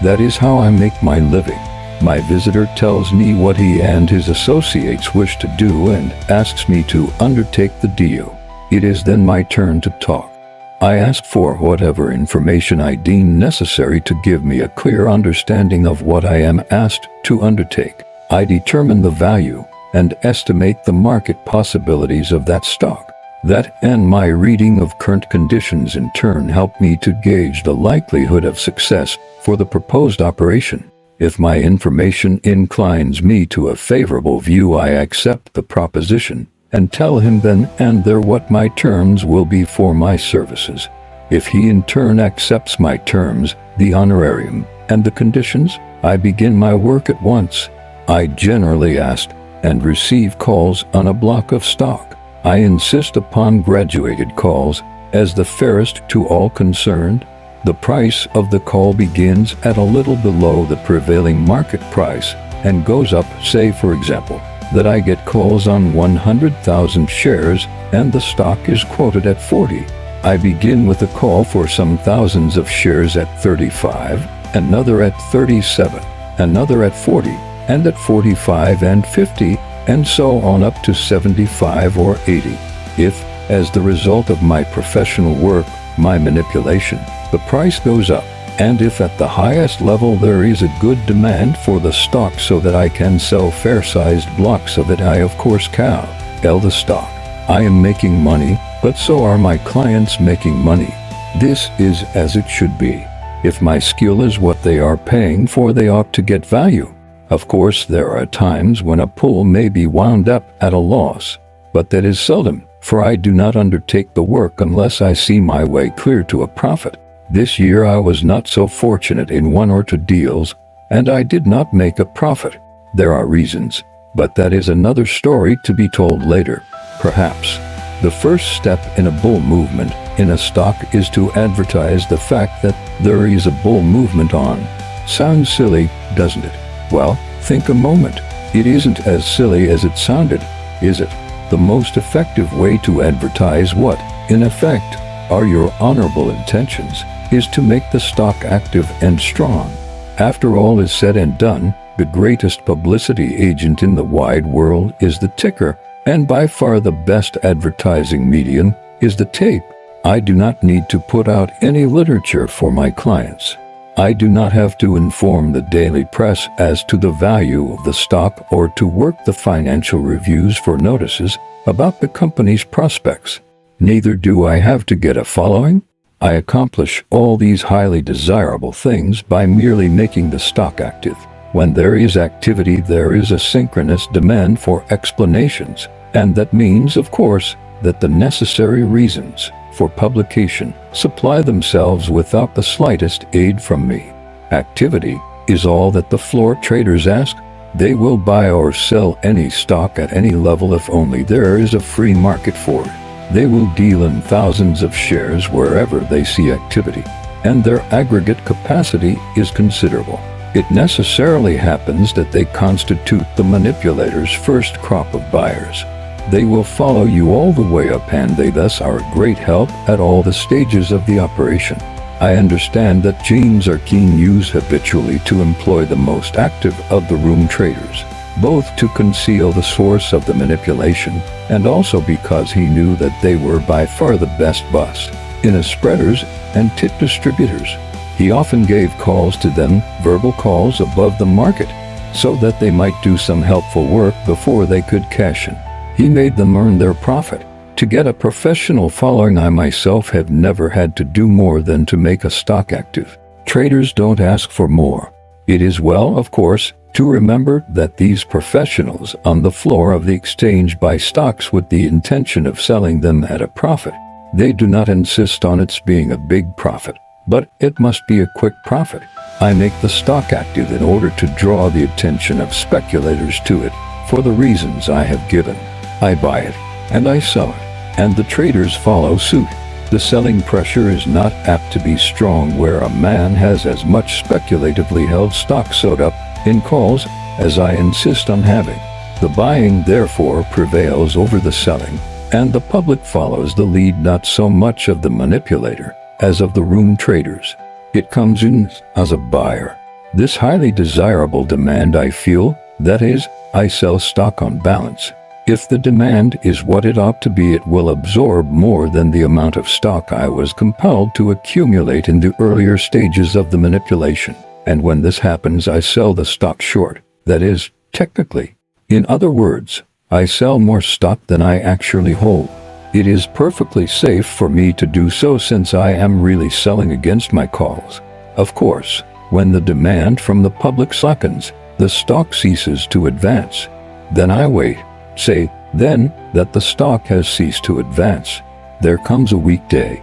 That is how I make my living. My visitor tells me what he and his associates wish to do and asks me to undertake the deal. It is then my turn to talk. I ask for whatever information I deem necessary to give me a clear understanding of what I am asked to undertake. I determine the value and estimate the market possibilities of that stock. That and my reading of current conditions in turn help me to gauge the likelihood of success for the proposed operation. If my information inclines me to a favorable view, I accept the proposition and tell him then and there what my terms will be for my services. If he in turn accepts my terms, the honorarium, and the conditions, I begin my work at once. I generally ask and receive calls on a block of stock. I insist upon graduated calls as the fairest to all concerned. The price of the call begins at a little below the prevailing market price and goes up, say for example, that I get calls on 100,000 shares and the stock is quoted at 40. I begin with a call for some thousands of shares at 35, another at 37, another at 40, and at 45 and 50, and so on up to 75 or 80. If, as the result of my professional work, my manipulation, the price goes up, and if at the highest level there is a good demand for the stock so that I can sell fair-sized blocks of it, I of course sell the stock. I am making money, but so are my clients making money. This is as it should be. If my skill is what they are paying for, they ought to get value. Of course, there are times when a pull may be wound up at a loss, but that is seldom, for I do not undertake the work unless I see my way clear to a profit. This year I was not so fortunate in one or two deals, and I did not make a profit. There are reasons, but that is another story to be told later, perhaps. The first step in a bull movement in a stock is to advertise the fact that there is a bull movement on. Sounds silly, doesn't it? Well, think a moment. It isn't as silly as it sounded, is it? The most effective way to advertise what, in effect, are your honorable intentions is to make the stock active and strong. After all is said and done, the greatest publicity agent in the wide world is the ticker, and by far the best advertising medium is the tape. I do not need to put out any literature for my clients. I do not have to inform the daily press as to the value of the stock or to work the financial reviews for notices about the company's prospects. Neither do I have to get a following. I accomplish all these highly desirable things by merely making the stock active. When there is activity, there is a synchronous demand for explanations, and that means, of course, that the necessary reasons for publication supply themselves without the slightest aid from me. Activity is all that the floor traders ask. They will buy or sell any stock at any level if only there is a free market for it. They will deal in thousands of shares wherever they see activity, and their aggregate capacity is considerable. It necessarily happens that they constitute the manipulator's first crop of buyers. They will follow you all the way up, and they thus are a great help at all the stages of the operation. I understand that James Arkeen used habitually to employ the most active of the room traders, both to conceal the source of the manipulation and also because he knew that they were by far the best bus in a spreaders and tit distributors. He often gave calls to them, verbal calls above the market, so that they might do some helpful work before they could cash in. He made them earn their profit. To get a professional following, I myself have never had to do more than to make a stock active. Traders don't ask for more. It is well, of course, to remember that these professionals on the floor of the exchange buy stocks with the intention of selling them at a profit. They do not insist on its being a big profit, but it must be a quick profit. I make the stock active in order to draw the attention of speculators to it for the reasons I have given. I buy it, and I sell it, and the traders follow suit. The selling pressure is not apt to be strong where a man has as much speculatively held stock sewed up in calls as I insist on having. The buying therefore prevails over the selling, and the public follows the lead not so much of the manipulator as of the room traders. It comes in as a buyer. This highly desirable demand I feel, that is, I sell stock on balance. If the demand is what it ought to be, it will absorb more than the amount of stock I was compelled to accumulate in the earlier stages of the manipulation. And when this happens, I sell the stock short, that is, technically. In other words, I sell more stock than I actually hold. It is perfectly safe for me to do so since I am really selling against my calls. Of course, when the demand from the public slackens, the stock ceases to advance. Then I wait, say, then, that the stock has ceased to advance. There comes a weak day.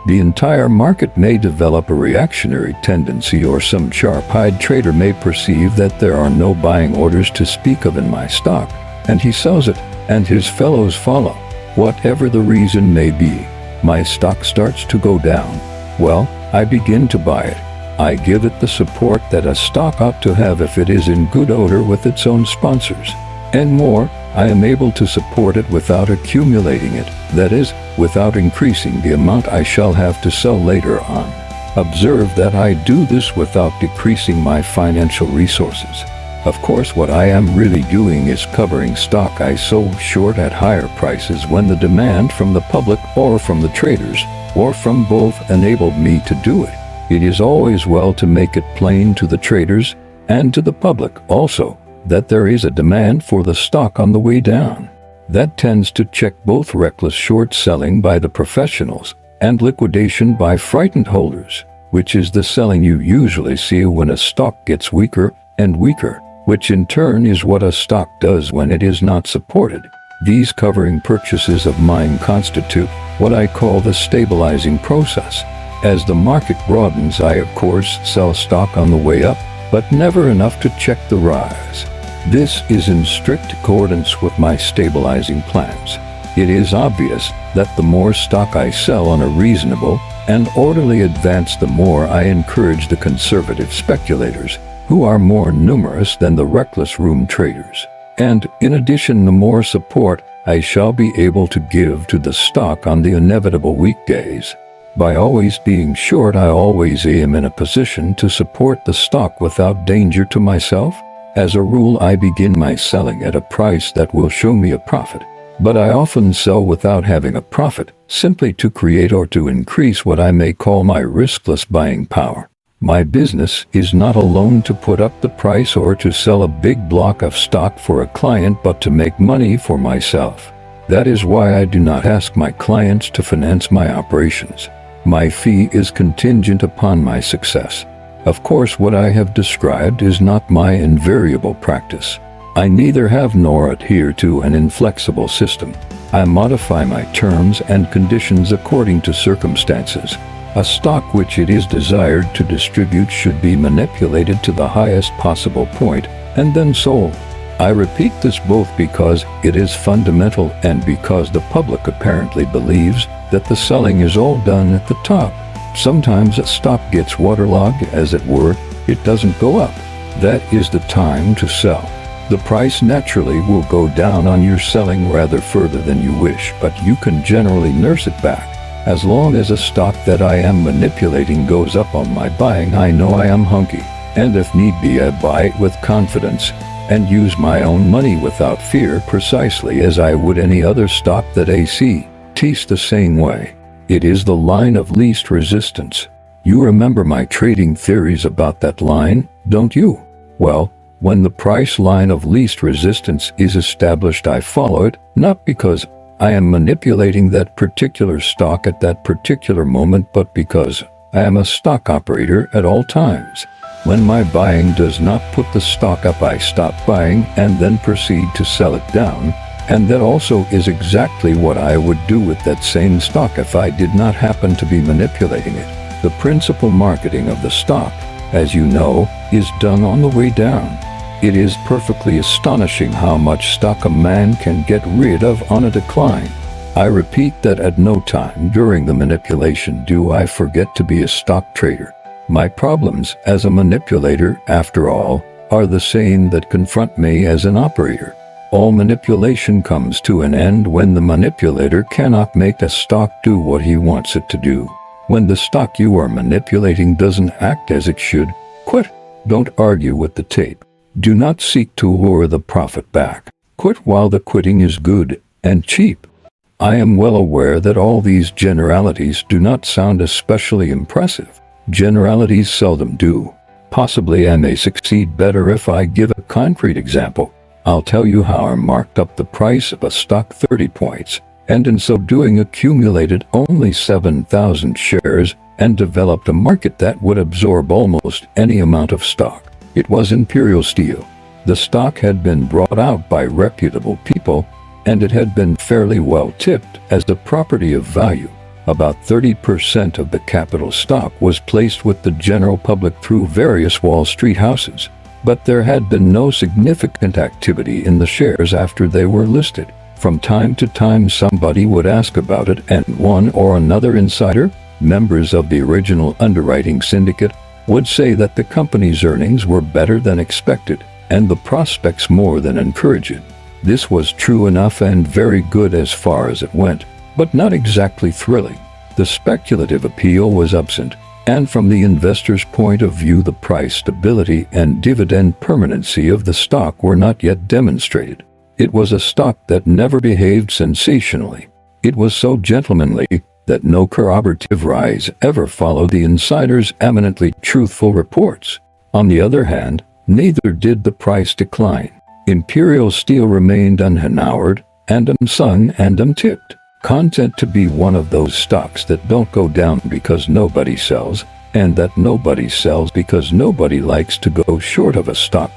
The entire market may develop a reactionary tendency, or some sharp-eyed trader may perceive that there are no buying orders to speak of in my stock, and he sells it, and his fellows follow. Whatever the reason may be, my stock starts to go down. Well, I begin to buy it. I give it the support that a stock ought to have if it is in good odor with its own sponsors. And more, I am able to support it without accumulating it, that is, without increasing the amount I shall have to sell later on. Observe that I do this without decreasing my financial resources. Of course, what I am really doing is covering stock I sold short at higher prices when the demand from the public or from the traders, or from both, enabled me to do it. It is always well to make it plain to the traders, and to the public also, that there is a demand for the stock on the way down. That tends to check both reckless short selling by the professionals and liquidation by frightened holders, which is the selling you usually see when a stock gets weaker and weaker, which in turn is what a stock does when it is not supported. These covering purchases of mine constitute what I call the stabilizing process. As the market broadens, I of course sell stock on the way up, but never enough to check the rise. This is in strict accordance with my stabilizing plans. It is obvious that the more stock I sell on a reasonable and orderly advance, the more I encourage the conservative speculators, who are more numerous than the reckless room traders. And, in addition, the more support I shall be able to give to the stock on the inevitable weekdays. By always being short, I always am in a position to support the stock without danger to myself. As a rule, I begin my selling at a price that will show me a profit, but I often sell without having a profit, simply to create or to increase what I may call my riskless buying power. My business is not alone to put up the price or to sell a big block of stock for a client, but to make money for myself. That is why I do not ask my clients to finance my operations. My fee is contingent upon my success. Of course, what I have described is not my invariable practice. I neither have nor adhere to an inflexible system. I modify my terms and conditions according to circumstances. A stock which it is desired to distribute should be manipulated to the highest possible point and then sold. I repeat this both because it is fundamental and because the public apparently believes that the selling is all done at the top. Sometimes a stock gets waterlogged, as it were. It doesn't go up. That is the time to sell. The price naturally will go down on your selling rather further than you wish, but you can generally nurse it back. As long as a stock that I am manipulating goes up on my buying, I know I am hunky, and if need be, I buy it with confidence and use my own money without fear, precisely as I would any other stock that teaches the same way. It is the line of least resistance. You remember my trading theories about that line, don't you? Well, when the price line of least resistance is established, I follow it, not because I am manipulating that particular stock at that particular moment, but because I am a stock operator at all times. When my buying does not put the stock up, I stop buying and then proceed to sell it down, and that also is exactly what I would do with that same stock if I did not happen to be manipulating it. The principal marketing of the stock, as you know, is done on the way down. It is perfectly astonishing how much stock a man can get rid of on a decline. I repeat that at no time during the manipulation do I forget to be a stock trader. My problems as a manipulator, after all, are the same that confront me as an operator. All manipulation comes to an end when the manipulator cannot make a stock do what he wants it to do. When the stock you are manipulating doesn't act as it should, quit. Don't argue with the tape. Do not seek to lure the profit back. Quit while the quitting is good and cheap. I am well aware that all these generalities do not sound especially impressive. Generalities seldom do. Possibly I may succeed better if I give a concrete example. I'll tell you how I marked up the price of a stock 30 points, and in so doing accumulated only 7,000 shares and developed a market that would absorb almost any amount of stock. It was Imperial Steel. The stock had been brought out by reputable people, and it had been fairly well tipped as a property of value. About 30% of the capital stock was placed with the general public through various Wall Street houses, but there had been no significant activity in the shares after they were listed. From time to time somebody would ask about it, and one or another insider, members of the original underwriting syndicate, would say that the company's earnings were better than expected, and the prospects more than encouraging. This was true enough and very good as far as it went, but not exactly thrilling. The speculative appeal was absent, and from the investor's point of view the price stability and dividend permanency of the stock were not yet demonstrated. It was a stock that never behaved sensationally. It was so gentlemanly that no corroborative rise ever followed the insider's eminently truthful reports. On the other hand, neither did the price decline. Imperial Steel remained unhonoured and unsung and untipped, content to be one of those stocks that don't go down because nobody sells, and that nobody sells because nobody likes to go short of a stock.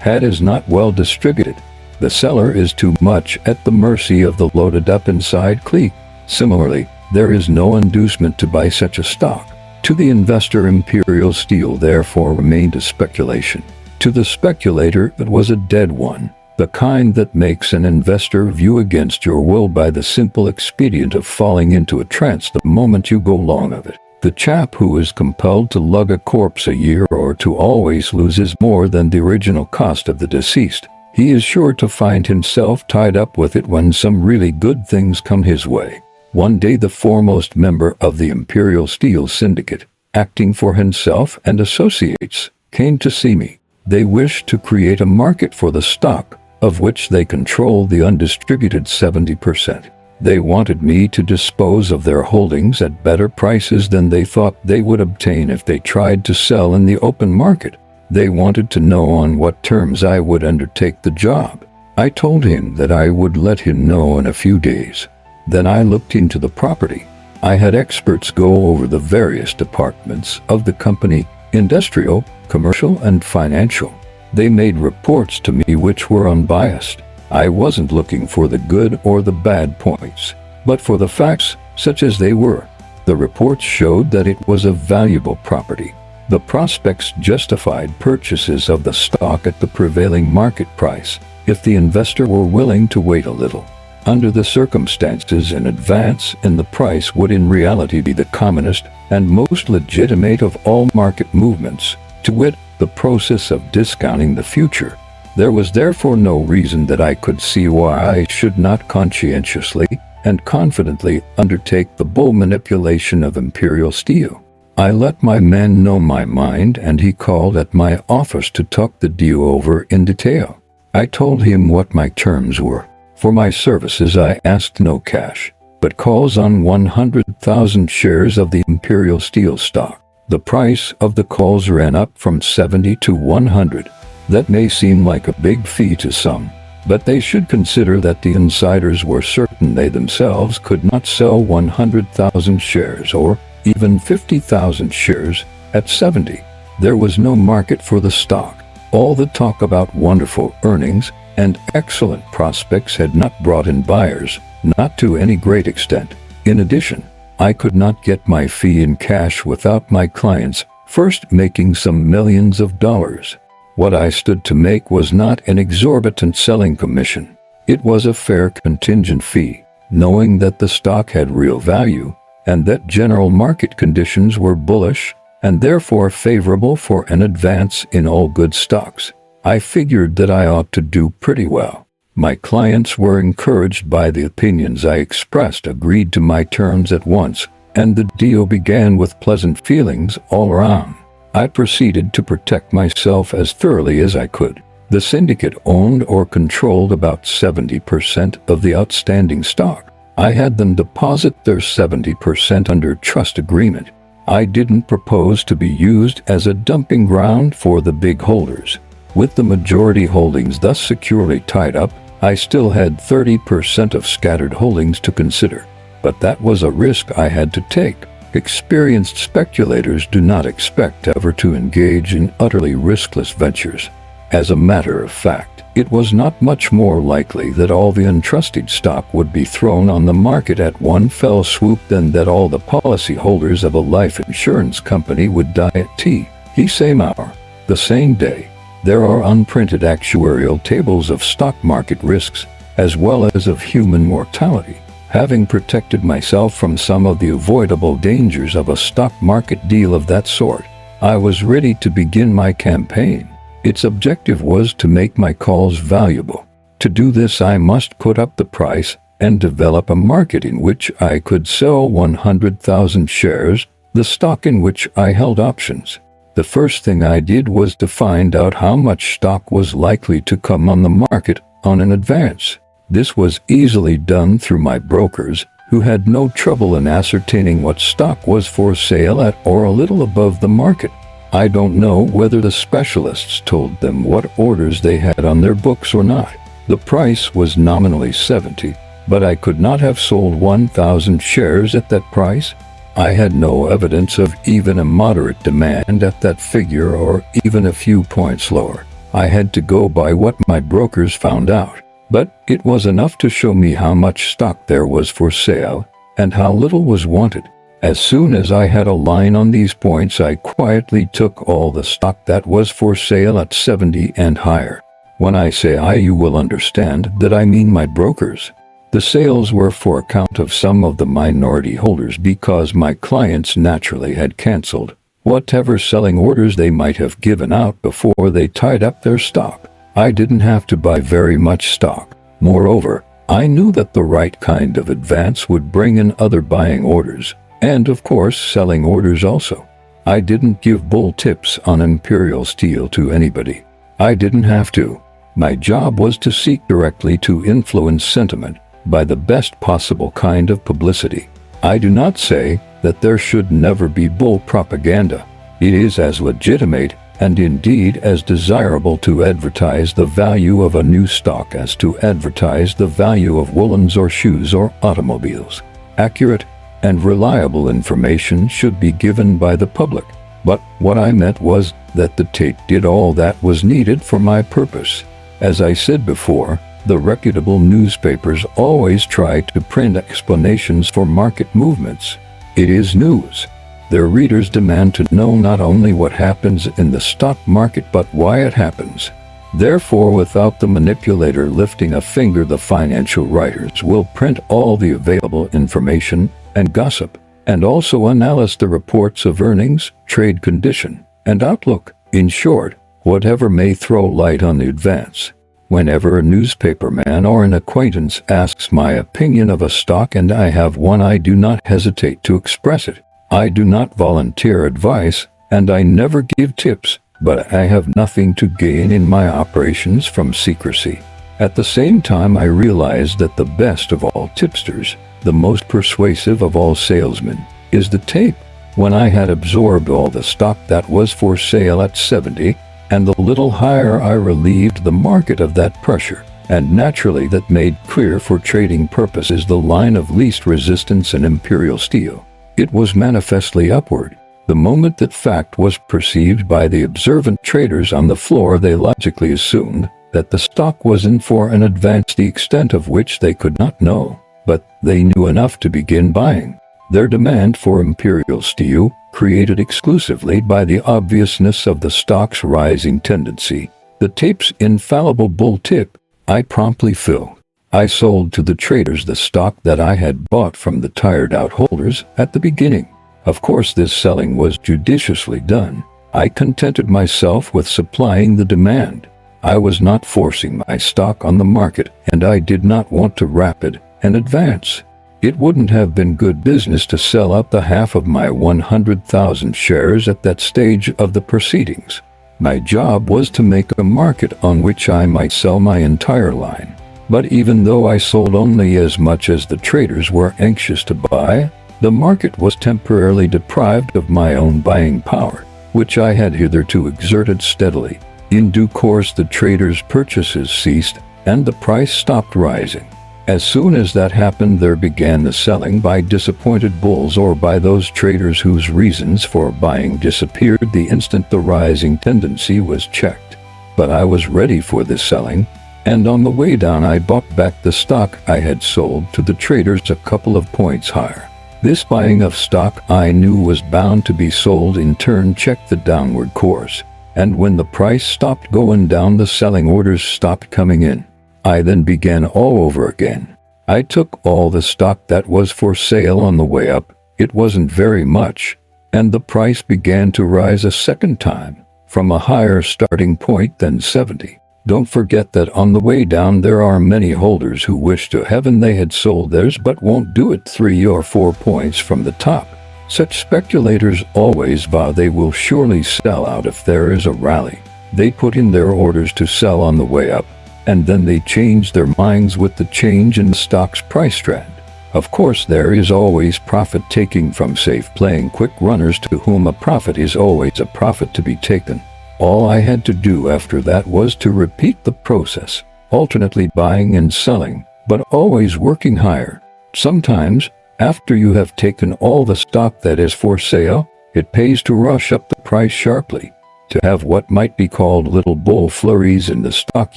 Hat is not well distributed. The seller is too much at the mercy of the loaded up inside clique. Similarly, there is no inducement to buy such a stock. To the investor, Imperial Steel therefore remained a speculation. To the speculator, it was a dead one, the kind that makes an investor view against your will by the simple expedient of falling into a trance the moment you go long of it. The chap who is compelled to lug a corpse a year or two always loses more than the original cost of the deceased. He is sure to find himself tied up with it when some really good things come his way. One day the foremost member of the Imperial Steel Syndicate, acting for himself and associates, came to see me. They wished to create a market for the stock, of which they control the undistributed 70%. They wanted me to dispose of their holdings at better prices than they thought they would obtain if they tried to sell in the open market. They wanted to know on what terms I would undertake the job. I told him that I would let him know in a few days. Then I looked into the property. I had experts go over the various departments of the company: industrial, commercial, and financial. They made reports to me which were unbiased. I wasn't looking for the good or the bad points, but for the facts, such as they were. The reports showed that it was a valuable property. The prospects justified purchases of the stock at the prevailing market price, if the investor were willing to wait a little. Under the circumstances, an advance in the price would in reality be the commonest and most legitimate of all market movements, to wit, the process of discounting the future. There was therefore no reason that I could see why I should not conscientiously and confidently undertake the bull manipulation of Imperial Steel. I let my man know my mind, and he called at my office to talk the deal over in detail. I told him what my terms were. For my services I asked no cash, but calls on 100,000 shares of the Imperial Steel stock. The price of the calls ran up from 70 to 100. That may seem like a big fee to some, but they should consider that the insiders were certain they themselves could not sell 100,000 shares or even 50,000 shares at 70. There was no market for the stock. All the talk about wonderful earnings and excellent prospects had not brought in buyers, not to any great extent. In addition, I could not get my fee in cash without my clients first making some millions of dollars. What I stood to make was not an exorbitant selling commission. It was a fair contingent fee, knowing that the stock had real value and that general market conditions were bullish and therefore favorable for an advance in all good stocks. I figured that I ought to do pretty well. My clients were encouraged by the opinions I expressed, agreed to my terms at once, and the deal began with pleasant feelings all around. I proceeded to protect myself as thoroughly as I could. The syndicate owned or controlled about 70% of the outstanding stock. I had them deposit their 70% under trust agreement. I didn't propose to be used as a dumping ground for the big holders. With the majority holdings thus securely tied up, I still had 30% of scattered holdings to consider, but that was a risk I had to take. Experienced speculators do not expect ever to engage in utterly riskless ventures. As a matter of fact, it was not much more likely that all the untrusted stock would be thrown on the market at one fell swoop than that all the policyholders of a life insurance company would die at the same hour, the same day. There are unprinted actuarial tables of stock market risks, as well as of human mortality. Having protected myself from some of the avoidable dangers of a stock market deal of that sort, I was ready to begin my campaign. Its objective was to make my calls valuable. To do this, I must put up the price and develop a market in which I could sell 100,000 shares, the stock in which I held options. The first thing I did was to find out how much stock was likely to come on the market on an advance. This was easily done through my brokers, who had no trouble in ascertaining what stock was for sale at or a little above the market. I don't know whether the specialists told them what orders they had on their books or not. The price was nominally 70, but I could not have sold 1,000 shares at that price. I had no evidence of even a moderate demand at that figure or even a few points lower. I had to go by what my brokers found out, but it was enough to show me how much stock there was for sale and how little was wanted. As soon as I had a line on these points, I quietly took all the stock that was for sale at 70 and higher. When I say I, you will understand that I mean my brokers. The sales were for account of some of the minority holders because my clients naturally had canceled whatever selling orders they might have given out before they tied up their stock. I didn't have to buy very much stock. Moreover, I knew that the right kind of advance would bring in other buying orders, and of course selling orders also. I didn't give bull tips on Imperial Steel to anybody. I didn't have to. My job was to seek directly to influence sentiment by the best possible kind of publicity. I do not say that there should never be bull propaganda. It is as legitimate and indeed as desirable to advertise the value of a new stock as to advertise the value of woolens or shoes or automobiles. Accurate and reliable information should be given by the public, but what I meant was that the tape did all that was needed for my purpose. As I said before, the reputable newspapers always try to print explanations for market movements. It is news. Their readers demand to know not only what happens in the stock market but why it happens. Therefore, without the manipulator lifting a finger, the financial writers will print all the available information and gossip, and also analyze the reports of earnings, trade condition, and outlook. In short, whatever may throw light on the advance. Whenever a newspaper man or an acquaintance asks my opinion of a stock and I have one, I do not hesitate to express it. I do not volunteer advice, and I never give tips, but I have nothing to gain in my operations from secrecy. At the same time, I realize that the best of all tipsters, the most persuasive of all salesmen, is the tape. When I had absorbed all the stock that was for sale at 70, and the little higher, I relieved the market of that pressure, and naturally that made clear for trading purposes the line of least resistance in Imperial Steel. It was manifestly upward. The moment that fact was perceived by the observant traders on the floor, they logically assumed that the stock was in for an advance, the extent of which they could not know, but they knew enough to begin buying. Their demand for Imperial Steel, created exclusively by the obviousness of the stock's rising tendency, the tape's infallible bull tip, I promptly filled. I sold to the traders the stock that I had bought from the tired-out holders at the beginning. Of course, this selling was judiciously done. I contented myself with supplying the demand. I was not forcing my stock on the market, and I did not want to rapid an advance. It wouldn't have been good business to sell out the half of my 100,000 shares at that stage of the proceedings. My job was to make a market on which I might sell my entire line. But even though I sold only as much as the traders were anxious to buy, the market was temporarily deprived of my own buying power, which I had hitherto exerted steadily. In due course, the traders' purchases ceased, and the price stopped rising. As soon as that happened, there began the selling by disappointed bulls or by those traders whose reasons for buying disappeared the instant the rising tendency was checked. But I was ready for this selling, and on the way down I bought back the stock I had sold to the traders a couple of points higher. This buying of stock I knew was bound to be sold in turn checked the downward course, and when the price stopped going down, the selling orders stopped coming in. I then began all over again. I took all the stock that was for sale on the way up. It wasn't very much, and the price began to rise a second time, from a higher starting point than 70. Don't forget that on the way down there are many holders who wish to heaven they had sold theirs but won't do it 3 or 4 points from the top. Such speculators always vow they will surely sell out if there is a rally. They put in their orders to sell on the way up, and then they change their minds with the change in the stock's price trend. Of course, there is always profit taking from safe playing quick runners to whom a profit is always a profit to be taken. All I had to do after that was to repeat the process, alternately buying and selling, but always working higher. Sometimes, after you have taken all the stock that is for sale, it pays to rush up the price sharply, to have what might be called little bull flurries in the stock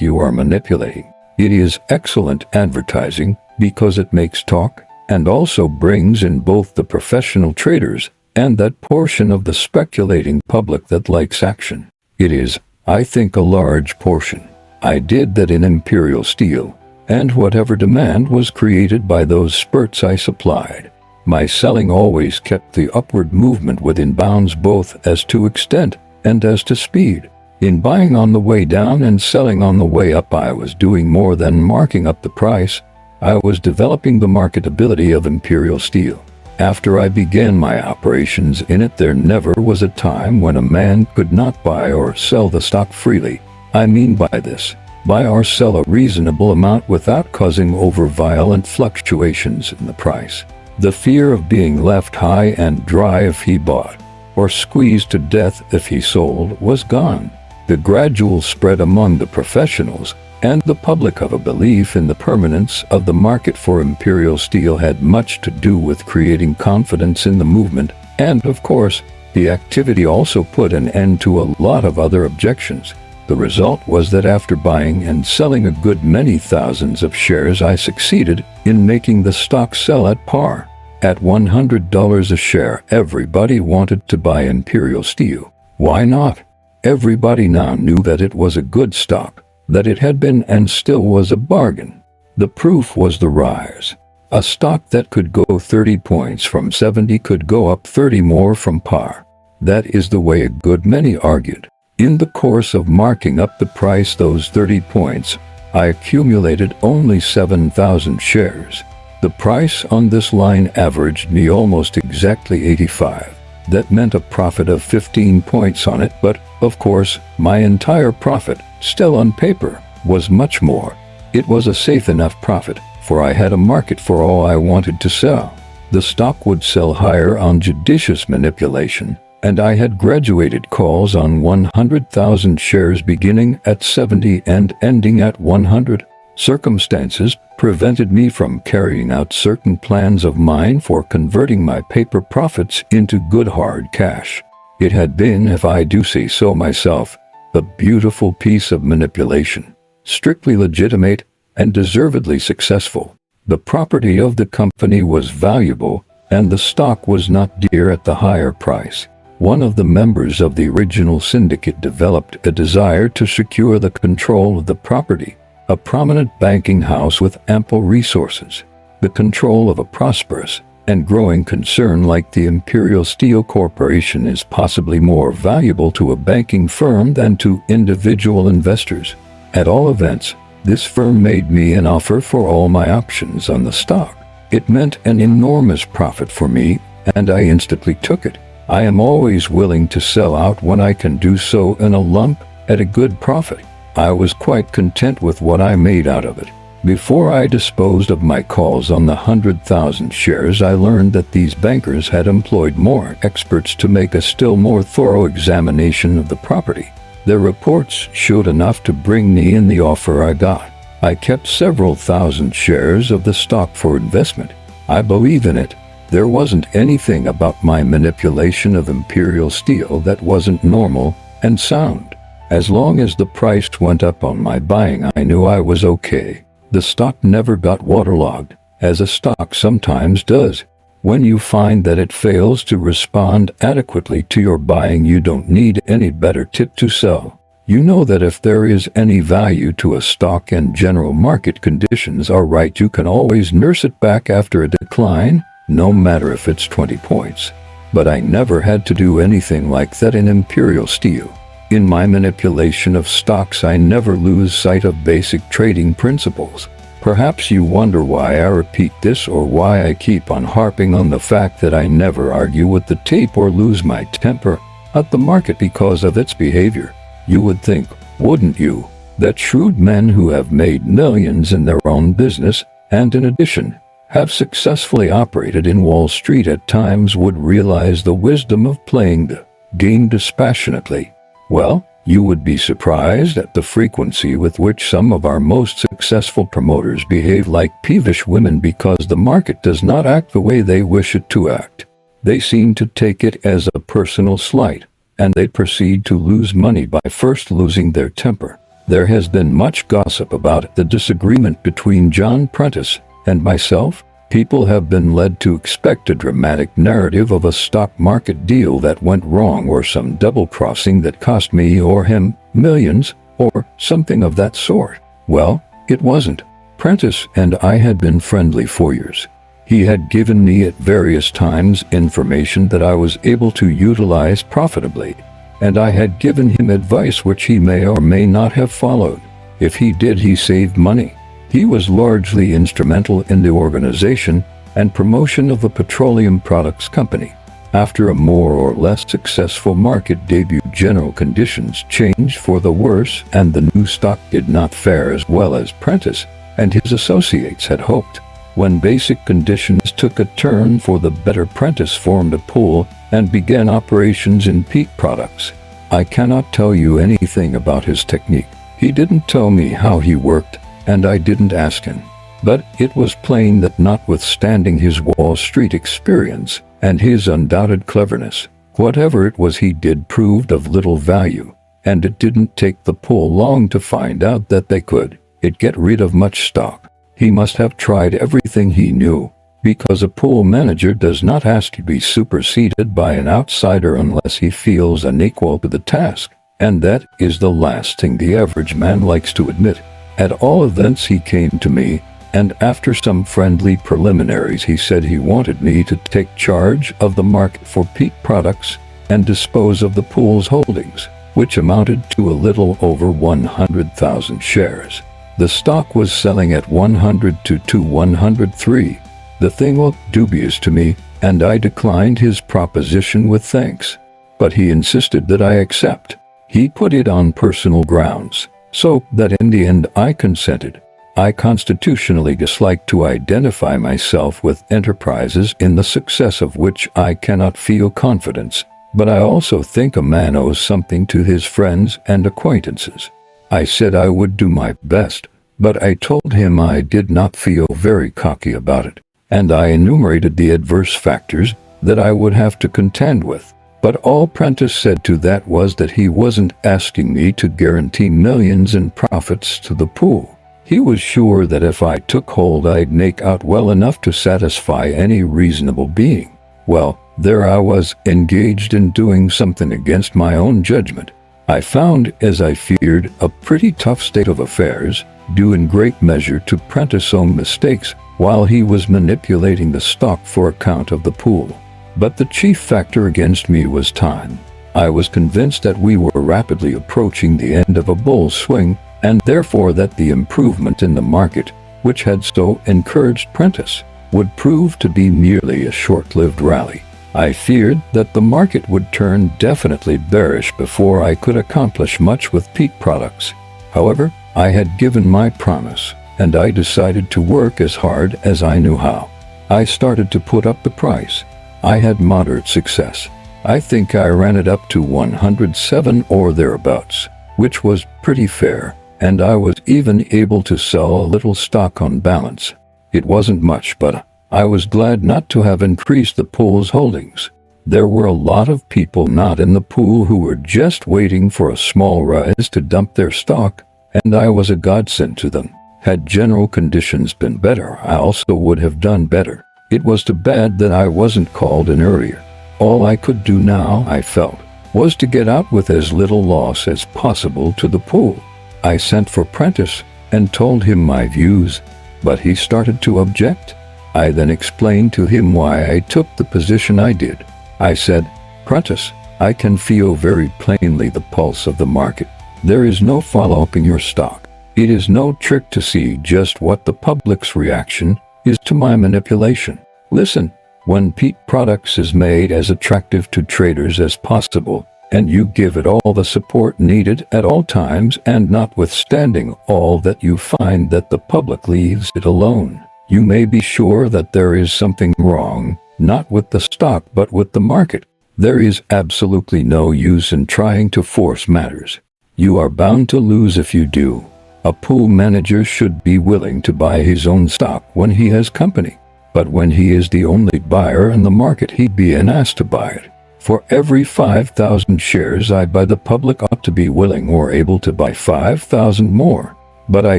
you are manipulating. It is excellent advertising because it makes talk and also brings in both the professional traders and that portion of the speculating public that likes action. It is, I think, a large portion. I did that in Imperial Steel, and whatever demand was created by those spurts I supplied. My selling always kept the upward movement within bounds both as to extent and as to speed. In buying on the way down and selling on the way up, I was doing more than marking up the price. I was developing the marketability of Imperial Steel. After I began my operations in it, there never was a time when a man could not buy or sell the stock freely. I mean by this, buy or sell a reasonable amount without causing over violent fluctuations in the price. The fear of being left high and dry if he bought, or squeezed to death if he sold, was gone. The gradual spread among the professionals and the public of a belief in the permanence of the market for Imperial Steel had much to do with creating confidence in the movement, and of course, the activity also put an end to a lot of other objections. The result was that after buying and selling a good many thousands of shares, I succeeded in making the stock sell at par. At $100 a share, everybody wanted to buy Imperial Steel. Why not? Everybody now knew that it was a good stock, that it had been and still was a bargain. The proof was the rise. A stock that could go 30 points from 70 could go up 30 more from par. That is the way a good many argued. In the course of marking up the price those 30 points, I accumulated only 7,000 shares. The price on this line averaged me almost exactly 85. That meant a profit of 15 points on it, but, of course, my entire profit, still on paper, was much more. It was a safe enough profit, for I had a market for all I wanted to sell. The stock would sell higher on judicious manipulation, and I had graduated calls on 100,000 shares beginning at 70 and ending at 100. Circumstances prevented me from carrying out certain plans of mine for converting my paper profits into good hard cash. It had been, if I do say so myself, a beautiful piece of manipulation, strictly legitimate and deservedly successful. The property of the company was valuable, and the stock was not dear at the higher price. One of the members of the original syndicate developed a desire to secure the control of the property. A prominent banking house with ample resources, the control of a prosperous and growing concern like the Imperial Steel Corporation is possibly more valuable to a banking firm than to individual investors. At all events, this firm made me an offer for all my options on the stock. It meant an enormous profit for me, and I instantly took it. I am always willing to sell out when I can do so in a lump at a good profit. I was quite content with what I made out of it. Before I disposed of my calls on the 100,000 shares, I learned that these bankers had employed more experts to make a still more thorough examination of the property. Their reports showed enough to bring me in the offer I got. I kept several thousand shares of the stock for investment. I believe in it. There wasn't anything about my manipulation of Imperial Steel that wasn't normal and sound. As long as the price went up on my buying, I knew I was okay. The stock never got waterlogged, as a stock sometimes does. When you find that it fails to respond adequately to your buying, you don't need any better tip to sell. You know that if there is any value to a stock and general market conditions are right, you can always nurse it back after a decline, no matter if it's 20 points. But I never had to do anything like that in Imperial Steel. In my manipulation of stocks, I never lose sight of basic trading principles. Perhaps you wonder why I repeat this, or why I keep on harping on the fact that I never argue with the tape or lose my temper at the market because of its behavior. You would think, wouldn't you, that shrewd men who have made millions in their own business, and in addition, have successfully operated in Wall Street at times, would realize the wisdom of playing the game dispassionately. Well, you would be surprised at the frequency with which some of our most successful promoters behave like peevish women because the market does not act the way they wish it to act. They seem to take it as a personal slight, and they proceed to lose money by first losing their temper. There has been much gossip about the disagreement between John Prentice and myself. People have been led to expect a dramatic narrative of a stock market deal that went wrong, or some double-crossing that cost me or him millions, or something of that sort. Well, it wasn't. Prentice and I had been friendly for years. He had given me at various times information that I was able to utilize profitably, and I had given him advice which he may or may not have followed. If he did, he saved money. He was largely instrumental in the organization and promotion of the petroleum products company. After a more or less successful market debut, general conditions changed for the worse, and the new stock did not fare as well as Prentice and his associates had hoped. When basic conditions took a turn for the better, Prentice formed a pool and began operations in peat products. I cannot tell you anything about his technique. He didn't tell me how he worked, and I didn't ask him. But it was plain that notwithstanding his Wall Street experience and his undoubted cleverness, whatever it was he did proved of little value, and it didn't take the pool long to find out that they could get rid of much stock. He must have tried everything he knew, because a pool manager does not ask to be superseded by an outsider unless he feels unequal to the task, and that is the last thing the average man likes to admit. At all events, he came to me, and after some friendly preliminaries, he said he wanted me to take charge of the market for peat products and dispose of the pool's holdings, which amounted to a little over 100,000 shares. The stock was selling at 102 to 103. The thing looked dubious to me, and I declined his proposition with thanks. But he insisted that I accept. He put it on personal grounds, so that in the end I consented. I constitutionally dislike to identify myself with enterprises in the success of which I cannot feel confidence, but I also think a man owes something to his friends and acquaintances. I said I would do my best, but I told him I did not feel very cocky about it, and I enumerated the adverse factors that I would have to contend with. But all Prentice said to that was that he wasn't asking me to guarantee millions in profits to the pool. He was sure that if I took hold, I'd make out well enough to satisfy any reasonable being. Well, there I was, engaged in doing something against my own judgment. I found, as I feared, a pretty tough state of affairs, due in great measure to Prentice's own mistakes while he was manipulating the stock for account of the pool. But the chief factor against me was time. I was convinced that we were rapidly approaching the end of a bull swing, and therefore that the improvement in the market, which had so encouraged Prentice, would prove to be merely a short-lived rally. I feared that the market would turn definitely bearish before I could accomplish much with peat products. However, I had given my promise, and I decided to work as hard as I knew how. I started to put up the price. I had moderate success. I think I ran it up to 107 or thereabouts, which was pretty fair. and I was even able to sell a little stock on balance. It wasn't much, but I was glad not to have increased the pool's holdings. There were a lot of people not in the pool who were just waiting for a small rise to dump their stock, and I was a godsend to them. Had general conditions been better, I also would have done better. It was too bad that I wasn't called in earlier. All I could do now, I felt, was to get out with as little loss as possible to the pool. I sent for Prentice and told him my views, but he started to object. I then explained to him why I took the position I did. I said, "Prentice, I can feel very plainly the pulse of the market. There is no follow-up in your stock. It is no trick to see just what the public's reaction is to my manipulation. Listen, when Peat Products is made as attractive to traders as possible, and you give it all the support needed at all times, and notwithstanding all that you find that the public leaves it alone, you may be sure that there is something wrong, not with the stock but with the market. There is absolutely no use in trying to force matters. You are bound to lose if you do. A pool manager should be willing to buy his own stock when he has company, but when he is the only buyer in the market, he'd be an ass to buy it. For every 5,000 shares I buy, the public ought to be willing or able to buy 5,000 more. But I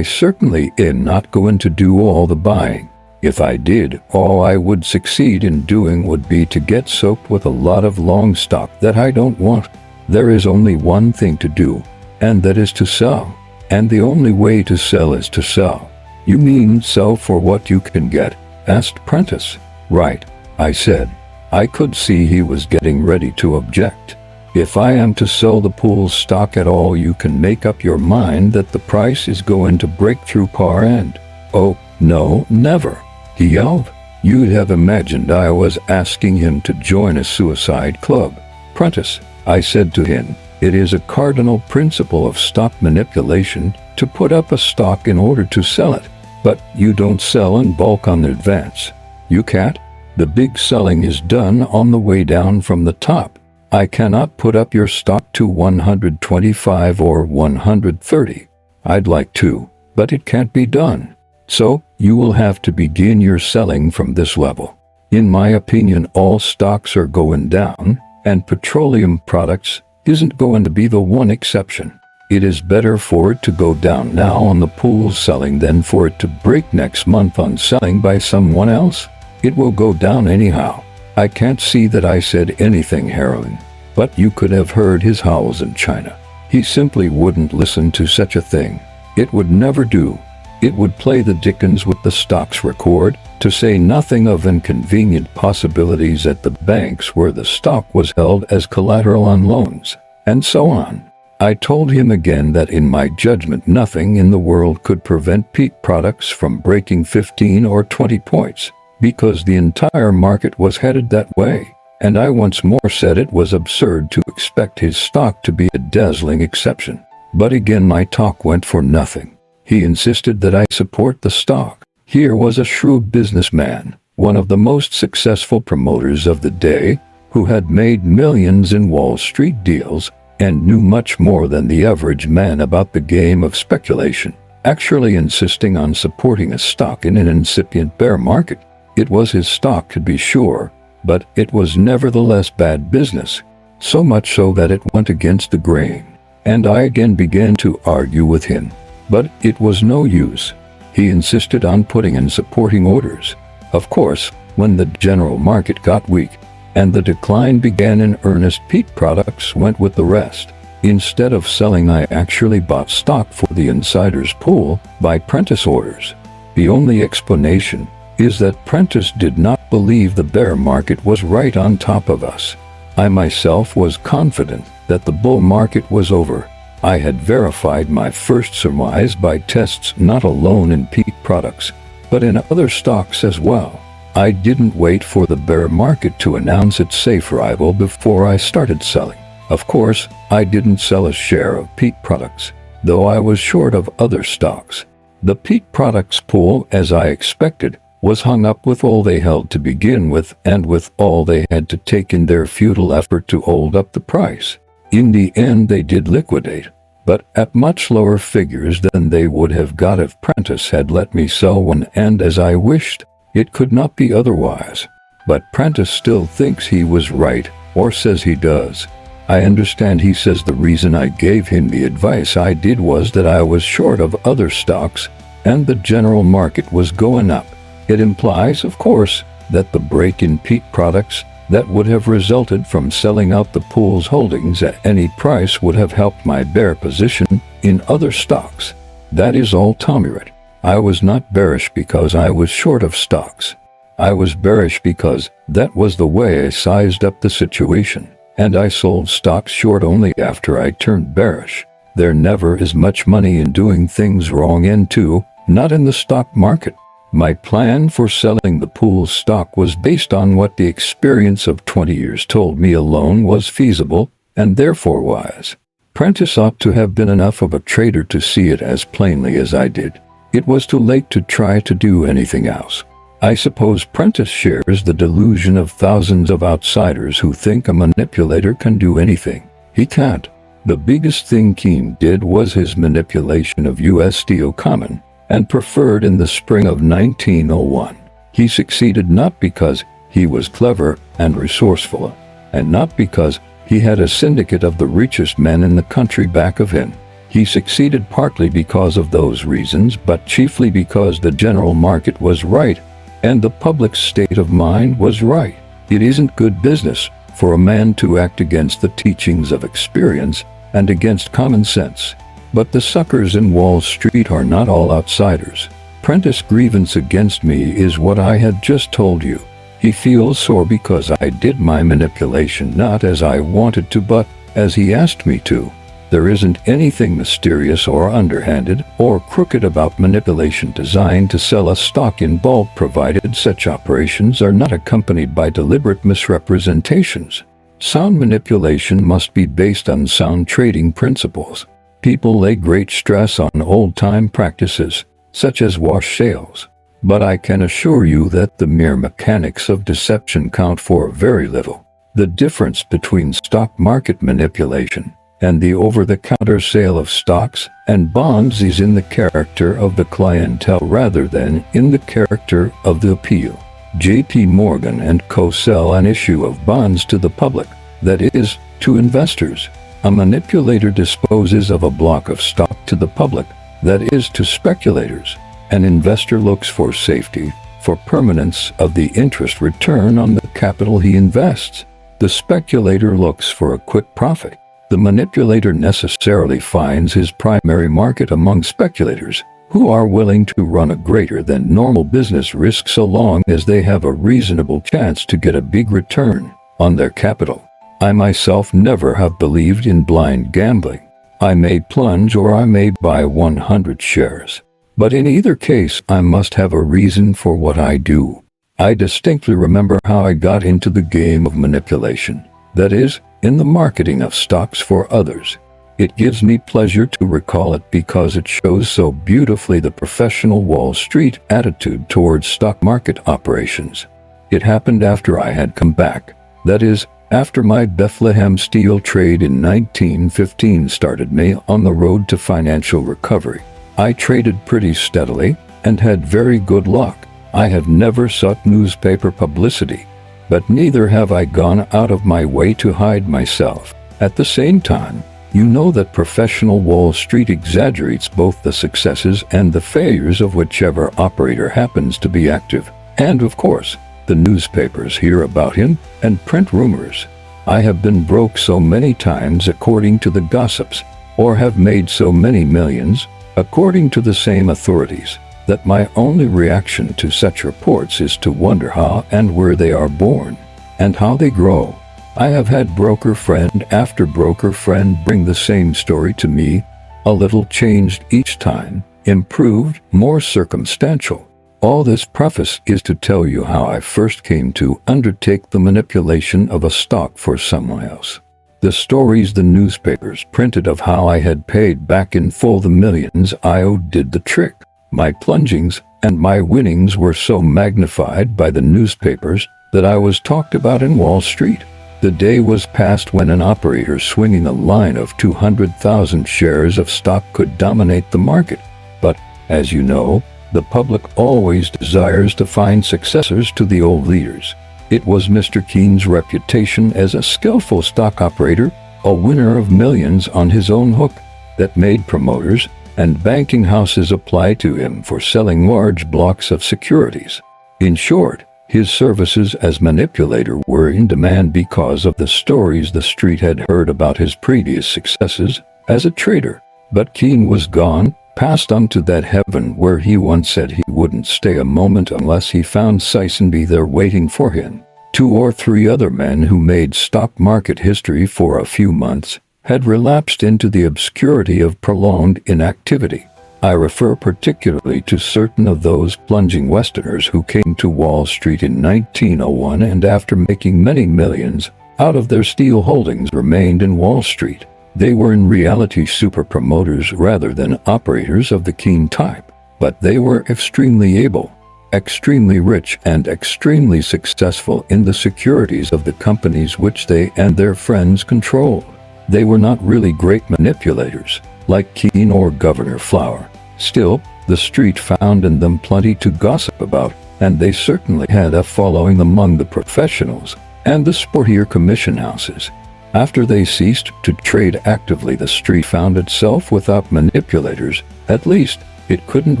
certainly am not going to do all the buying. If I did, all I would succeed in doing would be to get soaked with a lot of long stock that I don't want. There is only one thing to do, and that is to sell. And the only way to sell is to sell." "You mean sell for what you can get?" asked Prentice. "Right," I said. I could see he was getting ready to object. "If I am to sell the pool's stock at all, you can make up your mind that the price is going to break through par and—" "Oh, no, never," he yelled. You'd have imagined I was asking him to join a suicide club. "Prentice," I said to him, "it is a cardinal principle of stock manipulation to put up a stock in order to sell it. But you don't sell in bulk on advance. You can't. The big selling is done on the way down from the top. I cannot put up your stock to 125 or 130. I'd like to, but it can't be done. So, you will have to begin your selling from this level. In my opinion, all stocks are going down, and petroleum products isn't going to be the one exception. It is better for it to go down now on the pool selling than for it to break next month on selling by someone else. It will go down anyhow." I can't see that I said anything harrowing, but you could have heard his howls in China. He simply wouldn't listen to such a thing. It would never do. It would play the dickens with the stock's record, to say nothing of inconvenient possibilities at the banks where the stock was held as collateral on loans, and so on. I told him again that in my judgment nothing in the world could prevent Peat Products from breaking 15 or 20 points, because the entire market was headed that way, and I once more said it was absurd to expect his stock to be a dazzling exception. But again my talk went for nothing. He insisted that I support the stock. Here was a shrewd businessman, one of the most successful promoters of the day, who had made millions in Wall Street deals, and knew much more than the average man about the game of speculation, actually insisting on supporting a stock in an incipient bear market. It was his stock, to be sure, but it was nevertheless bad business, so much so that it went against the grain, and I again began to argue with him. But it was no use. He insisted on putting in supporting orders. Of course, when the general market got weak, and the decline began in earnest, Peat Products went with the rest. Instead of selling, I actually bought stock for the insider's pool by Prentice orders. The only explanation is that Prentice did not believe the bear market was right on top of us. I myself was confident that the bull market was over. I had verified my first surmise by tests not alone in Peat Products, but in other stocks as well. I didn't wait for the bear market to announce its safe arrival before I started selling. Of course, I didn't sell a share of Peat Products, though I was short of other stocks. The Peat Products pool, as I expected, was hung up with all they held to begin with, and with all they had to take in their futile effort to hold up the price. In the end they did liquidate, but at much lower figures than they would have got if Prentice had let me sell one, and as I wished, it could not be otherwise. But Prentice still thinks he was right, or says he does. I understand he says the reason I gave him the advice I did was that I was short of other stocks, and the general market was going up. It implies, of course, that the break in peak products that would have resulted from selling out the pool's holdings at any price would have helped my bear position in other stocks. That is all tommyrot. I was not bearish because I was short of stocks. I was bearish because that was the way I sized up the situation, and I sold stocks short only after I turned bearish. There never is much money in doing things wrong, and too, not in the stock market. My plan for selling the pool's stock was based on what the experience of 20 years told me alone was feasible, and therefore wise. Prentice ought to have been enough of a trader to see it as plainly as I did. It was too late to try to do anything else. I suppose Prentice shares the delusion of thousands of outsiders who think a manipulator can do anything. He can't. The biggest thing Keene did was his manipulation of U.S. Steel Common and preferred in the spring of 1901. He succeeded not because he was clever and resourceful, and not because he had a syndicate of the richest men in the country back of him. He succeeded partly because of those reasons, but chiefly because the general market was right, and the public's state of mind was right. It isn't good business for a man to act against the teachings of experience and against common sense. But the suckers in Wall Street are not all outsiders. Prentice's grievance against me is what I had just told you. He feels sore because I did my manipulation not as I wanted to, but as he asked me to. There isn't anything mysterious or underhanded or crooked about manipulation designed to sell a stock in bulk, provided such operations are not accompanied by deliberate misrepresentations. Sound manipulation must be based on sound trading principles. People lay great stress on old-time practices, such as wash sales. But I can assure you that the mere mechanics of deception count for very little. The difference between stock market manipulation and the over-the-counter sale of stocks and bonds is in the character of the clientele rather than in the character of the appeal. J.P. Morgan and Co. sell an issue of bonds to the public, that is, to investors. A manipulator disposes of a block of stock to the public, that is, to speculators. An investor looks for safety, for permanence of the interest return on the capital he invests. The speculator looks for a quick profit. The manipulator necessarily finds his primary market among speculators, who are willing to run a greater than normal business risk so long as they have a reasonable chance to get a big return on their capital. I myself never have believed in blind gambling. I may plunge or I may buy 100 shares. But in either case, I must have a reason for what I do. I distinctly remember how I got into the game of manipulation, that is, in the marketing of stocks for others. It gives me pleasure to recall it because it shows so beautifully the professional Wall Street attitude towards stock market operations. It happened after I had come back, that is, after my Bethlehem steel trade in 1915 started me on the road to financial recovery. I traded pretty steadily and had very good luck. I have never sought newspaper publicity, but neither have I gone out of my way to hide myself. At the same time, you know that professional Wall Street exaggerates both the successes and the failures of whichever operator happens to be active. And of course, the newspapers hear about him and print rumors. I have been broke so many times according to the gossips, or have made so many millions according to the same authorities, that my only reaction to such reports is to wonder how and where they are born, and how they grow. I have had broker friend after broker friend bring the same story to me, a little changed each time, improved, more circumstantial. All this preface is to tell you how I first came to undertake the manipulation of a stock for someone else. The stories the newspapers printed of how I had paid back in full the millions I owed did the trick. My plungings and my winnings were so magnified by the newspapers that I was talked about in Wall Street. The day was past when an operator swinging a line of 200,000 shares of stock could dominate the market. But, as you know, the public always desires to find successors to the old leaders. It was Mr. Keen's reputation as a skillful stock operator, a winner of millions on his own hook, that made promoters and banking houses apply to him for selling large blocks of securities. In short, his services as manipulator were in demand because of the stories the street had heard about his previous successes as a trader. But Keen was gone, passed on to that heaven where he once said he wouldn't stay a moment unless he found Sisonby there waiting for him. 2 or 3 other men who made stock market history for a few months had relapsed into the obscurity of prolonged inactivity. I refer particularly to certain of those plunging Westerners who came to Wall Street in 1901 and after making many millions out of their steel holdings remained in Wall Street. They were in reality super promoters rather than operators of the Keen type, but they were extremely able, extremely rich and extremely successful in the securities of the companies which they and their friends controlled. They were not really great manipulators, like Keen or Governor Flower. Still, the street found in them plenty to gossip about, and they certainly had a following among the professionals and the sportier commission houses. After they ceased to trade actively, the street found itself without manipulators. At least, it couldn't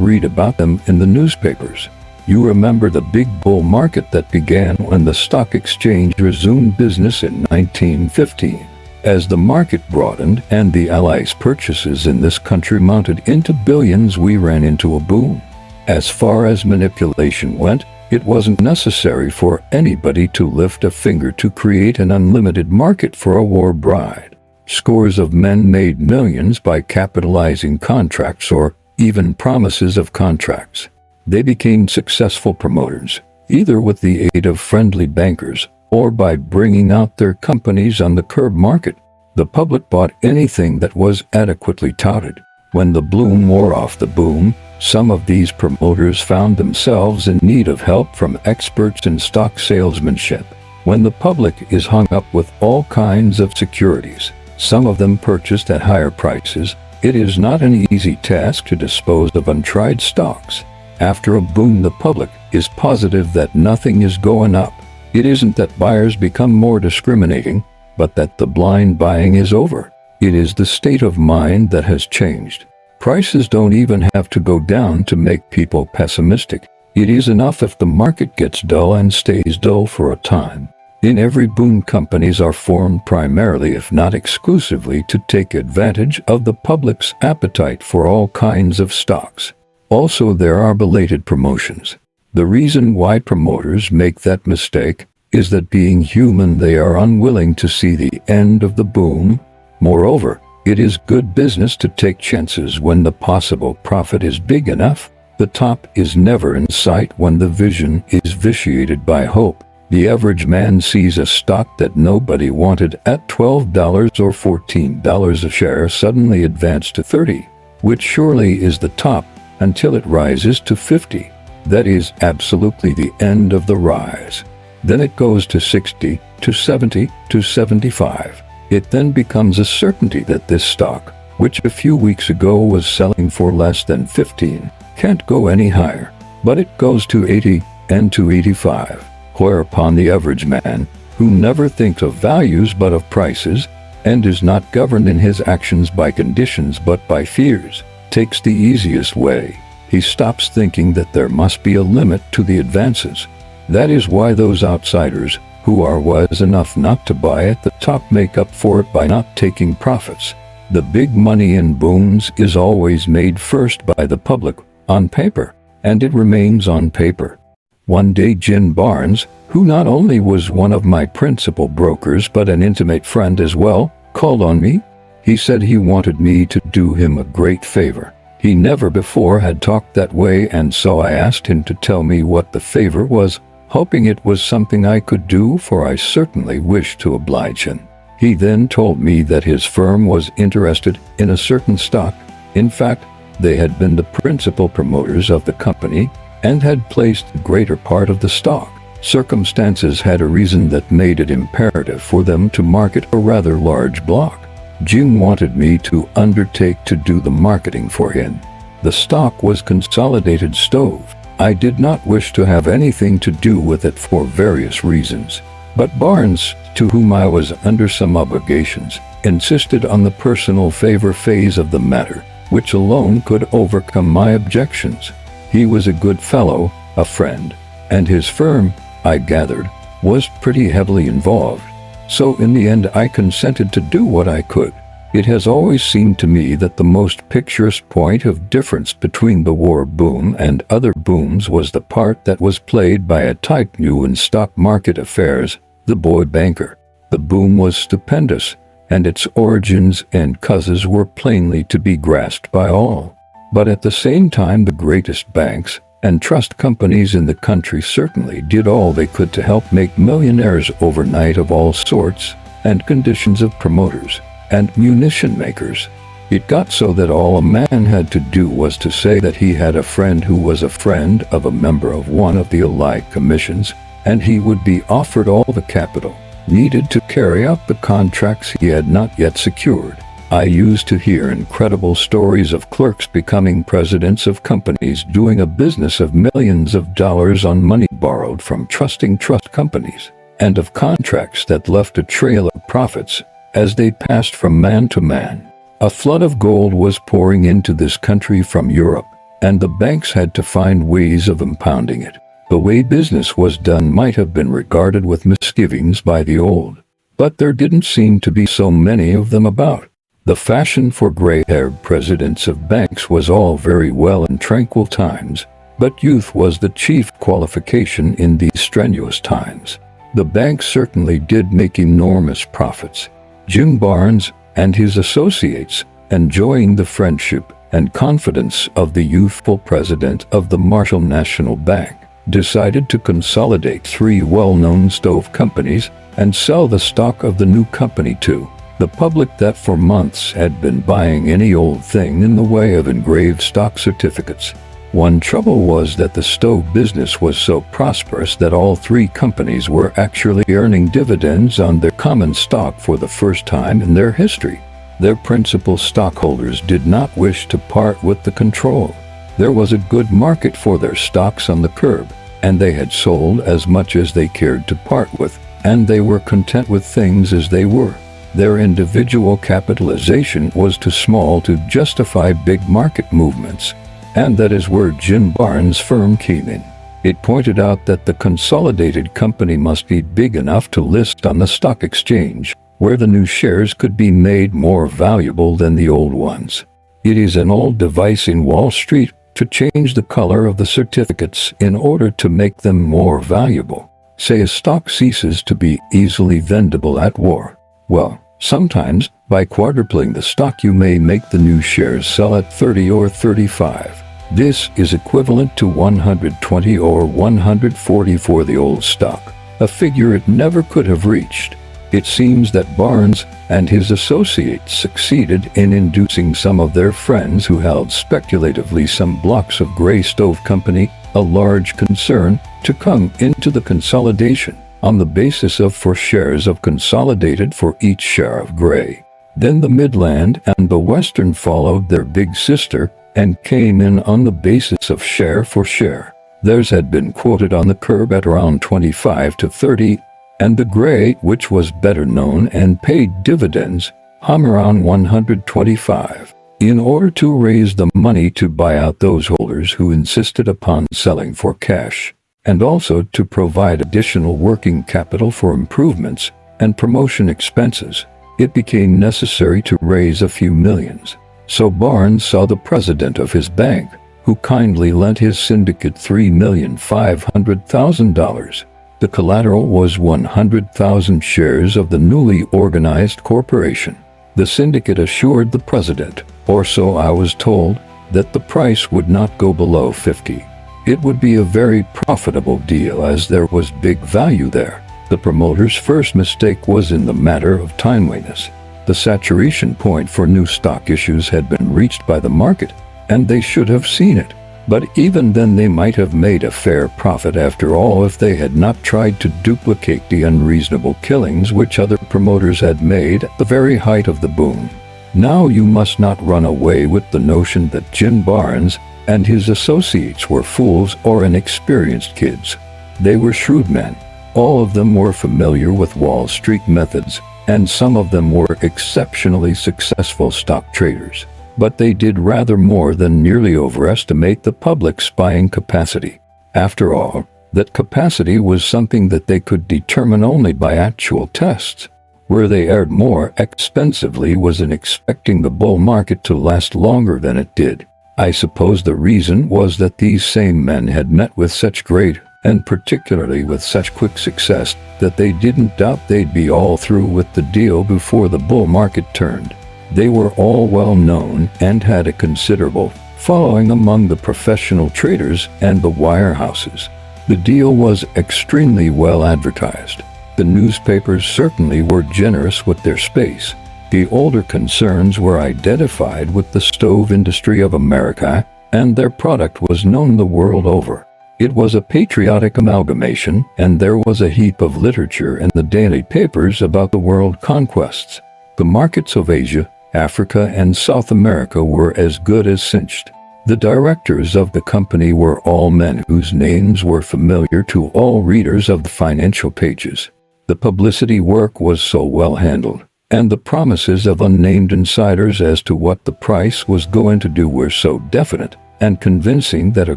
read about them in the newspapers. You remember the big bull market that began when the stock exchange resumed business in 1915. As the market broadened and the Allies' purchases in this country mounted into billions, we ran into a boom. As far as manipulation went, it wasn't necessary for anybody to lift a finger to create an unlimited market for a war bride. Scores of men made millions by capitalizing contracts or even promises of contracts. They became successful promoters, either with the aid of friendly bankers or by bringing out their companies on the curb market. The public bought anything that was adequately touted. When the bloom wore off the boom, some of these promoters found themselves in need of help from experts in stock salesmanship. When the public is hung up with all kinds of securities, some of them purchased at higher prices, it is not an easy task to dispose of untried stocks. After a boom, the public is positive that nothing is going up. It isn't that buyers become more discriminating, but that the blind buying is over. It is the state of mind that has changed. Prices don't even have to go down to make people pessimistic. It is enough if the market gets dull and stays dull for a time. In every boom, companies are formed primarily, if not exclusively, to take advantage of the public's appetite for all kinds of stocks. Also, there are belated promotions. The reason why promoters make that mistake is that, being human, they are unwilling to see the end of the boom. Moreover, it is good business to take chances when the possible profit is big enough. The top is never in sight when the vision is vitiated by hope. The average man sees a stock that nobody wanted at $12 or $14 a share suddenly advance to $30, which surely is the top, until it rises to $50. That is absolutely the end of the rise. Then it goes to $60, to $70, to $75. It then becomes a certainty that this stock, which a few weeks ago was selling for less than $15, can't go any higher. But it goes to $80 and to $85. Whereupon the average man, who never thinks of values but of prices, and is not governed in his actions by conditions but by fears, takes the easiest way. He stops thinking that there must be a limit to the advances. That is why those outsiders, who are wise enough not to buy at the top, make up for it by not taking profits. The big money in booms is always made first by the public, on paper, and it remains on paper. One day Jim Barnes, who not only was one of my principal brokers but an intimate friend as well, called on me. He said he wanted me to do him a great favor. He never before had talked that way, and so I asked him to tell me what the favor was, hoping it was something I could do, for I certainly wished to oblige him. He then told me that his firm was interested in a certain stock. In fact, they had been the principal promoters of the company and had placed the greater part of the stock. Circumstances had a reason that made it imperative for them to market a rather large block. Jim wanted me to undertake to do the marketing for him. The stock was Consolidated Stove. I did not wish to have anything to do with it for various reasons. But Barnes, to whom I was under some obligations, insisted on the personal favor phase of the matter, which alone could overcome my objections. He was a good fellow, a friend, and his firm, I gathered, was pretty heavily involved. So in the end I consented to do what I could. It has always seemed to me that the most picturesque point of difference between the war boom and other booms was the part that was played by a type new in stock market affairs, the boy banker. The boom was stupendous, and its origins and causes were plainly to be grasped by all. But at the same time the greatest banks and trust companies in the country certainly did all they could to help make millionaires overnight of all sorts and conditions of promoters and munition makers. It got so that all a man had to do was to say that he had a friend who was a friend of a member of one of the allied commissions, and he would be offered all the capital needed to carry out the contracts he had not yet secured. I used to hear incredible stories of clerks becoming presidents of companies doing a business of millions of dollars on money borrowed from trusting trust companies, and of contracts that left a trail of profits as they passed from man to man. A flood of gold was pouring into this country from Europe, and the banks had to find ways of impounding it. The way business was done might have been regarded with misgivings by the old, but there didn't seem to be so many of them about. The fashion for gray-haired presidents of banks was all very well in tranquil times, but youth was the chief qualification in these strenuous times. The banks certainly did make enormous profits. Jim Barnes and his associates, enjoying the friendship and confidence of the youthful president of the Marshall National Bank, decided to consolidate 3 well-known stove companies and sell the stock of the new company to the public that for months had been buying any old thing in the way of engraved stock certificates. One trouble was that the stove business was so prosperous that all 3 companies were actually earning dividends on their common stock for the first time in their history. Their principal stockholders did not wish to part with the control. There was a good market for their stocks on the curb, and they had sold as much as they cared to part with, and they were content with things as they were. Their individual capitalization was too small to justify big market movements, and that is where Jim Barnes' firm came in. It pointed out that the consolidated company must be big enough to list on the stock exchange, where the new shares could be made more valuable than the old ones. It is an old device in Wall Street to change the color of the certificates in order to make them more valuable. Say a stock ceases to be easily vendible at war. Well, sometimes, by quadrupling the stock you may make the new shares sell at 30 or 35. This is equivalent to 120 or 140 for the old stock, a figure it never could have reached. It seems that Barnes and his associates succeeded in inducing some of their friends who held speculatively some blocks of Gray Stove Company, a large concern, to come into the consolidation on the basis of 4 shares of Consolidated for each share of Gray. Then the Midland and the Western followed their big sister and came in on the basis of share for share. Theirs had been quoted on the curb at around 25 to 30, and the Gray, which was better known and paid dividends, hung around 125. In order to raise the money to buy out those holders who insisted upon selling for cash, and also to provide additional working capital for improvements and promotion expenses, it became necessary to raise a few millions. So Barnes saw the president of his bank, who kindly lent his syndicate $3,500,000. The collateral was 100,000 shares of the newly organized corporation. The syndicate assured the president, or so I was told, that the price would not go below 50. It would be a very profitable deal as there was big value there. The promoter's first mistake was in the matter of timeliness. The saturation point for new stock issues had been reached by the market, and they should have seen it. But even then they might have made a fair profit after all if they had not tried to duplicate the unreasonable killings which other promoters had made at the very height of the boom. Now you must not run away with the notion that Jim Barnes and his associates were fools or inexperienced kids. They were shrewd men. All of them were familiar with Wall Street methods, and some of them were exceptionally successful stock traders. But they did rather more than merely overestimate the public's buying capacity. After all, that capacity was something that they could determine only by actual tests. Where they erred more expensively was in expecting the bull market to last longer than it did. I suppose the reason was that these same men had met with such great, and particularly with such quick success, that they didn't doubt they'd be all through with the deal before the bull market turned. They were all well known and had a considerable following among the professional traders and the wirehouses. The deal was extremely well advertised. The newspapers certainly were generous with their space. The older concerns were identified with the stove industry of America, and their product was known the world over. It was a patriotic amalgamation, and there was a heap of literature in the daily papers about the world conquests. The markets of Asia, Africa, and South America were as good as cinched. The directors of the company were all men whose names were familiar to all readers of the financial pages. The publicity work was so well handled, and the promises of unnamed insiders as to what the price was going to do were so definite and convincing that a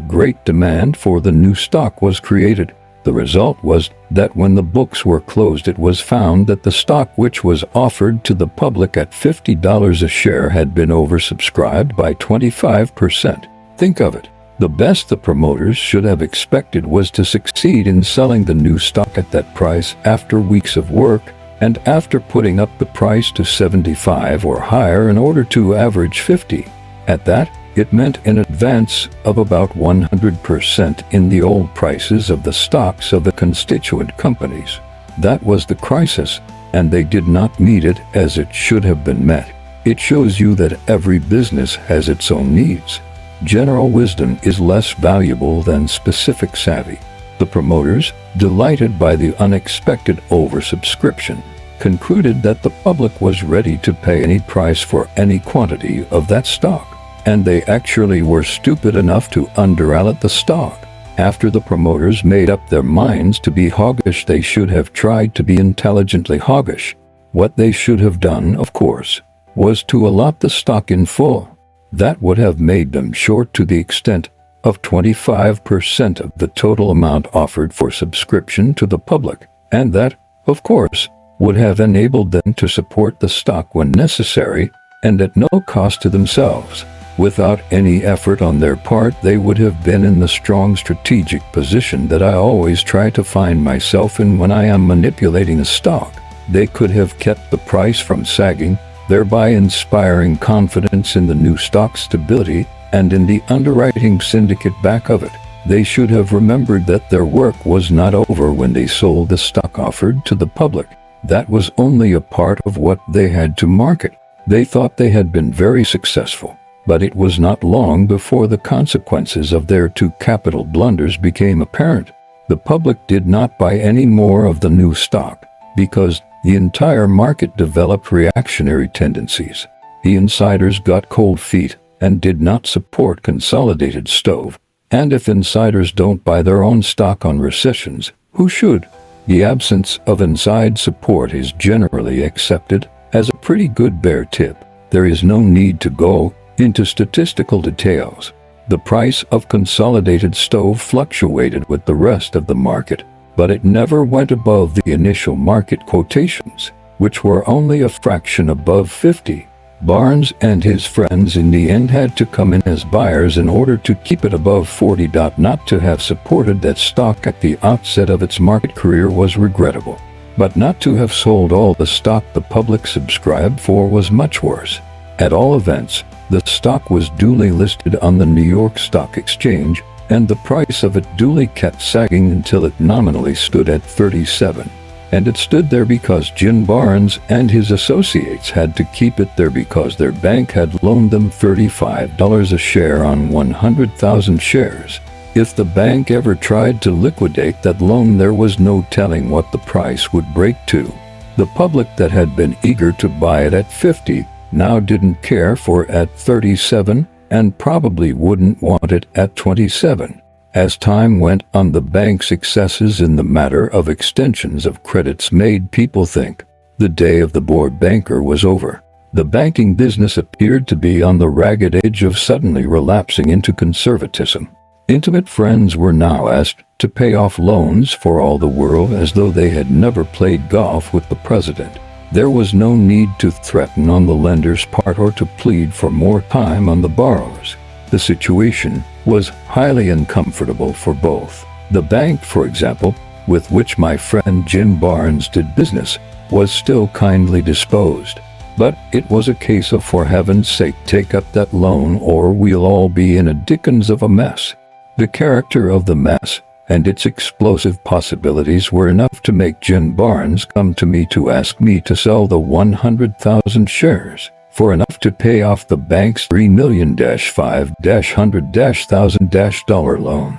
great demand for the new stock was created. The result was that when the books were closed, it was found that the stock which was offered to the public at $50 a share had been oversubscribed by 25%. Think of it. The best the promoters should have expected was to succeed in selling the new stock at that price after weeks of work, and after putting up the price to 75 or higher in order to average 50. At that, it meant an advance of about 100% in the old prices of the stocks of the constituent companies. That was the crisis, and they did not meet it as it should have been met. It shows you that every business has its own needs. General wisdom is less valuable than specific savvy. The promoters, delighted by the unexpected oversubscription, concluded that the public was ready to pay any price for any quantity of that stock. And they actually were stupid enough to underallot the stock. After the promoters made up their minds to be hoggish, they should have tried to be intelligently hoggish. What they should have done, of course, was to allot the stock in full. That would have made them short to the extent of 25% of the total amount offered for subscription to the public, and that, of course, would have enabled them to support the stock when necessary and at no cost to themselves. Without any effort on their part, they would have been in the strong strategic position that I always try to find myself in when I am manipulating a stock. They could have kept the price from sagging, thereby inspiring confidence in the new stock's stability and in the underwriting syndicate back of it. They should have remembered that their work was not over when they sold the stock offered to the public. That was only a part of what they had to market. They thought they had been very successful. But it was not long before the consequences of their two capital blunders became apparent. The public did not buy any more of the new stock because the entire market developed reactionary tendencies. The insiders got cold feet and did not support consolidated stove. And if insiders don't buy their own stock on recessions, who should? The absence of inside support is generally accepted as a pretty good bear tip. There is no need to go into statistical details. The price of consolidated stove fluctuated with the rest of the market, but it never went above the initial market quotations, which were only a fraction above 50. Barnes and his friends in the end had to come in as buyers in order to keep it above 40. Not to have supported that stock at the outset of its market career was regrettable, but not to have sold all the stock the public subscribed for was much worse. At all events, the stock was duly listed on the New York Stock Exchange, and the price of it duly kept sagging until it nominally stood at 37. and it stood there because Jim Barnes and his associates had to keep it there because their bank had loaned them $35 a share on 100,000 shares. If the bank ever tried to liquidate that loan, there was no telling what the price would break to. The public that had been eager to buy it at 50 now didn't care for it at 37 and probably wouldn't want it at 27. As time went on, the bank's successes in the matter of extensions of credits made people think the day of the poor banker was over. The banking business appeared to be on the ragged edge of suddenly relapsing into conservatism. Intimate friends were now asked to pay off loans for all the world as though they had never played golf with the president. There was no need to threaten on the lender's part or to plead for more time on the borrower's. The situation was highly uncomfortable for both. The bank, for example, with which my friend Jim Barnes did business, was still kindly disposed. But it was a case of, for heaven's sake, take up that loan or we'll all be in a dickens of a mess. The character of the mess and its explosive possibilities were enough to make Jim Barnes come to me to ask me to sell the 100,000 shares for enough to pay off the bank's $3,500,000 loan.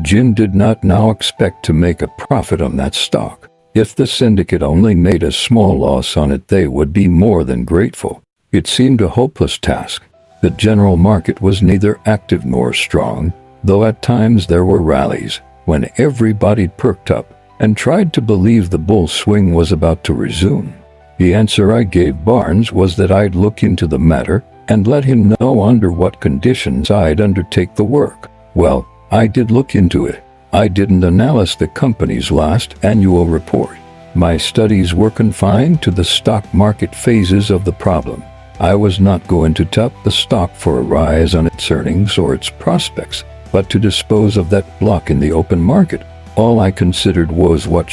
Jim did not now expect to make a profit on that stock. If the syndicate only made a small loss on it, they would be more than grateful. It seemed a hopeless task. The general market was neither active nor strong, though at times there were rallies when everybody perked up and tried to believe the bull swing was about to resume. The answer I gave Barnes was that I'd look into the matter and let him know under what conditions I'd undertake the work. Well, I did look into it. I didn't analyze the company's last annual report. My studies were confined to the stock market phases of the problem. I was not going to tap the stock for a rise on its earnings or its prospects, but to dispose of that block in the open market. All I considered was what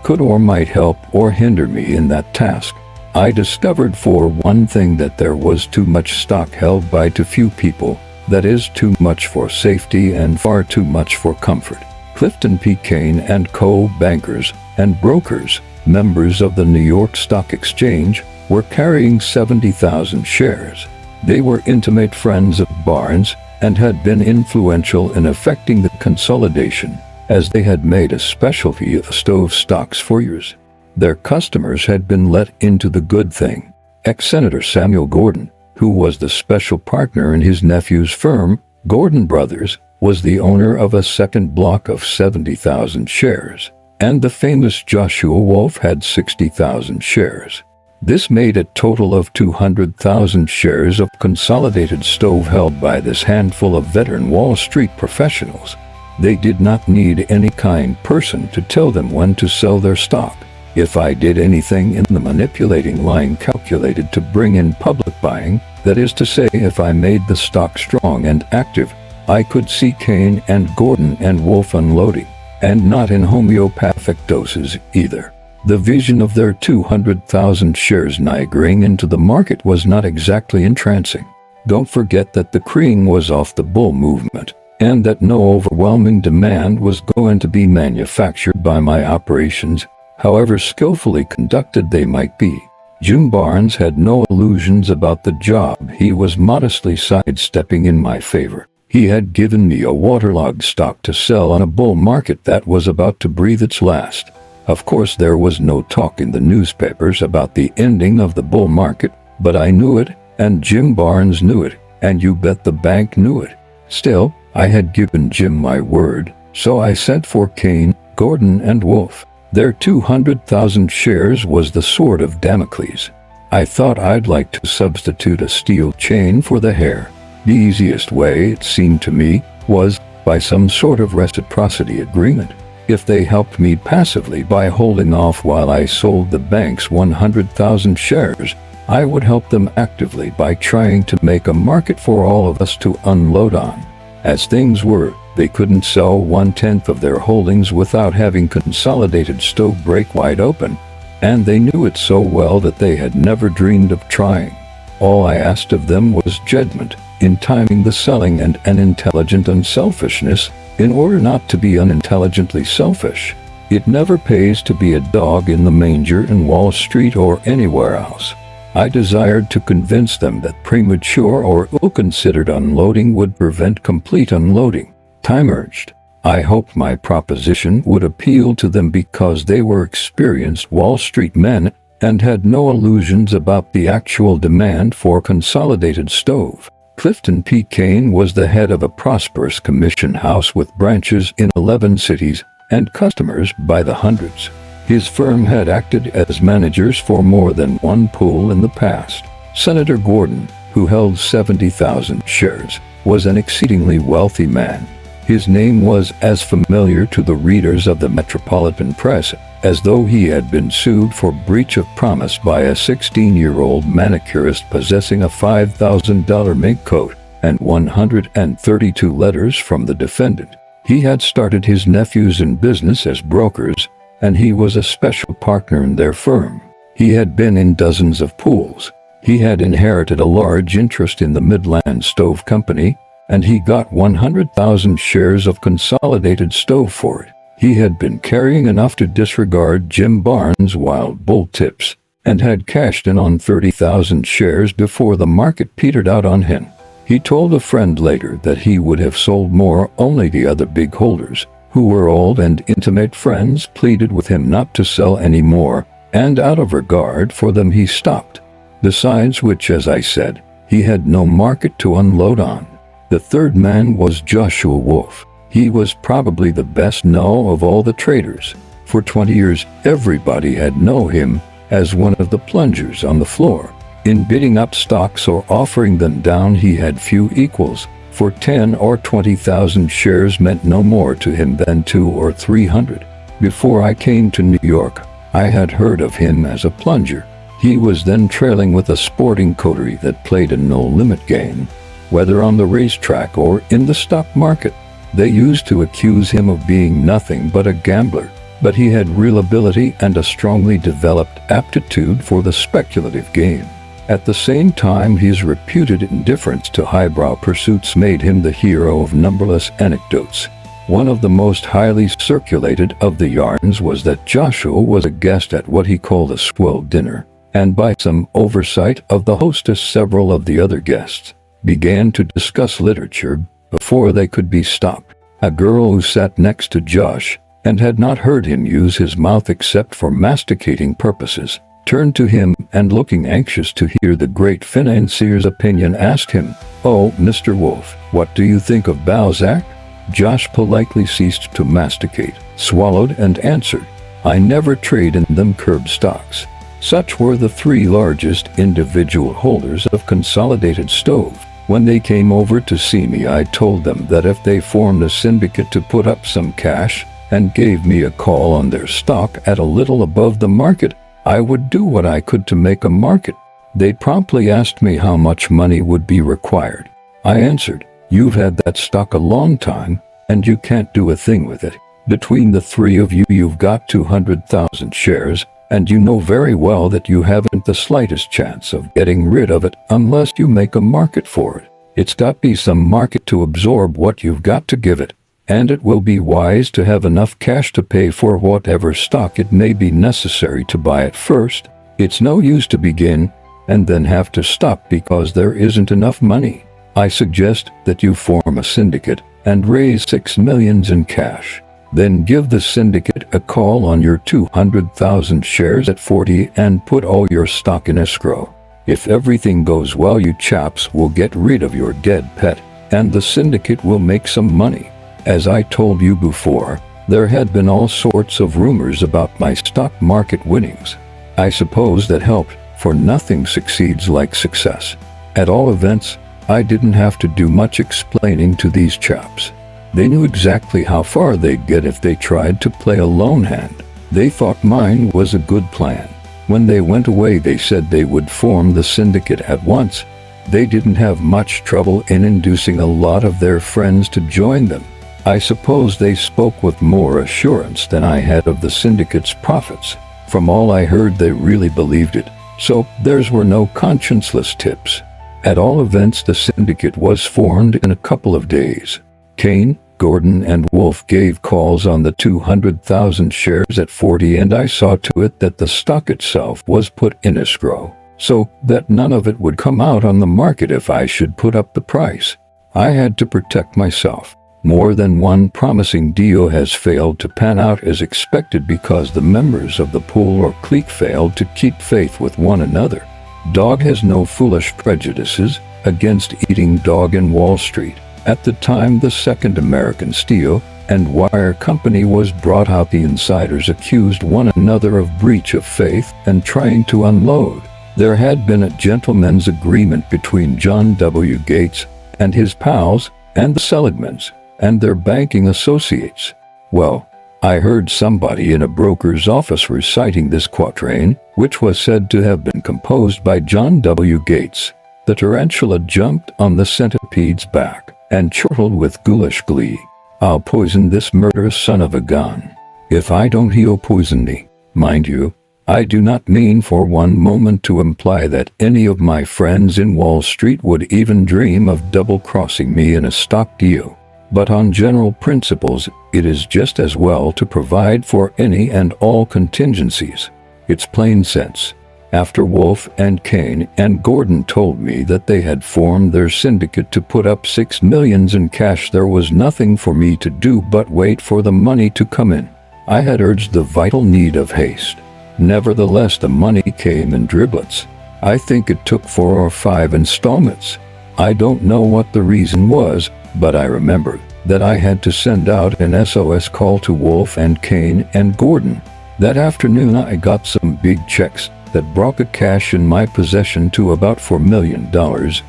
could or might help or hinder me in that task. I discovered, for one thing, that there was too much stock held by too few people, that is, too much for safety and far too much for comfort. Clifton P. Kane and Co. bankers and brokers, members of the New York Stock Exchange, were carrying 70,000 shares. They were intimate friends of Barnes and had been influential in effecting the consolidation, as they had made a specialty of stove stocks for years. Their customers had been let into the good thing. Ex-Senator Samuel Gordon, who was the special partner in his nephew's firm, Gordon Brothers, was the owner of a second block of 70,000 shares, and the famous Joshua Wolf had 60,000 shares. This made a total of 200,000 shares of consolidated stove held by this handful of veteran Wall Street professionals. They did not need any kind person to tell them when to sell their stock. If I did anything in the manipulating line calculated to bring in public buying, that is to say, if I made the stock strong and active, I could see Kane and Gordon and Wolf unloading, and not in homeopathic doses either. The vision of their 200,000 shares niggering into the market was not exactly entrancing. Don't forget that the cream was off the bull movement, and that no overwhelming demand was going to be manufactured by my operations, however skillfully conducted they might be. Jim Barnes had no illusions about the job. He was modestly sidestepping in my favor. He had given me a waterlogged stock to sell on a bull market that was about to breathe its last. Of course, there was no talk in the newspapers about the ending of the bull market, but I knew it, and Jim Barnes knew it, and you bet the bank knew it. Still, I had given Jim my word, so I sent for Kane, Gordon, and Wolf. Their 200,000 shares was the sword of Damocles. I thought I'd like to substitute a steel chain for the hair. The easiest way, it seemed to me, was by some sort of reciprocity agreement. If they helped me passively by holding off while I sold the bank's 100,000 shares, I would help them actively by trying to make a market for all of us to unload on. As things were, they couldn't sell 1/10 of their holdings without having consolidated stove break wide open, and they knew it so well that they had never dreamed of trying. All I asked of them was judgment in timing the selling and an intelligent unselfishness in order not to be unintelligently selfish. It never pays to be a dog in the manger in Wall Street or anywhere else. I desired to convince them that premature or ill-considered unloading would prevent complete unloading. Time urged. I hoped my proposition would appeal to them because they were experienced Wall Street men and had no illusions about the actual demand for consolidated stove. Clifton P. Kane was the head of a prosperous commission house with branches in 11 cities and customers by the hundreds. His firm had acted as managers for more than one pool in the past. Senator Gordon, who held 70,000 shares, was an exceedingly wealthy man. His name was as familiar to the readers of the metropolitan press as though he had been sued for breach of promise by a 16-year-old manicurist possessing a $5,000 mink coat and 132 letters from the defendant. He had started his nephews in business as brokers, and he was a special partner in their firm. He had been in dozens of pools. He had inherited a large interest in the Midland Stove Company, and he got 100,000 shares of Consolidated Stove for it. He had been carrying enough to disregard Jim Barnes' wild bull tips, and had cashed in on 30,000 shares before the market petered out on him. He told a friend later that he would have sold more, only the other big holders, who were old and intimate friends, pleaded with him not to sell any more, and out of regard for them he stopped. Besides which, as I said, he had no market to unload on. The third man was Joshua Wolf. He was probably the best know of all the traders. For 20 years, everybody had known him as one of the plungers on the floor. In bidding up stocks or offering them down, he had few equals, for 10 or 20,000 shares meant no more to him than 200 or 300. Before I came to New York, I had heard of him as a plunger. He was then trailing with a sporting coterie that played a no-limit game. Whether on the racetrack or in the stock market, they used to accuse him of being nothing but a gambler, but he had real ability and a strongly developed aptitude for the speculative game. At the same time, his reputed indifference to highbrow pursuits made him the hero of numberless anecdotes. One of the most highly circulated of the yarns was that Joshua was a guest at what he called a swell dinner, and by some oversight of the hostess, several of the other guests began to discuss literature before they could be stopped. A girl who sat next to Josh and had not heard him use his mouth except for masticating purposes turned to him and, looking anxious to hear the great financier's opinion, asked him, "Oh, Mr. Wolf, what do you think of Balzac?" Josh politely ceased to masticate, swallowed, and answered, "I never trade in them curb stocks." Such were the three largest individual holders of Consolidated Stove. When they came over to see me, I told them that if they formed a syndicate to put up some cash and gave me a call on their stock at a little above the market, I would do what I could to make a market. They promptly asked me how much money would be required. I answered, "You've had that stock a long time, and you can't do a thing with it. Between the three of you, you've got 200,000 shares, and you know very well that you haven't the slightest chance of getting rid of it unless you make a market for it. It's got to be some market to absorb what you've got to give it, and it will be wise to have enough cash to pay for whatever stock it may be necessary to buy at first. It's no use to begin and then have to stop because there isn't enough money. I suggest that you form a syndicate and raise $6 million in cash. Then give the syndicate a call on your 200,000 shares at 40 and put all your stock in escrow. If everything goes well, you chaps will get rid of your dead pet, and the syndicate will make some money. As I told you before, there had been all sorts of rumors about my stock market winnings. I suppose that helped, for nothing succeeds like success. At all events, I didn't have to do much explaining to these chaps. They knew exactly how far they'd get if they tried to play a lone hand. They thought mine was a good plan. When they went away, they said they would form the syndicate at once. They didn't have much trouble in inducing a lot of their friends to join them. I suppose they spoke with more assurance than I had of the syndicate's profits. From all I heard, they really believed it, so theirs were no conscienceless tips. At all events, the syndicate was formed in a couple of days. Kane, Gordon and Wolf gave calls on the 200,000 shares at 40, and I saw to it that the stock itself was put in escrow, so that none of it would come out on the market if I should put up the price. I had to protect myself. More than one promising deal has failed to pan out as expected because the members of the pool or clique failed to keep faith with one another. Dog has no foolish prejudices against eating dog in Wall Street. At the time the Second American Steel and Wire Company was brought out, the insiders accused one another of breach of faith and trying to unload. There had been a gentleman's agreement between John W. Gates and his pals and the Seligmans and their banking associates. Well, I heard somebody in a broker's office reciting this quatrain, which was said to have been composed by John W. Gates. The tarantula jumped on the centipede's back and chortled with ghoulish glee, "I'll poison this murderous son of a gun. If I don't, he'll poison me." Mind you, I do not mean for one moment to imply that any of my friends in Wall Street would even dream of double-crossing me in a stock deal. But on general principles, it is just as well to provide for any and all contingencies. It's plain sense. After Wolf and Kane and Gordon told me that they had formed their syndicate to put up $6 million in cash, there was nothing for me to do but wait for the money to come in. I had urged the vital need of haste. Nevertheless, the money came in driblets. I think it took 4 or 5 installments. I don't know what the reason was, but I remember that I had to send out an SOS call to Wolf and Kane and Gordon. That afternoon I got some big checks that brought the cash in my possession to about $4 million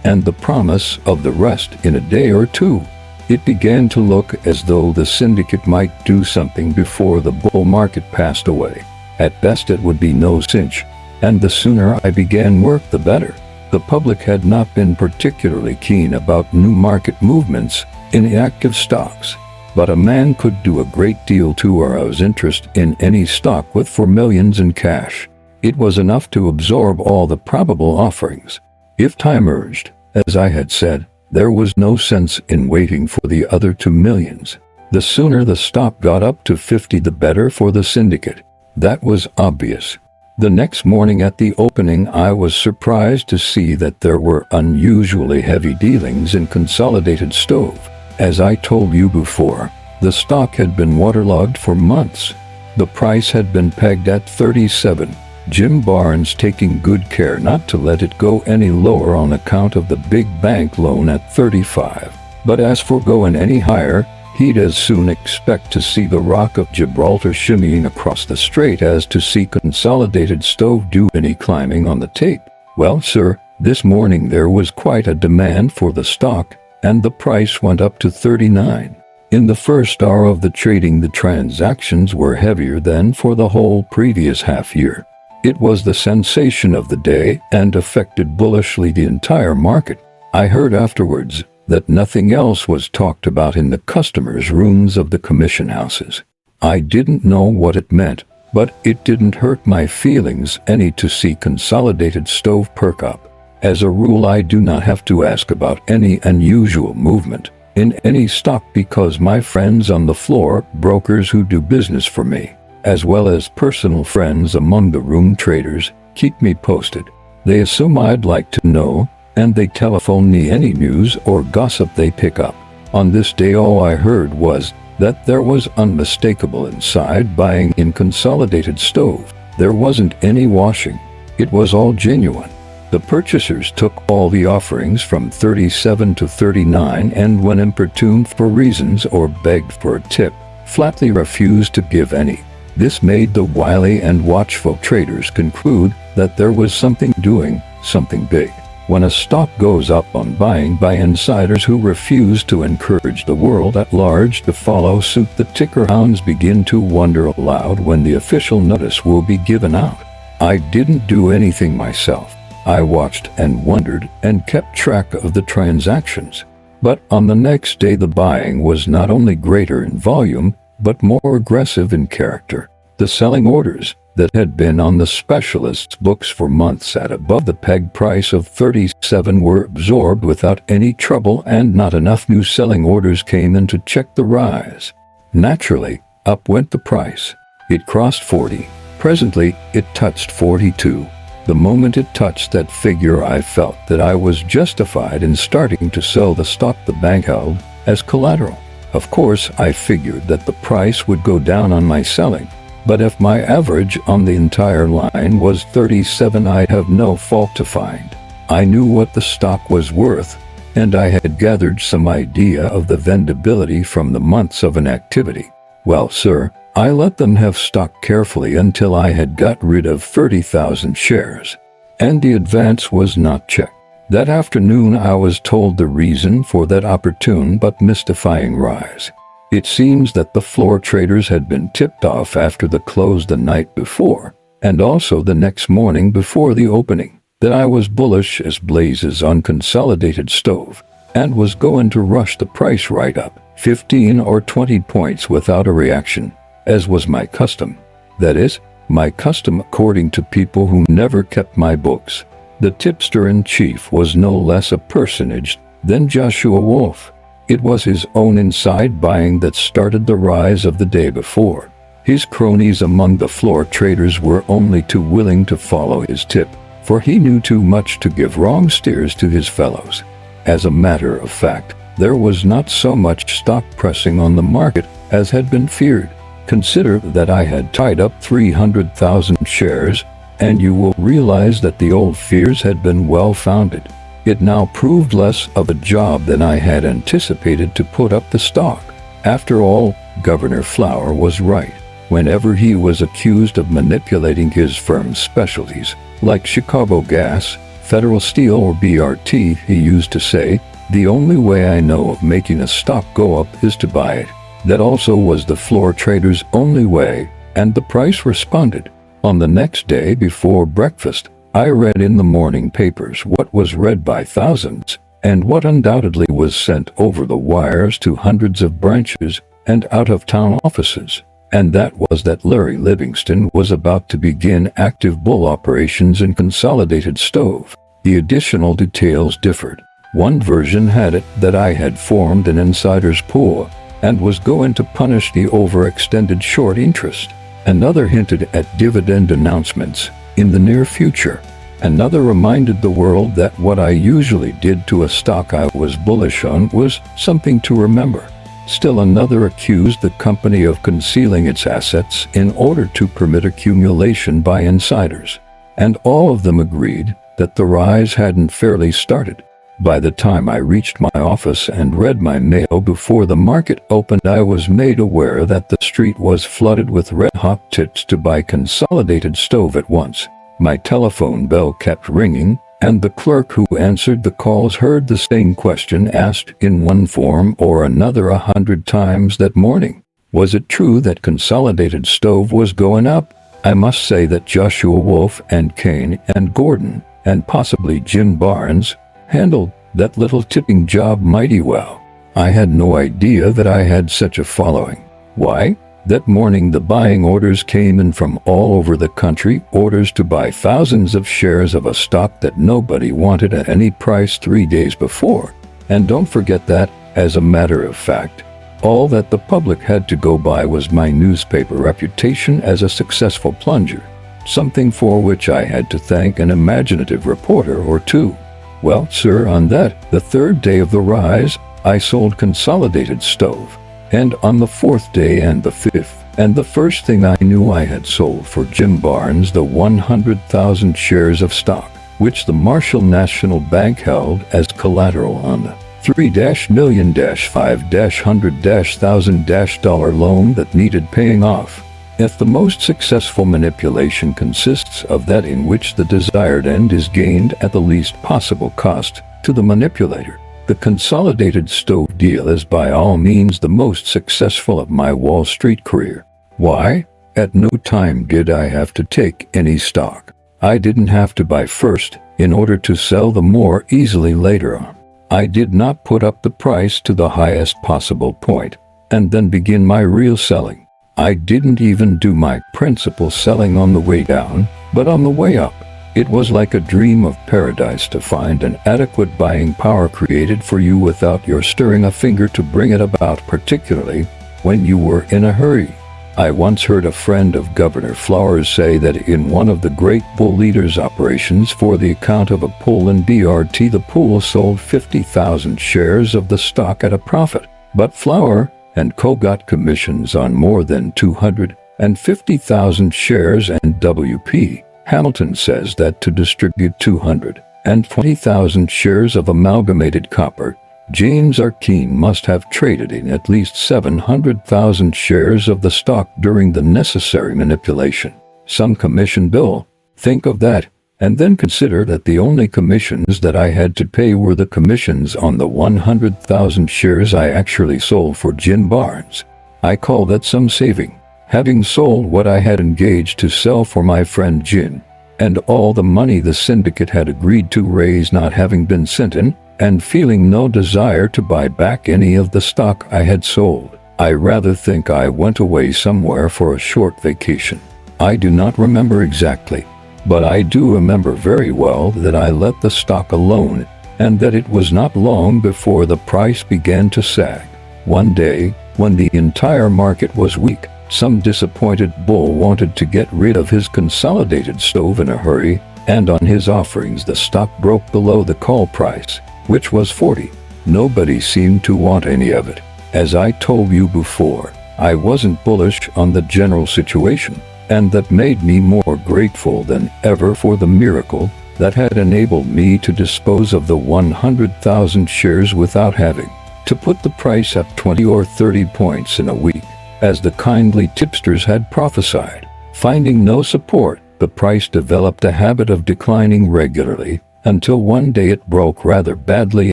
and the promise of the rest in a day or two. It began to look as though the syndicate might do something before the bull market passed away. At best it would be no cinch, and the sooner I began work the better. The public had not been particularly keen about new market movements in active stocks, but a man could do a great deal to arouse interest in any stock with $4 million in cash. It was enough to absorb all the probable offerings. If time urged, as I had said, there was no sense in waiting for the other $2 million. The sooner the stock got up to 50, the better for the syndicate. That was obvious. The next morning at the opening, I was surprised to see that there were unusually heavy dealings in Consolidated Stove. As I told you before, the stock had been waterlogged for months. The price had been pegged at 37. Jim Barnes taking good care not to let it go any lower on account of the big bank loan at 35. But as for going any higher, he'd as soon expect to see the Rock of Gibraltar shimmying across the strait as to see Consolidated Stove do any climbing on the tape. Well, sir, this morning there was quite a demand for the stock, and the price went up to 39. In the first hour of the trading, the transactions were heavier than for the whole previous half year. It was the sensation of the day and affected bullishly the entire market. I heard afterwards that nothing else was talked about in the customers' rooms of the commission houses. I didn't know what it meant, but it didn't hurt my feelings any to see Consolidated Stove perk up. As a rule, I do not have to ask about any unusual movement in any stock because my friends on the floor, brokers who do business for me, as well as personal friends among the room traders, keep me posted. They assume I'd like to know, and they telephone me any news or gossip they pick up. On this day all I heard was that there was unmistakable inside buying in Consolidated Stove. There wasn't any washing. It was all genuine. The purchasers took all the offerings from 37 to 39 and when importuned for reasons or begged for a tip, flatly refused to give any. This made the wily and watchful traders conclude that there was something doing, something big. When a stock goes up on buying by insiders who refuse to encourage the world at large to follow suit, the ticker hounds begin to wonder aloud when the official notice will be given out. I didn't do anything myself. I watched and wondered and kept track of the transactions. But on the next day the buying was not only greater in volume, but more aggressive in character. The selling orders, that had been on the specialist's books for months at above the peg price of 37 were absorbed without any trouble, and not enough new selling orders came in to check the rise. Naturally, up went the price. It crossed 40. Presently, it touched 42. The moment it touched that figure, I felt that I was justified in starting to sell the stock the bank held as collateral. Of course, I figured that the price would go down on my selling, but if my average on the entire line was 37, I'd have no fault to find. I knew what the stock was worth, and I had gathered some idea of the vendability from the months of inactivity. Well, sir, I let them have stock carefully until I had got rid of 30,000 shares, and the advance was not checked. That afternoon I was told the reason for that opportune but mystifying rise. It seems that the floor traders had been tipped off after the close the night before, and also the next morning before the opening, that I was bullish as blazes on Consolidated Stove, and was going to rush the price right up 15 or 20 points without a reaction, as was my custom. That is, my custom according to people who never kept my books. The tipster-in-chief was no less a personage than Joshua Wolf. It was his own inside buying that started the rise of the day before. His cronies among the floor traders were only too willing to follow his tip, for he knew too much to give wrong steers to his fellows. As a matter of fact, there was not so much stock pressing on the market as had been feared. Consider that I had tied up 300,000 shares, and you will realize that the old fears had been well-founded. It now proved less of a job than I had anticipated to put up the stock. After all, Governor Flower was right. Whenever he was accused of manipulating his firm's specialties, like Chicago Gas, Federal Steel, or BRT, he used to say, "The only way I know of making a stock go up is to buy it." That also was the floor trader's only way, and the price responded. On the next day before breakfast, I read in the morning papers what was read by thousands, and what undoubtedly was sent over the wires to hundreds of branches and out-of-town offices, and that was that Larry Livingston was about to begin active bull operations in Consolidated Stove. The additional details differed. One version had it that I had formed an insider's pool and was going to punish the overextended short interest. Another hinted at dividend announcements in the near future. Another reminded the world that what I usually did to a stock I was bullish on was something to remember. Still another accused the company of concealing its assets in order to permit accumulation by insiders. And all of them agreed that the rise hadn't fairly started. By the time I reached my office and read my mail before the market opened, I was made aware that the street was flooded with red-hot tips to buy Consolidated Stove at once. My telephone bell kept ringing, and the clerk who answered the calls heard the same question asked in one form or another 100 times that morning. Was it true that Consolidated Stove was going up? I must say that Joshua Wolf and Kane and Gordon, and possibly Jim Barnes, handled that little tipping job mighty well. I had no idea that I had such a following. Why? That morning the buying orders came in from all over the country, orders to buy thousands of shares of a stock that nobody wanted at any price 3 days before. And don't forget that, as a matter of fact, all that the public had to go by was my newspaper reputation as a successful plunger, something for which I had to thank an imaginative reporter or two. Well, sir, on that, the third day of the rise, I sold Consolidated Stove, and on the fourth day and the fifth, and the first thing I knew I had sold for Jim Barnes the 100,000 shares of stock, which the Marshall National Bank held as collateral on the $3,000,000-500,000 loan that needed paying off. If the most successful manipulation consists of that in which the desired end is gained at the least possible cost to the manipulator, the Consolidated Stove deal is by all means the most successful of my Wall Street career. Why? At no time did I have to take any stock. I didn't have to buy first in order to sell them more easily later on. I did not put up the price to the highest possible point and then begin my real selling. I didn't even do my principal selling on the way down, but on the way up. It was like a dream of paradise to find an adequate buying power created for you without your stirring a finger to bring it about, particularly when you were in a hurry. I once heard a friend of Governor Flowers say that in one of the great bull leaders' operations for the account of a pool in BRT, the pool sold 50,000 shares of the stock at a profit, but Flower and Co. got commissions on more than 250,000 shares, and W.P. Hamilton says that to distribute 220,000 shares of Amalgamated Copper, James R. Keene must have traded in at least 700,000 shares of the stock during the necessary manipulation. Some commission bill. Think of that, and then consider that the only commissions that I had to pay were the commissions on the 100,000 shares I actually sold for Jim Barnes. I call that some saving, having sold what I had engaged to sell for my friend Jim, and all the money the syndicate had agreed to raise not having been sent in, and feeling no desire to buy back any of the stock I had sold. I rather think I went away somewhere for a short vacation. I do not remember exactly, but I do remember very well that I let the stock alone, and that it was not long before the price began to sag. One day, when the entire market was weak, some disappointed bull wanted to get rid of his consolidated stove in a hurry, and on his offerings the stock broke below the call price, which was 40. Nobody seemed to want any of it. As I told you before, I wasn't bullish on the general situation, and that made me more grateful than ever for the miracle that had enabled me to dispose of the 100,000 shares without having to put the price up 20 or 30 points in a week, as the kindly tipsters had prophesied. Finding no support, the price developed a habit of declining regularly, until one day it broke rather badly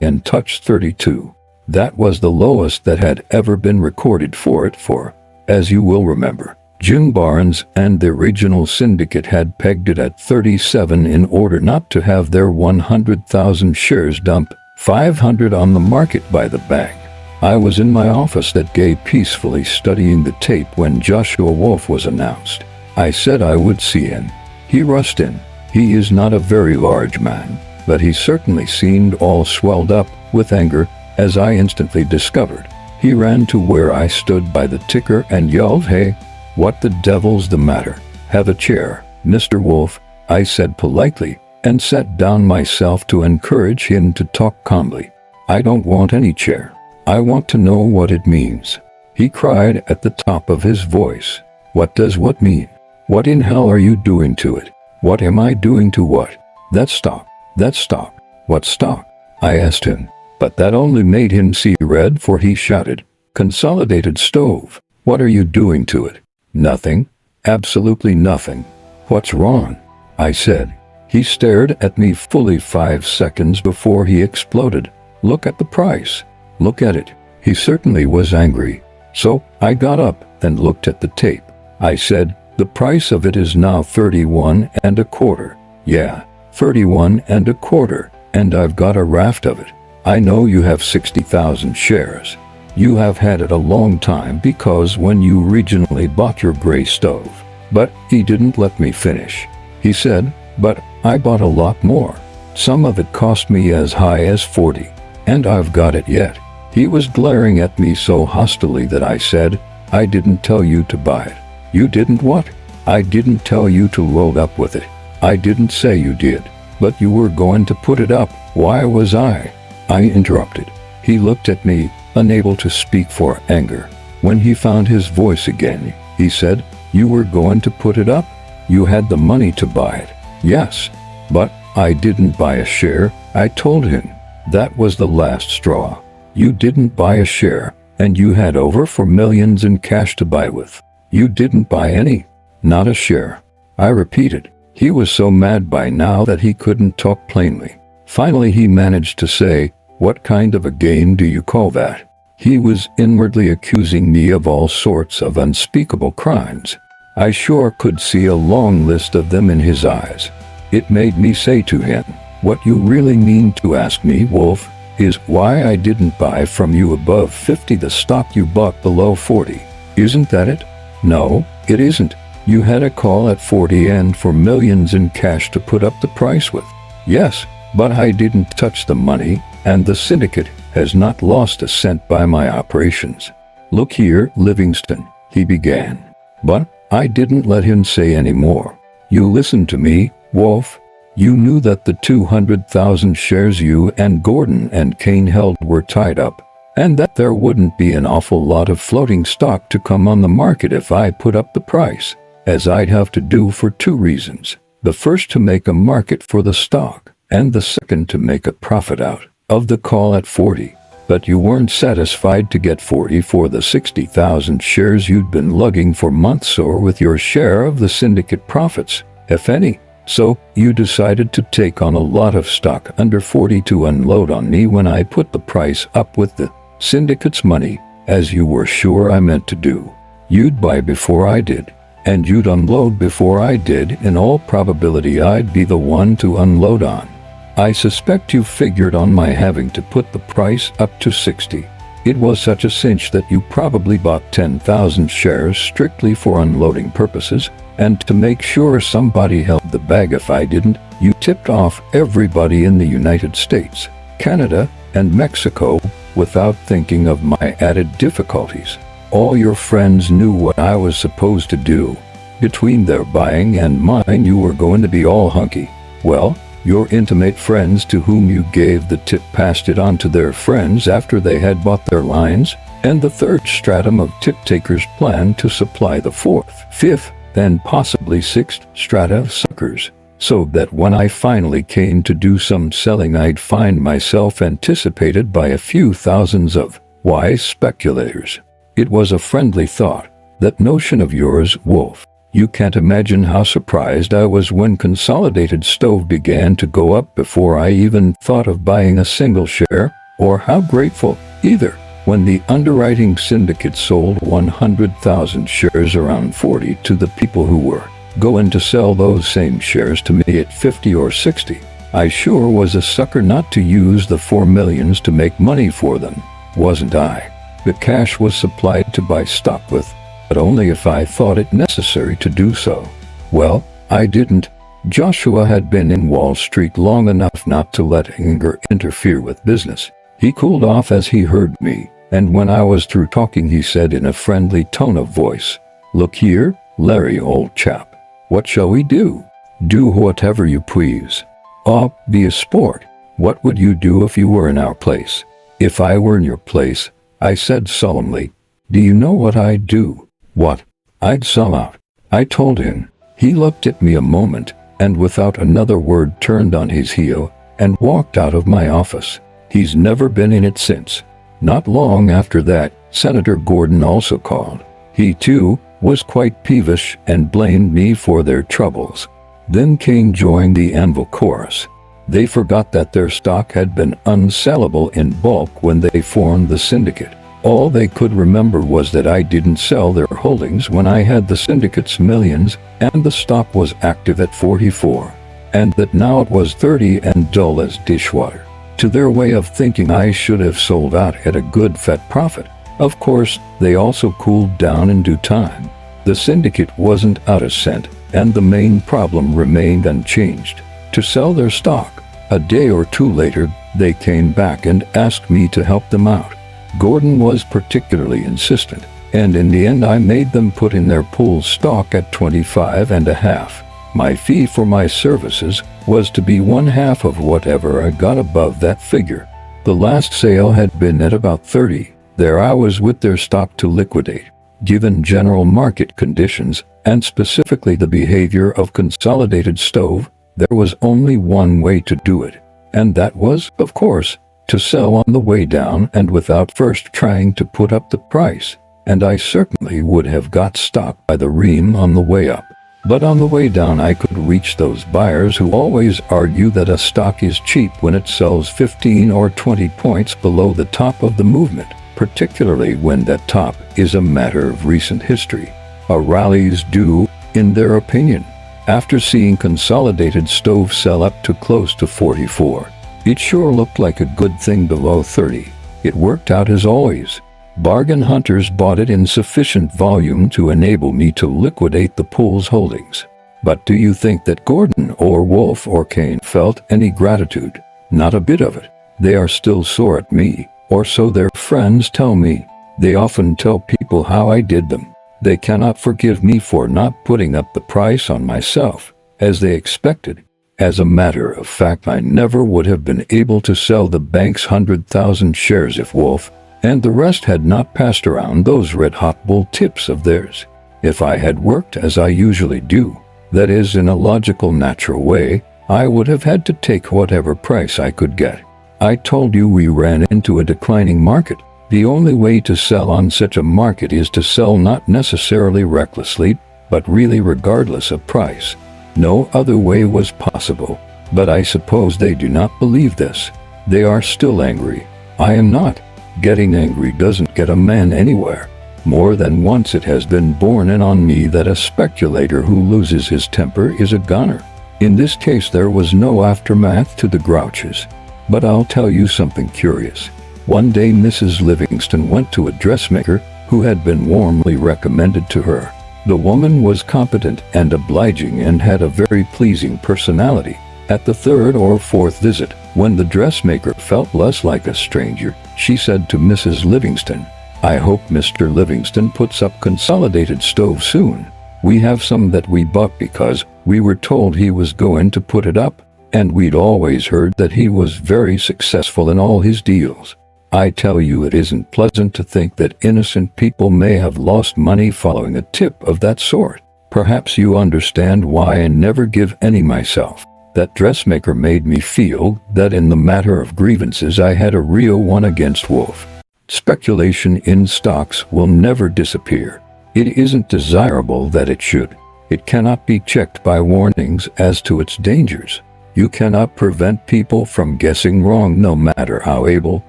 and touched 32. That was the lowest that had ever been recorded for it, for, as you will remember, Jim Barnes and the original syndicate had pegged it at 37 in order not to have their 100,000 shares dump 500 on the market by the bank. I was in my office that day peacefully studying the tape when Joshua Wolf was announced. I said I would see him. He rushed in. He is not a very large man, but he certainly seemed all swelled up with anger, as I instantly discovered. He ran to where I stood by the ticker and yelled, "Hey, what the devil's the matter? Have a chair, Mr. Wolf," I said politely, and sat down myself to encourage him to talk calmly. "I don't want any chair. I want to know what it means," he cried at the top of his voice. "What does what mean? What in hell are you doing to it? What am I doing to what? That stock. That stock. What stock?" I asked him, but that only made him see red, for he shouted, "Consolidated stove. What are you doing to it?" "Nothing. Absolutely nothing." "What's wrong?" I said. He stared at me fully 5 seconds before he exploded. "Look at the price. Look at it." He certainly was angry. So I got up and looked at the tape. I said, "The price of it is now 31 and a quarter. Yeah, 31 and a quarter, and I've got a raft of it. I know you have 60,000 shares. You have had it a long time because when you originally bought your gray stove." But he didn't let me finish. He said, "But I bought a lot more. Some of it cost me as high as 40, and I've got it yet." He was glaring at me so hostilely that I said, "I didn't tell you to buy it." "You didn't what?" "I didn't tell you to load up with it." "I didn't say you did, but you were going to put it up. Why was I?" I interrupted. He looked at me, unable to speak for anger. When he found his voice again, he said, "You were going to put it up? You had the money to buy it." "Yes, but I didn't buy a share," I told him. That was the last straw. You didn't buy a share, and you had over $4 million in cash to buy with. You didn't buy any. Not a share. I repeated. He was so mad by now that he couldn't talk plainly. Finally he managed to say, "What kind of a game do you call that?" He was inwardly accusing me of all sorts of unspeakable crimes. I sure could see a long list of them in his eyes. It made me say to him, "What you really mean to ask me, Wolf, is why I didn't buy from you above 50 the stock you bought below 40. Isn't that it?" No, it isn't. You had a call at 40 and for millions in cash to put up the price with. Yes, but I didn't touch the money, and the syndicate has not lost a cent by my operations. Look here, Livingston, he began. But I didn't let him say any more. You listened to me, Wolf. You knew that the 200,000 shares you and Gordon and Kane held were tied up, and that there wouldn't be an awful lot of floating stock to come on the market if I put up the price, as I'd have to do for two reasons. The first, to make a market for the stock, and the second, to make a profit out of the call at 40. But you weren't satisfied to get 40 for the 60,000 shares you'd been lugging for months, or with your share of the syndicate profits, if any. So you decided to take on a lot of stock under 40 to unload on me when I put the price up with the syndicate's money, as you were sure I meant to do. You'd buy before I did, and you'd unload before I did. In all probability, I'd be the one to unload on. I suspect you figured on my having to put the price up to 60. It was such a cinch that you probably bought 10,000 shares strictly for unloading purposes, and to make sure somebody held the bag if I didn't, you tipped off everybody in the United States, Canada, and Mexico without thinking of my added difficulties. All your friends knew what I was supposed to do. Between their buying and mine, you were going to be all hunky. Well, your intimate friends to whom you gave the tip passed it on to their friends after they had bought their lines, and the third stratum of tip-takers planned to supply the fourth, fifth, and possibly sixth strata of suckers, so that when I finally came to do some selling, I'd find myself anticipated by a few thousands of wise speculators. It was a friendly thought, that notion of yours, Wolf. You can't imagine how surprised I was when Consolidated Stove began to go up before I even thought of buying a single share, or how grateful, either, when the underwriting syndicate sold 100,000 shares around 40 to the people who were going to sell those same shares to me at 50 or 60. I sure was a sucker not to use the 4 millions to make money for them, wasn't I? The cash was supplied to buy stock with, but only if I thought it necessary to do so. Well, I didn't. Joshua had been in Wall Street long enough not to let anger interfere with business. He cooled off as he heard me, and when I was through talking, he said in a friendly tone of voice, "Look here, Larry, old chap. What shall we do?" "Do whatever you please." "Oh, be a sport. What would you do if you were in our place?" "If I were in your place," I said solemnly, "do you know what I'd do?" "What?" "I'd sell out," I told him. He looked at me a moment, and without another word turned on his heel and walked out of my office. He's never been in it since. Not long after that, Senator Gordon also called. He, too, was quite peevish and blamed me for their troubles. Then King joined the Anvil chorus. They forgot that their stock had been unsellable in bulk when they formed the syndicate. All they could remember was that I didn't sell their holdings when I had the syndicate's millions and the stock was active at 44, and that now it was 30 and dull as dishwater. To their way of thinking, I should have sold out at a good fat profit. Of course, they also cooled down in due time. The syndicate wasn't out a cent, and the main problem remained unchanged: to sell their stock. A day or two later, they came back and asked me to help them out. Gordon was particularly insistent, and in the end I made them put in their pool stock at 25.5. My fee for my services was to be 1/2 of whatever I got above that figure. The last sale had been at about 30. There I was with their stock to liquidate. Given general market conditions, and specifically the behavior of Consolidated Stove, there was only one way to do it, and that was, of course, to sell on the way down and without first trying to put up the price, and I certainly would have got stock by the ream on the way up. But on the way down I could reach those buyers who always argue that a stock is cheap when it sells 15 or 20 points below the top of the movement, particularly when that top is a matter of recent history. A rally's due, in their opinion. After seeing Consolidated Stove sell up to close to 44, it sure looked like a good thing below 30. It worked out as always. Bargain hunters bought it in sufficient volume to enable me to liquidate the pool's holdings. But do you think that Gordon or Wolf or Kane felt any gratitude? Not a bit of it. They are still sore at me, or so their friends tell me. They often tell people how I did them. They cannot forgive me for not putting up the price on myself, as they expected. As a matter of fact, I never would have been able to sell the bank's 100,000 shares if Wolf and the rest had not passed around those red-hot bull tips of theirs. If I had worked as I usually do, that is, in a logical, natural way, I would have had to take whatever price I could get. I told you we ran into a declining market. The only way to sell on such a market is to sell not necessarily recklessly, but really regardless of price. No other way was possible. But I suppose they do not believe this. They are still angry. I am not. Getting angry doesn't get a man anywhere. More than once it has been borne in on me that a speculator who loses his temper is a goner. In this case there was no aftermath to the grouches. But I'll tell you something curious. One day Mrs. Livingston went to a dressmaker who had been warmly recommended to her. The woman was competent and obliging and had a very pleasing personality. At the third or fourth visit, when the dressmaker felt less like a stranger, she said to Mrs. Livingston, "I hope Mr. Livingston puts up consolidated stove soon. We have some that we bought because we were told he was going to put it up, and we'd always heard that he was very successful in all his deals." I tell you, it isn't pleasant to think that innocent people may have lost money following a tip of that sort. Perhaps you understand why I never give any myself. That dressmaker made me feel that in the matter of grievances I had a real one against Wolf. Speculation in stocks will never disappear. It isn't desirable that it should. It cannot be checked by warnings as to its dangers. You cannot prevent people from guessing wrong, no matter how able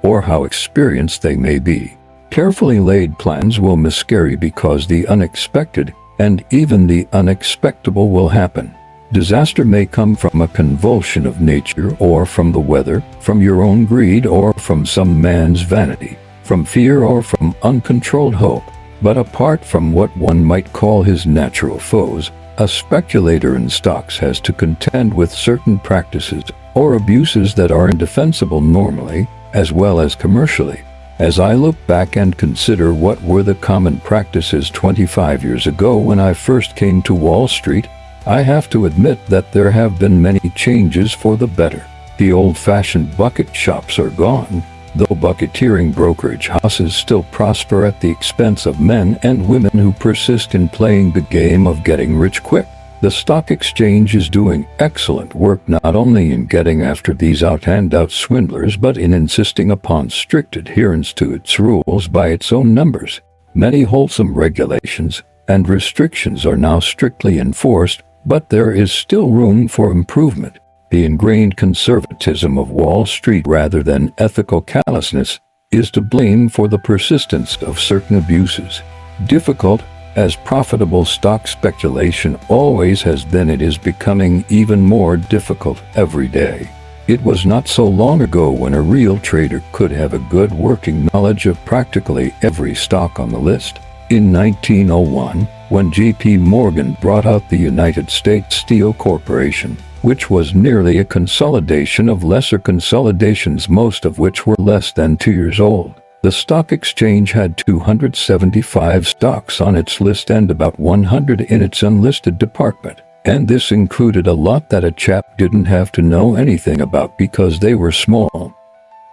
or how experienced they may be. Carefully laid plans will miscarry because the unexpected and even the unexpectable will happen. Disaster may come from a convulsion of nature, or from the weather, from your own greed, or from some man's vanity, from fear, or from uncontrolled hope. But apart from what one might call his natural foes, a speculator in stocks has to contend with certain practices or abuses that are indefensible normally, as well as commercially. As I look back and consider what were the common practices 25 years ago when I first came to Wall Street, I have to admit that there have been many changes for the better. The old-fashioned bucket shops are gone, though bucketeering brokerage houses still prosper at the expense of men and women who persist in playing the game of getting rich quick. The stock exchange is doing excellent work not only in getting after these out-and-out swindlers, but in insisting upon strict adherence to its rules by its own members. Many wholesome regulations and restrictions are now strictly enforced, but there is still room for improvement. The ingrained conservatism of Wall Street, rather than ethical callousness, is to blame for the persistence of certain abuses. Difficult as profitable stock speculation always has been, it is becoming even more difficult every day. It was not so long ago when a real trader could have a good working knowledge of practically every stock on the list. In 1901, when J.P. Morgan brought out the United States Steel Corporation, which was nearly a consolidation of lesser consolidations, most of which were less than 2 years old, the stock exchange had 275 stocks on its list and about 100 in its unlisted department. And this included a lot that a chap didn't have to know anything about because they were small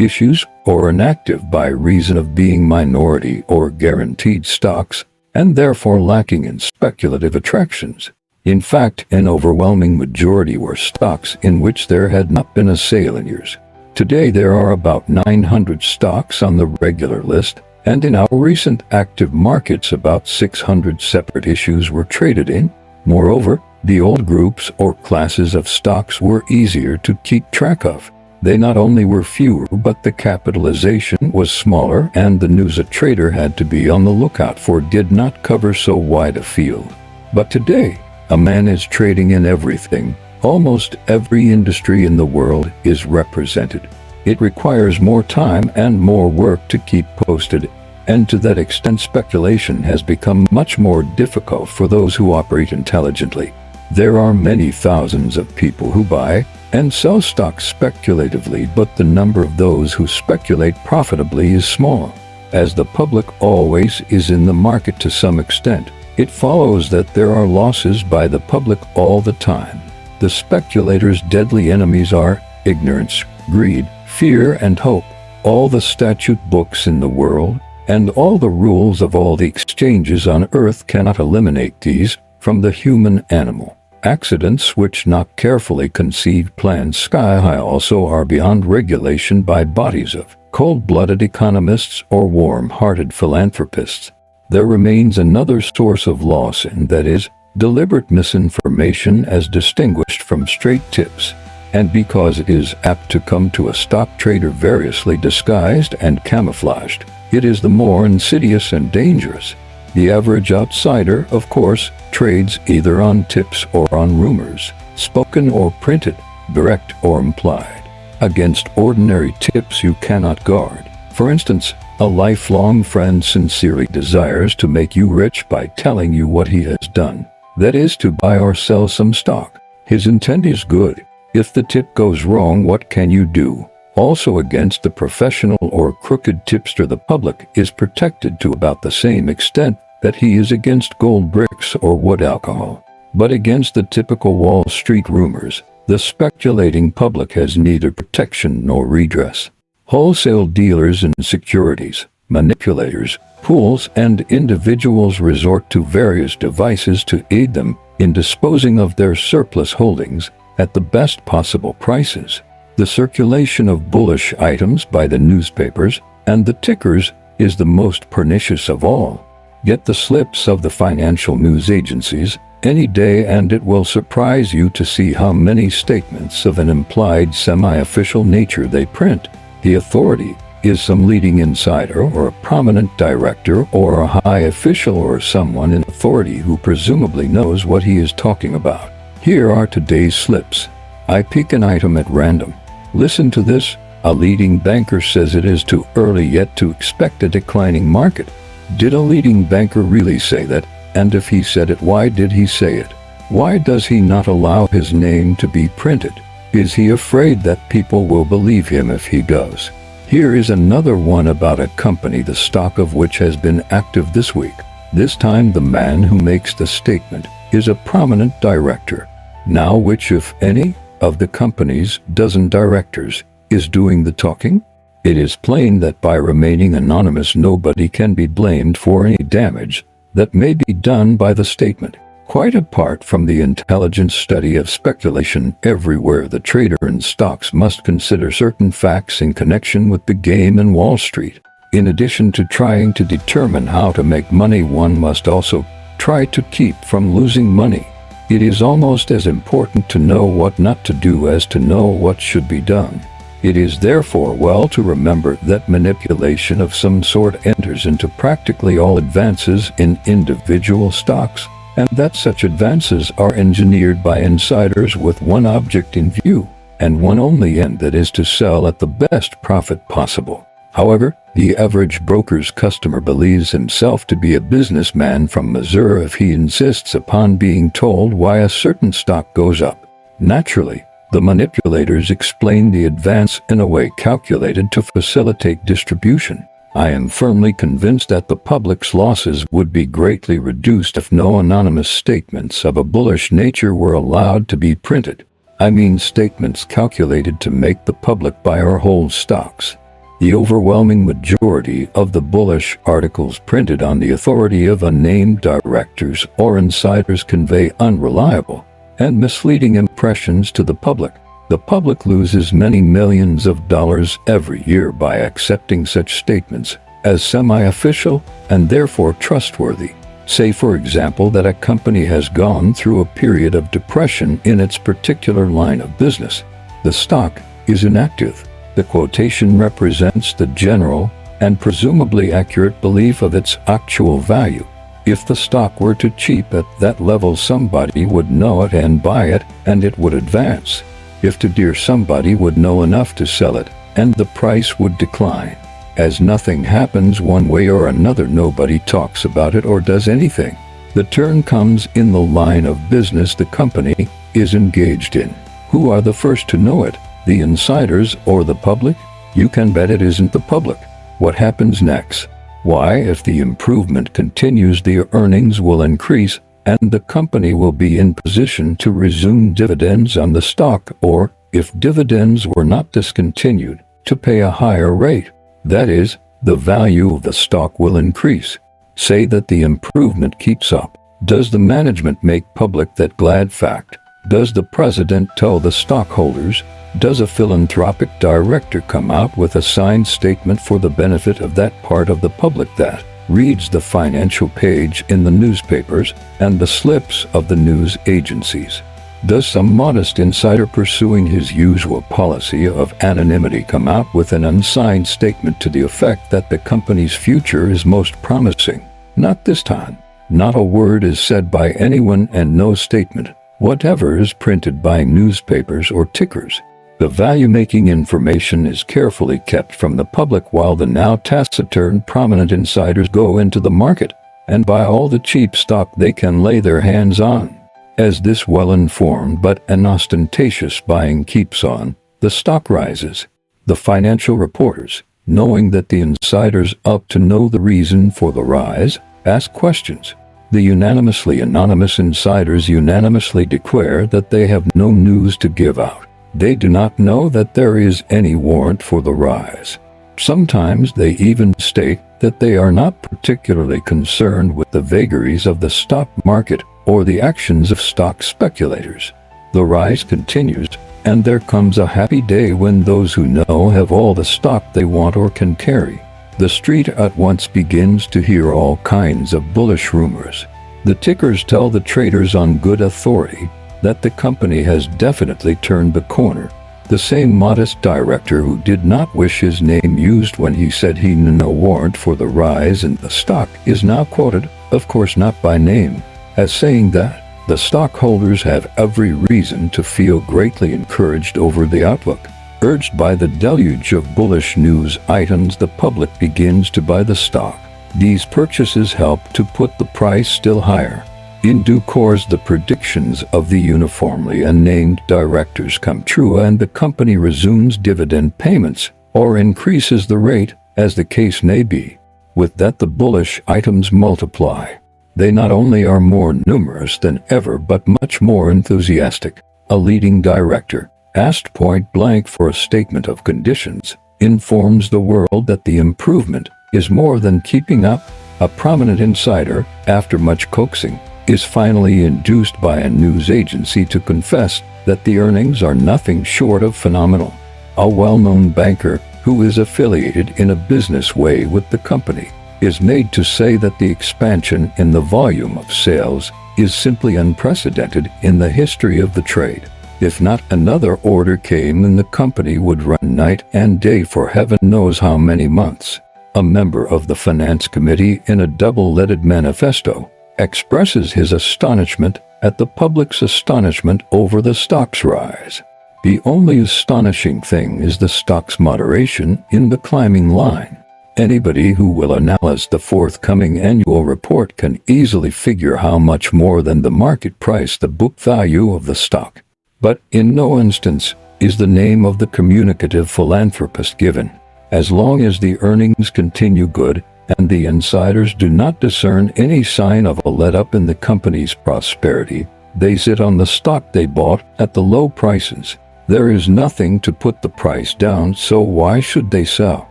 issues or inactive by reason of being minority or guaranteed stocks, and therefore lacking in speculative attractions. In fact, an overwhelming majority were stocks in which there had not been a sale in years. Today there are about 900 stocks on the regular list, and in our recent active markets about 600 separate issues were traded in. Moreover, the old groups or classes of stocks were easier to keep track of. They not only were fewer, but the capitalization was smaller, and the news a trader had to be on the lookout for did not cover so wide a field. But today, a man is trading in everything. Almost every industry in the world is represented. It requires more time and more work to keep posted, and to that extent speculation has become much more difficult for those who operate intelligently. There are many thousands of people who buy and sell stocks speculatively, but the number of those who speculate profitably is small. As the public always is in the market to some extent, it follows that there are losses by the public all the time. The speculator's deadly enemies are ignorance, greed, fear, and hope. All the statute books in the world and all the rules of all the exchanges on earth cannot eliminate these from the human animal. Accidents which not carefully conceived plans sky high also are beyond regulation by bodies of cold-blooded economists or warm-hearted philanthropists. There remains another source of loss, and that is deliberate misinformation as distinguished from straight tips. And because it is apt to come to a stock trader variously disguised and camouflaged, it is the more insidious and dangerous. The average outsider, of course, trades either on tips or on rumors, spoken or printed, direct or implied. Against ordinary tips you cannot guard. For instance, a lifelong friend sincerely desires to make you rich by telling you what he has done. That is, to buy or sell some stock. His intent is good. If the tip goes wrong, what can you do? Also against the professional or crooked tipster, the public is protected to about the same extent that he is against gold bricks or wood alcohol. But against the typical Wall Street rumors, the speculating public has neither protection nor redress. Wholesale dealers in securities, manipulators, pools, and individuals resort to various devices to aid them in disposing of their surplus holdings at the best possible prices. The circulation of bullish items by the newspapers and the tickers is the most pernicious of all. Get the slips of the financial news agencies any day and it will surprise you to see how many statements of an implied semi-official nature they print. The authority is some leading insider or a prominent director or a high official or someone in authority who presumably knows what he is talking about. Here are today's slips. I pick an item at random. Listen to this. A leading banker says it is too early yet to expect a declining market. Did a leading banker really say that? And if he said it, why did he say it? Why does he not allow his name to be printed? Is he afraid that people will believe him if he does? Here is another one about a company the stock of which has been active this week. This time the man who makes the statement is a prominent director. Now which, if any, of the company's dozen directors is doing the talking? It is plain that by remaining anonymous nobody can be blamed for any damage that may be done by the statement. Quite apart from the intelligent study of speculation, everywhere the trader in stocks must consider certain facts in connection with the game in Wall Street. In addition to trying to determine how to make money, one must also try to keep from losing money. It is almost as important to know what not to do as to know what should be done. It is therefore well to remember that manipulation of some sort enters into practically all advances in individual stocks, and that such advances are engineered by insiders with one object in view, and one only end, that is to sell at the best profit possible. However, the average broker's customer believes himself to be a businessman from Missouri if he insists upon being told why a certain stock goes up. Naturally, the manipulators explain the advance in a way calculated to facilitate distribution. I am firmly convinced that the public's losses would be greatly reduced if no anonymous statements of a bullish nature were allowed to be printed. I mean statements calculated to make the public buy or hold stocks. The overwhelming majority of the bullish articles printed on the authority of unnamed directors or insiders convey unreliable and misleading impressions to the public. The public loses many millions of dollars every year by accepting such statements as semi-official and therefore trustworthy. Say, for example, that a company has gone through a period of depression in its particular line of business. The stock is inactive. The quotation represents the general and presumably accurate belief of its actual value. If the stock were too cheap at that level, somebody would know it and buy it, and it would advance. If too dear, somebody would know enough to sell it, and the price would decline. As nothing happens one way or another, nobody talks about it or does anything. The turn comes in the line of business the company is engaged in. Who are the first to know it? The insiders or the public? You can bet it isn't the public. What happens next? Why, if the improvement continues, the earnings will increase and the company will be in position to resume dividends on the stock, or, if dividends were not discontinued, to pay a higher rate. That is, the value of the stock will increase. Say that the improvement keeps up. Does the management make public that glad fact? Does the president tell the stockholders? Does a philanthropic director come out with a signed statement for the benefit of that part of the public that reads the financial page in the newspapers and the slips of the news agencies? Does some modest insider pursuing his usual policy of anonymity come out with an unsigned statement to the effect that the company's future is most promising? Not this time. Not a word is said by anyone and no statement whatever is printed by newspapers or tickers. The value-making information is carefully kept from the public while the now taciturn prominent insiders go into the market and buy all the cheap stock they can lay their hands on. As this well-informed but unostentatious buying keeps on, the stock rises. The financial reporters, knowing that the insiders ought to know the reason for the rise, ask questions. The unanimously anonymous insiders unanimously declare that they have no news to give out. They do not know that there is any warrant for the rise. Sometimes they even state that they are not particularly concerned with the vagaries of the stock market or the actions of stock speculators. The rise continues, and there comes a happy day when those who know have all the stock they want or can carry. The street at once begins to hear all kinds of bullish rumors. The tickers tell the traders on good authority that the company has definitely turned the corner. The same modest director who did not wish his name used when he said he knew no warrant for the rise in the stock is now quoted, of course not by name, as saying that the stockholders have every reason to feel greatly encouraged over the outlook. Urged by the deluge of bullish news items, the public begins to buy the stock. These purchases help to put the price still higher. In due course, the predictions of the uniformly unnamed directors come true and the company resumes dividend payments or increases the rate, as the case may be. With that, the bullish items multiply. They not only are more numerous than ever but much more enthusiastic. A leading director, asked point blank for a statement of conditions, informs the world that the improvement is more than keeping up. A prominent insider, after much coaxing, is finally induced by a news agency to confess that the earnings are nothing short of phenomenal. A well-known banker, who is affiliated in a business way with the company, is made to say that the expansion in the volume of sales is simply unprecedented in the history of the trade. If not another order came, then the company would run night and day for heaven knows how many months. A member of the finance committee, in a double-leaded manifesto, expresses his astonishment at the public's astonishment over the stock's rise. The only astonishing thing is the stock's moderation in the climbing line. Anybody who will analyze the forthcoming annual report can easily figure how much more than the market price the book value of the stock. But in no instance is the name of the communicative philanthropist given. As long as the earnings continue good and the insiders do not discern any sign of a let-up in the company's prosperity, they sit on the stock they bought at the low prices. There is nothing to put the price down, so why should they sell?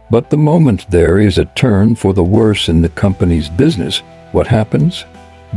But the moment there is a turn for the worse in the company's business, what happens?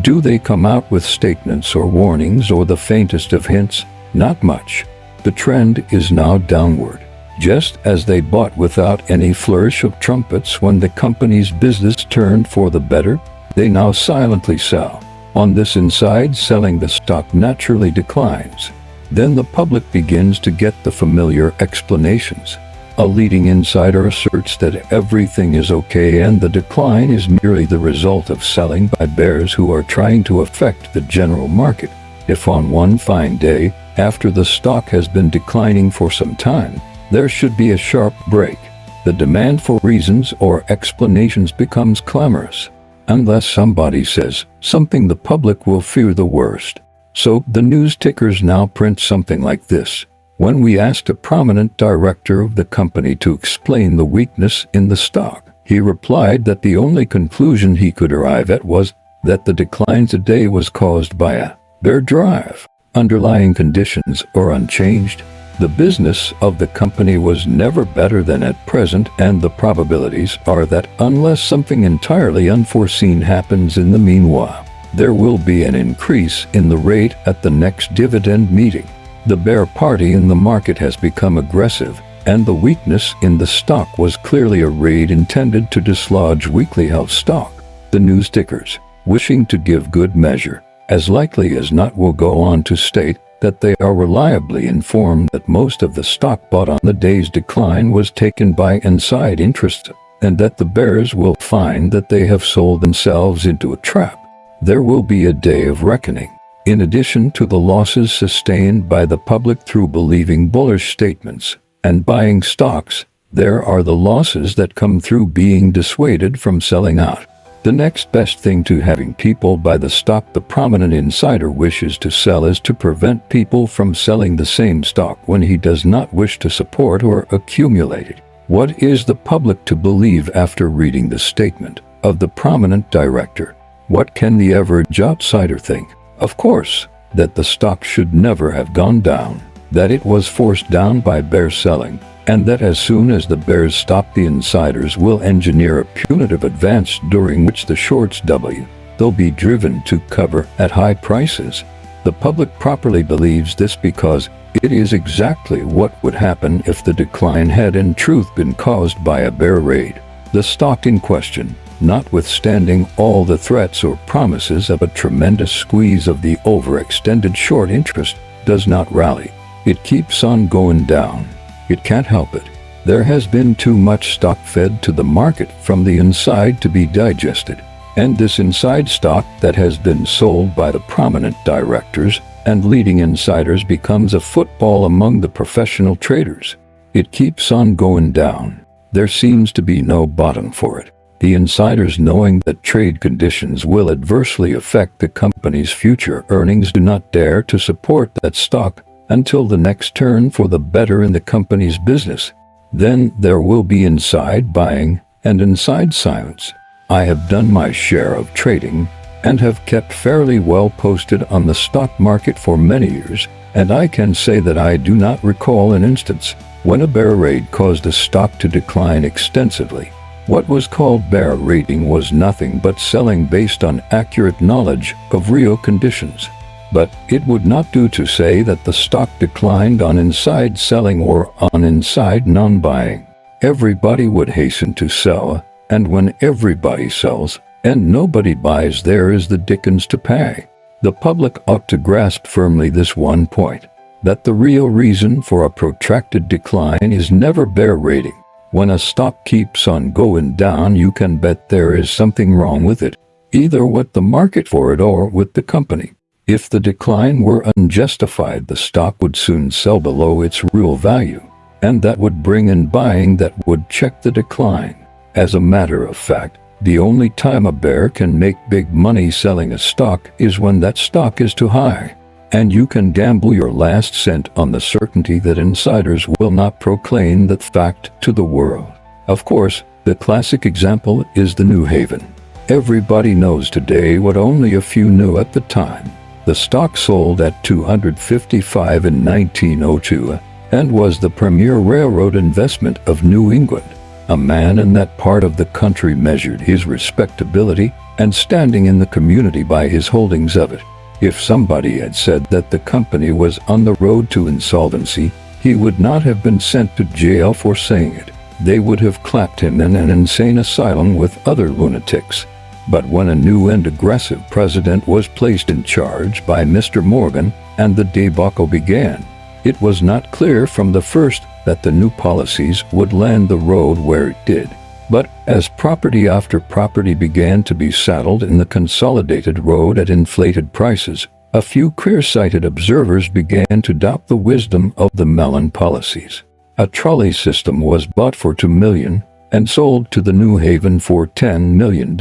Do they come out with statements or warnings or the faintest of hints? Not much. The trend is now downward. Just as they bought without any flourish of trumpets when the company's business turned for the better, they now silently sell. On this inside selling, the stock naturally declines. Then the public begins to get the familiar explanations. A leading insider asserts that everything is okay and the decline is merely the result of selling by bears who are trying to affect the general market. If on one fine day, after the stock has been declining for some time, there should be a sharp break, the demand for reasons or explanations becomes clamorous. Unless somebody says something, the public will fear the worst. So the news tickers now print something like this. When we asked a prominent director of the company to explain the weakness in the stock, he replied that the only conclusion he could arrive at was that the decline today was caused by a bear drive. Underlying conditions are unchanged. The business of the company was never better than at present, and the probabilities are that unless something entirely unforeseen happens in the meanwhile, there will be an increase in the rate at the next dividend meeting. The bear party in the market has become aggressive, and the weakness in the stock was clearly a raid intended to dislodge weakly held stock. The news tickers, wishing to give good measure, as likely as not will go on to state that they are reliably informed that most of the stock bought on the day's decline was taken by inside interest, and that the bears will find that they have sold themselves into a trap. There will be a day of reckoning. In addition to the losses sustained by the public through believing bullish statements and buying stocks, there are the losses that come through being dissuaded from selling out. The next best thing to having people buy the stock the prominent insider wishes to sell is to prevent people from selling the same stock when he does not wish to support or accumulate it. What is the public to believe after reading the statement of the prominent director? What can the average outsider think? Of course, that the stock should never have gone down, that it was forced down by bear selling, and that as soon as the bears stop, the insiders will engineer a punitive advance during which the shorts they'll be driven to cover at high prices. The public properly believes this because it is exactly what would happen if the decline had in truth been caused by a bear raid. The stock in question, notwithstanding all the threats or promises of a tremendous squeeze of the overextended short interest, does not rally. It keeps on going down. It can't help it. There has been too much stock fed to the market from the inside to be digested, and this inside stock that has been sold by the prominent directors and leading insiders becomes a football among the professional traders. It keeps on going down. There seems to be no bottom for it. The insiders, knowing that trade conditions will adversely affect the company's future earnings, do not dare to support that stock until the next turn for the better in the company's business. Then there will be inside buying and inside silence. I have done my share of trading and have kept fairly well posted on the stock market for many years, and I can say that I do not recall an instance when a bear raid caused a stock to decline extensively. What was called bear raiding was nothing but selling based on accurate knowledge of real conditions. But it would not do to say that the stock declined on inside selling or on inside non-buying. Everybody would hasten to sell, and when everybody sells and nobody buys, there is the dickens to pay. The public ought to grasp firmly this one point, that the real reason for a protracted decline is never bear raiding. When a stock keeps on going down, you can bet there is something wrong with it, either with the market for it or with the company. If the decline were unjustified, the stock would soon sell below its real value, and that would bring in buying that would check the decline. As a matter of fact, the only time a bear can make big money selling a stock is when that stock is too high, and you can gamble your last cent on the certainty that insiders will not proclaim that fact to the world. Of course, the classic example is the New Haven. Everybody knows today what only a few knew at the time. The stock sold at $255 in 1902 and was the premier railroad investment of New England. A man in that part of the country measured his respectability and standing in the community by his holdings of it. If somebody had said that the company was on the road to insolvency, he would not have been sent to jail for saying it. They would have clapped him in an insane asylum with other lunatics. But when a new and aggressive president was placed in charge by Mr. Morgan and the debacle began, it was not clear from the first that the new policies would land the road where it did. But as property after property began to be saddled in the consolidated road at inflated prices, a few clear-sighted observers began to doubt the wisdom of the Mellon policies. A trolley system was bought for $2 million and sold to the New Haven for $10 million,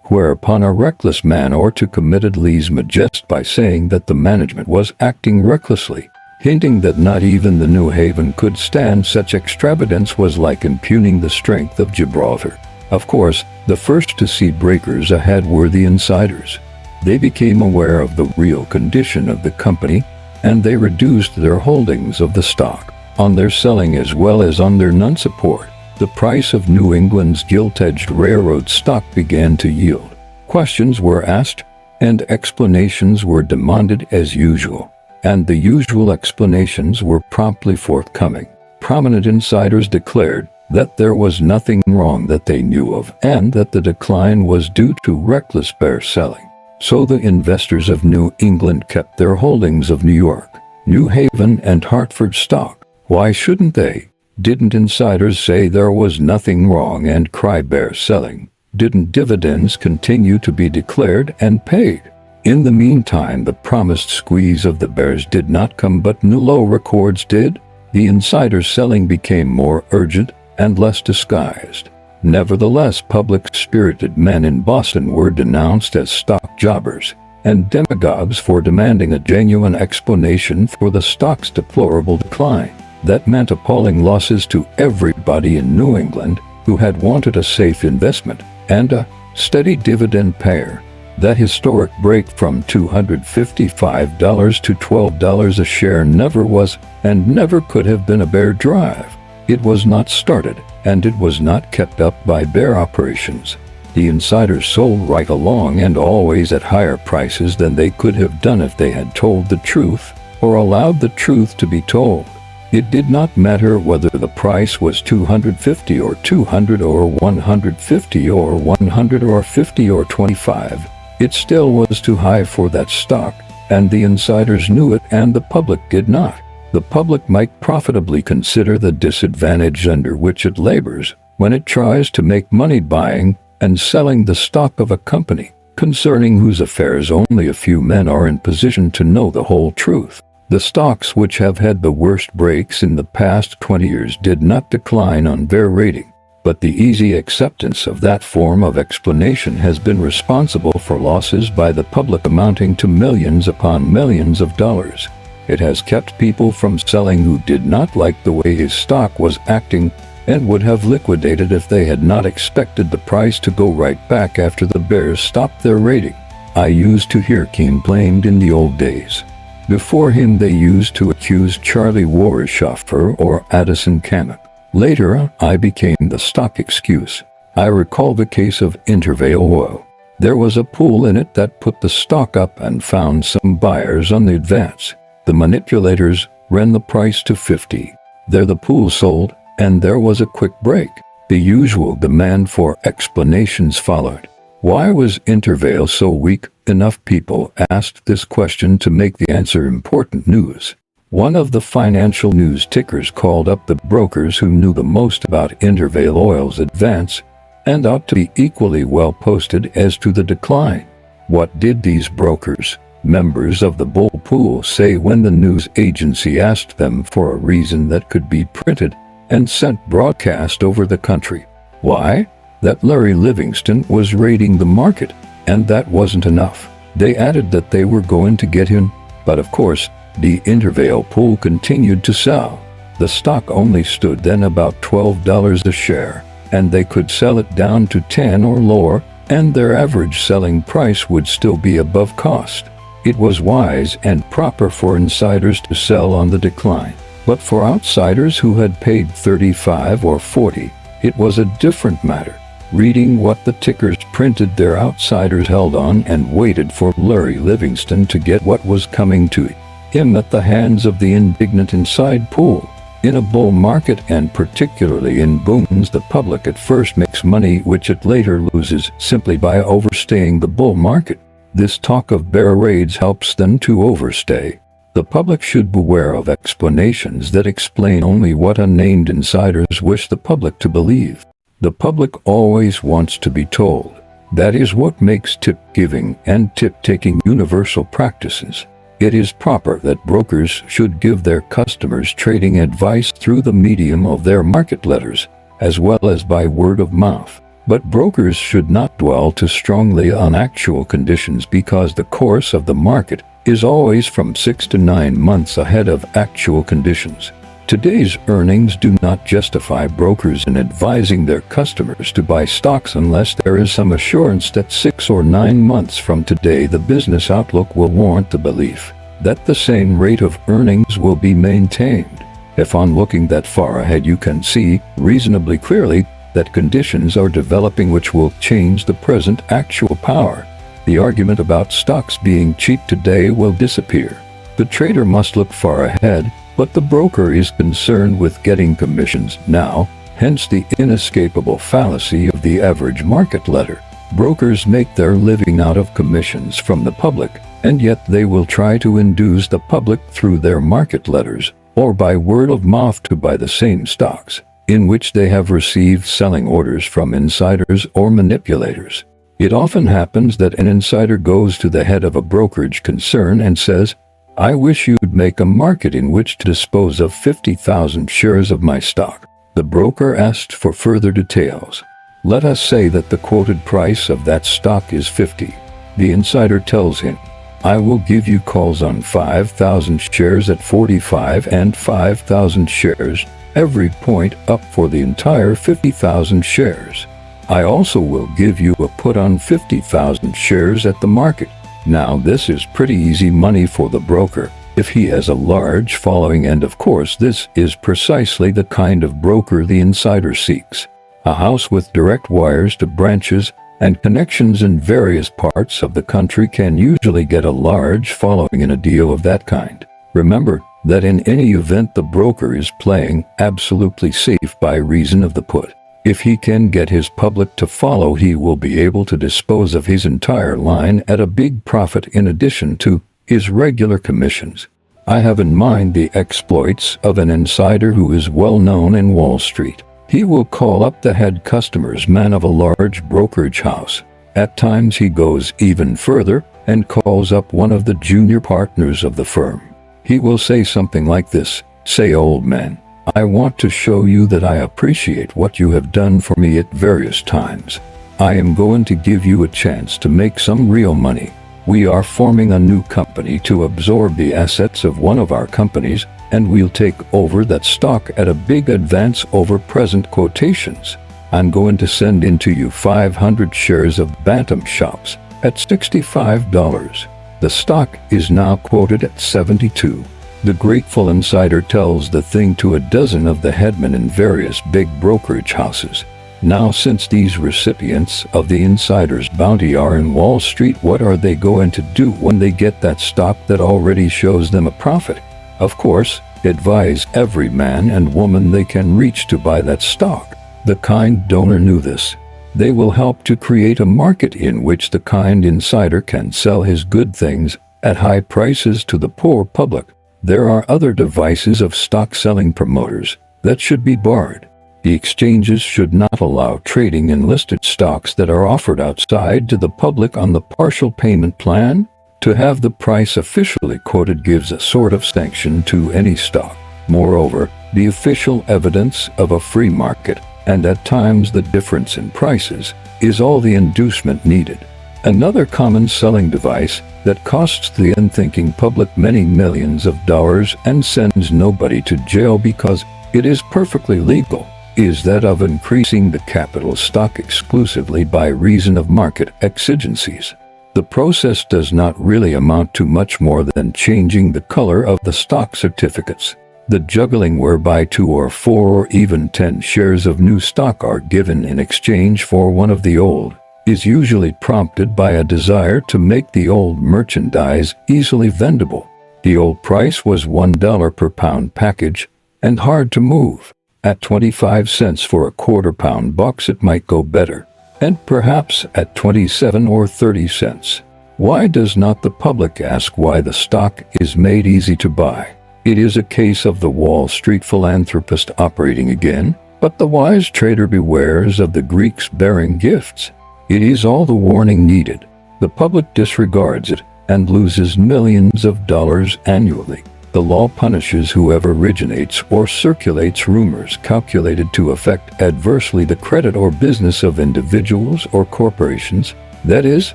whereupon a reckless man or two committed lèse-majesté by saying that the management was acting recklessly, hinting that not even the New Haven could stand such extravagance was like impugning the strength of Gibraltar. Of course, the first to see breakers ahead were the insiders. They became aware of the real condition of the company, and they reduced their holdings of the stock. On their selling as well as on their non-support, the price of New England's gilt-edged railroad stock began to yield. Questions were asked, and explanations were demanded as usual. And the usual explanations were promptly forthcoming. Prominent insiders declared that there was nothing wrong that they knew of, and that the decline was due to reckless bear selling. So the investors of New England kept their holdings of New York, New Haven, and Hartford stock. Why shouldn't they? Didn't insiders say there was nothing wrong and cry bear selling? Didn't dividends continue to be declared and paid? In the meantime, the promised squeeze of the bears did not come, but new low records did. The insider selling became more urgent and less disguised. Nevertheless, public-spirited men in Boston were denounced as stock jobbers and demagogues for demanding a genuine explanation for the stock's deplorable decline. That meant appalling losses to everybody in New England who had wanted a safe investment and a steady dividend payer. That historic break from $255 to $12 a share never was and never could have been a bear drive. It was not started, and it was not kept up by bear operations. The insiders sold right along and always at higher prices than they could have done if they had told the truth or allowed the truth to be told. It did not matter whether the price was $250 or $200 or $150 or $100 or $50 or $25. It still was too high for that stock, and the insiders knew it and the public did not. The public might profitably consider the disadvantage under which it labors when it tries to make money buying and selling the stock of a company, concerning whose affairs only a few men are in position to know the whole truth. The stocks which have had the worst breaks in the past 20 years did not decline on bear rating, but the easy acceptance of that form of explanation has been responsible for losses by the public amounting to millions upon millions of dollars. It has kept people from selling who did not like the way his stock was acting and would have liquidated if they had not expected the price to go right back after the bears stopped their rating. I used to hear Keene blamed in the old days. Before him they used to accuse Charlie Warshaffer or Addison Canuck. Later I became the stock excuse. I recall the case of Intervale Oil. There was a pool in it that put the stock up and found some buyers on the advance. The manipulators ran the price to 50. There the pool sold, and there was a quick break. The usual demand for explanations followed. Why was Intervale so weak? Enough people asked this question to make the answer important news. One of the financial news tickers called up the brokers who knew the most about Intervale Oil's advance and ought to be equally well posted as to the decline. What did these brokers, members of the bull pool, say when the news agency asked them for a reason that could be printed and sent broadcast over the country? Why? That Larry Livingston was raiding the market, and that wasn't enough. They added that they were going to get him, but of course, the Intervale pool continued to sell. The stock only stood then about $12 a share, and they could sell it down to 10 or lower, and their average selling price would still be above cost. It was wise and proper for insiders to sell on the decline. But for outsiders who had paid 35 or 40, it was a different matter. Reading what the tickers printed, their outsiders held on and waited for Larry Livingston to get what was coming to him at the hands of the indignant inside pool. In a bull market, and particularly in booms, the public at first makes money which it later loses simply by overstaying the bull market. This talk of bear raids helps them to overstay. The public should beware of explanations that explain only what unnamed insiders wish the public to believe. The public always wants to be told. That is what makes tip-giving and tip-taking universal practices. It is proper that brokers should give their customers trading advice through the medium of their market letters, as well as by word of mouth. But brokers should not dwell too strongly on actual conditions because the course of the market is always from 6 to 9 months ahead of actual conditions. Today's earnings do not justify brokers in advising their customers to buy stocks unless there is some assurance that 6 or 9 months from today the business outlook will warrant the belief that the same rate of earnings will be maintained. If on looking that far ahead you can see reasonably clearly that conditions are developing which will change the present actual power, the argument about stocks being cheap today will disappear. The trader must look far ahead, but the broker is concerned with getting commissions now, hence the inescapable fallacy of the average market letter. Brokers make their living out of commissions from the public, and yet they will try to induce the public through their market letters, or by word of mouth to buy the same stocks, in which they have received selling orders from insiders or manipulators. It often happens that an insider goes to the head of a brokerage concern and says, "I wish you'd make a market in which to dispose of 50,000 shares of my stock." The broker asked for further details. Let us say that the quoted price of that stock is 50. The insider tells him, "I will give you calls on 5,000 shares at 45 and 5,000 shares every point up for the entire 50,000 shares. I also will give you a put on 50,000 shares at the market." Now this is pretty easy money for the broker if he has a large following, and of course this is precisely the kind of broker the insider seeks. A house with direct wires to branches and connections in various parts of the country can usually get a large following in a deal of that kind. Remember that in any event the broker is playing absolutely safe by reason of the put. If he can get his public to follow, he will be able to dispose of his entire line at a big profit in addition to his regular commissions. I have in mind the exploits of an insider who is well known in Wall Street. He will call up the head customer's man of a large brokerage house. At times he goes even further and calls up one of the junior partners of the firm. He will say something like this, "Say, old man, I want to show you that I appreciate what you have done for me at various times. I am going to give you a chance to make some real money. We are forming a new company to absorb the assets of one of our companies, and we'll take over that stock at a big advance over present quotations. I'm going to send into you 500 shares of Bantam Shops at $65. The stock is now quoted at 72. The grateful insider tells the thing to a dozen of the headmen in various big brokerage houses. Now, since these recipients of the insider's bounty are in Wall Street, what are they going to do when they get that stock that already shows them a profit? Of course, advise every man and woman they can reach to buy that stock. The kind donor knew this. They will help to create a market in which the kind insider can sell his good things at high prices to the poor public. There are other devices of stock-selling promoters that should be barred. The exchanges should not allow trading in listed stocks that are offered outside to the public on the partial payment plan. To have the price officially quoted gives a sort of sanction to any stock. Moreover, the official evidence of a free market, and at times the difference in prices, is all the inducement needed. Another common selling device that costs the unthinking public many millions of dollars and sends nobody to jail because it is perfectly legal is that of increasing the capital stock exclusively by reason of market exigencies. The process does not really amount to much more than changing the color of the stock certificates. The juggling whereby 2 or 4 or even 10 shares of new stock are given in exchange for one of the old is usually prompted by a desire to make the old merchandise easily vendable. The old price was $1 per pound package and hard to move. At 25 cents for a quarter-pound box it might go better, and perhaps at 27 or 30 cents. Why does not the public ask why the stock is made easy to buy? It is a case of the Wall Street philanthropist operating again, but the wise trader bewares of the Greeks bearing gifts. It is all the warning needed. The public disregards it, and loses millions of dollars annually. The law punishes whoever originates or circulates rumors calculated to affect adversely the credit or business of individuals or corporations, that is,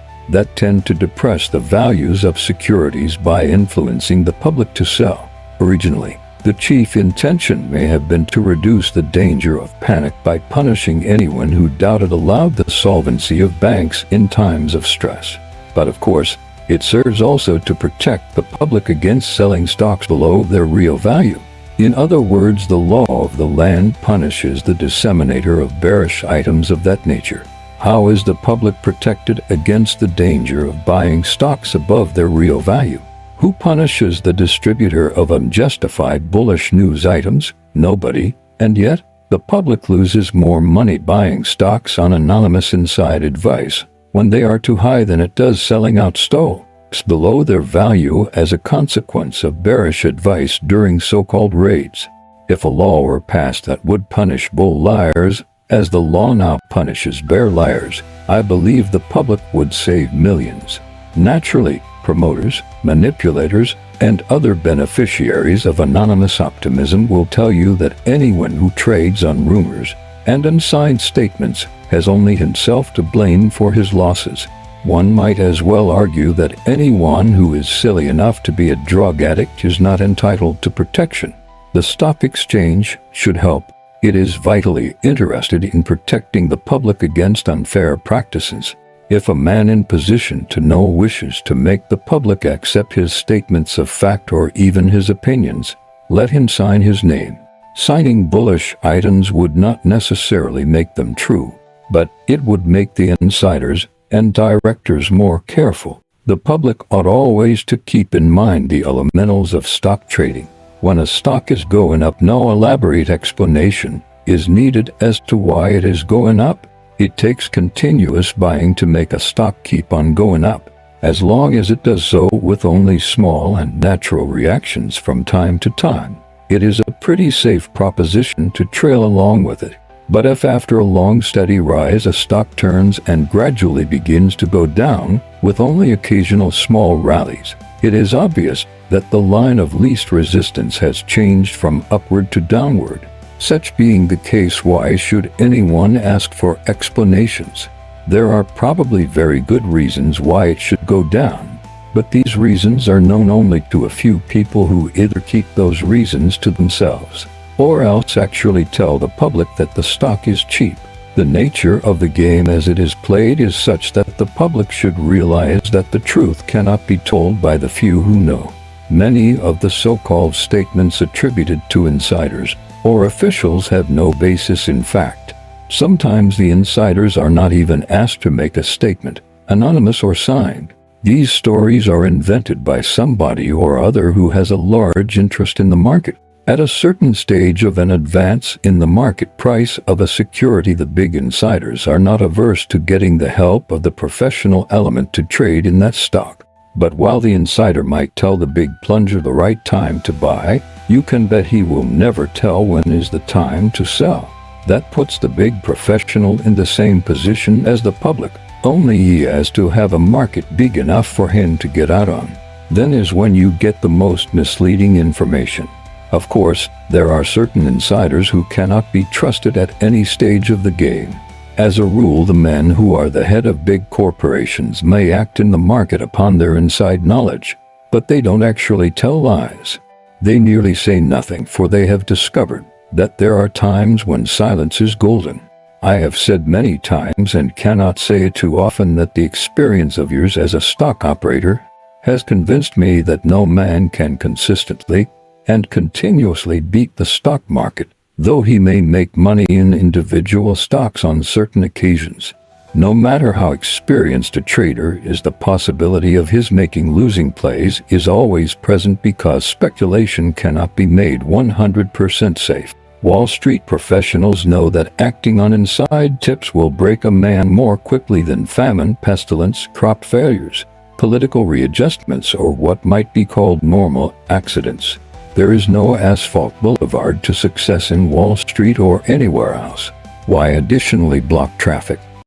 that tend to depress the values of securities by influencing the public to sell. Originally, the chief intention may have been to reduce the danger of panic by punishing anyone who doubted aloud the solvency of banks in times of stress. But of course, it serves also to protect the public against selling stocks below their real value. In other words, the law of the land punishes the disseminator of bearish items of that nature. How is the public protected against the danger of buying stocks above their real value? Who punishes the distributor of unjustified bullish news items? Nobody. And yet, the public loses more money buying stocks on anonymous inside advice when they are too high than it does selling out stocks below their value as a consequence of bearish advice during so-called raids. If a law were passed that would punish bull liars, as the law now punishes bear liars, I believe the public would save millions. Naturally, promoters, manipulators, and other beneficiaries of anonymous optimism will tell you that anyone who trades on rumors and unsigned statements has only himself to blame for his losses. One might as well argue that anyone who is silly enough to be a drug addict is not entitled to protection. The stock exchange should help. It is vitally interested in protecting the public against unfair practices. If a man in position to know wishes to make the public accept his statements of fact or even his opinions, let him sign his name. Signing bullish items would not necessarily make them true, but it would make the insiders and directors more careful. The public ought always to keep in mind the elementals of stock trading. When a stock is going up, no elaborate explanation is needed as to why it is going up. It takes continuous buying to make a stock keep on going up, as long as it does so with only small and natural reactions from time to time. It is a pretty safe proposition to trail along with it. But if after a long steady rise a stock turns and gradually begins to go down, with only occasional small rallies, it is obvious that the line of least resistance has changed from upward to downward. Such being the case, why should anyone ask for explanations? There are probably very good reasons why it should go down, but these reasons are known only to a few people who either keep those reasons to themselves, or else actually tell the public that the stock is cheap. The nature of the game as it is played is such that the public should realize that the truth cannot be told by the few who know. Many of the so-called statements attributed to insiders or officials have no basis in fact. Sometimes the insiders are not even asked to make a statement, anonymous or signed. These stories are invented by somebody or other who has a large interest in the market. At a certain stage of an advance in the market price of a security, the big insiders are not averse to getting the help of the professional element to trade in that stock. But while the insider might tell the big plunger the right time to buy, you can bet he will never tell when is the time to sell. That puts the big professional in the same position as the public. Only he has to have a market big enough for him to get out on. Then is when you get the most misleading information. Of course, there are certain insiders who cannot be trusted at any stage of the game. As a rule, the men who are the head of big corporations may act in the market upon their inside knowledge, but they don't actually tell lies. They merely say nothing, for they have discovered that there are times when silence is golden. I have said many times, and cannot say it too often, that the experience of years as a stock operator has convinced me that no man can consistently and continuously beat the stock market, though he may make money in individual stocks on certain occasions. No matter how experienced a trader is, the possibility of his making losing plays is always present because speculation cannot be made 100% safe. Wall Street professionals know that acting on inside tips will break a man more quickly than famine, pestilence, crop failures, political readjustments, or what might be called normal accidents. There is no asphalt boulevard to success in Wall Street or anywhere else. Why additionally block traffic?